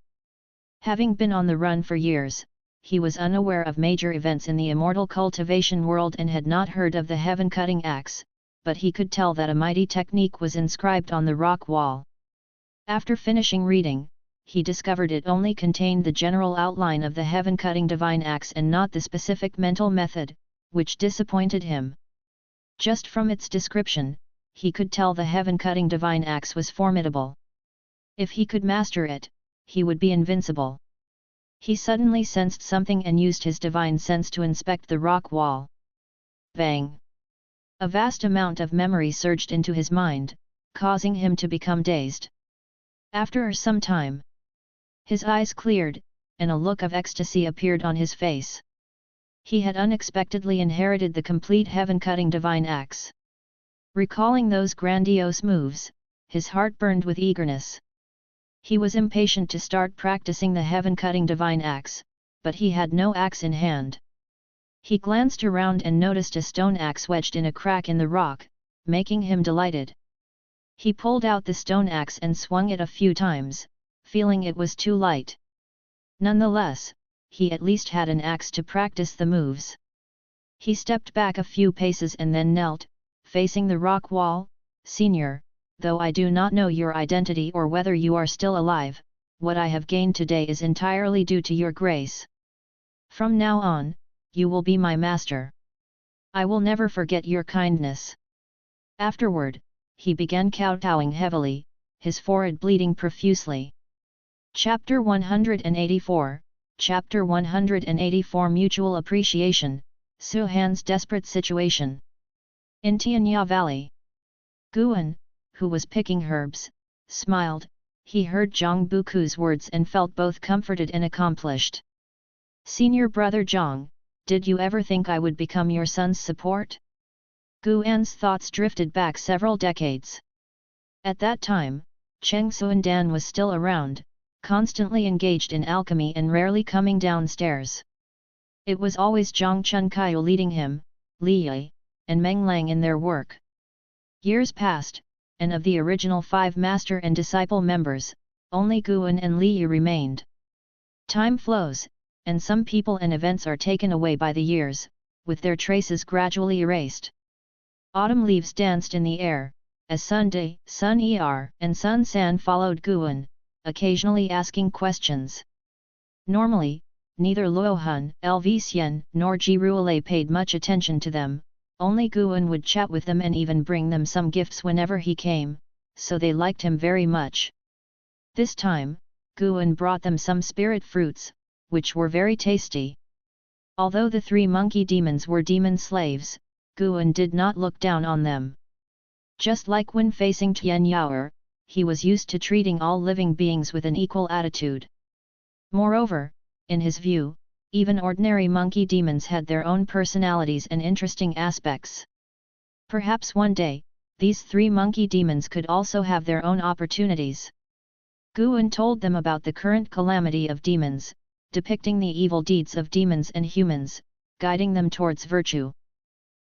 Having been on the run for years, he was unaware of major events in the immortal cultivation world and had not heard of the heaven-cutting axe, but he could tell that a mighty technique was inscribed on the rock wall. After finishing reading, he discovered it only contained the general outline of the heaven-cutting divine axe and not the specific mental method, which disappointed him. Just from its description, he could tell the heaven-cutting divine axe was formidable. If he could master it, he would be invincible. He suddenly sensed something and used his divine sense to inspect the rock wall. Bang! A vast amount of memory surged into his mind, causing him to become dazed. After some time, his eyes cleared, and a look of ecstasy appeared on his face. He had unexpectedly inherited the complete heaven-cutting divine axe. Recalling those grandiose moves, his heart burned with eagerness. He was impatient to start practicing the heaven-cutting divine axe, but he had no axe in hand. He glanced around and noticed a stone axe wedged in a crack in the rock, making him delighted. He pulled out the stone axe and swung it a few times, feeling it was too light. Nonetheless, he at least had an axe to practice the moves. He stepped back a few paces and then knelt, facing the rock wall. Senior, though I do not know your identity or whether you are still alive, what I have gained today is entirely due to your grace. From now on, you will be my master. I will never forget your kindness. Afterward, he began kowtowing heavily, his forehead bleeding profusely. Chapter 184, Chapter 184 Mutual Appreciation, Su Han's Desperate Situation. In Tianya Valley, Guan, who was picking herbs, smiled. He heard Zhang Buku's words and felt both comforted and accomplished. Senior brother Zhang, did you ever think I would become your son's support? Guan's thoughts drifted back several decades. At that time, Cheng Xuandan was still around, constantly engaged in alchemy and rarely coming downstairs. It was always Zhang Chunkai leading him, Li Yi, and Meng Lang in their work. Years passed, and of the original 5 master and disciple members, only Guan and Li Yi remained. Time flows, and some people and events are taken away by the years, with their traces gradually erased. Autumn leaves danced in the air, as Sun De, Sun Er, and Sun San followed Guan, occasionally asking questions. Normally, neither Luohun, Lv Xian, nor Ji Ruolei paid much attention to them, only Guan would chat with them and even bring them some gifts whenever he came, so they liked him very much. This time, Guan brought them some spirit fruits, which were very tasty. Although the 3 monkey demons were demon slaves, Guan did not look down on them. Just like when facing Tian Yaoer, he was used to treating all living beings with an equal attitude. Moreover, in his view, even ordinary monkey demons had their own personalities and interesting aspects. Perhaps one day, these 3 monkey demons could also have their own opportunities. Guan told them about the current calamity of demons, depicting the evil deeds of demons and humans, guiding them towards virtue.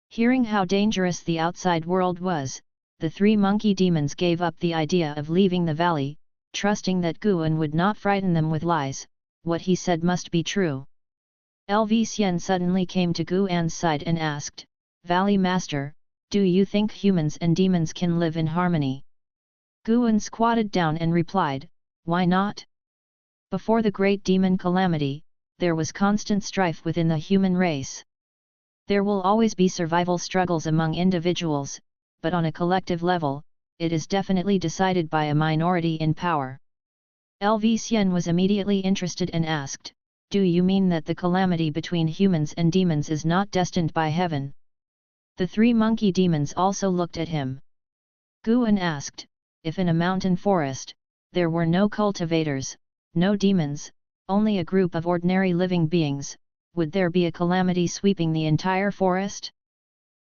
Hearing how dangerous the outside world was, the 3 monkey demons gave up the idea of leaving the valley, trusting that Guan would not frighten them with lies. What he said must be true. Lv Xian suddenly came to Guan's side and asked, "Valley Master, do you think humans and demons can live in harmony?" Guan squatted down and replied, "Why not? Before the great demon calamity, there was constant strife within the human race. There will always be survival struggles among individuals, but on a collective level, it is definitely decided by a minority in power." Lv Xian was immediately interested and asked, "Do you mean that the calamity between humans and demons is not destined by heaven?" The 3 monkey demons also looked at him. Guan asked, "If in a mountain forest, there were no cultivators, no demons, only a group of ordinary living beings, would there be a calamity sweeping the entire forest?"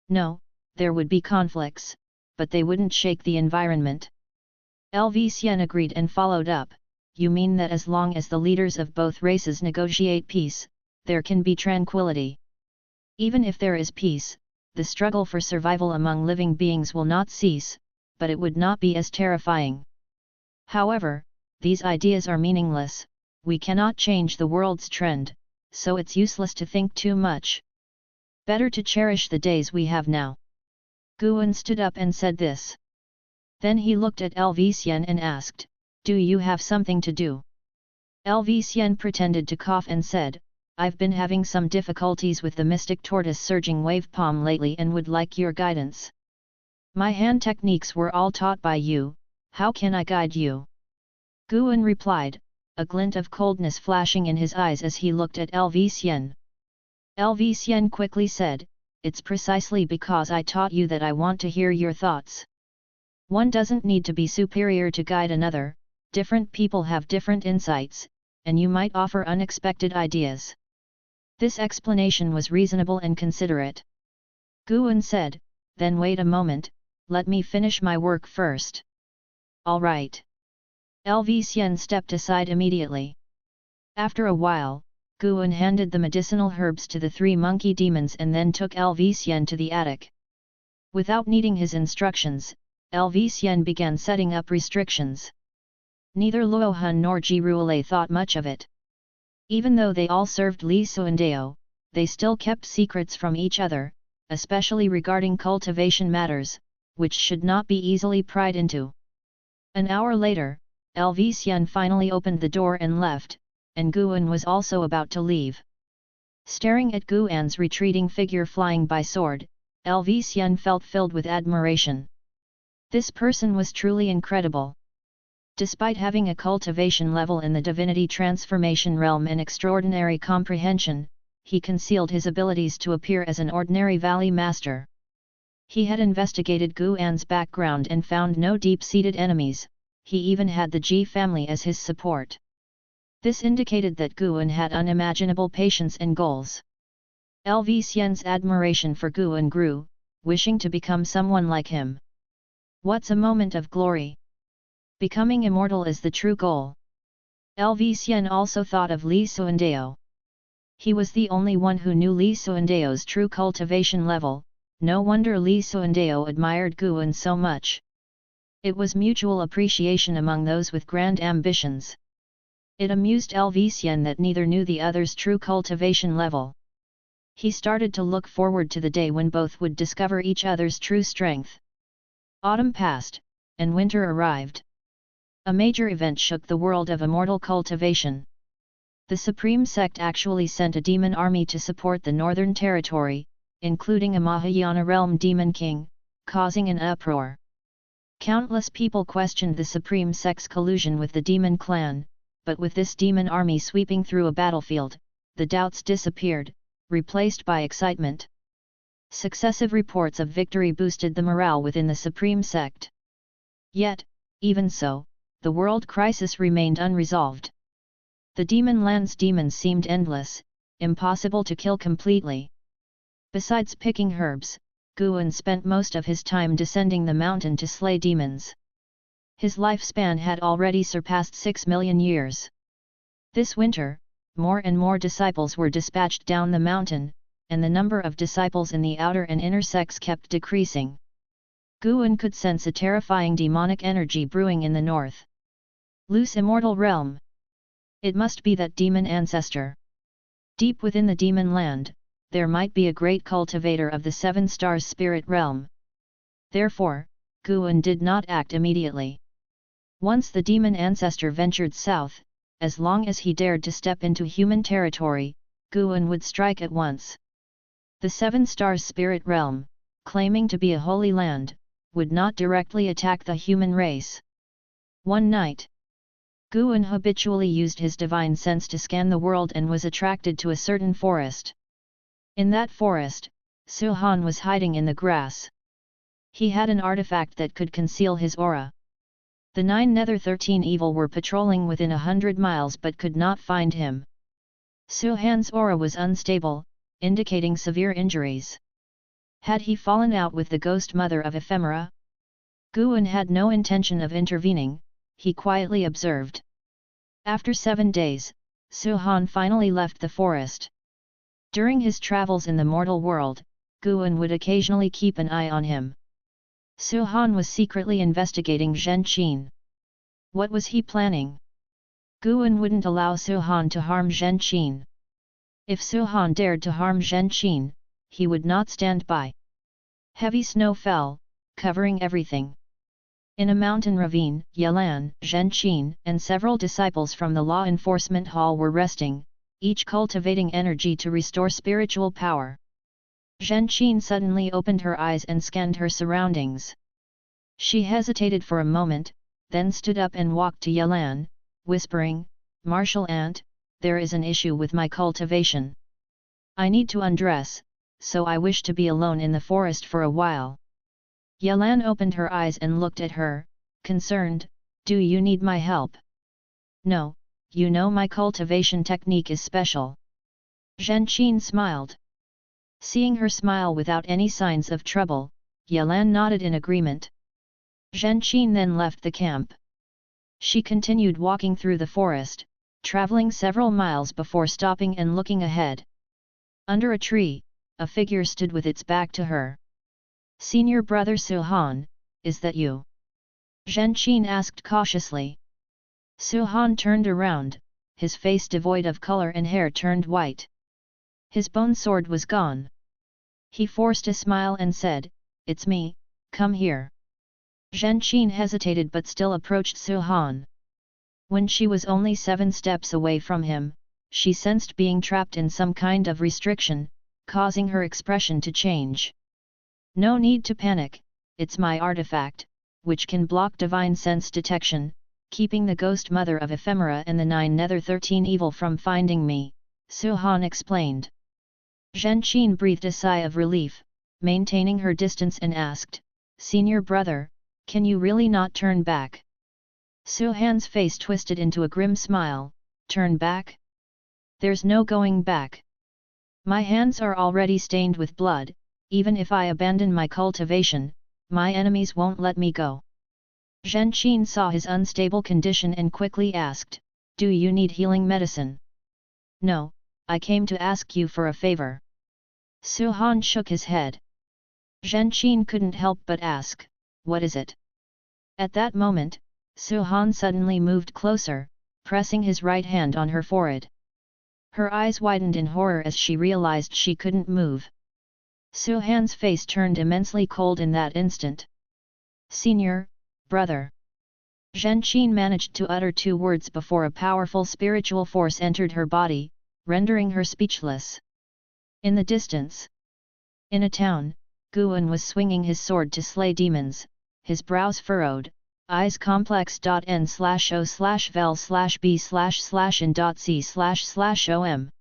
"No, there would be conflicts, but they wouldn't shake the environment." Lv Xian agreed and followed up, "You mean that as long as the leaders of both races negotiate peace, there can be tranquility. Even if there is peace, the struggle for survival among living beings will not cease, but it would not be as terrifying. However, these ideas are meaningless, we cannot change the world's trend, so it's useless to think too much. Better to cherish the days we have now." Guan stood up and said this. Then he looked at Lv Xian and asked, "Do you have something to do?" Lv Xian pretended to cough and said, "I've been having some difficulties with the mystic tortoise surging wave palm lately and would like your guidance. My hand techniques were all taught by you, how can I guide you?" Guan replied, a glint of coldness flashing in his eyes as he looked at Lv Xian. Lv Xian quickly said, "It's precisely because I taught you that I want to hear your thoughts. One doesn't need to be superior to guide another, different people have different insights, and you might offer unexpected ideas." This explanation was reasonable and considerate. Guan said, "Then wait a moment, let me finish my work first." "All right." Lv Xian stepped aside immediately. After a while, Guan handed the medicinal herbs to the 3 monkey demons and then took Lv Xian to the attic. Without needing his instructions, Lv Xian began setting up restrictions. Neither Luo Hun nor Ji Ruolei thought much of it. Even though they all served Li Suandao, they still kept secrets from each other, especially regarding cultivation matters, which should not be easily pried into. An hour later, Lv Xian finally opened the door and left, and Guan was also about to leave. Staring at Guan's retreating figure flying by sword, Lv Xian felt filled with admiration. This person was truly incredible. Despite having a cultivation level in the divinity transformation realm and extraordinary comprehension, he concealed his abilities to appear as an ordinary valley master. He had investigated Guan's background and found no deep-seated enemies, he even had the Ji family as his support. This indicated that Guan had unimaginable patience and goals. Lv Xian's admiration for Guan grew, wishing to become someone like him. What's a moment of glory? Becoming immortal is the true goal. Lv Xian also thought of Li Suandao. He was the only one who knew Li Suandao's true cultivation level, no wonder Li Suandao admired Guan so much. It was mutual appreciation among those with grand ambitions. It amused Lv Xian that neither knew the other's true cultivation level. He started to look forward to the day when both would discover each other's true strength. Autumn passed, and winter arrived. A major event shook the world of immortal cultivation. The Supreme Sect actually sent a demon army to support the Northern Territory, including a Mahayana realm demon king, causing an uproar. Countless people questioned the Supreme Sect's collusion with the demon clan, but with this demon army sweeping through a battlefield, the doubts disappeared, replaced by excitement. Successive reports of victory boosted the morale within the Supreme Sect. Yet, even so, the world crisis remained unresolved. The demon land's demons seemed endless, impossible to kill completely. Besides picking herbs, Guan spent most of his time descending the mountain to slay demons. His lifespan had already surpassed 6 million years. This winter, more and more disciples were dispatched down the mountain, and the number of disciples in the outer and inner sects kept decreasing. Guan could sense a terrifying demonic energy brewing in the north. Loose immortal realm. It must be that demon ancestor. Deep within the demon land, there might be a great cultivator of the 7 stars spirit realm. Therefore, Guan did not act immediately. Once the demon ancestor ventured south, as long as he dared to step into human territory, Guan would strike at once. The 7 stars spirit realm, claiming to be a holy land, would not directly attack the human race. One night, Guan habitually used his divine sense to scan the world and was attracted to a certain forest. In that forest, Su Han was hiding in the grass. He had an artifact that could conceal his aura. The 9 Nether 13 evil were patrolling within 100 miles but could not find him. Su Han's aura was unstable, indicating severe injuries. Had he fallen out with the ghost mother of ephemera? Guan had no intention of intervening, he quietly observed. After 7 days, Su Han finally left the forest. During his travels in the mortal world, Guan would occasionally keep an eye on him. Su Han was secretly investigating Zhen Qin. What was he planning? Guan wouldn't allow Su Han to harm Zhen Qin. If Su Han dared to harm Zhen Qin, he would not stand by. Heavy snow fell, covering everything. In a mountain ravine, Yelan, Zhen Qin, and several disciples from the law enforcement hall were resting, each cultivating energy to restore spiritual power. Zhen Qin suddenly opened her eyes and scanned her surroundings. She hesitated for a moment, then stood up and walked to Yelan, whispering, "Martial Ant, there is an issue with my cultivation. I need to undress, so I wish to be alone in the forest for a while." Yelan opened her eyes and looked at her, concerned, "Do you need my help?" "No, you know my cultivation technique is special." Zhen Qin smiled. Seeing her smile without any signs of trouble, Yelan nodded in agreement. Zhen Qin then left the camp. She continued walking through the forest, traveling several miles before stopping and looking ahead. Under a tree, a figure stood with its back to her. "Senior brother Su Han, is that you?" Zhen Qin asked cautiously. Su Han turned around, his face devoid of color and hair turned white. His bone sword was gone. He forced a smile and said, "It's me, come here." Zhen Qin hesitated but still approached Su Han. When she was only 7 steps away from him, she sensed being trapped in some kind of restriction, causing her expression to change. "No need to panic, it's my artifact, which can block divine sense detection, keeping the ghost mother of ephemera and the 9 Nether 13 evil from finding me," Su Han explained. Zhen Qin breathed a sigh of relief, maintaining her distance and asked, "Senior brother, can you really not turn back?" Su Han's face twisted into a grim smile, "Turn back? There's no going back. My hands are already stained with blood, even if I abandon my cultivation, my enemies won't let me go." Zhen Qin saw his unstable condition and quickly asked, "Do you need healing medicine?" "No, I came to ask you for a favor." Su Han shook his head. Zhen Qin couldn't help but ask, "What is it?" At that moment, Su Han suddenly moved closer, pressing his right hand on her forehead. Her eyes widened in horror as she realized she couldn't move. Su Han's face turned immensely cold in that instant. "Senior, brother." Zhen Qin managed to utter 2 words before a powerful spiritual force entered her body, rendering her speechless. In the distance, In a town, Guan was swinging his sword to slay demons, his brows furrowed, eyes complex.n/o/b/in.c/om.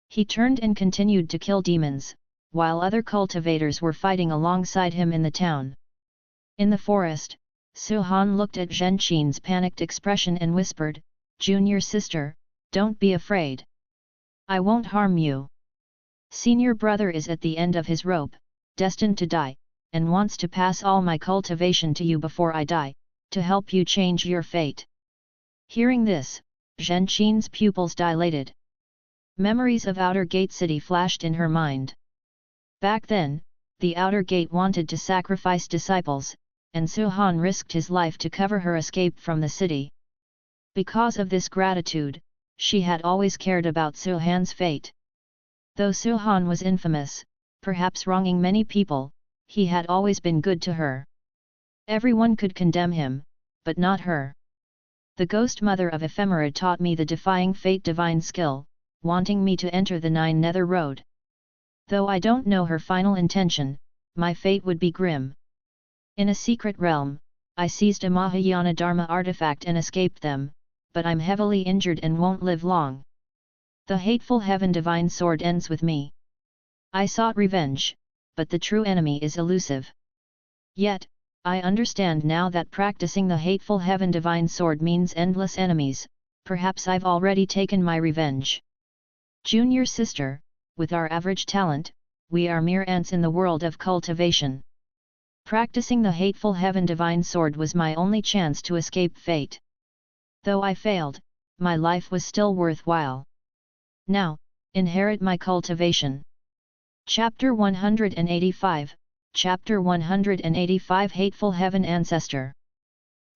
He turned and continued to kill demons, while other cultivators were fighting alongside him in the town. In the forest, Su Han looked at Zhen Qin's panicked expression and whispered, "Junior sister, don't be afraid. I won't harm you. Senior brother is at the end of his rope, destined to die, and wants to pass all my cultivation to you before I die, to help you change your fate." Hearing this, Zhen Qin's pupils dilated. Memories of Outer Gate City flashed in her mind. Back then, the Outer Gate wanted to sacrifice disciples, and Su Han risked his life to cover her escape from the city. Because of this gratitude, she had always cared about Su Han's fate. Though Su Han was infamous, perhaps wronging many people, he had always been good to her. Everyone could condemn him, but not her. The Ghost Mother of Ephemera taught me the defying fate divine skill, wanting me to enter the Nine Nether Road. Though I don't know her final intention, my fate would be grim. In a secret realm, I seized a Mahayana Dharma artifact and escaped them, but I'm heavily injured and won't live long. The hateful Heaven Divine Sword ends with me. I sought revenge, but the true enemy is elusive. Yet, I understand now that practicing the hateful Heaven Divine Sword means endless enemies. Perhaps I've already taken my revenge. Junior sister, with our average talent, we are mere ants in the world of cultivation. Practicing the hateful Heaven Divine Sword was my only chance to escape fate. Though I failed, my life was still worthwhile. Now, inherit my cultivation. Chapter 185, Chapter 185 Hateful Heaven Ancestor.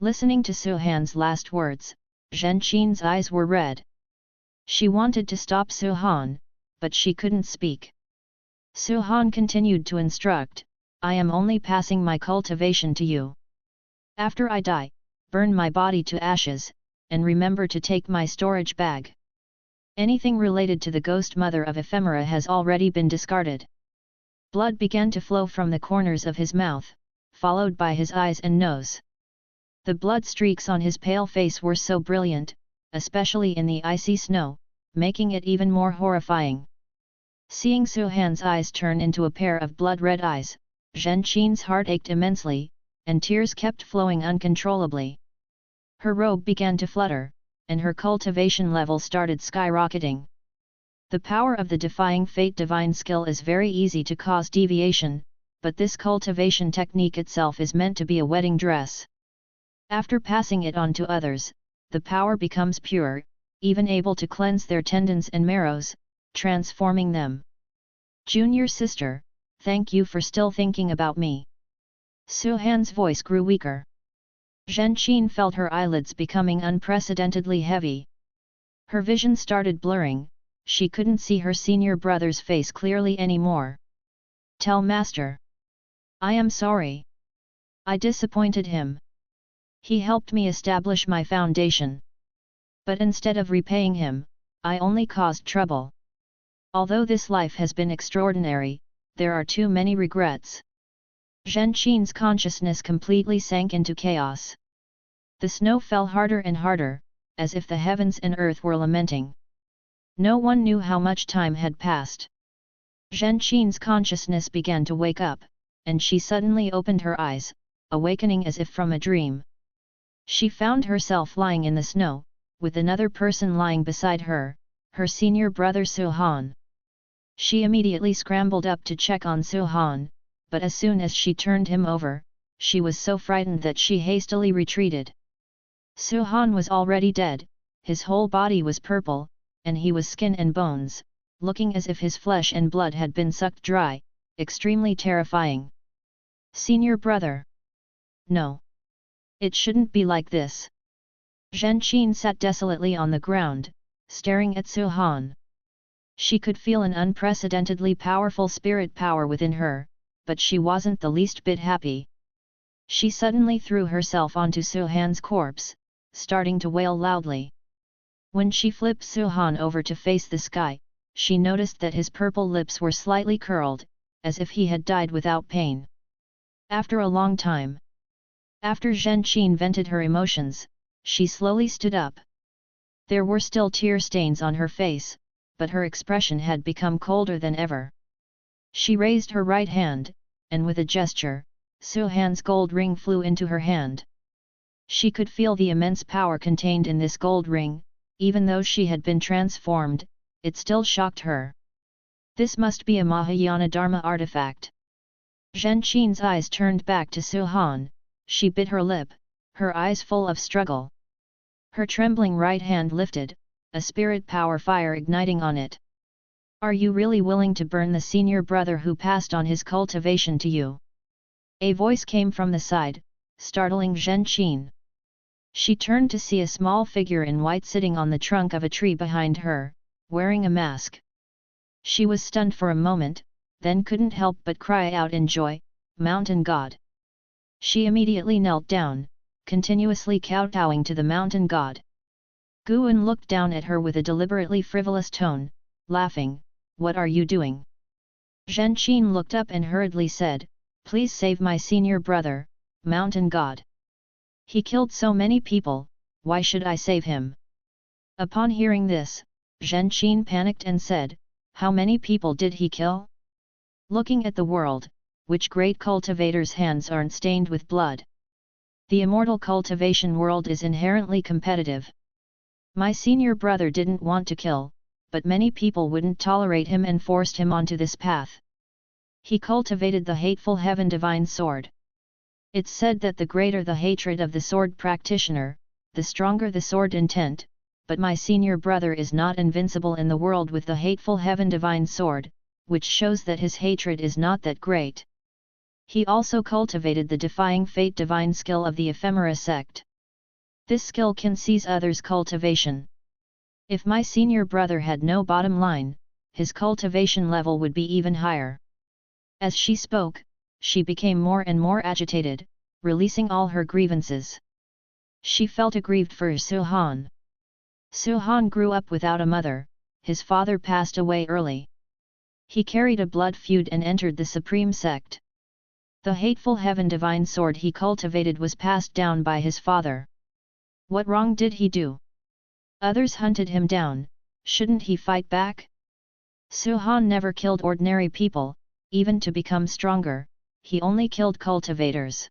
Listening to Su Han's last words, Zhen Qin's eyes were red. She wanted to stop Su Han, but she couldn't speak. Su Han continued to instruct, "I am only passing my cultivation to you. After I die, burn my body to ashes, and remember to take my storage bag. Anything related to the Ghost Mother of Ephemera has already been discarded." Blood began to flow from the corners of his mouth, followed by his eyes and nose. The blood streaks on his pale face were so brilliant, especially in the icy snow, making it even more horrifying. Seeing Su Han's eyes turn into a pair of blood-red eyes, Zhen Qin's heart ached immensely, and tears kept flowing uncontrollably. Her robe began to flutter, and her cultivation level started skyrocketing. The power of the defying fate divine skill is very easy to cause deviation, but this cultivation technique itself is meant to be a wedding dress. After passing it on to others, the power becomes pure, even able to cleanse their tendons and marrows, transforming them. Junior sister, thank you for still thinking about me. Su Han's voice grew weaker. Zhen Qin felt her eyelids becoming unprecedentedly heavy. Her vision started blurring, she couldn't see her senior brother's face clearly anymore. Tell master. I am sorry. I disappointed him. He helped me establish my foundation. But instead of repaying him, I only caused trouble. Although this life has been extraordinary, there are too many regrets. Zhen Qin's consciousness completely sank into chaos. The snow fell harder and harder, as if the heavens and earth were lamenting. No one knew how much time had passed. Zhen Qin's consciousness began to wake up, and she suddenly opened her eyes, awakening as if from a dream. She found herself lying in the snow, with another person lying beside her, her senior brother Su Han. She immediately scrambled up to check on Su Han, but as soon as she turned him over, she was so frightened that she hastily retreated. Su Han was already dead, his whole body was purple, and he was skin and bones, looking as if his flesh and blood had been sucked dry, extremely terrifying. Senior brother. No. It shouldn't be like this. Zhen Qin sat desolately on the ground, staring at Su Han. She could feel an unprecedentedly powerful spirit power within her, but she wasn't the least bit happy. She suddenly threw herself onto Su Han's corpse, starting to wail loudly. When she flipped Su Han over to face the sky, she noticed that his purple lips were slightly curled, as if he had died without pain. After a long time, after Zhen Qin vented her emotions, she slowly stood up. There were still tear stains on her face, but her expression had become colder than ever. She raised her right hand, and with a gesture, Su Han's gold ring flew into her hand. She could feel the immense power contained in this gold ring. Even though she had been transformed, it still shocked her. This must be a Mahayana Dharma artifact. Zhen Qin's eyes turned back to Su Han. She bit her lip, her eyes full of struggle. Her trembling right hand lifted, a spirit power fire igniting on it. Are you really willing to burn the senior brother who passed on his cultivation to you? A voice came from the side, startling Zhen Qin. She turned to see a small figure in white sitting on the trunk of a tree behind her, wearing a mask. She was stunned for a moment, then couldn't help but cry out in joy, "Mountain God!" She immediately knelt down, continuously kowtowing to the mountain god. Guan looked down at her with a deliberately frivolous tone, laughing, "What are you doing?" Zhen Qin looked up and hurriedly said, "Please save my senior brother, mountain god. He killed so many people, why should I save him?" Upon hearing this, Zhen Qin panicked and said, "How many people did he kill?" Looking at the world, which great cultivator's hands aren't stained with blood? The immortal cultivation world is inherently competitive. My senior brother didn't want to kill, but many people wouldn't tolerate him and forced him onto this path. He cultivated the hateful heaven divine sword. It's said that the greater the hatred of the sword practitioner, the stronger the sword intent, but my senior brother is not invincible in the world with the hateful heaven divine sword, which shows that his hatred is not that great. He also cultivated the defying fate divine skill of the ephemera sect. This skill can seize others' cultivation. If my senior brother had no bottom line, his cultivation level would be even higher. As she spoke, she became more and more agitated, releasing all her grievances. She felt aggrieved for Su Han. Su Han grew up without a mother, his father passed away early. He carried a blood feud and entered the supreme sect. The hateful heaven divine sword he cultivated was passed down by his father. What wrong did he do? Others hunted him down, shouldn't he fight back? Su Han never killed ordinary people, even to become stronger, he only killed cultivators.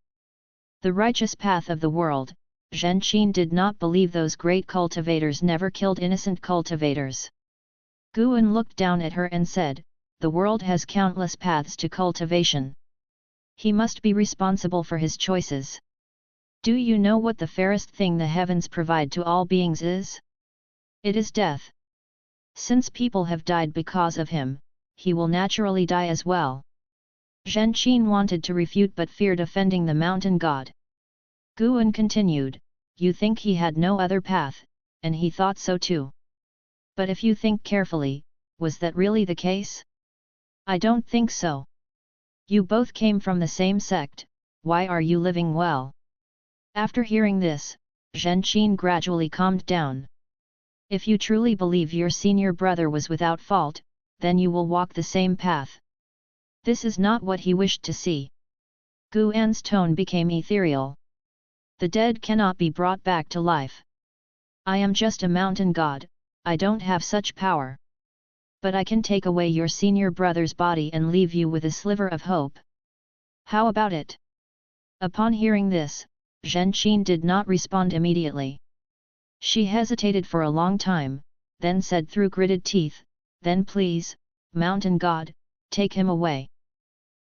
The righteous path of the world, Zhen Qin did not believe those great cultivators never killed innocent cultivators. Guan looked down at her and said, "The world has countless paths to cultivation. He must be responsible for his choices. Do you know what the fairest thing the heavens provide to all beings is? It is death. Since people have died because of him, he will naturally die as well." Zhen Qin wanted to refute but feared offending the mountain god. Guan continued, "You think he had no other path, and he thought so too. But if you think carefully, was that really the case? I don't think so. You both came from the same sect, why are you living well?" After hearing this, Zhen Qin gradually calmed down. "If you truly believe your senior brother was without fault, then you will walk the same path." This is not what he wished to see. Guan's tone became ethereal. "The dead cannot be brought back to life. I am just a mountain god, I don't have such power. But I can take away your senior brother's body and leave you with a sliver of hope. How about it?" Upon hearing this, Zhen Qin did not respond immediately. She hesitated for a long time, then said through gritted teeth, "Then please, mountain god, take him away.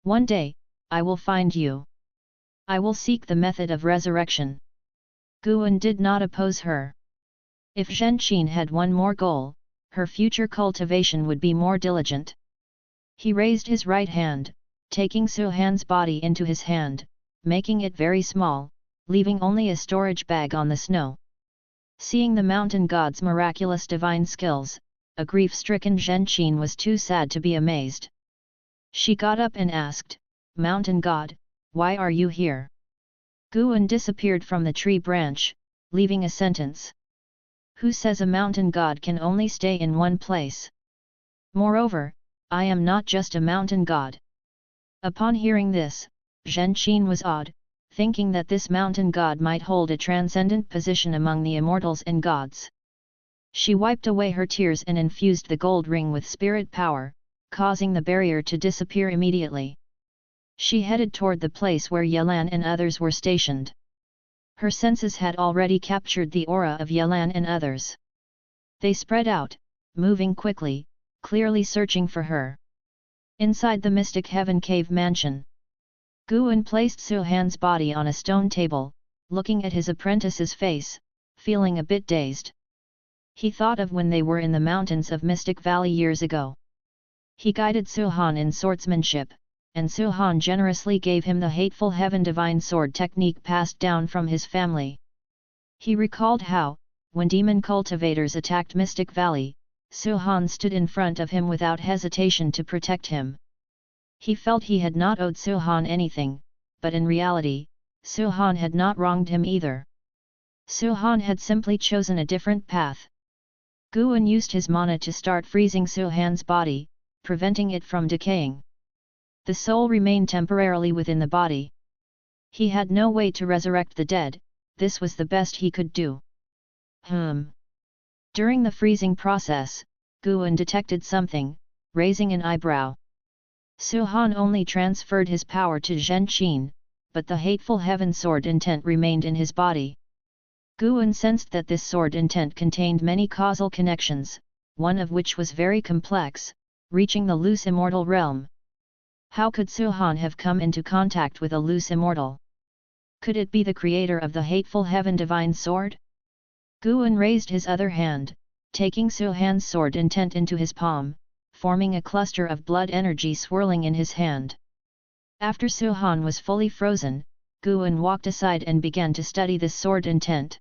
One day, I will find you. I will seek the method of resurrection." Guan did not oppose her. If Zhen Qin had one more goal, her future cultivation would be more diligent. He raised his right hand, taking Su Han's body into his hand, making it very small, leaving only a storage bag on the snow. Seeing the mountain god's miraculous divine skills, a grief-stricken Zhen Qin was too sad to be amazed. She got up and asked, "Mountain god, why are you here?" Guan disappeared from the tree branch, leaving a sentence. "Who says a mountain god can only stay in one place? Moreover, I am not just a mountain god. Upon hearing this, Zhen Qin was awed, thinking that this mountain god might hold a transcendent position among the immortals and gods. She wiped away her tears and infused the gold ring with spirit power, causing the barrier to disappear immediately. She headed toward the place where Yelan and others were stationed. Her senses had already captured the aura of Yelan and others. They spread out, moving quickly, clearly searching for her. Inside the Mystic Heaven Cave Mansion, Guan placed Su Han's body on a stone table, looking at his apprentice's face, feeling a bit dazed. He thought of when they were in the mountains of Mystic Valley years ago. He guided Su Han in swordsmanship, and Su Han generously gave him the hateful Heaven Divine Sword technique passed down from his family. He recalled how, when demon cultivators attacked Mystic Valley, Su Han stood in front of him without hesitation to protect him. He felt he had not owed Su Han anything, but in reality, Su Han had not wronged him either. Su Han had simply chosen a different path. Guan used his mana to start freezing Su Han's body, preventing it from decaying. The soul remained temporarily within the body. He had no way to resurrect the dead, this was the best he could do. During the freezing process, Guan detected something, raising an eyebrow. Su Han only transferred his power to Zhen Qin, but the hateful heaven sword intent remained in his body. Guan sensed that this sword intent contained many causal connections, one of which was very complex, reaching the loose immortal realm. How could Su Han have come into contact with a loose immortal? Could it be the creator of the hateful heaven divine sword? Guan raised his other hand, taking Su Han's sword intent into his palm, forming a cluster of blood energy swirling in his hand. After Su Han was fully frozen, Guan walked aside and began to study this sword intent.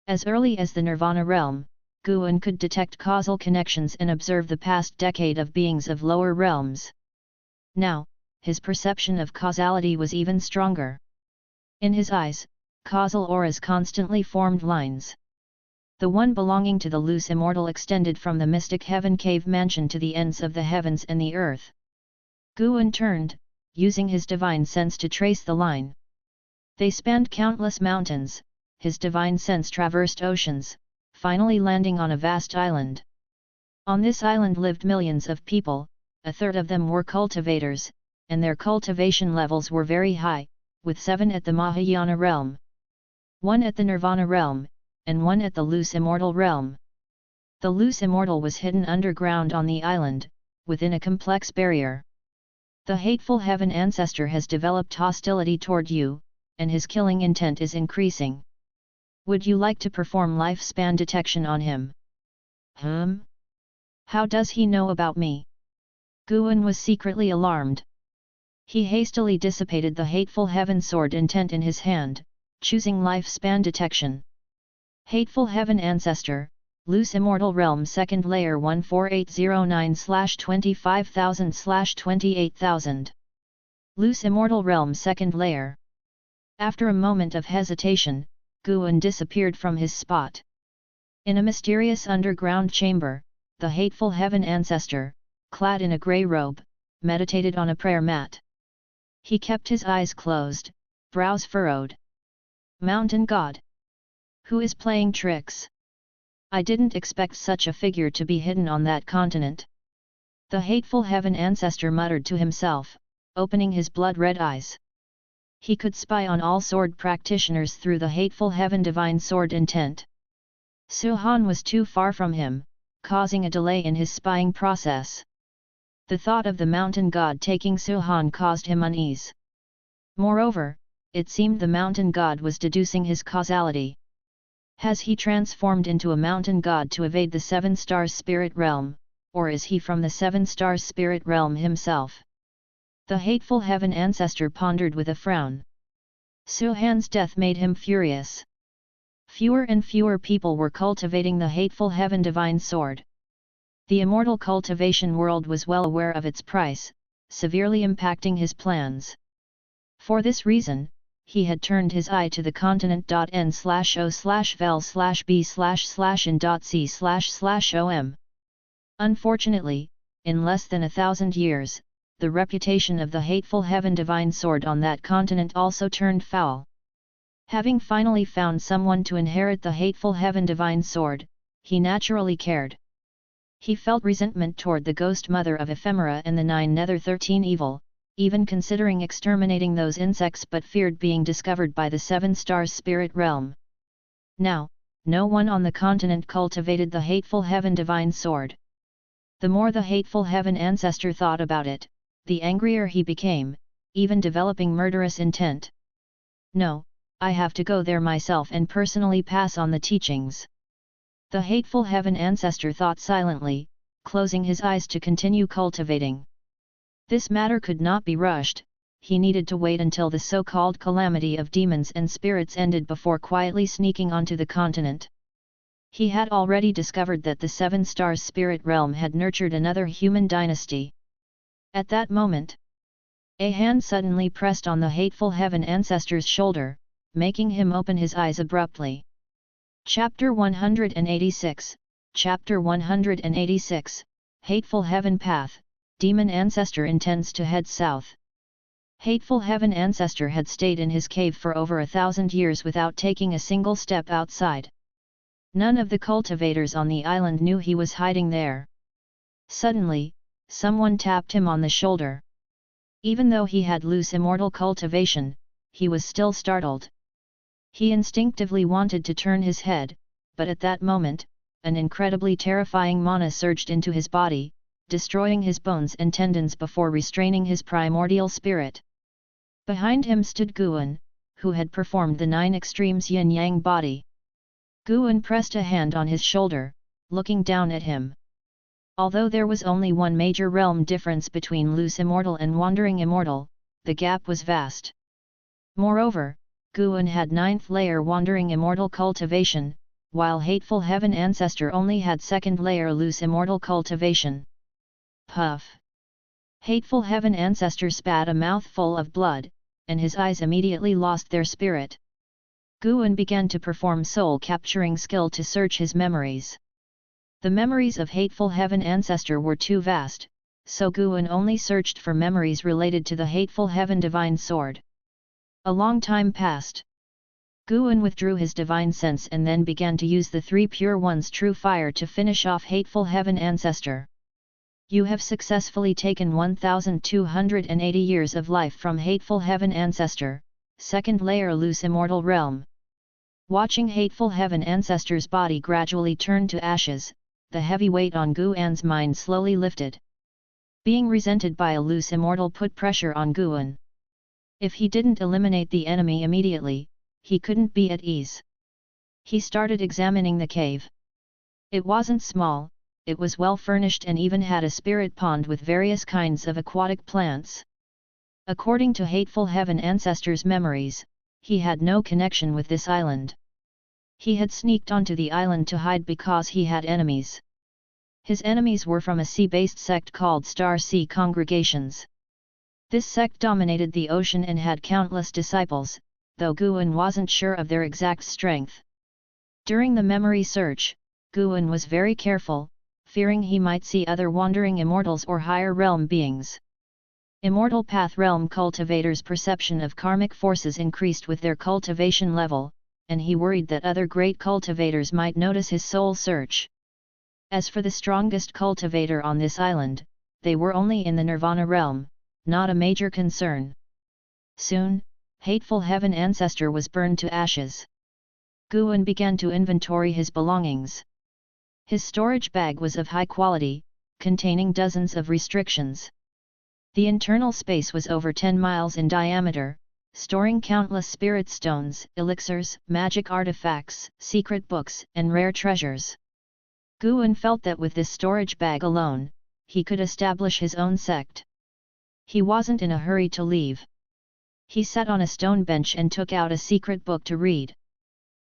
As early as the Nirvana realm, Guan could detect causal connections and observe the past decade of beings of lower realms. Now, his perception of causality was even stronger. In his eyes, causal auras constantly formed lines. The one belonging to the loose immortal extended from the Mystic Heaven Cave Mansion to the ends of the heavens and the earth. Guan turned, using his divine sense to trace the line. They spanned countless mountains, his divine sense traversed oceans, finally landing on a vast island. On this island lived millions of people, a third of them were cultivators, and their cultivation levels were very high, with 7 at the Mahayana realm, 1 at the Nirvana realm, and 1 at the loose immortal realm. The loose immortal was hidden underground on the island, within a complex barrier. The hateful heaven ancestor has developed hostility toward you, and his killing intent is increasing. Would you like to perform lifespan detection on him? How does he know about me? Guan was secretly alarmed. He hastily dissipated the hateful heaven sword intent in his hand, choosing lifespan detection. Hateful Heaven Ancestor, Loose Immortal Realm 2nd Layer 14809/25000/28000. Loose Immortal Realm 2nd Layer. After a moment of hesitation, Guan disappeared from his spot. In a mysterious underground chamber, the Hateful Heaven Ancestor, clad in a grey robe, meditated on a prayer mat. He kept his eyes closed, brows furrowed. Mountain God! Who is playing tricks? I didn't expect such a figure to be hidden on that continent. The hateful heaven ancestor muttered to himself, opening his blood-red eyes. He could spy on all sword practitioners through the hateful heaven divine sword intent. Su Han was too far from him, causing a delay in his spying process. The thought of the mountain god taking Su Han caused him unease. Moreover, it seemed the mountain god was deducing his causality. Has he transformed into a mountain god to evade the 7 stars spirit realm, or is he from the 7 stars spirit realm himself? The hateful heaven ancestor pondered with a frown. Su Han's death made him furious. Fewer and fewer people were cultivating the hateful heaven divine sword. The immortal cultivation world was well aware of its price, severely impacting his plans. For this reason, he had turned his eye to the continent.n/o/vel/b/in.c//om. Unfortunately, in less than 1,000 years, the reputation of the hateful heaven divine sword on that continent also turned foul. Having finally found someone to inherit the hateful heaven divine sword, he naturally cared. He felt resentment toward the ghost mother of ephemera and the 9 nether 13 evil, even considering exterminating those insects, but feared being discovered by the 7 stars spirit realm. Now, no one on the continent cultivated the hateful heaven divine sword. The more the hateful heaven ancestor thought about it, the angrier he became, even developing murderous intent. No, I have to go there myself and personally pass on the teachings. The hateful heaven ancestor thought silently, closing his eyes to continue cultivating. This matter could not be rushed, he needed to wait until the so-called calamity of demons and spirits ended before quietly sneaking onto the continent. He had already discovered that the 7 stars spirit realm had nurtured another human dynasty. At that moment, a hand suddenly pressed on the hateful heaven ancestor's shoulder, making him open his eyes abruptly. Chapter 186, Chapter 186, Hateful Heaven Path, Demon Ancestor intends to head south. Hateful Heaven Ancestor had stayed in his cave for over 1,000 years without taking a single step outside. None of the cultivators on the island knew he was hiding there. Suddenly, someone tapped him on the shoulder. Even though he had loose immortal cultivation, he was still startled. He instinctively wanted to turn his head, but at that moment, an incredibly terrifying mana surged into his body, destroying his bones and tendons before restraining his primordial spirit. Behind him stood Guan, who had performed the 9 extremes yin-yang body. Guan pressed a hand on his shoulder, looking down at him. Although there was only one major realm difference between loose immortal and wandering immortal, the gap was vast. Moreover, Guan had 9th layer wandering immortal cultivation, while hateful heaven ancestor only had 2nd layer loose immortal cultivation. Puff! Hateful heaven ancestor spat a mouthful of blood, and his eyes immediately lost their spirit. Guan began to perform soul-capturing skill to search his memories. The memories of hateful heaven ancestor were too vast, so Guan only searched for memories related to the hateful heaven divine sword. A long time passed. Guan withdrew his divine sense and then began to use the 3 pure ones true fire to finish off hateful heaven ancestor. You have successfully taken 1,280 years of life from hateful heaven ancestor, 2nd layer loose immortal realm. Watching hateful heaven ancestor's body gradually turn to ashes, the heavy weight on Guan's mind slowly lifted. Being resented by a loose immortal put pressure on Guan. If he didn't eliminate the enemy immediately, he couldn't be at ease. He started examining the cave. It wasn't small, it was well furnished and even had a spirit pond with various kinds of aquatic plants. According to hateful heaven ancestor's memories, he had no connection with this island. He had sneaked onto the island to hide because he had enemies. His enemies were from a sea-based sect called Star Sea Congregations. This sect dominated the ocean and had countless disciples, though Guan wasn't sure of their exact strength. During the memory search, Guan was very careful, fearing he might see other wandering immortals or higher realm beings. Immortal Path realm cultivators' perception of karmic forces increased with their cultivation level, and he worried that other great cultivators might notice his soul search. As for the strongest cultivator on this island, they were only in the Nirvana realm, not a major concern. Soon, hateful heaven ancestor was burned to ashes. Guan began to inventory his belongings. His storage bag was of high quality, containing dozens of restrictions. The internal space was over 10 miles in diameter, storing countless spirit stones, elixirs, magic artifacts, secret books, and rare treasures. Guan felt that with this storage bag alone, he could establish his own sect. He wasn't in a hurry to leave. He sat on a stone bench and took out a secret book to read.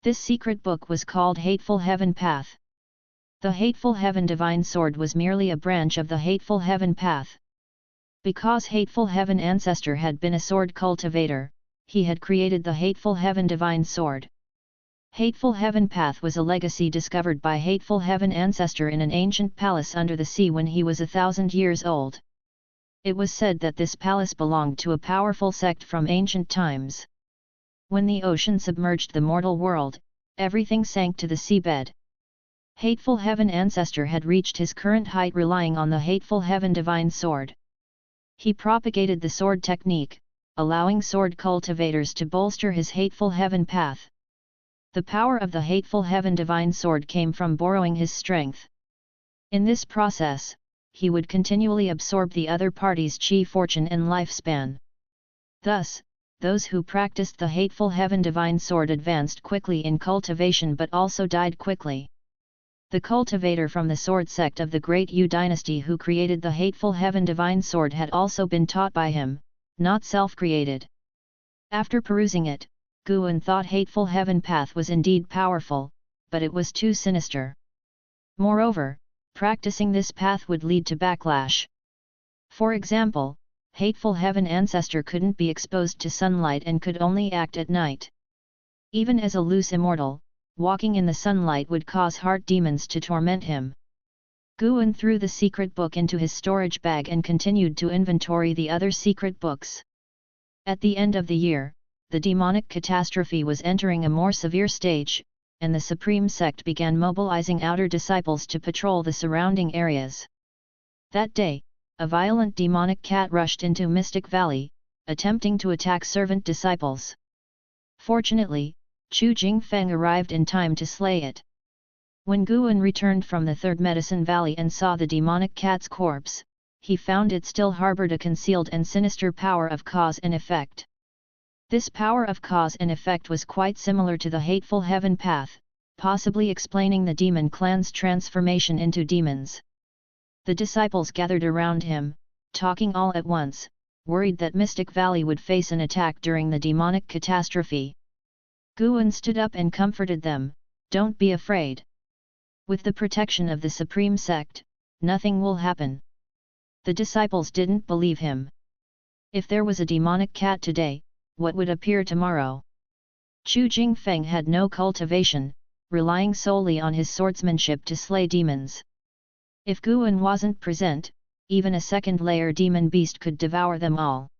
This secret book was called Hateful Heaven Path. The Hateful Heaven Divine Sword was merely a branch of the Hateful Heaven Path. Because Hateful Heaven Ancestor had been a sword cultivator, he had created the Hateful Heaven Divine Sword. Hateful Heaven Path was a legacy discovered by Hateful Heaven Ancestor in an ancient palace under the sea when he was 1,000 years old. It was said that this palace belonged to a powerful sect from ancient times. When the ocean submerged the mortal world, everything sank to the seabed. Hateful Heaven Ancestor had reached his current height relying on the Hateful Heaven Divine Sword. He propagated the sword technique, allowing sword cultivators to bolster his Hateful Heaven path. The power of the Hateful Heaven Divine Sword came from borrowing his strength. In this process, he would continually absorb the other party's chi fortune and lifespan. Thus, those who practiced the Hateful Heaven Divine Sword advanced quickly in cultivation but also died quickly. The cultivator from the sword sect of the Great Yu dynasty who created the Hateful Heaven Divine Sword had also been taught by him, not self-created. After perusing it, Guan thought Hateful Heaven path was indeed powerful, but it was too sinister. Moreover, practicing this path would lead to backlash. For example, Hateful Heaven Ancestor couldn't be exposed to sunlight and could only act at night. Even as a loose immortal, walking in the sunlight would cause heart demons to torment him. Guan threw the secret book into his storage bag and continued to inventory the other secret books. At the end of the year, the demonic catastrophe was entering a more severe stage, and the Supreme Sect began mobilizing outer disciples to patrol the surrounding areas. That day, a violent demonic cat rushed into Mystic Valley, attempting to attack servant disciples. Fortunately, Chu Jingfeng arrived in time to slay it. When Guan returned from the Third Medicine Valley and saw the demonic cat's corpse, he found it still harbored a concealed and sinister power of cause and effect. This power of cause and effect was quite similar to the Hateful Heaven path, possibly explaining the demon clan's transformation into demons. The disciples gathered around him, talking all at once, worried that Mystic Valley would face an attack during the demonic catastrophe. Guan stood up and comforted them, "Don't be afraid. With the protection of the Supreme Sect, nothing will happen." The disciples didn't believe him. If there was a demonic cat today, what would appear tomorrow? Chu Jingfeng had no cultivation, relying solely on his swordsmanship to slay demons. If Guan wasn't present, even a second-layer demon beast could devour them all.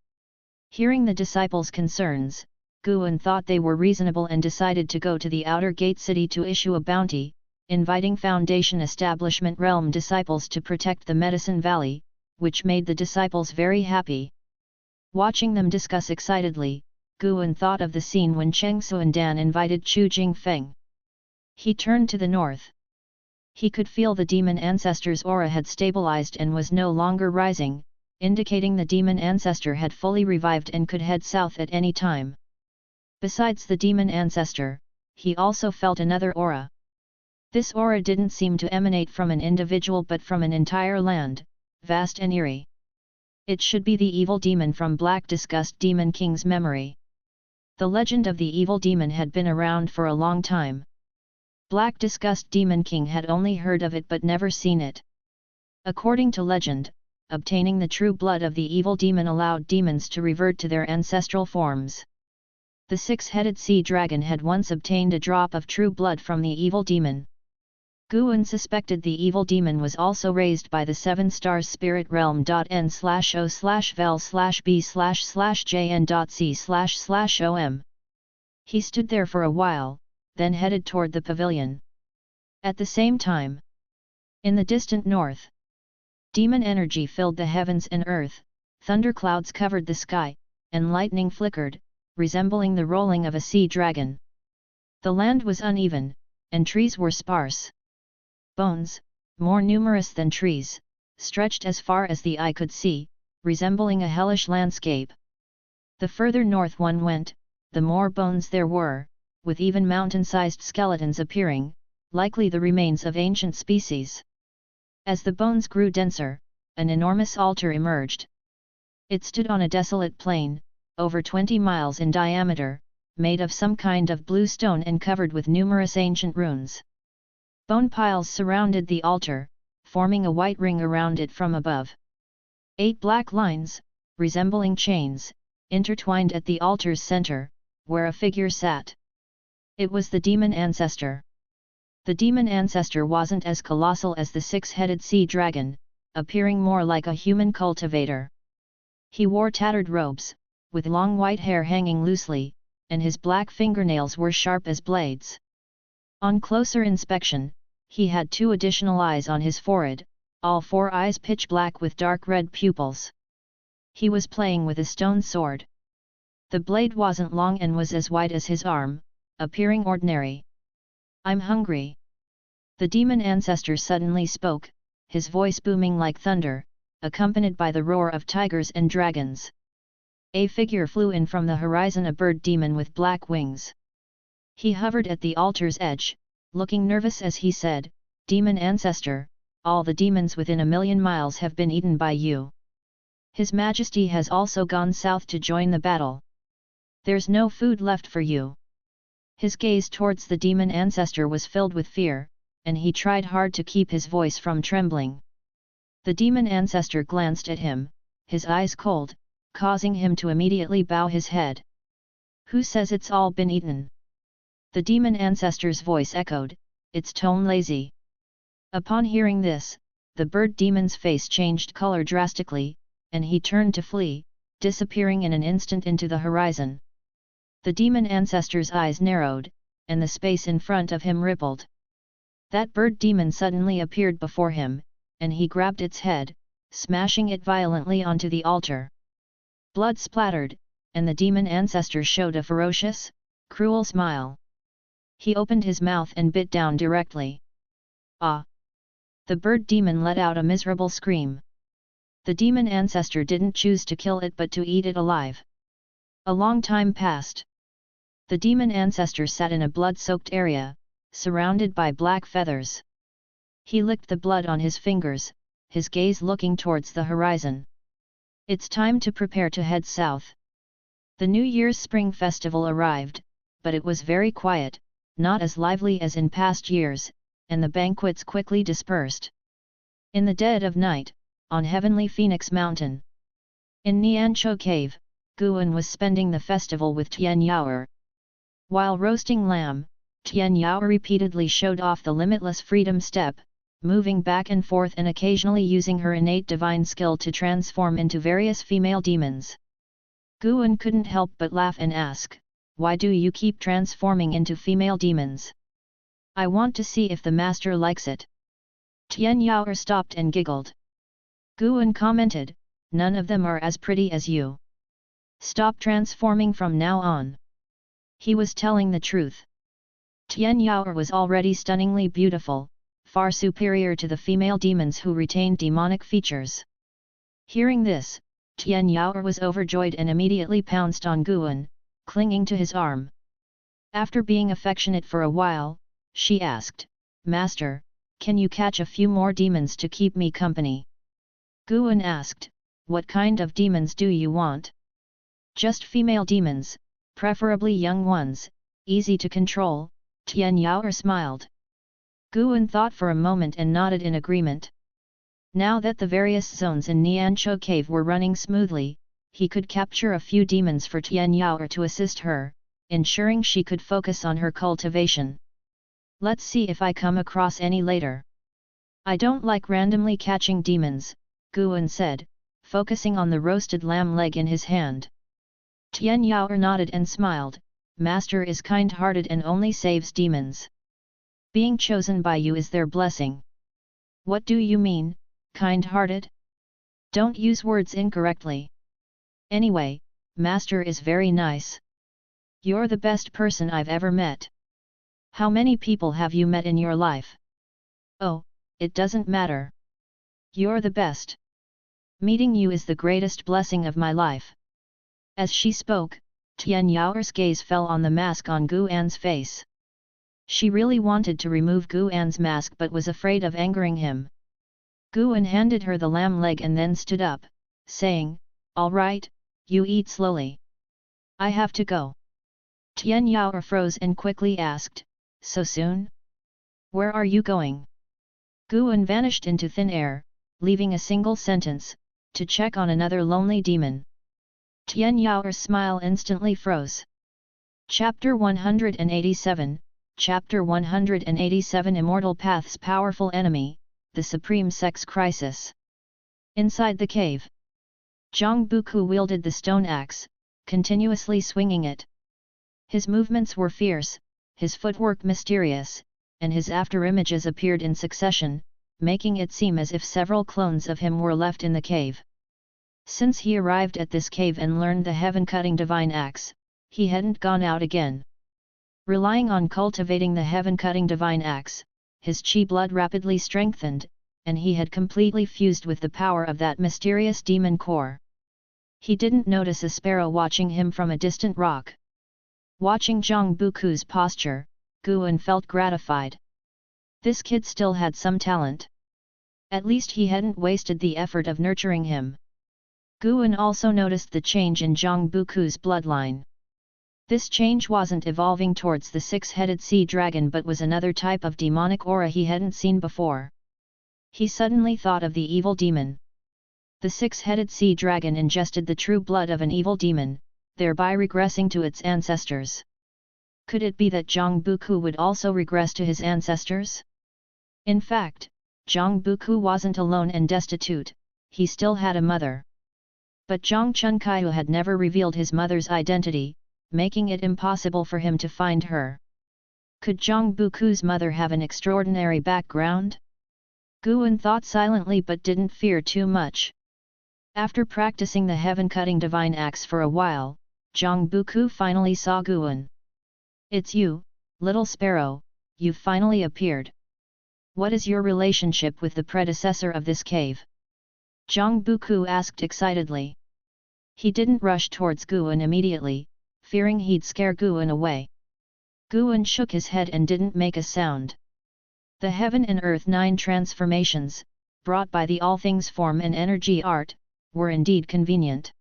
Hearing the disciples' concerns, Guan thought they were reasonable and decided to go to the outer gate city to issue a bounty, inviting Foundation Establishment Realm disciples to protect the Medicine Valley, which made the disciples very happy. Watching them discuss excitedly, Guan thought of the scene when Cheng Suandan invited Chu Jingfeng. He turned to the north. He could feel the demon ancestor's aura had stabilized and was no longer rising, indicating the demon ancestor had fully revived and could head south at any time. Besides the demon ancestor, he also felt another aura. This aura didn't seem to emanate from an individual but from an entire land, vast and eerie. It should be the evil demon from Black Disgust Demon King's memory. The legend of the evil demon had been around for a long time. Black Disgust Demon King had only heard of it but never seen it. According to legend, obtaining the true blood of the evil demon allowed demons to revert to their ancestral forms. The six-headed sea dragon had once obtained a drop of true blood from the evil demon. Guan suspected the evil demon was also raised by the 7 stars spirit realm.n/o/vel/b/jn.c//om. He stood there for a while, then headed toward the pavilion. At the same time, in the distant north, demon energy filled the heavens and earth, thunderclouds covered the sky, and lightning flickered, resembling the rolling of a sea dragon. The land was uneven, and trees were sparse. Bones, more numerous than trees, stretched as far as the eye could see, resembling a hellish landscape. The further north one went, the more bones there were, with even mountain-sized skeletons appearing, likely the remains of ancient species. As the bones grew denser, an enormous altar emerged. It stood on a desolate plain, over 20 miles in diameter, made of some kind of blue stone and covered with numerous ancient runes. Bone piles surrounded the altar, forming a white ring around it from above. 8 black lines, resembling chains, intertwined at the altar's center, where a figure sat. It was the demon ancestor. The demon ancestor wasn't as colossal as the 6-headed sea dragon, appearing more like a human cultivator. He wore tattered robes, with long white hair hanging loosely, and his black fingernails were sharp as blades. On closer inspection, he had 2 additional eyes on his forehead, all 4 eyes pitch black with dark red pupils. He was playing with a stone sword. The blade wasn't long and was as wide as his arm, appearing ordinary. "I'm hungry." The demon ancestor suddenly spoke, his voice booming like thunder, accompanied by the roar of tigers and dragons. A figure flew in from the horizon, a bird demon with black wings. He hovered at the altar's edge, looking nervous as he said, "Demon ancestor, all the demons within 1,000,000 miles have been eaten by you. His Majesty has also gone south to join the battle. There's no food left for you." His gaze towards the demon ancestor was filled with fear, and he tried hard to keep his voice from trembling. The demon ancestor glanced at him, his eyes cold, causing him to immediately bow his head. "Who says it's all been eaten?" The demon ancestor's voice echoed, its tone lazy. Upon hearing this, the bird demon's face changed color drastically, and he turned to flee, disappearing in an instant into the horizon. The demon ancestor's eyes narrowed, and the space in front of him rippled. That bird demon suddenly appeared before him, and he grabbed its head, smashing it violently onto the altar. Blood splattered, and the demon ancestor showed a ferocious, cruel smile. He opened his mouth and bit down directly. "Ah!" The bird demon let out a miserable scream. The demon ancestor didn't choose to kill it but to eat it alive. A long time passed. The demon ancestor sat in a blood-soaked area, surrounded by black feathers. He licked the blood on his fingers, his gaze looking towards the horizon. It's time to prepare to head south. The New Year's Spring Festival arrived, but it was very quiet, not as lively as in past years, and the banquets quickly dispersed. In the dead of night, on Heavenly Phoenix Mountain, in Niancho Cave, Guan was spending the festival with Tian Yaoer. While roasting lamb, Tian Yaoer repeatedly showed off the limitless freedom step, moving back and forth and occasionally using her innate divine skill to transform into various female demons. Guan couldn't help but laugh and ask, "Why do you keep transforming into female demons? I want to see if the master likes it." Tian Yaoer stopped and giggled. Guan commented, "None of them are as pretty as you. Stop transforming from now on." He was telling the truth. Tian Yaoer was already stunningly beautiful, far superior to the female demons who retained demonic features. Hearing this, Tian Yaoer was overjoyed and immediately pounced on Guan, clinging to his arm. After being affectionate for a while, she asked, "Master, can you catch a few more demons to keep me company?" Guan asked, "What kind of demons do you want?" "Just female demons, preferably young ones, easy to control," Tian Yaoer smiled. Guan thought for a moment and nodded in agreement. Now that the various zones in Niancho Cave were running smoothly, he could capture a few demons for Tian Yaoer to assist her, ensuring she could focus on her cultivation. "Let's see if I come across any later." "I don't like randomly catching demons," Guan said, focusing on the roasted lamb leg in his hand. Tian Yaoer nodded and smiled, "Master is kind-hearted and only saves demons. Being chosen by you is their blessing." "What do you mean, kind-hearted? Don't use words incorrectly. Anyway, Master is very nice. You're the best person I've ever met. How many people have you met in your life?" "Oh, it doesn't matter. You're the best. Meeting you is the greatest blessing of my life." As she spoke, Tian Yaoer's gaze fell on the mask on Guan's face. She really wanted to remove Guan's mask but was afraid of angering him. Guan handed her the lamb leg and then stood up, saying, "All right, you eat slowly. I have to go." Tian Yaoer froze and quickly asked, "So soon? Where are you going?" Guan vanished into thin air, leaving a single sentence, "To check on another lonely demon." Tian Yaoer's smile instantly froze. Chapter 187, Chapter 187 Immortal Path's Powerful Enemy, the Supreme Sex Crisis. Inside the cave. Zhang Buku wielded the stone axe, continuously swinging it. His movements were fierce, his footwork mysterious, and his afterimages appeared in succession, making it seem as if several clones of him were left in the cave. Since he arrived at this cave and learned the heaven-cutting divine axe, he hadn't gone out again. Relying on cultivating the heaven-cutting divine axe, his chi blood rapidly strengthened, and he had completely fused with the power of that mysterious demon core. He didn't notice a sparrow watching him from a distant rock. Watching Zhang Buku's posture, Guan felt gratified. This kid still had some talent. At least he hadn't wasted the effort of nurturing him. Guan also noticed the change in Zhang Buku's bloodline. This change wasn't evolving towards the six-headed sea dragon but was another type of demonic aura he hadn't seen before. He suddenly thought of the evil demon. The six-headed sea dragon ingested the true blood of an evil demon, thereby regressing to its ancestors. Could it be that Zhang Buku would also regress to his ancestors? In fact, Zhang Buku wasn't alone and destitute, he still had a mother. But Zhang Chunkaiyu had never revealed his mother's identity, making it impossible for him to find her. Could Zhang Buku's mother have an extraordinary background? Guan thought silently but didn't fear too much. After practicing the heaven-cutting divine axe for a while, Zhang Buku finally saw Guan. "It's you, little sparrow, you've finally appeared. What is your relationship with the predecessor of this cave?" Zhang Buku asked excitedly. He didn't rush towards Guan immediately, fearing he'd scare Guan away. Guan shook his head and didn't make a sound. The Heaven and Earth 9 transformations, brought by the All Things Form and Energy art, were indeed convenient.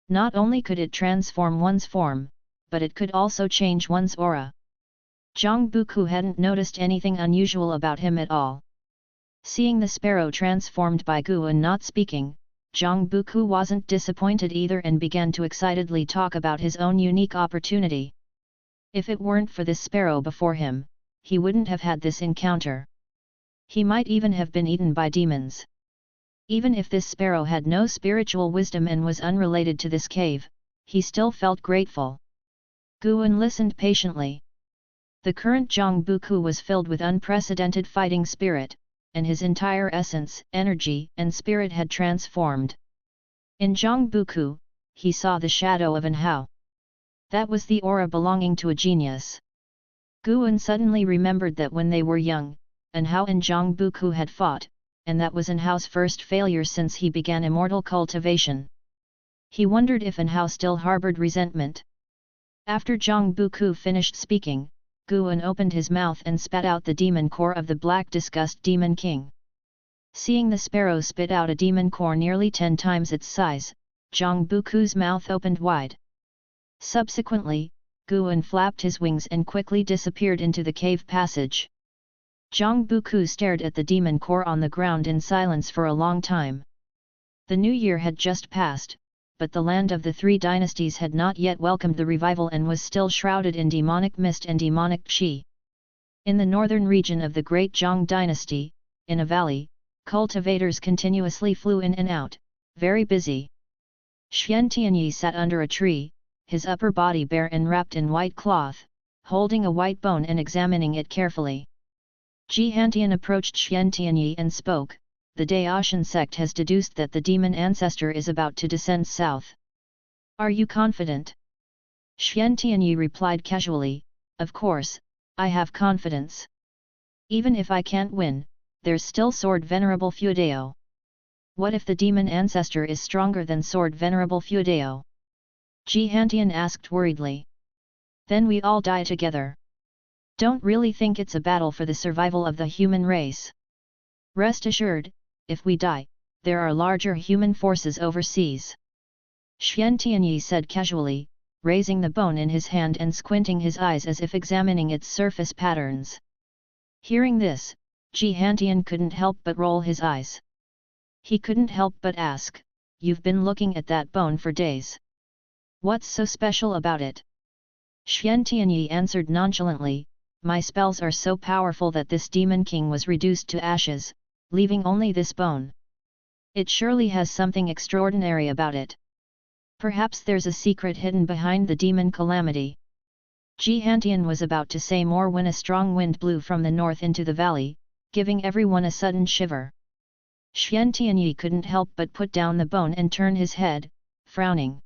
Not only could it transform one's form, but it could also change one's aura. Zhang Buku hadn't noticed anything unusual about him at all. Seeing the sparrow transformed by Guan not speaking, Zhang Buku wasn't disappointed either and began to excitedly talk about his own unique opportunity. If it weren't for this sparrow before him, he wouldn't have had this encounter. He might even have been eaten by demons. Even if this sparrow had no spiritual wisdom and was unrelated to this cave, he still felt grateful. Guan listened patiently. The current Zhang Buku was filled with unprecedented fighting spirit, and his entire essence, energy, and spirit had transformed. In Zhang Buku, he saw the shadow of an Hao. That was the aura belonging to a genius. Guan suddenly remembered that when they were young, An Hao and Zhang Buku had fought, and that was An Hao's first failure since he began immortal cultivation. He wondered if An Hao still harbored resentment. After Zhang Buku finished speaking, Guan opened his mouth and spat out the demon core of the Black Disgust Demon King. Seeing the sparrow spit out a demon core nearly 10 times its size, Zhang Buku's mouth opened wide. Subsequently, Guan flapped his wings and quickly disappeared into the cave passage. Zhang Buku stared at the demon core on the ground in silence for a long time. The new year had just passed, but the land of the 3 dynasties had not yet welcomed the revival and was still shrouded in demonic mist and demonic qi. In the northern region of the Great Zhang dynasty, in a valley, cultivators continuously flew in and out, very busy. Xian Tianyi sat under a tree, his upper body bare and wrapped in white cloth, holding a white bone and examining it carefully. Ji Hantian approached Xian Tianyi and spoke, "The Taixuan Sect has deduced that the demon ancestor is about to descend south. Are you confident?" Xian Tianyi replied casually, "Of course, I have confidence. Even if I can't win, there's still Sword Venerable Fuedao. What if the demon ancestor is stronger than Sword Venerable Fuedao?" Ji Hantian asked worriedly. "Then we all die together. Don't really think it's a battle for the survival of the human race. Rest assured, if we die, there are larger human forces overseas." Xian Tianyi said casually, raising the bone in his hand and squinting his eyes as if examining its surface patterns. Hearing this, Ji Hantian couldn't help but roll his eyes. He couldn't help but ask, "You've been looking at that bone for days. What's so special about it?" Xian Tianyi answered nonchalantly, "My spells are so powerful that this demon king was reduced to ashes, leaving only this bone. It surely has something extraordinary about it. Perhaps there's a secret hidden behind the demon calamity. Jihantian was about to say more when a strong wind blew from the north into the valley, giving everyone a sudden shiver. Xian Tianyi couldn't help but put down the bone and turn his head, frowning.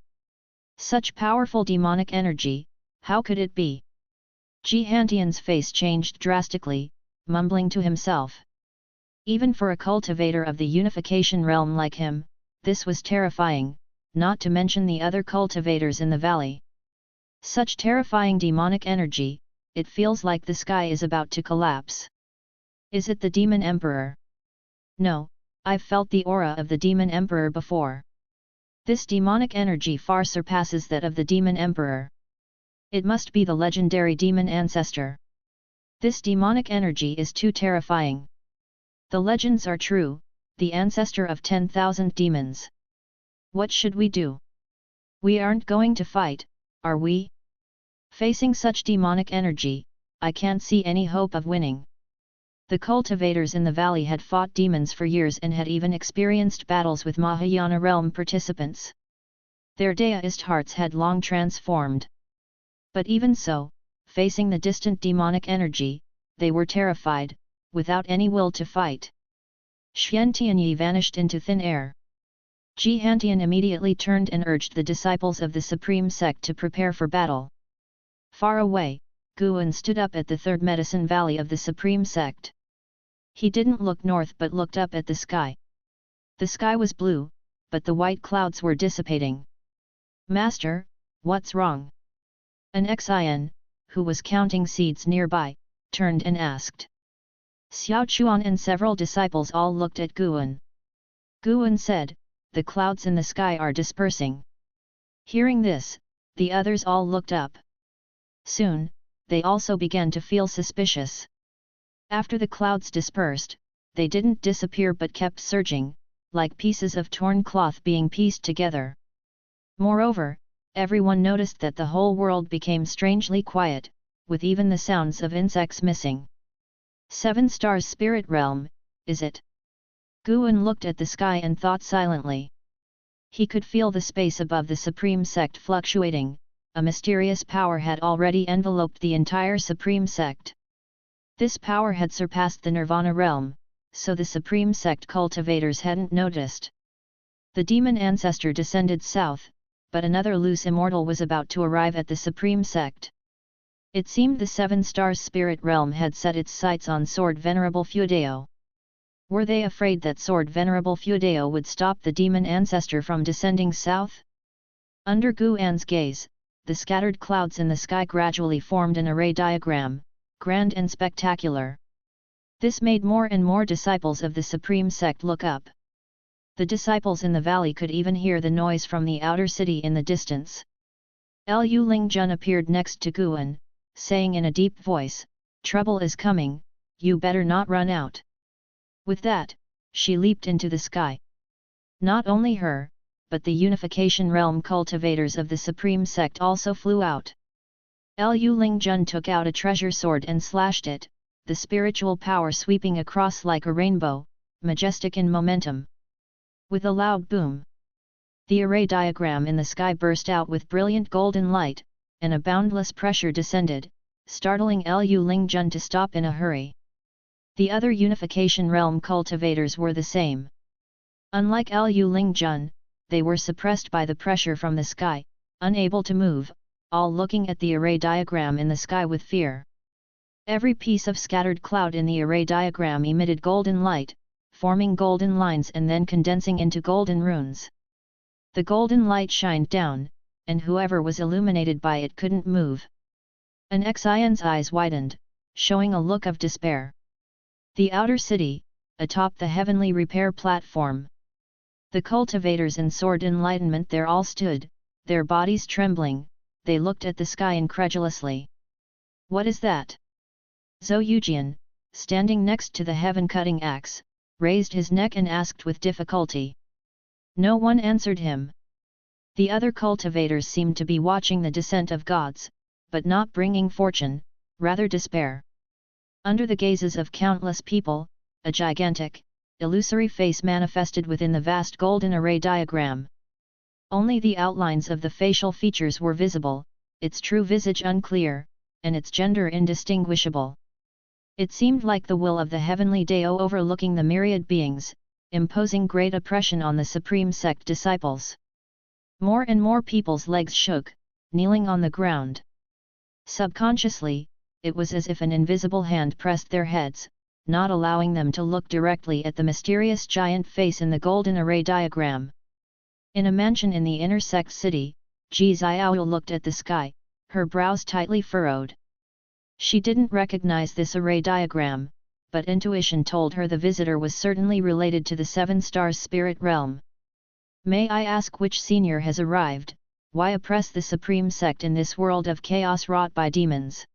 Such powerful demonic energy, how could it be? Jihantian's face changed drastically, mumbling to himself. Even for a cultivator of the unification realm like him, this was terrifying, not to mention the other cultivators in the valley. Such terrifying demonic energy, it feels like the sky is about to collapse. Is it the Demon Emperor? No, I've felt the aura of the Demon Emperor before. This demonic energy far surpasses that of the Demon Emperor. It must be the legendary demon ancestor. This demonic energy is too terrifying. The legends are true, the ancestor of 10,000 demons. What should we do? We aren't going to fight, are we? Facing such demonic energy, I can't see any hope of winning. The cultivators in the valley had fought demons for years and had even experienced battles with Mahayana realm participants. Their deist hearts had long transformed. But even so, facing the distant demonic energy, they were terrified, without any will to fight. Xian Tianyi vanished into thin air. Jihantian immediately turned and urged the disciples of the Supreme Sect to prepare for battle. Far away, Guan stood up at the third medicine valley of the Supreme Sect. He didn't look north but looked up at the sky. The sky was blue, but the white clouds were dissipating. Master, what's wrong? An Xian, who was counting seeds nearby, turned and asked. Xiao Chuan and several disciples all looked at Guan. Guan said, "The clouds in the sky are dispersing." Hearing this, the others all looked up. Soon, they also began to feel suspicious. After the clouds dispersed, they didn't disappear but kept surging, like pieces of torn cloth being pieced together. Moreover, everyone noticed that the whole world became strangely quiet, with even the sounds of insects missing. 7 stars spirit realm, is it? Guan looked at the sky and thought silently. He could feel the space above the Supreme Sect fluctuating, a mysterious power had already enveloped the entire Supreme Sect. This power had surpassed the Nirvana realm, so the Supreme Sect cultivators hadn't noticed. The demon ancestor descended south, but another loose immortal was about to arrive at the Supreme Sect. It seemed the 7 stars spirit realm had set its sights on Sword Venerable Feudeo. Were they afraid that Sword Venerable Feudeo would stop the demon ancestor from descending south? Under Guan's gaze, the scattered clouds in the sky gradually formed an array diagram, grand and spectacular. This made more and more disciples of the Supreme Sect look up. The disciples in the valley could even hear the noise from the outer city in the distance. Lu Lingjun appeared next to Guan, saying in a deep voice, "Trouble is coming, you better not run out." With that, she leaped into the sky. Not only her, but the unification realm cultivators of the Supreme Sect also flew out. Lu Lingjun took out a treasure sword and slashed it, the spiritual power sweeping across like a rainbow, majestic in momentum. With a loud boom, the array diagram in the sky burst out with brilliant golden light, and a boundless pressure descended, startling Lu Lingjun to stop in a hurry. The other unification realm cultivators were the same. Unlike Lu Lingjun, they were suppressed by the pressure from the sky, unable to move, all looking at the array diagram in the sky with fear. Every piece of scattered cloud in the array diagram emitted golden light, forming golden lines and then condensing into golden runes. The golden light shined down, and whoever was illuminated by it couldn't move. An Xian's eyes widened, showing a look of despair. The outer city, atop the heavenly repair platform. The cultivators in sword enlightenment there all stood, their bodies trembling, they looked at the sky incredulously. What is that? Zhou Yujian, standing next to the heaven-cutting axe, raised his neck and asked with difficulty. No one answered him. The other cultivators seemed to be watching the descent of gods, but not bringing fortune, rather despair. Under the gazes of countless people, a gigantic, illusory face manifested within the vast golden array diagram. Only the outlines of the facial features were visible, its true visage unclear, and its gender indistinguishable. It seemed like the will of the heavenly Dao overlooking the myriad beings, imposing great oppression on the Supreme Sect disciples. More and more people's legs shook, kneeling on the ground. Subconsciously, it was as if an invisible hand pressed their heads, not allowing them to look directly at the mysterious giant face in the golden array diagram. In a mansion in the inner sect city, Ji Xiao looked at the sky, her brows tightly furrowed. She didn't recognize this array diagram, but intuition told her the visitor was certainly related to the Seven Stars spirit realm. May I ask which senior has arrived? Why oppress the Supreme Sect in this world of chaos wrought by demons?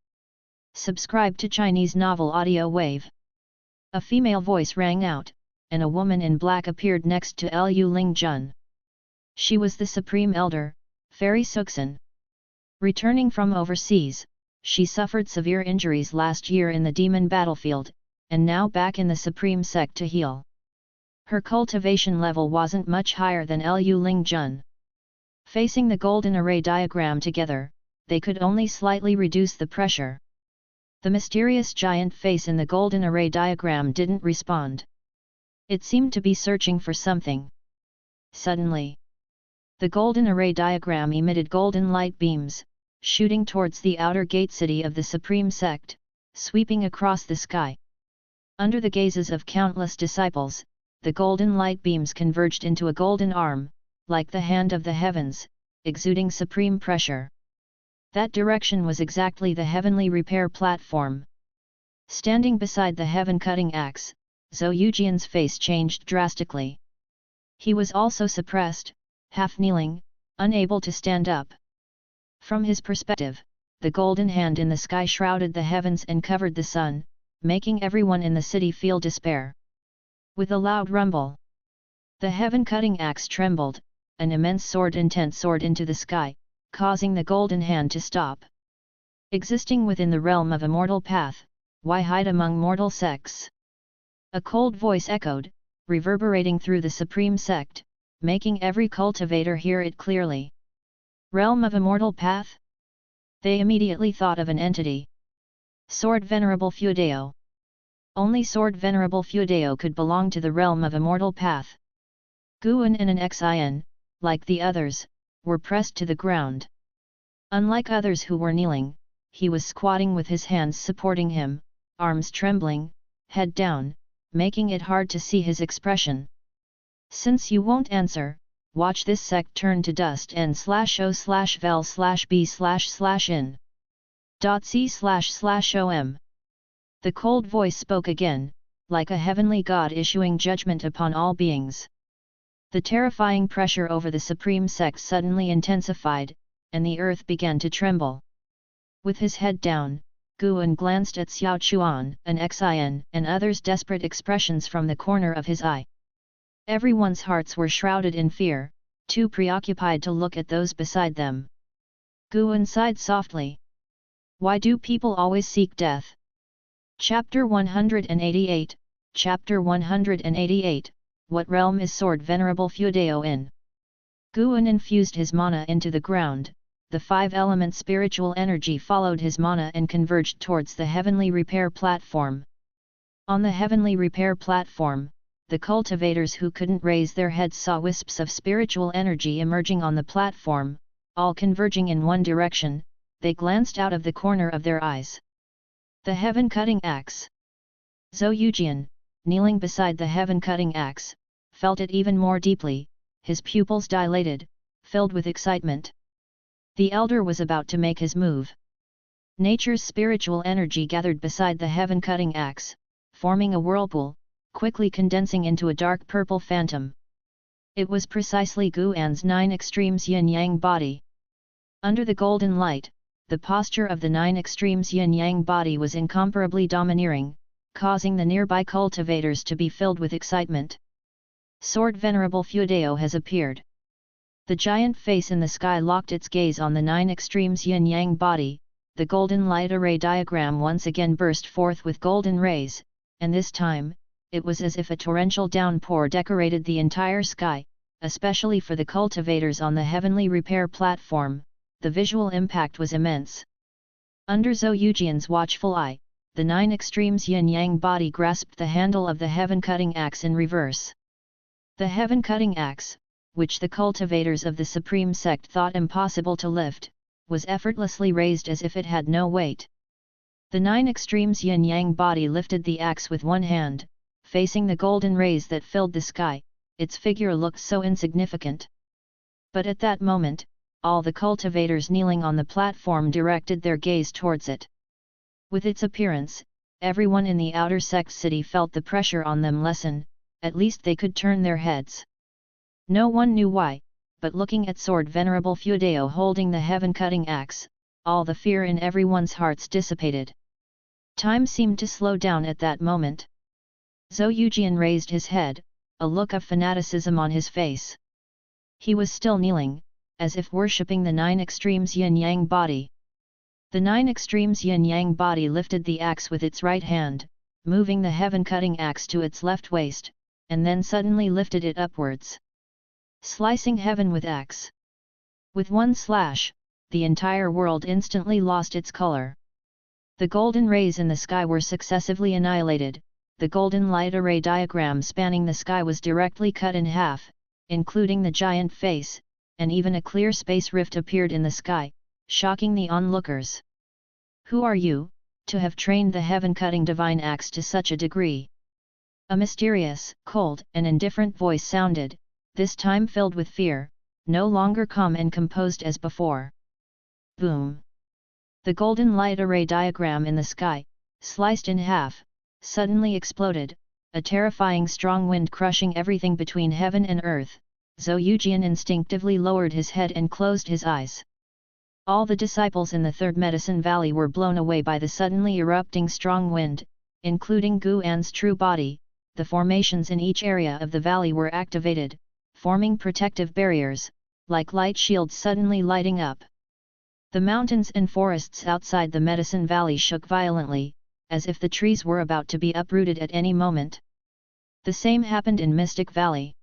Subscribe to Chinese Novel Audio Wave. A female voice rang out, and a woman in black appeared next to Lu Lingjun. She was the Supreme Elder, Fairy Suxin. Returning from overseas, she suffered severe injuries last year in the demon battlefield, and now back in the Supreme Sect to heal. Her cultivation level wasn't much higher than Lu Lingjun. Facing the golden array diagram together, they could only slightly reduce the pressure. The mysterious giant face in the golden array diagram didn't respond. It seemed to be searching for something. Suddenly, the golden array diagram emitted golden light beams, shooting towards the outer gate city of the Supreme Sect, sweeping across the sky. Under the gazes of countless disciples, the golden light beams converged into a golden arm, like the hand of the heavens, exuding supreme pressure. That direction was exactly the heavenly repair platform. Standing beside the heaven-cutting axe, Zhou Yujian's face changed drastically. He was also suppressed, half-kneeling, unable to stand up. From his perspective, the golden hand in the sky shrouded the heavens and covered the sun, making everyone in the city feel despair. With a loud rumble, the heaven-cutting axe trembled, an immense sword-intent soared into the sky, causing the golden hand to stop. Existing within the realm of immortal path, why hide among mortal sects? A cold voice echoed, reverberating through the Supreme Sect, making every cultivator hear it clearly. Realm of immortal path? They immediately thought of an entity. Sword Venerable Feudao. Only Sword Venerable Feudao could belong to the realm of immortal path. Guan and an Xin, like the others, were pressed to the ground. Unlike others who were kneeling, he was squatting with his hands supporting him, arms trembling, head down, making it hard to see his expression. Since you won't answer, watch this sect turn to dust n/o/vel/b//in. .c//om. The cold voice spoke again, like a heavenly god issuing judgment upon all beings. The terrifying pressure over the Supreme Sect suddenly intensified, and the earth began to tremble. With his head down, Guan glanced at Xiao Chuan, an Xin, and others' desperate expressions from the corner of his eye. Everyone's hearts were shrouded in fear, too preoccupied to look at those beside them. Guan sighed softly. Why do people always seek death? Chapter 188, Chapter 188, What realm is Sword Venerable Feudao in? Guan infused his mana into the ground, the five-element spiritual energy followed his mana and converged towards the heavenly repair platform. On the heavenly repair platform, the cultivators who couldn't raise their heads saw wisps of spiritual energy emerging on the platform, all converging in one direction. They glanced out of the corner of their eyes. The heaven-cutting axe. Zhou Yujian, kneeling beside the heaven-cutting axe, felt it even more deeply, his pupils dilated, filled with excitement. The elder was about to make his move. Nature's spiritual energy gathered beside the heaven-cutting axe, forming a whirlpool, quickly condensing into a dark purple phantom. It was precisely Guan's 9 extremes yin-yang body. Under the golden light, the posture of the 9 extremes yin-yang body was incomparably domineering, causing the nearby cultivators to be filled with excitement. Sword Venerable Feudao has appeared. The giant face in the sky locked its gaze on the 9 extremes yin-yang body. The golden light array diagram once again burst forth with golden rays, and this time, it was as if a torrential downpour decorated the entire sky, especially for the cultivators on the heavenly repair platform. The visual impact was immense. Under Zhou Yujian's watchful eye, the 9 extremes yin-yang body grasped the handle of the heaven-cutting axe in reverse. The heaven-cutting axe, which the cultivators of the Supreme Sect thought impossible to lift, was effortlessly raised as if it had no weight. The 9 extremes yin-yang body lifted the axe with one hand, facing the golden rays that filled the sky. Its figure looked so insignificant. But at that moment, all the cultivators kneeling on the platform directed their gaze towards it. With its appearance, everyone in the outer sect city felt the pressure on them lessen. At least they could turn their heads. No one knew why, but looking at Sword Venerable Feudeo holding the heaven-cutting axe, all the fear in everyone's hearts dissipated. Time seemed to slow down at that moment. Zhou Yujian raised his head, a look of fanaticism on his face. He was still kneeling, as if worshipping the 9 extremes yin-yang body. The 9 extremes yin-yang body lifted the axe with its right hand, moving the heaven-cutting axe to its left waist, and then suddenly lifted it upwards, slicing heaven with axe. With one slash, the entire world instantly lost its color. The golden rays in the sky were successively annihilated. The golden light array diagram spanning the sky was directly cut in half, including the giant face, and even a clear space rift appeared in the sky, shocking the onlookers. Who are you, to have trained the heaven-cutting divine axe to such a degree? A mysterious, cold, and indifferent voice sounded, this time filled with fear, no longer calm and composed as before. Boom! The golden light array diagram in the sky, sliced in half, suddenly exploded, a terrifying strong wind crushing everything between heaven and earth. Zhou Yujian instinctively lowered his head and closed his eyes. All the disciples in the Third Medicine Valley were blown away by the suddenly erupting strong wind, including Gu An's true body. The formations in each area of the valley were activated, forming protective barriers, like light shields suddenly lighting up. The mountains and forests outside the Medicine Valley shook violently, as if the trees were about to be uprooted at any moment. The same happened in Mystic Valley.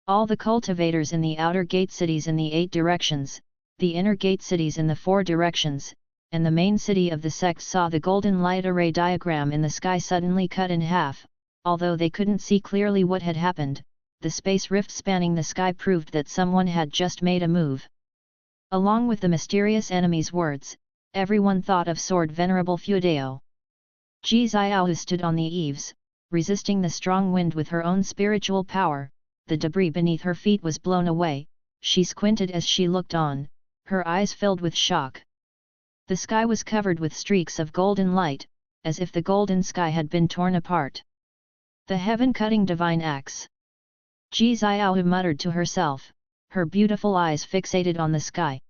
All the cultivators in the outer gate cities in the 8 directions, the inner gate cities in the 4 directions, and the main city of the sect saw the golden light array diagram in the sky suddenly cut in half. Although they couldn't see clearly what had happened, the space rift spanning the sky proved that someone had just made a move. Along with the mysterious enemy's words, everyone thought of Sword Venerable Feudeo. Ji Xiao stood on the eaves, resisting the strong wind with her own spiritual power. The debris beneath her feet was blown away. She squinted as she looked on, her eyes filled with shock. The sky was covered with streaks of golden light, as if the golden sky had been torn apart. The heaven-cutting divine axe. Ji Xiao muttered to herself, her beautiful eyes fixated on the sky.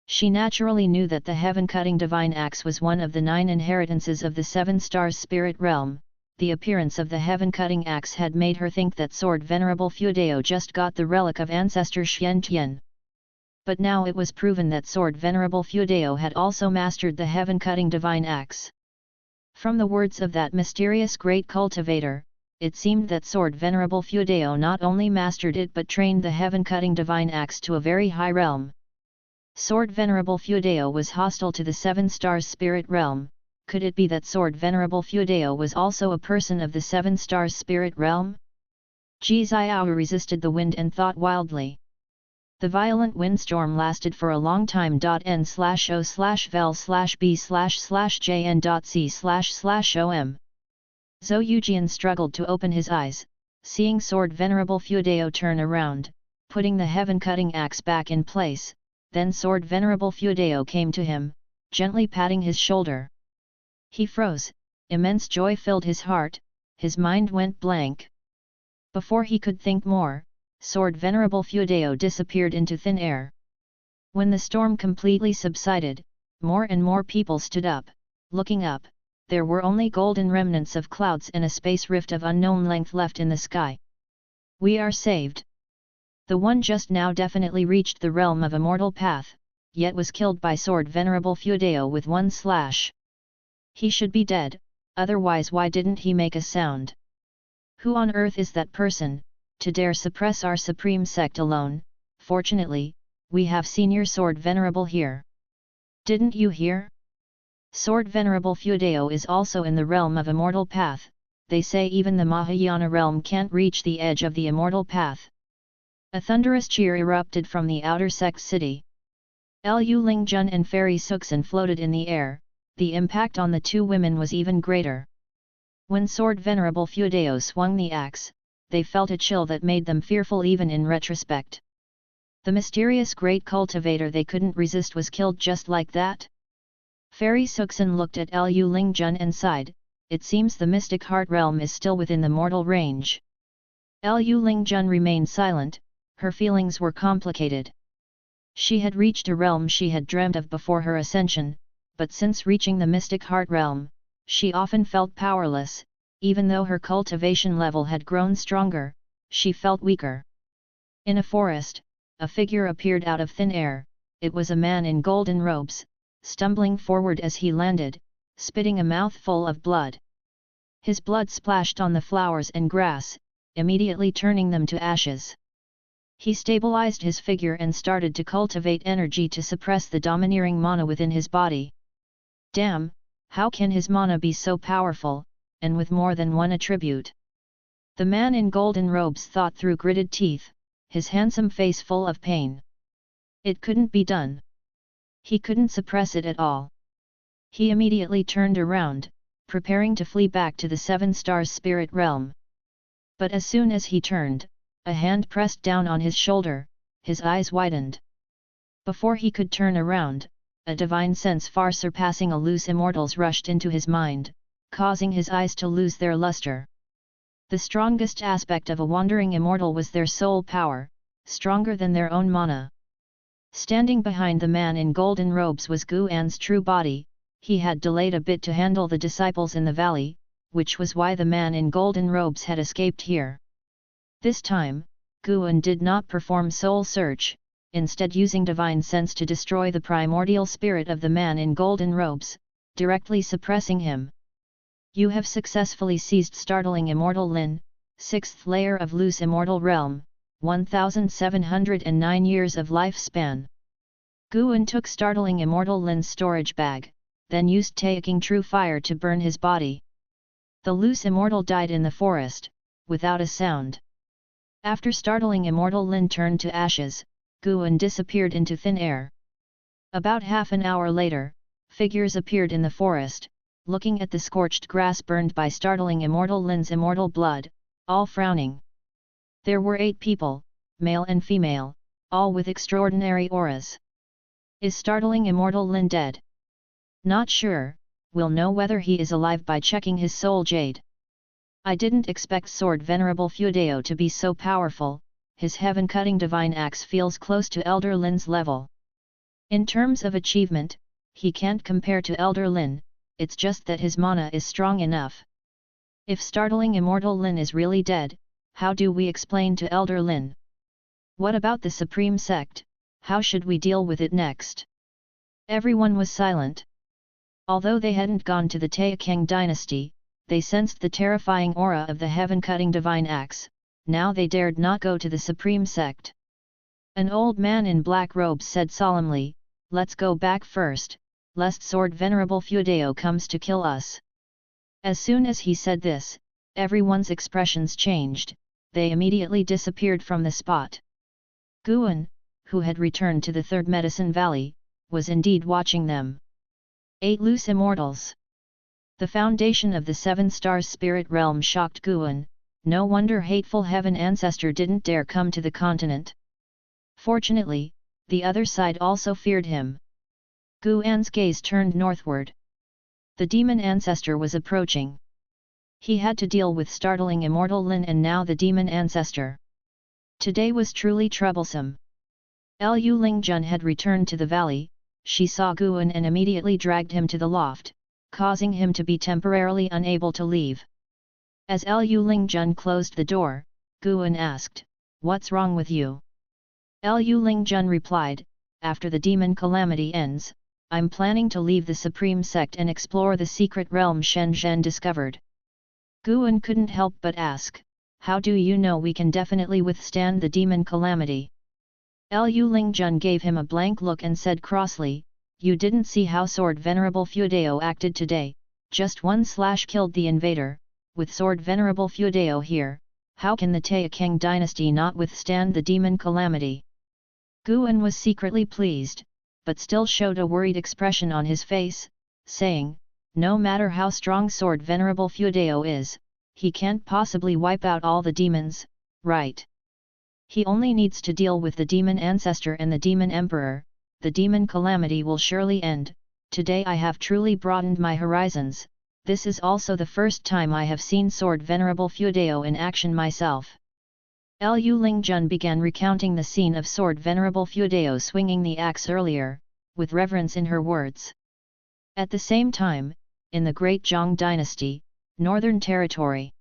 She naturally knew that the heaven-cutting divine axe was one of the 9 inheritances of the 7 stars spirit realm. The appearance of the heaven-cutting axe had made her think that Sword Venerable Feudeo just got the relic of ancestor Xian Tian. But now it was proven that Sword Venerable Feudeo had also mastered the heaven-cutting divine axe. From the words of that mysterious great cultivator, it seemed that Sword Venerable Feudeo not only mastered it but trained the heaven-cutting divine axe to a very high realm. Sword Venerable Feudeo was hostile to the 7 stars spirit realm. Could it be that Sword Venerable Feudeo was also a person of the 7 stars spirit realm? Ji Xiao resisted the wind and thought wildly. The violent windstorm lasted for a long time. N/O/vel/b//jn.c//om. Zhou Yujian struggled to open his eyes, seeing Sword Venerable Feudeo turn around, putting the heaven-cutting axe back in place. Then Sword Venerable Feudeo came to him, gently patting his shoulder. He froze, immense joy filled his heart, his mind went blank. Before he could think more, Sword Venerable Feudeo disappeared into thin air. When the storm completely subsided, more and more people stood up. Looking up, there were only golden remnants of clouds and a space rift of unknown length left in the sky. We are saved. The one just now definitely reached the realm of immortal path, yet was killed by Sword Venerable Feudeo with one slash. He should be dead, otherwise why didn't he make a sound? Who on earth is that person, to dare suppress our supreme sect alone? Fortunately, we have Senior Sword Venerable here. Didn't you hear? Sword Venerable Fudeo is also in the realm of immortal path. They say even the Mahayana realm can't reach the edge of the immortal path. A thunderous cheer erupted from the outer sect city. Lu Lingjun and Fairy Suxin floated in the air. The impact on the two women was even greater. When Sword Venerable Fudeo swung the axe, they felt a chill that made them fearful even in retrospect. The mysterious great cultivator they couldn't resist was killed just like that? Fairy Suxin looked at Lu Lingjun and sighed. It seems the mystic heart realm is still within the mortal range. Lu Lingjun remained silent, her feelings were complicated. She had reached a realm she had dreamt of before her ascension, but since reaching the mystic heart realm, she often felt powerless. Even though her cultivation level had grown stronger, she felt weaker. In a forest, a figure appeared out of thin air. It was a man in golden robes, stumbling forward as he landed, spitting a mouthful of blood. His blood splashed on the flowers and grass, immediately turning them to ashes. He stabilized his figure and started to cultivate energy to suppress the domineering mana within his body. Damn, how can his mana be so powerful, and with more than one attribute? The man in golden robes thought through gritted teeth, his handsome face full of pain. It couldn't be done. He couldn't suppress it at all. He immediately turned around, preparing to flee back to the Seven Stars spirit realm. But as soon as he turned, a hand pressed down on his shoulder, his eyes widened. Before he could turn around, a divine sense far surpassing a loose immortals rushed into his mind, causing his eyes to lose their luster. The strongest aspect of a wandering immortal was their soul power, stronger than their own mana. Standing behind the man in golden robes was Guan's true body. He had delayed a bit to handle the disciples in the valley, which was why the man in golden robes had escaped here. This time, Guan did not perform soul search, instead using divine sense to destroy the primordial spirit of the man in golden robes, directly suppressing him. You have successfully seized startling Immortal Lin, 6th layer of loose immortal realm, 1709 years of lifespan. Guan took startling Immortal Lin's storage bag, then used taking true fire to burn his body. The loose immortal died in the forest, without a sound. After startling Immortal Lin turned to ashes, Guan disappeared into thin air. About half an hour later, figures appeared in the forest, looking at the scorched grass burned by startling Immortal Lin's immortal blood, all frowning. There were 8 people, male and female, all with extraordinary auras. Is startling Immortal Lin dead? Not sure, we'll know whether he is alive by checking his soul jade. I didn't expect Sword Venerable Fudeo to be so powerful, his heaven-cutting divine axe feels close to Elder Lin's level. In terms of achievement, he can't compare to Elder Lin, it's just that his mana is strong enough. If startling Immortal Lin is really dead, how do we explain to Elder Lin? What about the Supreme Sect, how should we deal with it next? Everyone was silent. Although they hadn't gone to the Taixuan dynasty, they sensed the terrifying aura of the heaven-cutting divine axe. Now they dared not go to the Supreme Sect. An old man in black robes said solemnly, "Let's go back first, lest Sword Venerable Fudeo comes to kill us." As soon as he said this, everyone's expressions changed, they immediately disappeared from the spot. Guan, who had returned to the Third Medicine Valley, was indeed watching them. 8 loose immortals. The foundation of the 7 stars spirit realm shocked Guan. No wonder hateful heaven ancestor didn't dare come to the continent. Fortunately, the other side also feared him. Guan's gaze turned northward. The demon ancestor was approaching. He had to deal with startling Immortal Lin and now the demon ancestor. Today was truly troublesome. Lu Lingjun had returned to the valley. She saw Guan and immediately dragged him to the loft, causing him to be temporarily unable to leave. As Lu Lingjun closed the door, Guan asked, "What's wrong with you?" Lu Lingjun replied, "After the demon calamity ends, I'm planning to leave the Supreme Sect and explore the secret realm Shenzhen discovered." Guan couldn't help but ask, how do you know we can definitely withstand the demon calamity? Lu Lingjun gave him a blank look and said crossly, you didn't see how Sword Venerable Fuedao acted today, just one/killed the invader, with Sword Venerable Fuedao here, how can the Taixuan dynasty not withstand the demon calamity? Guan was secretly pleased, but still showed a worried expression on his face, saying, no matter how strong Sword Venerable Fuedao is, he can't possibly wipe out all the demons, right? He only needs to deal with the demon ancestor and the demon emperor, the demon calamity will surely end. Today I have truly broadened my horizons, this is also the first time I have seen Sword Venerable Fuedao in action myself. Lu Lingjun began recounting the scene of Sword Venerable Fuedao swinging the axe earlier, with reverence in her words. At the same time, in the Great Zhong Dynasty, Northern Territory,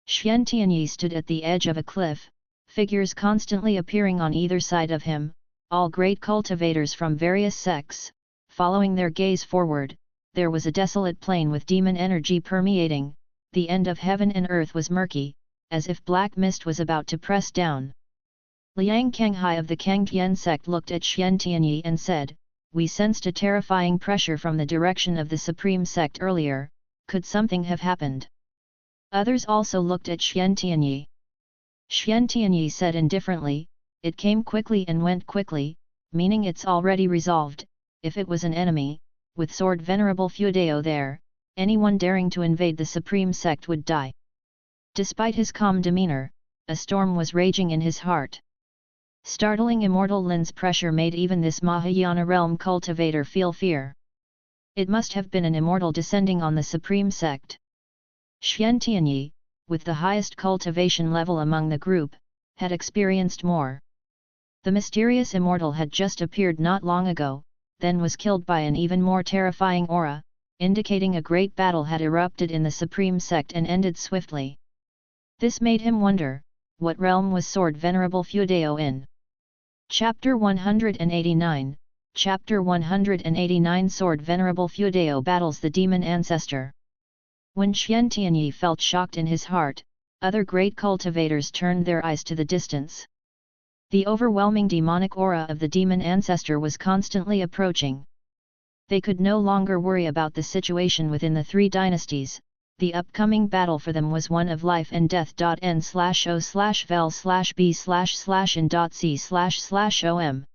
Xian Tianyi stood at the edge of a cliff, figures constantly appearing on either side of him, all great cultivators from various sects, following their gaze forward, there was a desolate plain with demon energy permeating, the end of heaven and earth was murky, as if black mist was about to press down. Liang Kanghai of the Taixuan Sect looked at Xian Tianyi and said, we sensed a terrifying pressure from the direction of the Supreme Sect earlier, could something have happened? Others also looked at Xian Tianyi. Xian Tianyi said indifferently, it came quickly and went quickly, meaning it's already resolved, if it was an enemy, with Sword Venerable Fuedao there, anyone daring to invade the Supreme Sect would die. Despite his calm demeanor, a storm was raging in his heart. Startling Immortal Lin's pressure made even this Mahayana realm cultivator feel fear. It must have been an immortal descending on the Supreme Sect. Xian Tianyi, with the highest cultivation level among the group, had experienced more. The mysterious immortal had just appeared not long ago, then was killed by an even more terrifying aura, indicating a great battle had erupted in the Supreme Sect and ended swiftly. This made him wonder, what realm was Sword Venerable Fuedao in? Chapter 189, Chapter 189 Sword Venerable Fuedao battles the demon ancestor. When Xian Tianyi felt shocked in his heart, other great cultivators turned their eyes to the distance. The overwhelming demonic aura of the demon ancestor was constantly approaching. They could no longer worry about the situation within the three dynasties, the upcoming battle for them was one of life and death. N/O/vel/b/in.c//om.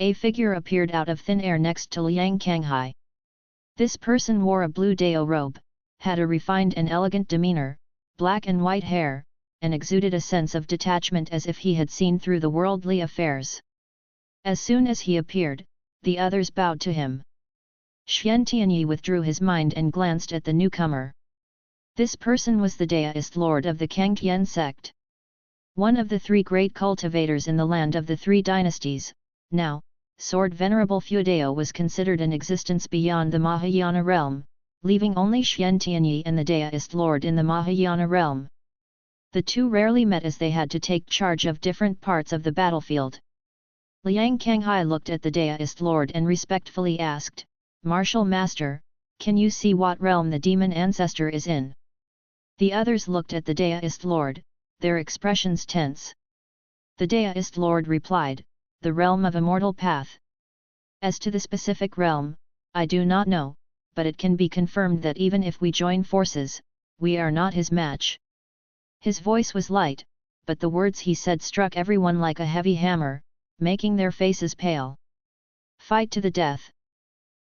A figure appeared out of thin air next to Liang Kanghai. This person wore a blue Dao robe, had a refined and elegant demeanor, black and white hair, and exuded a sense of detachment as if he had seen through the worldly affairs. As soon as he appeared, the others bowed to him. Xian Tianyi withdrew his mind and glanced at the newcomer. This person was the deist lord of the Taixuan Sect. One of the three great cultivators in the land of the three dynasties. Now, Sword Venerable Fuedao was considered an existence beyond the Mahayana realm, leaving only Xian Tianyi and the deist lord in the Mahayana realm. The two rarely met as they had to take charge of different parts of the battlefield. Liang Kanghai looked at the deist lord and respectfully asked, Martial Master, can you see what realm the demon ancestor is in? The others looked at the deist lord, their expressions tense. The deist lord replied, the realm of immortal path. As to the specific realm, I do not know, but it can be confirmed that even if we join forces, we are not his match. His voice was light, but the words he said struck everyone like a heavy hammer, making their faces pale. Fight to the death.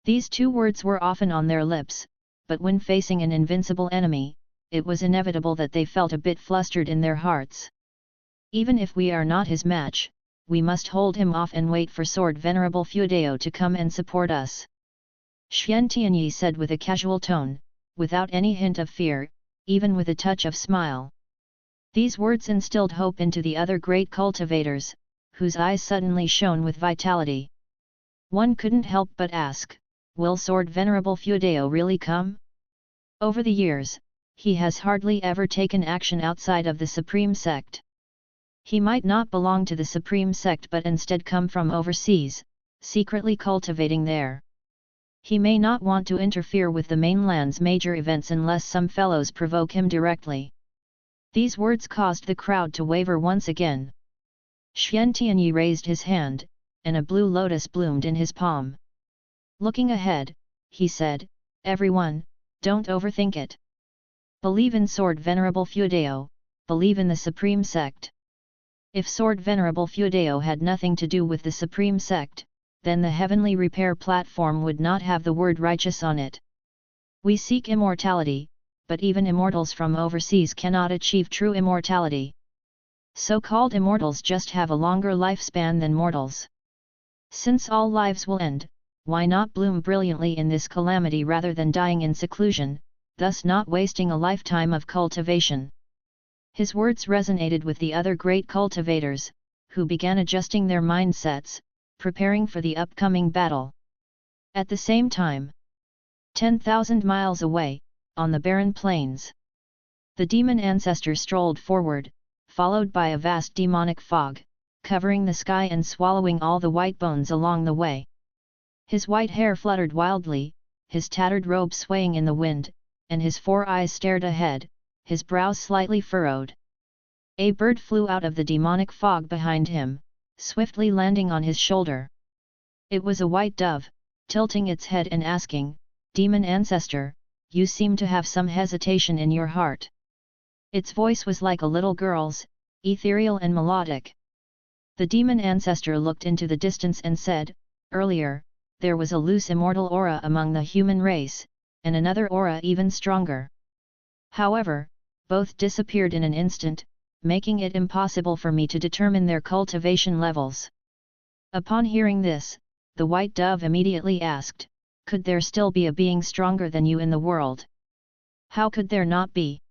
These two words were often on their lips, but when facing an invincible enemy, it was inevitable that they felt a bit flustered in their hearts. Even if we are not his match, we must hold him off and wait for Sword Venerable Fuedao to come and support us. Xian Tianyi said with a casual tone, without any hint of fear, even with a touch of smile. These words instilled hope into the other great cultivators, whose eyes suddenly shone with vitality. One couldn't help but ask, will Sword Venerable Fuedao really come? Over the years, he has hardly ever taken action outside of the Supreme Sect. He might not belong to the Supreme Sect but instead come from overseas, secretly cultivating there. He may not want to interfere with the mainland's major events unless some fellows provoke him directly. These words caused the crowd to waver once again. Xian Tianyi raised his hand, and a blue lotus bloomed in his palm. Looking ahead, he said, "Everyone, don't overthink it. Believe in Sword Venerable Fuedao, believe in the Supreme Sect." If Sword Venerable Fuedao had nothing to do with the Supreme Sect, then the heavenly repair platform would not have the word righteous on it. We seek immortality, but even immortals from overseas cannot achieve true immortality. So-called immortals just have a longer lifespan than mortals. Since all lives will end, why not bloom brilliantly in this calamity rather than dying in seclusion, thus not wasting a lifetime of cultivation? His words resonated with the other great cultivators, who began adjusting their mindsets, preparing for the upcoming battle. At the same time, 10,000 miles away, on the barren plains, the demon ancestor strolled forward, followed by a vast demonic fog, covering the sky and swallowing all the white bones along the way. His white hair fluttered wildly, his tattered robe swaying in the wind, and his 4 eyes stared ahead, his brows slightly furrowed. A bird flew out of the demonic fog behind him, swiftly landing on his shoulder. It was a white dove, tilting its head and asking, "Demon Ancestor, you seem to have some hesitation in your heart." Its voice was like a little girl's, ethereal and melodic. The demon ancestor looked into the distance and said, "Earlier, there was a loose immortal aura among the human race, and another aura even stronger. However, both disappeared in an instant, making it impossible for me to determine their cultivation levels." Upon hearing this, the white dove immediately asked, "Could there still be a being stronger than you in the world?" "How could there not be?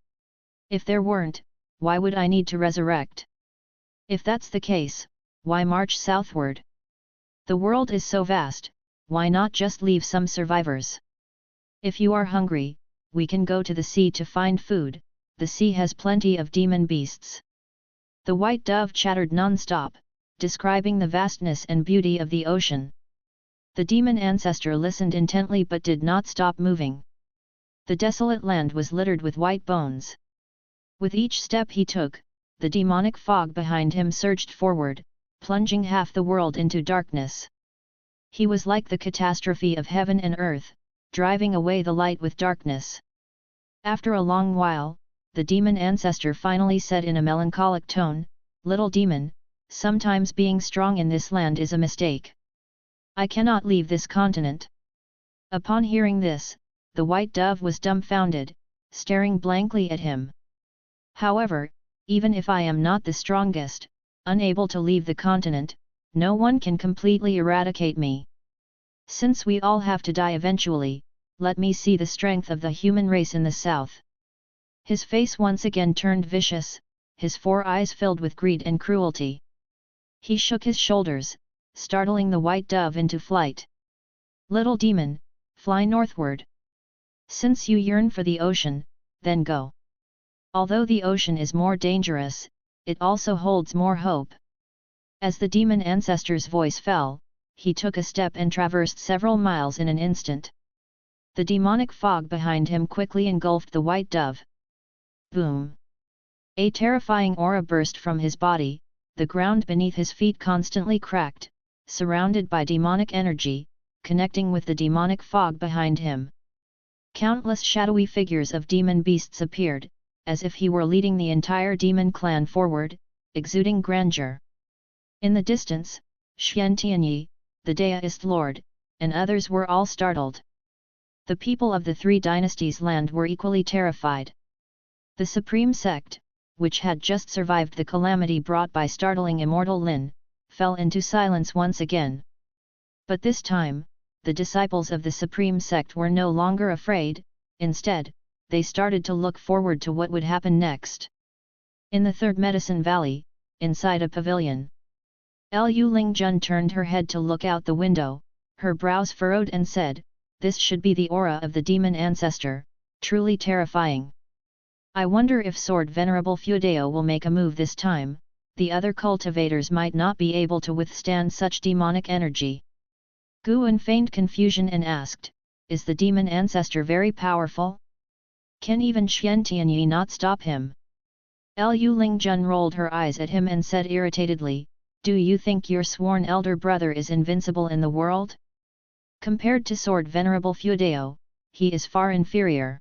If there weren't, why would I need to resurrect? If that's the case, why march southward? The world is so vast, why not just leave some survivors? If you are hungry, we can go to the sea to find food, the sea has plenty of demon beasts." The white dove chattered non-stop, describing the vastness and beauty of the ocean. The demon ancestor listened intently but did not stop moving. The desolate land was littered with white bones. With each step he took, the demonic fog behind him surged forward, plunging half the world into darkness. He was like the catastrophe of heaven and earth, driving away the light with darkness. After a long while, the demon ancestor finally said in a melancholic tone, "Little demon, sometimes being strong in this land is a mistake. I cannot leave this continent." Upon hearing this, the white dove was dumbfounded, staring blankly at him. "However, even if I am not the strongest, unable to leave the continent, no one can completely eradicate me. Since we all have to die eventually, let me see the strength of the human race in the south." His face once again turned vicious, his 4 eyes filled with greed and cruelty. He shook his shoulders, startling the white dove into flight. "Little demon, fly northward. Since you yearn for the ocean, then go. Although the ocean is more dangerous, it also holds more hope." As the demon ancestor's voice fell, he took a step and traversed several miles in an instant. The demonic fog behind him quickly engulfed the white dove. Boom! A terrifying aura burst from his body, the ground beneath his feet constantly cracked, surrounded by demonic energy, connecting with the demonic fog behind him. Countless shadowy figures of demon beasts appeared, as if he were leading the entire demon clan forward, exuding grandeur. In the distance, Xian Tianyi, the Deist Lord, and others were all startled. The people of the 3 dynasties' land were equally terrified. The Supreme Sect, which had just survived the calamity brought by startling immortal Lin, fell into silence once again. But this time, the disciples of the Supreme Sect were no longer afraid, instead, they started to look forward to what would happen next. In the 3rd Medicine Valley, inside a pavilion, Lu Lingjun turned her head to look out the window, her brows furrowed and said, "This should be the aura of the demon ancestor, truly terrifying. I wonder if Sword Venerable Fuedao will make a move this time, the other cultivators might not be able to withstand such demonic energy." Guan feigned confusion and asked, "Is the demon ancestor very powerful? Can even Xian Tianyi not stop him?" Lu Lingjun rolled her eyes at him and said irritatedly, "Do you think your sworn elder brother is invincible in the world? Compared to Sword Venerable Fuedao, he is far inferior."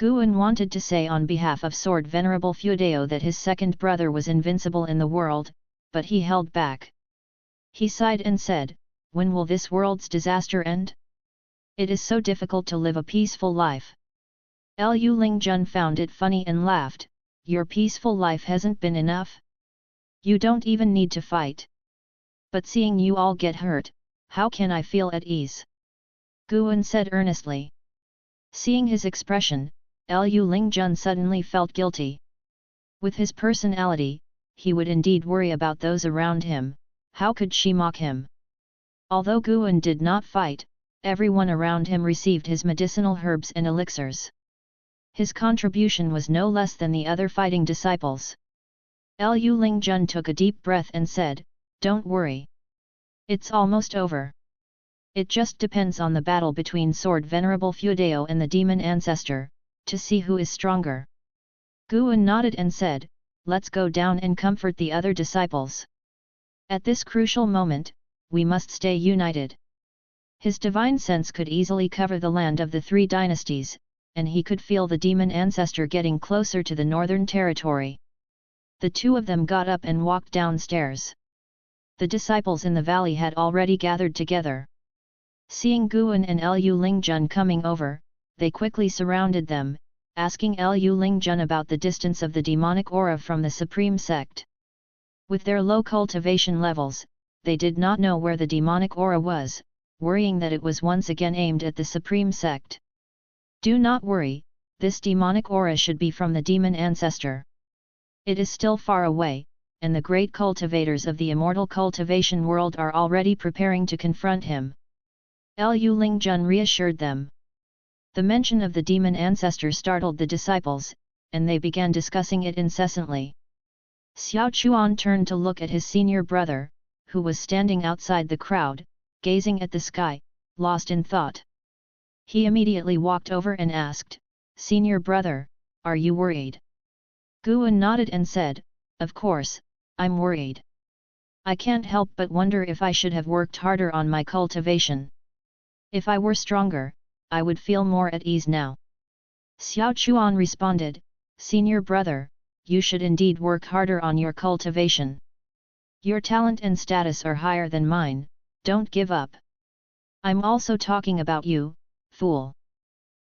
Guan wanted to say on behalf of Sword Venerable Fuedao that his second brother was invincible in the world, but he held back. He sighed and said, "When will this world's disaster end? It is so difficult to live a peaceful life." Lu Lingjun found it funny and laughed, "Your peaceful life hasn't been enough? You don't even need to fight. But seeing you all get hurt, how can I feel at ease?" Guan said earnestly. Seeing his expression, Lu Lingjun suddenly felt guilty. With his personality, he would indeed worry about those around him. How could she mock him? Although Guan did not fight, everyone around him received his medicinal herbs and elixirs. His contribution was no less than the other fighting disciples. Lu Lingjun took a deep breath and said, "Don't worry. It's almost over. It just depends on the battle between Sword Venerable Fuedao and the demon ancestor, to see who is stronger." Guan nodded and said, "Let's go down and comfort the other disciples. At this crucial moment, we must stay united." His divine sense could easily cover the land of the three dynasties, and he could feel the demon ancestor getting closer to the northern territory. The two of them got up and walked downstairs. The disciples in the valley had already gathered together. Seeing Guan and Lu Lingjun coming over, they quickly surrounded them, asking Lu Lingjun about the distance of the demonic aura from the Supreme Sect. With their low cultivation levels, they did not know where the demonic aura was, worrying that it was once again aimed at the Supreme Sect. "Do not worry, this demonic aura should be from the demon ancestor. It is still far away, and the great cultivators of the immortal cultivation world are already preparing to confront him." Lu Lingjun reassured them. The mention of the demon ancestor startled the disciples, and they began discussing it incessantly. Xiao Chuan turned to look at his senior brother, who was standing outside the crowd, gazing at the sky, lost in thought. He immediately walked over and asked, "Senior brother, are you worried?" Guan nodded and said, "Of course, I'm worried. I can't help but wonder if I should have worked harder on my cultivation. If I were stronger, I would feel more at ease now." Xiao Chuan responded, "Senior brother, you should indeed work harder on your cultivation. Your talent and status are higher than mine, don't give up. I'm also talking about you, fool.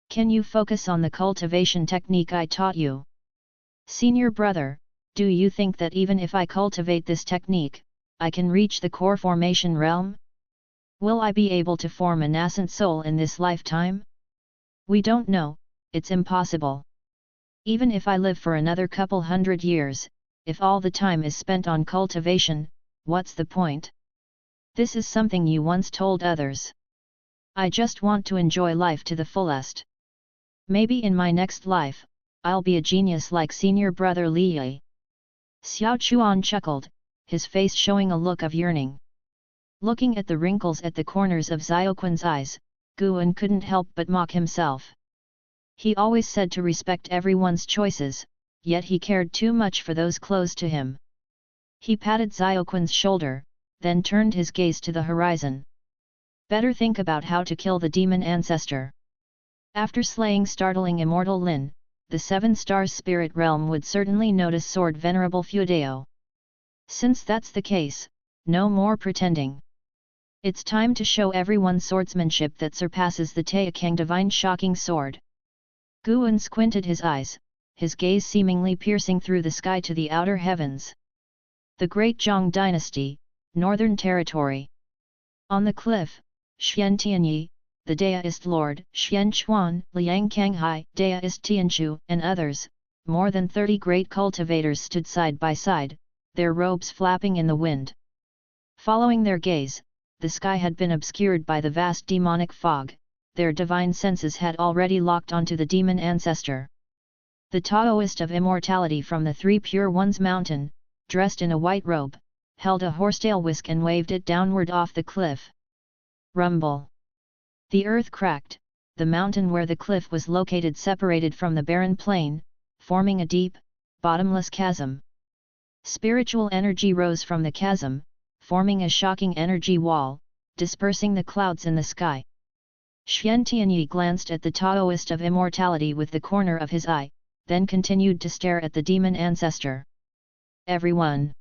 Can you focus on the cultivation technique I taught you? Senior brother, do you think that even if I cultivate this technique, I can reach the core formation realm? Will I be able to form a nascent soul in this lifetime? We don't know, it's impossible. Even if I live for another couple hundred years, if all the time is spent on cultivation, what's the point? This is something you once told others. I just want to enjoy life to the fullest. Maybe in my next life, I'll be a genius like senior brother Li Yi." Xiao Chuan chuckled, his face showing a look of yearning. Looking at the wrinkles at the corners of Xiaoquan's eyes, Guan couldn't help but mock himself. He always said to respect everyone's choices, yet he cared too much for those close to him. He patted Xiaoquan's shoulder, then turned his gaze to the horizon. "Better think about how to kill the demon ancestor. After slaying startling Immortal Lin, the 7 stars spirit realm would certainly notice Sword Venerable Fuedao. Since that's the case, no more pretending. It's time to show everyone swordsmanship that surpasses the Taixuan divine shocking sword." Guan squinted his eyes, his gaze seemingly piercing through the sky to the outer heavens. The Great Zhang Dynasty, Northern Territory. On the cliff, Xian Tianyi, the Deist Lord, Xian Chuan, Liang Kanghai, Deist Tianchu, and others, more than 30 great cultivators stood side by side, their robes flapping in the wind. Following their gaze, the sky had been obscured by the vast demonic fog, their divine senses had already locked onto the demon ancestor. The Taoist of immortality from the Three Pure Ones mountain, dressed in a white robe, held a horsetail whisk and waved it downward off the cliff. Rumble. The earth cracked, the mountain where the cliff was located separated from the barren plain, forming a deep, bottomless chasm. Spiritual energy rose from the chasm, forming a shocking energy wall, dispersing the clouds in the sky. Xian Tianyi glanced at the Taoist of immortality with the corner of his eye, then continued to stare at the demon ancestor. Everyone!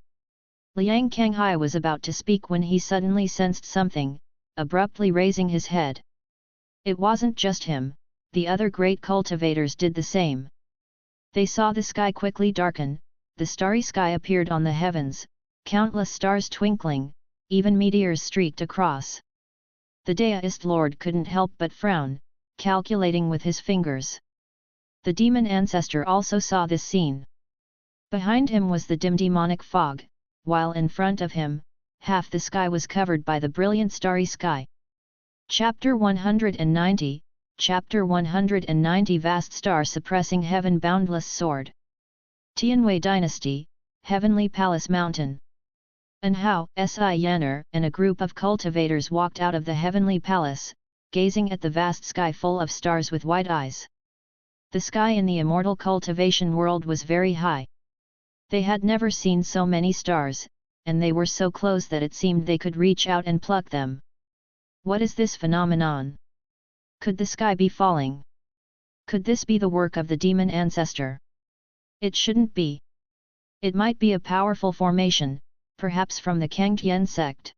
Liang Kanghai was about to speak when he suddenly sensed something, abruptly raising his head. It wasn't just him, the other great cultivators did the same. They saw the sky quickly darken, the starry sky appeared on the heavens, countless stars twinkling, even meteors streaked across. The Taoist lord couldn't help but frown, calculating with his fingers. The demon ancestor also saw this scene. Behind him was the dim demonic fog, while in front of him, half the sky was covered by the brilliant starry sky. Chapter 190, Chapter 190 Vast Star Suppressing Heaven Boundless Sword. Tianwei Dynasty, Heavenly Palace Mountain. And how Si Yanner and a group of cultivators walked out of the Heavenly Palace, gazing at the vast sky full of stars with wide eyes. The sky in the immortal cultivation world was very high. They had never seen so many stars, and they were so close that it seemed they could reach out and pluck them. What is this phenomenon? Could the sky be falling? Could this be the work of the demon ancestor? It shouldn't be. It might be a powerful formation, perhaps from the Taixuan Sect.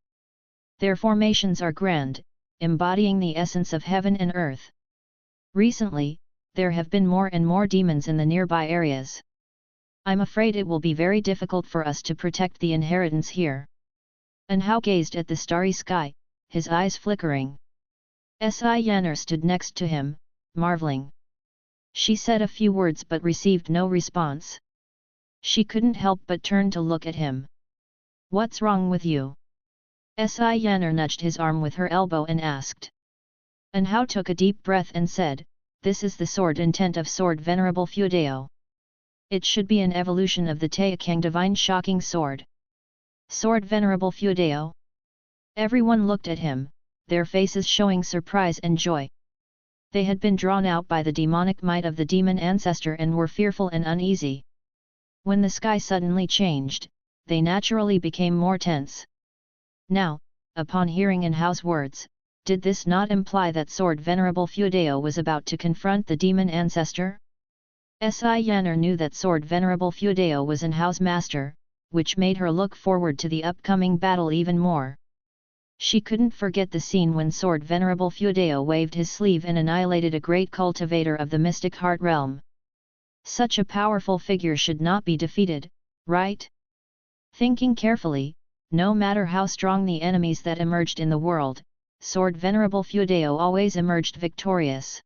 Their formations are grand, embodying the essence of heaven and earth. Recently, there have been more and more demons in the nearby areas. I'm afraid it will be very difficult for us to protect the inheritance here. And Hao gazed at the starry sky, his eyes flickering. Si Yanner stood next to him, marveling. She said a few words but received no response. She couldn't help but turn to look at him. What's wrong with you? Si Yanner nudged his arm with her elbow and asked. And Hao took a deep breath and said, this is the sword intent of sword Venerable Fudao. It should be an evolution of the Taixuan Divine Shocking Sword. Sword Venerable Fudao? Everyone looked at him, their faces showing surprise and joy. They had been drawn out by the demonic might of the demon ancestor and were fearful and uneasy. When the sky suddenly changed, they naturally became more tense. Now, upon hearing In Hao's words, did this not imply that Sword Venerable Fudao was about to confront the demon ancestor? Si Yanner knew that Sword Venerable Fudao was In Hao's master, which made her look forward to the upcoming battle even more. She couldn't forget the scene when Sword Venerable Fudao waved his sleeve and annihilated a great cultivator of the mystic heart realm. Such a powerful figure should not be defeated, right? Thinking carefully, no matter how strong the enemies that emerged in the world, Sword Venerable Fudao always emerged victorious.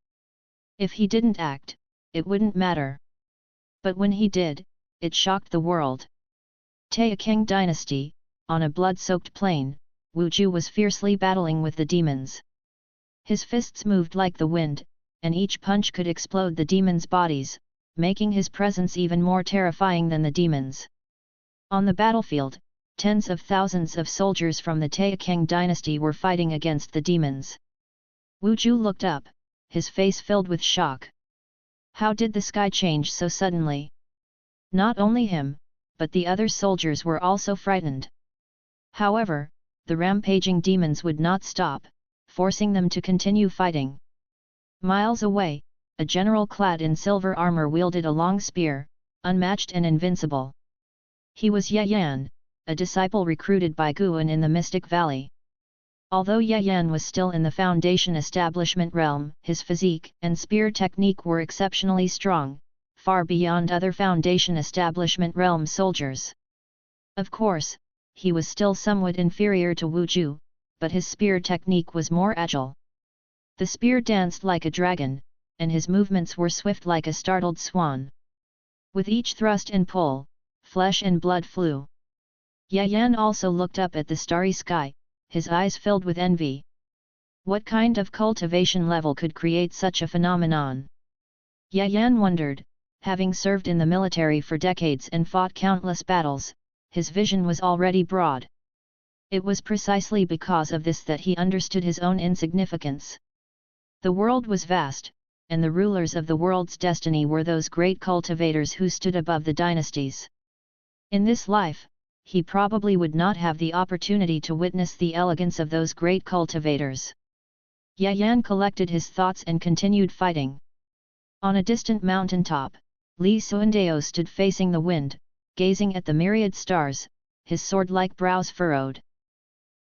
If he didn't act, it wouldn't matter. But when he did, it shocked the world. Taixuan Dynasty, on a blood-soaked plain, Wu Ju was fiercely battling with the demons. His fists moved like the wind, and each punch could explode the demons' bodies, making his presence even more terrifying than the demons. On the battlefield, tens of thousands of soldiers from the Taixuan dynasty were fighting against the demons. Wu Ju looked up, his face filled with shock. How did the sky change so suddenly? Not only him, but the other soldiers were also frightened. However, the rampaging demons would not stop, forcing them to continue fighting. Miles away, a general clad in silver armor wielded a long spear, unmatched and invincible. He was Ye Yan, a disciple recruited by Guan in the Mystic Valley. Although Ye Yan was still in the Foundation establishment realm, his physique and spear technique were exceptionally strong, far beyond other Foundation establishment realm soldiers. Of course, he was still somewhat inferior to Wu Ju, but his spear technique was more agile. The spear danced like a dragon, and his movements were swift like a startled swan. With each thrust and pull, flesh and blood flew. Ye Yan also looked up at the starry sky, his eyes filled with envy. What kind of cultivation level could create such a phenomenon? Ye Yan wondered, having served in the military for decades and fought countless battles, his vision was already broad. It was precisely because of this that he understood his own insignificance. The world was vast, and the rulers of the world's destiny were those great cultivators who stood above the dynasties. In this life, he probably would not have the opportunity to witness the elegance of those great cultivators. Yayan collected his thoughts and continued fighting. On a distant mountain top, Li Suandao stood facing the wind, gazing at the myriad stars, his sword-like brows furrowed.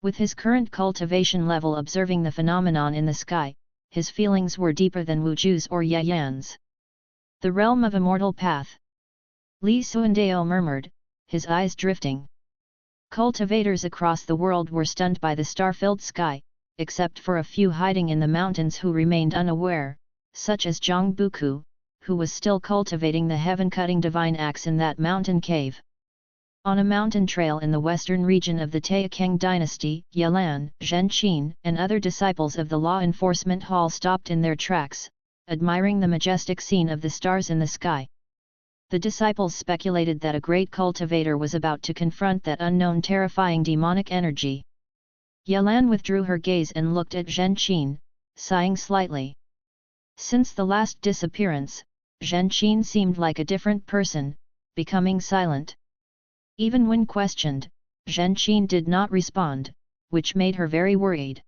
With his current cultivation level observing the phenomenon in the sky, his feelings were deeper than Wuju's or Yayan's. The realm of immortal path. Li Suandao murmured, his eyes drifting. Cultivators across the world were stunned by the star-filled sky, except for a few hiding in the mountains who remained unaware, such as Zhang Buku, who was still cultivating the heaven-cutting divine axe in that mountain cave. On a mountain trail in the western region of the Taixuan dynasty, Yalan, Zhenqin, and other disciples of the law enforcement hall stopped in their tracks, admiring the majestic scene of the stars in the sky. The disciples speculated that a great cultivator was about to confront that unknown terrifying demonic energy. Yalan withdrew her gaze and looked at Zhenqin, sighing slightly. Since the last disappearance, Zhenqin seemed like a different person, becoming silent. Even when questioned, Zhenqin did not respond, which made her very worried.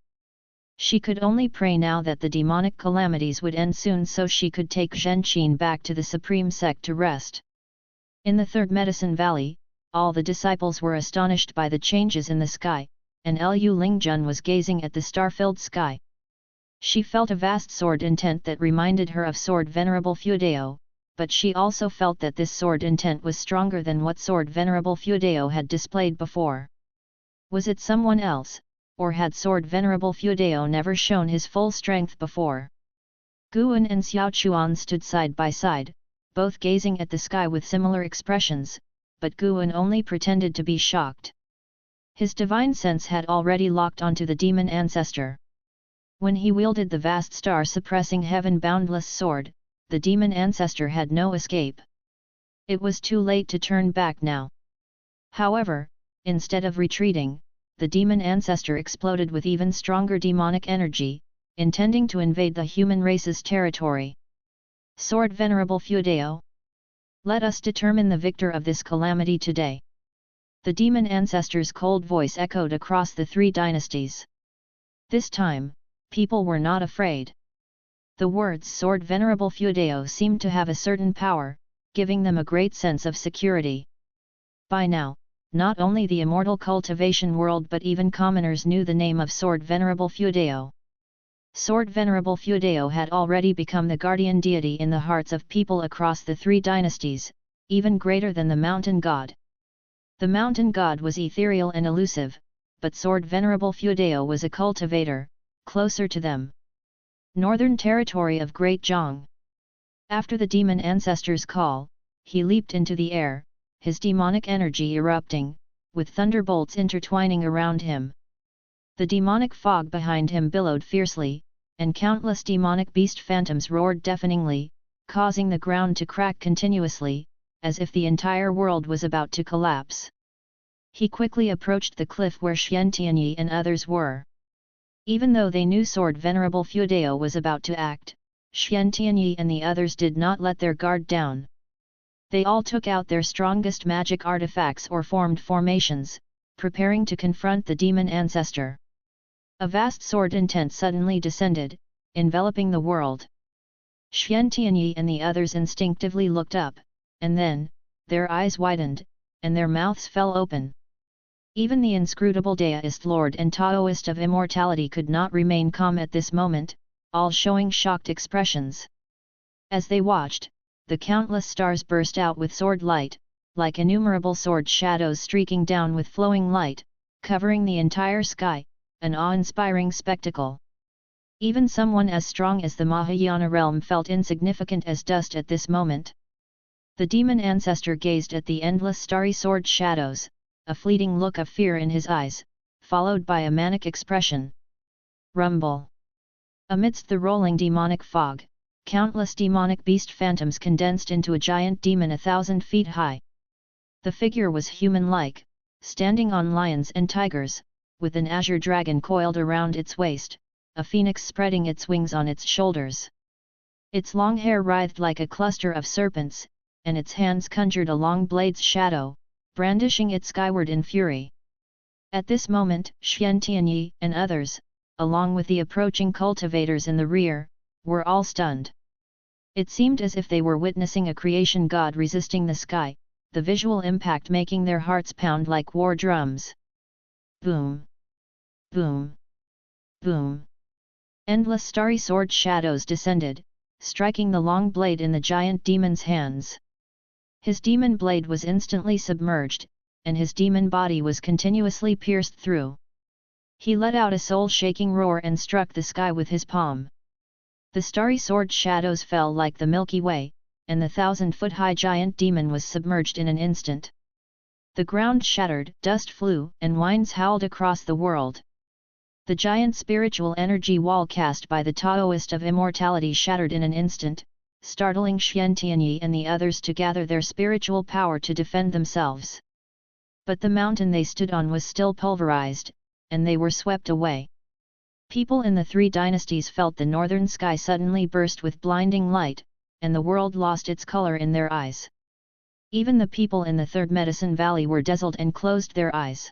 She could only pray now that the demonic calamities would end soon so she could take Zhenqin back to the Supreme Sect to rest. In the Third Medicine Valley, all the disciples were astonished by the changes in the sky, and Lu Lingjun was gazing at the star-filled sky. She felt a vast sword intent that reminded her of sword Venerable Feudao, but she also felt that this sword intent was stronger than what sword Venerable Feudao had displayed before. Was it someone else, or had sword Venerable Feudao never shown his full strength before? Guan and Xiaochuan stood side by side, both gazing at the sky with similar expressions, but Guan only pretended to be shocked. His divine sense had already locked onto the demon ancestor. When he wielded the vast star-suppressing heaven-boundless sword, the demon ancestor had no escape. It was too late to turn back now. However, instead of retreating, the demon ancestor exploded with even stronger demonic energy, intending to invade the human race's territory. Sword Venerable Feudao! Let us determine the victor of this calamity today. The demon ancestor's cold voice echoed across the three dynasties. This time, people were not afraid. The words Sword Venerable Feudao seemed to have a certain power, giving them a great sense of security. By now, not only the immortal cultivation world but even commoners knew the name of Sword Venerable Feudao. Sword Venerable Feudao had already become the guardian deity in the hearts of people across the three dynasties, even greater than the mountain god. The mountain god was ethereal and elusive, but Sword Venerable Feudao was a cultivator, closer to them. Northern territory of Great Zhang. After the demon ancestor's call, he leaped into the air, his demonic energy erupting, with thunderbolts intertwining around him. The demonic fog behind him billowed fiercely, and countless demonic beast phantoms roared deafeningly, causing the ground to crack continuously, as if the entire world was about to collapse. He quickly approached the cliff where Xian Tianyi and others were. Even though they knew Sword Venerable Feudao was about to act, Xian Tianyi and the others did not let their guard down. They all took out their strongest magic artifacts or formed formations, preparing to confront the demon ancestor. A vast sword intent suddenly descended, enveloping the world. Xian Tianyi and the others instinctively looked up, and then, their eyes widened, and their mouths fell open. Even the inscrutable Daoist Lord and Taoist of immortality could not remain calm at this moment, all showing shocked expressions. As they watched, the countless stars burst out with sword light, like innumerable sword shadows streaking down with flowing light, covering the entire sky, an awe-inspiring spectacle. Even someone as strong as the Mahayana realm felt insignificant as dust at this moment. The demon ancestor gazed at the endless starry sword shadows, a fleeting look of fear in his eyes, followed by a manic expression. Rumble. Amidst the rolling demonic fog, countless demonic beast phantoms condensed into a giant demon 1,000 feet high. The figure was human-like, standing on lions and tigers, with an azure dragon coiled around its waist, a phoenix spreading its wings on its shoulders. Its long hair writhed like a cluster of serpents, and its hands conjured a long blade's shadow, brandishing it skyward in fury. At this moment, Xian Tianyi and others, along with the approaching cultivators in the rear, were all stunned. It seemed as if they were witnessing a creation god resisting the sky, the visual impact making their hearts pound like war drums. Boom! Boom! Boom! Endless starry sword shadows descended, striking the long blade in the giant demon's hands. His demon blade was instantly submerged, and his demon body was continuously pierced through. He let out a soul-shaking roar and struck the sky with his palm. The starry sword shadows fell like the Milky Way, and the 1,000-foot-high giant demon was submerged in an instant. The ground shattered, dust flew, and winds howled across the world. The giant spiritual energy wall cast by the Taoist of immortality shattered in an instant, startling Xian Tianyi and the others to gather their spiritual power to defend themselves. But the mountain they stood on was still pulverized, and they were swept away. People in the three dynasties felt the northern sky suddenly burst with blinding light, and the world lost its color in their eyes. Even the people in the Third Medicine Valley were dazzled and closed their eyes.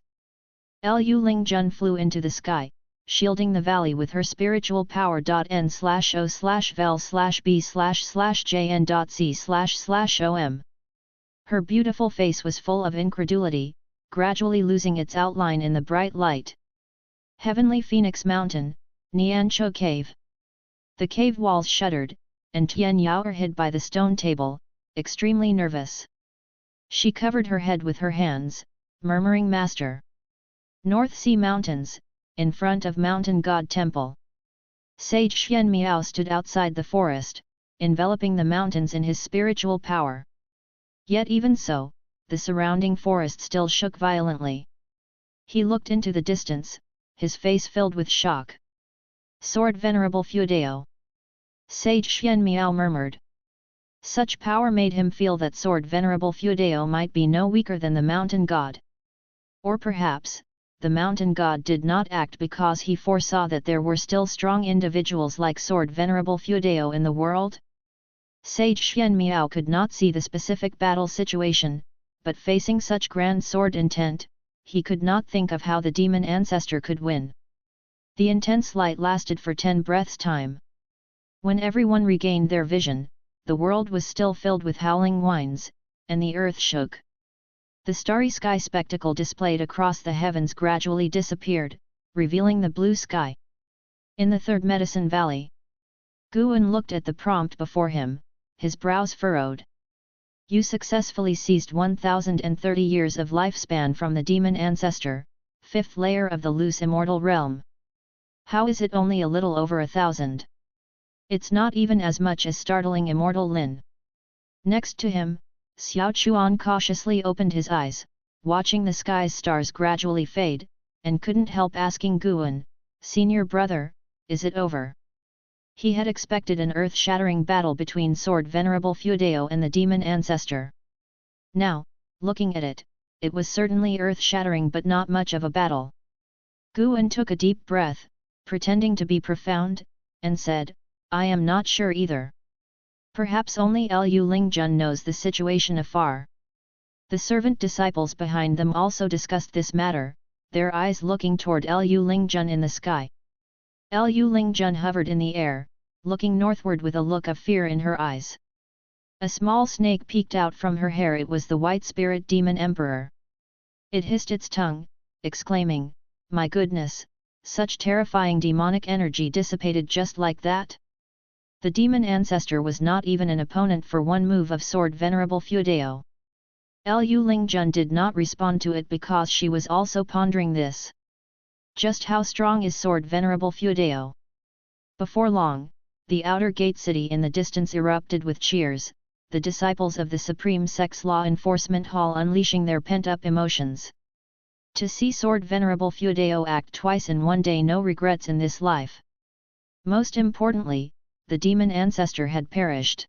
Lu Lingjun flew into the sky, shielding the valley with her spiritual power. N/O/vel/b/jn.c//om. Her beautiful face was full of incredulity, gradually losing its outline in the bright light. Heavenly Phoenix Mountain, Niancho Cave. The cave walls shuddered, and Tian Yao hid by the stone table, extremely nervous. She covered her head with her hands, murmuring, "Master." North Sea Mountains, in front of Mountain God Temple. Sage Xian Miao stood outside the forest, enveloping the mountains in his spiritual power. Yet even so, the surrounding forest still shook violently. He looked into the distance, his face filled with shock. "Sword Venerable Feudao." Sage Xian Miao murmured. Such power made him feel that Sword Venerable Feudao might be no weaker than the mountain god. Or perhaps, the mountain god did not act because he foresaw that there were still strong individuals like Sword Venerable Feudao in the world? Sage Xian Miao could not see the specific battle situation, but facing such grand sword intent, he could not think of how the demon ancestor could win. The intense light lasted for 10 breaths' time. When everyone regained their vision, the world was still filled with howling winds, and the earth shook. The starry sky spectacle displayed across the heavens gradually disappeared, revealing the blue sky. In the Third Medicine Valley, Guan looked at the prompt before him, his brows furrowed. "You successfully seized 1030 years of lifespan from the demon ancestor, 5th layer of the loose immortal realm. How is it only a little over 1,000? It's not even as much as startling immortal Lin." Next to him, Xiao Chuan cautiously opened his eyes, watching the sky's stars gradually fade, and couldn't help asking Guan, "Senior brother, is it over?" He had expected an earth-shattering battle between Sword Venerable Feudao and the demon ancestor. Now, looking at it, it was certainly earth-shattering but not much of a battle. Guan took a deep breath, pretending to be profound, and said, "I am not sure either. Perhaps only Lu Lingjun knows the situation afar." The servant disciples behind them also discussed this matter, their eyes looking toward Lu Lingjun in the sky. Lu Lingjun hovered in the air, looking northward with a look of fear in her eyes. A small snake peeked out from her hair. It was the white spirit demon emperor. It hissed its tongue, exclaiming, "My goodness, such terrifying demonic energy dissipated just like that?" The demon ancestor was not even an opponent for one move of Sword Venerable Feudao. Lu Lingjun did not respond to it because she was also pondering this. Just how strong is Sword Venerable Feudao? Before long, the outer gate city in the distance erupted with cheers, the disciples of the Supreme Sect's Law Enforcement Hall unleashing their pent-up emotions. To see Sword Venerable Feudao act twice in one day, no regrets in this life. Most importantly, the demon ancestor had perished.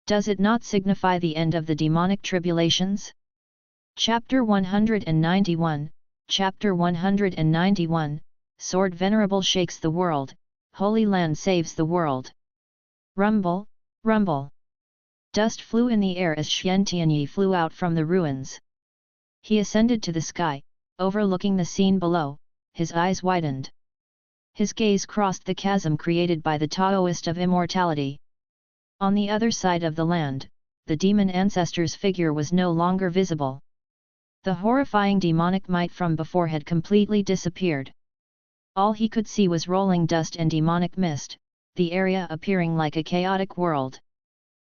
Does it not signify the end of the demonic tribulations? Chapter 191, Chapter 191, Sword Venerable shakes the world, Holy Land saves the world. Rumble, rumble. Dust flew in the air as Xian Tianyi flew out from the ruins. He ascended to the sky, overlooking the scene below, his eyes widened. His gaze crossed the chasm created by the Taoist of immortality. On the other side of the land, the demon ancestor's figure was no longer visible. The horrifying demonic might from before had completely disappeared. All he could see was rolling dust and demonic mist, the area appearing like a chaotic world.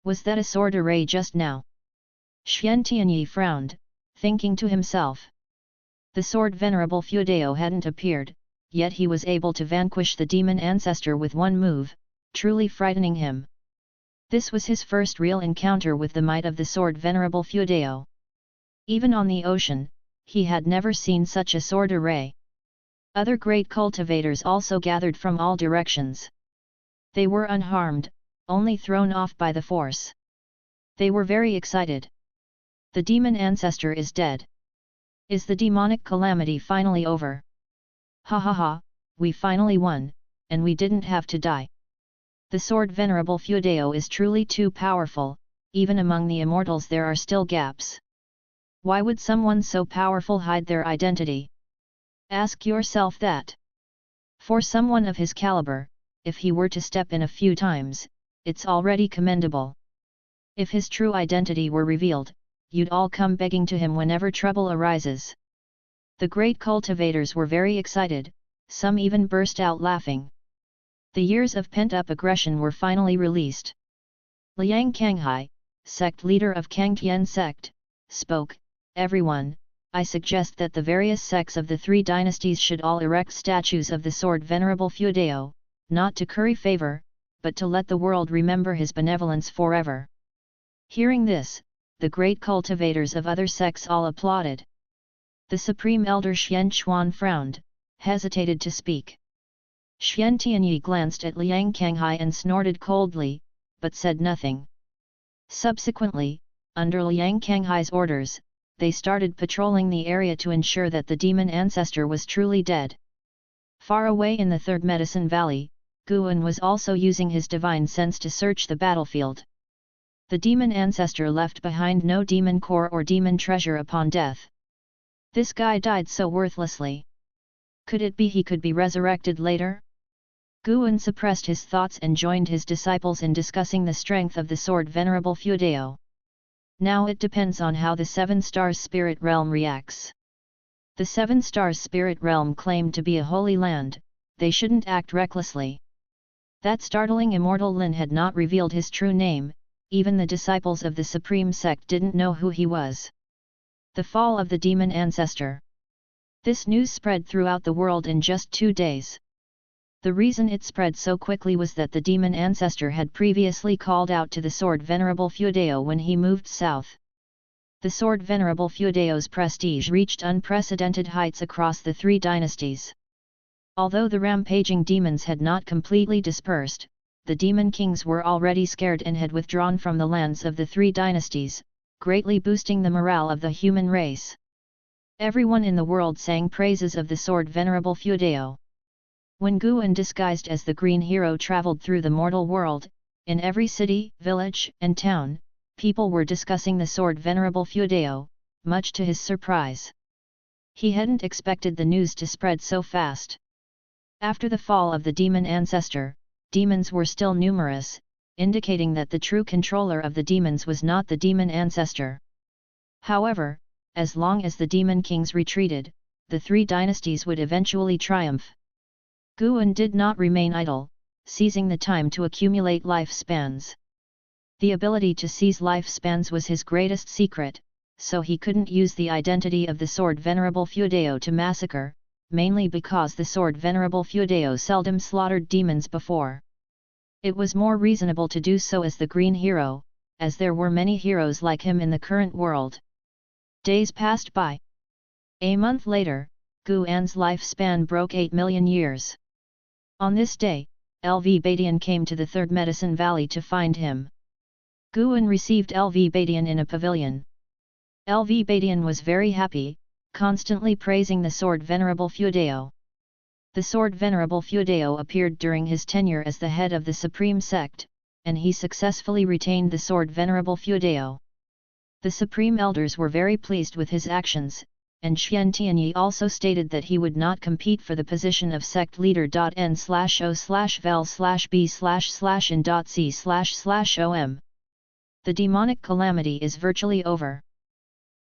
Was that a sword array just now? Xian Tianyi frowned, thinking to himself. The sword Venerable Feudeo hadn't appeared, yet he was able to vanquish the demon ancestor with one move, truly frightening him. This was his first real encounter with the might of the sword Venerable Feudeo. Even on the ocean, he had never seen such a sword array. Other great cultivators also gathered from all directions. They were unharmed, only thrown off by the force. They were very excited. The demon ancestor is dead. Is the demonic calamity finally over? Ha ha ha, we finally won, and we didn't have to die. The sword Venerable Feudeo is truly too powerful, even among the immortals there are still gaps. Why would someone so powerful hide their identity? Ask yourself that. For someone of his caliber, if he were to step in a few times, it's already commendable. If his true identity were revealed, you'd all come begging to him whenever trouble arises. The great cultivators were very excited, some even burst out laughing. The years of pent-up aggression were finally released. Liang Kanghai, sect leader of Taixuan Sect, spoke, "Everyone, I suggest that the various sects of the three dynasties should all erect statues of the sword Venerable Feudeo, not to curry favor, but to let the world remember his benevolence forever." Hearing this, the great cultivators of other sects all applauded. The Supreme Elder Xian Chuan frowned, hesitated to speak. Xian Tianyi glanced at Liang Kanghai and snorted coldly, but said nothing. Subsequently, under Liang Kanghai's orders, they started patrolling the area to ensure that the demon ancestor was truly dead. Far away in the Third Medicine Valley, Guan was also using his divine sense to search the battlefield. The demon ancestor left behind no demon core or demon treasure upon death. This guy died so worthlessly. Could it be he could be resurrected later? Guan suppressed his thoughts and joined his disciples in discussing the strength of the sword Venerable Feudeo. Now it depends on how the Seven Stars Spirit Realm reacts. The Seven Stars Spirit Realm claimed to be a holy land, they shouldn't act recklessly. That startling immortal Lin had not revealed his true name, even the disciples of the Supreme Sect didn't know who he was. The fall of the demon ancestor. This news spread throughout the world in just 2 days. The reason it spread so quickly was that the demon ancestor had previously called out to the sword Venerable Feudeo when he moved south. The sword Venerable Feudeo's prestige reached unprecedented heights across the three dynasties. Although the rampaging demons had not completely dispersed, the demon kings were already scared and had withdrawn from the lands of the three dynasties, greatly boosting the morale of the human race. Everyone in the world sang praises of the sword Venerable Feudeo. When Guan disguised as the Green Hero traveled through the mortal world, in every city, village, and town, people were discussing the sword Venerable Feudeo, much to his surprise. He hadn't expected the news to spread so fast. After the fall of the demon ancestor, demons were still numerous, indicating that the true controller of the demons was not the demon ancestor. However, as long as the demon kings retreated, the three dynasties would eventually triumph. Guan did not remain idle, seizing the time to accumulate lifespans. The ability to seize lifespans was his greatest secret, so he couldn't use the identity of the sword Venerable Feudeo to massacre, mainly because the sword Venerable Feudeo seldom slaughtered demons before. It was more reasonable to do so as the Green Hero, as there were many heroes like him in the current world. Days passed by. A month later, Guan's lifespan broke 8 million years. On this day, LV Badian came to the Third Medicine Valley to find him. Guan received LV Badian in a pavilion. LV Badian was very happy, constantly praising the sword Venerable Feudeo. The sword Venerable Feudeo appeared during his tenure as the head of the Supreme Sect, and he successfully retained the sword Venerable Fuedeo. The Supreme Elders were very pleased with his actions, and Xian Tianyi also stated that he would not compete for the position of sect leader. N/O/vel/b//in.c//om. The demonic calamity is virtually over.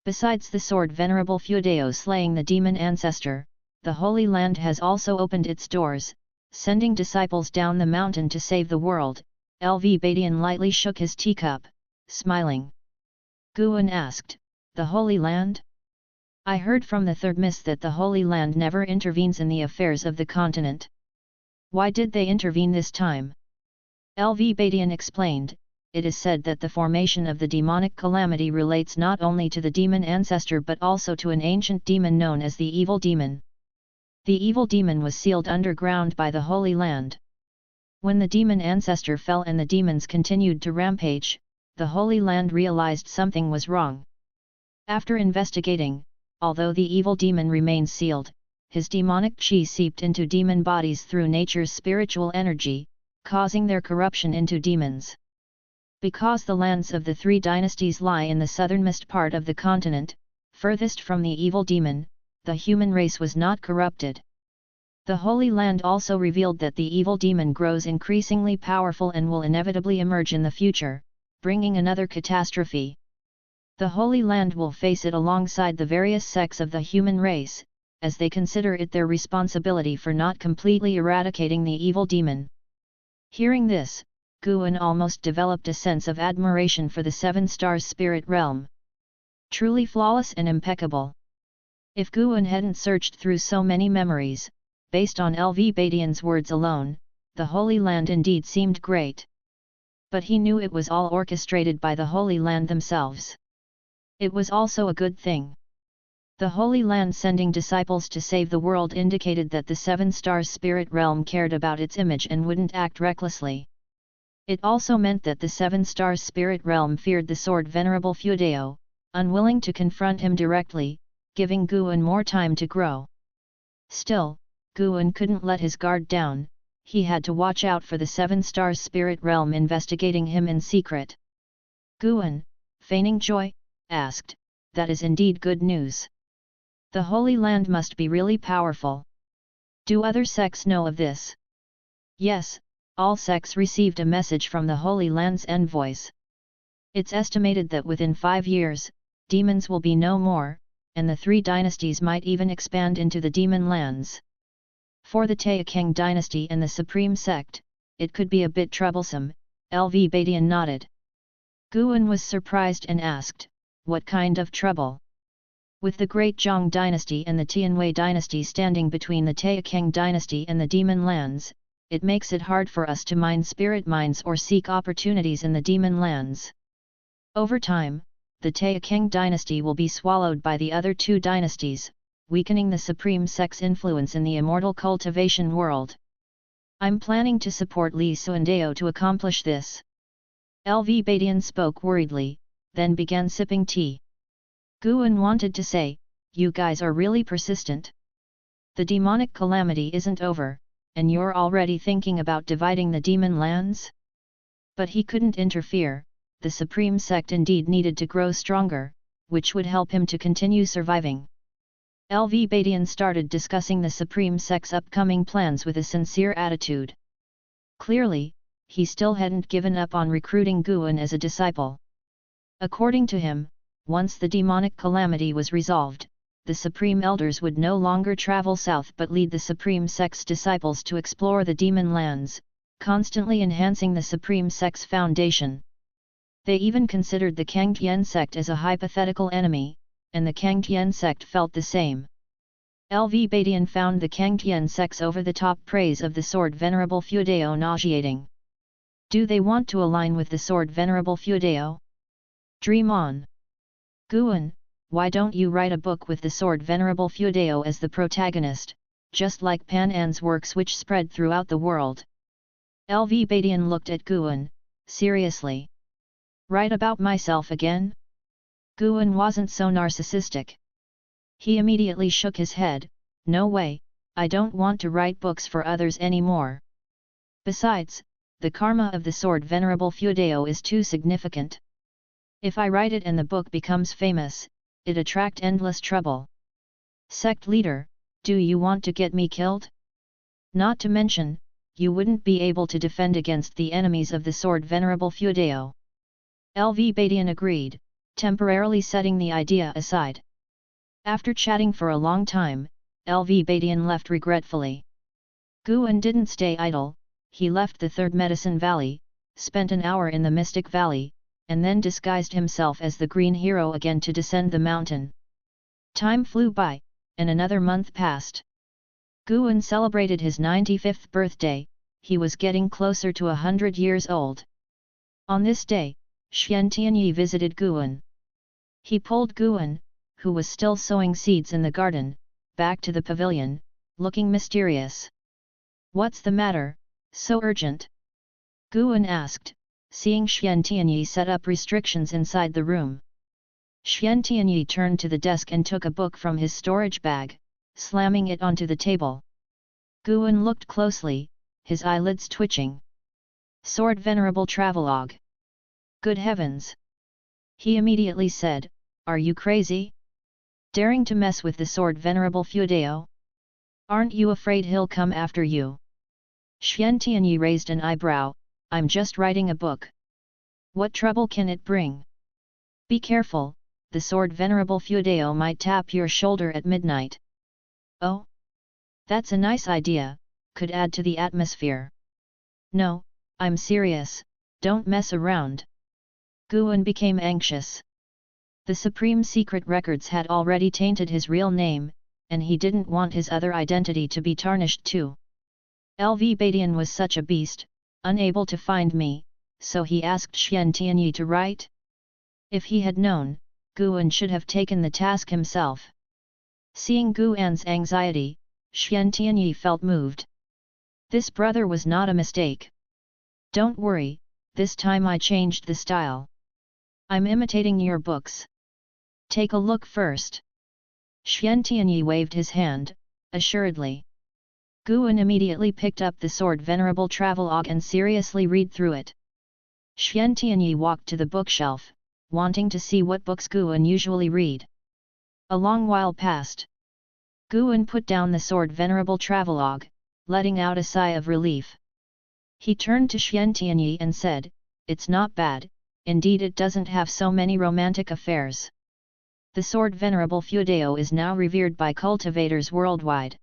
Besides the sword Venerable Fuedeo slaying the demon ancestor, the Holy Land has also opened its doors, sending disciples down the mountain to save the world. LV Badian lightly shook his teacup, smiling. Guan asked, "The Holy Land? I heard from the Third Mist that the Holy Land never intervenes in the affairs of the continent. Why did they intervene this time?" LV Badian explained, "It is said that the formation of the demonic calamity relates not only to the demon ancestor but also to an ancient demon known as the Evil Demon. The Evil Demon was sealed underground by the Holy Land. When the demon ancestor fell and the demons continued to rampage, the Holy Land realized something was wrong. After investigating, although the Evil Demon remains sealed, his demonic chi seeped into demon bodies through nature's spiritual energy, causing their corruption into demons. Because the lands of the three dynasties lie in the southernmost part of the continent, furthest from the Evil Demon, the human race was not corrupted. The Holy Land also revealed that the Evil Demon grows increasingly powerful and will inevitably emerge in the future, bringing another catastrophe. The Holy Land will face it alongside the various sects of the human race, as they consider it their responsibility for not completely eradicating the Evil Demon." Hearing this, Guan almost developed a sense of admiration for the Seven Stars spirit realm. Truly flawless and impeccable. If Guan hadn't searched through so many memories, based on LV Badian's words alone, the Holy Land indeed seemed great. But he knew it was all orchestrated by the Holy Land themselves. It was also a good thing. The Holy Land sending disciples to save the world indicated that the Seven Stars spirit realm cared about its image and wouldn't act recklessly. It also meant that the Seven Stars spirit realm feared the sword Venerable Fuedeo, unwilling to confront him directly, giving Guan more time to grow. Still, Guan couldn't let his guard down, he had to watch out for the Seven Stars spirit realm investigating him in secret. Guan, feigning joy, asked, "That is indeed good news. The Holy Land must be really powerful. Do other sects know of this?" "Yes, all sects received a message from the Holy Land's envoys. It's estimated that within 5 years, demons will be no more, and the three dynasties might even expand into the demon lands. For the Taixuan dynasty and the Supreme Sect, it could be a bit troublesome." LV Badian nodded. Guan was surprised and asked, "What kind of trouble?" "With the Great Zhong dynasty and the Tianwei dynasty standing between the Taixuan dynasty and the demon lands, it makes it hard for us to mine spirit mines or seek opportunities in the demon lands. Over time, the Taixuan dynasty will be swallowed by the other two dynasties, weakening the Supreme Sect's influence in the immortal cultivation world. I'm planning to support Li Suandeo to accomplish this." LV Badian spoke worriedly, then began sipping tea. Guan wanted to say, "You guys are really persistent. The demonic calamity isn't over, and you're already thinking about dividing the demon lands?" But he couldn't interfere. The Supreme Sect indeed needed to grow stronger, which would help him to continue surviving. LV Badian started discussing the Supreme Sect's upcoming plans with a sincere attitude. Clearly, he still hadn't given up on recruiting Guan as a disciple. According to him, once the demonic calamity was resolved, the Supreme Elders would no longer travel south but lead the Supreme Sect's disciples to explore the demon lands, constantly enhancing the Supreme Sect's foundation. They even considered the Taixuan Sect as a hypothetical enemy, and the Taixuan Sect felt the same. LV Badian found the Taixuan Sect's over-the-top praise of the sword Venerable Fuedeo nauseating. Do they want to align with the sword Venerable Fuedeo? Dream on! Guan, why don't you write a book with the sword Venerable Fuedeo as the protagonist, just like Pan An's works which spread throughout the world? LV Badian looked at Guan, seriously. Write about myself again? Guan wasn't so narcissistic. He immediately shook his head, "No way, I don't want to write books for others anymore. Besides, the karma of the sword Venerable Fuedao is too significant. If I write it and the book becomes famous, it attract endless trouble. Sect leader, do you want to get me killed? Not to mention, you wouldn't be able to defend against the enemies of the sword Venerable Fuedao. LV Badian agreed, temporarily setting the idea aside. After chatting for a long time, LV Badian left regretfully. Guan didn't stay idle, he left the Third Medicine Valley, spent an hour in the Mystic Valley, and then disguised himself as the Green Hero again to descend the mountain. Time flew by, and another month passed. Guan celebrated his 95th birthday, he was getting closer to 100 years old. On this day, Xian Tianyi visited Guan. He pulled Guan, who was still sowing seeds in the garden, back to the pavilion, looking mysterious. "What's the matter, so urgent?" Guan asked, seeing Xian Tianyi set up restrictions inside the room. Xian Tianyi turned to the desk and took a book from his storage bag, slamming it onto the table. Guan looked closely, his eyelids twitching. "Sword Venerable Travelogue. Good heavens!" He immediately said, "Are you crazy? Daring to mess with the sword Venerable Fuedao? Aren't you afraid he'll come after you?" Xian Tianyi raised an eyebrow, "I'm just writing a book. What trouble can it bring? Be careful, the sword Venerable Fuedao might tap your shoulder at midnight." "Oh? That's a nice idea, could add to the atmosphere." "No, I'm serious, don't mess around." Guan became anxious. The Supreme Secret Records had already tainted his real name, and he didn't want his other identity to be tarnished too. LV Badian was such a beast, unable to find me, so he asked Xian Tianyi to write. If he had known, Guan should have taken the task himself. Seeing Guan's anxiety, Xian Tianyi felt moved. This brother was not a mistake. "Don't worry, this time I changed the style. I'm imitating your books. Take a look first." Xian Tianyi waved his hand, assuredly. Guan immediately picked up the sword Venerable Travelogue and seriously read through it. Xian Tianyi walked to the bookshelf, wanting to see what books Guan usually read. A long while passed. Guan put down the sword Venerable Travelogue, letting out a sigh of relief. He turned to Xian Tianyi and said, "It's not bad, indeed it doesn't have so many romantic affairs. The sword Venerable Fuedao is now revered by cultivators worldwide.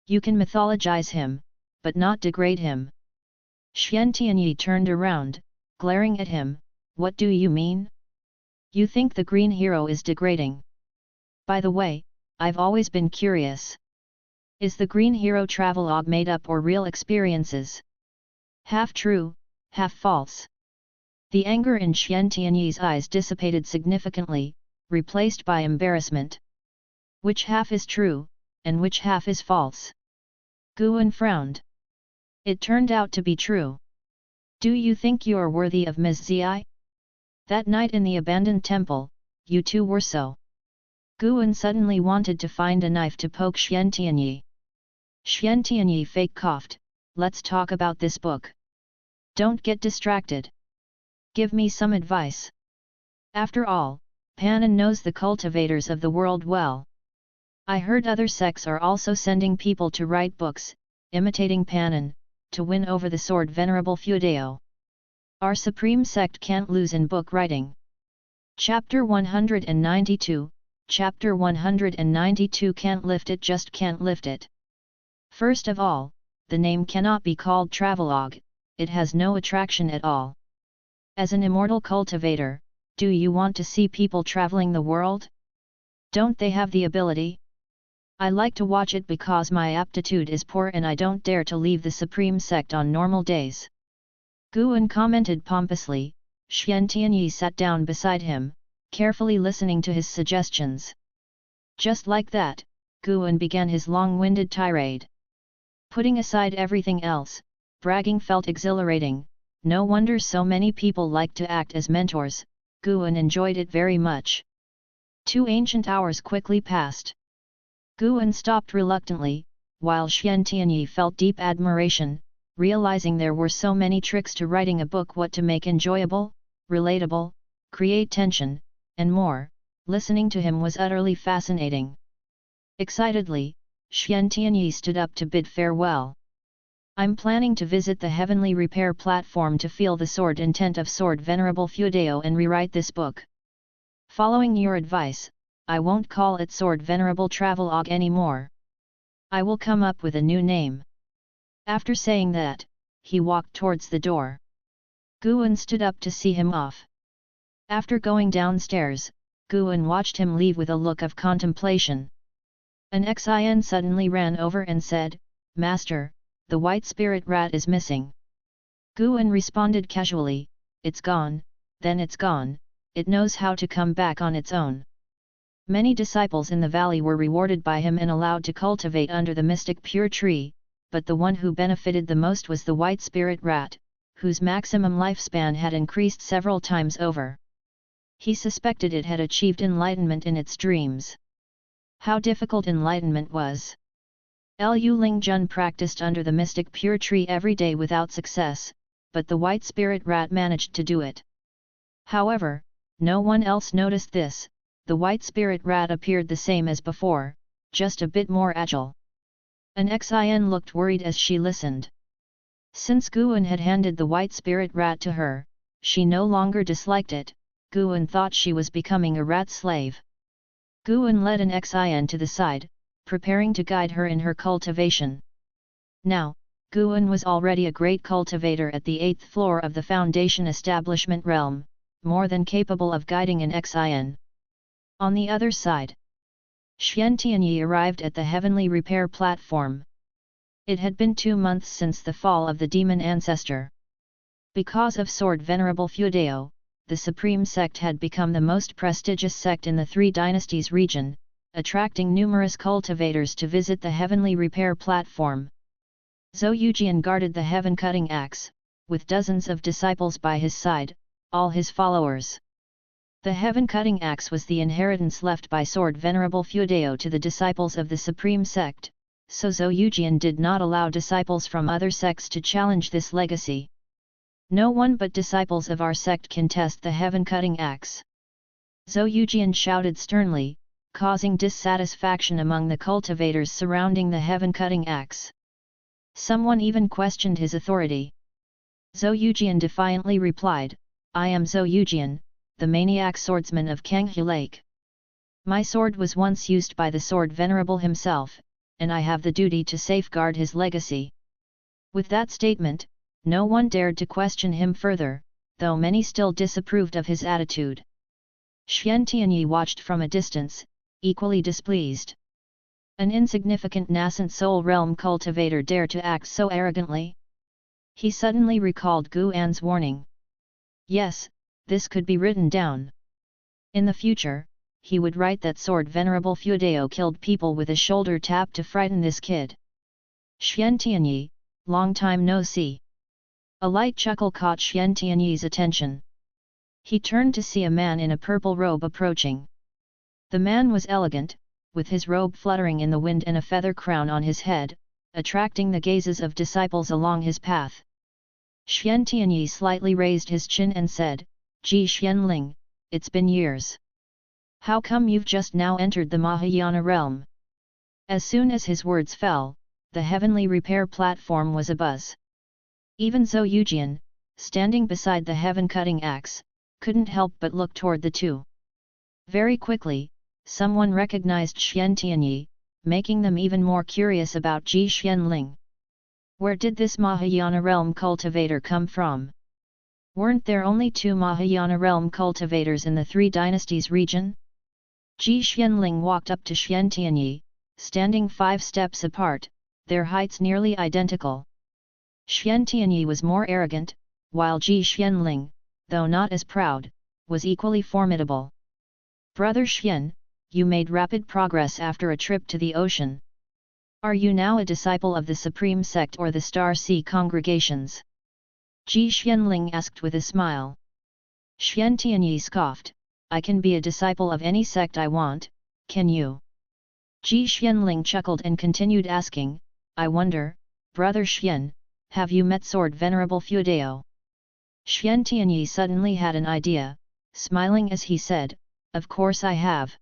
You can mythologize him, but not degrade him." Xian Tianyi turned around, glaring at him, "What do you mean? You think the Green Hero is degrading? By the way, I've always been curious. Is the Green Hero Travelogue made up or real experiences? Half true, half false?" The anger in Xian Tianyi's eyes dissipated significantly, replaced by embarrassment. "Which half is true, and which half is false?" Guan frowned. "It turned out to be true. Do you think you're worthy of Ms. Zi? That night in the abandoned temple, you two were so." Guan suddenly wanted to find a knife to poke Xian Tianyi. Xian Tianyi fake coughed, "Let's talk about this book. Don't get distracted. Give me some advice. After all, Panin knows the cultivators of the world well. I heard other sects are also sending people to write books, imitating Panin, to win over the sword Venerable Fuedao. Our Supreme Sect can't lose in book writing." Chapter 192, Chapter 192 Can't lift it, just can't lift it. First of all, the name cannot be called Travelogue, it has no attraction at all. As an immortal cultivator, do you want to see people traveling the world? Don't they have the ability? I like to watch it because my aptitude is poor and I don't dare to leave the Supreme Sect on normal days." Guan commented pompously. Xian Tianyi sat down beside him, carefully listening to his suggestions. Just like that, Guan began his long-winded tirade. Putting aside everything else, bragging felt exhilarating, no wonder so many people liked to act as mentors, Guan enjoyed it very much. 2 ancient hours quickly passed. Guan stopped reluctantly, while Xian Tianyi felt deep admiration, realizing there were so many tricks to writing a book, what to make enjoyable, relatable, create tension, and more. Listening to him was utterly fascinating. Excitedly, Xian Tianyi stood up to bid farewell. I'm planning to visit the Heavenly Repair platform to feel the sword intent of Sword Venerable Fuedao and rewrite this book. Following your advice, I won't call it Sword Venerable Travelogue anymore. I will come up with a new name. After saying that, he walked towards the door. Guan stood up to see him off. After going downstairs, Guan watched him leave with a look of contemplation. An Xin suddenly ran over and said, "Master, the white spirit rat is missing." Guan responded casually, "It's gone, then it's gone, it knows how to come back on its own." Many disciples in the valley were rewarded by him and allowed to cultivate under the mystic pure tree, but the one who benefited the most was the white spirit rat, whose maximum lifespan had increased several times over. He suspected it had achieved enlightenment in its dreams. How difficult enlightenment was! Liu Lingjun practiced under the mystic pure tree every day without success, but the white spirit rat managed to do it. However, no one else noticed this. The white spirit rat appeared the same as before, just a bit more agile. An Xin looked worried as she listened. Since Guan had handed the white spirit rat to her, she no longer disliked it. Guan thought she was becoming a rat slave. Guan led an Xin to the side, preparing to guide her in her cultivation. Now, Guan was already a great cultivator at the 8th floor of the Foundation Establishment realm, more than capable of guiding an Xin. On the other side, Xian Tianyi arrived at the Heavenly Repair platform. It had been 2 months since the fall of the demon ancestor. Because of Sword Venerable Fuedao, the Supreme Sect had become the most prestigious sect in the Three Dynasties region, attracting numerous cultivators to visit the Heavenly Repair platform. Zhou Yujian guarded the heaven-cutting axe, with dozens of disciples by his side, all his followers. The heaven-cutting axe was the inheritance left by Sword Venerable Fuedao to the disciples of the Supreme Sect, so Zhou Yujian did not allow disciples from other sects to challenge this legacy. No one but disciples of our sect can test the heaven-cutting axe. Zhou Yujian shouted sternly, causing dissatisfaction among the cultivators surrounding the heaven-cutting axe. Someone even questioned his authority. Zhou Yujian defiantly replied, "I am Zhou Yujian, the maniac swordsman of Kanghe Lake. My sword was once used by the Sword Venerable himself, and I have the duty to safeguard his legacy." With that statement, no one dared to question him further, though many still disapproved of his attitude. Xian Tianyi watched from a distance, equally displeased. An insignificant nascent soul realm cultivator dare to act so arrogantly? He suddenly recalled Guan's warning. Yes, this could be written down. In the future, he would write that Sword Venerable Fuedao killed people with a shoulder tap to frighten this kid. Xian Tianyi, long time no see. A light chuckle caught Xian Tianyi's attention. He turned to see a man in a purple robe approaching. The man was elegant, with his robe fluttering in the wind and a feather crown on his head, attracting the gazes of disciples along his path. Xian Tianyi slightly raised his chin and said, "Ji Xianling, it's been years. How come you've just now entered the Mahayana realm?" As soon as his words fell, the Heavenly Repair platform was abuzz. Even Zhou Yujian, standing beside the heaven-cutting axe, couldn't help but look toward the two. Very quickly, someone recognized Xian Tianyi, making them even more curious about Ji Xianling. Where did this Mahayana realm cultivator come from? Weren't there only 2 Mahayana realm cultivators in the Three Dynasties region? Ji Xianling walked up to Xian Tianyi, standing 5 steps apart, their heights nearly identical. Xian Tianyi was more arrogant, while Ji Xianling, though not as proud, was equally formidable. "Brother Xian, you made rapid progress after a trip to the ocean. Are you now a disciple of the Supreme Sect or the Star Sea congregations?" Ji Xianling asked with a smile. Xian Tianyi scoffed, "I can be a disciple of any sect I want, can you?" Ji Xianling chuckled and continued asking, "I wonder, Brother Xian, have you met Sword Venerable Fuedao? Xian Tianyi suddenly had an idea, smiling as he said, of course I have.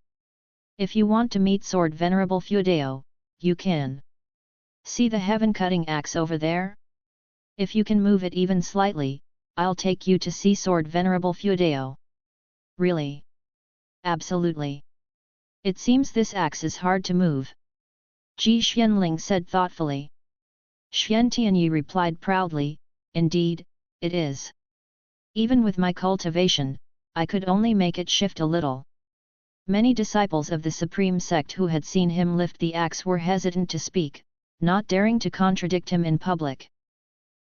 If you want to meet Sword Venerable Fuedao, you can. See the heaven-cutting axe over there? If you can move it even slightly, I'll take you to see Sword Venerable Fuedao. Really? Absolutely. It seems this axe is hard to move. Ji Xianling said thoughtfully. Xian Tianyi replied proudly, indeed, it is. Even with my cultivation, I could only make it shift a little. Many disciples of the Supreme Sect who had seen him lift the axe were hesitant to speak, not daring to contradict him in public.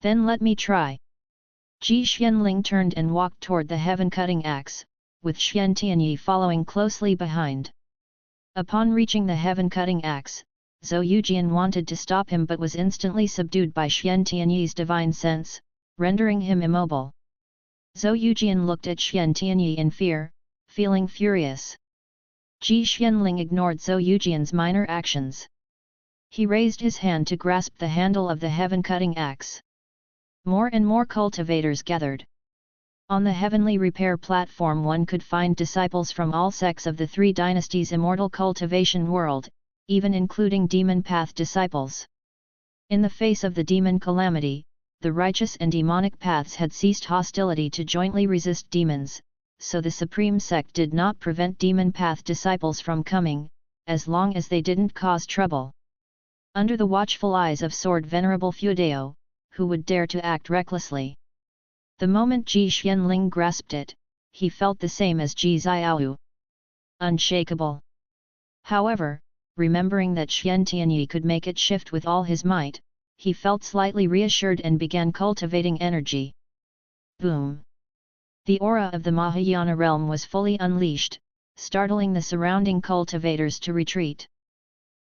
Then let me try. Ji Xianling turned and walked toward the heaven-cutting axe, with Xian Tianyi following closely behind. Upon reaching the heaven-cutting axe, Zhou Yujian wanted to stop him but was instantly subdued by Xian Tianyi's divine sense, rendering him immobile. Zhou Yujian looked at Xian Tianyi in fear, feeling furious. Ji Xianling ignored Zhou Yujian's minor actions. He raised his hand to grasp the handle of the heaven-cutting axe. More and more cultivators gathered. On the heavenly repair platform one could find disciples from all sects of the three dynasties' immortal cultivation world, even including demon path disciples. In the face of the demon calamity, the righteous and demonic paths had ceased hostility to jointly resist demons, so the Supreme Sect did not prevent demon path disciples from coming, as long as they didn't cause trouble. Under the watchful eyes of Sword Venerable Fuedao, who would dare to act recklessly? The moment Ji Xianling grasped it, he felt the same as Ji Xiaoyu. Unshakable. However, remembering that Xian Tianyi could make it shift with all his might, he felt slightly reassured and began cultivating energy. Boom! The aura of the Mahayana realm was fully unleashed, startling the surrounding cultivators to retreat.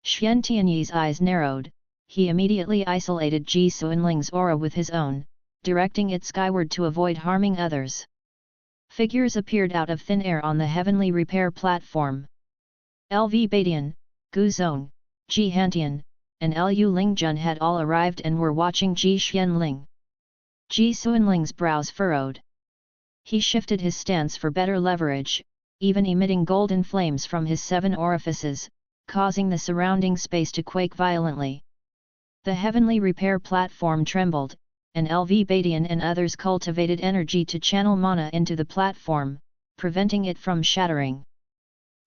Xian Tianyi's eyes narrowed, he immediately isolated Ji Xuanling's aura with his own, directing it skyward to avoid harming others. Figures appeared out of thin air on the heavenly repair platform. LV Badian, Gu Zong, Ji Hantian, and Lu Lingjun had all arrived and were watching Ji Xianling. Ji Xuanling's brows furrowed. He shifted his stance for better leverage, even emitting golden flames from his 7 orifices, causing the surrounding space to quake violently. The heavenly repair platform trembled, and LV Badian and others cultivated energy to channel mana into the platform, preventing it from shattering.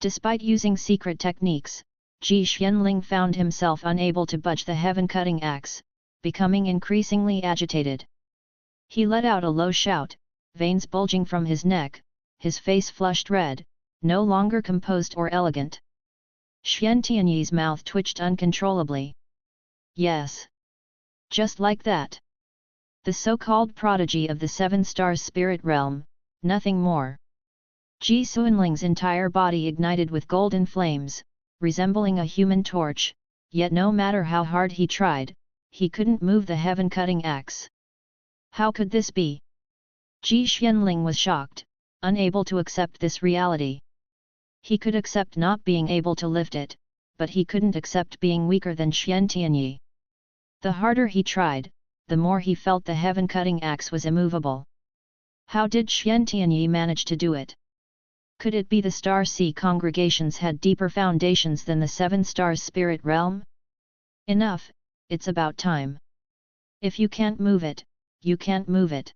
Despite using secret techniques, Ji Xianling found himself unable to budge the heaven-cutting axe, becoming increasingly agitated. He let out a low shout, veins bulging from his neck, his face flushed red, no longer composed or elegant. Xian Tianyi's mouth twitched uncontrollably. Yes. Just like that. The so-called prodigy of the 7 stars spirit realm, nothing more. Ji Xuanling's entire body ignited with golden flames, resembling a human torch, yet no matter how hard he tried, he couldn't move the heaven-cutting axe. How could this be? Ji Xianling was shocked, unable to accept this reality. He could accept not being able to lift it, but he couldn't accept being weaker than Xian Tianyi. The harder he tried, the more he felt the heaven-cutting axe was immovable. How did Xian Tianyi manage to do it? Could it be the Star Sea congregations had deeper foundations than the 7 stars spirit realm? Enough, it's about time. If you can't move it, you can't move it.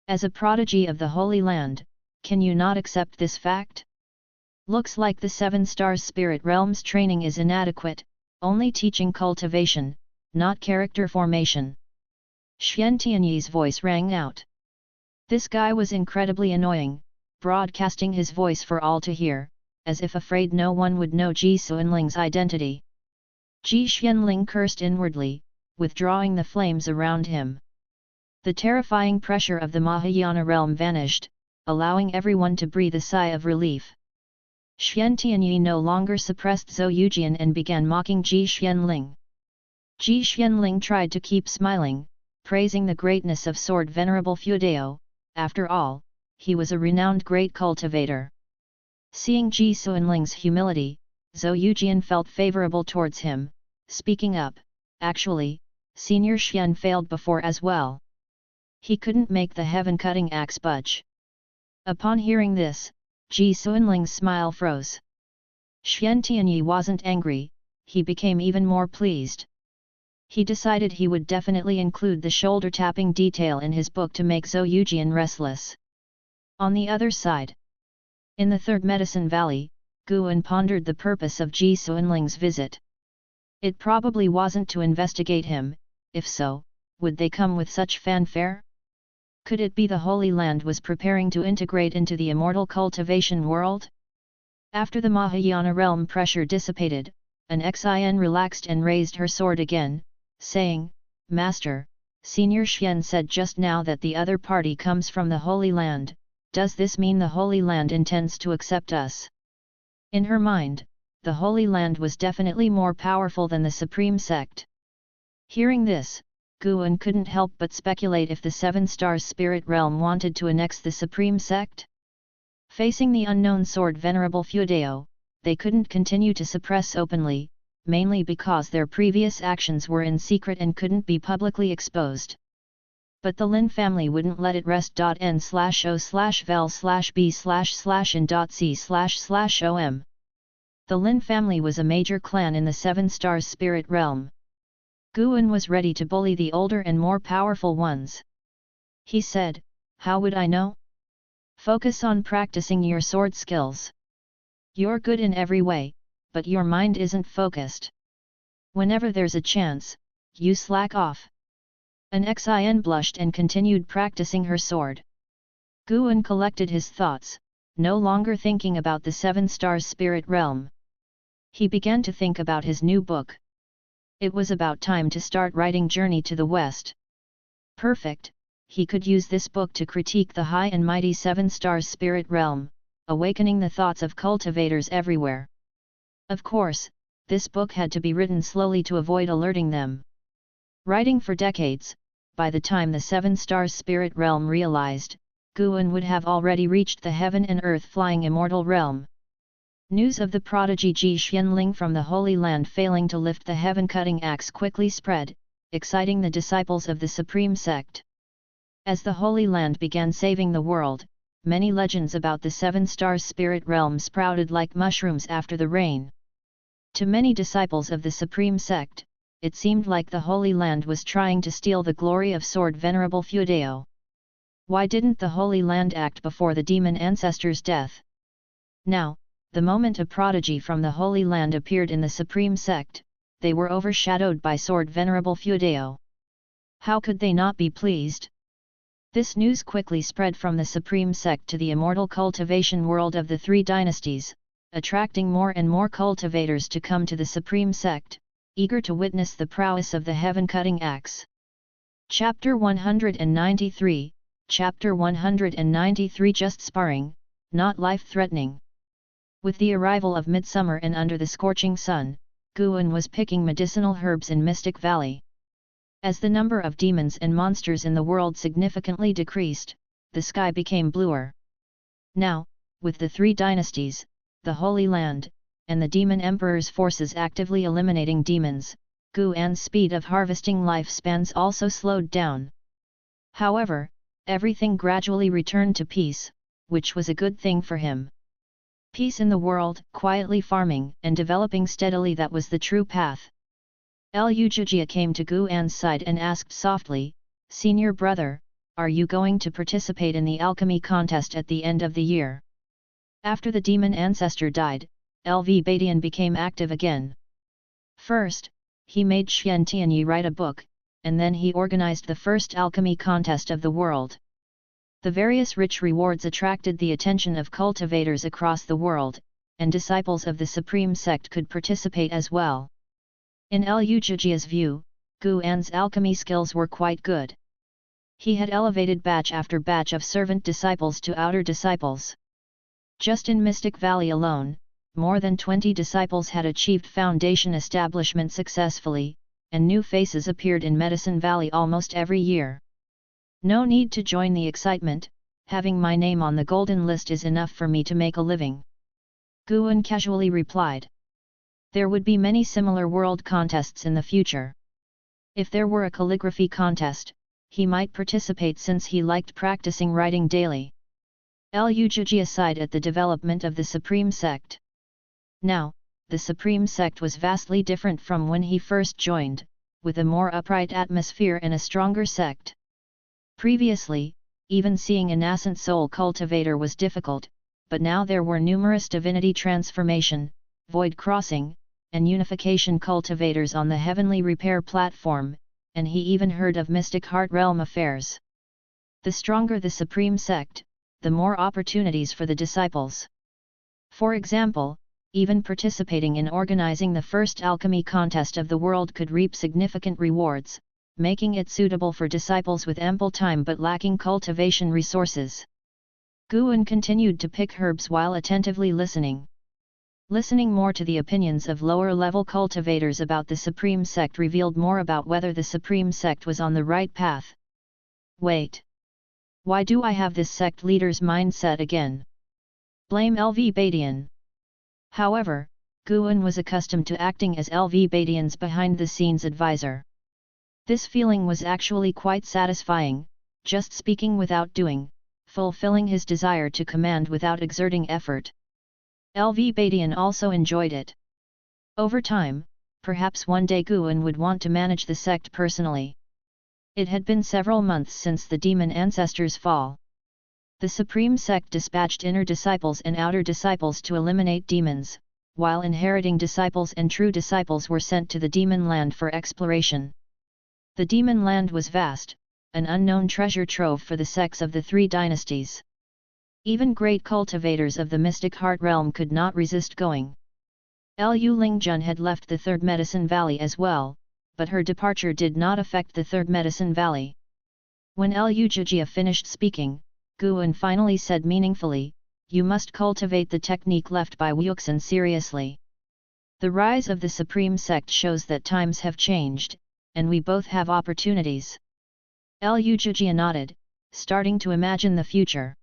As a prodigy of the Holy Land, can you not accept this fact? Looks like the 7 stars spirit realm's training is inadequate, only teaching cultivation, not character formation. Xian Tianyi's voice rang out. This guy was incredibly annoying, broadcasting his voice for all to hear, as if afraid no one would know Ji Xuanling's identity. Ji Xianling cursed inwardly, withdrawing the flames around him. The terrifying pressure of the Mahayana realm vanished, allowing everyone to breathe a sigh of relief. Xian Tianyi no longer suppressed Zhou Yujian and began mocking Ji Xianling. Ji Xianling tried to keep smiling, praising the greatness of Sword Venerable Fuedao. After all, he was a renowned great cultivator. Seeing Ji Xuanling's humility, Zhou Yujian felt favorable towards him, speaking up, actually, Senior Xian failed before as well. He couldn't make the heaven-cutting axe budge. Upon hearing this, Ji Xuanling's smile froze. Xian Tianyi wasn't angry, he became even more pleased. He decided he would definitely include the shoulder-tapping detail in his book to make Zhou Yujian restless. On the other side, in the Third Medicine Valley, Guan pondered the purpose of Ji Xuanling's visit. It probably wasn't to investigate him. If so, would they come with such fanfare? Could it be the Holy Land was preparing to integrate into the immortal cultivation world? After the Mahayana realm pressure dissipated, an Xin relaxed and raised her sword again, saying, "Master, Senior Xian said just now that the other party comes from the Holy Land. Does this mean the Holy Land intends to accept us?" In her mind, the Holy Land was definitely more powerful than the Supreme Sect. Hearing this, Guan couldn't help but speculate if the Seven Stars Spirit Realm wanted to annex the Supreme Sect. Facing the unknown sword Venerable Feudeo, they couldn't continue to suppress openly, mainly because their previous actions were in secret and couldn't be publicly exposed. But the Lin family wouldn't let it rest. N/O/vel/b/in.c//om. The Lin family was a major clan in the Seven Stars Spirit Realm. Guan was ready to bully the older and more powerful ones. He said, "How would I know? Focus on practicing your sword skills. You're good in every way, but your mind isn't focused. Whenever there's a chance, you slack off." An Xin blushed and continued practicing her sword. Guan collected his thoughts, no longer thinking about the Seven Stars Spirit Realm. He began to think about his new book. It was about time to start writing Journey to the West. Perfect, he could use this book to critique the high and mighty Seven Stars Spirit Realm, awakening the thoughts of cultivators everywhere. Of course, this book had to be written slowly to avoid alerting them. Writing for decades, by the time the Seven Stars Spirit Realm realized, Guan would have already reached the heaven and earth flying immortal realm. News of the prodigy Ji Xuanling from the Holy Land failing to lift the heaven-cutting axe quickly spread, exciting the disciples of the Supreme Sect. As the Holy Land began saving the world, many legends about the Seven Stars Spirit Realm sprouted like mushrooms after the rain. To many disciples of the Supreme Sect, it seemed like the Holy Land was trying to steal the glory of Sword Venerable Feudeo. Why didn't the Holy Land act before the demon ancestor's death? Now, the moment a prodigy from the Holy Land appeared in the Supreme Sect, they were overshadowed by Sword Venerable Feudeo. How could they not be pleased? This news quickly spread from the Supreme Sect to the immortal cultivation world of the three dynasties, attracting more and more cultivators to come to the Supreme Sect, eager to witness the prowess of the heaven-cutting axe. Chapter 193, Chapter 193 Just sparring, not life-threatening. With the arrival of midsummer and under the scorching sun, Guan was picking medicinal herbs in Mystic Valley. As the number of demons and monsters in the world significantly decreased, the sky became bluer. Now, with the three dynasties, the Holy Land, and the Demon Emperor's forces actively eliminating demons, Guan's speed of harvesting lifespans also slowed down. However, everything gradually returned to peace, which was a good thing for him. Peace in the world, quietly farming and developing steadily, that was the true path. Lujia came to Guan's side and asked softly, "Senior brother, are you going to participate in the alchemy contest at the end of the year?" After the demon ancestor died, Lv Badian became active again. First, he made Xian Tianyi write a book, and then he organized the first alchemy contest of the world. The various rich rewards attracted the attention of cultivators across the world, and disciples of the Supreme Sect could participate as well. In Lujia's view, Guan's alchemy skills were quite good. He had elevated batch after batch of servant disciples to outer disciples. Just in Mystic Valley alone, more than 20 disciples had achieved foundation establishment successfully, and new faces appeared in Medicine Valley almost every year. No need to join the excitement, having my name on the golden list is enough for me to make a living. Guan casually replied. There would be many similar world contests in the future. If there were a calligraphy contest, he might participate since he liked practicing writing daily. Lujia sighed at the development of the Supreme Sect. Now, the Supreme Sect was vastly different from when he first joined, with a more upright atmosphere and a stronger sect. Previously, even seeing a nascent soul cultivator was difficult, but now there were numerous divinity transformation, void crossing, and unification cultivators on the heavenly repair platform, and he even heard of mystic heart realm affairs. The stronger the Supreme Sect, the more opportunities for the disciples. For example, even participating in organizing the first alchemy contest of the world could reap significant rewards, making it suitable for disciples with ample time but lacking cultivation resources. Guan continued to pick herbs while attentively listening. Listening more to the opinions of lower-level cultivators about the Supreme Sect revealed more about whether the Supreme Sect was on the right path. Wait. Why do I have this sect leader's mindset again? Blame LV Badian. However, Guan was accustomed to acting as LV Badian's behind-the-scenes advisor. This feeling was actually quite satisfying, just speaking without doing, fulfilling his desire to command without exerting effort. LV Badian also enjoyed it. Over time, perhaps one day Guan would want to manage the sect personally. It had been several months since the demon ancestors' fall. The Supreme Sect dispatched inner disciples and outer disciples to eliminate demons, while inheriting disciples and true disciples were sent to the demon land for exploration. The demon land was vast, an unknown treasure trove for the sects of the three dynasties. Even great cultivators of the mystic heart realm could not resist going. Lu Lingjun had left the Third Medicine Valley as well, but her departure did not affect the Third Medicine Valley. When Lujia finished speaking, Guan finally said meaningfully, "You must cultivate the technique left by Wuxin seriously. The rise of the Supreme Sect shows that times have changed, and we both have opportunities." Lujia nodded, starting to imagine the future.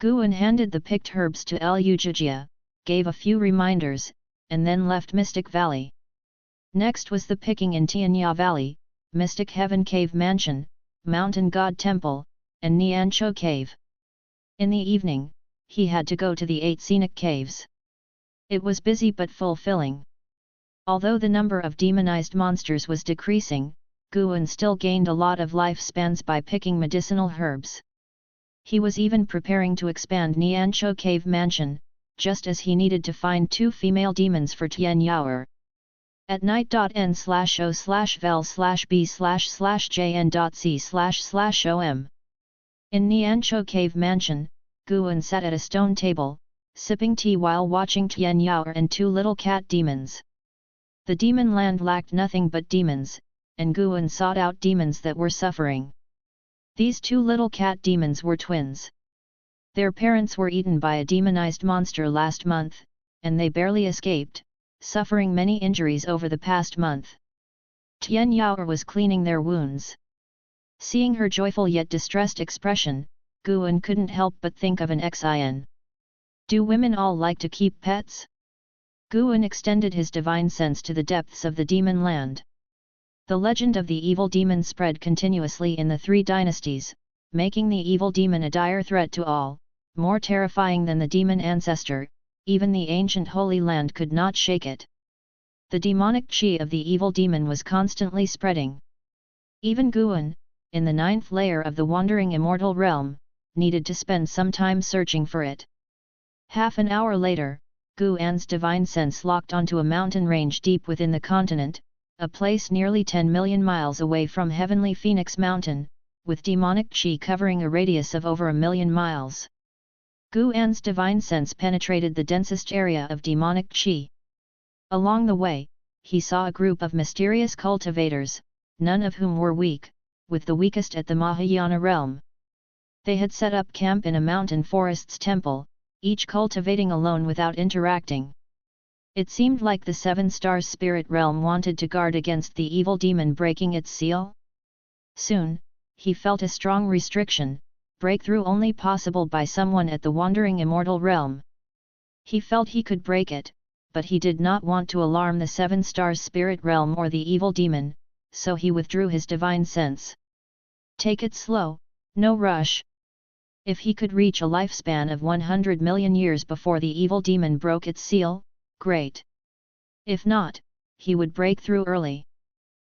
Guan handed the picked herbs to Lujia, gave a few reminders, and then left Mystic Valley. Next was the picking in Tianya Valley, Mystic Heaven Cave Mansion, Mountain God Temple, and Niancho Cave. In the evening, he had to go to the 8 scenic caves. It was busy but fulfilling. Although the number of demonized monsters was decreasing, Guan still gained a lot of lifespans by picking medicinal herbs. He was even preparing to expand Niancho Cave Mansion, just as he needed to find 2 female demons for Tian Yaoer. At night.n/o/vel/b/jn.c//om. In Niancho Cave Mansion, Guan sat at a stone table, sipping tea while watching Tian Yaoer and 2 little cat demons. The demon land lacked nothing but demons, and Guan sought out demons that were suffering. These 2 little cat demons were twins. Their parents were eaten by a demonized monster last month, and they barely escaped, suffering many injuries over the past month. Tian Yaoer was cleaning their wounds. Seeing her joyful yet distressed expression, Guan couldn't help but think of an Xin. Do women all like to keep pets? Guan extended his divine sense to the depths of the demon land. The legend of the evil demon spread continuously in the 3 dynasties, making the evil demon a dire threat to all, more terrifying than the demon ancestor. Even the ancient Holy Land could not shake it. The demonic chi of the evil demon was constantly spreading. Even Guan, in the 9th layer of the wandering immortal realm, needed to spend some time searching for it. Half an hour later, Guan's divine sense locked onto a mountain range deep within the continent, a place nearly 10 million miles away from Heavenly Phoenix Mountain, with demonic chi covering a radius of over 1 million miles. Guan's divine sense penetrated the densest area of demonic chi. Along the way, he saw a group of mysterious cultivators, none of whom were weak, with the weakest at the Mahayana realm. They had set up camp in a mountain forest's temple, each cultivating alone without interacting. It seemed like the 7 stars spirit realm wanted to guard against the evil demon breaking its seal. Soon, he felt a strong restriction, breakthrough only possible by someone at the wandering immortal realm. He felt he could break it, but he did not want to alarm the 7 stars spirit realm or the evil demon, so he withdrew his divine sense. Take it slow, no rush. If he could reach a lifespan of 100 million years before the evil demon broke its seal, great. If not, he would break through early.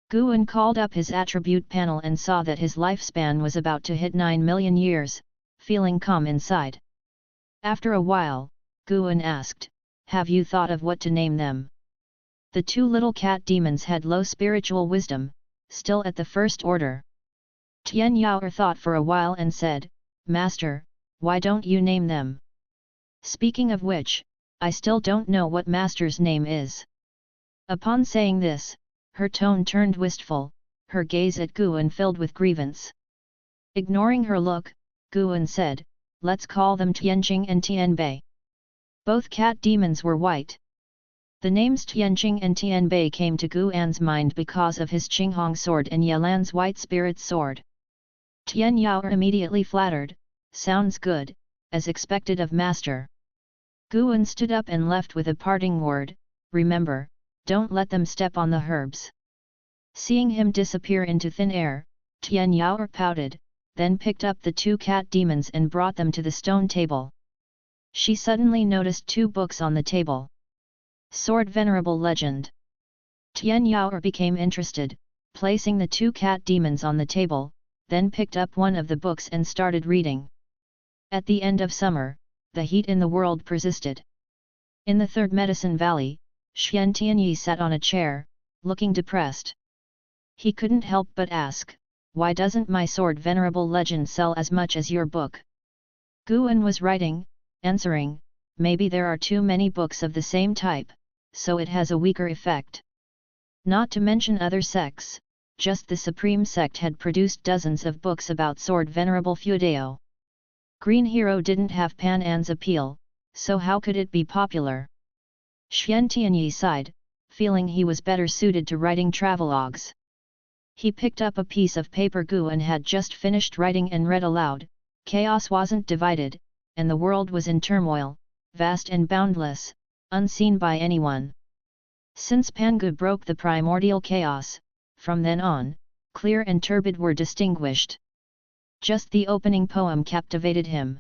Guan called up his attribute panel and saw that his lifespan was about to hit 9 million years, feeling calm inside. After a while, Guan asked, "Have you thought of what to name them?" The two little cat demons had low spiritual wisdom, still at the first order. Tian Yao thought for a while and said, "Master, why don't you name them? Speaking of which, I still don't know what Master's name is." Upon saying this, her tone turned wistful, her gaze at Guan filled with grievance. Ignoring her look, Guan said, "Let's call them Tianqing and Tianbei." Both cat demons were white. The names Tianqing and Tianbei came to Guan's mind because of his Qinghong sword and Yelan's white spirit sword. Tian Yao immediately flattered, "Sounds good, as expected of master." Guan stood up and left with a parting word, "Remember, don't let them step on the herbs." Seeing him disappear into thin air, Tian Yao pouted, then picked up the two cat demons and brought them to the stone table. She suddenly noticed two books on the table. Sword Venerable Legend. Tian Yao became interested, placing the two cat demons on the table, then picked up one of the books and started reading. At the end of summer, the heat in the world persisted. In the third medicine valley, Xian Tianyi sat on a chair, looking depressed. He couldn't help but ask, "Why doesn't my Sword Venerable Legend sell as much as your book?" Guan was writing, answering, "Maybe there are too many books of the same type, so it has a weaker effect." Not to mention other sects, just the Supreme Sect had produced dozens of books about Sword Venerable Feudeo. Green Hero didn't have Pan An's appeal, so how could it be popular? Xian Tianyi sighed, feeling he was better suited to writing travelogues. He picked up a piece of paper Guan had just finished writing and read aloud, "Chaos wasn't divided, and the world was in turmoil, vast and boundless, unseen by anyone. Since Pangu broke the primordial chaos, from then on, clear and turbid were distinguished." Just the opening poem captivated him.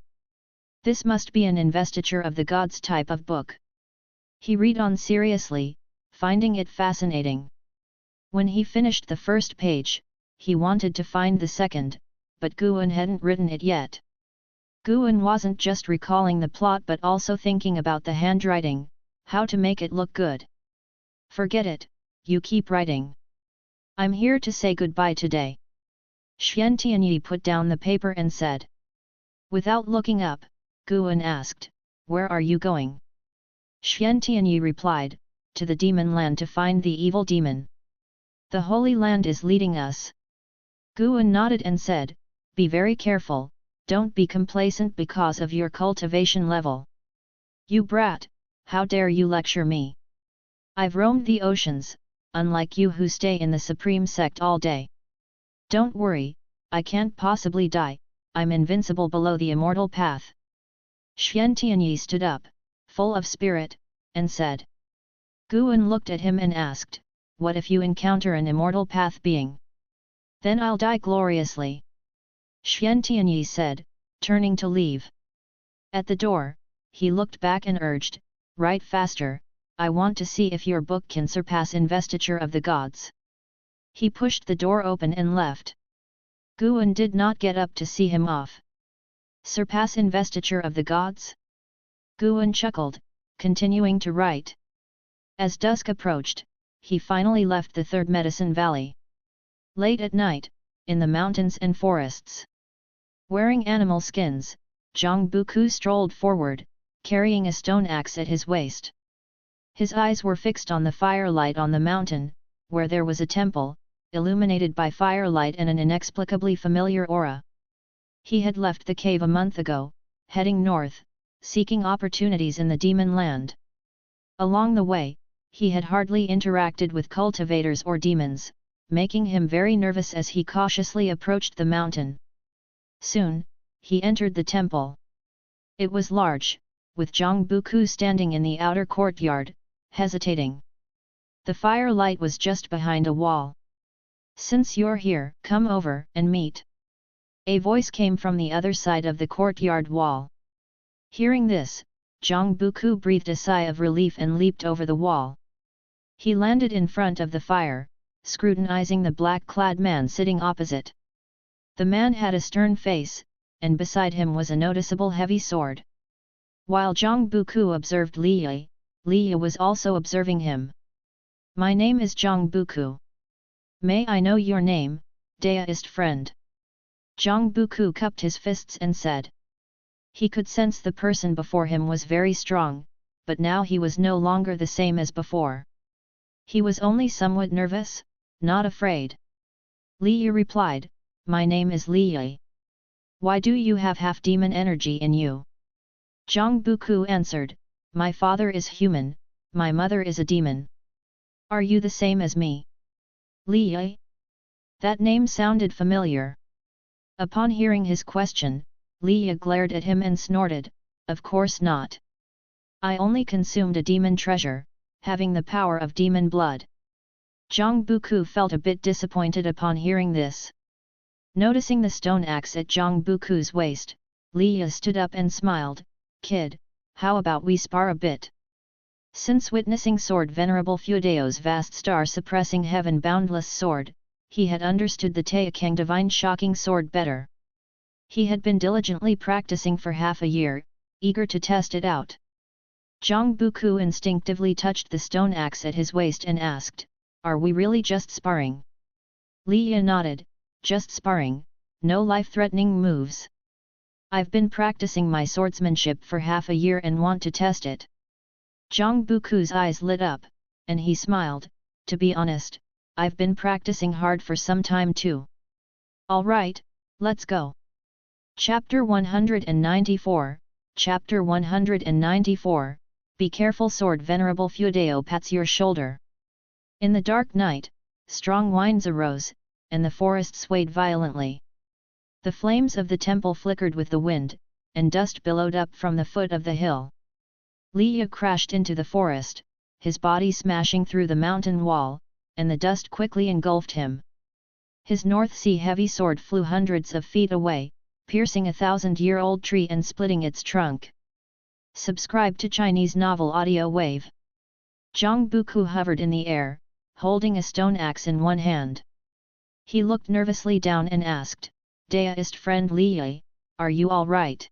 This must be an investiture of the gods type of book. He read on seriously, finding it fascinating. When he finished the first page, he wanted to find the second, but Guan hadn't written it yet. Guan wasn't just recalling the plot but also thinking about the handwriting, how to make it look good. "Forget it, you keep writing. I'm here to say goodbye today." Xian Tianyi put down the paper and said. Without looking up, Guan asked, "Where are you going?" Xian Tianyi replied, "To the demon land to find the evil demon. The Holy Land is leading us." Guan nodded and said, "Be very careful, don't be complacent because of your cultivation level. You brat, how dare you lecture me? I've roamed the oceans, unlike you who stay in the Supreme Sect all day. Don't worry, I can't possibly die, I'm invincible below the immortal path." Xian Tianyi stood up, full of spirit, and said. Guan looked at him and asked, "What if you encounter an immortal path being? Then I'll die gloriously." Xian Tianyi said, turning to leave. At the door, he looked back and urged, "Write faster, I want to see if your book can surpass investiture of the gods." He pushed the door open and left. Guan did not get up to see him off. Surpass investiture of the gods? Guan chuckled, continuing to write. As dusk approached, he finally left the third medicine valley. Late at night, in the mountains and forests. Wearing animal skins, Zhang Buku strolled forward, carrying a stone axe at his waist. His eyes were fixed on the firelight on the mountain, where there was a temple, illuminated by firelight and an inexplicably familiar aura. He had left the cave a month ago, heading north, seeking opportunities in the demon land. Along the way, he had hardly interacted with cultivators or demons, making him very nervous as he cautiously approached the mountain. Soon, he entered the temple. It was large, with Zhang Buku standing in the outer courtyard, hesitating. The firelight was just behind a wall. Since you're here, come over and meet. A voice came from the other side of the courtyard wall. Hearing this, Zhang Buku breathed a sigh of relief and leaped over the wall. He landed in front of the fire, scrutinizing the black-clad man sitting opposite. The man had a stern face, and beside him was a noticeable heavy sword. While Zhang Buku observed Li Yi was also observing him. My name is Zhang Buku. May I know your name, deist friend? Zhang Buku cupped his fists and said. He could sense the person before him was very strong, but now he was no longer the same as before. He was only somewhat nervous, not afraid. Li Yi replied, my name is Li Yi. Why do you have half-demon energy in you? Zhang Buku answered, my father is human, my mother is a demon. Are you the same as me? Li Yi? That name sounded familiar. Upon hearing his question, Li Yi glared at him and snorted, of course not. I only consumed a demon treasure, having the power of demon blood. Zhang Buku felt a bit disappointed upon hearing this. Noticing the stone axe at Zhang Buku's waist, Li Yi stood up and smiled, kid, how about we spar a bit? Since witnessing Sword Venerable Fudeo's vast star-suppressing heaven-boundless sword, he had understood the Taixuan divine shocking sword better. He had been diligently practicing for half a year, eager to test it out. Zhang Buku instinctively touched the stone axe at his waist and asked, are we really just sparring? Li Yi nodded, just sparring, no life-threatening moves. I've been practicing my swordsmanship for half a year and want to test it. Zhang Buku's eyes lit up, and he smiled, to be honest, I've been practicing hard for some time too. Alright, let's go. Chapter 194, Chapter 194, Be careful Sword Venerable Fudeo pats your shoulder. In the dark night, strong winds arose, and the forest swayed violently. The flames of the temple flickered with the wind, and dust billowed up from the foot of the hill. Li Yi crashed into the forest, his body smashing through the mountain wall, and the dust quickly engulfed him. His North Sea heavy sword flew hundreds of feet away, piercing a 1,000-year-old tree and splitting its trunk. Subscribe to Chinese Novel Audio Wave. Zhang Buku hovered in the air, holding a stone axe in one hand. He looked nervously down and asked, deist friend Li Yi, are you all right?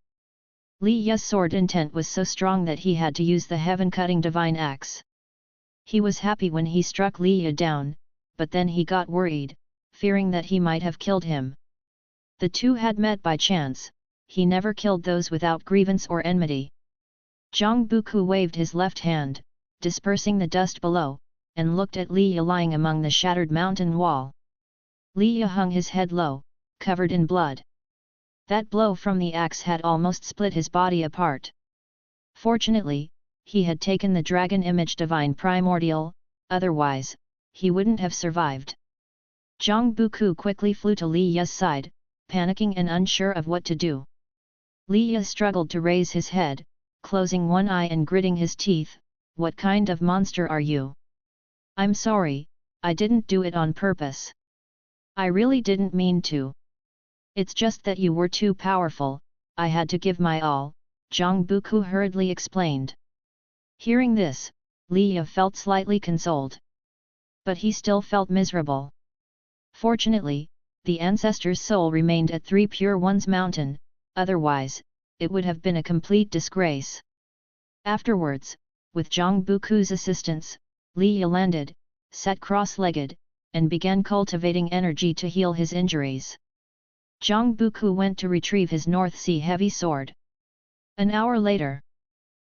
Li Yi's sword intent was so strong that he had to use the heaven-cutting divine axe. He was happy when he struck Li Yi down, but then he got worried, fearing that he might have killed him. The two had met by chance, he never killed those without grievance or enmity. Zhang Buku waved his left hand, dispersing the dust below, and looked at Li Yi lying among the shattered mountain wall. Li Yi hung his head low, covered in blood. That blow from the axe had almost split his body apart. Fortunately, he had taken the dragon image divine primordial, otherwise, he wouldn't have survived. Zhang Buku quickly flew to Li Yi's side, panicking and unsure of what to do. Li Yi struggled to raise his head, closing one eye and gritting his teeth, what kind of monster are you? I'm sorry, I didn't do it on purpose. I really didn't mean to. It's just that you were too powerful, I had to give my all, Zhang Buku hurriedly explained. Hearing this, Li Yi felt slightly consoled. But he still felt miserable. Fortunately, the ancestor's soul remained at 3 Pure Ones Mountain, otherwise, it would have been a complete disgrace. Afterwards, with Zhang Buku's assistance, Li Yi landed, sat cross-legged, and began cultivating energy to heal his injuries. Zhang Buku went to retrieve his North Sea heavy sword. An hour later,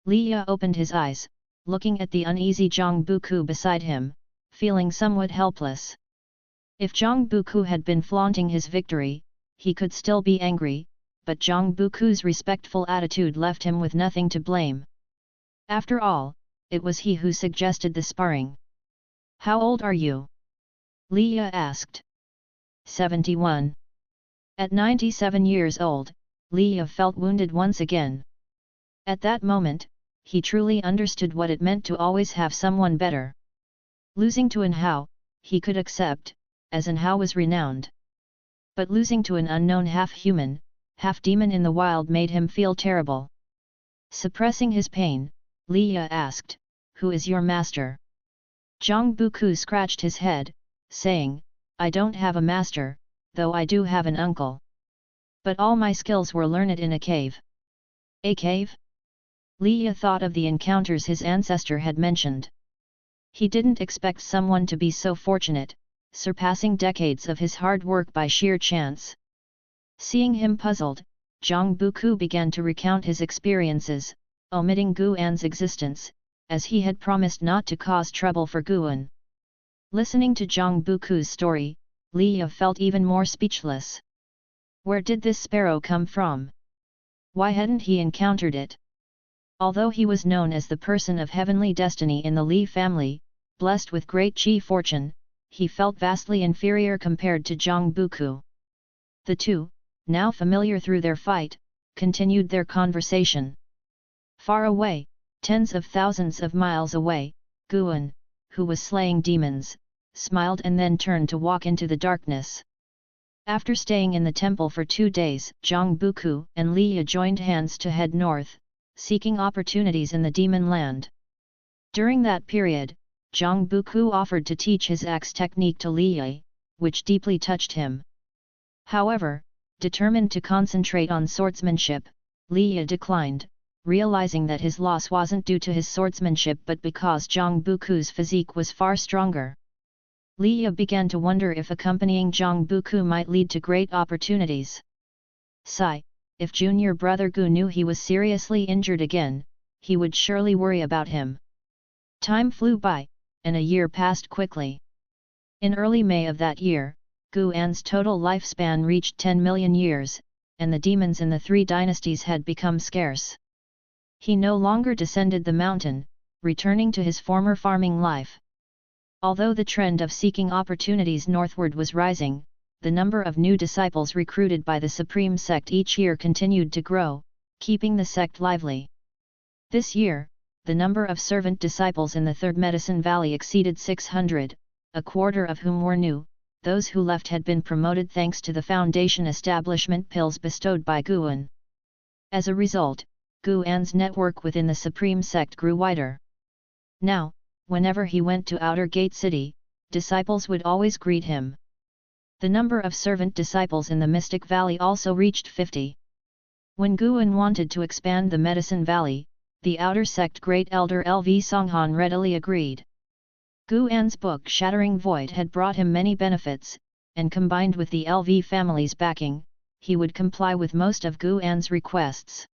Li Yi opened his eyes, looking at the uneasy Zhang Buku beside him, feeling somewhat helpless. If Zhang Buku had been flaunting his victory, he could still be angry, but Zhang Buku's respectful attitude left him with nothing to blame. After all, it was he who suggested the sparring. How old are you? Li Yi asked. 71. At 97 years old, Li Yi felt wounded once again. At that moment, he truly understood what it meant to always have someone better. Losing to An Hao, he could accept, as in how was renowned. But losing to an unknown half-human, half-demon in the wild made him feel terrible. Suppressing his pain, Liya asked, "Who is your master?" Zhang Buku scratched his head, saying, "I don't have a master, though I do have an uncle. But all my skills were learned in a cave." A cave? Liya thought of the encounters his ancestor had mentioned. He didn't expect someone to be so fortunate, surpassing decades of his hard work by sheer chance. Seeing him puzzled, Zhang Buku began to recount his experiences, omitting Guan's existence, as he had promised not to cause trouble for Guan. Listening to Zhang Buku's story, Liya felt even more speechless. Where did this sparrow come from? Why hadn't he encountered it? Although he was known as the person of heavenly destiny in the Li family, blessed with great chi fortune, he felt vastly inferior compared to Zhang Buku. The two, now familiar through their fight, continued their conversation. Far away, tens of thousands of miles away, Guan, who was slaying demons, smiled and then turned to walk into the darkness. After staying in the temple for 2 days, Zhang Buku and Liya joined hands to head north, seeking opportunities in the demon land. During that period, Zhang Buku offered to teach his axe technique to Liya, which deeply touched him. However, determined to concentrate on swordsmanship, Liya declined, realizing that his loss wasn't due to his swordsmanship but because Zhang Buku's physique was far stronger. Liya began to wonder if accompanying Zhang Buku might lead to great opportunities. Sigh, if junior brother Gu knew he was seriously injured again, he would surely worry about him. Time flew by, and a year passed quickly. In early May of that year, Guan's total lifespan reached 10 million years, and the demons in the 3 dynasties had become scarce. He no longer descended the mountain, returning to his former farming life. Although the trend of seeking opportunities northward was rising, the number of new disciples recruited by the Supreme Sect each year continued to grow, keeping the sect lively. This year, the number of servant disciples in the Third Medicine Valley exceeded 600, a quarter of whom were new. Those who left had been promoted thanks to the foundation establishment pills bestowed by Guan. As a result, Guan's network within the Supreme Sect grew wider. Now, whenever he went to Outer Gate City, disciples would always greet him. The number of servant disciples in the Mystic Valley also reached 50. When Guan wanted to expand the Medicine Valley, the Outer Sect Great Elder LV Songhan readily agreed. Guan's book-shattering void had brought him many benefits, and combined with the LV family's backing, he would comply with most of Guan's requests.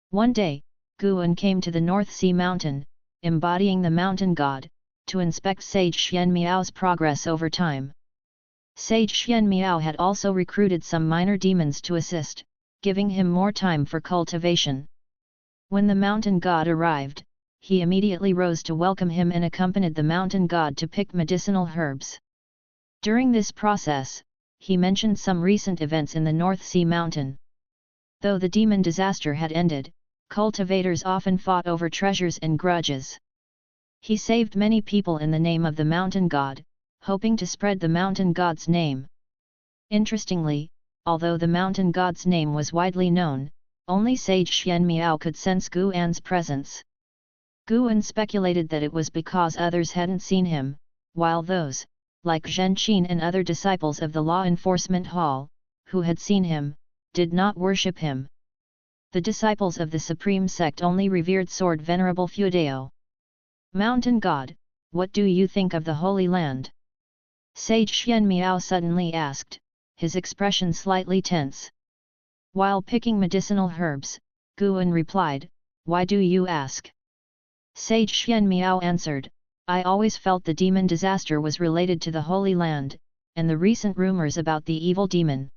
One day, Guan came to the North Sea Mountain, embodying the mountain god, to inspect Sage Xian Miao's progress over time. Sage Xian Miao had also recruited some minor demons to assist, giving him more time for cultivation. When the mountain god arrived, he immediately rose to welcome him and accompanied the mountain god to pick medicinal herbs. During this process, he mentioned some recent events in the North Sea Mountain. Though the demon disaster had ended, cultivators often fought over treasures and grudges. He saved many people in the name of the mountain god, hoping to spread the mountain god's name. Interestingly, although the mountain god's name was widely known, only Sage Xian Miao could sense Guan's presence. Guan speculated that it was because others hadn't seen him, while those, like Zhen Qin and other disciples of the Law Enforcement Hall, who had seen him, did not worship him. The disciples of the Supreme Sect only revered Sword Venerable Fudeo. Mountain God, what do you think of the Holy Land? Sage Xian Miao suddenly asked, his expression slightly tense. While picking medicinal herbs, Guan replied, "Why do you ask?" Sage Xian Miao answered, "I always felt the demon disaster was related to the Holy Land, and the recent rumors about the evil demon.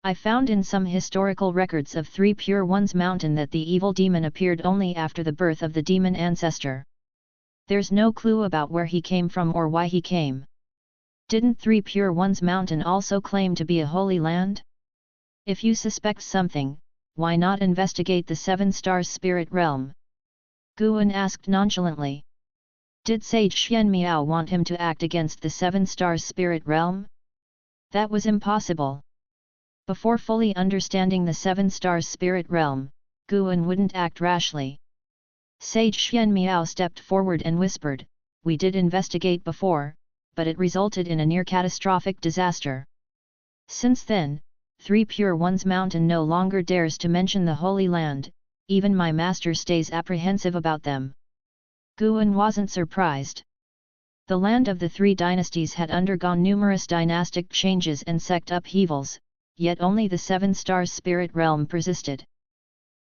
I found in some historical records of 3 Pure Ones Mountain that the evil demon appeared only after the birth of the demon ancestor. There's no clue about where he came from or why he came. Didn't 3 Pure Ones Mountain also claim to be a holy land? If you suspect something, why not investigate the 7 Stars Spirit Realm?" Guan asked nonchalantly. Did Sage Xian Miao want him to act against the 7 Stars Spirit Realm? That was impossible. Before fully understanding the 7 stars spirit realm, Guan wouldn't act rashly. Sage Xian Miao stepped forward and whispered, "We did investigate before, but it resulted in a near-catastrophic disaster. Since then, 3 Pure Ones Mountain no longer dares to mention the Holy Land, even my master stays apprehensive about them." Guan wasn't surprised. The land of the 3 dynasties had undergone numerous dynastic changes and sect upheavals, yet only the 7 stars spirit realm persisted.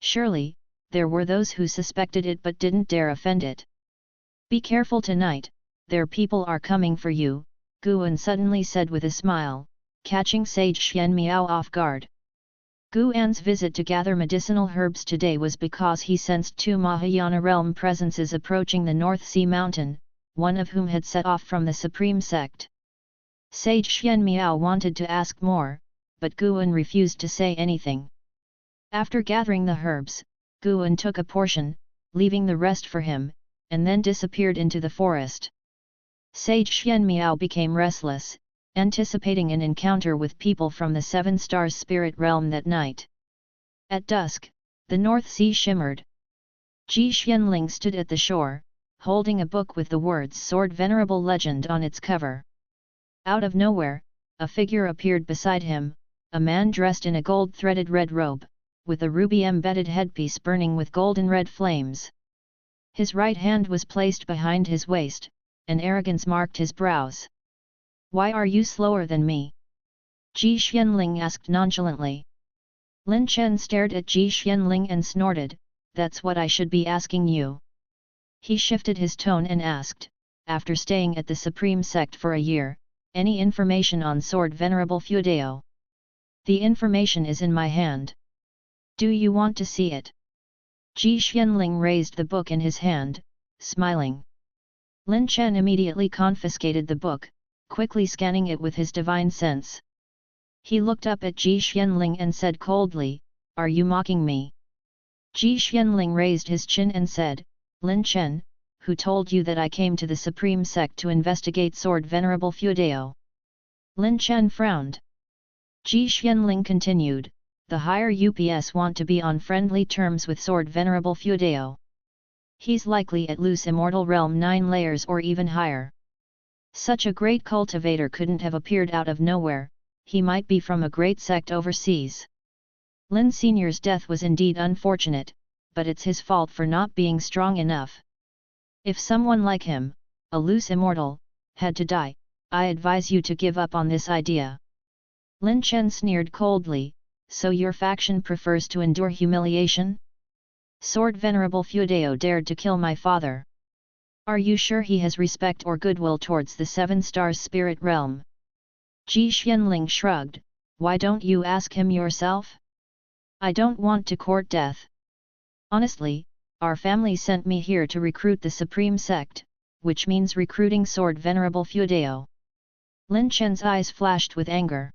Surely, there were those who suspected it but didn't dare offend it. "Be careful tonight, their people are coming for you," Guan suddenly said with a smile, catching Sage Xian Miao off guard. Guan's visit to gather medicinal herbs today was because he sensed 2 Mahayana realm presences approaching the North Sea Mountain, one of whom had set off from the Supreme Sect. Sage Xian Miao wanted to ask more, but Guan refused to say anything. After gathering the herbs, Guan took a portion, leaving the rest for him, and then disappeared into the forest. Sage Xian Miao became restless, anticipating an encounter with people from the 7 stars spirit realm that night. At dusk, the North Sea shimmered. Ji Xianling stood at the shore, holding a book with the words "Sword Venerable Legend" on its cover. Out of nowhere, a figure appeared beside him, a man dressed in a gold-threaded red robe, with a ruby-embedded headpiece burning with golden red flames. His right hand was placed behind his waist, and arrogance marked his brows. "Why are you slower than me?" Ji Xianling asked nonchalantly. Lin Chen stared at Ji Xianling and snorted, "That's what I should be asking you." He shifted his tone and asked, "After staying at the Supreme Sect for a year, any information on Sword Venerable Feudeo?" "The information is in my hand. Do you want to see it?" Ji Xianling raised the book in his hand, smiling. Lin Chen immediately confiscated the book, quickly scanning it with his divine sense. He looked up at Ji Xianling and said coldly, "Are you mocking me?" Ji Xianling raised his chin and said, "Lin Chen, who told you that I came to the Supreme Sect to investigate Sword Venerable Feudeo?" Lin Chen frowned. Ji Xianling continued, "The higher UPS want to be on friendly terms with Sword Venerable Feudeo. He's likely at loose Immortal Realm 9 layers or even higher. Such a great cultivator couldn't have appeared out of nowhere, he might be from a great sect overseas. Lin Senior's death was indeed unfortunate, but it's his fault for not being strong enough. If someone like him, a loose immortal, had to die, I advise you to give up on this idea." Lin Chen sneered coldly, "So your faction prefers to endure humiliation? Sword Venerable Feudeo dared to kill my father. Are you sure he has respect or goodwill towards the 7 stars spirit realm?" Ji Xianling shrugged, "Why don't you ask him yourself? I don't want to court death. Honestly, our family sent me here to recruit the Supreme Sect, which means recruiting Sword Venerable Feudeo." Lin Chen's eyes flashed with anger.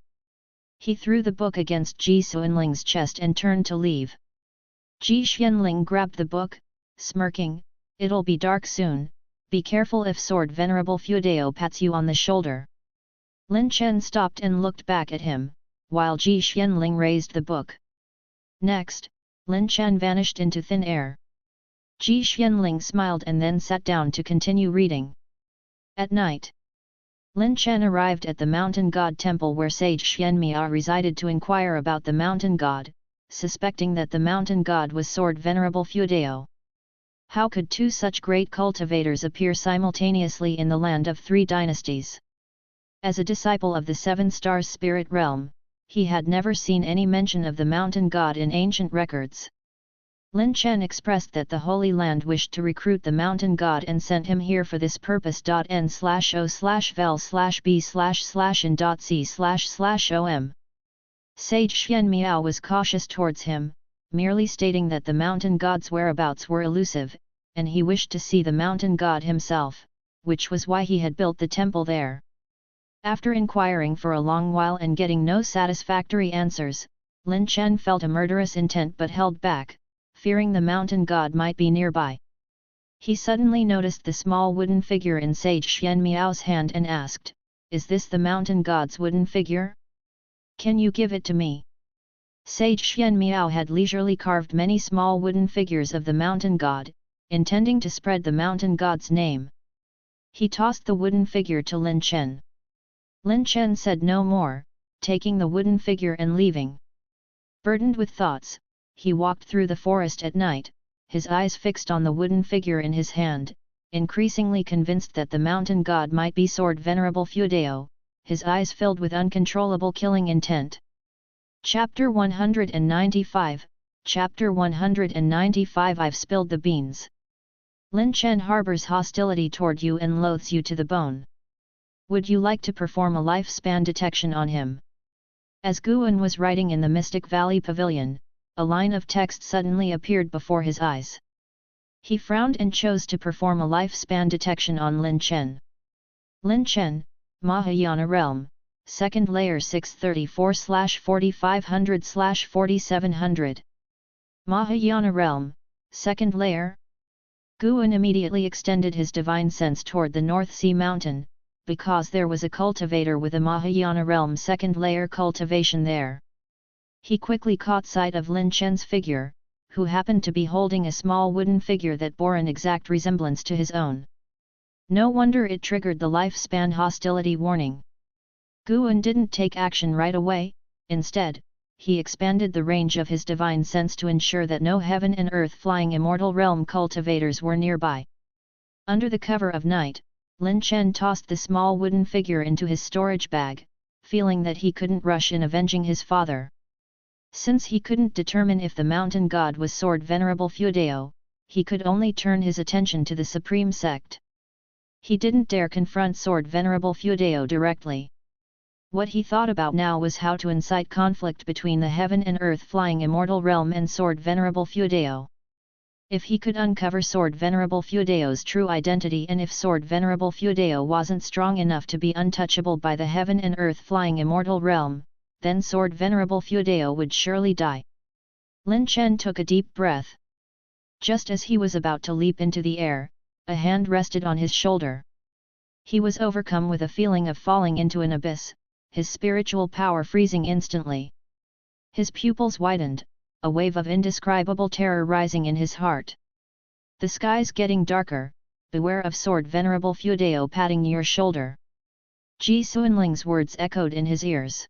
He threw the book against Ji Xianling's chest and turned to leave. Ji Xianling grabbed the book, smirking, "It'll be dark soon, be careful if Sword Venerable Feudeo pats you on the shoulder." Lin Chen stopped and looked back at him, while Ji Xianling raised the book. Next, Lin Chen vanished into thin air. Ji Xianling smiled and then sat down to continue reading. At night, Lin Chen arrived at the mountain god temple where Sage Xianmia resided to inquire about the mountain god, suspecting that the mountain god was Sword Venerable Feudeo. How could 2 such great cultivators appear simultaneously in the land of 3 dynasties? As a disciple of the 7 stars spirit realm, he had never seen any mention of the mountain god in ancient records. Lin Chen expressed that the Holy Land wished to recruit the mountain god and sent him here for this purpose. N/O/vel/b/in.c//om. Sage Xian Miao was cautious towards him, merely stating that the mountain god's whereabouts were elusive, and he wished to see the mountain god himself, which was why he had built the temple there. After inquiring for a long while and getting no satisfactory answers, Lin Chen felt a murderous intent but held back, fearing the mountain god might be nearby. He suddenly noticed the small wooden figure in Sage Xian Miao's hand and asked, "Is this the mountain god's wooden figure?" Can you give it to me? Sage Xian Miao had leisurely carved many small wooden figures of the mountain god, intending to spread the mountain god's name. He tossed the wooden figure to Lin Chen. Lin Chen said no more, taking the wooden figure and leaving. Burdened with thoughts, he walked through the forest at night, his eyes fixed on the wooden figure in his hand, increasingly convinced that the mountain god might be Sword Venerable Fuedao, his eyes filled with uncontrollable killing intent. Chapter 195, Chapter 195 I've spilled the beans. Lin Chen harbors hostility toward you and loathes you to the bone. Would you like to perform a lifespan detection on him? As Guan was writing in the Mystic Valley Pavilion, a line of text suddenly appeared before his eyes. He frowned and chose to perform a lifespan detection on Lin Chen. Lin Chen, Mahayana Realm, Second Layer 634/4500/4700. Mahayana Realm, Second Layer? Guan immediately extended his divine sense toward the North Sea Mountain, because there was a cultivator with a Mahayana Realm Second Layer cultivation there. He quickly caught sight of Lin Chen's figure, who happened to be holding a small wooden figure that bore an exact resemblance to his own. No wonder it triggered the lifespan hostility warning. Guan didn't take action right away, instead, he expanded the range of his divine sense to ensure that no heaven and earth flying immortal realm cultivators were nearby. Under the cover of night, Lin Chen tossed the small wooden figure into his storage bag, feeling that he couldn't rush in avenging his father. Since he couldn't determine if the mountain god was Sword Venerable Fuedao, he could only turn his attention to the Supreme Sect. He didn't dare confront Sword Venerable Fuedao directly. What he thought about now was how to incite conflict between the heaven and earth flying immortal realm and Sword Venerable Fuedao. If he could uncover Sword Venerable Fuedao's true identity, and if Sword Venerable Fuedao wasn't strong enough to be untouchable by the heaven and earth flying immortal realm, then Sword Venerable Fuedao would surely die. Lin Chen took a deep breath. Just as he was about to leap into the air, a hand rested on his shoulder. He was overcome with a feeling of falling into an abyss, his spiritual power freezing instantly. His pupils widened, a wave of indescribable terror rising in his heart. The sky's getting darker, beware of Sword Venerable Fuedao patting your shoulder. Ji Xuanling's words echoed in his ears.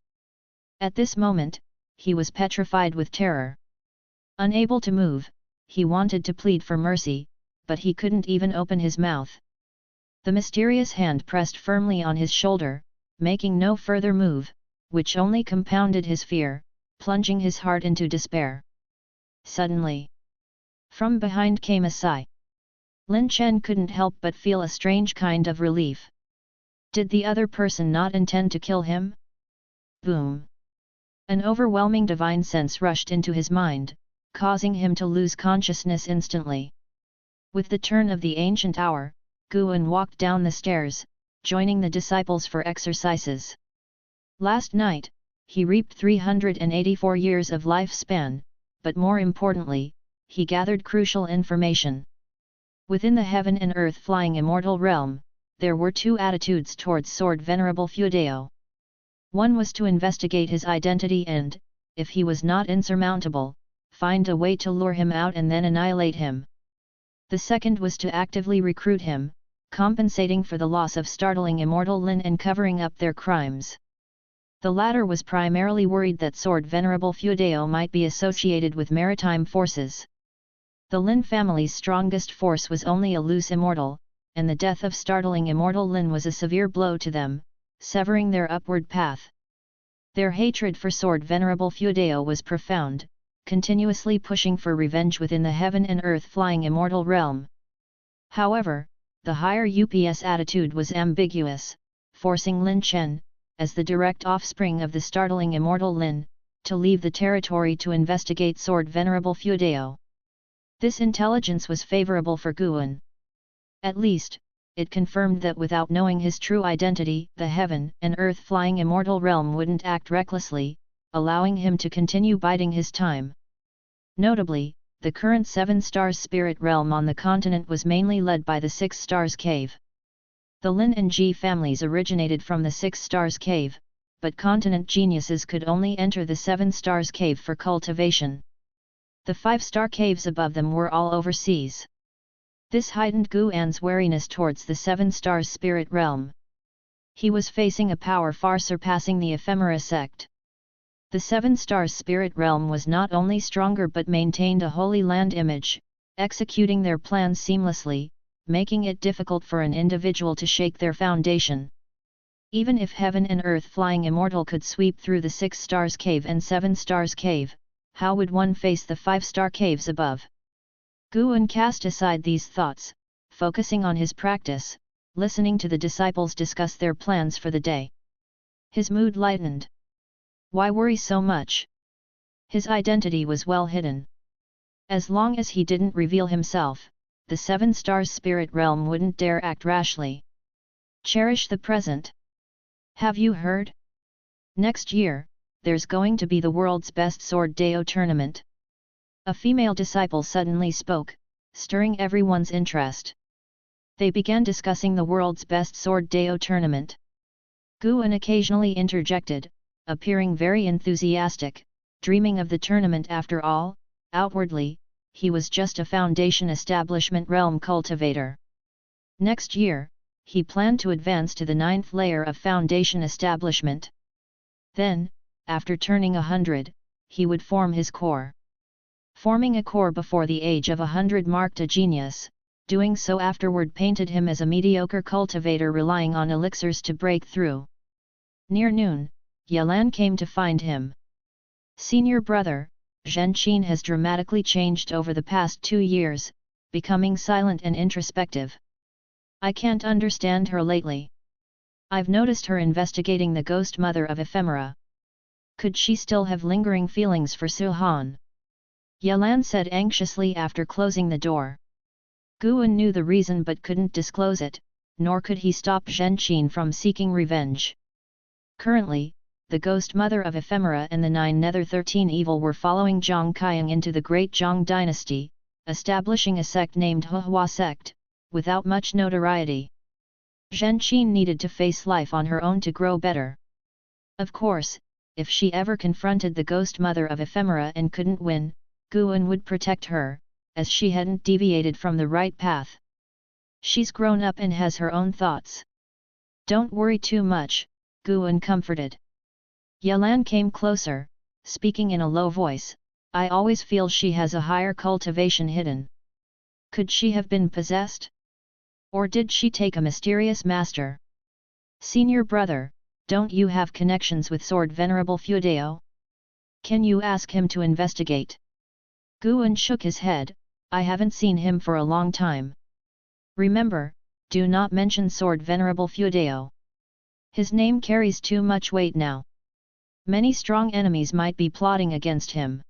At this moment, he was petrified with terror. Unable to move, he wanted to plead for mercy, but he couldn't even open his mouth. The mysterious hand pressed firmly on his shoulder, making no further move, which only compounded his fear, plunging his heart into despair. Suddenly, from behind came a sigh. Lin Chen couldn't help but feel a strange kind of relief. Did the other person not intend to kill him? Boom! An overwhelming divine sense rushed into his mind, causing him to lose consciousness instantly. With the turn of the ancient hour, Guan walked down the stairs, joining the disciples for exercises. Last night, he reaped 384 years of lifespan, but more importantly, he gathered crucial information. Within the heaven and earth flying immortal realm, there were two attitudes towards Sword Venerable Fuedao. One was to investigate his identity and, if he was not insurmountable, find a way to lure him out and then annihilate him. The second was to actively recruit him, compensating for the loss of startling immortal Lin and covering up their crimes. The latter was primarily worried that Sword Venerable Fuedao might be associated with maritime forces. The Lin family's strongest force was only a loose immortal, and the death of startling immortal Lin was a severe blow to them, severing their upward path. Their hatred for Sword Venerable Fuedao was profound, continuously pushing for revenge within the heaven and earth flying immortal realm. However, the higher UPS attitude was ambiguous, forcing Lin Chen, as the direct offspring of the startling immortal Lin, to leave the territory to investigate Sword Venerable Fuedao. This intelligence was favorable for Guan. At least, it confirmed that without knowing his true identity, the heaven and earth flying immortal realm wouldn't act recklessly, allowing him to continue biding his time. Notably, the current 7 Stars spirit realm on the continent was mainly led by the 6 Stars Cave. The Lin and Ji families originated from the 6 Stars Cave, but continent geniuses could only enter the 7 stars cave for cultivation. The 5-star caves above them were all overseas. This heightened Guan's wariness towards the 7 stars spirit realm. He was facing a power far surpassing the ephemera sect. The 7 stars spirit realm was not only stronger but maintained a holy land image, executing their plans seamlessly, making it difficult for an individual to shake their foundation. Even if heaven and earth flying immortal could sweep through the 6 stars cave and 7 stars cave, how would one face the 5-star caves above? Guan cast aside these thoughts, focusing on his practice, listening to the disciples discuss their plans for the day. His mood lightened. Why worry so much? His identity was well hidden. As long as he didn't reveal himself, the 7 stars spirit realm wouldn't dare act rashly. Cherish the present. Have you heard? Next year, there's going to be the world's best sword Deo tournament. A female disciple suddenly spoke, stirring everyone's interest. They began discussing the world's best sword Deo tournament. Guan occasionally interjected, appearing very enthusiastic, dreaming of the tournament. After all, outwardly, he was just a foundation establishment realm cultivator. Next year, he planned to advance to the 9th layer of foundation establishment. Then, after turning 100, he would form his core. Forming a core before the age of 100 marked a genius, doing so afterward painted him as a mediocre cultivator relying on elixirs to break through. Near noon, Yalan came to find him. Senior brother, Zhenqin has dramatically changed over the past 2 years, becoming silent and introspective. I can't understand her lately. I've noticed her investigating the ghost mother of ephemera. Could she still have lingering feelings for Suhan? Yalan said anxiously after closing the door. Guan knew the reason but couldn't disclose it, nor could he stop Zhenqin from seeking revenge. Currently, the ghost mother of ephemera and the 9 Nether 13 evil were following Zhang Qiang into the Great Zhang dynasty, establishing a sect named Taixuan Sect, without much notoriety. Zhenqin needed to face life on her own to grow better. Of course, if she ever confronted the ghost mother of ephemera and couldn't win, Guan would protect her, as she hadn't deviated from the right path. She's grown up and has her own thoughts. Don't worry too much, Guan comforted. Yalan came closer, speaking in a low voice. I always feel she has a higher cultivation hidden. Could she have been possessed? Or did she take a mysterious master? Senior brother, don't you have connections with Sword Venerable Fudeo? Can you ask him to investigate? Guan shook his head. I haven't seen him for a long time. Remember, do not mention Sword Venerable Fudeo. His name carries too much weight now. Many strong enemies might be plotting against him.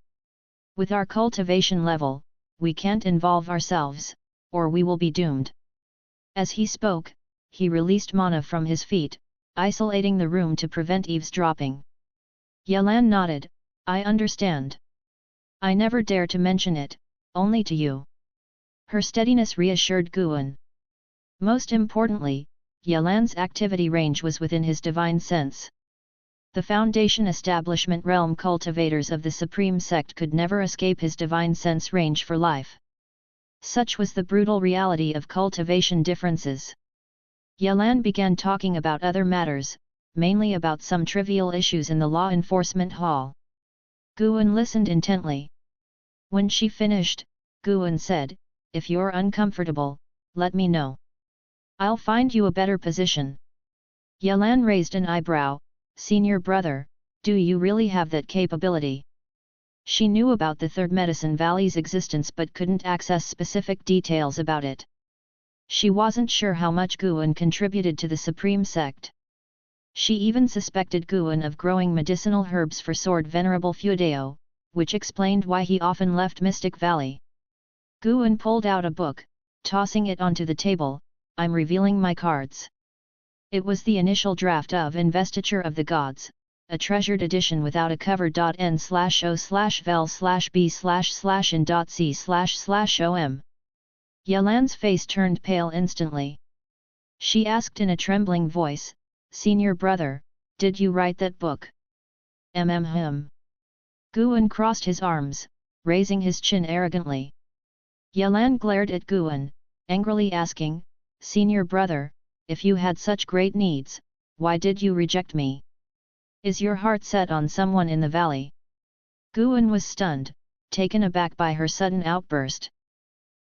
With our cultivation level, we can't involve ourselves, or we will be doomed. As he spoke, he released mana from his feet, isolating the room to prevent eavesdropping. Yalan nodded, I understand. I never dare to mention it, only to you. Her steadiness reassured Guan. Most importantly, Yalan's activity range was within his divine sense. The foundation establishment realm cultivators of the Supreme Sect could never escape his divine sense range for life. Such was the brutal reality of cultivation differences. Yalan began talking about other matters, mainly about some trivial issues in the law enforcement hall. Guan listened intently. When she finished, Guan said, if you're uncomfortable, let me know. I'll find you a better position. Yalan raised an eyebrow. Senior brother, do you really have that capability? She knew about the Third Medicine Valley's existence but couldn't access specific details about it. She wasn't sure how much Guan contributed to the Supreme Sect. She even suspected Guan of growing medicinal herbs for Sword Venerable Fudeo, which explained why he often left Mystic Valley. Guan pulled out a book, tossing it onto the table. I'm revealing my cards. It was the initial draft of Investiture of the Gods, a treasured edition without a cover. N/O/vel/b//in.c//om. Yalan's face turned pale instantly. She asked in a trembling voice, Senior brother, Did you write that book? Him. Guan crossed his arms, raising his chin arrogantly. Yelan glared at Guan, angrily asking, Senior brother, if you had such great needs, why did you reject me? Is your heart set on someone in the valley? Guan was stunned, taken aback by her sudden outburst.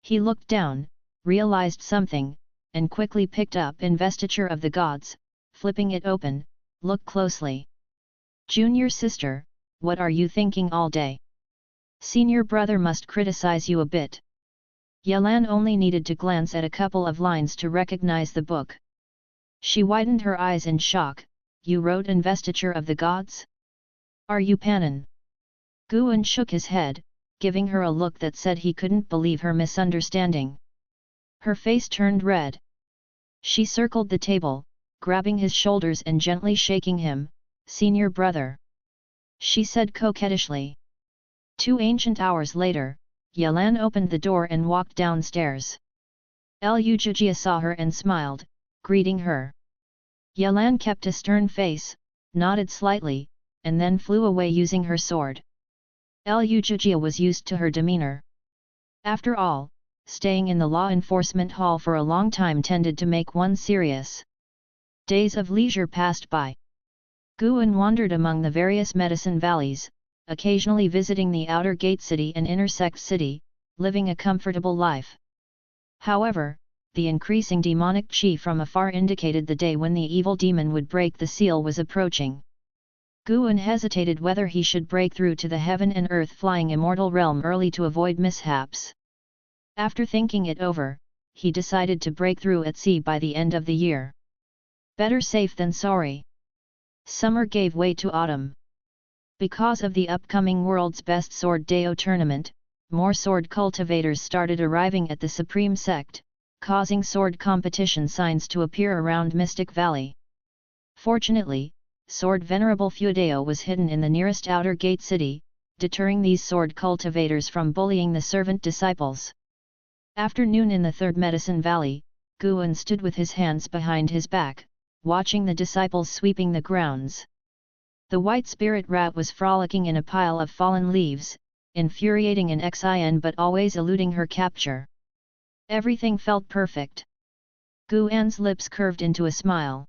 He looked down, realized something, and quickly picked up Investiture of the Gods, flipping it open. Look closely. Junior sister, what are you thinking all day? Senior brother must criticize you a bit. Yelan only needed to glance at a couple of lines to recognize the book. She widened her eyes in shock. You wrote Investiture of the Gods? Are you Panin? Guan shook his head, giving her a look that said he couldn't believe her misunderstanding. Her face turned red. She circled the table, grabbing his shoulders and gently shaking him. Senior brother, she said coquettishly. 2 ancient hours later, Yelan opened the door and walked downstairs. Lujia saw her and smiled, greeting her. Yelan kept a stern face, nodded slightly, and then flew away using her sword. Lujia was used to her demeanor. After all, staying in the law enforcement hall for a long time tended to make one serious. Days of leisure passed by. Guan wandered among the various medicine valleys, occasionally visiting the outer gate city and inner sect city, living a comfortable life. However, the increasing demonic chi from afar indicated the day when the evil demon would break the seal was approaching. Guan hesitated whether he should break through to the heaven and earth flying immortal realm early to avoid mishaps. After thinking it over, he decided to break through at sea by the end of the year. Better safe than sorry. Summer gave way to autumn. Because of the upcoming World's Best Sword Deo tournament, more sword cultivators started arriving at the Supreme Sect, causing sword competition signs to appear around Mystic Valley. Fortunately, Sword Venerable Feudeo was hidden in the nearest outer gate city, deterring these sword cultivators from bullying the servant disciples. After noon in the Third Medicine Valley, Guan stood with his hands behind his back, watching the disciples sweeping the grounds. The white spirit rat was frolicking in a pile of fallen leaves, infuriating an Xin but always eluding her capture. Everything felt perfect. Guan's lips curved into a smile.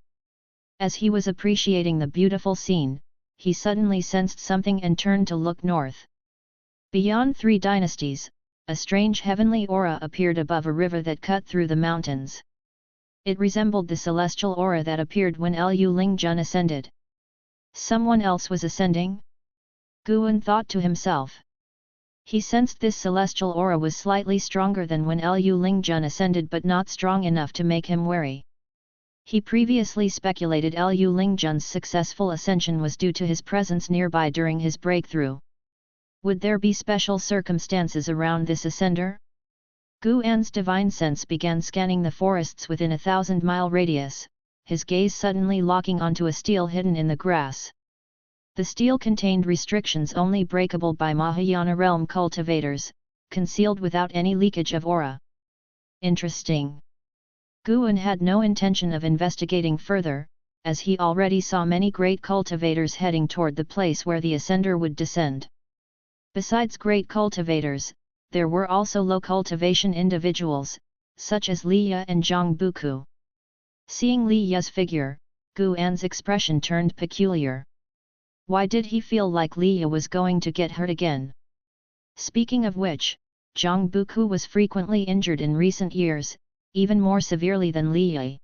As he was appreciating the beautiful scene, he suddenly sensed something and turned to look north. Beyond 3 dynasties, a strange heavenly aura appeared above a river that cut through the mountains. It resembled the celestial aura that appeared when Lu Lingjun ascended. Someone else was ascending? Guan thought to himself. He sensed this celestial aura was slightly stronger than when Lu Lingjun ascended but not strong enough to make him wary. He previously speculated Lu Lingjun's successful ascension was due to his presence nearby during his breakthrough. Would there be special circumstances around this ascender? Guan's divine sense began scanning the forests within a 1,000-mile radius, his gaze suddenly locking onto a stele hidden in the grass. The stele contained restrictions only breakable by Mahayana realm cultivators, concealed without any leakage of aura. Interesting. Guan had no intention of investigating further, as he already saw many great cultivators heading toward the place where the ascender would descend. Besides great cultivators, there were also low cultivation individuals, such as Li Ye and Zhang Buku. Seeing Li Ye's figure, Guan's expression turned peculiar. Why did he feel like Li Ye was going to get hurt again? Speaking of which, Zhang Buku was frequently injured in recent years, even more severely than Li Ye.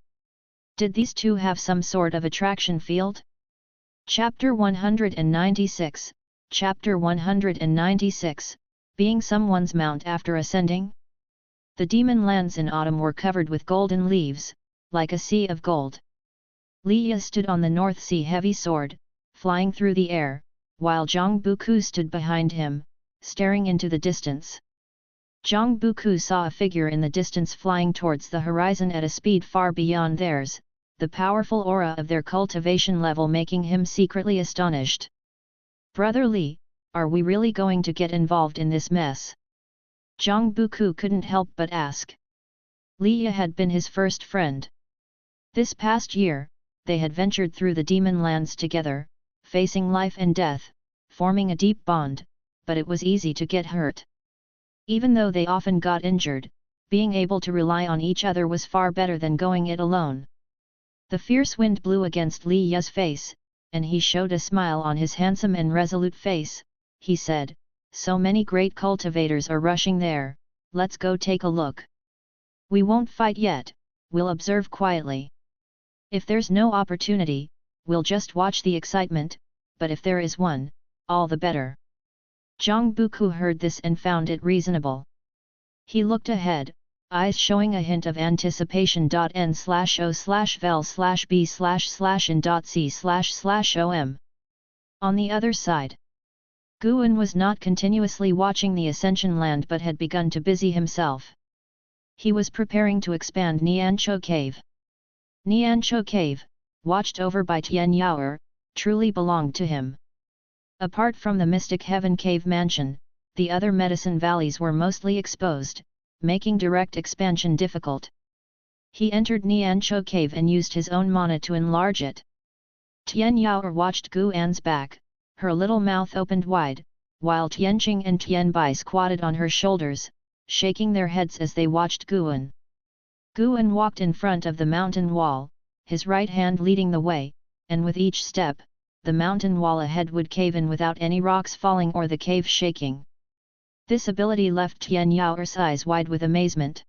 Did these two have some sort of attraction field? Chapter 196, Chapter 196, Being Someone's Mount After Ascending? The demon lands in autumn were covered with golden leaves, like a sea of gold. Li Ye stood on the North Sea heavy sword, flying through the air, while Zhang Buku stood behind him, staring into the distance. Zhang Buku saw a figure in the distance flying towards the horizon at a speed far beyond theirs, the powerful aura of their cultivation level making him secretly astonished. Brother Li, are we really going to get involved in this mess? Zhang Buku couldn't help but ask. Li Ye had been his first friend. This past year, they had ventured through the demon lands together, facing life and death, forming a deep bond, but it was easy to get hurt. Even though they often got injured, being able to rely on each other was far better than going it alone. The fierce wind blew against Li Ya's face, and he showed a smile on his handsome and resolute face. He said, "So many great cultivators are rushing there, let's go take a look. We won't fight yet, we'll observe quietly. If there's no opportunity, we'll just watch the excitement, but if there is one, all the better." Zhang Buku heard this and found it reasonable. He looked ahead, eyes showing a hint of anticipation. N/O/vel/b//n.c//om. On the other side, Guan was not continuously watching the Ascension land but had begun to busy himself. He was preparing to expand Nianchou Cave. Nianchou Cave, watched over by Tian Yaoer, truly belonged to him. Apart from the Mystic Heaven Cave mansion, the other medicine valleys were mostly exposed, making direct expansion difficult. He entered Nianchou Cave and used his own mana to enlarge it. Tian Yaoer watched Guan's back, her little mouth opened wide, while Tianqing and Tianbai squatted on her shoulders, shaking their heads as they watched Guan. Guan walked in front of the mountain wall, his right hand leading the way, and with each step, the mountain wall ahead would cave in without any rocks falling or the cave shaking. This ability left Tian Yaoer's eyes wide with amazement.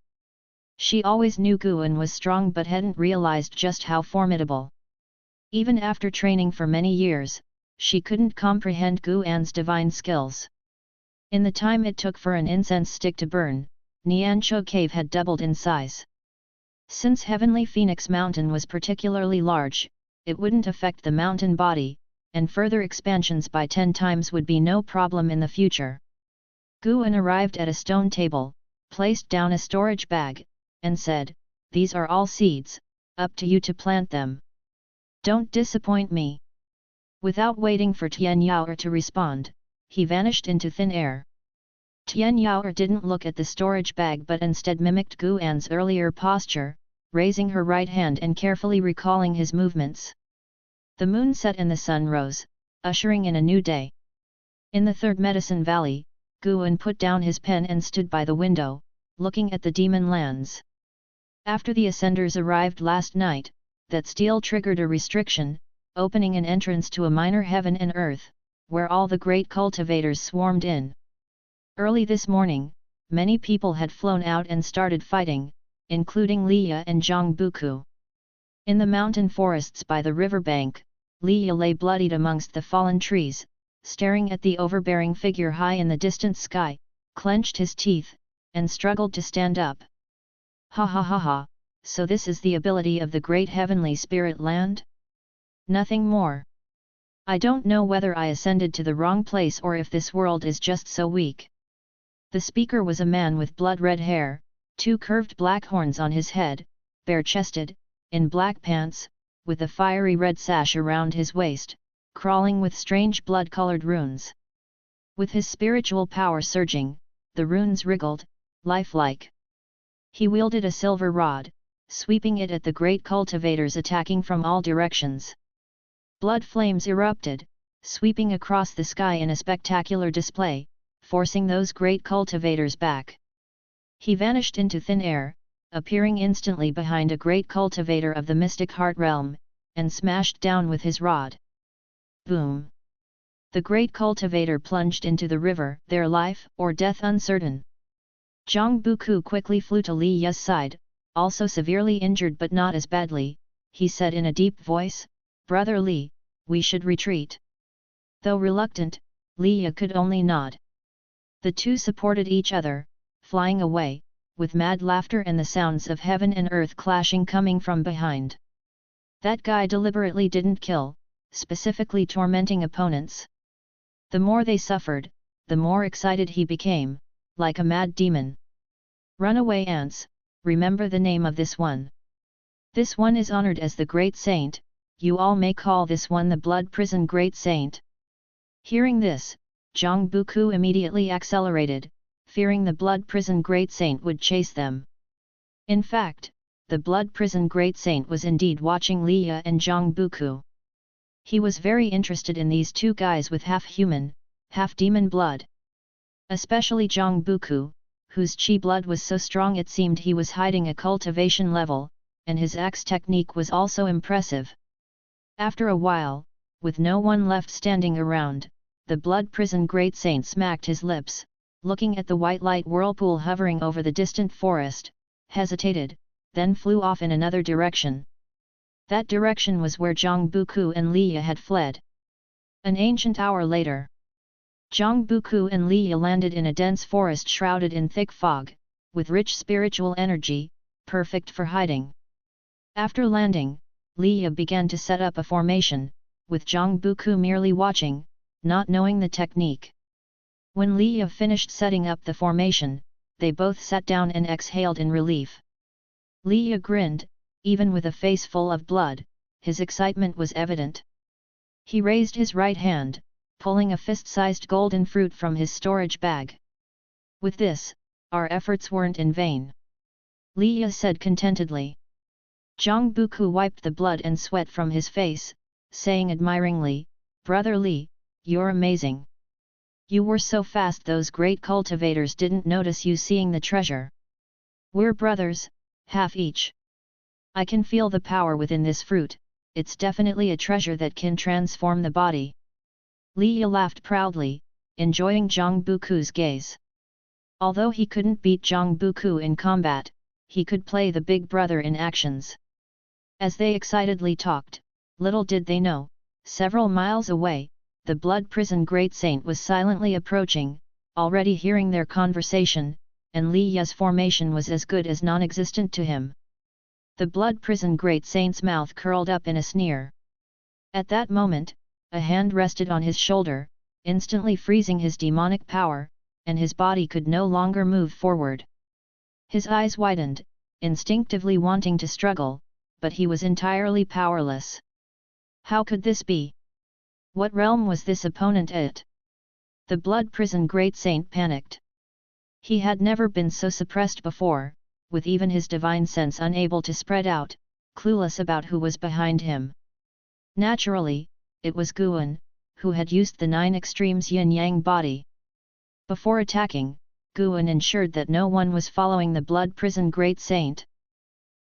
She always knew Guan was strong but hadn't realized just how formidable. Even after training for many years, she couldn't comprehend Guan's divine skills. In the time it took for an incense stick to burn, Nianchou Cave had doubled in size. Since Heavenly Phoenix Mountain was particularly large, it wouldn't affect the mountain body, and further expansions by 10 times would be no problem in the future. Guan arrived at a stone table, placed down a storage bag, and said, "These are all seeds, up to you to plant them. Don't disappoint me." Without waiting for Tian Yaoer to respond, he vanished into thin air. Tian Yaoer didn't look at the storage bag but instead mimicked Guan's earlier posture, raising her right hand and carefully recalling his movements. The moon set and the sun rose, ushering in a new day. In the third Medicine Valley, Guan put down his pen and stood by the window, looking at the demon lands. After the Ascenders arrived last night, that still triggered a restriction, opening an entrance to a minor heaven and earth, where all the great cultivators swarmed in. Early this morning, many people had flown out and started fighting, including Li Ya and Zhang Buku. In the mountain forests by the riverbank, Li Ya lay bloodied amongst the fallen trees, staring at the overbearing figure high in the distant sky, clenched his teeth, and struggled to stand up. "Ha ha ha ha, so this is the ability of the great heavenly spirit land? Nothing more. I don't know whether I ascended to the wrong place or if this world is just so weak." The speaker was a man with blood-red hair, 2 curved black horns on his head, bare-chested, in black pants, with a fiery red sash around his waist, crawling with strange blood-colored runes. With his spiritual power surging, the runes wriggled, lifelike. He wielded a silver rod, sweeping it at the great cultivators attacking from all directions. Blood flames erupted, sweeping across the sky in a spectacular display, forcing those great cultivators back. He vanished into thin air, appearing instantly behind a great cultivator of the mystic heart realm, and smashed down with his rod. Boom! The great cultivator plunged into the river, their life or death uncertain. Zhang Buku quickly flew to Li Ya's side, also severely injured but not as badly. He said in a deep voice, "Brother Li, we should retreat." Though reluctant, Li Ya could only nod. The two supported each other, flying away, with mad laughter and the sounds of heaven and earth clashing coming from behind. That guy deliberately didn't kill, specifically tormenting opponents. The more they suffered, the more excited he became, like a mad demon. "Runaway ants, remember the name of this one. This one is honored as the Great Saint, you all may call this one the Blood Prison Great Saint." Hearing this, Zhang Buku immediately accelerated, fearing the Blood Prison Great Saint would chase them. In fact, the blood prison great saint was indeed watching Liya and Zhang Buku. He was very interested in these two guys with half-human, half-demon blood. Especially Zhang Buku, whose chi blood was so strong it seemed he was hiding a cultivation level, and his axe technique was also impressive. After a while, with no one left standing around, the blood prison great saint smacked his lips, looking at the white light whirlpool hovering over the distant forest, hesitated, then flew off in another direction. That direction was where Zhang Buku and Liya had fled. An ancient hour later, Zhang Buku and Liya landed in a dense forest shrouded in thick fog, with rich spiritual energy, perfect for hiding. After landing, Liya began to set up a formation, with Zhang Buku merely watching, not knowing the technique. When Liya finished setting up the formation, they both sat down and exhaled in relief. Liya grinned, even with a face full of blood, his excitement was evident. He raised his right hand, pulling a fist-sized golden fruit from his storage bag. With this, our efforts weren't in vain, Liya said contentedly. Zhang Buku wiped the blood and sweat from his face, saying admiringly, "Brother Li, you're amazing. You were so fast those great cultivators didn't notice you seeing the treasure. We're brothers, half each. I can feel the power within this fruit, it's definitely a treasure that can transform the body." Liya laughed proudly, enjoying Zhang Buku's gaze. Although he couldn't beat Zhang Buku in combat, he could play the big brother in actions. As they excitedly talked, little did they know, several miles away, the blood prison great saint was silently approaching, already hearing their conversation, and Liya's formation was as good as non-existent to him. The blood prison great saint's mouth curled up in a sneer. At that moment, a hand rested on his shoulder, instantly freezing his demonic power, and his body could no longer move forward. His eyes widened, instinctively wanting to struggle, but he was entirely powerless. How could this be? What realm was this opponent at? The blood prison great saint panicked. He had never been so suppressed before, with even his divine sense unable to spread out, clueless about who was behind him. Naturally, it was Guan, who had used the 9 extremes yin-yang body. Before attacking, Guan ensured that no one was following the blood prison great saint.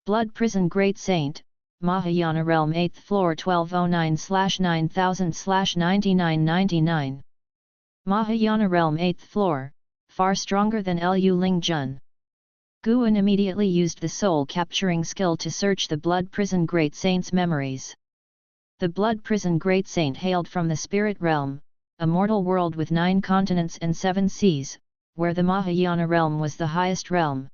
Blood prison great saint, Mahayana realm 8th floor 1209/9000/9999. Mahayana realm 8th floor, far stronger than Lu Ling Jun. Guan immediately used the soul-capturing skill to search the blood prison great saint's memories. The blood prison great saint hailed from the spirit realm, a mortal world with 9 continents and 7 seas, where the Mahayana realm was the highest realm.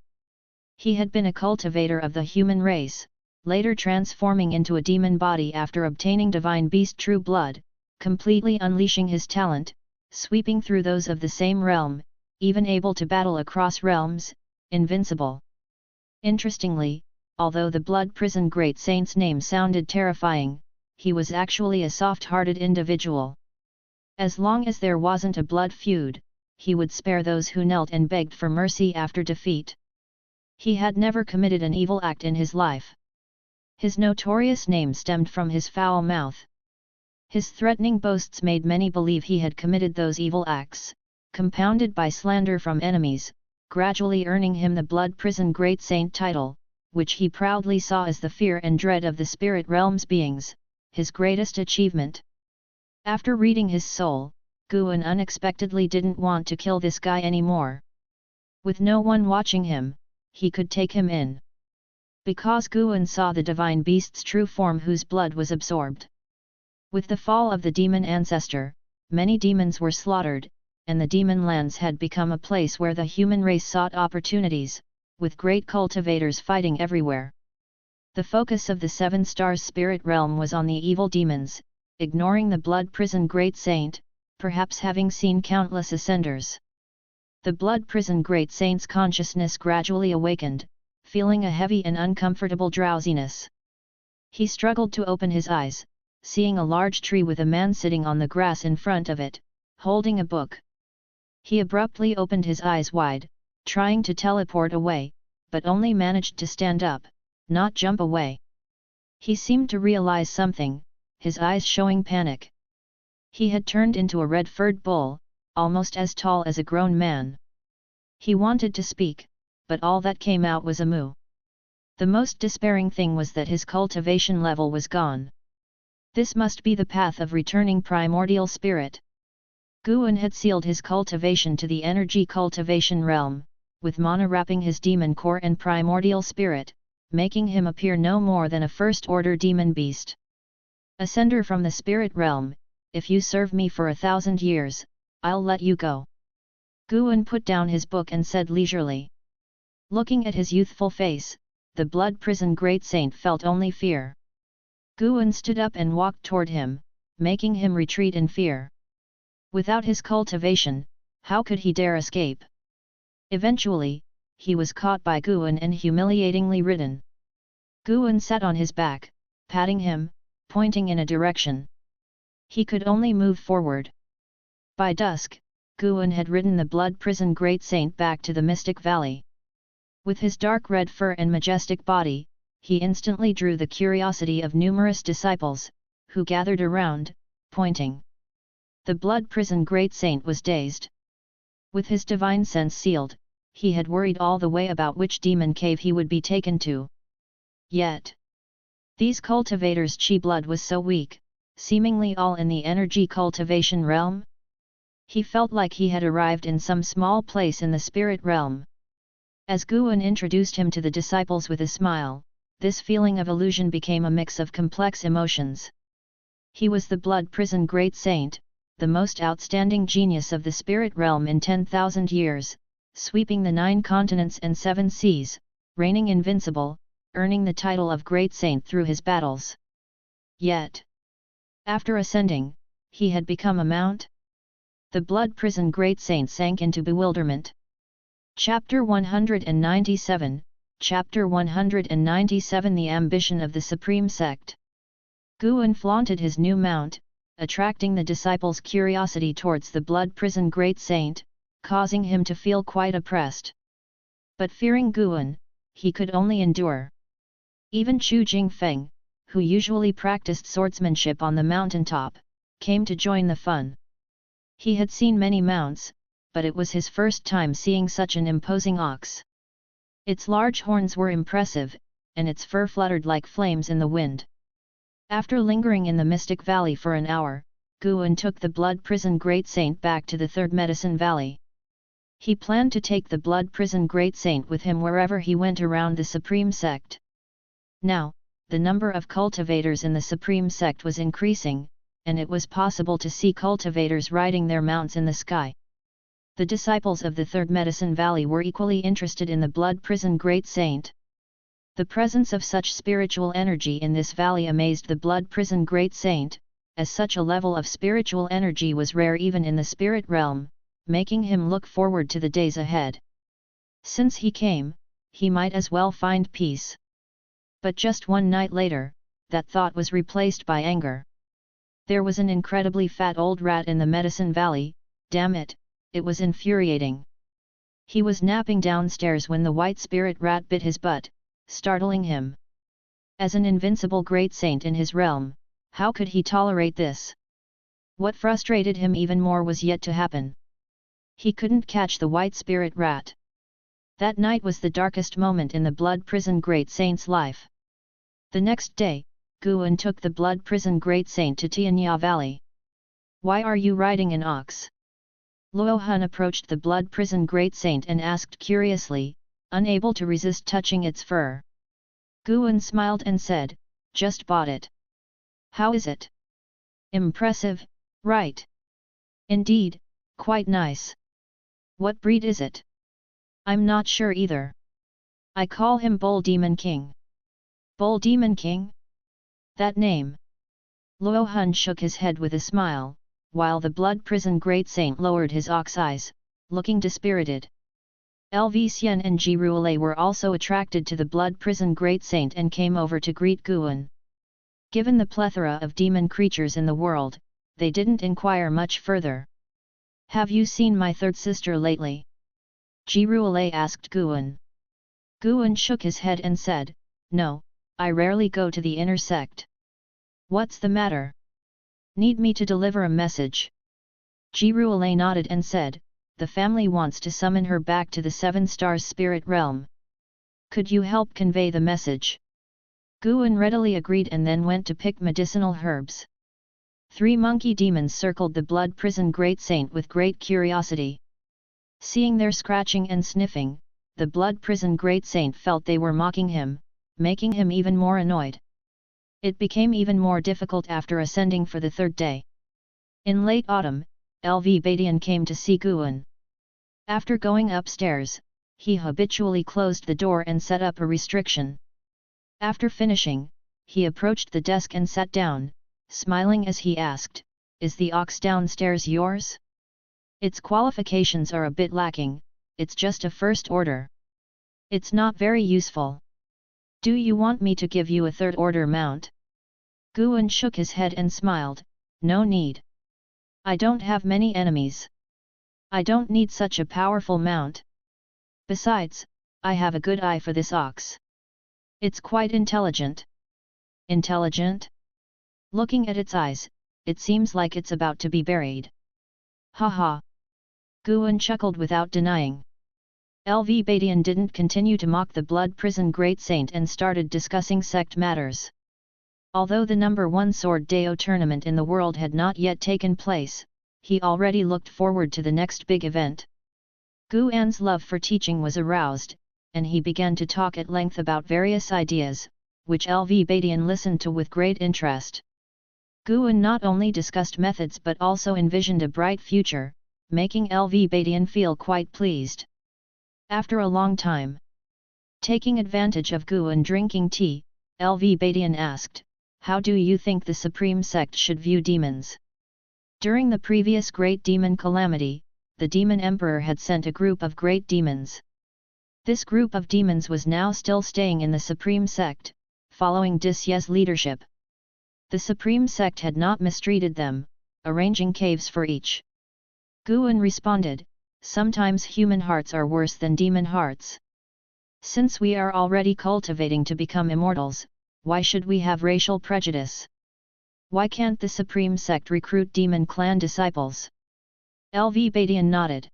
He had been a cultivator of the human race, later transforming into a demon body after obtaining divine beast true blood, completely unleashing his talent, sweeping through those of the same realm, even able to battle across realms, invincible. Interestingly, although the blood prison great saint's name sounded terrifying, he was actually a soft-hearted individual. As long as there wasn't a blood feud, he would spare those who knelt and begged for mercy after defeat. He had never committed an evil act in his life. His notorious name stemmed from his foul mouth. His threatening boasts made many believe he had committed those evil acts, compounded by slander from enemies, gradually earning him the blood prison great saint title, which he proudly saw as the fear and dread of the spirit realm's beings, his greatest achievement. After reading his soul, Guan unexpectedly didn't want to kill this guy anymore. With no one watching him, he could take him in. Because Guan saw the divine beast's true form whose blood was absorbed. With the fall of the demon ancestor, many demons were slaughtered, and the demon lands had become a place where the human race sought opportunities, with great cultivators fighting everywhere. The focus of the 7 stars spirit realm was on the evil demons, ignoring the blood prison great saint, perhaps having seen countless ascenders. The blood prison great saint's consciousness gradually awakened, feeling a heavy and uncomfortable drowsiness. He struggled to open his eyes, seeing a large tree with a man sitting on the grass in front of it, holding a book. He abruptly opened his eyes wide, trying to teleport away, but only managed to stand up, not jump away. He seemed to realize something, his eyes showing panic. He had turned into a red-furred bull, almost as tall as a grown man. He wanted to speak, but all that came out was a moo. The most despairing thing was that his cultivation level was gone. This must be the path of returning primordial spirit. Guan had sealed his cultivation to the energy cultivation realm, with mana wrapping his demon core and primordial spirit, making him appear no more than a first-order demon beast. Ascender from the spirit realm, if you serve me for 1,000 years, I'll let you go. Guan put down his book and said leisurely. Looking at his youthful face, the blood prison great saint felt only fear. Guan stood up and walked toward him, making him retreat in fear. Without his cultivation, how could he dare escape? Eventually, he was caught by Guan and humiliatingly ridden. Guan sat on his back, patting him, pointing in a direction. He could only move forward. By dusk, Guan had ridden the blood prison great saint back to the Mystic Valley. With his dark red fur and majestic body, he instantly drew the curiosity of numerous disciples, who gathered around, pointing. The blood prison great saint was dazed. With his divine sense sealed, he had worried all the way about which demon cave he would be taken to. Yet, these cultivators' chi blood was so weak, seemingly all in the energy cultivation realm. He felt like he had arrived in some small place in the spirit realm. As Guan introduced him to the disciples with a smile, this feeling of illusion became a mix of complex emotions. He was the blood prison great saint, the most outstanding genius of the spirit realm in 10,000 years, sweeping the 9 continents and 7 seas, reigning invincible, earning the title of great saint through his battles. Yet, after ascending, he had become a mount? The blood prison great saint sank into bewilderment. Chapter 197, Chapter 197 The Ambition of the Supreme Sect. Guan flaunted his new mount, attracting the disciples' curiosity towards the blood prison great saint, causing him to feel quite oppressed. But fearing Guan, he could only endure. Even Chu Jingfeng, who usually practiced swordsmanship on the mountaintop, came to join the fun. He had seen many mounts, but it was his first time seeing such an imposing ox. Its large horns were impressive, and its fur fluttered like flames in the wind. After lingering in the Mystic Valley for an hour, Guan took the blood prison great saint back to the Third Medicine Valley. He planned to take the blood prison great saint with him wherever he went around the Supreme Sect. Now, the number of cultivators in the Supreme Sect was increasing, and it was possible to see cultivators riding their mounts in the sky. The disciples of the Third Medicine Valley were equally interested in the blood prison great saint. The presence of such spiritual energy in this valley amazed the blood prison great saint, as such a level of spiritual energy was rare even in the spirit realm, making him look forward to the days ahead. Since he came, he might as well find peace. But just one night later, that thought was replaced by anger. There was an incredibly fat old rat in the Medicine Valley, damn it, it was infuriating. He was napping downstairs when the white spirit rat bit his butt, startling him. As an invincible great saint in his realm, how could he tolerate this? What frustrated him even more was yet to happen. He couldn't catch the white spirit rat. That night was the darkest moment in the blood prison great saint's life. The next day, Guan took the blood prison great saint to Tianya Valley. Why are you riding an ox? Luo Hun approached the blood prison great saint and asked curiously, unable to resist touching its fur. Guan smiled and said, just bought it. How is it? Impressive, right? Indeed, quite nice. What breed is it? I'm not sure either. I call him Bull Demon King. Bull Demon King? That name. Luo Hun shook his head with a smile, while the blood prison great saint lowered his ox eyes, looking dispirited. Lv Xian and Ji Ruolei were also attracted to the blood prison great saint and came over to greet Guan. Given the plethora of demon creatures in the world, they didn't inquire much further. Have you seen my third sister lately? Ji Ruolei asked Guan. Guan shook his head and said, "No, I rarely go to the inner sect." "What's the matter? Need me to deliver a message?" Jiruale nodded and said, "The family wants to summon her back to the 7 stars spirit realm. Could you help convey the message?" Guan readily agreed and then went to pick medicinal herbs. 3 monkey demons circled the blood prison great saint with great curiosity. Seeing their scratching and sniffing, the blood prison great saint felt they were mocking him, making him even more annoyed. It became even more difficult after ascending for the 3rd day. In late autumn, LV Badian came to see Guan. After going upstairs, he habitually closed the door and set up a restriction. After finishing, he approached the desk and sat down, smiling as he asked, "Is the ox downstairs yours? Its qualifications are a bit lacking, it's just a first order. It's not very useful. Do you want me to give you a 3rd order mount?" Guan shook his head and smiled, "No need. I don't have many enemies. I don't need such a powerful mount. Besides, I have a good eye for this ox. It's quite intelligent." "Intelligent? Looking at its eyes, it seems like it's about to be buried." "Haha." Guan chuckled without denying. LV Badian didn't continue to mock the blood prison great saint and started discussing sect matters. Although the number 1 Sword Deo tournament in the world had not yet taken place, he already looked forward to the next big event. Guan's love for teaching was aroused, and he began to talk at length about various ideas, which LV Badian listened to with great interest. Guan not only discussed methods but also envisioned a bright future, making LV Badian feel quite pleased. After a long time, taking advantage of Guan drinking tea, LV Badian asked, "How do you think the Supreme Sect should view demons?" During the previous Great Demon Calamity, the Demon Emperor had sent a group of great demons. This group of demons was now still staying in the Supreme Sect, following Disye's leadership. The Supreme Sect had not mistreated them, arranging caves for each. Guan responded, "Sometimes human hearts are worse than demon hearts. Since we are already cultivating to become immortals, why should we have racial prejudice? Why can't the Supreme Sect recruit demon clan disciples?" LV Badian nodded.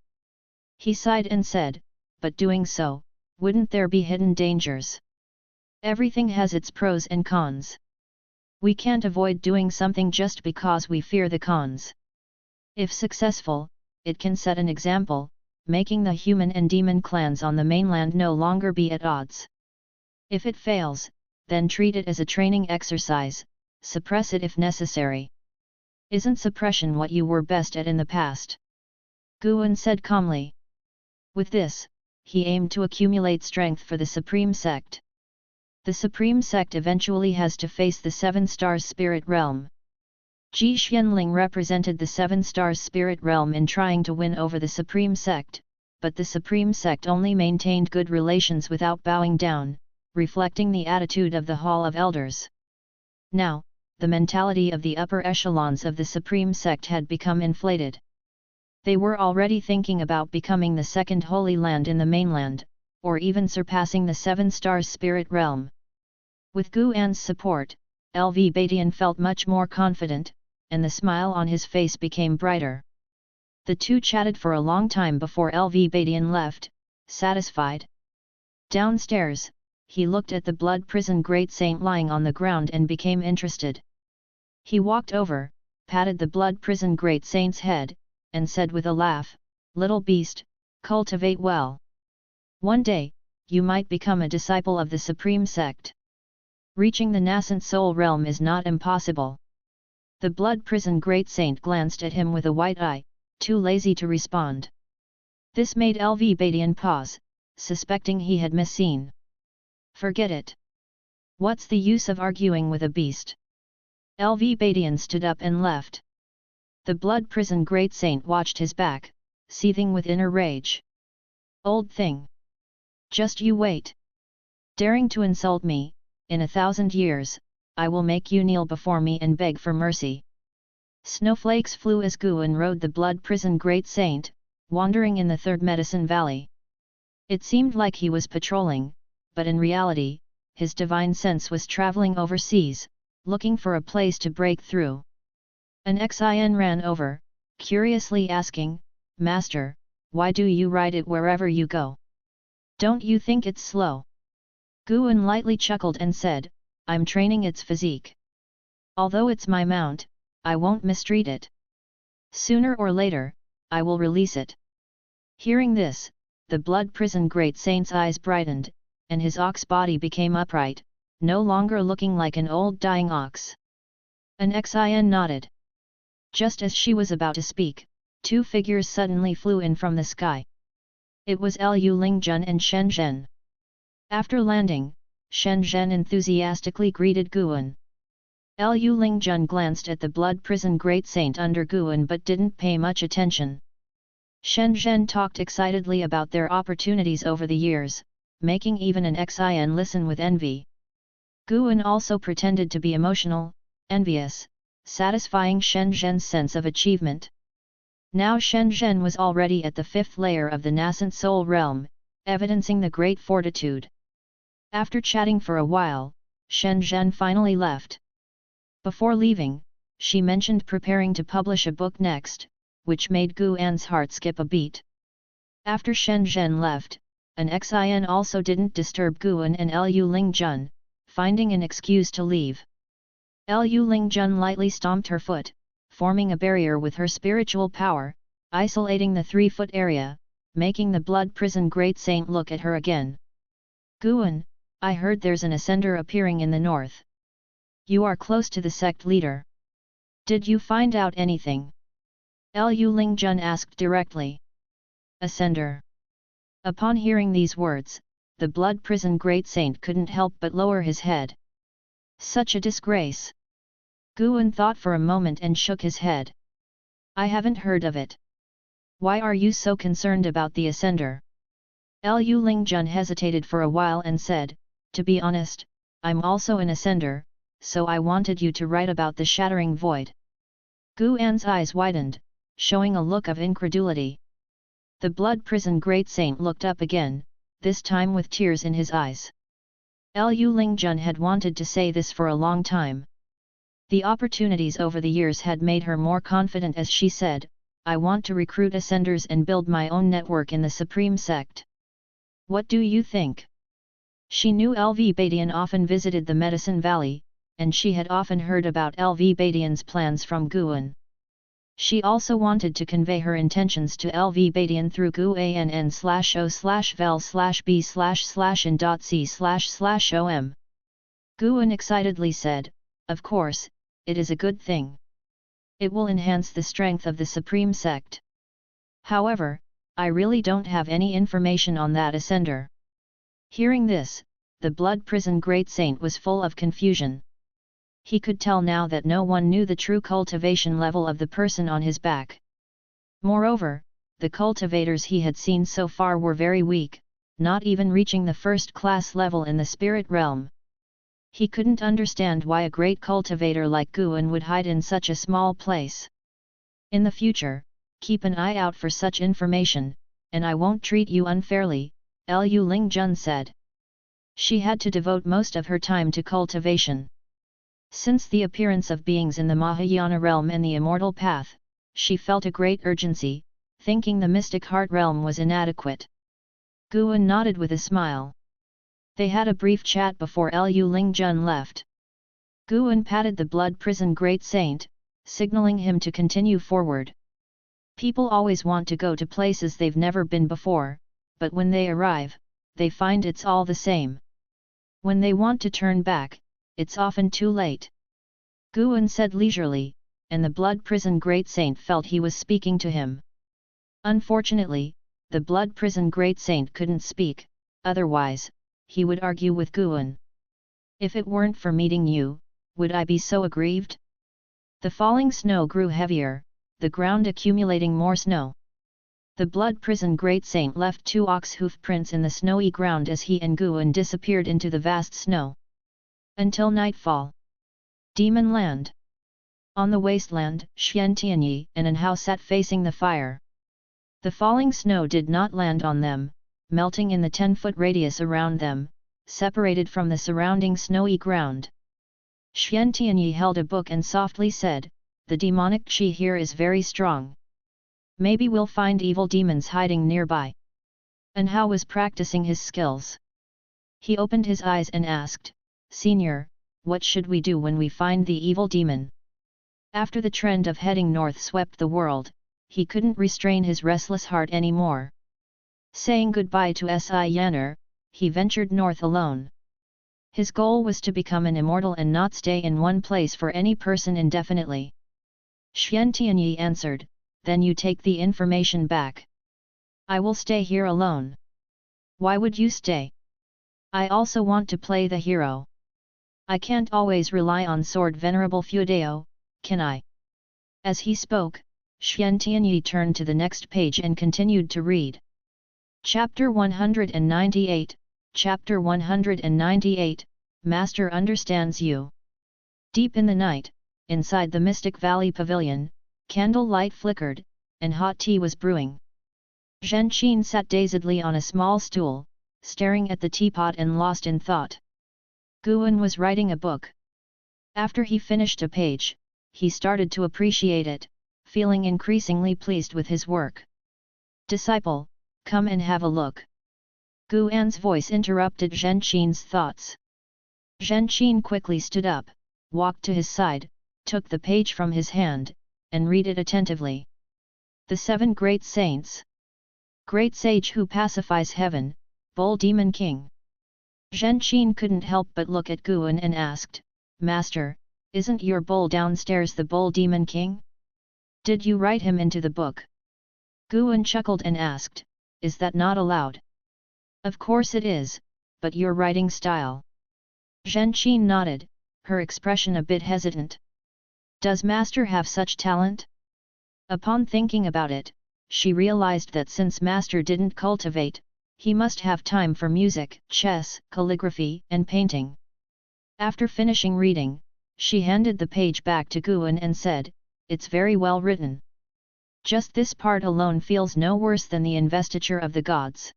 He sighed and said, "But doing so, wouldn't there be hidden dangers? Everything has its pros and cons. We can't avoid doing something just because we fear the cons. If successful, it can set an example, making the human and demon clans on the mainland no longer be at odds. If it fails, then treat it as a training exercise, suppress it if necessary. Isn't suppression what you were best at in the past?" Guan said calmly. With this, he aimed to accumulate strength for the Supreme Sect. The Supreme Sect eventually has to face the 7 Stars Spirit Realm. Ji Xianling represented the 7 Stars Spirit Realm in trying to win over the Supreme Sect, but the Supreme Sect only maintained good relations without bowing down, reflecting the attitude of the Hall of Elders. Now, the mentality of the upper echelons of the Supreme Sect had become inflated. They were already thinking about becoming the 2nd Holy Land in the mainland, or even surpassing the 7 Stars Spirit Realm. With Guan's support, LV Badian felt much more confident, and the smile on his face became brighter. The two chatted for a long time before LV Badian left, satisfied. Downstairs, he looked at the blood prison great saint lying on the ground and became interested. He walked over, patted the blood prison great saint's head, and said with a laugh, "Little beast, cultivate well. One day, you might become a disciple of the Supreme Sect. Reaching the nascent soul realm is not impossible." The blood prison great saint glanced at him with a white eye, too lazy to respond. This made LV Badian pause, suspecting he had misseen. "Forget it. What's the use of arguing with a beast?" LV Badian stood up and left. The blood prison great saint watched his back, seething with inner rage. "Old thing! Just you wait. Daring to insult me, in 1,000 years, I will make you kneel before me and beg for mercy." Snowflakes flew as Guan rode the blood prison great saint, wandering in the 3rd Medicine Valley. It seemed like he was patrolling, but in reality, his divine sense was traveling overseas, looking for a place to break through. An Xin ran over, curiously asking, "Master, why do you ride it wherever you go? Don't you think it's slow?" Guan lightly chuckled and said, "I'm training its physique. Although it's my mount, I won't mistreat it. Sooner or later, I will release it." Hearing this, the blood prison great saint's eyes brightened, and his ox body became upright, no longer looking like an old dying ox. An Xin nodded. Just as she was about to speak, two figures suddenly flew in from the sky. It was Liu Lingjun and Shen Zhen. After landing, Shen Zhen enthusiastically greeted Guan. Liu Lingjun glanced at the blood prison great saint under Guan but didn't pay much attention. Shen Zhen talked excitedly about their opportunities over the years, making even an Xin listen with envy. Guan also pretended to be emotional, envious, satisfying Shen Zhen's sense of achievement. Now Shen Zhen was already at the fifth layer of the nascent soul realm, evidencing the great fortitude. After chatting for a while, Shen Zhen finally left. Before leaving, she mentioned preparing to publish a book next, which made Guan's heart skip a beat. After Shen Zhen left, an Xin also didn't disturb Guan and Liu Lingjun, finding an excuse to leave. Liu Lingjun lightly stomped her foot, forming a barrier with her spiritual power, isolating the 3-foot area, making the blood prison great saint look at her again. "Guan, I heard there's an ascender appearing in the north. You are close to the sect leader. Did you find out anything?" Liu Lingjun asked directly. "Ascender." Upon hearing these words, the blood prison great saint couldn't help but lower his head. Such a disgrace! Guan thought for a moment and shook his head. "I haven't heard of it. Why are you so concerned about the ascender?" Liu Lingjun hesitated for a while and said, "To be honest, I'm also an ascender, so I wanted you to write about the shattering void." Guan's eyes widened, showing a look of incredulity. The blood prison great saint looked up again, this time with tears in his eyes. Liu Lingjun had wanted to say this for a long time. The opportunities over the years had made her more confident as she said, "I want to recruit ascenders and build my own network in the Supreme Sect. What do you think?" She knew LV Badian often visited the Medicine Valley, and she had often heard about LV Badian's plans from Guan. She also wanted to convey her intentions to LV Badian through guann/o/vel/b/in.c//om. Guan excitedly said, "Of course, it is a good thing. It will enhance the strength of the Supreme Sect. However, I really don't have any information on that ascender." Hearing this, the blood prison great saint was full of confusion. He could tell now that no one knew the true cultivation level of the person on his back. Moreover, the cultivators he had seen so far were very weak, not even reaching the first-class level in the spirit realm. He couldn't understand why a great cultivator like Guan would hide in such a small place. "In the future, keep an eye out for such information, and I won't treat you unfairly," Liu Lingjun said. She had to devote most of her time to cultivation. Since the appearance of beings in the Mahayana realm and the immortal path, she felt a great urgency, thinking the mystic heart realm was inadequate. Guan nodded with a smile. They had a brief chat before Liu Lingjun left. Guan patted the blood prison great saint, signaling him to continue forward. People always want to go to places they've never been before, but when they arrive, they find it's all the same. When they want to turn back, it's often too late. Guan said leisurely, and the blood prison great saint felt he was speaking to him. Unfortunately, the blood prison great saint couldn't speak, otherwise, he would argue with Guan. "If it weren't for meeting you, would I be so aggrieved?" The falling snow grew heavier, the ground accumulating more snow. The blood prison great saint left 2 ox hoof prints in the snowy ground as he and Guan disappeared into the vast snow. Until nightfall. Demon Land. On the wasteland, Xian Tianyi and An Hao sat facing the fire. The falling snow did not land on them, melting in the 10-foot radius around them, separated from the surrounding snowy ground. Xian Tianyi held a book and softly said, "The demonic qi here is very strong. Maybe we'll find evil demons hiding nearby." And Hao was practicing his skills. He opened his eyes and asked, "Senior, what should we do when we find the evil demon?" After the trend of heading north swept the world, he couldn't restrain his restless heart anymore. Saying goodbye to Si Yanner, he ventured north alone. His goal was to become an immortal and not stay in one place for any person indefinitely. Xian Tianyi answered, "Then you take the information back. I will stay here alone." "Why would you stay?" "I also want to play the hero. I can't always rely on sword Venerable Feudao, can I?" As he spoke, Xian Tianyi turned to the next page and continued to read. Chapter 198, Chapter 198, Master understands you. Deep in the night, inside the Mystic Valley Pavilion, candle light flickered, and hot tea was brewing. Zhen Qin sat dazedly on a small stool, staring at the teapot and lost in thought. Guan was writing a book. After he finished a page, he started to appreciate it, feeling increasingly pleased with his work. "Disciple, come and have a look." Guan's voice interrupted Zhen Qin's thoughts. Zhen Qin quickly stood up, walked to his side, took the page from his hand, and read it attentively. The 7 Great Saints. Great Sage who pacifies heaven, Bull Demon King. Zhen Qin couldn't help but look at Guan and asked, "Master, isn't your bull downstairs the Bull Demon King? Did you write him into the book?" Guan chuckled and asked, "Is that not allowed?" "Of course it is, but your writing style." Zhen Qin nodded, her expression a bit hesitant. "Does Master have such talent?" Upon thinking about it, she realized that since Master didn't cultivate, he must have time for music, chess, calligraphy, and painting. After finishing reading, she handed the page back to Guan and said, "It's very well written. Just this part alone feels no worse than the investiture of the gods.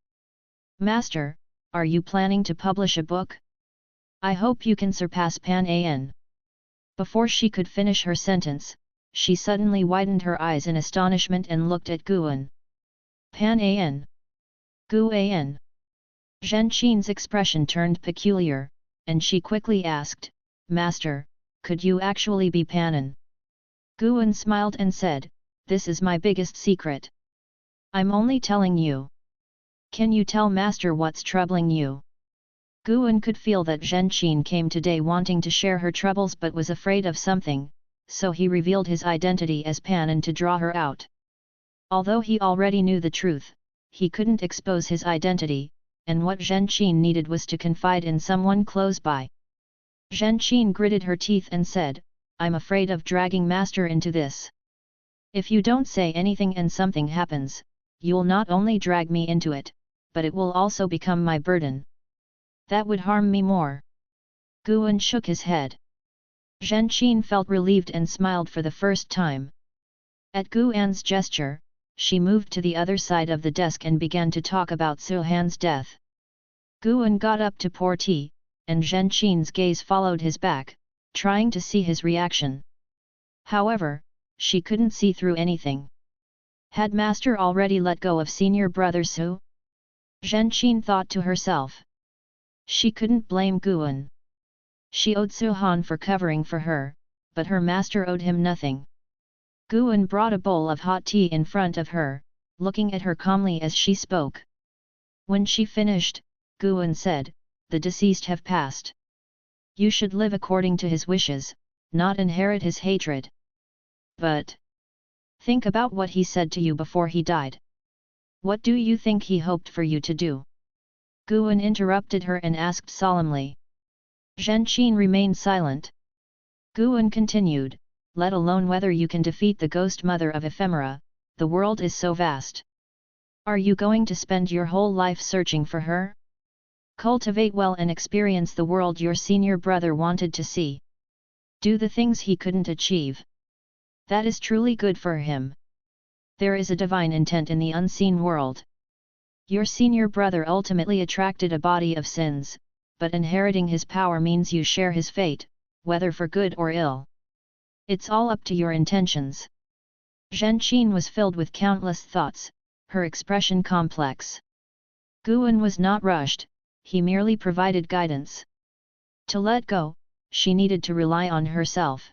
Master, are you planning to publish a book? I hope you can surpass Pan An." Before she could finish her sentence, she suddenly widened her eyes in astonishment and looked at Guan. "Pan An? Guan?" Zhen Qin's expression turned peculiar, and she quickly asked, "Master, could you actually be Panan?" Guan smiled and said, "This is my biggest secret. I'm only telling you. Can you tell Master what's troubling you?" Guan could feel that Zhen Qin came today wanting to share her troubles but was afraid of something, so he revealed his identity as Panan to draw her out. Although he already knew the truth, he couldn't expose his identity, and what Zhen Qin needed was to confide in someone close by. Zhen Qin gritted her teeth and said, "I'm afraid of dragging Master into this. If you don't say anything and something happens, you'll not only drag me into it, but it will also become my burden. That would harm me more." Guan shook his head. Zhen Qin felt relieved and smiled for the first time. At Guan's gesture, she moved to the other side of the desk and began to talk about Su Han's death. Guan got up to pour tea, and Zhen Qin's gaze followed his back, trying to see his reaction. However, she couldn't see through anything. Had Master already let go of senior brother Su? Zhen Qin thought to herself. She couldn't blame Guan. She owed Su Han for covering for her, but her master owed him nothing. Guan brought a bowl of hot tea in front of her, looking at her calmly as she spoke. When she finished, Guan said, "The deceased have passed. You should live according to his wishes, not inherit his hatred. But think about what he said to you before he died. What do you think he hoped for you to do?" Guan interrupted her and asked solemnly. Zhen Qin remained silent. Guan continued, "Let alone whether you can defeat the ghost mother of ephemera, the world is so vast. Are you going to spend your whole life searching for her? Cultivate well and experience the world your senior brother wanted to see. Do the things he couldn't achieve. That is truly good for him. There is a divine intent in the unseen world. Your senior brother ultimately attracted a body of sins, but inheriting his power means you share his fate, whether for good or ill. It's all up to your intentions. Zhen Qin was filled with countless thoughts, her expression complex. Guan was not rushed, he merely provided guidance. To let go, she needed to rely on herself.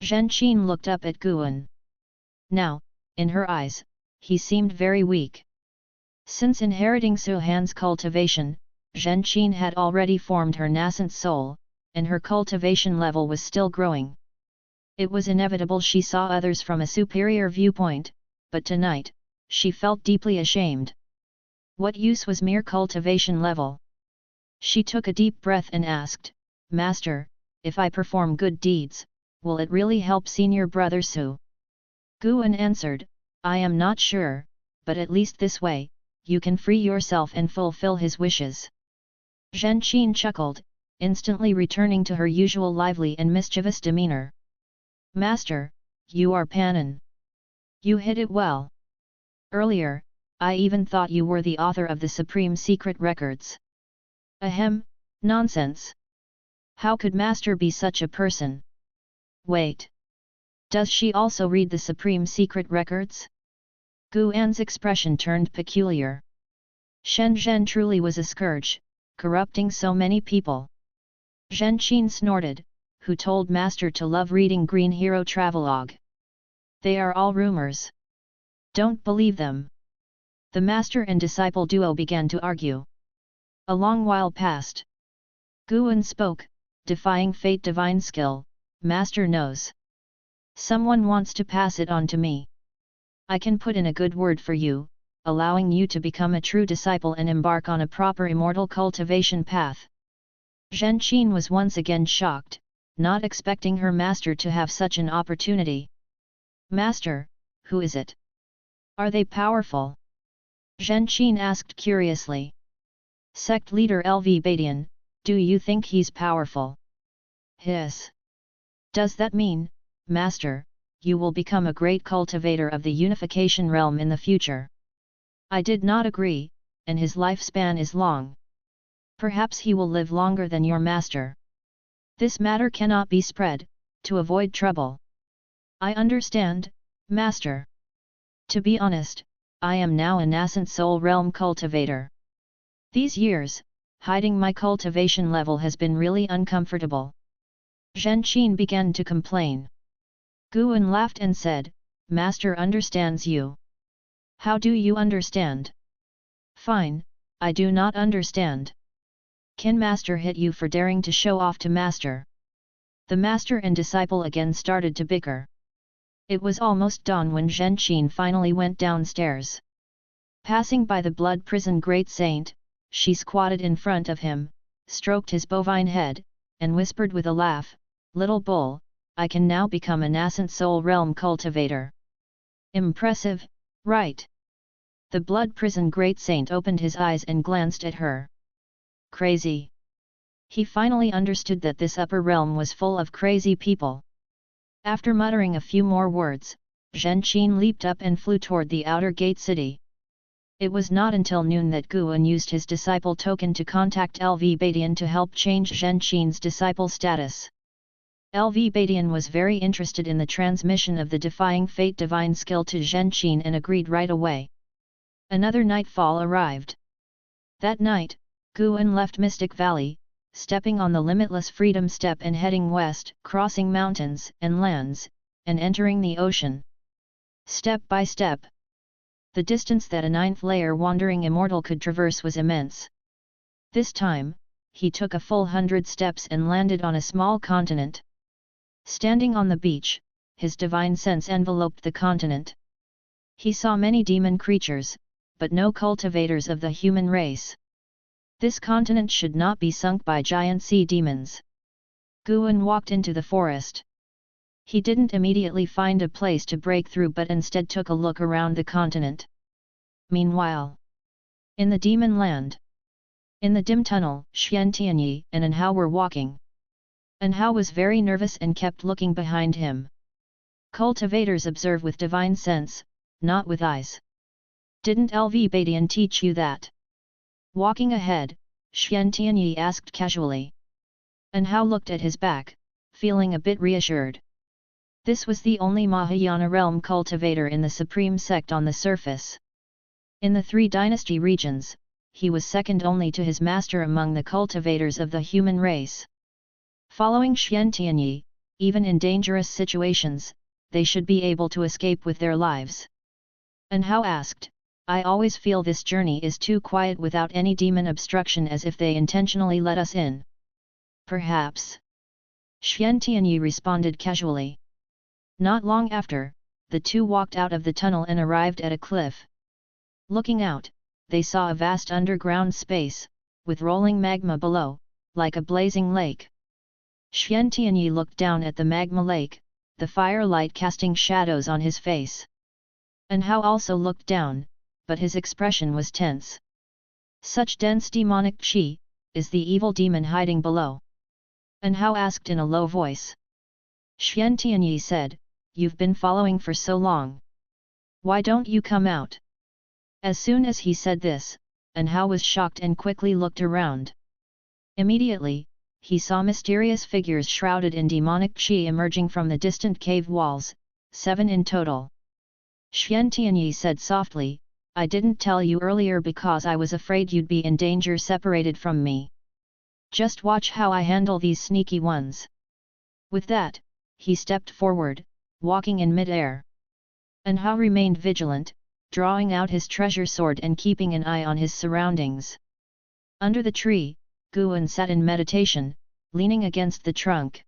Zhen Qin looked up at Guan. Now, in her eyes, he seemed very weak. Since inheriting Su Han's cultivation, Zhen Qin had already formed her nascent soul, and her cultivation level was still growing. It was inevitable she saw others from a superior viewpoint, but tonight, she felt deeply ashamed. What use was mere cultivation level? She took a deep breath and asked, "Master, if I perform good deeds, will it really help senior brother Su?" Guan answered, "I am not sure, but at least this way, you can free yourself and fulfill his wishes." Zhen Qin chuckled, instantly returning to her usual lively and mischievous demeanor. "Master, you are Panin. You hit it well. Earlier, I even thought you were the author of the Supreme Secret Records." "Ahem, nonsense. How could Master be such a person? Wait. Does she also read the Supreme Secret Records?" Guan's expression turned peculiar. Shen Zhen truly was a scourge, corrupting so many people. Zhen Qin snorted, "Who told Master to love reading Green Hero Travelogue? They are all rumors. Don't believe them." The master and disciple duo began to argue. A long while passed. Guan spoke, "Defying fate, divine skill, Master knows. Someone wants to pass it on to me. I can put in a good word for you, allowing you to become a true disciple and embark on a proper immortal cultivation path." Zhen Qin was once again shocked, not expecting her master to have such an opportunity. "Master, who is it? Are they powerful?" Zhen Qin asked curiously. "Sect leader LV Badian, do you think he's powerful?" "Hiss. Does that mean, Master, you will become a great cultivator of the unification realm in the future?" "I did not agree, and his lifespan is long. Perhaps he will live longer than your master. This matter cannot be spread, to avoid trouble." "I understand, Master. To be honest, I am now a nascent soul realm cultivator. These years, hiding my cultivation level has been really uncomfortable." Zhen Qin began to complain. Guan laughed and said, "Master understands you." "How do you understand?" "Fine, I do not understand. Can Master hit you for daring to show off to Master?" The master and disciple again started to bicker. It was almost dawn when Zhen Qin finally went downstairs. Passing by the blood prison great saint, she squatted in front of him, stroked his bovine head, and whispered with a laugh, "Little bull, I can now become a nascent soul realm cultivator." "Impressive, right?" The blood prison great saint opened his eyes and glanced at her. Crazy. He finally understood that this upper realm was full of crazy people. After muttering a few more words, Zhen Qin leaped up and flew toward the outer gate city. It was not until noon that Guan used his disciple token to contact LV Badian to help change Zhen Qin's disciple status. LV Badian was very interested in the transmission of the defying fate divine skill to Zhen Qin and agreed right away. Another nightfall arrived. That night, Guan left Mystic Valley, stepping on the limitless freedom step and heading west, crossing mountains and lands, and entering the ocean. Step by step. The distance that a ninth layer wandering immortal could traverse was immense. This time, he took a full 100 steps and landed on a small continent. Standing on the beach, his divine sense enveloped the continent. He saw many demon creatures, but no cultivators of the human race. This continent should not be sunk by giant sea demons. Guan walked into the forest. He didn't immediately find a place to break through but instead took a look around the continent. Meanwhile, in the demon land, in the dim tunnel, Xian Tianyi and Anhao were walking. Anhao was very nervous and kept looking behind him. Cultivators observe with divine sense, not with eyes. Didn't LV Badian teach you that? Walking ahead, Xian Tianyi asked casually. And Hao looked at his back, feeling a bit reassured. This was the only Mahayana realm cultivator in the Supreme Sect on the surface. In the three dynasty regions, he was second only to his master among the cultivators of the human race. Following Xian Tianyi, even in dangerous situations, they should be able to escape with their lives. And Hao asked, I always feel this journey is too quiet without any demon obstruction, as if they intentionally let us in. Perhaps. Xian Tianyi responded casually. Not long after, the two walked out of the tunnel and arrived at a cliff. Looking out, they saw a vast underground space, with rolling magma below, like a blazing lake. Xian Tianyi looked down at the magma lake, the firelight casting shadows on his face. And Hao also looked down, but his expression was tense. Such dense demonic qi, is the evil demon hiding below? And Hao asked in a low voice. Xian Tianyi said, You've been following for so long. Why don't you come out? As soon as he said this, and Hao was shocked and quickly looked around. Immediately, he saw mysterious figures shrouded in demonic qi emerging from the distant cave walls, 7 in total. Xian Tianyi said softly, I didn't tell you earlier because I was afraid you'd be in danger separated from me. Just watch how I handle these sneaky ones. With that, he stepped forward, walking in mid-air. And Hao remained vigilant, drawing out his treasure sword and keeping an eye on his surroundings. Under the tree, Guan sat in meditation, leaning against the trunk.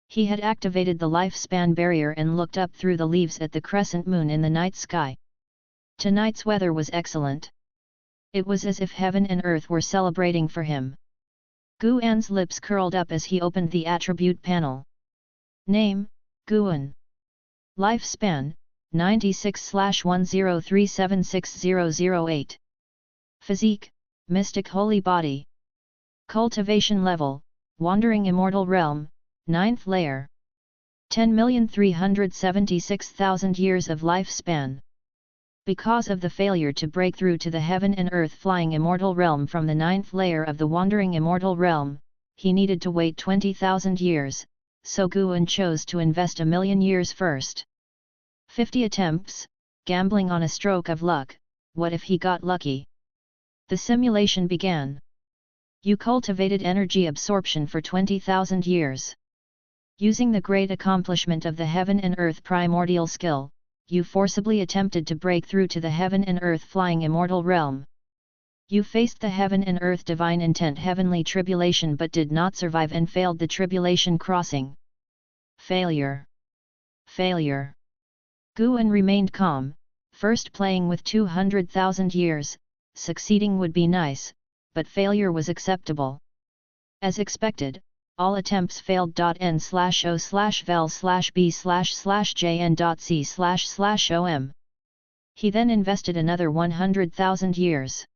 He had activated the lifespan barrier and looked up through the leaves at the crescent moon in the night sky. Tonight's weather was excellent. It was as if heaven and earth were celebrating for him. Guan's lips curled up as he opened the attribute panel. Name, Guan. Lifespan, 96/10376008. Physique, Mystic Holy Body. Cultivation level, Wandering Immortal Realm, 9th layer. 10,376,000 years of lifespan. Because of the failure to break through to the heaven and earth flying immortal realm from the 9th layer of the Wandering Immortal Realm, he needed to wait 20,000 years, so Guan chose to invest 1,000,000 years first. 50 attempts, gambling on a stroke of luck. What if he got lucky? The simulation began. You cultivated energy absorption for 20,000 years. Using the great accomplishment of the heaven and earth primordial skill, you forcibly attempted to break through to the heaven and earth flying immortal realm. You faced the heaven and earth divine intent heavenly tribulation but did not survive and failed the tribulation crossing. Failure. Failure. Guan remained calm, first playing with 200,000 years, succeeding would be nice, but failure was acceptable. As expected, all attempts failed. N/O/vel/B//jn.C//om. He then invested another 100,000 years.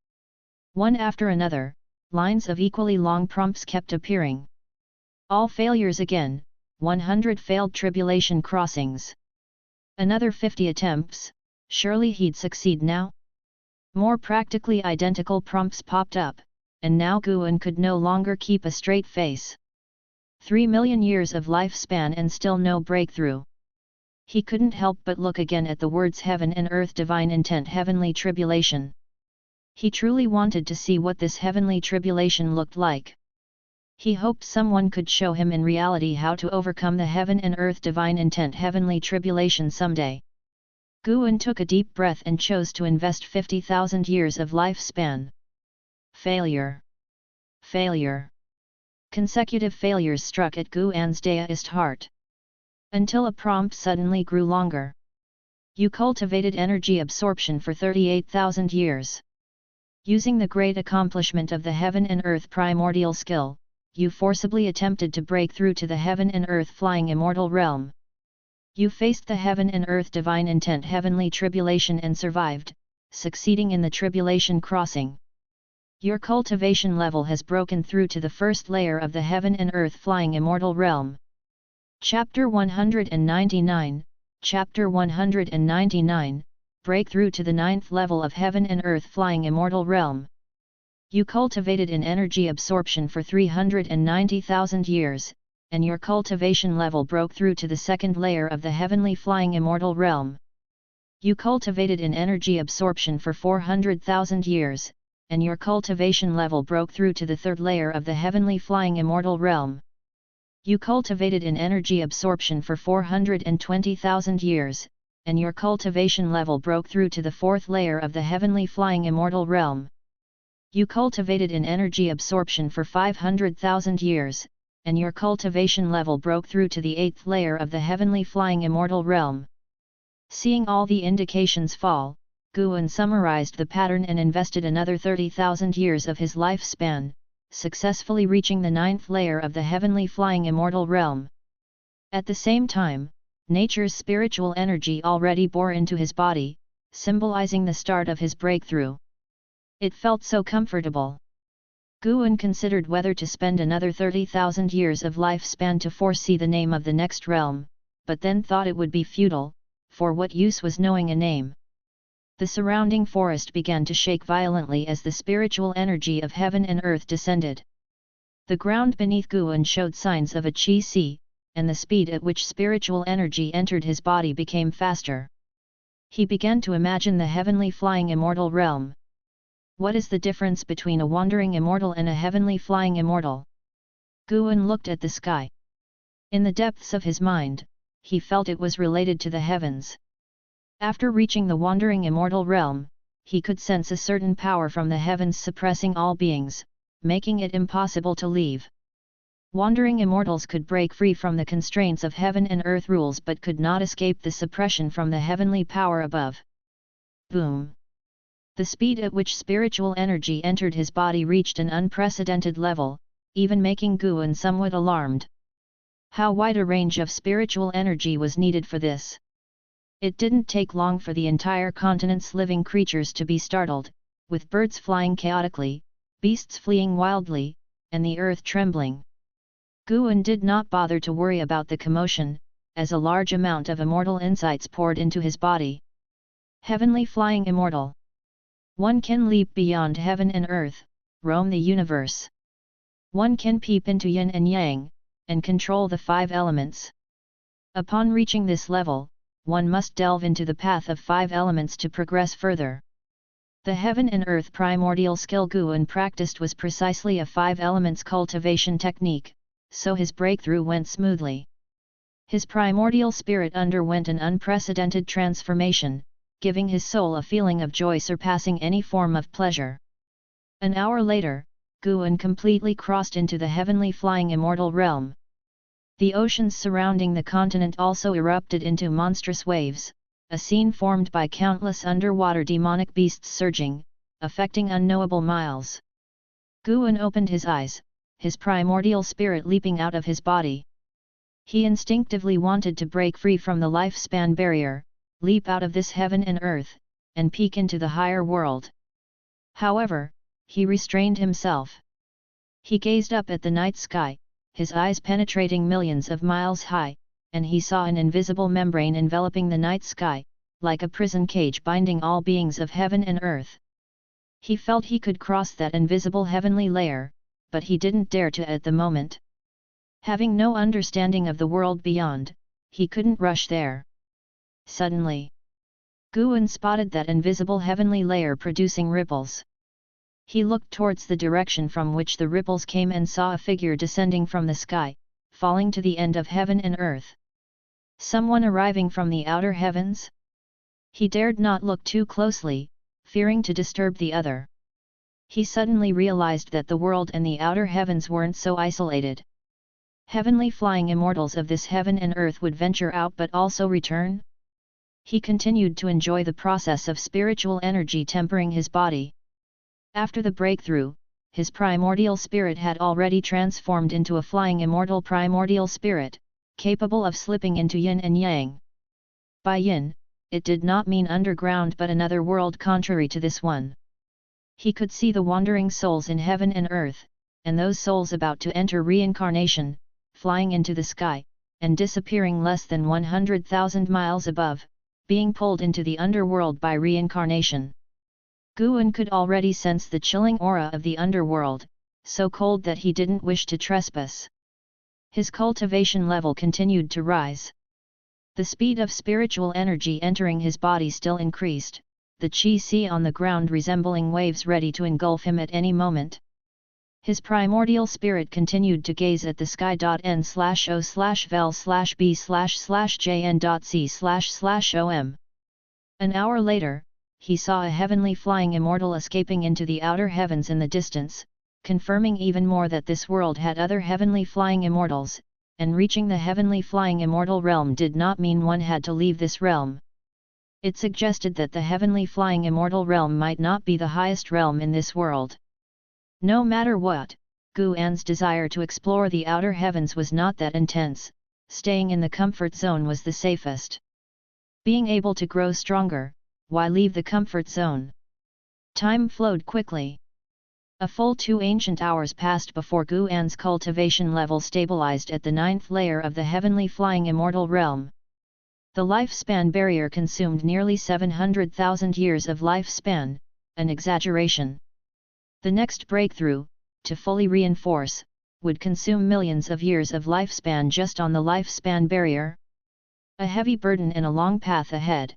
One after another, lines of equally long prompts kept appearing. All failures again, 100 failed tribulation crossings. Another 50 attempts, surely he'd succeed now? More practically identical prompts popped up, and now Guan could no longer keep a straight face. 3,000,000 years of lifespan and still no breakthrough. He couldn't help but look again at the words heaven and earth divine intent heavenly tribulation. He truly wanted to see what this heavenly tribulation looked like. He hoped someone could show him in reality how to overcome the heaven and earth divine intent heavenly tribulation someday. Guan took a deep breath and chose to invest 50,000 years of lifespan. Failure. Failure. Consecutive failures struck at Guan's daist heart. Until a prompt suddenly grew longer. You cultivated energy absorption for 38,000 years. Using the great accomplishment of the heaven and earth primordial skill, you forcibly attempted to break through to the heaven and earth flying immortal realm. You faced the heaven and earth divine intent heavenly tribulation and survived, succeeding in the tribulation crossing. Your cultivation level has broken through to the first layer of the heaven and earth flying immortal realm. Chapter 199, Chapter 199, Breakthrough to the 9th level of heaven and earth flying immortal realm. You cultivated in energy absorption for 390,000 years, and your cultivation level broke through to the second layer of the heavenly flying immortal realm. You cultivated in energy absorption for 400,000 years, and your cultivation level broke through to the third layer of the heavenly flying immortal realm. You cultivated in energy absorption for 420,000 years, and your cultivation level broke through to the fourth layer of the heavenly flying immortal realm. You cultivated in energy absorption for 500,000 years, and your cultivation level broke through to the eighth layer of the heavenly flying immortal realm. Seeing all the indications fall, Guan summarized the pattern and invested another 30,000 years of his lifespan, successfully reaching the ninth layer of the heavenly flying immortal realm. At the same time, nature's spiritual energy already bore into his body, symbolizing the start of his breakthrough. It felt so comfortable. Guan considered whether to spend another 30,000 years of lifespan to foresee the name of the next realm, but then thought it would be futile, for what use was knowing a name? The surrounding forest began to shake violently as the spiritual energy of heaven and earth descended. The ground beneath Guan showed signs of a qi, and the speed at which spiritual energy entered his body became faster. He began to imagine the heavenly flying immortal realm. What is the difference between a wandering immortal and a heavenly flying immortal? Guan looked at the sky. In the depths of his mind, he felt it was related to the heavens. After reaching the wandering immortal realm, he could sense a certain power from the heavens suppressing all beings, making it impossible to leave. Wandering immortals could break free from the constraints of heaven and earth rules but could not escape the suppression from the heavenly power above. Boom! The speed at which spiritual energy entered his body reached an unprecedented level, even making Guan somewhat alarmed. How wide a range of spiritual energy was needed for this? It didn't take long for the entire continent's living creatures to be startled, with birds flying chaotically, beasts fleeing wildly, and the earth trembling. Guan did not bother to worry about the commotion, as a large amount of immortal insights poured into his body. Heavenly flying immortal. One can leap beyond heaven and earth, roam the universe. One can peep into yin and yang, and control the five elements. Upon reaching this level, one must delve into the path of five elements to progress further. The heaven and earth primordial skill Guan practiced was precisely a five elements cultivation technique, so his breakthrough went smoothly. His primordial spirit underwent an unprecedented transformation, giving his soul a feeling of joy surpassing any form of pleasure. An hour later, Guan completely crossed into the heavenly flying immortal realm. The oceans surrounding the continent also erupted into monstrous waves, a scene formed by countless underwater demonic beasts surging, affecting unknowable miles. Guan opened his eyes, his primordial spirit leaping out of his body. He instinctively wanted to break free from the lifespan barrier, leap out of this heaven and earth, and peek into the higher world. However, he restrained himself. He gazed up at the night sky, his eyes penetrating millions of miles high, and he saw an invisible membrane enveloping the night sky, like a prison cage binding all beings of heaven and earth. He felt he could cross that invisible heavenly layer, but he didn't dare to at the moment. Having no understanding of the world beyond, he couldn't rush there. Suddenly, Guan spotted that invisible heavenly layer producing ripples. He looked towards the direction from which the ripples came and saw a figure descending from the sky, falling to the end of heaven and earth. Someone arriving from the outer heavens? He dared not look too closely, fearing to disturb the other. He suddenly realized that the world and the outer heavens weren't so isolated. Heavenly flying immortals of this heaven and earth would venture out but also return? He continued to enjoy the process of spiritual energy tempering his body. After the breakthrough, his primordial spirit had already transformed into a flying immortal primordial spirit, capable of slipping into yin and yang. By yin, it did not mean underground but another world contrary to this one. He could see the wandering souls in heaven and earth, and those souls about to enter reincarnation, flying into the sky, and disappearing less than 100,000 miles above, being pulled into the underworld by reincarnation. Guan could already sense the chilling aura of the underworld, so cold that he didn't wish to trespass. His cultivation level continued to rise. The speed of spiritual energy entering his body still increased, the chi sea on the ground resembling waves ready to engulf him at any moment. His primordial spirit continued to gaze at the sky.n/o/v/b/jn.c//om. An hour later, he saw a heavenly flying immortal escaping into the outer heavens in the distance, confirming even more that this world had other heavenly flying immortals, and reaching the heavenly flying immortal realm did not mean one had to leave this realm. It suggested that the heavenly flying immortal realm might not be the highest realm in this world. No matter what, Guan's desire to explore the outer heavens was not that intense, staying in the comfort zone was the safest. Being able to grow stronger, why leave the comfort zone? Time flowed quickly. A full 2 ancient hours passed before Guan's cultivation level stabilized at the 9th layer of the heavenly flying immortal realm. The lifespan barrier consumed nearly 700,000 years of lifespan, an exaggeration. The next breakthrough, to fully reinforce, would consume millions of years of lifespan just on the lifespan barrier. A heavy burden and a long path ahead.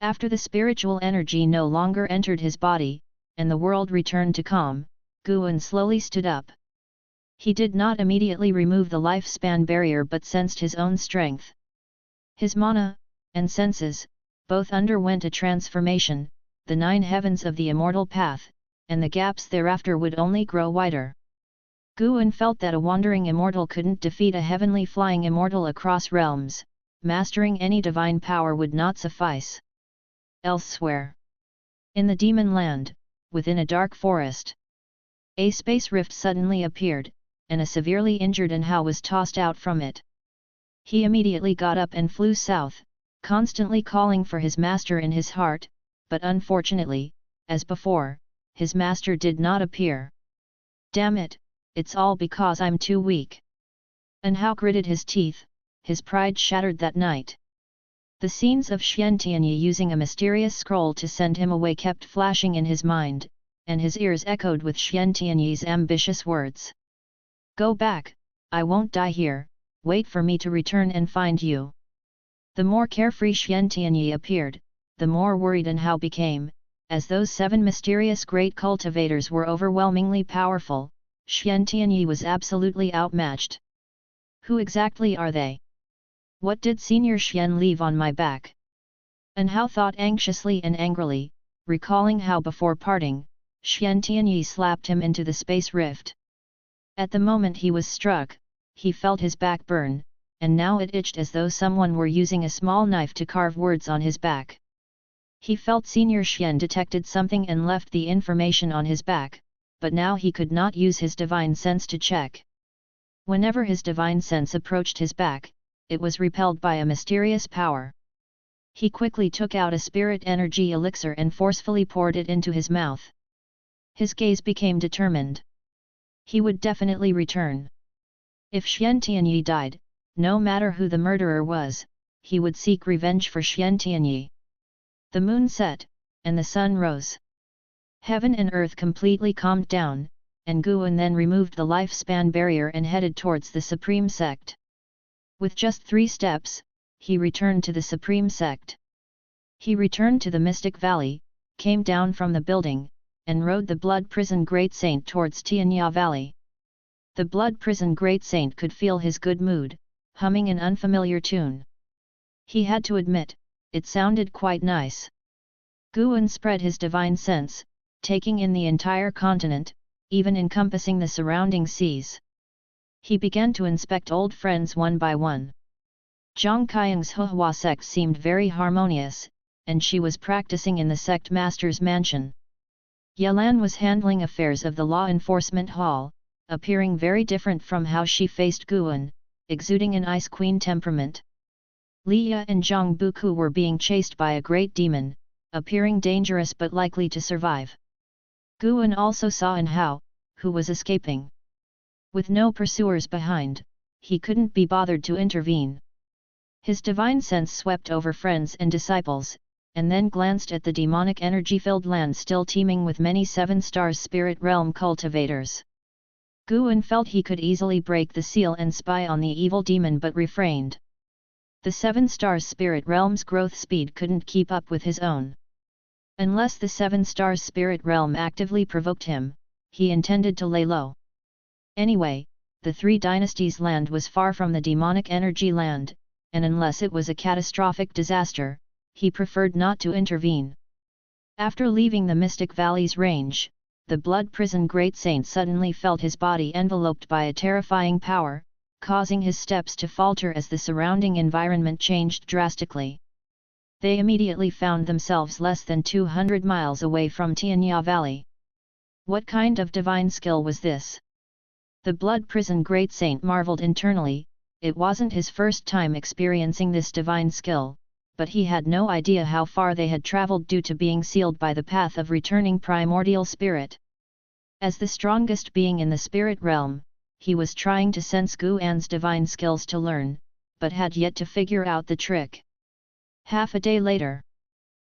After the spiritual energy no longer entered his body, and the world returned to calm, Guan slowly stood up. He did not immediately remove the lifespan barrier but sensed his own strength. His mana, and senses, both underwent a transformation, the 9 heavens of the immortal path, and the gaps thereafter would only grow wider. Guan felt that a wandering immortal couldn't defeat a heavenly flying immortal across realms, mastering any divine power would not suffice. Elsewhere. In the demon land, within a dark forest, a space rift suddenly appeared, and a severely injured Anhao was tossed out from it. He immediately got up and flew south, constantly calling for his master in his heart, but unfortunately, as before, his master did not appear. Damn it, it's all because I'm too weak. Anhao gritted his teeth, his pride shattered that night. The scenes of Xian Tianyi using a mysterious scroll to send him away kept flashing in his mind, and his ears echoed with Xian Tianyi's ambitious words. Go back, I won't die here, wait for me to return and find you. The more carefree Xian Tianyi appeared, the more worried Anhao became, as those 7 mysterious great cultivators were overwhelmingly powerful. Xian Tianyi was absolutely outmatched. Who exactly are they? What did Senior Xian leave on my back? Anhao thought anxiously and angrily, recalling how before parting, Xian Tianyi slapped him into the space rift. At the moment he was struck, he felt his back burn, and now it itched as though someone were using a small knife to carve words on his back. He felt Senior Xian detected something and left the information on his back, but now he could not use his divine sense to check. Whenever his divine sense approached his back, it was repelled by a mysterious power. He quickly took out a spirit energy elixir and forcefully poured it into his mouth. His gaze became determined. He would definitely return. If Xian Tianyi died, no matter who the murderer was, he would seek revenge for Xian Tianyi. The moon set, and the sun rose. Heaven and earth completely calmed down, and Guan then removed the lifespan barrier and headed towards the Supreme Sect. With just 3 steps, he returned to the Supreme Sect. He returned to the Mystic Valley, came down from the building, and rode the Blood Prison Great Saint towards Tianya Valley. The Blood Prison Great Saint could feel his good mood, humming an unfamiliar tune. He had to admit, it sounded quite nice. Guan spread his divine sense, taking in the entire continent, even encompassing the surrounding seas. He began to inspect old friends one by one. Zhang Qiang's Hua sect seemed very harmonious, and she was practicing in the sect master's mansion. Yelan was handling affairs of the law enforcement hall, appearing very different from how she faced Guan, exuding an ice queen temperament. Liya and Zhang Buku were being chased by a great demon, appearing dangerous but likely to survive. Guan also saw Anhao, who was escaping. With no pursuers behind, he couldn't be bothered to intervene. His divine sense swept over friends and disciples, and then glanced at the demonic energy-filled land still teeming with many 7-star spirit realm cultivators. Guan felt he could easily break the seal and spy on the evil demon but refrained. The 7-star spirit realm's growth speed couldn't keep up with his own. Unless the 7-star spirit realm actively provoked him, he intended to lay low. Anyway, the Three Dynasties land was far from the demonic energy land, and unless it was a catastrophic disaster, he preferred not to intervene. After leaving the Mystic Valley's range, the Blood Prison Great Saint suddenly felt his body enveloped by a terrifying power, causing his steps to falter as the surrounding environment changed drastically. They immediately found themselves less than 200 miles away from Tianya Valley. What kind of divine skill was this? The Blood Prison Great Saint marveled internally. It wasn't his first time experiencing this divine skill, but he had no idea how far they had traveled due to being sealed by the path of returning primordial spirit. As the strongest being in the spirit realm, he was trying to sense Guan's divine skills to learn, but had yet to figure out the trick. Half a day later,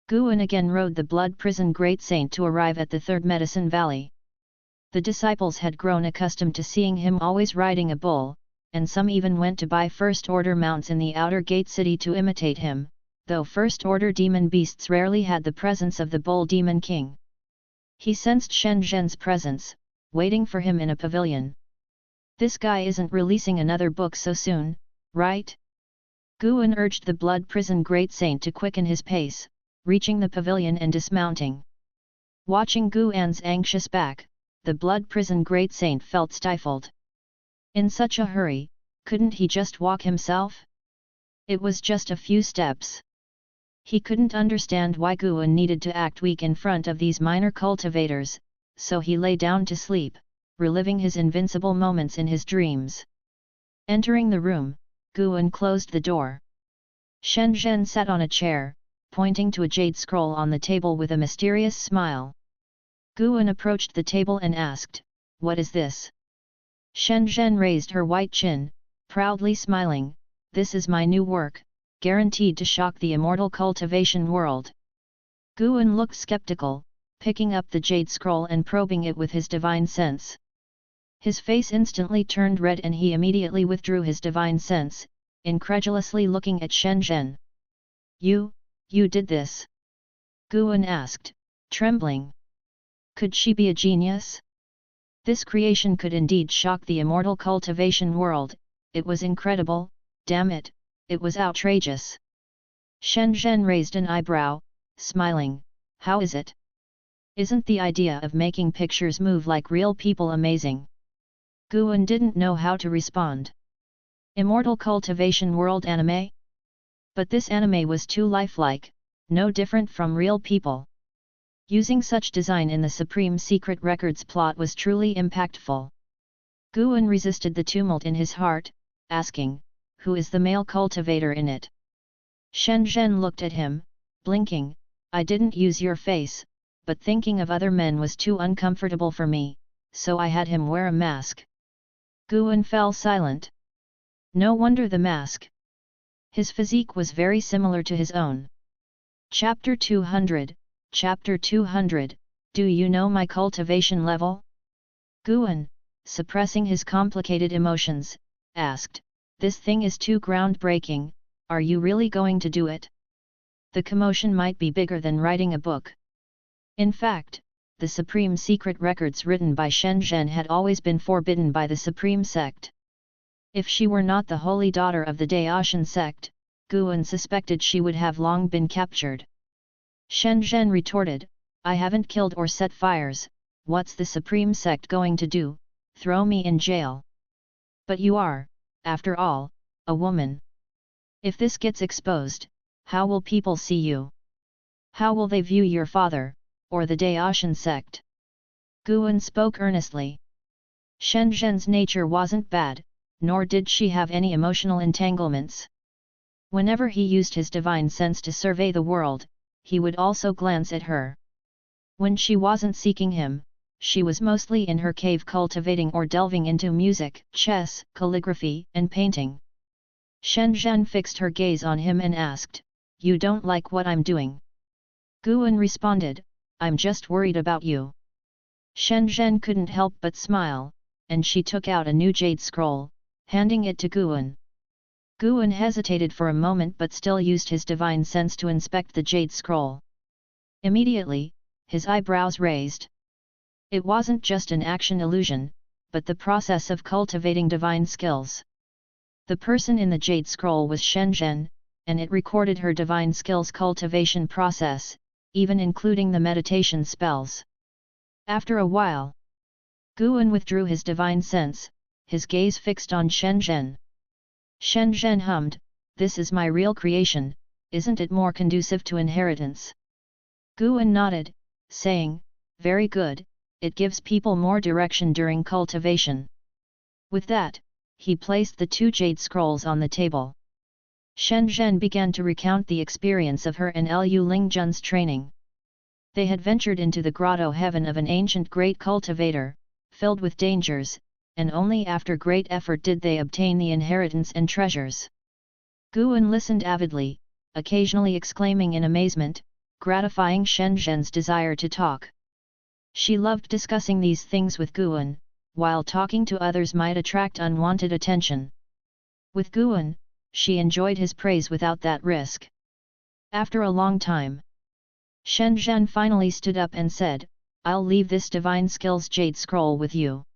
Guan again rode the Blood Prison Great Saint to arrive at the Third Medicine Valley. The disciples had grown accustomed to seeing him always riding a bull, and some even went to buy first-order mounts in the outer gate city to imitate him, though first-order demon beasts rarely had the presence of the bull demon king. He sensed Shen Zhen's presence, waiting for him in a pavilion. This guy isn't releasing another book so soon, right? Guan urged the Blood Prison Great Saint to quicken his pace, reaching the pavilion and dismounting. Watching Guan's anxious back, the Blood Prison Great Saint felt stifled. In such a hurry, couldn't he just walk himself? It was just a few steps. He couldn't understand why Guan needed to act weak in front of these minor cultivators, so he lay down to sleep, reliving his invincible moments in his dreams. Entering the room, Guan closed the door. Shen Zhen sat on a chair, pointing to a jade scroll on the table with a mysterious smile. Guan approached the table and asked, "What is this?" Shen Zhen raised her white chin, proudly smiling, "This is my new work, guaranteed to shock the immortal cultivation world." Guan looked skeptical, picking up the jade scroll and probing it with his divine sense. His face instantly turned red and he immediately withdrew his divine sense, incredulously looking at Shen Zhen. You did this?" Guan asked, trembling. Could she be a genius? This creation could indeed shock the immortal cultivation world. It was incredible, damn it, it was outrageous. Shen Zhen raised an eyebrow, smiling, "How is it? Isn't the idea of making pictures move like real people amazing?" Guan didn't know how to respond. Immortal cultivation world anime? But this anime was too lifelike, no different from real people. Using such design in the Supreme Secret Records plot was truly impactful. Guan resisted the tumult in his heart, asking, "Who is the male cultivator in it?" Shen Zhen looked at him, blinking, "I didn't use your face, but thinking of other men was too uncomfortable for me, so I had him wear a mask." Guan fell silent. No wonder the mask. His physique was very similar to his own. Chapter 200, Chapter 200, Do you know my cultivation level? Guan, suppressing his complicated emotions, asked, "This thing is too groundbreaking, are you really going to do it? The commotion might be bigger than writing a book." In fact, the Supreme Secret Records written by Shen Zhen had always been forbidden by the Supreme Sect. If she were not the holy daughter of the Taixuan Sect, Guan suspected she would have long been captured. Shen Zhen retorted, "I haven't killed or set fires, what's the Supreme Sect going to do, throw me in jail? But you are, after all, a woman. If this gets exposed, how will people see you? How will they view your father, or the Taixuan Sect?" Guan spoke earnestly. Shen Zhen's nature wasn't bad, nor did she have any emotional entanglements. Whenever he used his divine sense to survey the world, he would also glance at her. When she wasn't seeking him, she was mostly in her cave cultivating or delving into music, chess, calligraphy, and painting. Shen Zhen fixed her gaze on him and asked, "You don't like what I'm doing?" Guan responded, I'm just worried about you. Shen Zhen couldn't help but smile, and she took out a new jade scroll, handing it to Guan. Guan hesitated for a moment but still used his divine sense to inspect the jade scroll. Immediately, his eyebrows raised. It wasn't just an action illusion, but the process of cultivating divine skills. The person in the jade scroll was Shen Zhen, and it recorded her divine skills cultivation process, even including the meditation spells. After a while, Guan withdrew his divine sense, his gaze fixed on Shen Zhen. Shen Zhen hummed, "This is my real creation, isn't it more conducive to inheritance?" Guan nodded, saying, "Very good, it gives people more direction during cultivation." With that, he placed the two jade scrolls on the table. Shen Zhen began to recount the experience of her and Lu Lingjun's training. They had ventured into the grotto heaven of an ancient great cultivator, filled with dangers, and only after great effort did they obtain the inheritance and treasures. Guan listened avidly, occasionally exclaiming in amazement, gratifying Shen Zhen's desire to talk. She loved discussing these things with Guan, while talking to others might attract unwanted attention. With Guan, she enjoyed his praise without that risk. After a long time, Shen Zhen finally stood up and said, "I'll leave this divine skills jade scroll with you."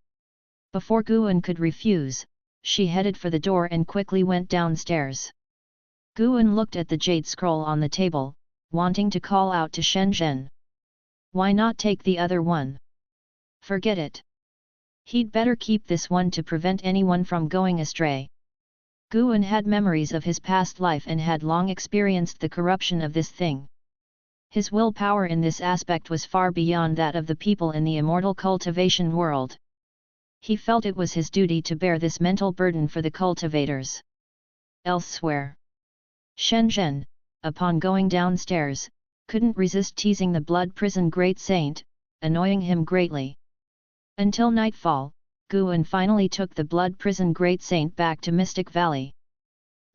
Before Guan could refuse, she headed for the door and quickly went downstairs. Guan looked at the jade scroll on the table, wanting to call out to Shen Zhen. "Why not take the other one? Forget it. He'd better keep this one to prevent anyone from going astray." Guan had memories of his past life and had long experienced the corruption of this thing. His willpower in this aspect was far beyond that of the people in the immortal cultivation world. He felt it was his duty to bear this mental burden for the cultivators. Elsewhere, Shen Zhen, upon going downstairs, couldn't resist teasing the blood prison great saint, annoying him greatly. Until nightfall, Guan finally took the blood prison great saint back to Mystic Valley.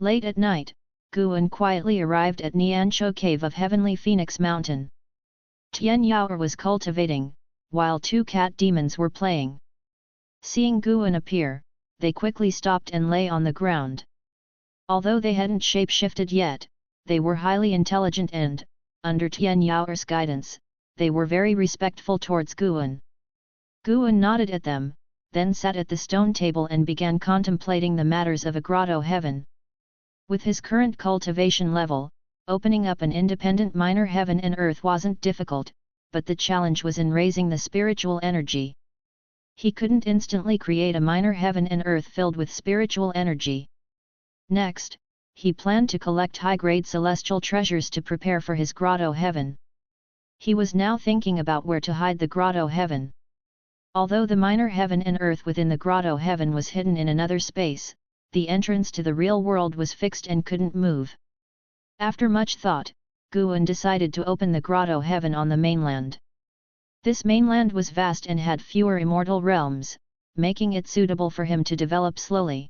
Late at night, Guan quietly arrived at Nianzhou Cave of Heavenly Phoenix Mountain. Tian Yaoer was cultivating, while two cat demons were playing. Seeing Guan appear, they quickly stopped and lay on the ground. Although they hadn't shape-shifted yet, they were highly intelligent and, under Tian Yaoer's guidance, they were very respectful towards Guan. Guan nodded at them, then sat at the stone table and began contemplating the matters of a grotto heaven. With his current cultivation level, opening up an independent minor heaven and earth wasn't difficult, but the challenge was in raising the spiritual energy. He couldn't instantly create a minor heaven and earth filled with spiritual energy. Next, he planned to collect high-grade celestial treasures to prepare for his grotto heaven. He was now thinking about where to hide the grotto heaven. Although the minor heaven and earth within the grotto heaven was hidden in another space, the entrance to the real world was fixed and couldn't move. After much thought, Guan decided to open the grotto heaven on the mainland. This mainland was vast and had fewer immortal realms, making it suitable for him to develop slowly.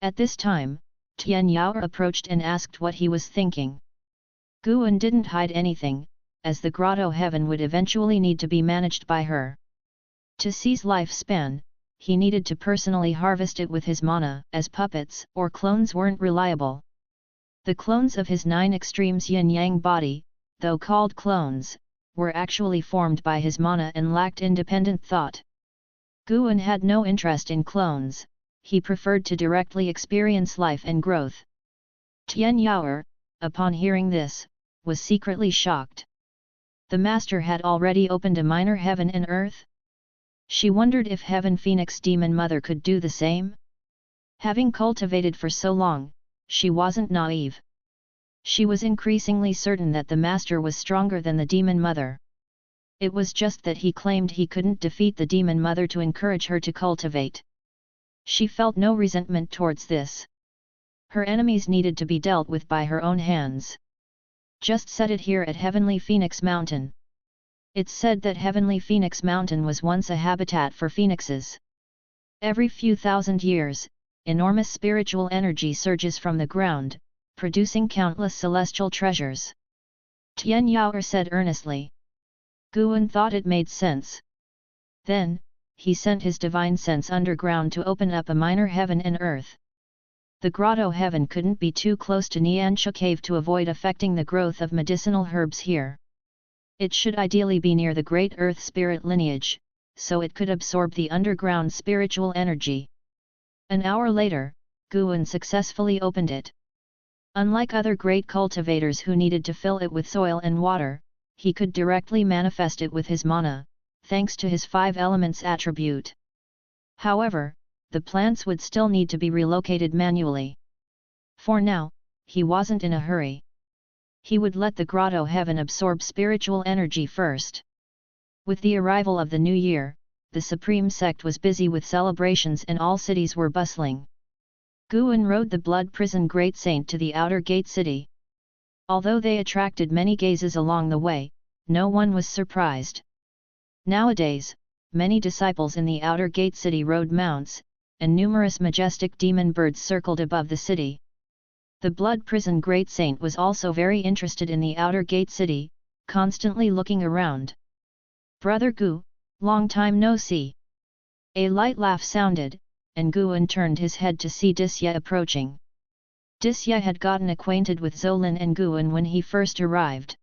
At this time, Tian Yaoer approached and asked what he was thinking. Guan didn't hide anything, as the grotto heaven would eventually need to be managed by her. To seize lifespan, he needed to personally harvest it with his mana, as puppets or clones weren't reliable. The clones of his 9 extremes yin-yang body, though called clones, were actually formed by his mana and lacked independent thought. Guan had no interest in clones, he preferred to directly experience life and growth. Tian Yaoer, upon hearing this, was secretly shocked. The master had already opened a minor heaven and earth? She wondered if Heaven Phoenix Demon Mother could do the same? Having cultivated for so long, she wasn't naive. She was increasingly certain that the master was stronger than the Demon Mother. It was just that he claimed he couldn't defeat the Demon Mother to encourage her to cultivate. She felt no resentment towards this. Her enemies needed to be dealt with by her own hands. Just set it here at Heavenly Phoenix Mountain. It's said that Heavenly Phoenix Mountain was once a habitat for phoenixes. Every few thousand years, enormous spiritual energy surges from the ground, producing countless celestial treasures. Tian Yaoer said earnestly. Guan thought it made sense. Then, he sent his divine sense underground to open up a minor heaven and earth. The grotto heaven couldn't be too close to Niansha cave to avoid affecting the growth of medicinal herbs here. It should ideally be near the great earth spirit lineage, so it could absorb the underground spiritual energy. An hour later, Guan successfully opened it. Unlike other great cultivators who needed to fill it with soil and water, he could directly manifest it with his mana, thanks to his 5 elements attribute. However, the plants would still need to be relocated manually. For now, he wasn't in a hurry. He would let the grotto heaven absorb spiritual energy first. With the arrival of the new year, the Supreme Sect was busy with celebrations and all cities were bustling. Guan rode the Blood Prison Great Saint to the outer gate city. Although they attracted many gazes along the way, no one was surprised. Nowadays, many disciples in the outer gate city rode mounts, and numerous majestic demon birds circled above the city. The Blood Prison Great Saint was also very interested in the outer gate city, constantly looking around. "Brother Gu, long time no see." A light laugh sounded, and Guan turned his head to see Disya approaching. Disya had gotten acquainted with Zolin and Guan when he first arrived.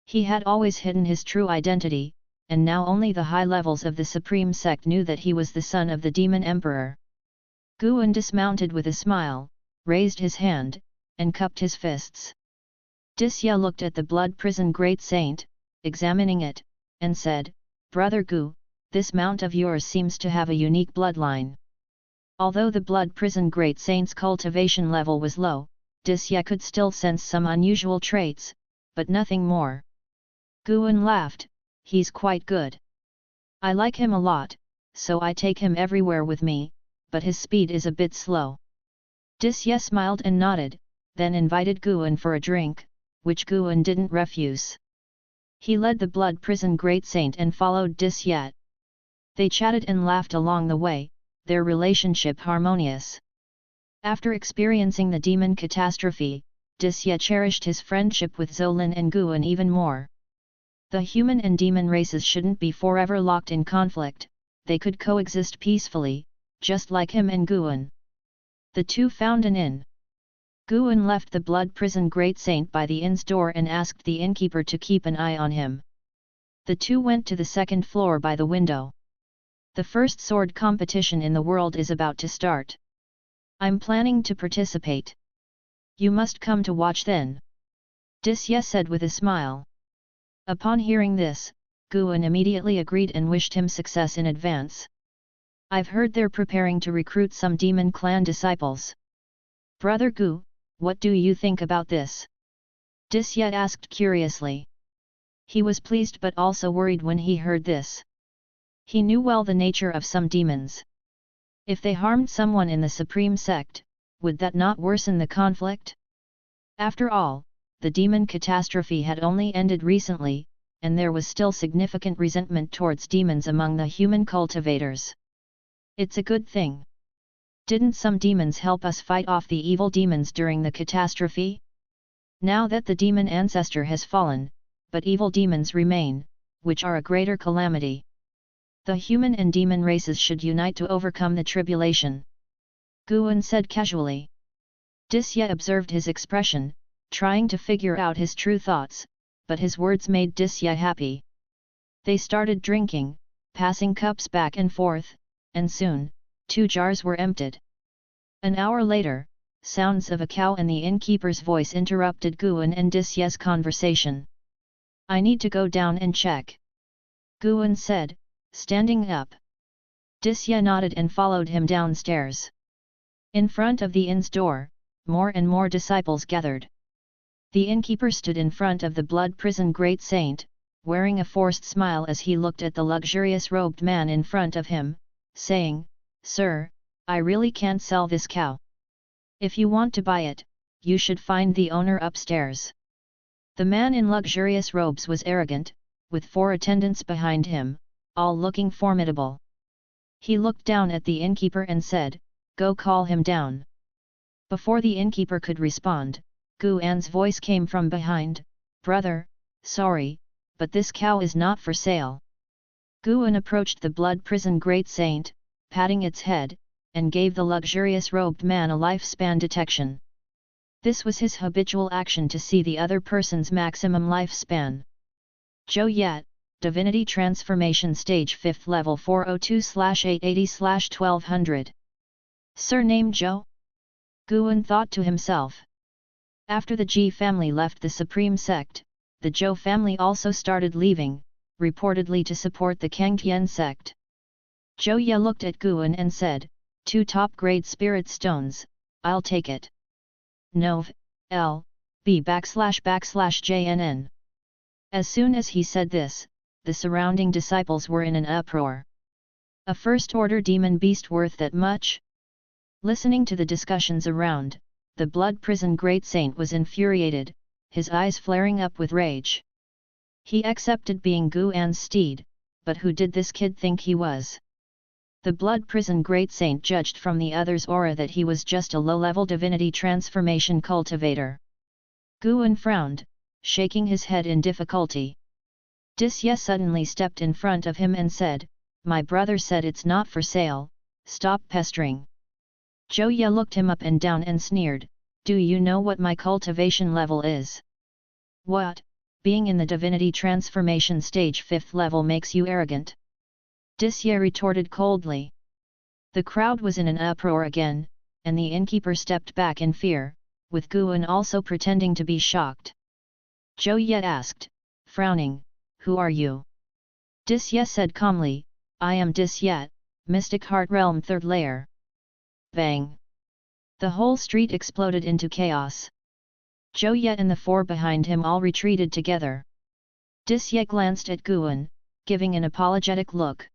He had always hidden his true identity, and now only the high levels of the Supreme Sect knew that he was the son of the Demon Emperor. Guan dismounted with a smile, raised his hand, and cupped his fists. Disya looked at the Blood Prison Great Saint, examining it, and said, "Brother Gu, this mount of yours seems to have a unique bloodline." Although the Blood Prison Great Saint's cultivation level was low, Disya could still sense some unusual traits, but nothing more. Guan laughed, "He's quite good. I like him a lot, so I take him everywhere with me, but his speed is a bit slow." Disya smiled and nodded, then invited Guan for a drink, which Guan didn't refuse. He led the Blood Prison Great Saint and followed Disya. They chatted and laughed along the way, their relationship harmonious. After experiencing the demon catastrophe, Disya cherished his friendship with Zolin and Guan even more. The human and demon races shouldn't be forever locked in conflict, they could coexist peacefully, just like him and Guan. The two found an inn. Guan left the Blood Prison Great Saint by the inn's door and asked the innkeeper to keep an eye on him. The two went to the second floor by the window. "The first sword competition in the world is about to start. I'm planning to participate. You must come to watch then," Disya said with a smile. Upon hearing this, Guan immediately agreed and wished him success in advance. "I've heard they're preparing to recruit some demon clan disciples. Brother Gu, what do you think about this?" Disya asked curiously. He was pleased but also worried when he heard this. He knew well the nature of some demons. If they harmed someone in the Supreme Sect, would that not worsen the conflict? After all, the demon catastrophe had only ended recently, and there was still significant resentment towards demons among the human cultivators. It's a good thing. Didn't some demons help us fight off the evil demons during the catastrophe? Now that the demon ancestor has fallen, but evil demons remain, which are a greater calamity. The human and demon races should unite to overcome the tribulation," Guan said casually. Disya observed his expression, trying to figure out his true thoughts, but his words made Disya happy. They started drinking, passing cups back and forth, and soon, 2 jars were emptied. An hour later, sounds of a cow and the innkeeper's voice interrupted Guan and Disya's conversation. "I need to go down and check," Guan said, standing up. Disya nodded and followed him downstairs. In front of the inn's door, more and more disciples gathered. The innkeeper stood in front of the Blood Prison Great Saint, wearing a forced smile as he looked at the luxurious robed man in front of him, saying, "Sir, I really can't sell this cow. If you want to buy it, you should find the owner upstairs." The man in luxurious robes was arrogant, with 4 attendants behind him, all looking formidable. He looked down at the innkeeper and said, "Go call him down." Before the innkeeper could respond, Guan's voice came from behind, "Brother, sorry, but this cow is not for sale. Guan approached the blood prison great saint, patting its head, and gave the luxurious robed man a lifespan detection. This was his habitual action to see the other person's maximum lifespan. Zhou Yat, Divinity Transformation Stage 5th Level 402/880/1200. Surname Zhou? Guan thought to himself. After the Ji family left the Supreme Sect, the Zhou family also started leaving, reportedly to support the Taixuan Sect. Zhou Ye looked at Guan and said, 2 top-grade spirit stones, I'll take it. Nov. L. B //JNN. As soon as he said this, the surrounding disciples were in an uproar. A first-order demon beast worth that much? Listening to the discussions around, the blood prison great saint was infuriated, his eyes flaring up with rage. He accepted being Guan's steed, but who did this kid think he was? The blood prison great saint judged from the other's aura that he was just a low-level divinity transformation cultivator. Guan frowned, shaking his head in difficulty. Disye suddenly stepped in front of him and said, my brother said it's not for sale, stop pestering. Zhou Ye looked him up and down and sneered, do you know what my cultivation level is? What, being in the divinity transformation stage 5th level makes you arrogant? Disye retorted coldly. The crowd was in an uproar again, and the innkeeper stepped back in fear, with Guan also pretending to be shocked. Zhou Ye asked, frowning, who are you? Disye said calmly, I am Disye, Mystic Heart Realm 3rd Layer. Bang! The whole street exploded into chaos. Zhou Ye and the 4 behind him all retreated together. Disye glanced at Guan, giving an apologetic look.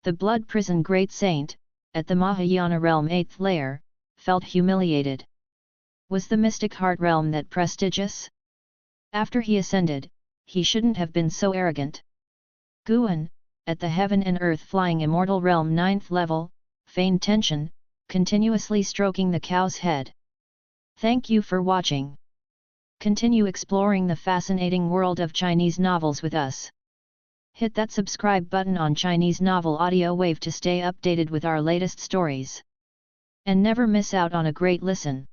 The blood prison great saint, at the Mahayana realm 8th layer, felt humiliated. Was the mystic heart realm that prestigious? After he ascended, he shouldn't have been so arrogant. Guan, at the heaven and earth flying immortal realm 9th level, feigned tension, continuously stroking the cow's head. Thank you for watching. Continue exploring the fascinating world of Chinese novels with us. Hit that subscribe button on Chinese Novel Audio Wave to stay updated with our latest stories. And never miss out on a great listen.